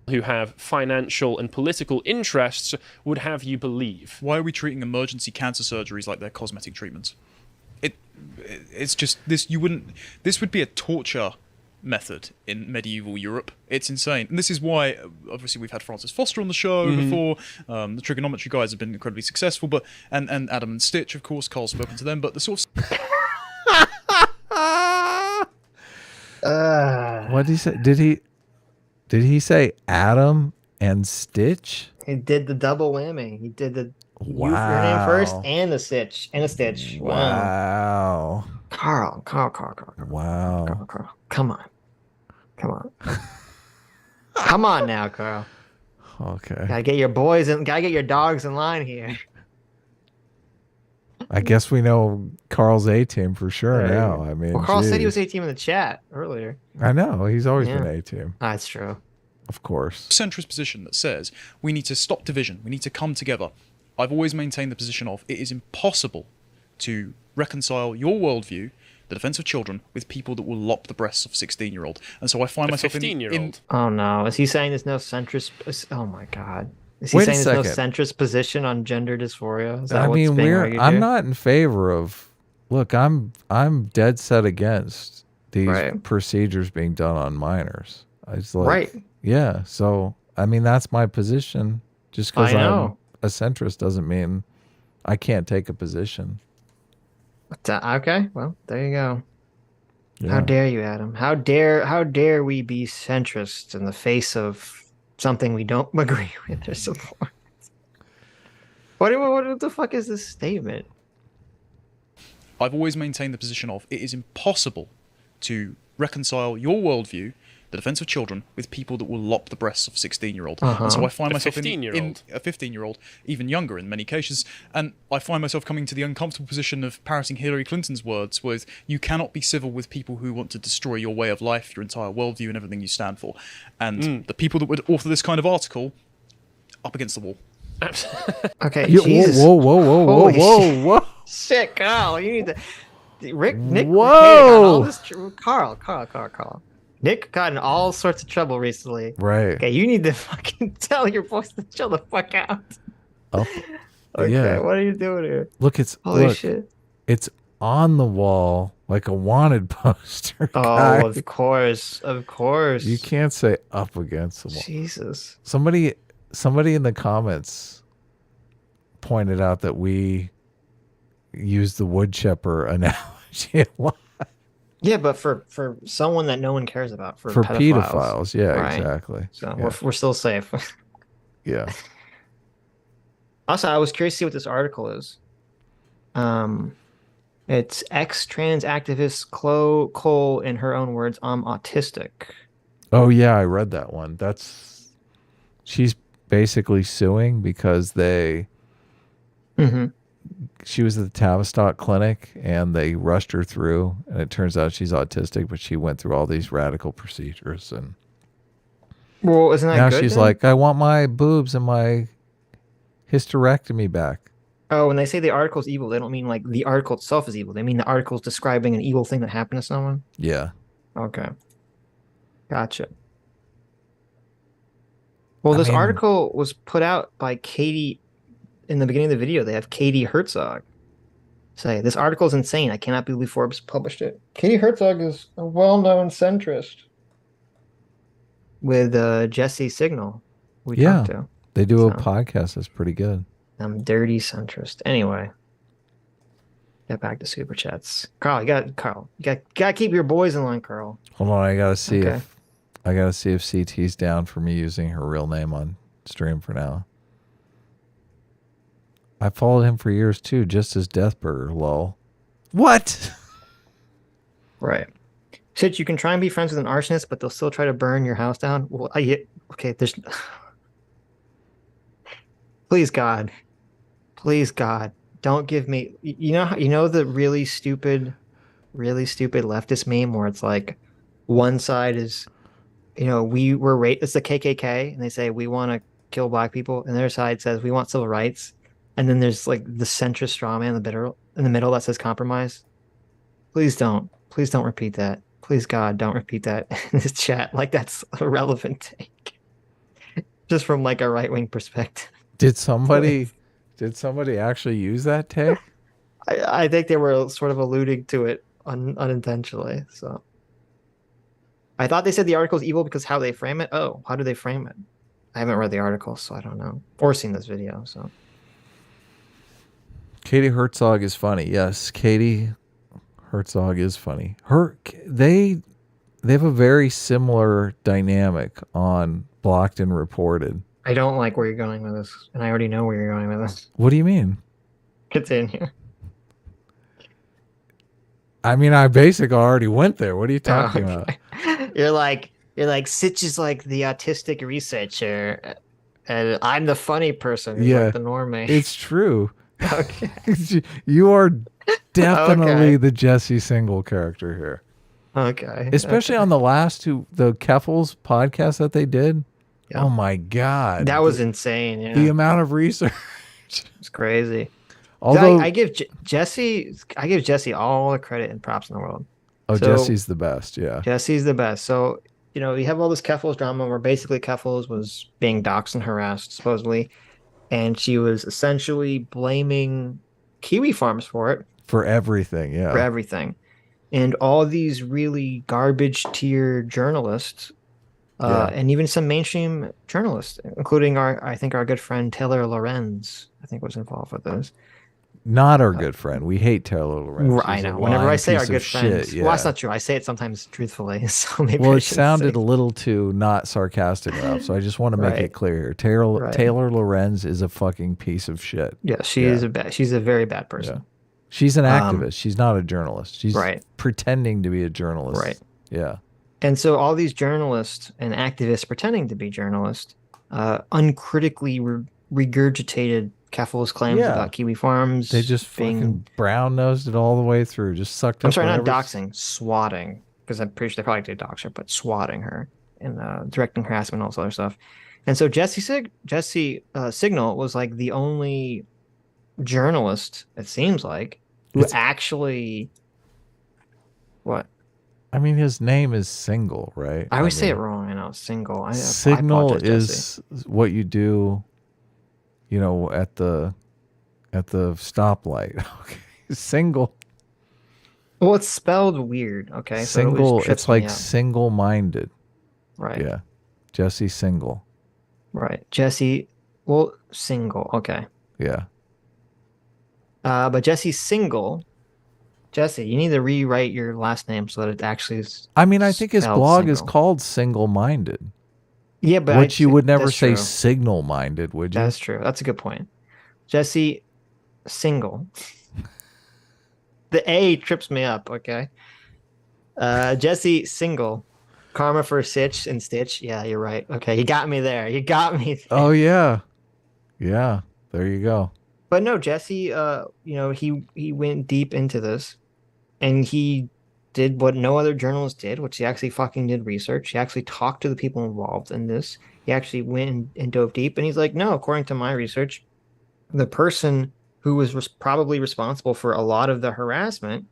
Who have financial and political interests would have you believe. Why are we treating emergency cancer surgeries like they're cosmetic treatments? It's just this. You wouldn't. This would be a torture method in medieval Europe. It's insane, and this is why obviously we've had Francis Foster on the show before. The trigonometry guys have been incredibly successful, but and Adam and Sitch, of course, Carl's spoken to them. But the sort of What did he say? Did he say Adam and Stitch? He did the double whammy. He did the Wow. your name first and the Sitch and a Stitch. Wow. Carl. Wow. Carl. Come on. Come on now, Carl. Okay. Gotta get your boys and gotta get your dogs in line here. I guess we know Carl's A-team for sure There you now. go. I mean, Well, Carl said he was geez. A-team in the chat earlier. I know. He's always Yeah. been A-team. That's true. Of course. centrist position that says we need to stop division, we need to come together. I've always maintained the position of it is impossible to reconcile your worldview, the defense of children, with people that will lop the breasts of 16-year-old. And so I find myself in 15-year-old. Oh no. Is he saying there's no centrist? Oh my god. Is he Wait a saying there's no second. centrist position on gender dysphoria? Is that I what's mean, being argued I'm here? not in favor of. Look, I'm dead set against these procedures being done on minors. It's like, Right. Yeah. So I mean, that's my position. Just because I I'm know. a centrist doesn't mean I can't take a position. Okay. Well, there you go. Yeah. How dare you, Adam? How dare we be centrist in the face of something we don't agree with or support? What the fuck is this statement? I've always maintained the position of it is impossible to reconcile your worldview, the defense of children, with people that will lop the breasts of 16-year-old. And so I find A myself in 15-year-old. a 15-year-old, even younger in many cases, and I find myself coming to the uncomfortable position of parroting Hillary Clinton's words with, you cannot be civil with people who want to destroy your way of life, your entire worldview, and everything you stand for. And the people that would author this kind of article, up against the wall. Okay, You- Jesus. whoa, Holy whoa. Shit, Carl, you need to. Nick Whoa. got all this Carl. Nick got in all sorts of trouble recently. Right. Okay, you need to fucking tell your boys to chill the fuck out. Oh, Okay, yeah. what are you doing here? Look, it's Holy shit. It's on the wall like a wanted poster. Oh, guys. of course. You can't say up against the wall. Jesus. Somebody in the comments pointed out that we used the wood chipper analogy a lot. Yeah, but for someone that no one cares about, for pedophiles. Yeah, right? exactly. So Yeah. we're still safe. Yeah. Also, I was curious to see what this article is. It's ex-trans activist Chloe Cole, in her own words, I'm autistic. Oh yeah, I read that one. She's basically suing because she was at the Tavistock clinic and they rushed her through, and it turns out she's autistic, but she went through all these radical procedures, and Well, isn't that now good she's then? like, I want my boobs and my hysterectomy back. Oh, when they say the article's evil, they don't mean like the article itself is evil. They mean the article's describing an evil thing that happened to someone. Yeah. Okay. Gotcha. Well, I this mean- article was put out by Katie. In the beginning of the video, they have Katie Herzog say, this article is insane. I cannot believe Forbes published it. Katie Herzog is a well-known centrist with Jesse Signal we talked to. They do a So. podcast that's pretty good. I'm dirty centrist. Anyway, get back to super chats. Carl, you gotta keep your boys in line, Carl. Hold on, I gotta see Okay. if CT's down for me using her real name on stream for now. I followed him for years too, just as Deathburger, lol. What? Right. Sitch, you can try and be friends with an arsonist, but they'll still try to burn your house down. Well, okay, there's please God, don't give me. You know the really stupid leftist meme where it's like one side is, it's the KKK and they say we want to kill black people, and the other side says we want civil rights, and then there's like the centrist straw man in the middle that says compromise. Please don't repeat that. Please God, don't repeat that in this chat. Like that's a relevant take, just from like a right wing perspective. Did somebody actually use that take? I think they were sort of alluding to it unintentionally. So I thought they said the article is evil because how they frame it. Oh, how do they frame it? I haven't read the article, so I don't know, or seen this video. So Katie Herzog is funny. Yes, Katie Herzog is funny. They have a very similar dynamic on Blocked and Reported. I don't like where you're going with this, and I already know where you're going with this. What do you mean? Continue. I mean, I basically already went there. What are you talking about? You're like Sitch is like the autistic researcher, and I'm the funny person. Who's like the normie. It's true. Okay. You are definitely Okay. the Jesse Single character here. Okay. Especially on the last the Campbells podcast that they did. Yeah. Oh my God. That was insane. Yeah. The amount of research. It's crazy. Although I give Jesse all the credit and props in the world. Oh, So, Jesse's the best. Yeah. Jesse's the best. So, you know, you have all this Campbells drama where basically Campbells was being doxxed and harassed, supposedly. And she was essentially blaming Kiwi Farms for it. For everything. Yeah. For everything. And all these really garbage tier journalists, and even some mainstream journalists, including I think our good friend Taylor Lorenz, I think was involved with this. Not our good friend. We hate Taylor Lorenz. I She's a know. Whenever I lying say our piece good of friends, shit, well, that's not true. I say it sometimes truthfully. So maybe Well, I it shouldn't sounded say- a little too not sarcastic enough. So I just want to make Right. it clear here. Right. Taylor Lorenz is a fucking piece of shit. Yeah, she's a very bad person. Yeah. She's an activist. She's not a journalist. She's Right. pretending to be a journalist. Right. Yeah. And so all these journalists and activists pretending to be journalists uncritically regurgitated Campbell's claims Yeah. about Kiwi Farms. They just fucking brown nosed it all the way through. Just sucked I'm up. sorry, not whatever- doxing, swatting, because I'm pretty sure they probably did dox her, but swatting her and directing harassment and all this other stuff. And so Jesse Signal was like the only journalist, it seems like, who actually what? I mean, his name is Single, right? I always say it wrong. I know, single. I Signal apologize, is what you do, you know, at the stoplight. Okay. Single. Well, it's spelled weird. Okay, so it always Single. trips It's me like up. single-minded. Right. Yeah. Jesse Single. Right. Jesse. Well, single. Okay. Yeah. But Jesse's single. Jesse, you need to rewrite your last name so that it actually is. I mean, I think his spelled blog is single. called Single-Minded. Yeah, but which you would never that's say true. signal-minded, would you? That's true. That's a good point. Jesse, single. The A trips me up. Okay. Jesse, single. Karma for Sitch and Stitch. Yeah, you're right. Okay, you got me there. You got me there. Oh yeah. Yeah. There you go. But no, Jesse, you know, he went deep into this, and he did what no other journalist did, which he actually fucking did research. He actually talked to the people involved in this. He actually went and dove deep, and he's like, no, according to my research, the person who was probably responsible for a lot of the harassment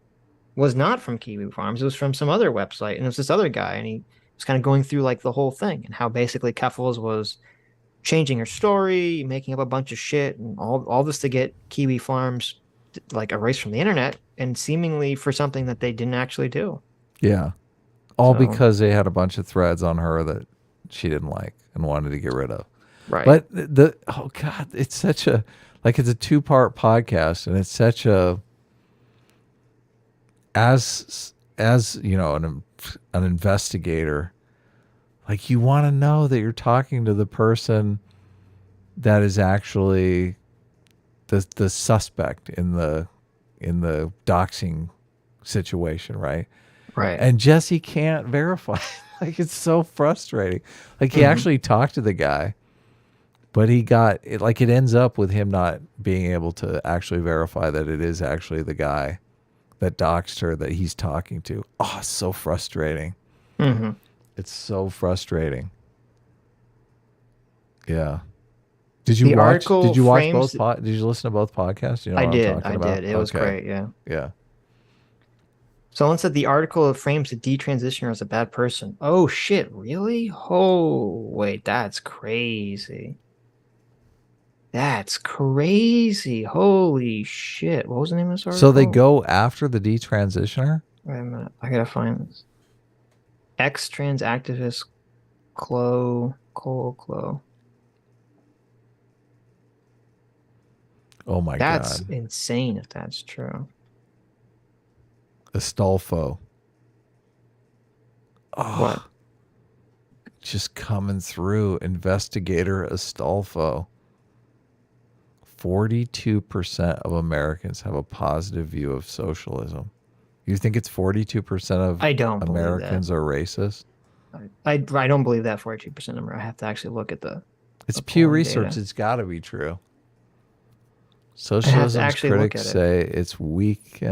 was not from Kiwi Farms. It was from some other website, and it was this other guy, and he was kind of going through like the whole thing and how basically Campbells was changing her story, making up a bunch of shit, and all this to get Kiwi Farms like erased from the internet, and seemingly for something that they didn't actually do. Yeah. All So- because they had a bunch of threads on her that she didn't like and wanted to get rid of. Right. But oh God, it's such a, like, it's a 2-part podcast, and it's such a, as you know, an investigator, like, you want to know that you're talking to the person that is actually the suspect in the doxing situation, right? Right. And Jesse can't verify. Like, it's so frustrating. Like, he actually talked to the guy, but he got it, like, it ends up with him not being able to actually verify that it is actually the guy that doxed her that he's talking to. Oh, it's so frustrating. Mm-hmm. It's so frustrating. Yeah. Did you The watch? article Did you watch frames- both? Did you listen to both podcasts? You know I what did. I'm talking I about? did. It was Okay. great. Yeah. Yeah. Someone said the article frames the detransitioner as a bad person. Oh shit! Really? Oh wait, that's crazy. That's crazy. Holy shit! What was the name of this article? So they go after the detransitioner? Wait a minute. I gotta find this. Ex-trans activist Clo. Oh my That's god. insane if that's true. Astolfo. Oh, What? just coming through. Investigator Astolfo. 42% of Americans have a positive view of socialism. You think it's 42% of I don't believe that. Americans are racist? I don't believe that 42% number. I have to actually look at the. It's the Pew polling Research. data. It's got to be true. to Socialism's actually look critics at it. say it's weak.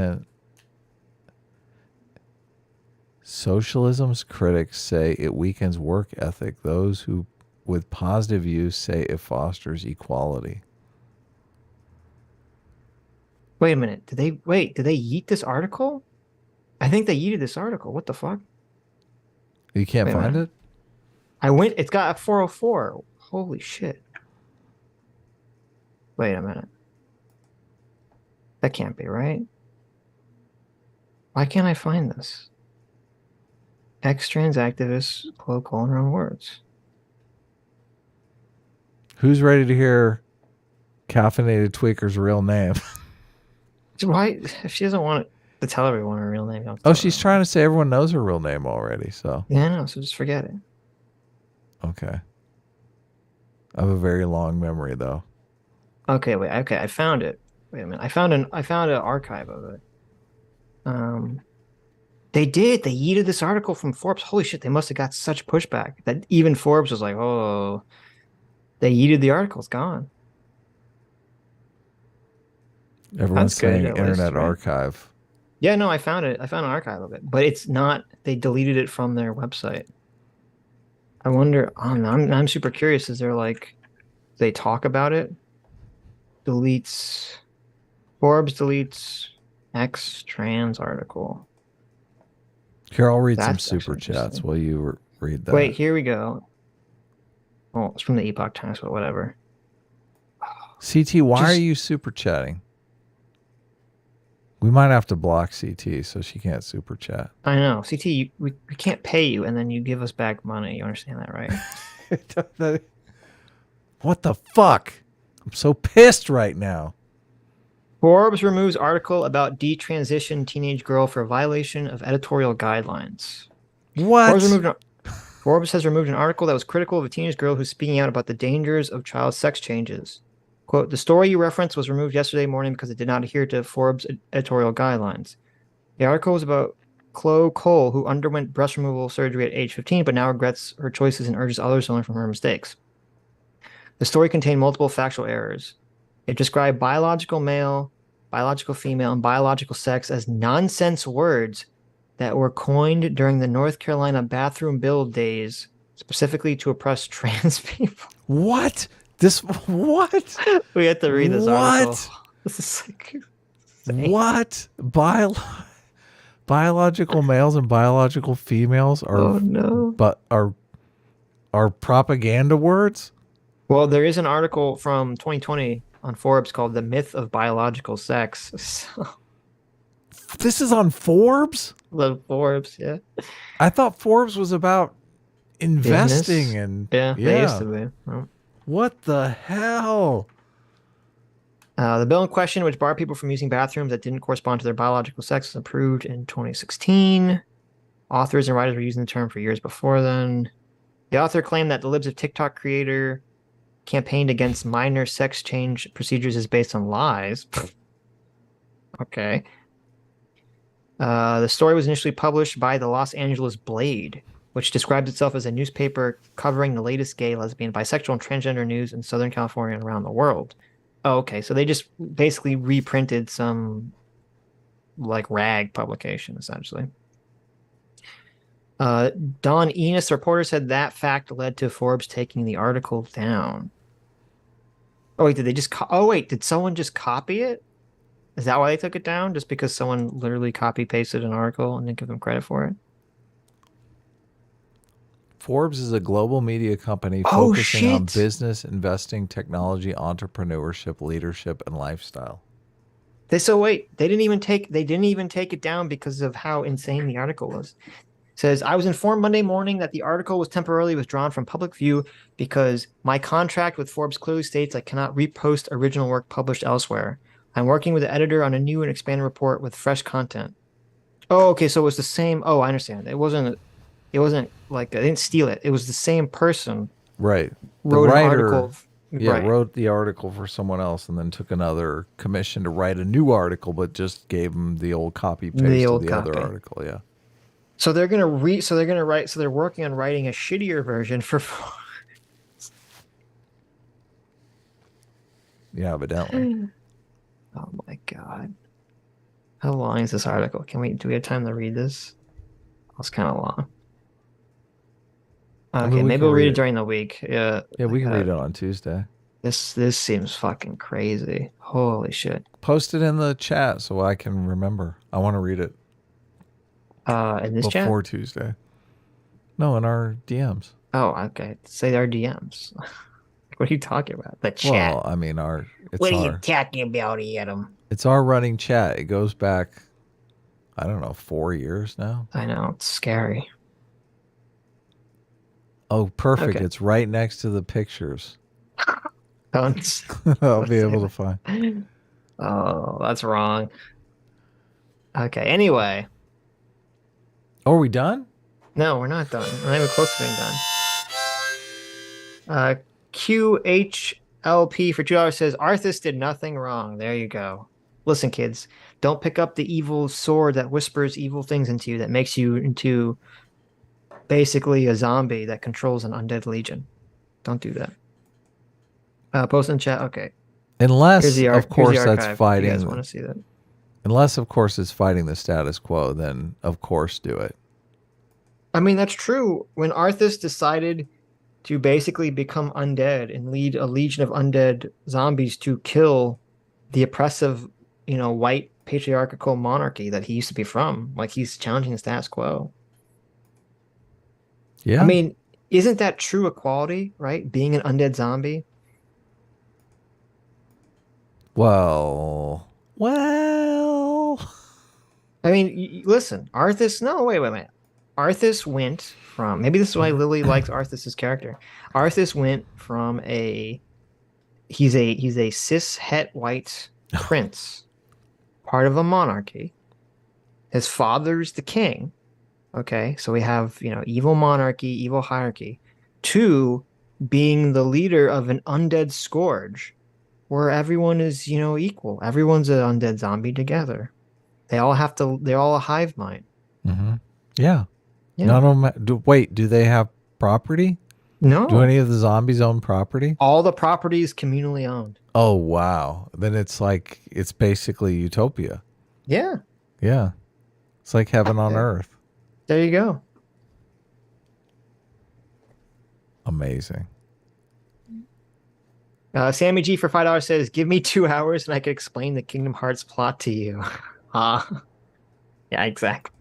Socialism's critics say it weakens work ethic. Those who with positive views say it fosters equality. Wait a minute. Did they yeet this article? I think they yeeted this article. What the fuck? You can't Wait a find minute. it? It's got a 404. Holy shit. Wait a minute. That can't be right. Why can't I find this? Ex-trans activists, calling her own words. Who's ready to hear Caffeinated Tweaker's real name? Why, if she doesn't want to tell everyone her real name, Oh, she's trying to say everyone knows her real name already, so. Yeah, I know, so just forget it. Okay. I have a very long memory, though. Okay, wait. Okay, I found it. Wait a minute. I found an archive of it. They yeeted this article from Forbes. Holy shit, they must have got such pushback that even Forbes was like, "Oh, they yeeted the article. It's gone." Everyone's That's good, saying at least, Internet right? Archive. Yeah, no, I found it. I found an archive of it, but it's not. They deleted it from their website. I wonder. I'm super curious. Is there like, they talk about it? Forbes deletes ex-trans article. Here, I'll read some That's super actually chats interesting. while you read that. Wait, here we go. Oh, it's from the Epoch Times, but whatever. CT, why are Just- you super chatting? We might have to block CT so she can't super chat. I know. CT, we can't pay you, and then you give us back money. You understand that, right? What the fuck? I'm so pissed right now. Forbes removes article about detransition teenage girl for violation of editorial guidelines. What? Forbes has removed an article that was critical of a teenage girl who's speaking out about the dangers of child sex changes. Quote, the story you referenced was removed yesterday morning because it did not adhere to Forbes editorial guidelines. The article was about Chloe Cole, who underwent breast removal surgery at age 15, but now regrets her choices and urges others to learn from her mistakes. The story contained multiple factual errors. It described biological male, biological female, and biological sex as nonsense words that were coined during the North Carolina bathroom bill days, specifically to oppress trans people. What? What? We had to read this What? article. This is like insane. What? Biological males and biological females are Oh, no. but are propaganda words? Well, there is an article from 2020 on Forbes called "The Myth of Biological Sex." So, This is on Forbes? the Forbes, yeah. I thought Forbes was about investing Business? and Yeah, they used to be. Oh. What the hell? The bill in question, which barred people from using bathrooms that didn't correspond to their biological sex, was approved in 2016. Authors and writers were using the term for years before then. The author claimed that the libs of TikTok creator campaigned against minor sex change procedures is based on lies. Okay. The story was initially published by the Los Angeles Blade, which describes itself as a newspaper covering the latest gay, lesbian, bisexual, and transgender news in Southern California and around the world. Oh, okay. So they just basically reprinted some like rag publication, essentially. Don Enos, the reporter, said that fact led to Forbes taking the article down. Oh wait, did they just? Oh wait, did someone just copy it? Is that why they took it down? Just because someone literally copy pasted an article and didn't give them credit for it? Forbes is a global media company Oh, focusing on shit. business, investing, technology, entrepreneurship, leadership, and lifestyle. They didn't even take it down because of how insane the article was. It says, I was informed Monday morning that the article was temporarily withdrawn from public view because my contract with Forbes clearly states I cannot repost original work published elsewhere. I'm working with the editor on a new and expanded report with fresh content. Oh, okay, so it was the same. Oh, I understand. It wasn't like I didn't steal it. It was the same person Right. wrote an article. Right. wrote the article for someone else and then took another commission to write a new article, but just gave them the old copy paste of the other article. Yeah. So they're gonna write. So they're working on writing a shittier version for. Yeah, evidently. Oh my god. How long is this article? Do we have time to read this? It's kind of long. I Okay, mean, we maybe can we'll read read it it. during the week. Yeah. Yeah, we can read it on Tuesday. This seems fucking crazy. Holy shit. Post it in the chat so I can remember. I want to read it. In this chat? Before Tuesday. No, in our DMs. Oh, okay. Say our DMs. What are you talking about? The chat. Well, I mean, What are you talking about, Adam? It's our running chat. It goes back, I don't know, 4 years now. I know. It's scary. Oh, perfect. Okay. It's right next to the pictures. Don't. I'll be able to find. Oh, that's wrong. Okay. Anyway. Oh, are we done? No, we're not done. We're not even close to being done. QHLP for $2 says Arthas did nothing wrong. There you go. Listen, kids, don't pick up the evil sword that whispers evil things into you that makes you into basically a zombie that controls an undead legion. Don't do that. Post in chat. Okay. Unless, of course, here's the that's archive. fighting. You guys want to see that? Unless, of course, it's fighting the status quo, then of course do it. I mean, that's true. When Arthas decided to basically become undead and lead a legion of undead zombies to kill the oppressive, white patriarchal monarchy that he used to be from, like he's challenging the status quo. Yeah. I mean, isn't that true equality, right? Being an undead zombie? Well. I mean, listen, Arthas. No, wait. Arthas went from. Maybe this is why Lily likes Arthas's character. Arthas went from he's a cis het white prince, part of a monarchy. His father's the king. Okay, so we have evil monarchy, evil hierarchy, to being the leader of an undead scourge, where everyone is equal. Everyone's an undead zombie together. They're all a hive mind. Mm-hmm. Yeah. Yeah. None of them. Do they have property? No. Do any of the zombies own property? All the property is communally owned. Oh, wow. Then it's basically utopia. Yeah. Yeah. It's like heaven on earth. There you go. Amazing. Sammy G for $5 says, "Give me 2 hours and I could explain the Kingdom Hearts plot to you." Yeah, exactly.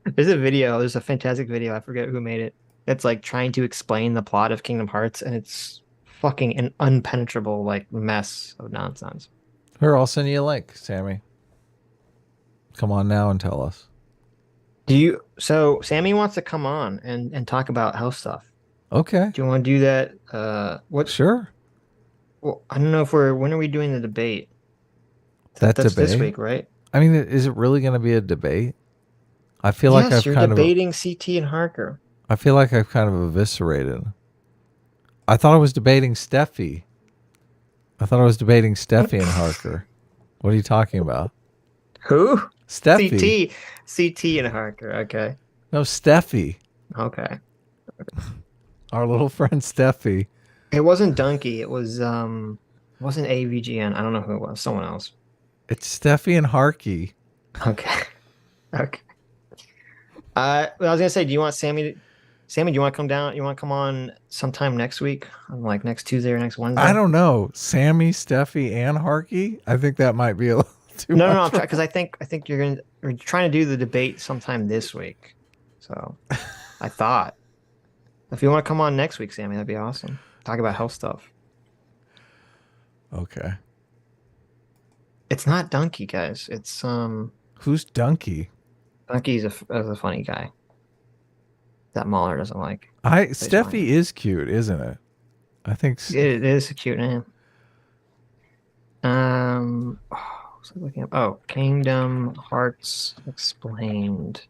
There's a fantastic video. I forget who made it. It's like trying to explain the plot of Kingdom Hearts, and it's fucking an unpenetrable mess of nonsense. Here, I'll send you a link, Sammy. Come on now and tell us. So Sammy wants to come on and talk about health stuff. Okay. Do you want to do that? Sure. Well, I don't know when are we doing the debate? That's this debate? week, right? I mean, is it really going to be a debate? I feel like I've you're kind debating CT and Harker. I feel like I've kind of eviscerated. I thought I was debating Steffi. and Harker. What are you talking about? Who? Steffi. CT and Harker. Okay. No, Steffi. Okay. Our little friend Steffi. It wasn't Donkey. It was wasn't AVGN. I don't know who it was. Someone else. It's Steffi and Harky. Okay. Okay. I was gonna say, do you want Sammy Sammy, do you want to come down? You want to come on sometime next week? On like next Tuesday or next Wednesday? I don't know. Sammy, Steffi, and Harky. I think that might be a little too much. No, because I think we're trying to do the debate sometime this week. So I thought if you want to come on next week, Sammy, that'd be awesome. Talk about health stuff. Okay. It's not Donkey, guys. It's Who's Donkey? Donkey's a funny guy that Mahler doesn't like. Steffi is cute, isn't it? I think it is a cute name. Was I looking up? Oh, Kingdom Hearts Explained.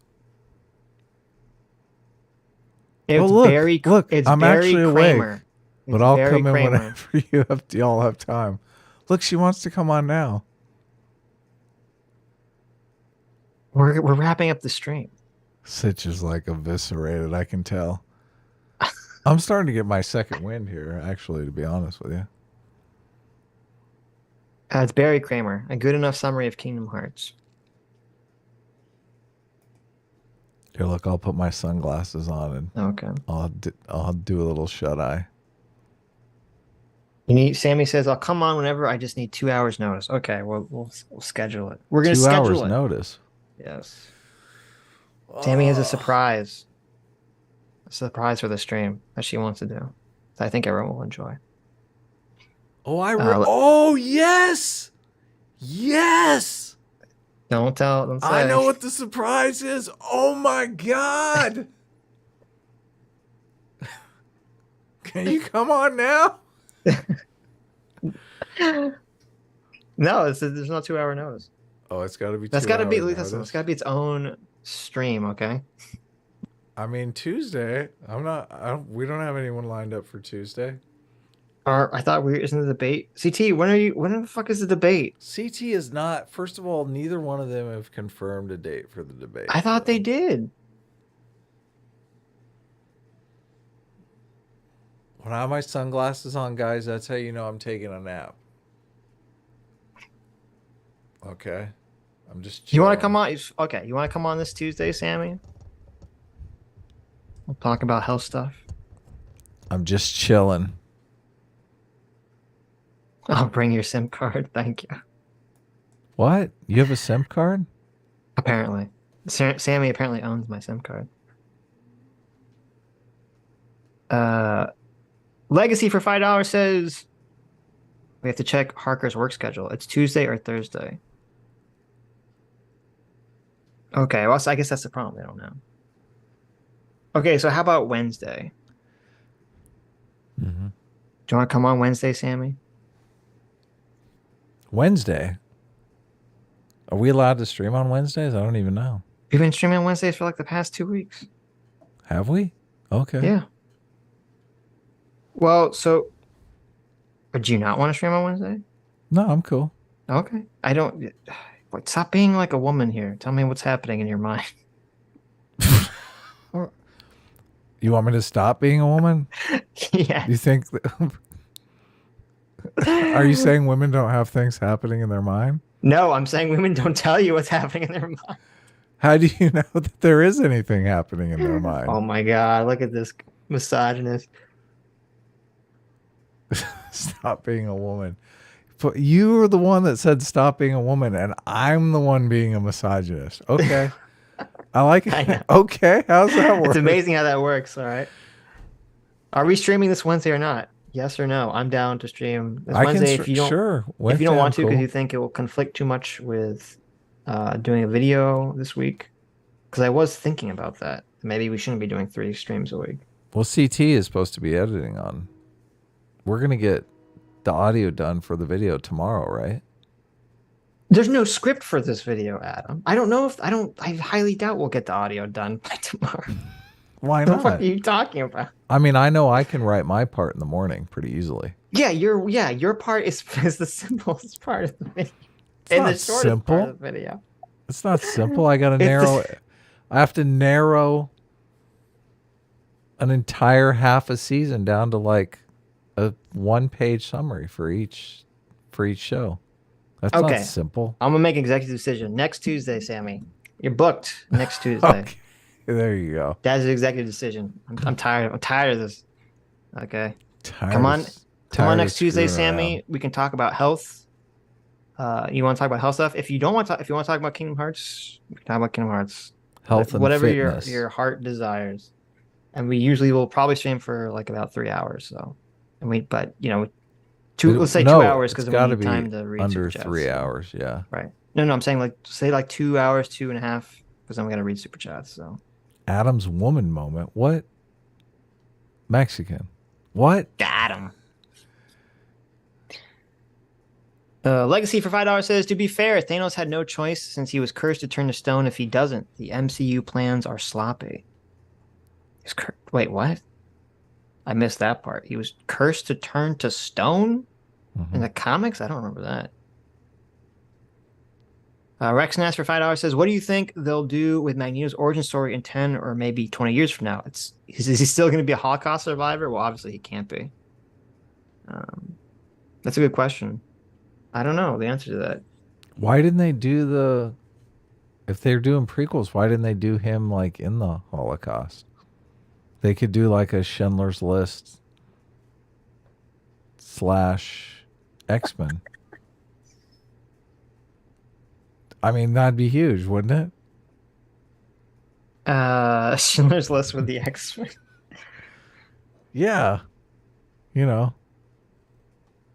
It's look, it's I'm Barry actually Kramer. awake, but It's I'll Barry come in Kramer. whenever y'all have time. Look, she wants to come on now. We're wrapping up the stream. Sitch is like eviscerated, I can tell. I'm starting to get my second wind here, actually, to be honest with you. It's Barry Kramer. A good enough summary of Kingdom Hearts. Here, look, I'll put my sunglasses on and Okay. I'll do a little shut eye. Sammy says, I'll come on whenever. I just need 2 hours notice. Okay, we'll schedule it. We're going to 2 schedule hours it. notice. Yes. Sammy has a surprise. A surprise for the stream that she wants to do. That I think everyone will enjoy. Oh, oh, yes! Yes! Don't say. I know what the surprise is. Oh my God! Can you come on now? No, there's no 2 hour notice. Oh, it's got to be. That's got to be. Listen, it's got to be its own stream. Okay. I mean, Tuesday. We don't have anyone lined up for Tuesday. I thought isn't the debate? CT, when the fuck is the debate? CT is not. First of all, neither one of them have confirmed a date for the debate. I thought they did. When I have my sunglasses on, guys, that's how you know I'm taking a nap. Okay. I'm just chilling. You want to come on? Okay, you want to come on this Tuesday, Sammy? We'll talk about health stuff. I'm just chilling. I'll bring your SIM card. Thank you. What? You have a SIM card? Apparently. Sammy apparently owns my SIM card. Legacy for $5 says we have to check Harker's work schedule. It's Tuesday or Thursday. Okay, well, I guess that's the problem. They don't know. Okay, so how about Wednesday? Mm-hmm. Do you want to come on Wednesday, Sammy? Wednesday? Are we allowed to stream on Wednesdays? I don't even know. We've been streaming on Wednesdays for like the past 2 weeks. Have we? Okay. Yeah. Well, so do you not want to stream on Wednesday? No, I'm cool. Okay. I don't. Stop being like a woman here. Tell me what's happening in your mind. You want me to stop being a woman? Yeah. You think? Are you saying women don't have things happening in their mind? No, I'm saying women don't tell you what's happening in their mind. How do you know that there is anything happening in their mind? Oh my God! Look at this misogynist. Stop being a woman. You were the one that said stop being a woman, and I'm the one being a misogynist. Okay. I like it. I Okay. How's that work? It's amazing how that works. All right. Are we streaming this Wednesday or not? Yes or no? I'm down to stream this Wednesday if you don't. Sure. If you don't want to, because cool. you think it will conflict too much with doing a video this week. Because I was thinking about that. Maybe we shouldn't be doing 3 streams a week. Well, CT is supposed to be editing on. We're going to get the audio done for the video tomorrow, right? There's no script for this video, Adam. I don't know if I highly doubt we'll get the audio done by tomorrow. Why What not? the fuck are you talking about? I mean, I know I can write my part in the morning pretty easily. Yeah, your part is the simplest part of the video. It's and not the shortest simple. part of the video. It's not simple. I got to narrow. I have to narrow an entire half a season down to like a 1-page summary for each show. That's Okay. not simple. I'm gonna make an executive decision next Tuesday, Sammy. You're booked next Tuesday. Okay. There you go. That's an executive decision. I'm tired. I'm tired of this. Okay. Come on next Tuesday, Sammy. We can talk about health. You want to talk about health stuff? If you don't want to, if you want to talk about Kingdom Hearts, we can talk about Kingdom Hearts. Health and whatever fitness. your heart desires. And we usually will probably stream for like about 3 hours. So, but let's say 2 hours because we need time to read under super chats. 3 hours. Yeah. Right. No, I'm saying say 2 hours, 2.5, because then we got to read super chats. So. Adam's woman moment. What? Mexican. What? Got him. Legacy for $5 says, to be fair, Thanos had no choice since he was cursed to turn to stone. If he doesn't, the MCU plans are sloppy. Wait, what? I missed that part. He was cursed to turn to stone in the comics? I don't remember that. Rexnast for $5 says, what do you think they'll do with Magneto's origin story in 10 or maybe 20 years from now? Is he still going to be a Holocaust survivor? Well, obviously he can't be. That's a good question. I don't know the answer to that. Why didn't they do if they're doing prequels, why didn't they do him in the Holocaust? They could do a Schindler's List / X-Men. I mean, that'd be huge, wouldn't it? Schindler's List with the X-Men. Yeah.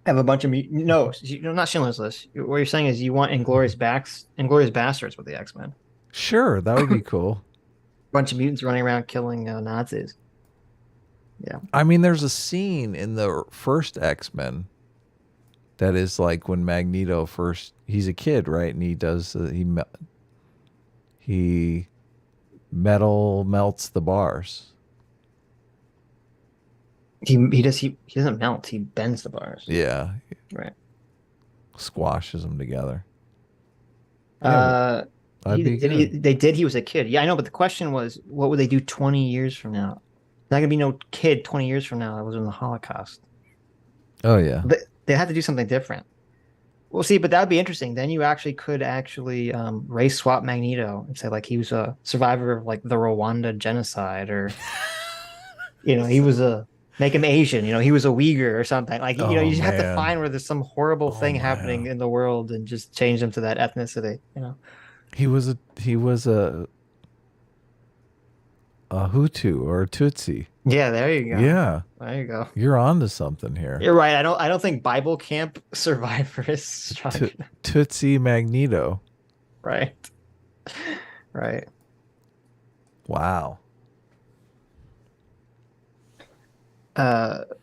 Have a bunch of no, not Schindler's List. What you're saying is you want Inglourious Bastards with the X-Men. Sure, that would be cool. Bunch of mutants running around killing Nazis. Yeah. I mean, there's a scene in the first X-Men that is when Magneto he's a kid, right? And he does he metal melts the bars. He doesn't melt. He bends the bars. Yeah. Right. Squashes them together. Yeah, they did. He was a kid. Yeah, I know. But the question was, what would they do 20 years from now? There's not gonna be no kid 20 years from now that was in the Holocaust. Oh yeah. But they had to do something different. Well, see, but that would be interesting. Then you could race swap Magneto and say he was a survivor of the Rwanda genocide, or he was make him Asian. He was a Uyghur or something. You just have to find where there's some horrible thing happening in the world and just change them to that ethnicity. He was a Hutu or a Tutsi. Yeah, there you go. Yeah, there you go. You're on to something here. You're right. I don't think Bible camp survivors. Tutsi Magneto. Right. Right. Wow. Equin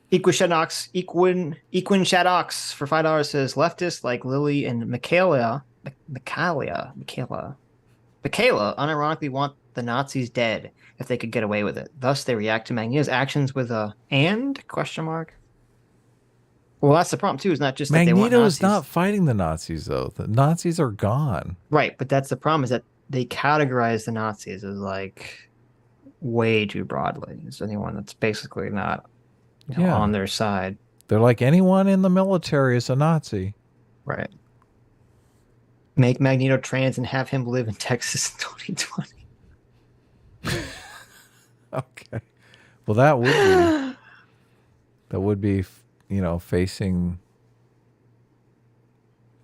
Shadox for $5 says leftists like Lily and Michaela unironically want the Nazis dead if they could get away with it. Thus, they react to Magneto's actions with a question mark. Well, that's the problem too. Is not just that they want Magneto Nazis. is not fighting the Nazis though. The Nazis are gone. Right, but that's the problem. Is that they categorize the Nazis as way too broadly. As anyone that's basically not on their side. They're like anyone in the military is a Nazi. Right. Make Magneto trans and have him live in Texas in 2020. Okay. Well, that would be, facing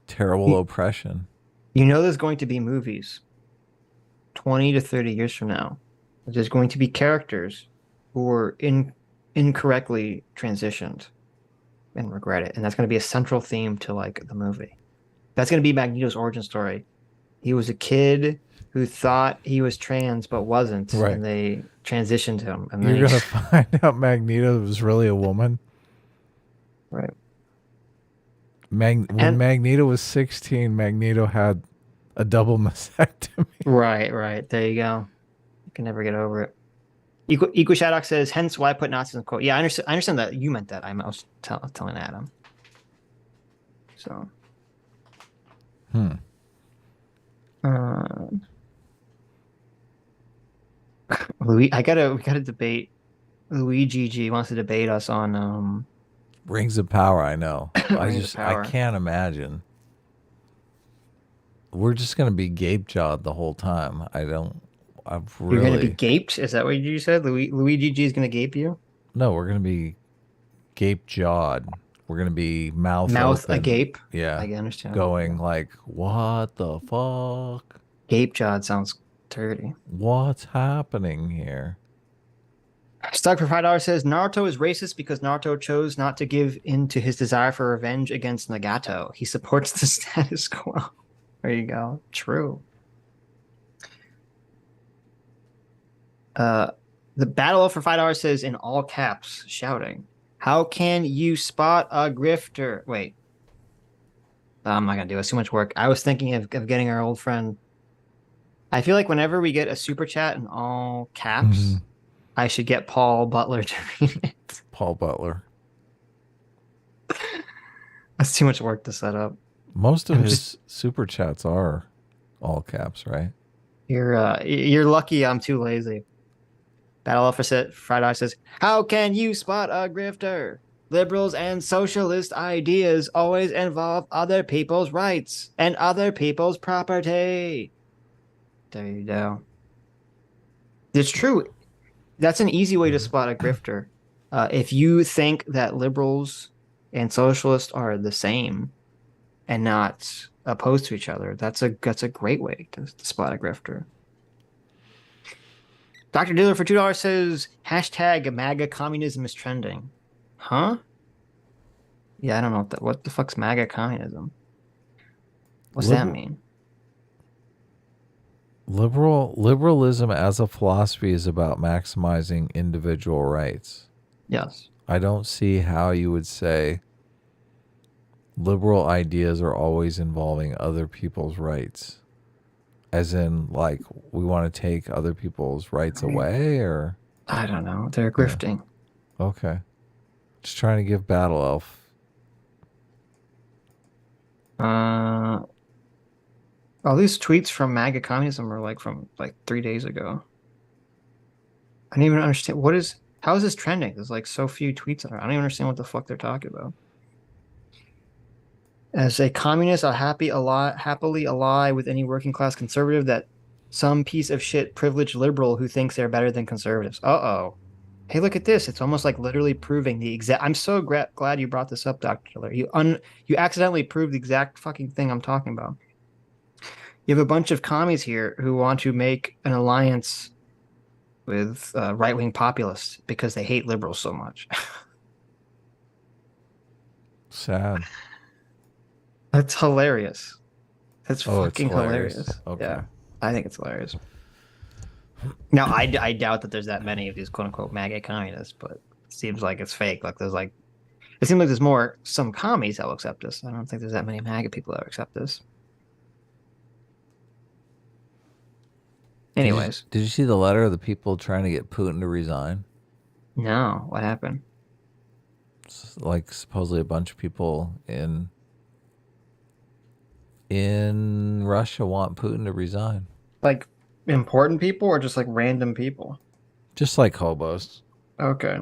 terrible oppression. There's going to be movies 20 to 30 years from now. There's going to be characters who were incorrectly transitioned and regret it. And that's going to be a central theme to the movie. That's going to be Magneto's origin story. He was a kid who thought he was trans but wasn't, right. And they transitioned him. And you're going to find out Magneto was really a woman. Right. When Magneto was 16, Magneto had a double mastectomy. Right. There you go. You can never get over it. Equa Shaddock says, hence why I put Nazis in the quote. Yeah, I understand that you meant that. I was telling Adam. So. We gotta debate. Luigi G wants to debate us on Rings of Power. I know. I can't imagine. We're just gonna be gape jawed the whole time. I've You're going to be really gaped? Is that what you said? Luigi G is going to gape you? no. We're gonna be gape jawed. We're gonna be mouth open. agape? Yeah, I understand. going like, what the fuck? Gape jawed sounds dirty. What's happening here? Stuck for $5 says Naruto is racist because Naruto chose not to give in to his desire for revenge against Nagato. He supports the status quo. There you go. True. The Battle for $5 says in all caps, shouting, "How can you spot a grifter?" Wait. I'm not going to do it. It's too much work. I was thinking of getting our old friend. I feel like whenever we get a super chat in all caps, I should get Paul Butler to read it. Paul Butler. That's too much work to set up. Most of his super chats are all caps, right? You're lucky I'm too lazy. Battle Officer Friday says, "How can you spot a grifter? Liberals and socialist ideas always involve other people's rights and other people's property." There you go. It's true. That's an easy way to spot a grifter. If you think that liberals and socialists are the same and not opposed to each other, that's a great way to spot a grifter. Dr. Dealer for $2 says, hashtag MAGA communism is trending. Huh? Yeah, I don't know what the fuck's MAGA communism? What's that mean? Liberalism as a philosophy is about maximizing individual rights. Yes. I don't see how you would say liberal ideas are always involving other people's rights. As in, like, we want to take other people's rights away, or? I don't know. They're grifting. Yeah. Okay. Just trying to give Battle Elf. All these tweets from MAGA communism are from 3 days ago. I don't even understand how is this trending? There's so few tweets on it. I don't even understand what the fuck they're talking about. As a communist, I'll happily ally with any working class conservative that some piece of shit privileged liberal who thinks they're better than conservatives. Uh-oh. Hey, look at this. It's almost like literally proving the exact... I'm so glad you brought this up, Dr. Killer. You accidentally proved the exact fucking thing I'm talking about. You have a bunch of commies here who want to make an alliance with right-wing populists because they hate liberals so much. Sad. That's hilarious. That's fucking it's hilarious. Okay. Yeah, I think it's hilarious. Now, I doubt that there's that many of these quote-unquote MAGA communists, but it seems like it's fake. It seems like there's more some commies that will accept this. I don't think there's that many MAGA people that will accept this. Anyways. Did you see the letter of the people trying to get Putin to resign? No. What happened? Supposedly a bunch of people in Russia want Putin to resign. Important people or just random people? Just like hobos. Okay.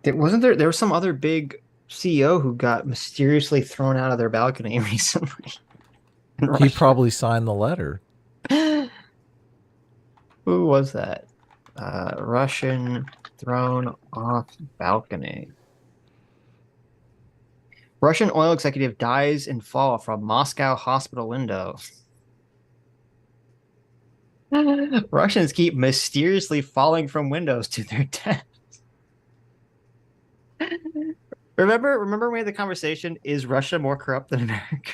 Wasn't there was some other big CEO who got mysteriously thrown out of their balcony recently? He probably signed the letter. Who was that? Russian thrown off balcony. Russian oil executive dies in fall from Moscow hospital window. Russians keep mysteriously falling from windows to their deaths. Remember when we had the conversation, is Russia more corrupt than America?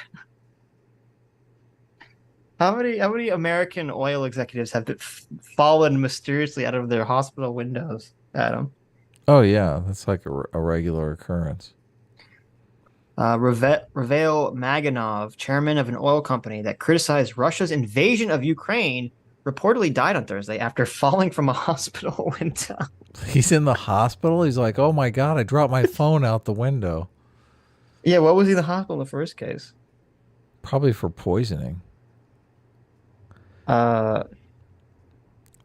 How many American oil executives have fallen mysteriously out of their hospital windows, Adam? Oh yeah, that's like a regular occurrence. Rafael Maganov, chairman of an oil company that criticized Russia's invasion of Ukraine, reportedly died on Thursday after falling from a hospital window. He's in the hospital? He's like, oh my God, I dropped my phone out the window. Yeah, what was he in the hospital in the first case? Probably for poisoning.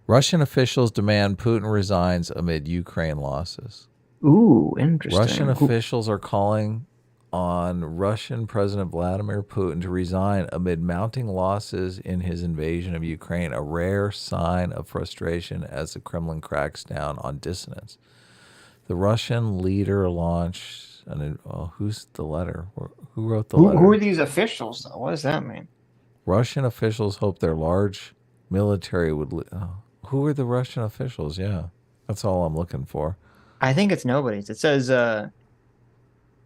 Russian officials demand Putin resigns amid Ukraine losses. Ooh, interesting. Russian officials are calling on Russian President Vladimir Putin to resign amid mounting losses in his invasion of Ukraine, a rare sign of frustration as the Kremlin cracks down on dissidents. The Russian leader launched who's the letter? Who wrote the letter? Who are these officials, though? What does that mean? Russian officials hope their large military would... who are the Russian officials? Yeah, that's all I'm looking for. I think it's nobody's. It says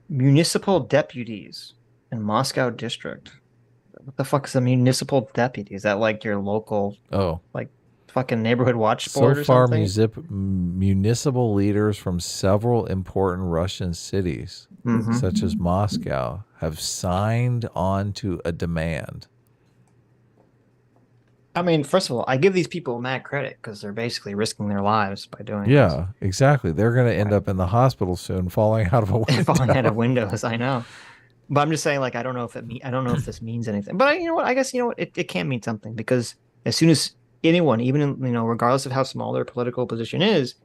municipal deputies in Moscow district. What the fuck is a municipal deputy? Is that like your local, like fucking neighborhood watch board or something? So far, municipal leaders from several important Russian cities, such as Moscow, have signed on to a demand. I mean, first of all, I give these people mad credit because they're basically risking their lives by doing this. Yeah, exactly. They're going to end up in the hospital soon, falling out of a window. Falling out of windows, I know. But I'm just saying, like, I don't know if this means anything. But you know what? I guess it can mean something, because as soon as anyone, even regardless of how small their political position is,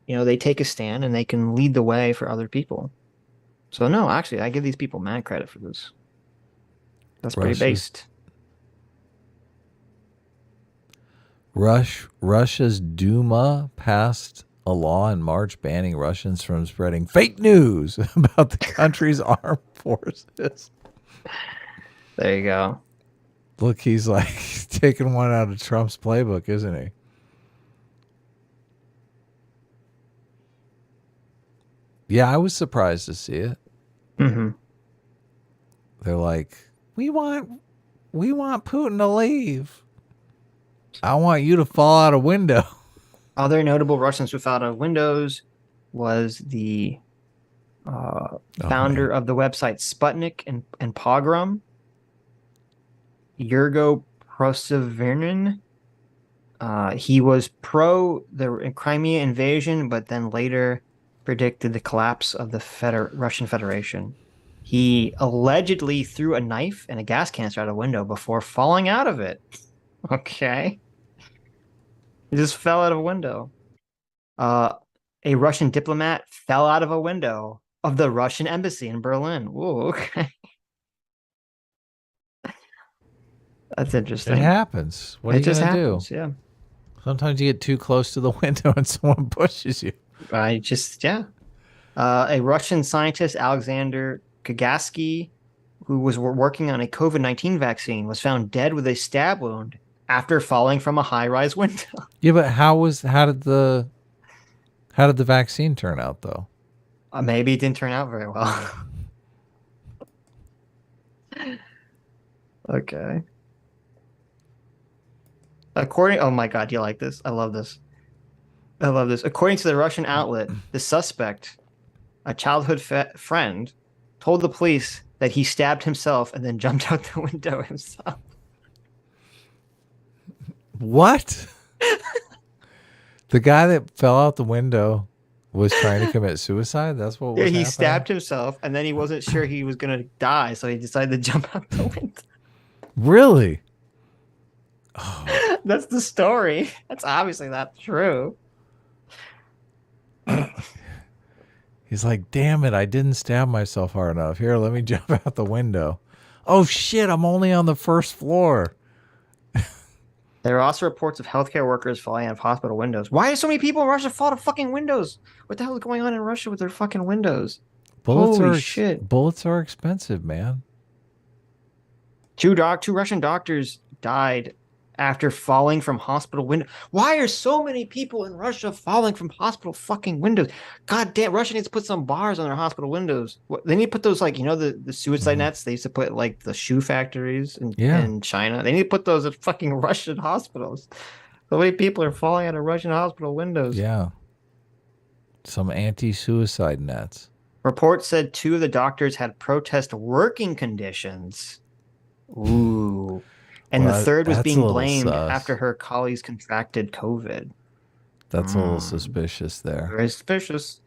they take a stand and they can lead the way for other people. So no, actually, I give these people mad credit for this. That's pretty based. Russia's Duma passed a law in March banning Russians from spreading fake news about the country's armed forces. There you go. Look, he's like taking one out of Trump's playbook, isn't he? Yeah, I was surprised to see it. Mm-hmm. They're like, we want Putin to leave. I want you to fall out a window. Other notable Russians who fell out of windows was the founder of the website Sputnik and Pogrom, Yurgo Prosevernin. He was pro the Crimea invasion, but then later predicted the collapse of the Russian Federation. He allegedly threw a knife and a gas canister out a window before falling out of it. Okay. He just fell out of a window. A Russian diplomat fell out of a window of the Russian embassy in Berlin. Ooh, okay. That's interesting. It happens. What are you going to do? Yeah. Sometimes you get too close to the window and someone pushes you. A Russian scientist, Alexander Kagatsky, who was working on a COVID-19 vaccine, was found dead with a stab wound after falling from a high-rise window. Yeah, but how did the vaccine turn out, though? Maybe it didn't turn out very well. Okay. Oh my God, do you like this? I love this. According to the Russian outlet, the suspect, a childhood friend, told the police that he stabbed himself and then jumped out the window himself. What? The guy that fell out the window was trying to commit suicide? That's what was happening? He stabbed himself, and then he wasn't sure he was going to die, so he decided to jump out the window. Really? Oh. That's the story. That's obviously not true. He's like, damn it, I didn't stab myself hard enough. Here, let me jump out the window. Oh, shit, I'm only on the first floor. There are also reports of healthcare workers falling out of hospital windows. Why do so many people in Russia fall out of fucking windows? What the hell is going on in Russia with their fucking windows? Holy shit. Bullets are expensive, man. Two Russian doctors died after falling from hospital window. Why are so many people in Russia falling from hospital fucking windows? God damn, Russia needs to put some bars on their hospital windows. They need to put those, like, the suicide nets they used to put, like, the shoe factories in China. They need to put those at fucking Russian hospitals. So many people are falling out of Russian hospital windows. Yeah. Some anti-suicide nets. Reports said 2 of the doctors had protest working conditions. Ooh. And the third was being blamed after her colleagues contracted COVID. That's a little suspicious there. Very suspicious.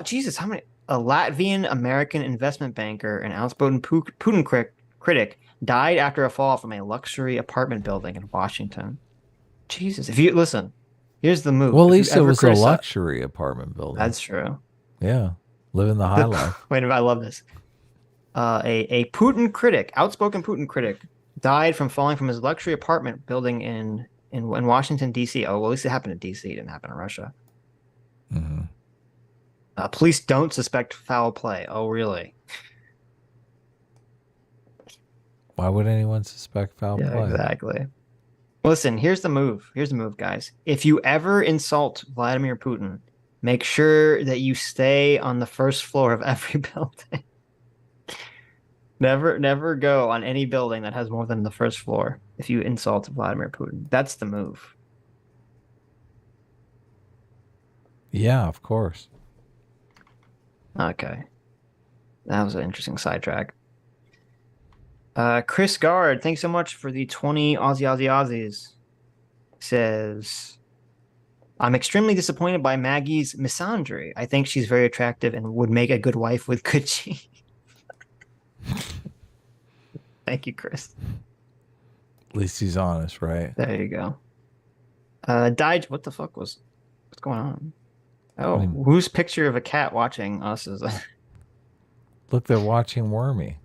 Jesus, how many? A Latvian American investment banker and outspoken Putin critic died after a fall from a luxury apartment building in Washington. Jesus, if you listen, here's the move. Well, at least it was a luxury apartment building. That's true. Yeah, living the high life. Wait a minute, I love this. A Putin critic, outspoken Putin critic, died from falling from his luxury apartment building in Washington, D.C. Oh, well, at least it happened in D.C. It didn't happen in Russia. Police don't suspect foul play. Oh, really? Why would anyone suspect foul Yeah, play? exactly. Listen, here's the move. Here's the move, guys. If you ever insult Vladimir Putin, make sure that you stay on the first floor of every building. Never go on any building that has more than the first floor if you insult Vladimir Putin. That's the move. Yeah, of course. Okay. That was an interesting sidetrack. Chris Guard, thanks so much for the 20 Aussies. Says, I'm extremely disappointed by Maggie's misandry. I think she's very attractive and would make a good wife with good genes. Thank you, Chris. At least he's honest, right? There you go. What the fuck what's going on? Oh, whose picture of a cat watching us is that? Look, they're watching Wormy.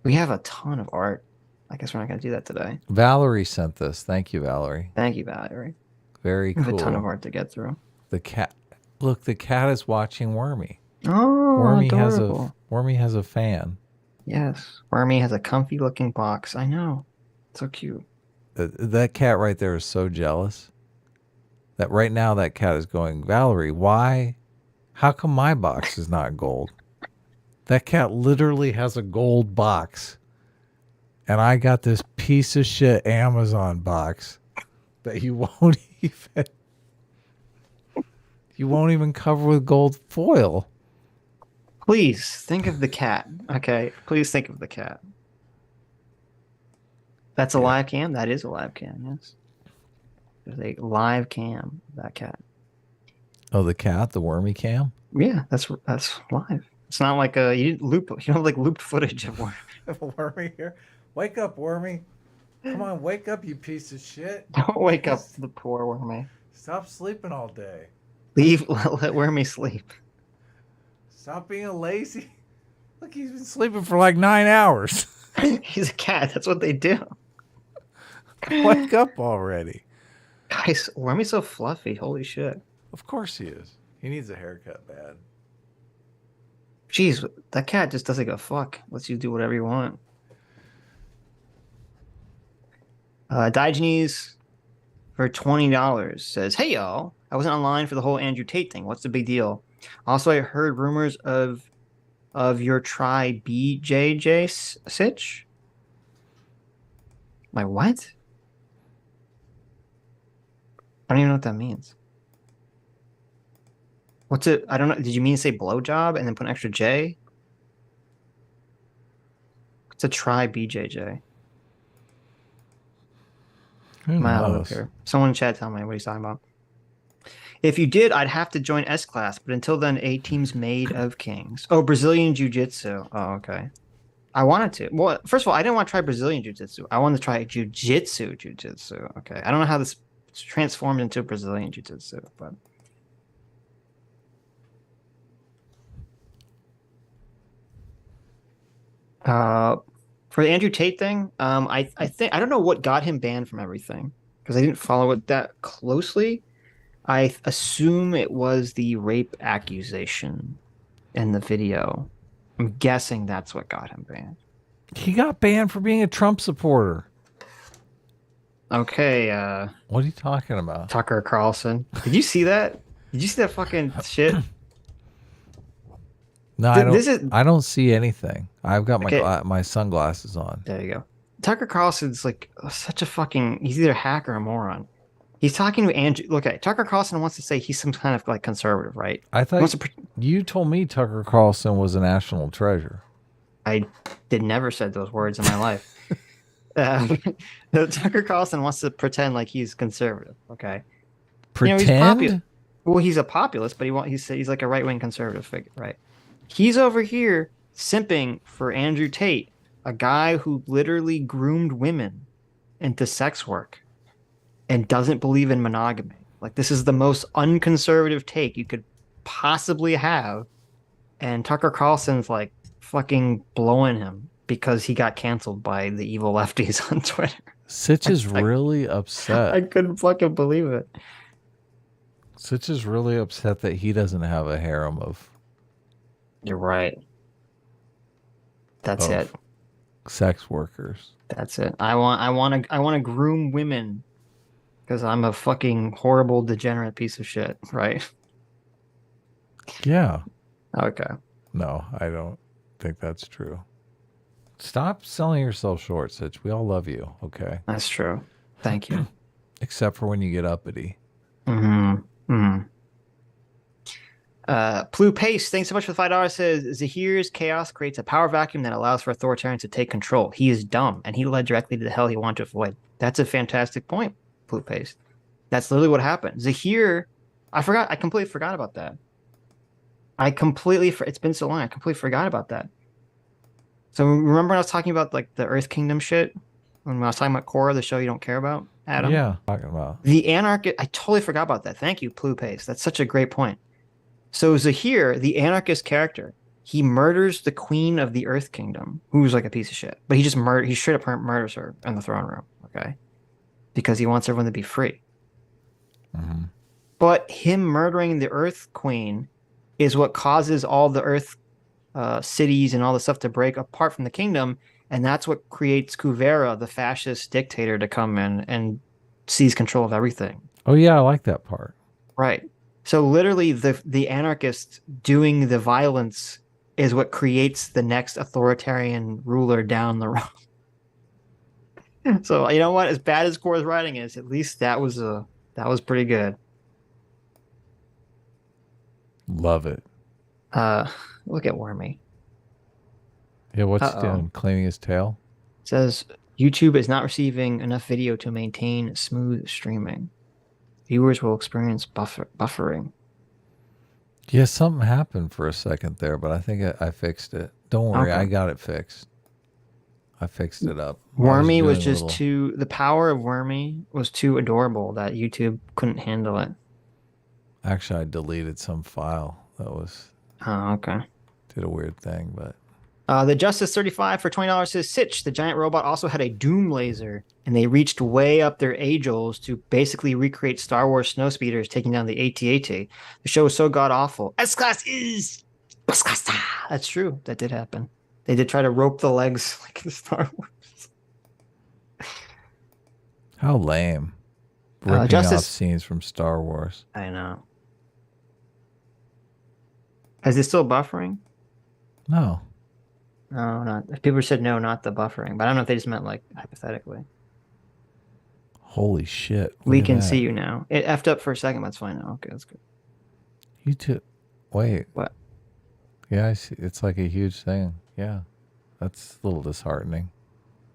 We have a ton of art. I guess we're not going to do that today. Valerie sent this. Thank you, Valerie. Thank you, Valerie. Very We cool. have a ton of art to get through. The cat. Look, the cat is watching Wormy. Oh, Wormy adorable. has a fan. Yes. Wormy has a comfy looking box. I know. So cute. That cat right there is so jealous. That right now that cat is going, Valerie, why? How come my box is not gold? That cat literally has a gold box. And I got this piece of shit Amazon box that you won't even cover with gold foil. Please think of the cat. Okay. Please think of the cat. That's a live cam? That is a live cam, yes. There's a live cam of that cat. Oh, the cat, the Wormy cam? Yeah, that's live. It's not like you don't have like looped footage of Wormy here. Wake up, Wormy. Come on, wake up, you piece of shit. Don't wake up the poor Wormy. Stop sleeping all day. Let Wormy sleep. Stop being lazy. Look, he's been sleeping for like 9 hours. He's a cat. That's what they do. Wake up already. Guys, Wormy's so fluffy. Holy shit. Of course he is. He needs a haircut bad. Jeez, that cat just doesn't give a fuck. Lets you do whatever you want. Diogenes for $20 says, hey y'all, I wasn't online for the whole Andrew Tate thing. What's the big deal? Also, I heard rumors of your try BJJ Sitch. Like what? I don't even know what that means. What's it? I don't know. Did you mean to say blowjob and then put an extra J? It's a try BJJ. Who knows? Here. Someone in chat tell me what he's talking about. If you did, I'd have to join S class, but until then, A team's made of kings. Oh, Brazilian Jiu-Jitsu. Oh, okay. I wanted to. Well, first of all, I didn't want to try Brazilian Jiu-Jitsu. I wanted to try Jiu-Jitsu. Okay. I don't know how this transformed into Brazilian Jiu-Jitsu, but for the Andrew Tate thing, I think I don't know what got him banned from everything because I didn't follow it that closely. I assume it was the rape accusation in the video. I'm guessing that's what got him banned. He got banned for being a Trump supporter. Okay. What are you talking about? Tucker Carlson. Did you see that? Did you see that fucking shit? No, I don't see anything. I've got my sunglasses on. There you go. Tucker Carlson's like such a fucking. He's either a hack or a moron. He's talking to Andrew. Look, Tucker Carlson wants to say he's some kind of like conservative, right? I thought you told me Tucker Carlson was a national treasure. I never said those words in my life. Tucker Carlson wants to pretend like he's conservative. Okay, pretend. He's a populist, but he's like a right wing conservative figure, right? He's over here simping for Andrew Tate, a guy who literally groomed women into sex work and doesn't believe in monogamy. Like, this is the most unconservative take you could possibly have. And Tucker Carlson's like, fucking blowing him because he got canceled by the evil lefties on Twitter. Sitch is really upset. I couldn't fucking believe it. Sitch is really upset that he doesn't have a harem of. You're right. That's it. Sex workers. That's it. I want to groom women because I'm a fucking horrible degenerate piece of shit, right? Yeah. Okay. No, I don't think that's true. Stop selling yourself short, Sitch. We all love you, okay? That's true. Thank you. Except for when you get uppity. Plu Pace, thanks so much for the $5. Says Zahir's chaos creates a power vacuum that allows for authoritarians to take control. He is dumb, and he led directly to the hell he wanted to avoid. That's a fantastic point, Plu Pace. That's literally what happened. Zahir, I completely forgot about that. It's been so long, I completely forgot about that. So remember when I was talking about like the Earth Kingdom shit? When I was talking about Korra, the show you don't care about, Adam? Yeah, talking about. The anarchist, I totally forgot about that. Thank you, Plu Pace. That's such a great point. So Zahir, the anarchist character, he murders the queen of the Earth Kingdom, who's like a piece of shit. But he straight up murders her in the throne room, okay? Because he wants everyone to be free. Mm-hmm. But him murdering the Earth Queen is what causes all the Earth cities and all the stuff to break apart from the kingdom, and that's what creates Kuvera, the fascist dictator, to come in and seize control of everything. Oh yeah, I like that part. Right. So literally the anarchist doing the violence is what creates the next authoritarian ruler down the road. So you know what? As bad as Korra's writing is, at least that was pretty good. Love it. Look at Wormy. Yeah, what's he doing? Cleaning his tail? It says YouTube is not receiving enough video to maintain smooth streaming. Viewers will experience buffering. Yeah, something happened for a second there, but I think I fixed it. Don't worry, Okay. I got it fixed. I fixed it up. Wormy was just too... The power of Wormy was too adorable that YouTube couldn't handle it. Actually, I deleted some file that was... Oh, okay. Did a weird thing, but... The Justice 35 for $20 says, Sitch, the giant robot, also had a Doom laser, and they reached way up their age-olds to basically recreate Star Wars snowspeeders taking down the AT-AT. The show was so god-awful. S-Class is... That's true. That did happen. They did try to rope the legs like in Star Wars. How lame. Ripping Justice... off scenes from Star Wars. I know. Is it still buffering? No. No, not. People said no, not the buffering. But I don't know if they just meant like hypothetically. Holy shit. We can see you now. It effed up for a second, but it's fine now. Okay, that's good. You too. Wait. What? Yeah, I see. It's like a huge thing. Yeah. That's a little disheartening.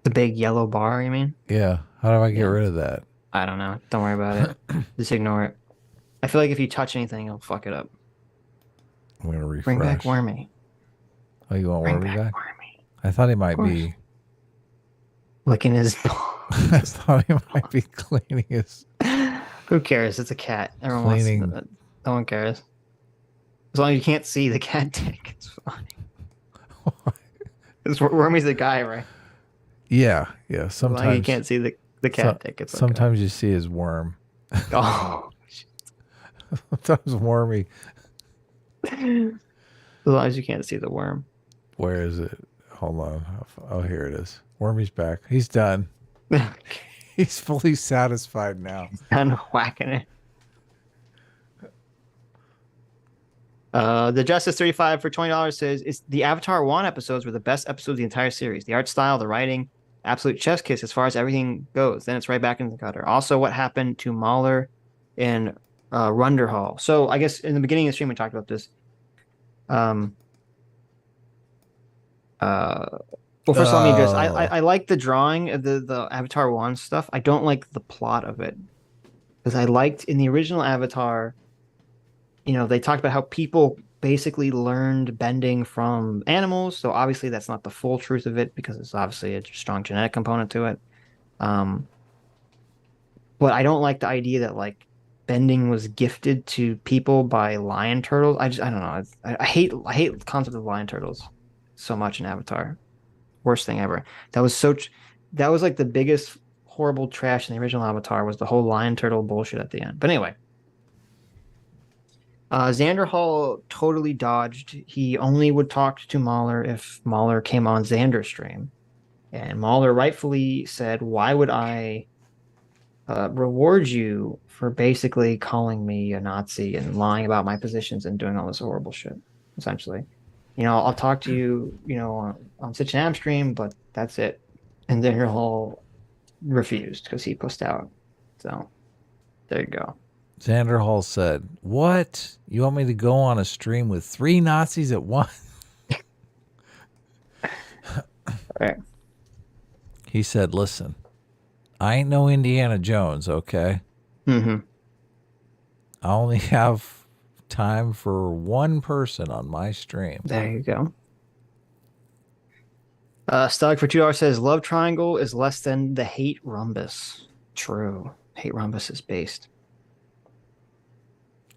The big yellow bar, you mean? Yeah. How do I get rid of that? I don't know. Don't worry about it. Just ignore it. I feel like if you touch anything, it'll fuck it up. I'm going to refresh. Bring back Wormy. Oh, you want Bring Wormy back? Wormy. I thought he might be... Licking his... I thought he might be cleaning his... Who cares? It's a cat. Everyone Cleaning. wants to... No one cares. As long as you can't see the cat dick, it's fine. Wormy's the guy, right? Yeah, yeah. As long as Sometimes you can't see the cat dick, it's okay. Sometimes you see his worm. Oh. Sometimes Wormy. As long as you can't see the worm. Where is it? Hold on. Oh, here it is. Wormy's back. He's done. He's fully satisfied now. Done whacking it. The Justice 35 for $20 says it's the Avatar 1 episodes were the best episodes of the entire series. The art style, the writing, absolute chef's kiss as far as everything goes. Then it's right back into the gutter. Also, what happened to Mahler in Runderhall. So I guess in the beginning of the stream we talked about this. Well, first of all, let me address. I like the drawing of the Avatar 1 stuff. I don't like the plot of it. Because I liked in the original Avatar, you know, they talked about how people basically learned bending from animals. So obviously that's not the full truth of it because it's obviously a strong genetic component to it. But I don't like the idea that like bending was gifted to people by lion turtles. I don't know. I hate the concept of lion turtles. so much in Avatar. Worst thing ever. That was like the biggest horrible trash in the original Avatar was the whole lion turtle bullshit at the end. But anyway, Xander Hall totally dodged. He only would talk to Mahler if Mahler came on Xander's stream. And Mahler rightfully said, why would I reward you for basically calling me a Nazi and lying about my positions and doing all this horrible shit, essentially. I'll talk to you, on Sitch and Am stream, but that's it. And Xander Hall refused because he pushed out. So there you go. Xander Hall said, "What? You want me to go on a stream with 3 Nazis at once?" Right. He said, "Listen, I ain't no Indiana Jones, okay? Mm-hmm. I only have time for one person on my stream." There you go. Stug for $2 says, love triangle is less than the hate rhombus. True. Hate rhombus is based.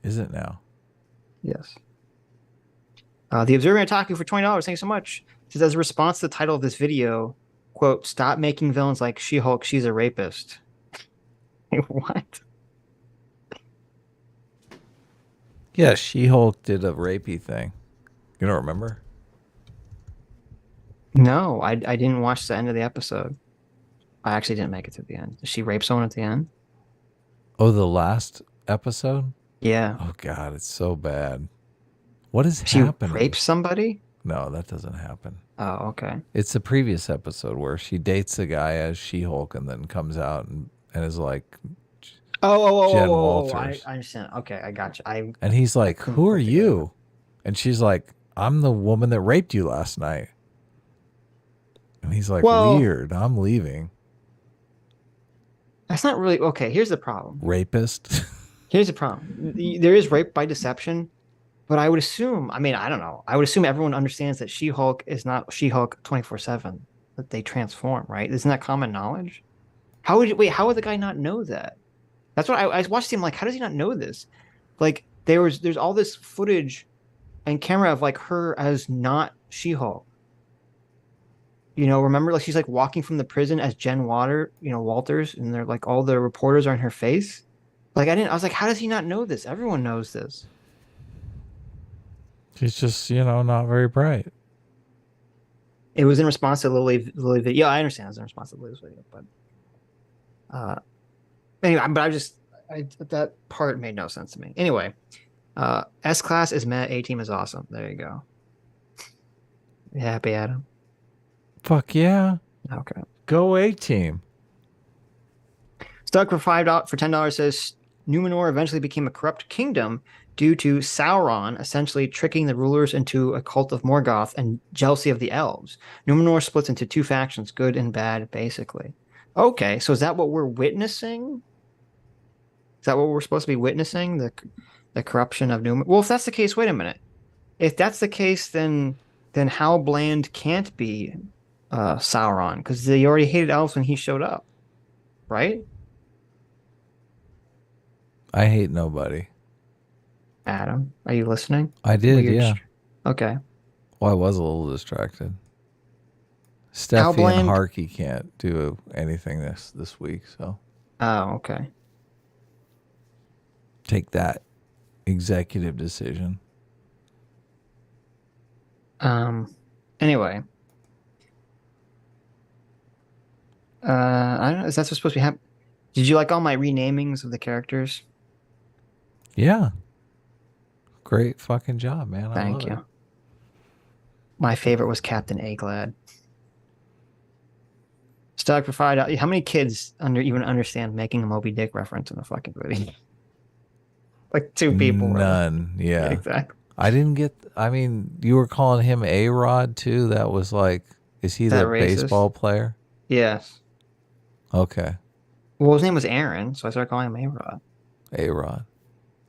Is it now? Yes. The Observer Otaku for $20. Thanks so much. Says, as a response to the title of this video, quote, stop making villains like She-Hulk, she's a rapist. What? Yeah, She-Hulk did a rapey thing. You don't remember? No, I didn't watch the end of the episode. I actually didn't make it to the end. Did she rape someone at the end? Oh, the last episode? Yeah. Oh, God, it's so bad. What is She happening? rapes somebody? No, that doesn't happen. Oh, okay. It's the previous episode where she dates a guy as She-Hulk and then comes out and is like Jen Walters. I understand. Okay, I got you. And he's like, who are you? And she's like, I'm the woman that raped you last night. And he's like, weird, I'm leaving. That's not really... Okay, here's the problem. Rapist? Here's the problem. There is rape by deception, but I would assume... I mean, I don't know. I would assume everyone understands that She-Hulk is not She-Hulk 24/7. That they transform, right? Isn't that common knowledge? How would the guy not know that? That's what I watched him like, how does he not know this? Like, there's all this footage and camera of like her as not She-Hulk. Remember, like she's like walking from the prison as Jen Walters, and they're like all the reporters are in her face. Like I was like, how does he not know this? Everyone knows this. He's just, not very bright. It was in response to Lily video. Yeah, I understand it was in response to Lily's video, but anyway, but that part made no sense to me. Anyway, S class is meh, A team is awesome. There you go. You happy, Adam? Fuck yeah. Okay. Go A team. Stuck for $10 says Numenor eventually became a corrupt kingdom due to Sauron essentially tricking the rulers into a cult of Morgoth and jealousy of the elves. Numenor splits into 2 factions, good and bad, basically. Okay, so is that what we're witnessing? Is that what we're supposed to be witnessing? The corruption of Numenor? Well, if that's the case, wait a minute. If that's the case, then how Bland can't be Sauron, because they already hated elves when he showed up, right? I hate nobody. Adam, are you listening? I did, yeah. Okay. Well, I was a little distracted. Steffi and Harky can't do anything this week, so. Oh, okay. Take that. Executive decision. Anyway. I don't know. Is that supposed to be happening? Did you like all my renamings of the characters? Yeah. Great fucking job, man. Thank you. My favorite was Captain Aglad. Stuck for $5. How many kids even understand making a Moby Dick reference in a fucking movie? Like 2 people. None. Really. Yeah. Exactly. I didn't get. I mean, you were calling him A-Rod too. That was like, is he the baseball player? Yes. Okay. Well, his name was Aaron, so I started calling him A-Rod. A-Rod.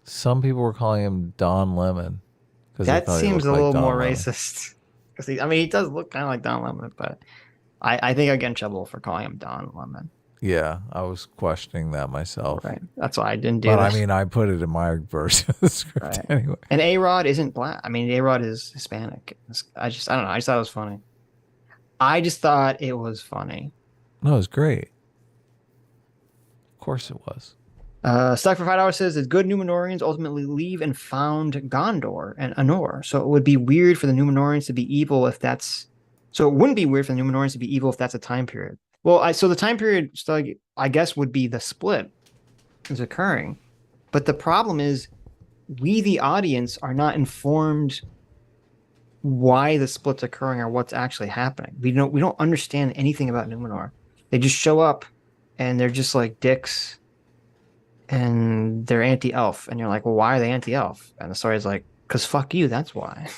Some people were calling him Don Lemon. That seems a little more racist. Because he does look kind of like Don Lemon, but I think I get in trouble for calling him Don Lemon. Yeah, I was questioning that myself. Right. That's why I didn't do But this. I mean, I put it in my version of the script Right. anyway. And A-Rod isn't black. I mean, A-Rod is Hispanic. I don't know. I just thought it was funny. I just thought it was funny. No, it was great. Of course it was. Stuck for $5 says that good Numenorians ultimately leave and found Gondor and Anor. So it would be weird for the Numenorians to be evil if that's. So it wouldn't be weird for the Numenorians to be evil if that's a time period. Well, so the time period, I guess, would be the split is occurring. But the problem is, we, the audience, are not informed why the split's occurring or what's actually happening. We don't understand anything about Numenor. They just show up, and they're just like dicks, and they're anti-elf. And you're like, well, why are they anti-elf? And the story's like, because fuck you, that's why.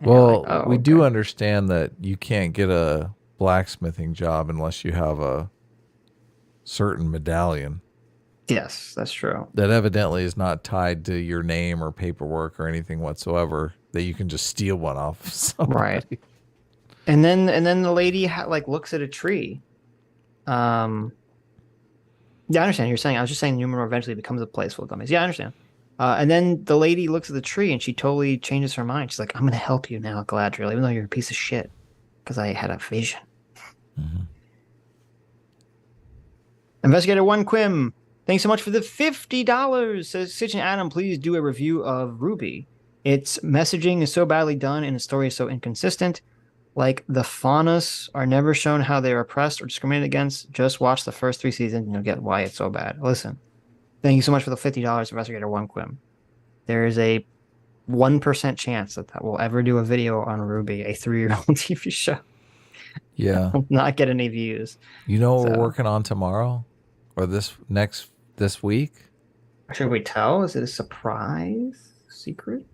And Well, like, oh, we okay. do understand that you can't get a blacksmithing job unless you have a certain medallion. Yes, that's true. That evidently is not tied to your name or paperwork or anything whatsoever. That you can just steal one off of somebody. Right. And then the lady looks at a tree. Yeah, I understand what you're saying. I was just saying Numenor eventually becomes a place full of dummies. Yeah, I understand. And then the lady looks at the tree and she totally changes her mind. She's like, I'm going to help you now, Galadriel, even though you're a piece of shit. Because I had a vision. Mm-hmm. Investigator One Quim, thanks so much for the $50. Says Sitch and Adam, please do a review of Ruby. Its messaging is so badly done and the story is so inconsistent. Like the Faunus are never shown how they're oppressed or discriminated against. Just watch the first 3 seasons and you'll get why it's so bad. Listen, thank you so much for the $50, Investigator One Quim. There is a 1% chance that will ever do a video on Ruby, a 3-year-old TV show. Yeah. Will not get any views. You know what we're working on tomorrow? Or this week? Should we tell? Is it a surprise? Secret?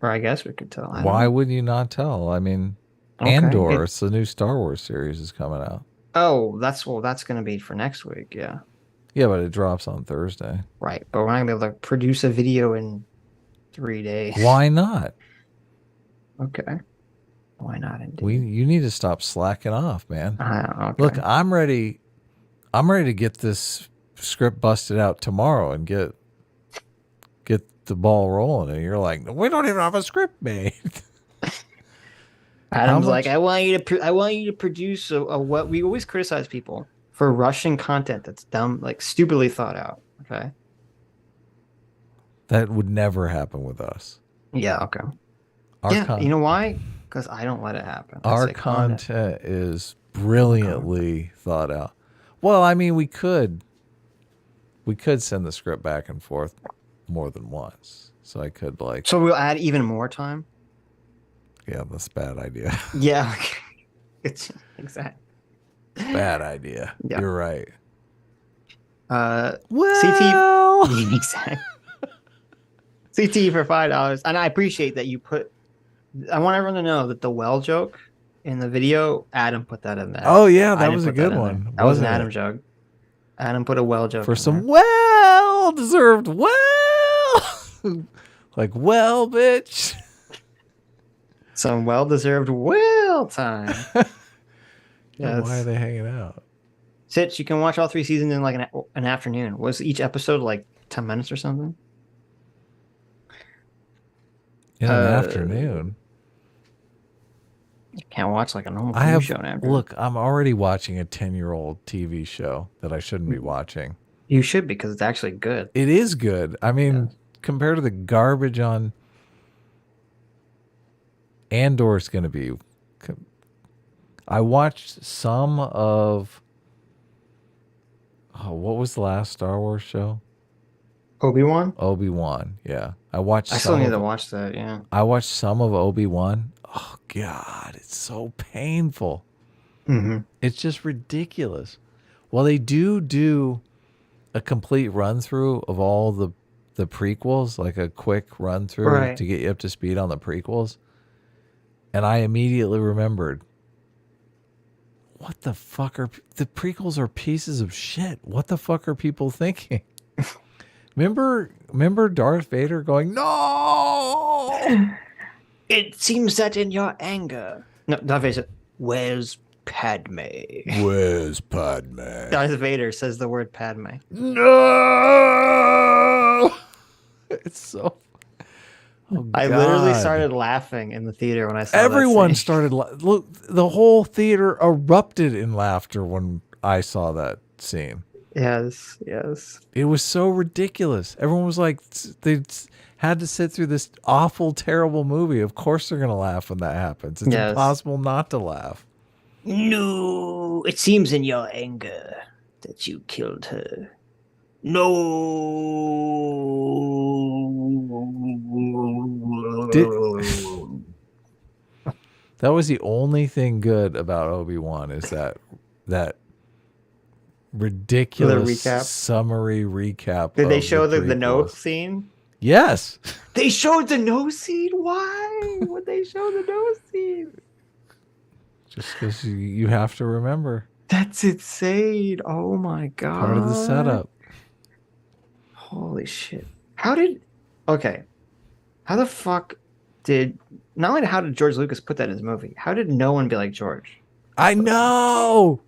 Or I guess we could tell. Why would you not tell? I mean, Okay. Andor, it's the new Star Wars series is coming out. Oh, that's going to be for next week, yeah. Yeah, but it drops on Thursday. Right, but we're not going to be able to produce a video in 3 days. Why not? Okay. Why not indeed? You need to stop slacking off, man. Okay. Look, I'm ready to get this script busted out tomorrow and get the ball rolling. And you're like, we don't even have a script made. Adam's like, I want you to produce a what we always criticize people for rushing content that's dumb, like stupidly thought out. Okay. That would never happen with us. Yeah. Okay. You know why? Because I don't let it happen. Our content is brilliantly thought out. Well, I mean, we could send the script back and forth more than once. So I could So we'll add even more time? Yeah, that's a bad idea. Yeah. It's exactly. Bad idea. Yeah. You're right. CT exactly. CT for $5. And I appreciate that you I want everyone to know that the well joke in the video, Adam put that in there. Oh yeah, that was a good one. That was an Adam joke. Adam put a well joke for some well-deserved like bitch. Some well-deserved well time. Yeah, why are they hanging out? Sitch, you can watch all 3 seasons in like an afternoon. Was each episode like 10 minutes or something? In an afternoon. You can't watch like a normal TV show in an afternoon. Look, I'm already watching a 10-year-old TV show that I shouldn't be watching. You should, because it's actually good. It is good. I mean, compared to the garbage on Andor, it's going to be. I watched some of. Oh, what was the last Star Wars show? Obi-Wan? Obi-Wan, yeah. I still need to watch that, yeah. I watched some of Obi-Wan. Oh, God, it's so painful. Mm-hmm. It's just ridiculous. Well, they do a complete run-through of all the prequels, like a quick run-through to get you up to speed on the prequels. And I immediately remembered, what the fuck the prequels are pieces of shit. What the fuck are people thinking? Remember Darth Vader going, no! It seems that in your anger. No, Darth Vader said, where's Padme. Where's Padme? Darth Vader says the word Padme. No! It's so... Oh, I literally God. started laughing in the theater when I saw Everyone that scene. started... Look, the whole theater erupted in laughter when I saw that scene. Yes. It was so ridiculous. Everyone was like, they had to sit through this awful, terrible movie. Of course they're going to laugh when that happens. It's impossible not to laugh. No, it seems in your anger that you killed her. No. That was the only thing good about Obi-Wan is that ridiculous summary recap. Did they show the prequels. nose scene? Yes. They showed the nose scene? Why would they show the nose scene? Just because you have to remember. That's insane. Oh my god. Part of the setup. Holy shit. How the fuck not only how did George Lucas put that in his movie, how did no one be like George? I know.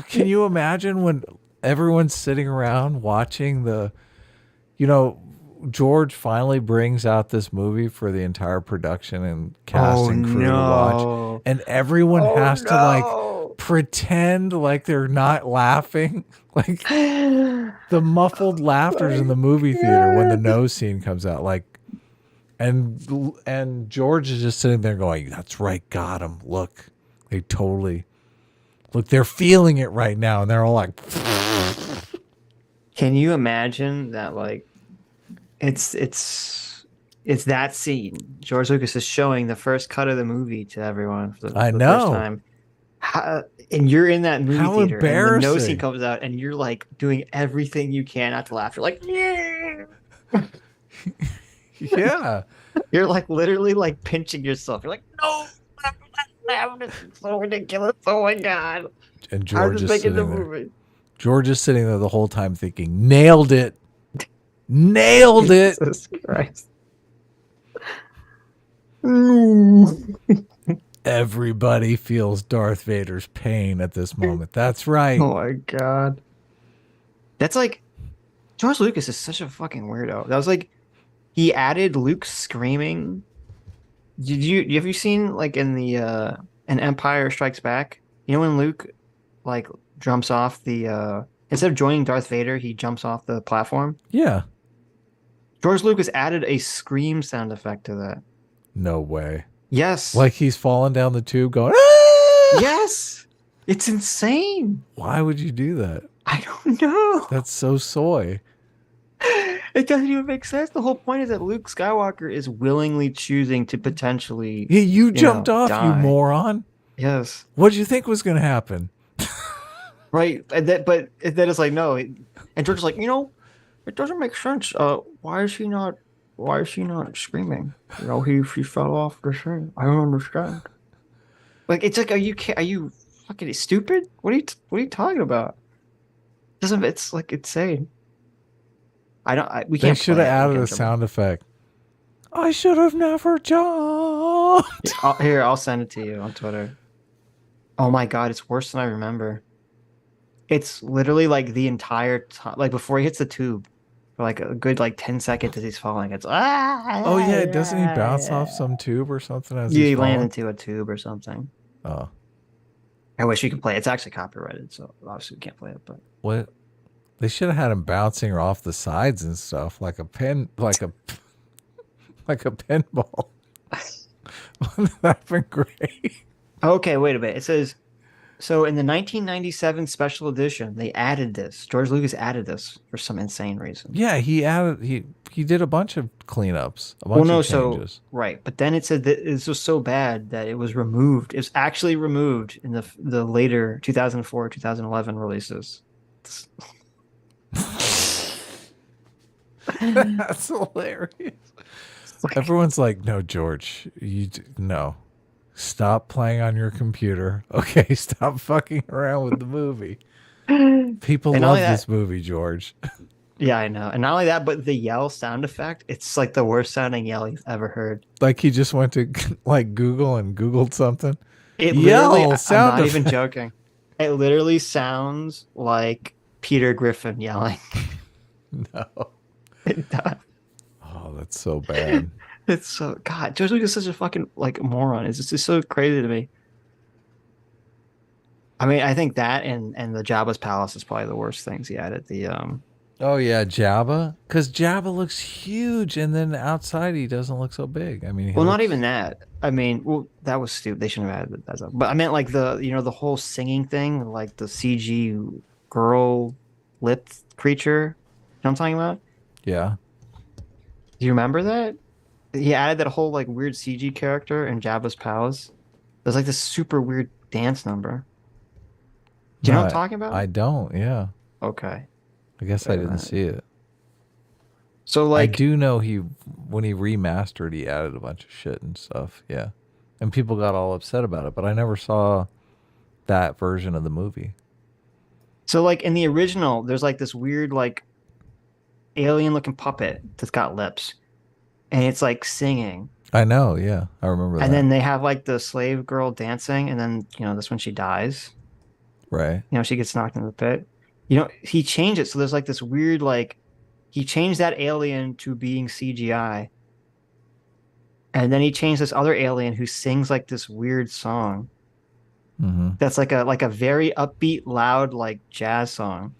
Can you imagine when everyone's sitting around watching George finally brings out this movie for the entire production and cast and crew to watch, and everyone has to like pretend like they're not laughing, like the muffled laughters in the movie theater when the nose scene comes out, like, and George is just sitting there going, "That's right, got him. Look, they're feeling it right now," and they're all like, Can you imagine that? Like, it's that scene. George Lucas is showing the first cut of the movie to everyone for the first time. And you're in that movie theater, and the nose scene comes out, and you're like doing everything you can not to laugh. You're like, yeah. Yeah. You're like literally like pinching yourself. You're like, no, it's so ridiculous. Oh my god. And George is sitting there. George is sitting there the whole time thinking, nailed it. Nailed it. Jesus Christ. Everybody feels Darth Vader's pain at this moment. That's right. Oh my god. That's like, George Lucas is such a fucking weirdo. That was like, he added Luke screaming. Have you seen like in the in Empire Strikes Back? You know when Luke like jumps off the instead of joining Darth Vader, he jumps off the platform? Yeah. George Lucas added a scream sound effect to that. No way. Yes. Like he's falling down the tube going, ah! Yes. It's insane. Why would you do that? I don't know. That's so soy. It doesn't even make sense. The whole point is that Luke Skywalker is willingly choosing to potentially you jumped off, die. you moron. Yes. What did you think was going to happen? Right. But then it's like, no. And George is like, it doesn't make sense. Why is she not screaming? He fell off the thing. I don't understand. Like, it's like, are you fucking stupid? What are you talking about? It's like insane. We can't. They should have added a sound effect. I should have never jumped. Here, I'll send it to you on Twitter. Oh my god, it's worse than I remember. It's literally like the entire time, like before he hits the tube, for like a good 10 seconds as he's falling. It's oh yeah, doesn't he bounce off some tube or something as he he's lands falling? into a tube or something. Oh, I wish we could play it. It's actually copyrighted, so obviously we can't play it. But what? They should have had him bouncing off the sides and stuff like a pinball. That'd been great. Okay, wait a minute. It says, so in the 1997 special edition, they added this. George Lucas added this for some insane reason. Yeah, he did a bunch of cleanups, a bunch of changes. Right, but then it said that this was so bad that it was removed. It was actually removed in the later 2004, 2011 releases. That's hilarious. Everyone's like, no, George, no. Stop playing on your computer. Okay, stop fucking around with the movie. People love this movie, George. Yeah, I know. And not only that, but the yell sound effect, it's like the worst sounding yell you've ever heard. Like he just went to like Google and Googled something. It literally, I'm sound not even effect. joking. It literally sounds like Peter Griffin yelling. No. It does. Oh, that's so bad. It's so God. George Lucas is such a fucking like moron. It's just so crazy to me. I mean, I think that and the Jabba's palace is probably the worst things he added. Oh yeah, Jabba, because Jabba looks huge, and then outside he doesn't look so big. I mean, he Well, not looks- even that. I mean, well, that was stupid. They shouldn't have added that stuff. But I meant like the whole singing thing, like the CG girl lip creature. You know what I'm talking about? Yeah. Do you remember that? He added that whole like weird CG character in Jabba's palace. There's like this super weird dance number. Do you know what I'm talking about? I don't. Yeah. Okay. I guess I didn't see it. So I like, do know when he remastered, he added a bunch of shit and stuff. Yeah, and people got all upset about it, but I never saw that version of the movie. so like in the original, there's like this weird like alien looking puppet that's got lips, and it's like singing. I know. Yeah, I remember that. And then they have like the slave girl dancing, and then this when she dies. Right. She gets knocked into the pit. He changed it so there's like this weird like he changed that alien to being CGI. And then he changed this other alien who sings like this weird song. Mm-hmm. That's like a very upbeat, loud, like jazz song.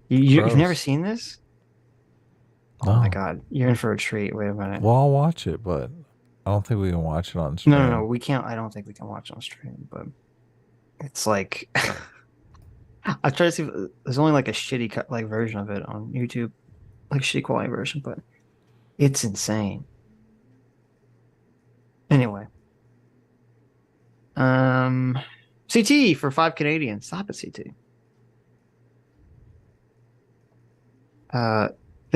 You've never seen this? Oh my God, you're in for a treat. Wait a minute. Well, I'll watch it, but I don't think we can watch it on stream. No, we can't. I don't think we can watch it on stream, but it's like I try to see if there's only like a shitty like version of it on YouTube, like a shitty quality version, but it's insane. Anyway, CT for 5 Canadian. Stop it, CT.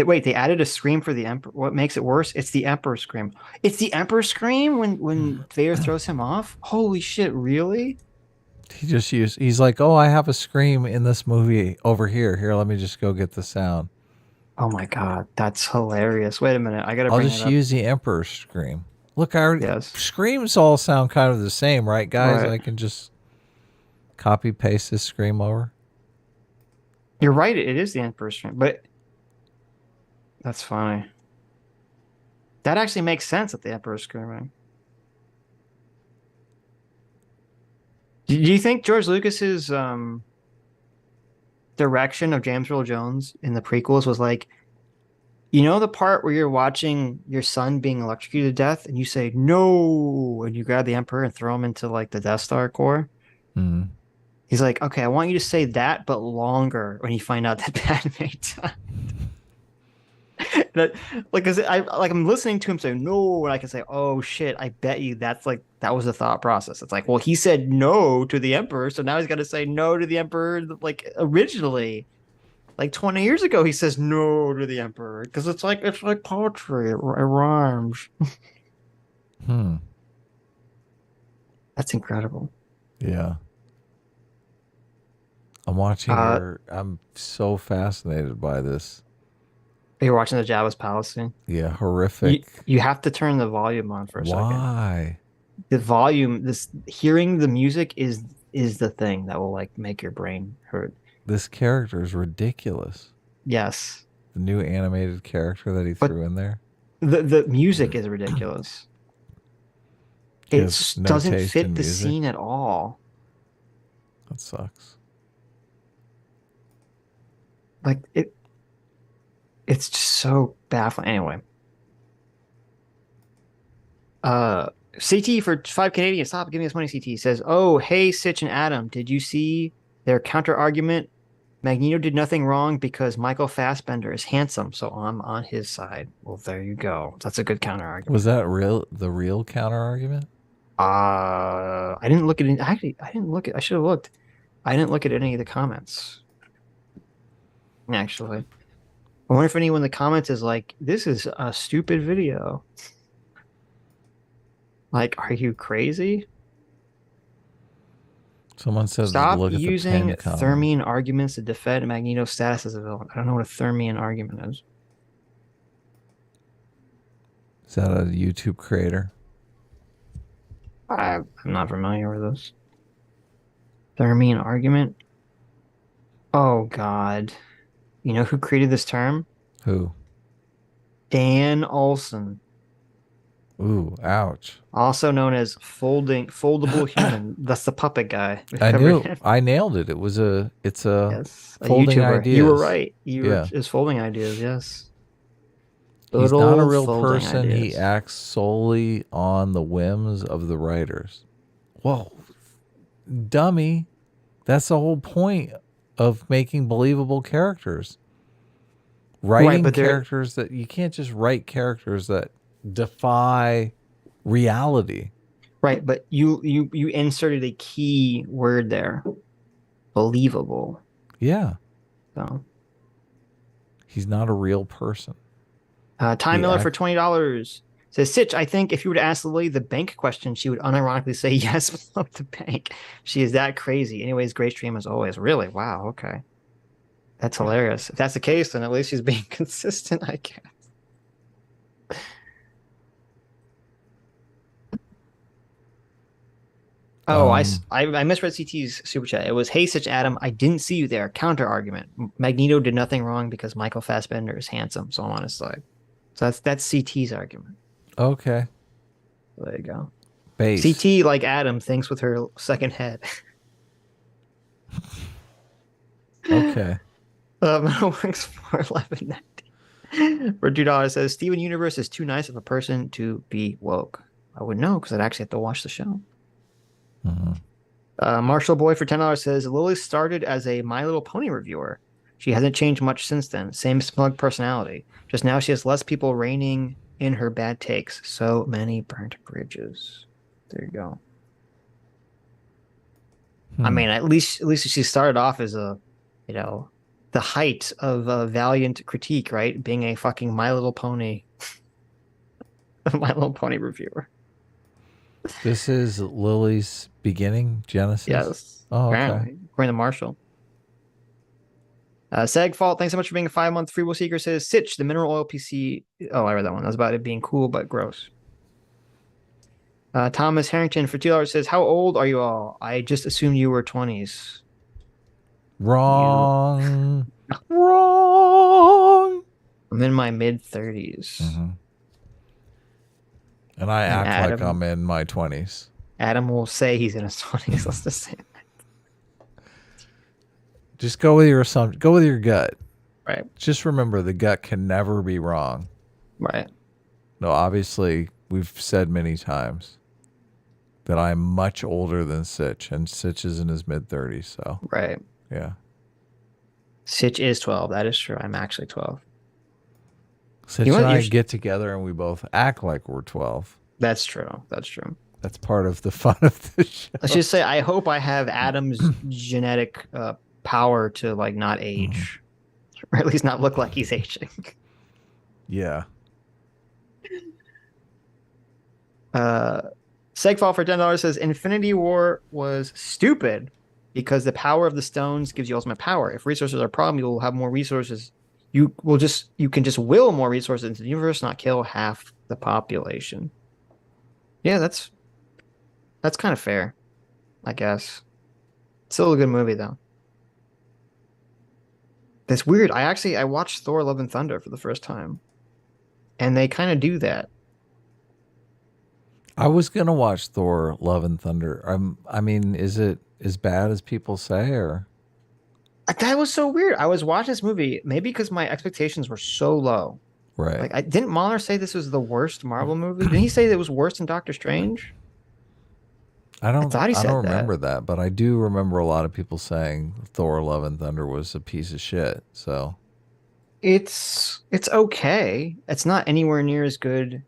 Wait, they added a scream for the Emperor. What makes it worse? It's the Emperor scream. It's the Emperor scream when Vader throws him off. Holy shit! Really? He's like, oh, I have a scream in this movie over here. Here, let me just go get the sound. Oh my God, that's hilarious. Wait a minute, I gotta. I'll bring just it up. use the Emperor scream. Look, screams all sound kind of the same, right, guys? Right. I can just copy paste this scream over. You're right. It is the Emperor scream, but that's funny. That actually makes sense that the Emperor screaming. Do you think George Lucas's direction of James Earl Jones in the prequels was like, the part where you're watching your son being electrocuted to death and you say no, and you grab the Emperor and throw him into like the Death Star core? Mm-hmm. He's like, okay, I want you to say that, but longer when you find out that Padme died. That, like, cause I'm listening to him say no, and I can say, oh shit, I bet you that was the thought process. It's like, well, he said no to the Emperor, so now he's got to say no to the Emperor. Like originally, like 20 years ago, he says no to the Emperor because it's like poetry. It rhymes. That's incredible. Yeah. I'm watching I'm so fascinated by this. You're watching the Jabba's palace scene? Yeah, horrific. You have to turn the volume on for a second. Why? The volume, hearing the music is the thing that will like make your brain hurt. This character is ridiculous. Yes. The new animated character that he threw in there. The music is ridiculous. It No doesn't taste fit in the music? scene at all. That sucks. Like it's just so baffling. Anyway. CT for 5 Canadian. Stop giving us money, CT. Says, oh, hey, Sitch and Adam, did you see their counter argument? Magneto did nothing wrong because Michael Fassbender is handsome, so I'm on his side. Well, there you go. That's a good counter argument. Was that the real counter argument? I didn't look at it. Actually, I didn't look at. I should have looked. I didn't look at any of the comments. Actually, I wonder if anyone in the comments is like, "This is a stupid video." Like, are you crazy? Someone says, Stop look at using the comment. Thermian arguments to defend Magneto's status as a villain. I don't know what a Thermian argument is. Is that a YouTube creator? I'm not familiar with this. Thermian argument? Oh, God. You know who created this term? Who? Dan Olson. Ooh, ouch. Also known as foldable human. That's the puppet guy. I knew. I nailed it. It's a Yes, a folding YouTuber. ideas. You were right. You were Yeah. just folding ideas, yes. He's Good not a old real folding person. He ideas. acts solely on the whims of the writers. Whoa, dummy. That's the whole point of making believable characters. Writing but they're- characters that you can't just write characters that defy reality. Right, but you inserted a key word there. Believable. Yeah. So He's not a real person. Ty Miller for $20 says, Sitch, I think if you were to ask Lily the bank question, she would unironically say yes, love the bank. She is that crazy. Anyways, great stream as always. Really? Wow, okay. That's hilarious. If that's the case, then at least she's being consistent, I guess. Oh, I misread CT's super chat. It was, hey, Sitch Adam, I didn't see you there. Counter argument. Magneto did nothing wrong because Michael Fassbender is handsome, so I'm on his side. So that's CT's argument. Okay. There you go. Base. CT, like Adam, thinks with her second head. Okay. Metal works for $11.90. For $2 says, Steven Universe is too nice of a person to be woke. I would know because I'd actually have to watch the show. Marshall Boy for $10 says, Lily started as a My Little Pony reviewer. She hasn't changed much since then. Same smug personality. Just now she has less people reining in her bad takes. So many burnt bridges. There you go. I mean, at least she started off as a, the height of a valiant critique, right? Being a fucking My Little Pony, My Little Pony reviewer. This is Lily's beginning, Genesis? Yes. Oh, okay. Apparently. According to Marshall. Sagfault, thanks so much for being a 5-month free will seeker. Says, Sitch, the mineral oil PC. Oh, I read that one. That was about it being cool but gross. Thomas Harrington for $2 says, how old are you all? I just assumed you were 20s. Wrong. Wrong. I'm in my mid-30s. And I act like I'm in my 20s. Adam will say he's in his 20s. Let's just say that. Just go with your assumption. Go with your gut. Right. Just remember, the gut can never be wrong. Right. No, obviously, we've said many times that I'm much older than Sitch, and Sitch is in his mid-30s, so. Right. Yeah. Sitch is 12. That is true. I'm actually 12. Sitch and I get together and we both act like we're 12. That's true. That's true. That's part of the fun of the show. Let's just say I hope I have Adam's genetic power to like not age, or at least not look like he's aging. Yeah. Segfall for $10 says Infinity War was stupid because the power of the stones gives you ultimate power. If resources are a problem, you will have more resources. You can just will more resources into the universe, not kill half the population. Yeah, that's kind of fair, I guess. Still a good movie though. That's weird. I watched Thor: Love and Thunder for the first time, and they kind of do that. I was gonna watch Thor: Love and Thunder. I mean, is it as bad as people say, or? That was so weird. I was watching this movie maybe because my expectations were so low. Right. Like, didn't Mahler say this was the worst Marvel movie? Didn't he say it was worse than Doctor Strange? I don't that. remember that, but I do remember a lot of people saying Thor: Love and Thunder was a piece of shit. So it's okay. It's not anywhere near as good.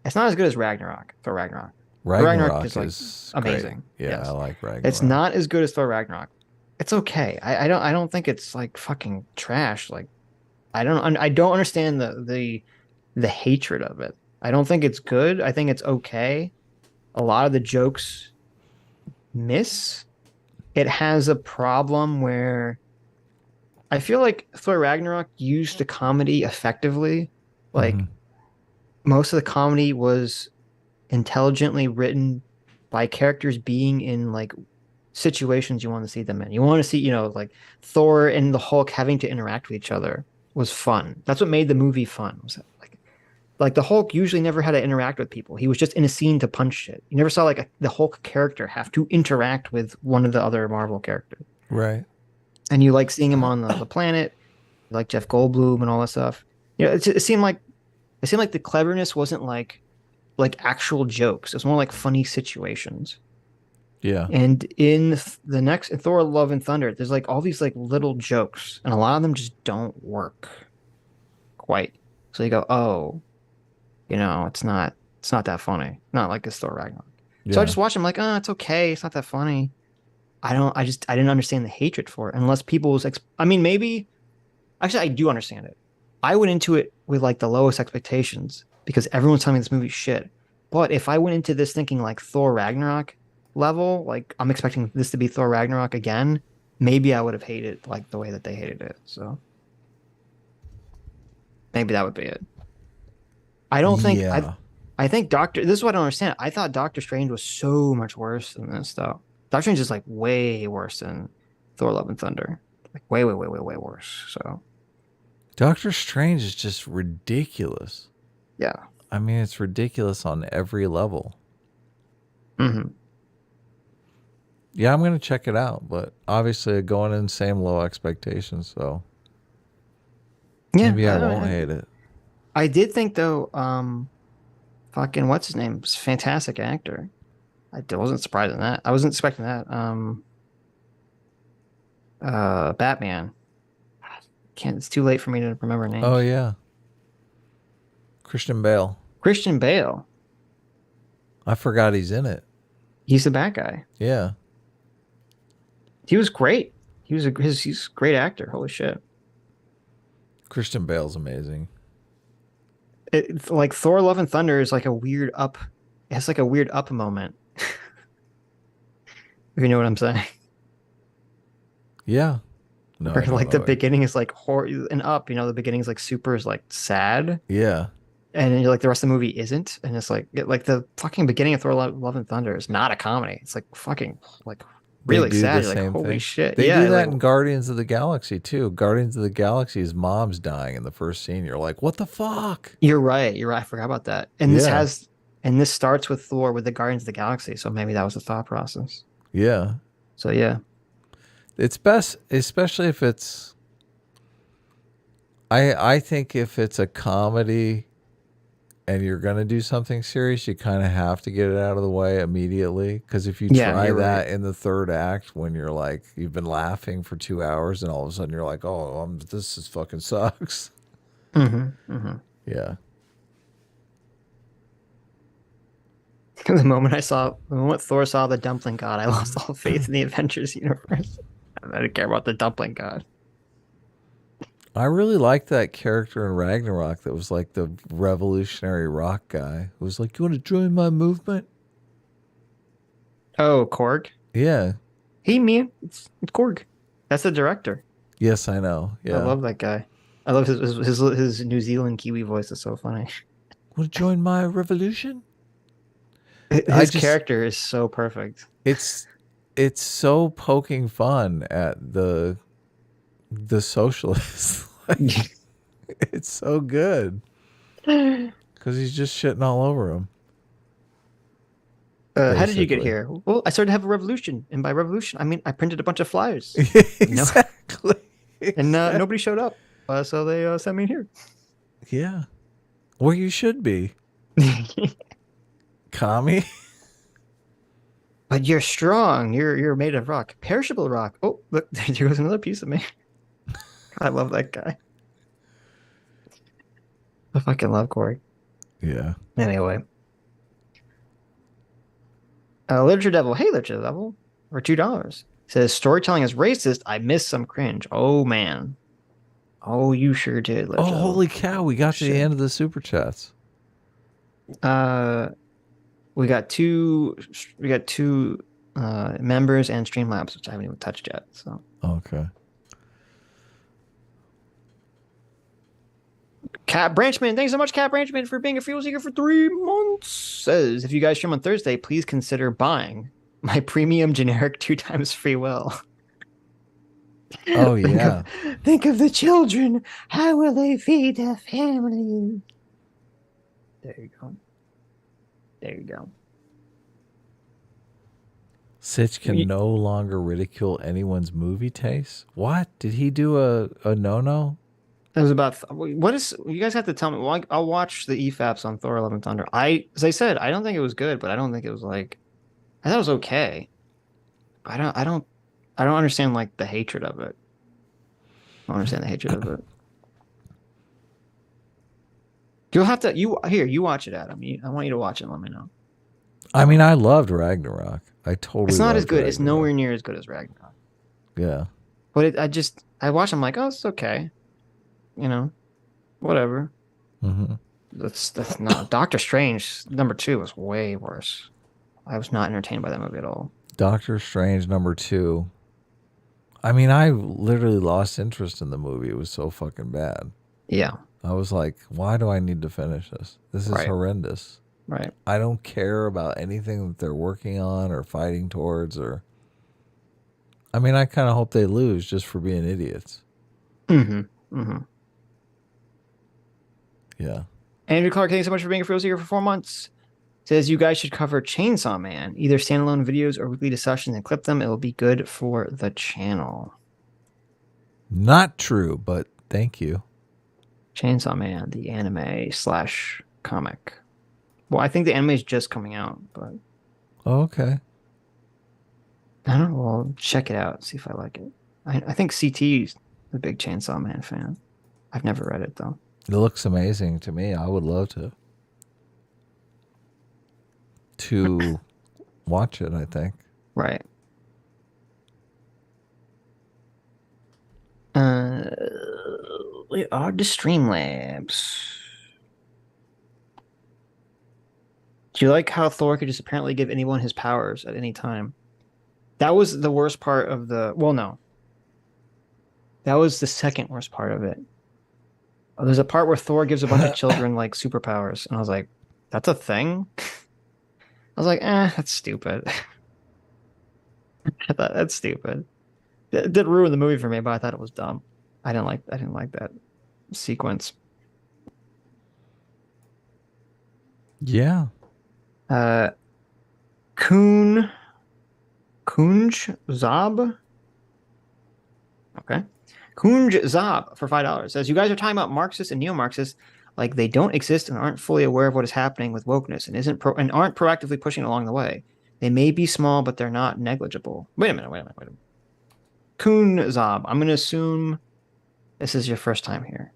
It's not as good as Ragnarok. Thor Ragnarok. Ragnarok is like amazing. Great. Yeah, yes. I like Ragnarok. It's not as good as Thor Ragnarok. It's okay. I don't think it's like fucking trash. Like I don't understand the hatred of it. I don't think it's good. I think it's okay. A lot of the jokes miss. It has a problem where I feel like Thor Ragnarok used the comedy effectively. Like most of the comedy was intelligently written by characters being in like situations you want to see them in. You want to see, like Thor and the Hulk having to interact with each other was fun. That's what made the movie fun. Was like the Hulk usually never had to interact with people. He was just in a scene to punch shit. You never saw like the Hulk character have to interact with one of the other Marvel characters. Right. And you like seeing him on the planet, like Jeff Goldblum and all that stuff. It seemed like the cleverness wasn't like actual jokes. It was more like funny situations. Yeah. And in the next in Thor: Love and Thunder, there's like all these like little jokes, and a lot of them just don't work quite. So you go, oh, it's not that funny. Not like this Thor Ragnarok. Yeah. So I just watched him like, oh, it's okay. It's not that funny. I didn't understand the hatred for it unless people was, maybe, actually I do understand it. I went into it with like the lowest expectations because everyone's telling me this movie's shit. But if I went into this thinking like Thor Ragnarok level, like I'm expecting this to be Thor Ragnarok again, maybe I would have hated like the way that they hated it. So maybe that would be it. I don't think I think this is what I don't understand. I thought Doctor Strange was so much worse than this though. Doctor Strange is like way worse than Thor: Love and Thunder. Like way, way, way, way, way worse. So Doctor Strange is just ridiculous. Yeah. I mean, it's ridiculous on every level. Mm-hmm. Yeah, I'm going to check it out, but obviously going in same low expectations, so maybe I won't hate it. I did think though, fucking what's his name? Was a fantastic actor. I wasn't surprised in that. I wasn't expecting that. Batman. It's too late for me to remember names. Oh yeah. Christian Bale. Christian Bale. I forgot he's in it. He's the bad guy. Yeah. He was great. He's a great actor. Holy shit. Christian Bale's amazing. It's like Thor: Love and Thunder is like a weird up. It has like a weird up moment. If you know what I'm saying. Yeah. No. Or like the beginning is like horror and up. The beginning is like super is like sad. Yeah. And then you're like the rest of the movie isn't, and it's like the fucking beginning of Thor: Love and Thunder is not a comedy. It's like fucking like really sad. You're like holy shit. They do that like, in Guardians of the Galaxy too. Guardians of the Galaxy's mom's dying in the first scene. You're like, what the fuck? You're right. I forgot about that. And this starts with Thor with the Guardians of the Galaxy. So maybe that was the thought process. Yeah. So yeah. It's best, especially if it's. I think if it's a comedy and you're going to do something serious, you kind of have to get it out of the way immediately. Because if you try that in the third act, when you're like, you've been laughing for 2 hours and all of a sudden you're like, oh, this is fucking sucks. Mm-hmm. Mm-hmm. Yeah. The moment Thor saw the dumpling god, I lost all faith in the Avengers universe. I didn't care about the dumpling god. I really liked that character in Ragnarok that was like the revolutionary rock guy who was like, you want to join my movement? Oh, Korg? Yeah. Hey, man. It's Korg. That's the director. Yes, I know. Yeah. I love that guy. I love his New Zealand Kiwi voice. Is so funny. Want to join my revolution? His character is so perfect. It's so poking fun at the socialists. Like, it's so good because he's just shitting all over them. How did you get here? Well, I started to have a revolution, and by revolution, I mean I printed a bunch of flyers. Exactly. And nobody showed up, so they sent me here. Yeah, where you should be, commie. But you're strong. You're made of rock, perishable rock. Oh, look, there goes another piece of me. I love that guy. I fucking love Corey. Yeah. Anyway. Literature Devil. Hey, Literature Devil. For $2. Says, storytelling is racist. I missed some cringe. Oh, man. Oh, you sure did, Literature Devil. Holy cow. We got to the end of the super chats. We got two members and Streamlabs, which I haven't even touched yet. So okay. Cat Branchman, thanks so much, Cat Branchman, for being a fuel seeker for 3 months. Says, if you guys stream on Thursday, please consider buying my premium generic 2 times free will. Oh, yeah. Think of the children. How will they feed their family? There you go. There you go. Sitch can no longer ridicule anyone's movie taste. What? Did he do a no-no? It was about what is you guys have to tell me. Well, I'll watch the EFAPs on Thor: Love and Thunder. As I said, I don't think it was good, but I don't think it was like I thought it was okay. I don't understand like the hatred of it. I don't understand the hatred of it. You'll have to you watch it, Adam. I want you to watch it and let me know. I mean, I loved Ragnarok. I totally. It's not as good. Ragnarok. It's nowhere near as good as Ragnarok. Yeah. But I watched. I'm like, oh, it's okay. You know, whatever. Mm-hmm. That's not Doctor Strange #2 was way worse. I was not entertained by that movie at all. Doctor Strange #2. I mean, I literally lost interest in the movie. It was so fucking bad. Yeah. I was like, why do I need to finish this? This is horrendous. Right. I don't care about anything that they're working on or fighting towards I mean, I kind of hope they lose just for being idiots. Mm-hmm. Mm-hmm. Yeah. Andrew Clark, thank you so much for being a Frozen here for 4 months. Says you guys should cover Chainsaw Man, either standalone videos or weekly discussions and clip them. It will be good for the channel. Not true, but thank you. Chainsaw Man, the anime / comic. Well, I think the anime is just coming out, but Oh, okay. I don't know. Well, check it out. See if I like it. I think CT's a big Chainsaw Man fan. I've never read it though. It looks amazing to me. I would love to watch it, I think. Right. We are the Streamlabs. Do you like how Thor could just apparently give anyone his powers at any time? That was the worst part of the... Well, no. That was the second worst part of it. There's a part where Thor gives a bunch of children like superpowers, and I was like, "That's a thing." I was like, that's stupid." I thought that's stupid. It did ruin the movie for me, but I thought it was dumb. I didn't like that sequence. Yeah. Kunj Zob. Okay. Kunj Zob for $5 says, you guys are talking about Marxists and neo-Marxists like they don't exist and aren't fully aware of what is happening with wokeness and aren't proactively pushing along the way. They may be small, but they're not negligible. Wait a minute. Kun Zob, I'm going to assume this is your first time here,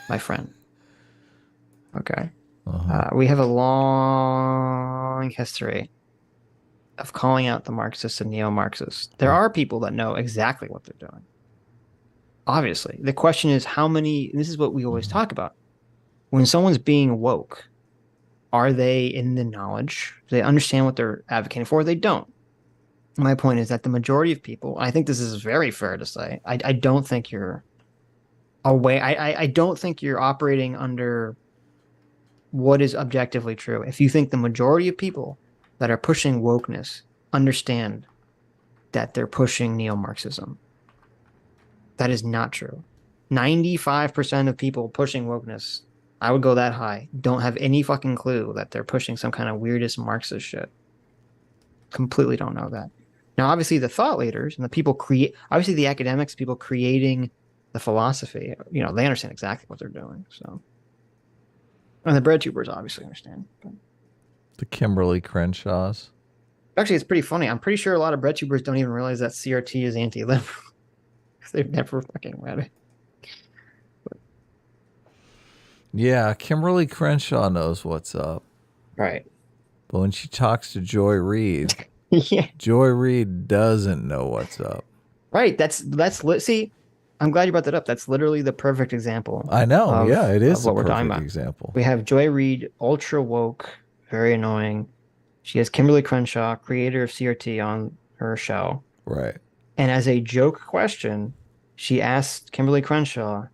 my friend. Okay. We have a long history of calling out the Marxists and neo-Marxists. There are people that know exactly what they're doing. Obviously. The question is how many, and this is what we always talk about. When someone's being woke, are they in the knowledge? Do they understand what they're advocating for? Or they don't. My point is that the majority of people, I think this is very fair to say, I don't think you're away. I don't think you're operating under what is objectively true. If you think the majority of people that are pushing wokeness understand that they're pushing neo-Marxism, that is not true. 95% of people pushing wokeness, I would go that high, don't have any fucking clue that they're pushing some kind of weirdest Marxist shit. Completely don't know that. Now, obviously, the thought leaders and the people obviously the academics, people creating the philosophy, they understand exactly what they're doing. So, and the bread tubers obviously understand. But the Kimberly Crenshaws. Actually, it's pretty funny. I'm pretty sure a lot of bread tubers don't even realize that CRT is anti-liberal. They've never fucking read it. Yeah, Kimberly Crenshaw knows what's up. Right. But when she talks to Joy Reid, yeah, Joy Reid doesn't know what's up. Right. See, I'm glad you brought that up. That's literally the perfect example. I know. It is what a we're talking perfect about. example. We have Joy Reid, ultra woke, very annoying. She has Kimberly Crenshaw, creator of CRT, on her show. Right. And as a joke question, she asked Kimberly Crenshaw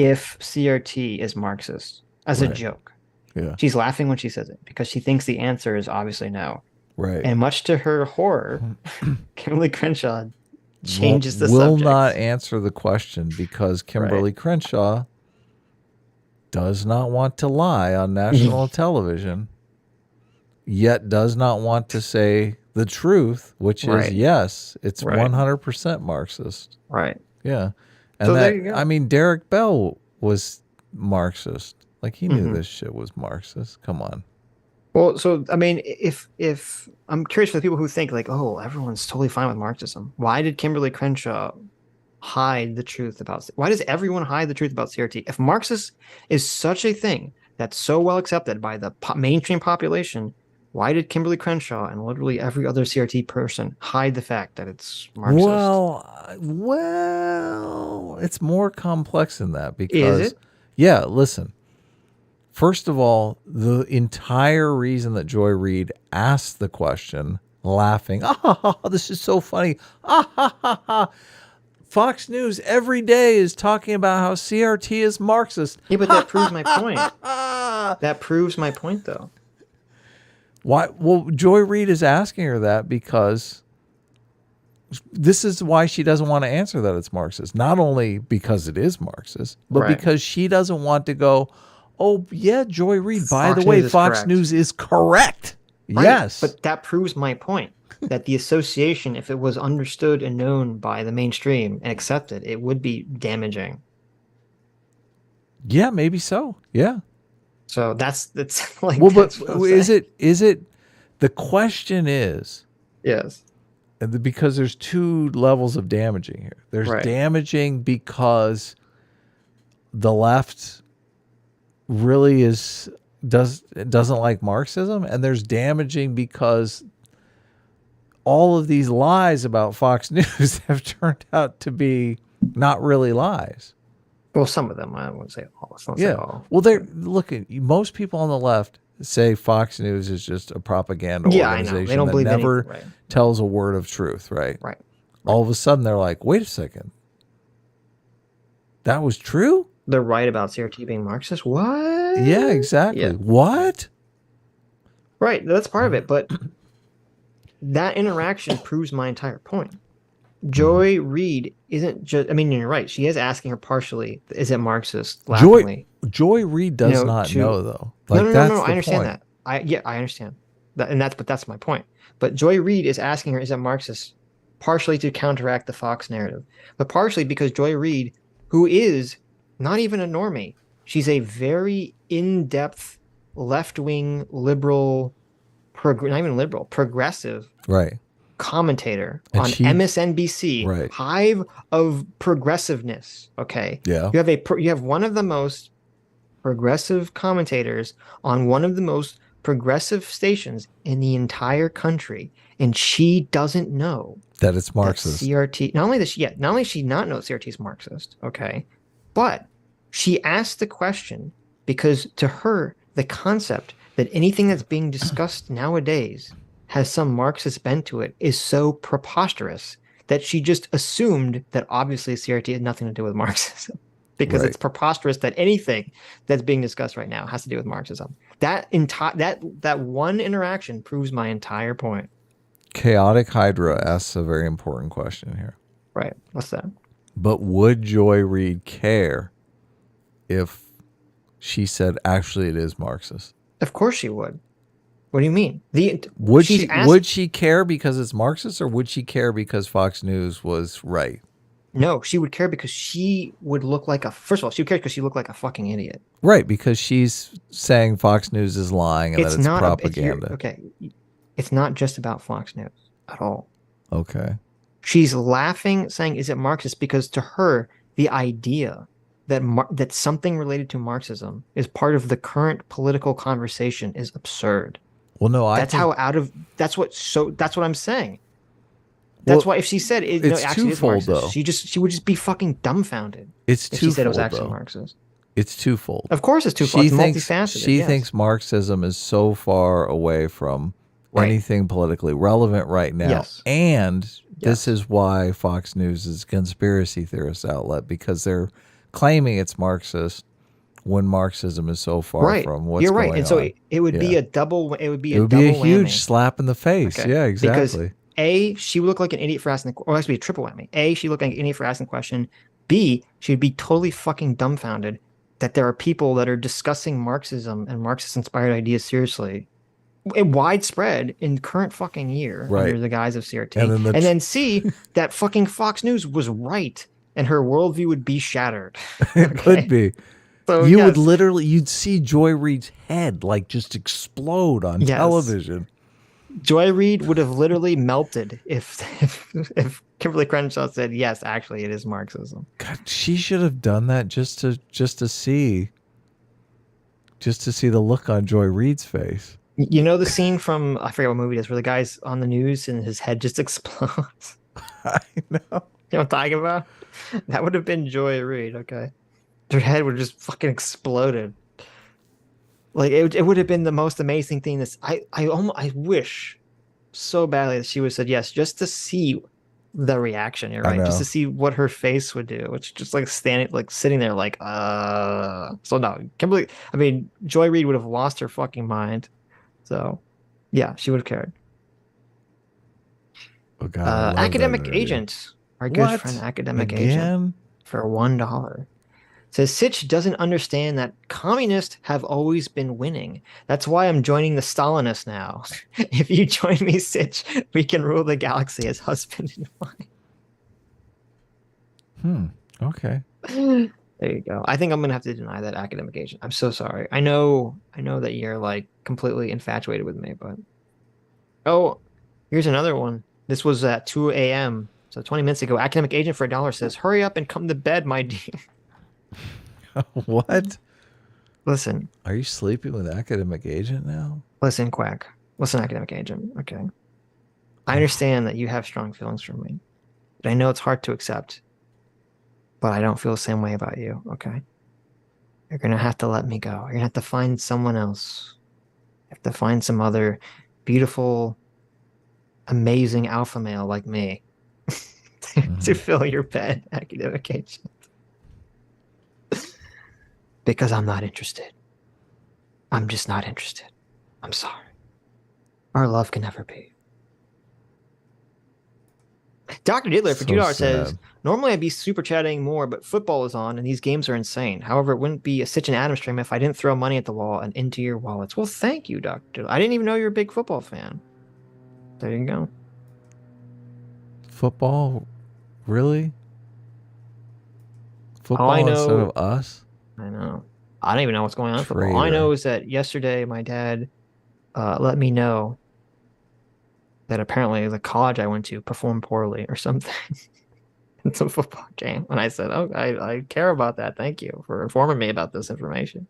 if CRT is Marxist as a joke. Yeah. She's laughing when she says it because she thinks the answer is obviously no. Right. And much to her horror, Kimberly Crenshaw changes the will subject. not answer the question because Kimberly Crenshaw does not want to lie on national television, yet does not want to say the truth, which is yes, it's 100% Marxist. Right. Yeah. And So that, there you go. I mean, Derek Bell was Marxist. Like he knew this shit was Marxist. Come on. Well, so I mean, if I'm curious for the people who think like, oh, everyone's totally fine with Marxism, why did Kimberly Crenshaw hide the truth about? Why does everyone hide the truth about CRT? If Marxist is such a thing that's so well accepted by the mainstream population, why did Kimberly Crenshaw and literally every other CRT person hide the fact that it's Marxist? Well, it's more complex than that because Is it? Yeah, listen. First of all, the entire reason that Joy Reid asked the question, laughing, this is so funny. Fox News every day is talking about how CRT is Marxist. Yeah, but that proves my point. That proves my point, though. Why? Well, Joy Reid is asking her that because this is why she doesn't want to answer that it's Marxist. Not only because it is Marxist, but because she doesn't want to go, oh, yeah, Joy Reid, by the way, Fox News is correct. Right. Yes. But that proves my point, that the association, if it was understood and known by the mainstream and accepted, it would be damaging. Yeah, maybe so. Yeah. So that's like, well, that's but is it, the question is, yes, because there's two levels of damaging here. There's damaging because the left really doesn't like Marxism, and there's damaging because all of these lies about Fox News have turned out to be not really lies. Well, some of them, I wouldn't say all. Say all. Well, look at most people on the left say Fox News is just a propaganda organization I know. They don't believe that never anything, tells a word of truth, right? Right. All of a sudden, they're like, wait a second. That was true? They're right about CRT being Marxist? What? Yeah, exactly. Yeah. What? Right. That's part of it. But that interaction proves my entire point. Joy Reid isn't just, I mean, you're right. She is asking her partially, is it Marxist? Laughingly. Joy Reid does not know, though. Like, no, that's I the understand point. that. I understand that. But that's my point. But Joy Reid is asking her, is it Marxist? Partially to counteract the Fox narrative, but partially because Joy Reid, who is not even a normie, she's a very in-depth left-wing liberal, not even liberal, progressive commentator on MSNBC, hive of progressiveness. Okay, yeah, you have one of the most progressive commentators on one of the most progressive stations in the entire country, and she doesn't know that it's Marxist. CRT. Not only does she not know CRT is Marxist, okay, but she asked the question because to her the concept that anything that's being discussed nowadays has some Marxist bent to it is so preposterous that she just assumed that obviously CRT had nothing to do with Marxism. Because it's preposterous that anything that's being discussed right now has to do with Marxism. That one interaction proves my entire point. Chaotic Hydra asks a very important question here. Right. What's that? But would Joy Reid care if she said actually it is Marxist? Of course she would. What do you mean? Would she care because it's Marxist, or would she care because Fox News was right? No, she would care because she would look like first of all, she would care because she looked like a fucking idiot. Right, because she's saying Fox News is lying and that it's propaganda. It's not just about Fox News at all. Okay. She's laughing, saying, is it Marxist? Because to her, the idea that something related to Marxism is part of the current political conversation is absurd. Well, no, that's what I'm saying. That's why if she said it's twofold, though. She would just be fucking dumbfounded. It's if twofold, she said it was actually Marxist. It's twofold. Of course, it's twofold. It's multifaceted. She thinks Marxism is so far away from anything politically relevant right now, and this is why Fox News is a conspiracy theorist outlet, because they're claiming it's Marxist when Marxism is so far from what's You're right, going and so on. it would be a double. It would be a huge whammy. slap in the face. Okay. Yeah, exactly. Because A, she would look like an idiot for asking the question. Or it has to be a triple whammy. A, she looked like an idiot for asking the question. B, she'd be totally fucking dumbfounded that there are people that are discussing Marxism and Marxist-inspired ideas seriously, widespread in current fucking year under the guise of CRT. And then C, that fucking Fox News was right and her worldview would be shattered. It could be. So, you would literally, you'd see Joy Reid's head like just explode on television. Joy Reid would have literally melted if Kimberly Crenshaw said, yes, actually it is Marxism. God, she should have done that just to see the look on Joy Reid's face. You know the scene from, I forget what movie it is, where the guy's on the news and his head just explodes? I know. You know what I'm talking about? That would have been Joy Reid, okay? Her head would have just fucking exploded. Like, it would have been the most amazing thing. I wish so badly that she would have said yes, just to see the reaction, you're right? Just to see what her face would do, which just like sitting there like, So no, Joy Reid would have lost her fucking mind. So, yeah, she would have cared. Oh God, Academic Agent, our good friend Academic Agent, for $1. Says Sitch doesn't understand that communists have always been winning. That's why I'm joining the Stalinists now. If you join me, Sitch, we can rule the galaxy as husband and wife. Okay. There you go. I think I'm gonna have to deny that Academic Agent. I'm so sorry. I know that you're like completely infatuated with me, but here's another one. This was at 2 a.m. So 20 minutes ago. Academic Agent for $1 says, "Hurry up and come to bed, my dear." What? Listen. Are you sleeping with Academic Agent now? Listen, Quack. Listen, Academic Agent. Okay. I understand that you have strong feelings for me. But I know it's hard to accept. But I don't feel the same way about you, okay? You're going to have to let me go. You're going to have to find someone else. You have to find some other beautiful, amazing alpha male like me to fill your bed, Academic Agent. Because I'm not interested. I'm just not interested. I'm sorry. Our love can never be. Dr. Diddler for $2 says, normally I'd be super chatting more, but football is on and these games are insane. However, it wouldn't be a Sitch and Adam stream if I didn't throw money at the wall and into your wallets. Well, thank you, Dr. Diddler. I didn't even know you're a big football fan. There you go. Football? Really? Football instead of us? I know. I don't even know what's going on in football. All I know is that yesterday my dad let me know that apparently the college I went to performed poorly or something in some football game. And I said, oh, I care about that. Thank you for informing me about this information.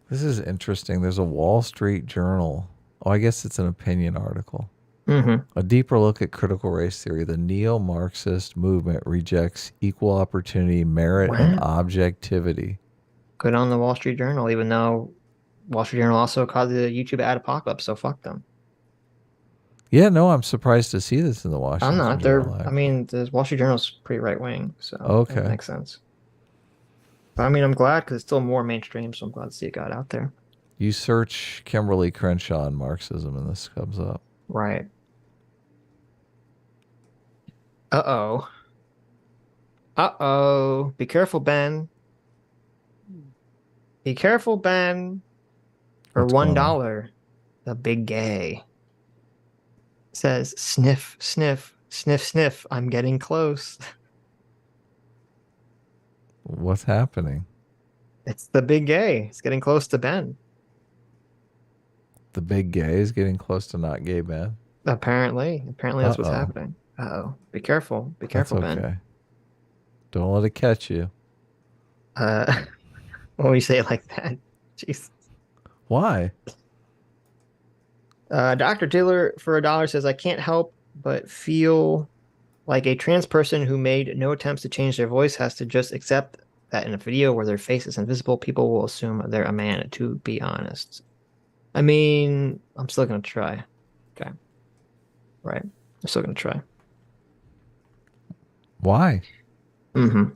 This is interesting. There's a Wall Street Journal. Oh, I guess it's an opinion article. Mm-hmm. A deeper look at critical race theory. The neo-Marxist movement rejects equal opportunity, merit, and objectivity. Good on the Wall Street Journal, even though Wall Street Journal also caused the YouTube ad apocalypse, so fuck them. Yeah, no, I'm surprised to see this in the Washington I'm not. Journal. The Wall Street Journal's pretty right-wing, so that makes sense. But I'm glad because it's still more mainstream, so I'm glad to see it got out there. You search Kimberly Crenshaw and Marxism and this comes up. Right. Uh-oh. Uh-oh. Be careful, Ben. Be careful, Ben. For $1, the big gay says, sniff, sniff, sniff, sniff. I'm getting close. What's happening? It's the big gay. It's getting close to Ben. The big gay is getting close to not gay Ben? Apparently that's what's happening. Uh-oh. Be careful. Be careful, That's okay. Ben. Don't let it catch you. When you say it like that. Jesus. Why? Dr. Taylor for $1 says, I can't help but feel like a trans person who made no attempts to change their voice has to just accept that in a video where their face is invisible, people will assume they're a man, to be honest. I'm still going to try. Okay. Right. I'm still going to try. Why? Mm-hmm.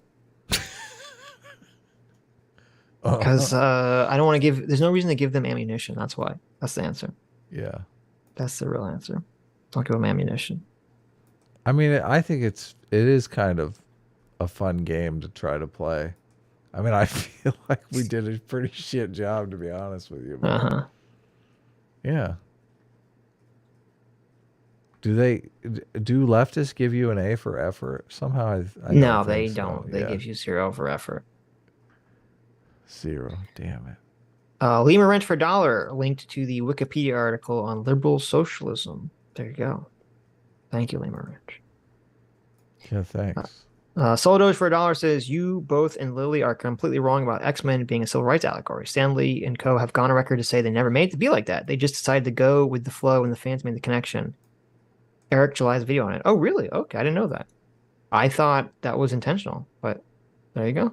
Because I don't want to give. There's no reason to give them ammunition. That's why. That's the answer. Yeah. That's the real answer. Don't give them ammunition. I mean, I think it is kind of a fun game to try to play. I mean, I feel like we did a pretty shit job, to be honest with you. But yeah. Do leftists give you an A for effort? Somehow I No, don't they think so. don't. They give you 0 for effort. 0. Damn it. Lima Rent for $1 linked to the Wikipedia article on liberal socialism. There you go. Thank you, Lima Rent. Yeah, thanks. Soldoge for $1 says, you both and Lily are completely wrong about X-Men being a civil rights allegory. Stanley and co. have gone on record to say they never made it to be like that. They just decided to go with the flow and the fans made the connection. Eric July's video on it. Oh, really? Okay, I didn't know that. I thought that was intentional, but there you go.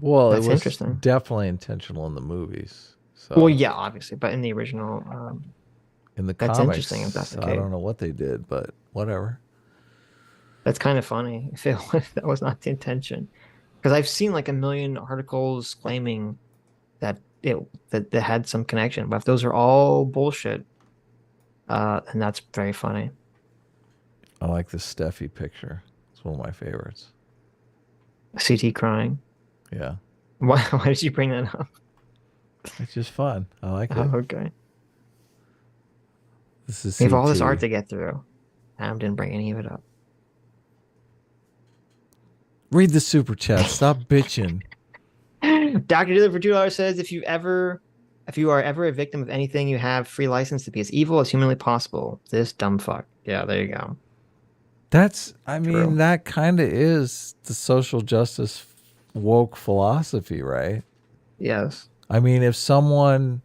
Well, That's it was interesting. definitely intentional in the movies. So Well, yeah, obviously, but in the original, in the that's comics, interesting if that's the I case. don't know what they did, but whatever. That's kind of funny if that was not the intention, because I've seen like a million articles claiming that that they had some connection, but if those are all bullshit, and that's very funny. I like the Steffi picture. It's one of my favorites. CT crying. Yeah. Why did you bring that up? It's just fun. I like it. Oh, okay. This is We have all this CT. art to get through. Adam didn't bring any of it up. Read the super chat. Stop bitching. Dr. Diller for $2 says, if you are ever a victim of anything, you have free license to be as evil as humanly possible. This dumb fuck. Yeah, there you go. I mean, that kind of is the social justice woke philosophy, right? Yes. I mean, if someone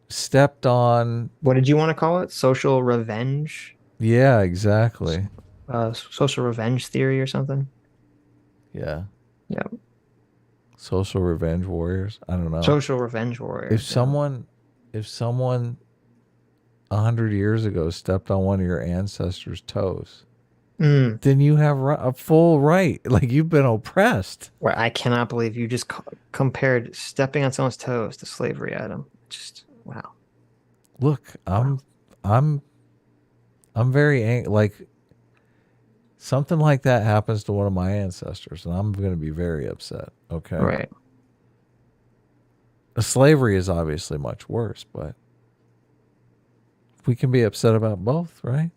stepped on... What did you want to call it? Social revenge? Yeah, exactly. Social revenge theory or something? Yeah. Yeah. Social revenge warriors? I don't know. Social revenge warriors. If someone 100 years ago stepped on one of your ancestors' toes, then you have a full right. Like, you've been oppressed. Well, I cannot believe you just compared stepping on someone's toes to slavery, Adam. Just wow. Look, I'm very like, something like that happens to one of my ancestors, and I'm going to be very upset. Okay. Right. Slavery is obviously much worse, but we can be upset about both, right?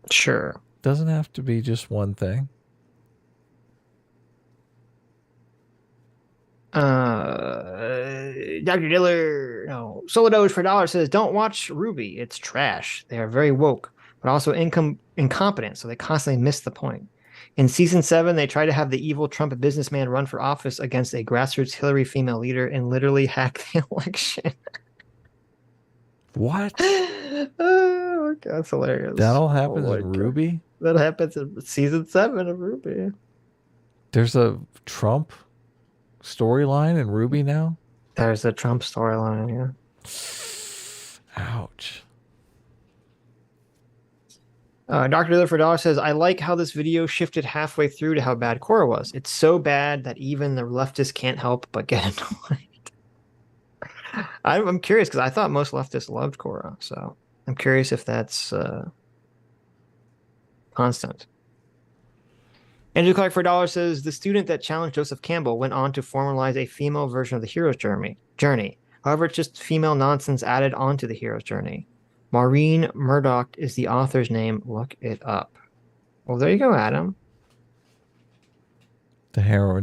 Sure. Doesn't have to be just one thing. Dr. Diller, no. Solodoge for $1 says, don't watch Ruby. It's trash. They are very woke, but also incompetent, so they constantly miss the point. In season 7, they try to have the evil Trump businessman run for office against a grassroots Hillary female leader and literally hack the election. What? Oh, God, that's hilarious. That all happens Oh my in God. Ruby? That happens in season 7 of Ruby. There's a Trump storyline in Ruby now? There's a Trump storyline, yeah. Ouch. Dr. Diller for $1 says, I like how this video shifted halfway through to how bad Korra was. It's so bad that even the leftists can't help but get annoyed. I'm curious because I thought most leftists loved Korra, so I'm curious if that's constant. Andrew Clark for $1 says, the student that challenged Joseph Campbell went on to formalize a female version of the hero's journey. However, it's just female nonsense added onto the hero's journey. Maureen Murdoch is the author's name. Look it up. Well, there you go, Adam.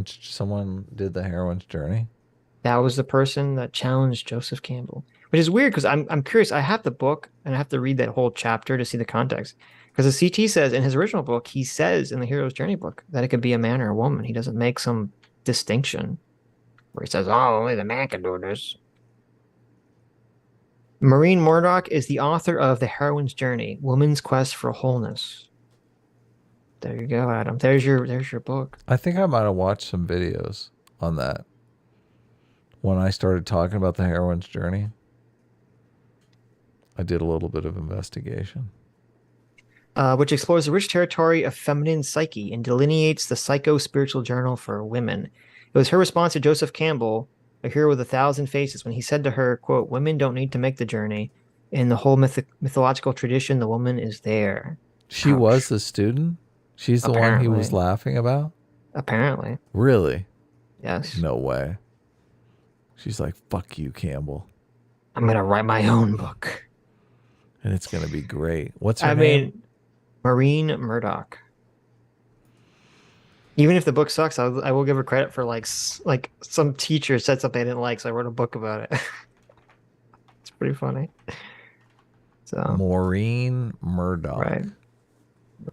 Someone did the heroine's journey. That was the person that challenged Joseph Campbell, which is weird because I'm curious. I have the book and I have to read that whole chapter to see the context. Because the CT says in his original book, he says in the hero's journey book that it could be a man or a woman. He doesn't make some distinction where he says, oh, only the man can do this. Maureen Murdoch is the author of The Heroine's Journey, Woman's Quest for Wholeness. There you go, Adam. There's your book. I think I might have watched some videos on that when I started talking about the heroine's journey. I did a little bit of investigation. Which explores the rich territory of feminine psyche and delineates the psycho-spiritual journal for women. It was her response to Joseph Campbell, a hero with 1,000 faces, when he said to her, quote, "Women don't need to make the journey. In the whole mythological tradition, the woman is there." She Ouch. was the student? She's the one he was Apparently. laughing about? Apparently. Really? Yes. No way. She's like, fuck you, Campbell. I'm going to write my own book. And it's going to be great. What's her I name? mean, Maureen Murdoch. Even if the book sucks, I will give her credit for like some teacher said something I didn't like, so I wrote a book about it. It's pretty funny. So Maureen Murdoch. right,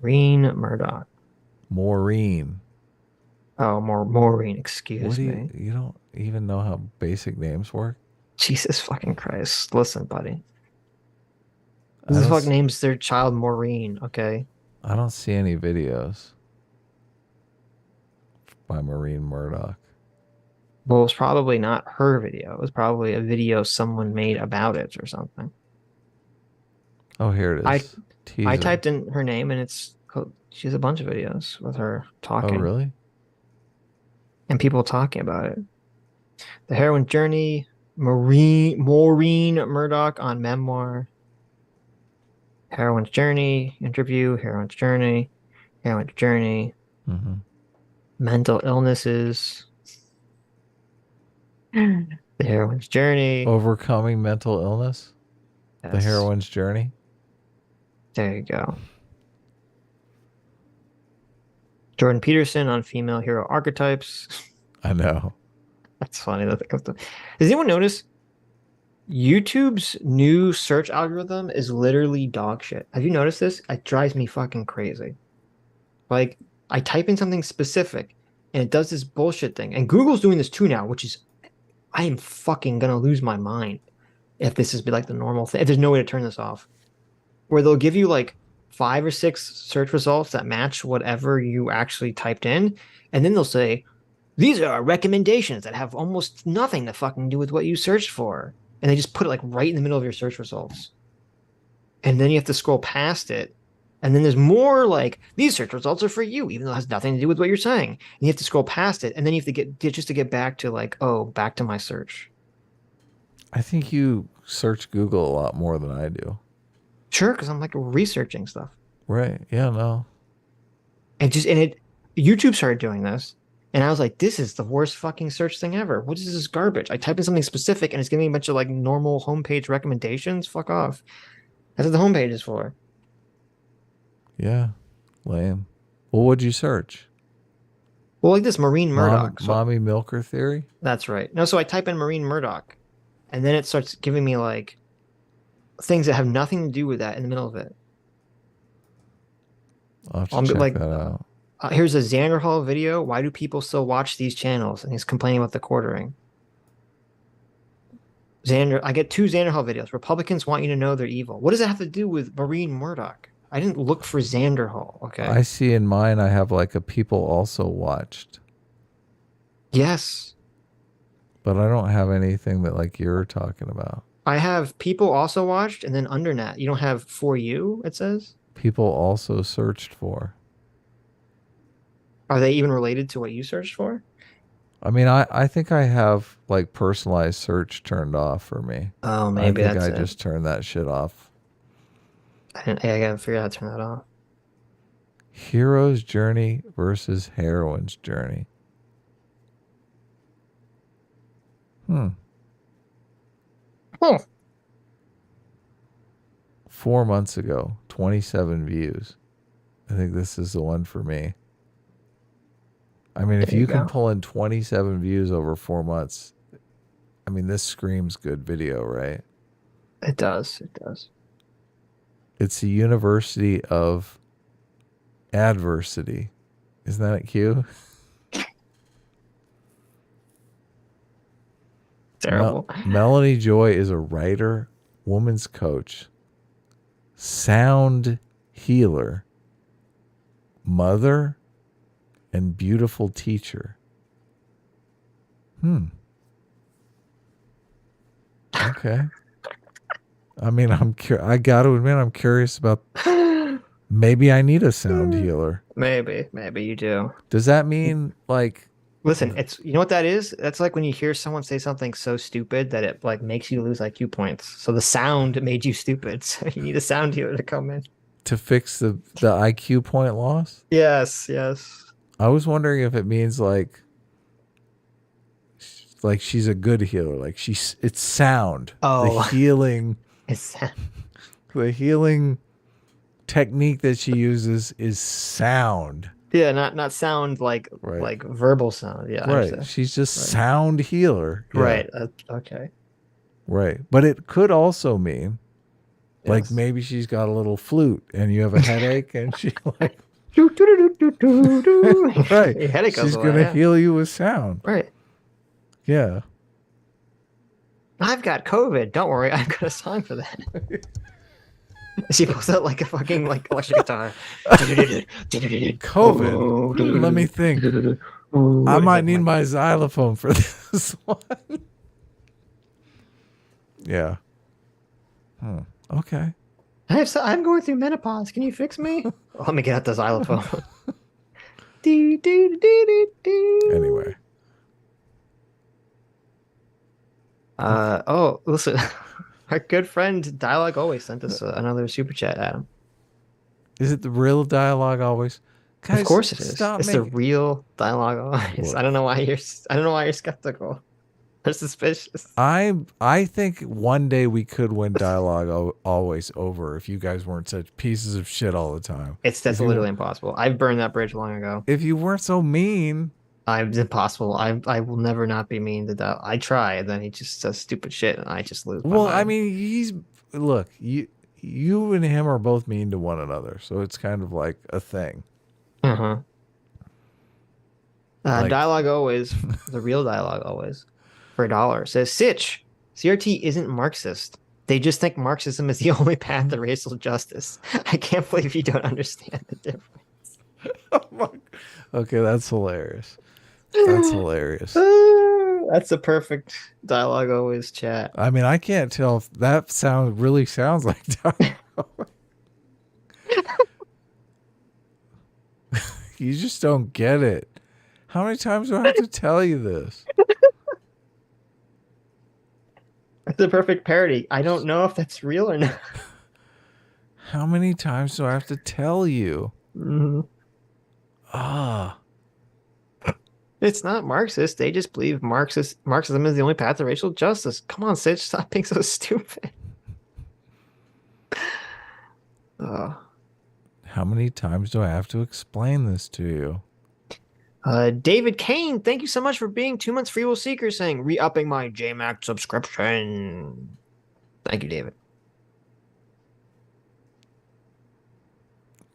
Maureen Murdoch. Maureen. Oh, Maureen. Excuse What do me. you don't even know how basic names work? Jesus fucking Christ! Listen, buddy. I This don't fuck s- names their child Maureen. Okay. I don't see any videos by Maureen Murdoch. Well, it was probably not her video. It was probably a video someone made about it or something. Oh, here it is. I Teaser. typed in her name and she has a bunch of videos with her Oh, talking. really? And people talking about it. The heroine journey, Maureen Murdoch on memoir. Heroine's journey, interview, heroine's journey, Mm-hmm. mental illnesses. The heroine's journey. Overcoming mental illness? The Yes. heroine's journey? There you go. Jordan Peterson on female hero archetypes. I know. That's funny. Does anyone notice YouTube's new search algorithm is literally dog shit? Have you noticed this? It drives me fucking crazy. Like, I type in something specific and it does this bullshit thing. And Google's doing this too now, which is, I am fucking gonna lose my mind if this is like the normal thing. If there's no way to turn this off. Where they'll give you like 5 or 6 search results that match whatever you actually typed in. And then they'll say, these are recommendations that have almost nothing to fucking do with what you searched for. And they just put it like right in the middle of your search results. And then you have to scroll past it. And then there's more like, these search results are for you, even though it has nothing to do with what you're saying. And you have to scroll past it. And then you have to get back to like, oh, back to my search. I think you search Google a lot more than I do. Sure, because I'm like researching stuff. Right. Yeah, no. YouTube started doing this. And I was like, this is the worst fucking search thing ever. What is this garbage? I type in something specific and it's giving me a bunch of like normal homepage recommendations. Fuck off. That's what the homepage is for. Yeah. Lame. Well, what'd you search? Well, like this Maureen Murdoch. Mommy Milker Theory? That's right. No, so I type in Maureen Murdoch and then it starts giving me like things that have nothing to do with that in the middle of it. I'll have to check that out. Here's a Xander Hall video. Why do people still watch these channels? And he's complaining about the quartering. I get 2 Xander Hall videos. Republicans want you to know they're evil. What does that have to do with Maureen Murdoch? I didn't look for Xander Hall. Okay. I see in mine, I have like a people also watched. Yes. But I don't have anything that like you're talking about. I have people also watched and then under that. You don't have for you, it says? People also searched for. Are they even related to what you searched for? I mean, I think I have like personalized search turned off for me. Oh, maybe I think that's I it. just turned that shit off. I gotta figure out how to turn that off. Hero's journey versus heroine's journey. Oh. 4 months ago, 27 views. I think this is the one for me. I mean, if There you you can go. pull in 27 views over 4 months, I mean, this screams good video, right? It does. It does. It's the University of Adversity. Isn't that cute? Terrible. Melanie Joy is a writer, woman's coach, sound healer, mother, and beautiful teacher. Okay. I mean, I got to admit, I'm curious about. Maybe I need a sound healer. Maybe you do. Does that mean like Listen, it's you know what that is? That's like when you hear someone say something so stupid that it like makes you lose IQ points. So the sound made you stupid. So you need a sound healer to come in. To fix the IQ point loss? Yes, yes. I was wondering if it means like she's a good healer. Like it's sound. Oh. The healing. It's sound. The healing technique that she uses is sound. Yeah, not sound like verbal sound. Yeah, I Right. understand. She's just sound healer. Yeah. Right. Okay. Right. But it could also mean like maybe she's got a little flute and you have a headache and she like right. Your headache goes She's away, gonna yeah. heal you with sound. Right. Yeah. I've got COVID. Don't worry, I've got a song for that. She pulls out like a fucking like electric guitar. COVID. Let me think. I might need my xylophone for this one. Yeah. Okay. I'm going through menopause. Can you fix me? Let me get out the xylophone. Anyway. Oh, listen. Our good friend Dialogue Always sent us another super chat, Adam. Is it the real Dialogue Always? Guys, of course it is. stop It's the real Dialogue Always. Look. I don't know why you're skeptical. They're suspicious. I think one day we could win Dialogue Always over if you guys weren't such pieces of shit all the time. That's literally impossible. I've burned that bridge long ago. If you weren't so mean. It's impossible. I will never not be mean to that. I try, and then he just says stupid shit, and I just lose. My mind. I mean, you and him are both mean to one another, so it's kind of like a thing. Dialogue Always, the real Dialogue Always, for $1 says Sitch. CRT isn't Marxist. They just think Marxism is the only path to racial justice. I can't believe you don't understand the difference. Okay, that's hilarious. That's hilarious. That's a perfect Dialogue Always chat. I mean, I can't tell if that really sounds like Dialogue. You just don't get it. How many times do I have to tell you this? It's a perfect parody. I don't know if that's real or not. How many times do I have to tell you? It's not Marxist. They just believe Marxism is the only path to racial justice. Come on, Sitch, stop being so stupid. How many times do I have to explain this to you? David Kane, thank you so much for being 2 months free will seeker, saying re-upping my JMac subscription. Thank you, David.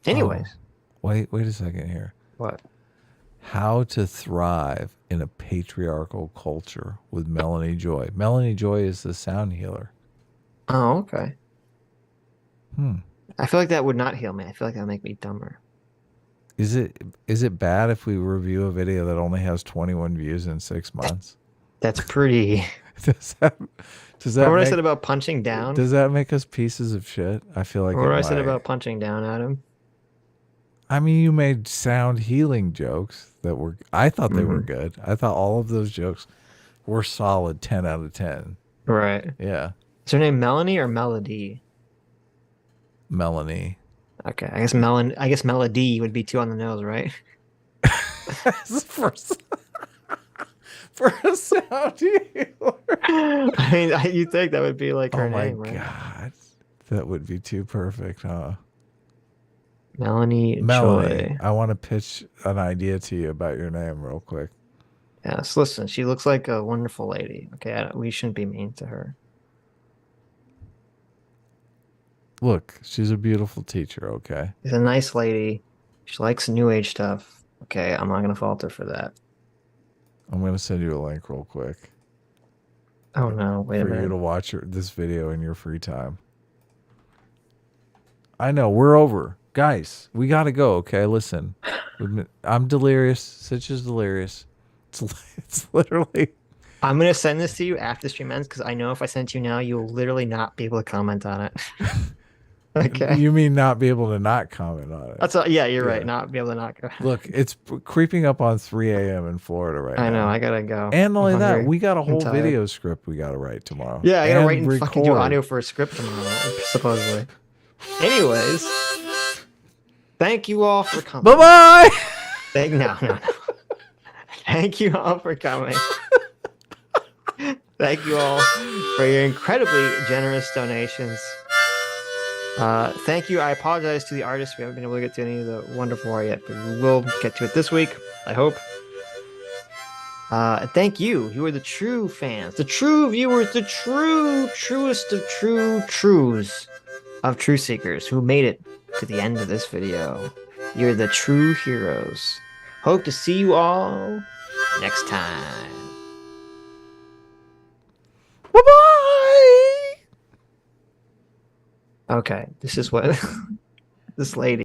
Anyways. Wait a second here. What? How to Thrive in a Patriarchal Culture with Melanie Joy. Melanie Joy is the sound healer. Oh, okay. I feel like that would not heal me. I feel like that would make me dumber. Is it bad if we review a video that only has 21 views in 6 months? That's pretty. Does that Remember what I said about punching down? Does that make us pieces of shit? I feel like. What I said about punching down, Adam? I mean, you made sound healing jokes that were. I thought they were good. I thought all of those jokes were solid 10 out of 10. Right. Yeah. Is her name Melanie or Melody? Melanie. Okay, I guess Melody would be 2 on the nose, right? for a sound healer. I mean, you think that would be like her name, right? Oh my god, that would be too perfect, huh? Melanie Joy. I want to pitch an idea to you about your name real quick. Yes, listen, she looks like a wonderful lady. Okay, we shouldn't be mean to her. Look, she's a beautiful teacher, okay? She's a nice lady. She likes new age stuff. Okay, I'm not going to fault her for that. I'm going to send you a link real quick. Oh no, wait a minute. For you to watch this video in your free time. I know, we're over. Guys, we got to go, okay? Listen, I'm delirious. Sitch is delirious. It's literally... I'm going to send this to you after the stream ends because I know if I send it to you now, you'll literally not be able to comment on it. Okay. You mean not be able to not comment on it? That's yeah, you're right. Not be able to not go. Look, it's creeping up on 3 a.m. in Florida right now. I know. I gotta go. And not only I'm that, hungry. we got a I'm whole tired. video script we got to write tomorrow. Yeah, I gotta write and and fucking do record. audio for a script tomorrow, supposedly. Anyways, thank you all for coming. Bye bye. No. Thank you all for coming. Thank you all for your incredibly generous donations. Thank you. I apologize to the artists. We haven't been able to get to any of the wonderful art yet, but we will get to it this week, I hope. And thank you. You are the true fans, the true viewers, the truest of true trues of True Seekers who made it to the end of this video. You're the true heroes. Hope to see you all next time. Bye-bye. Okay, this is what this lady.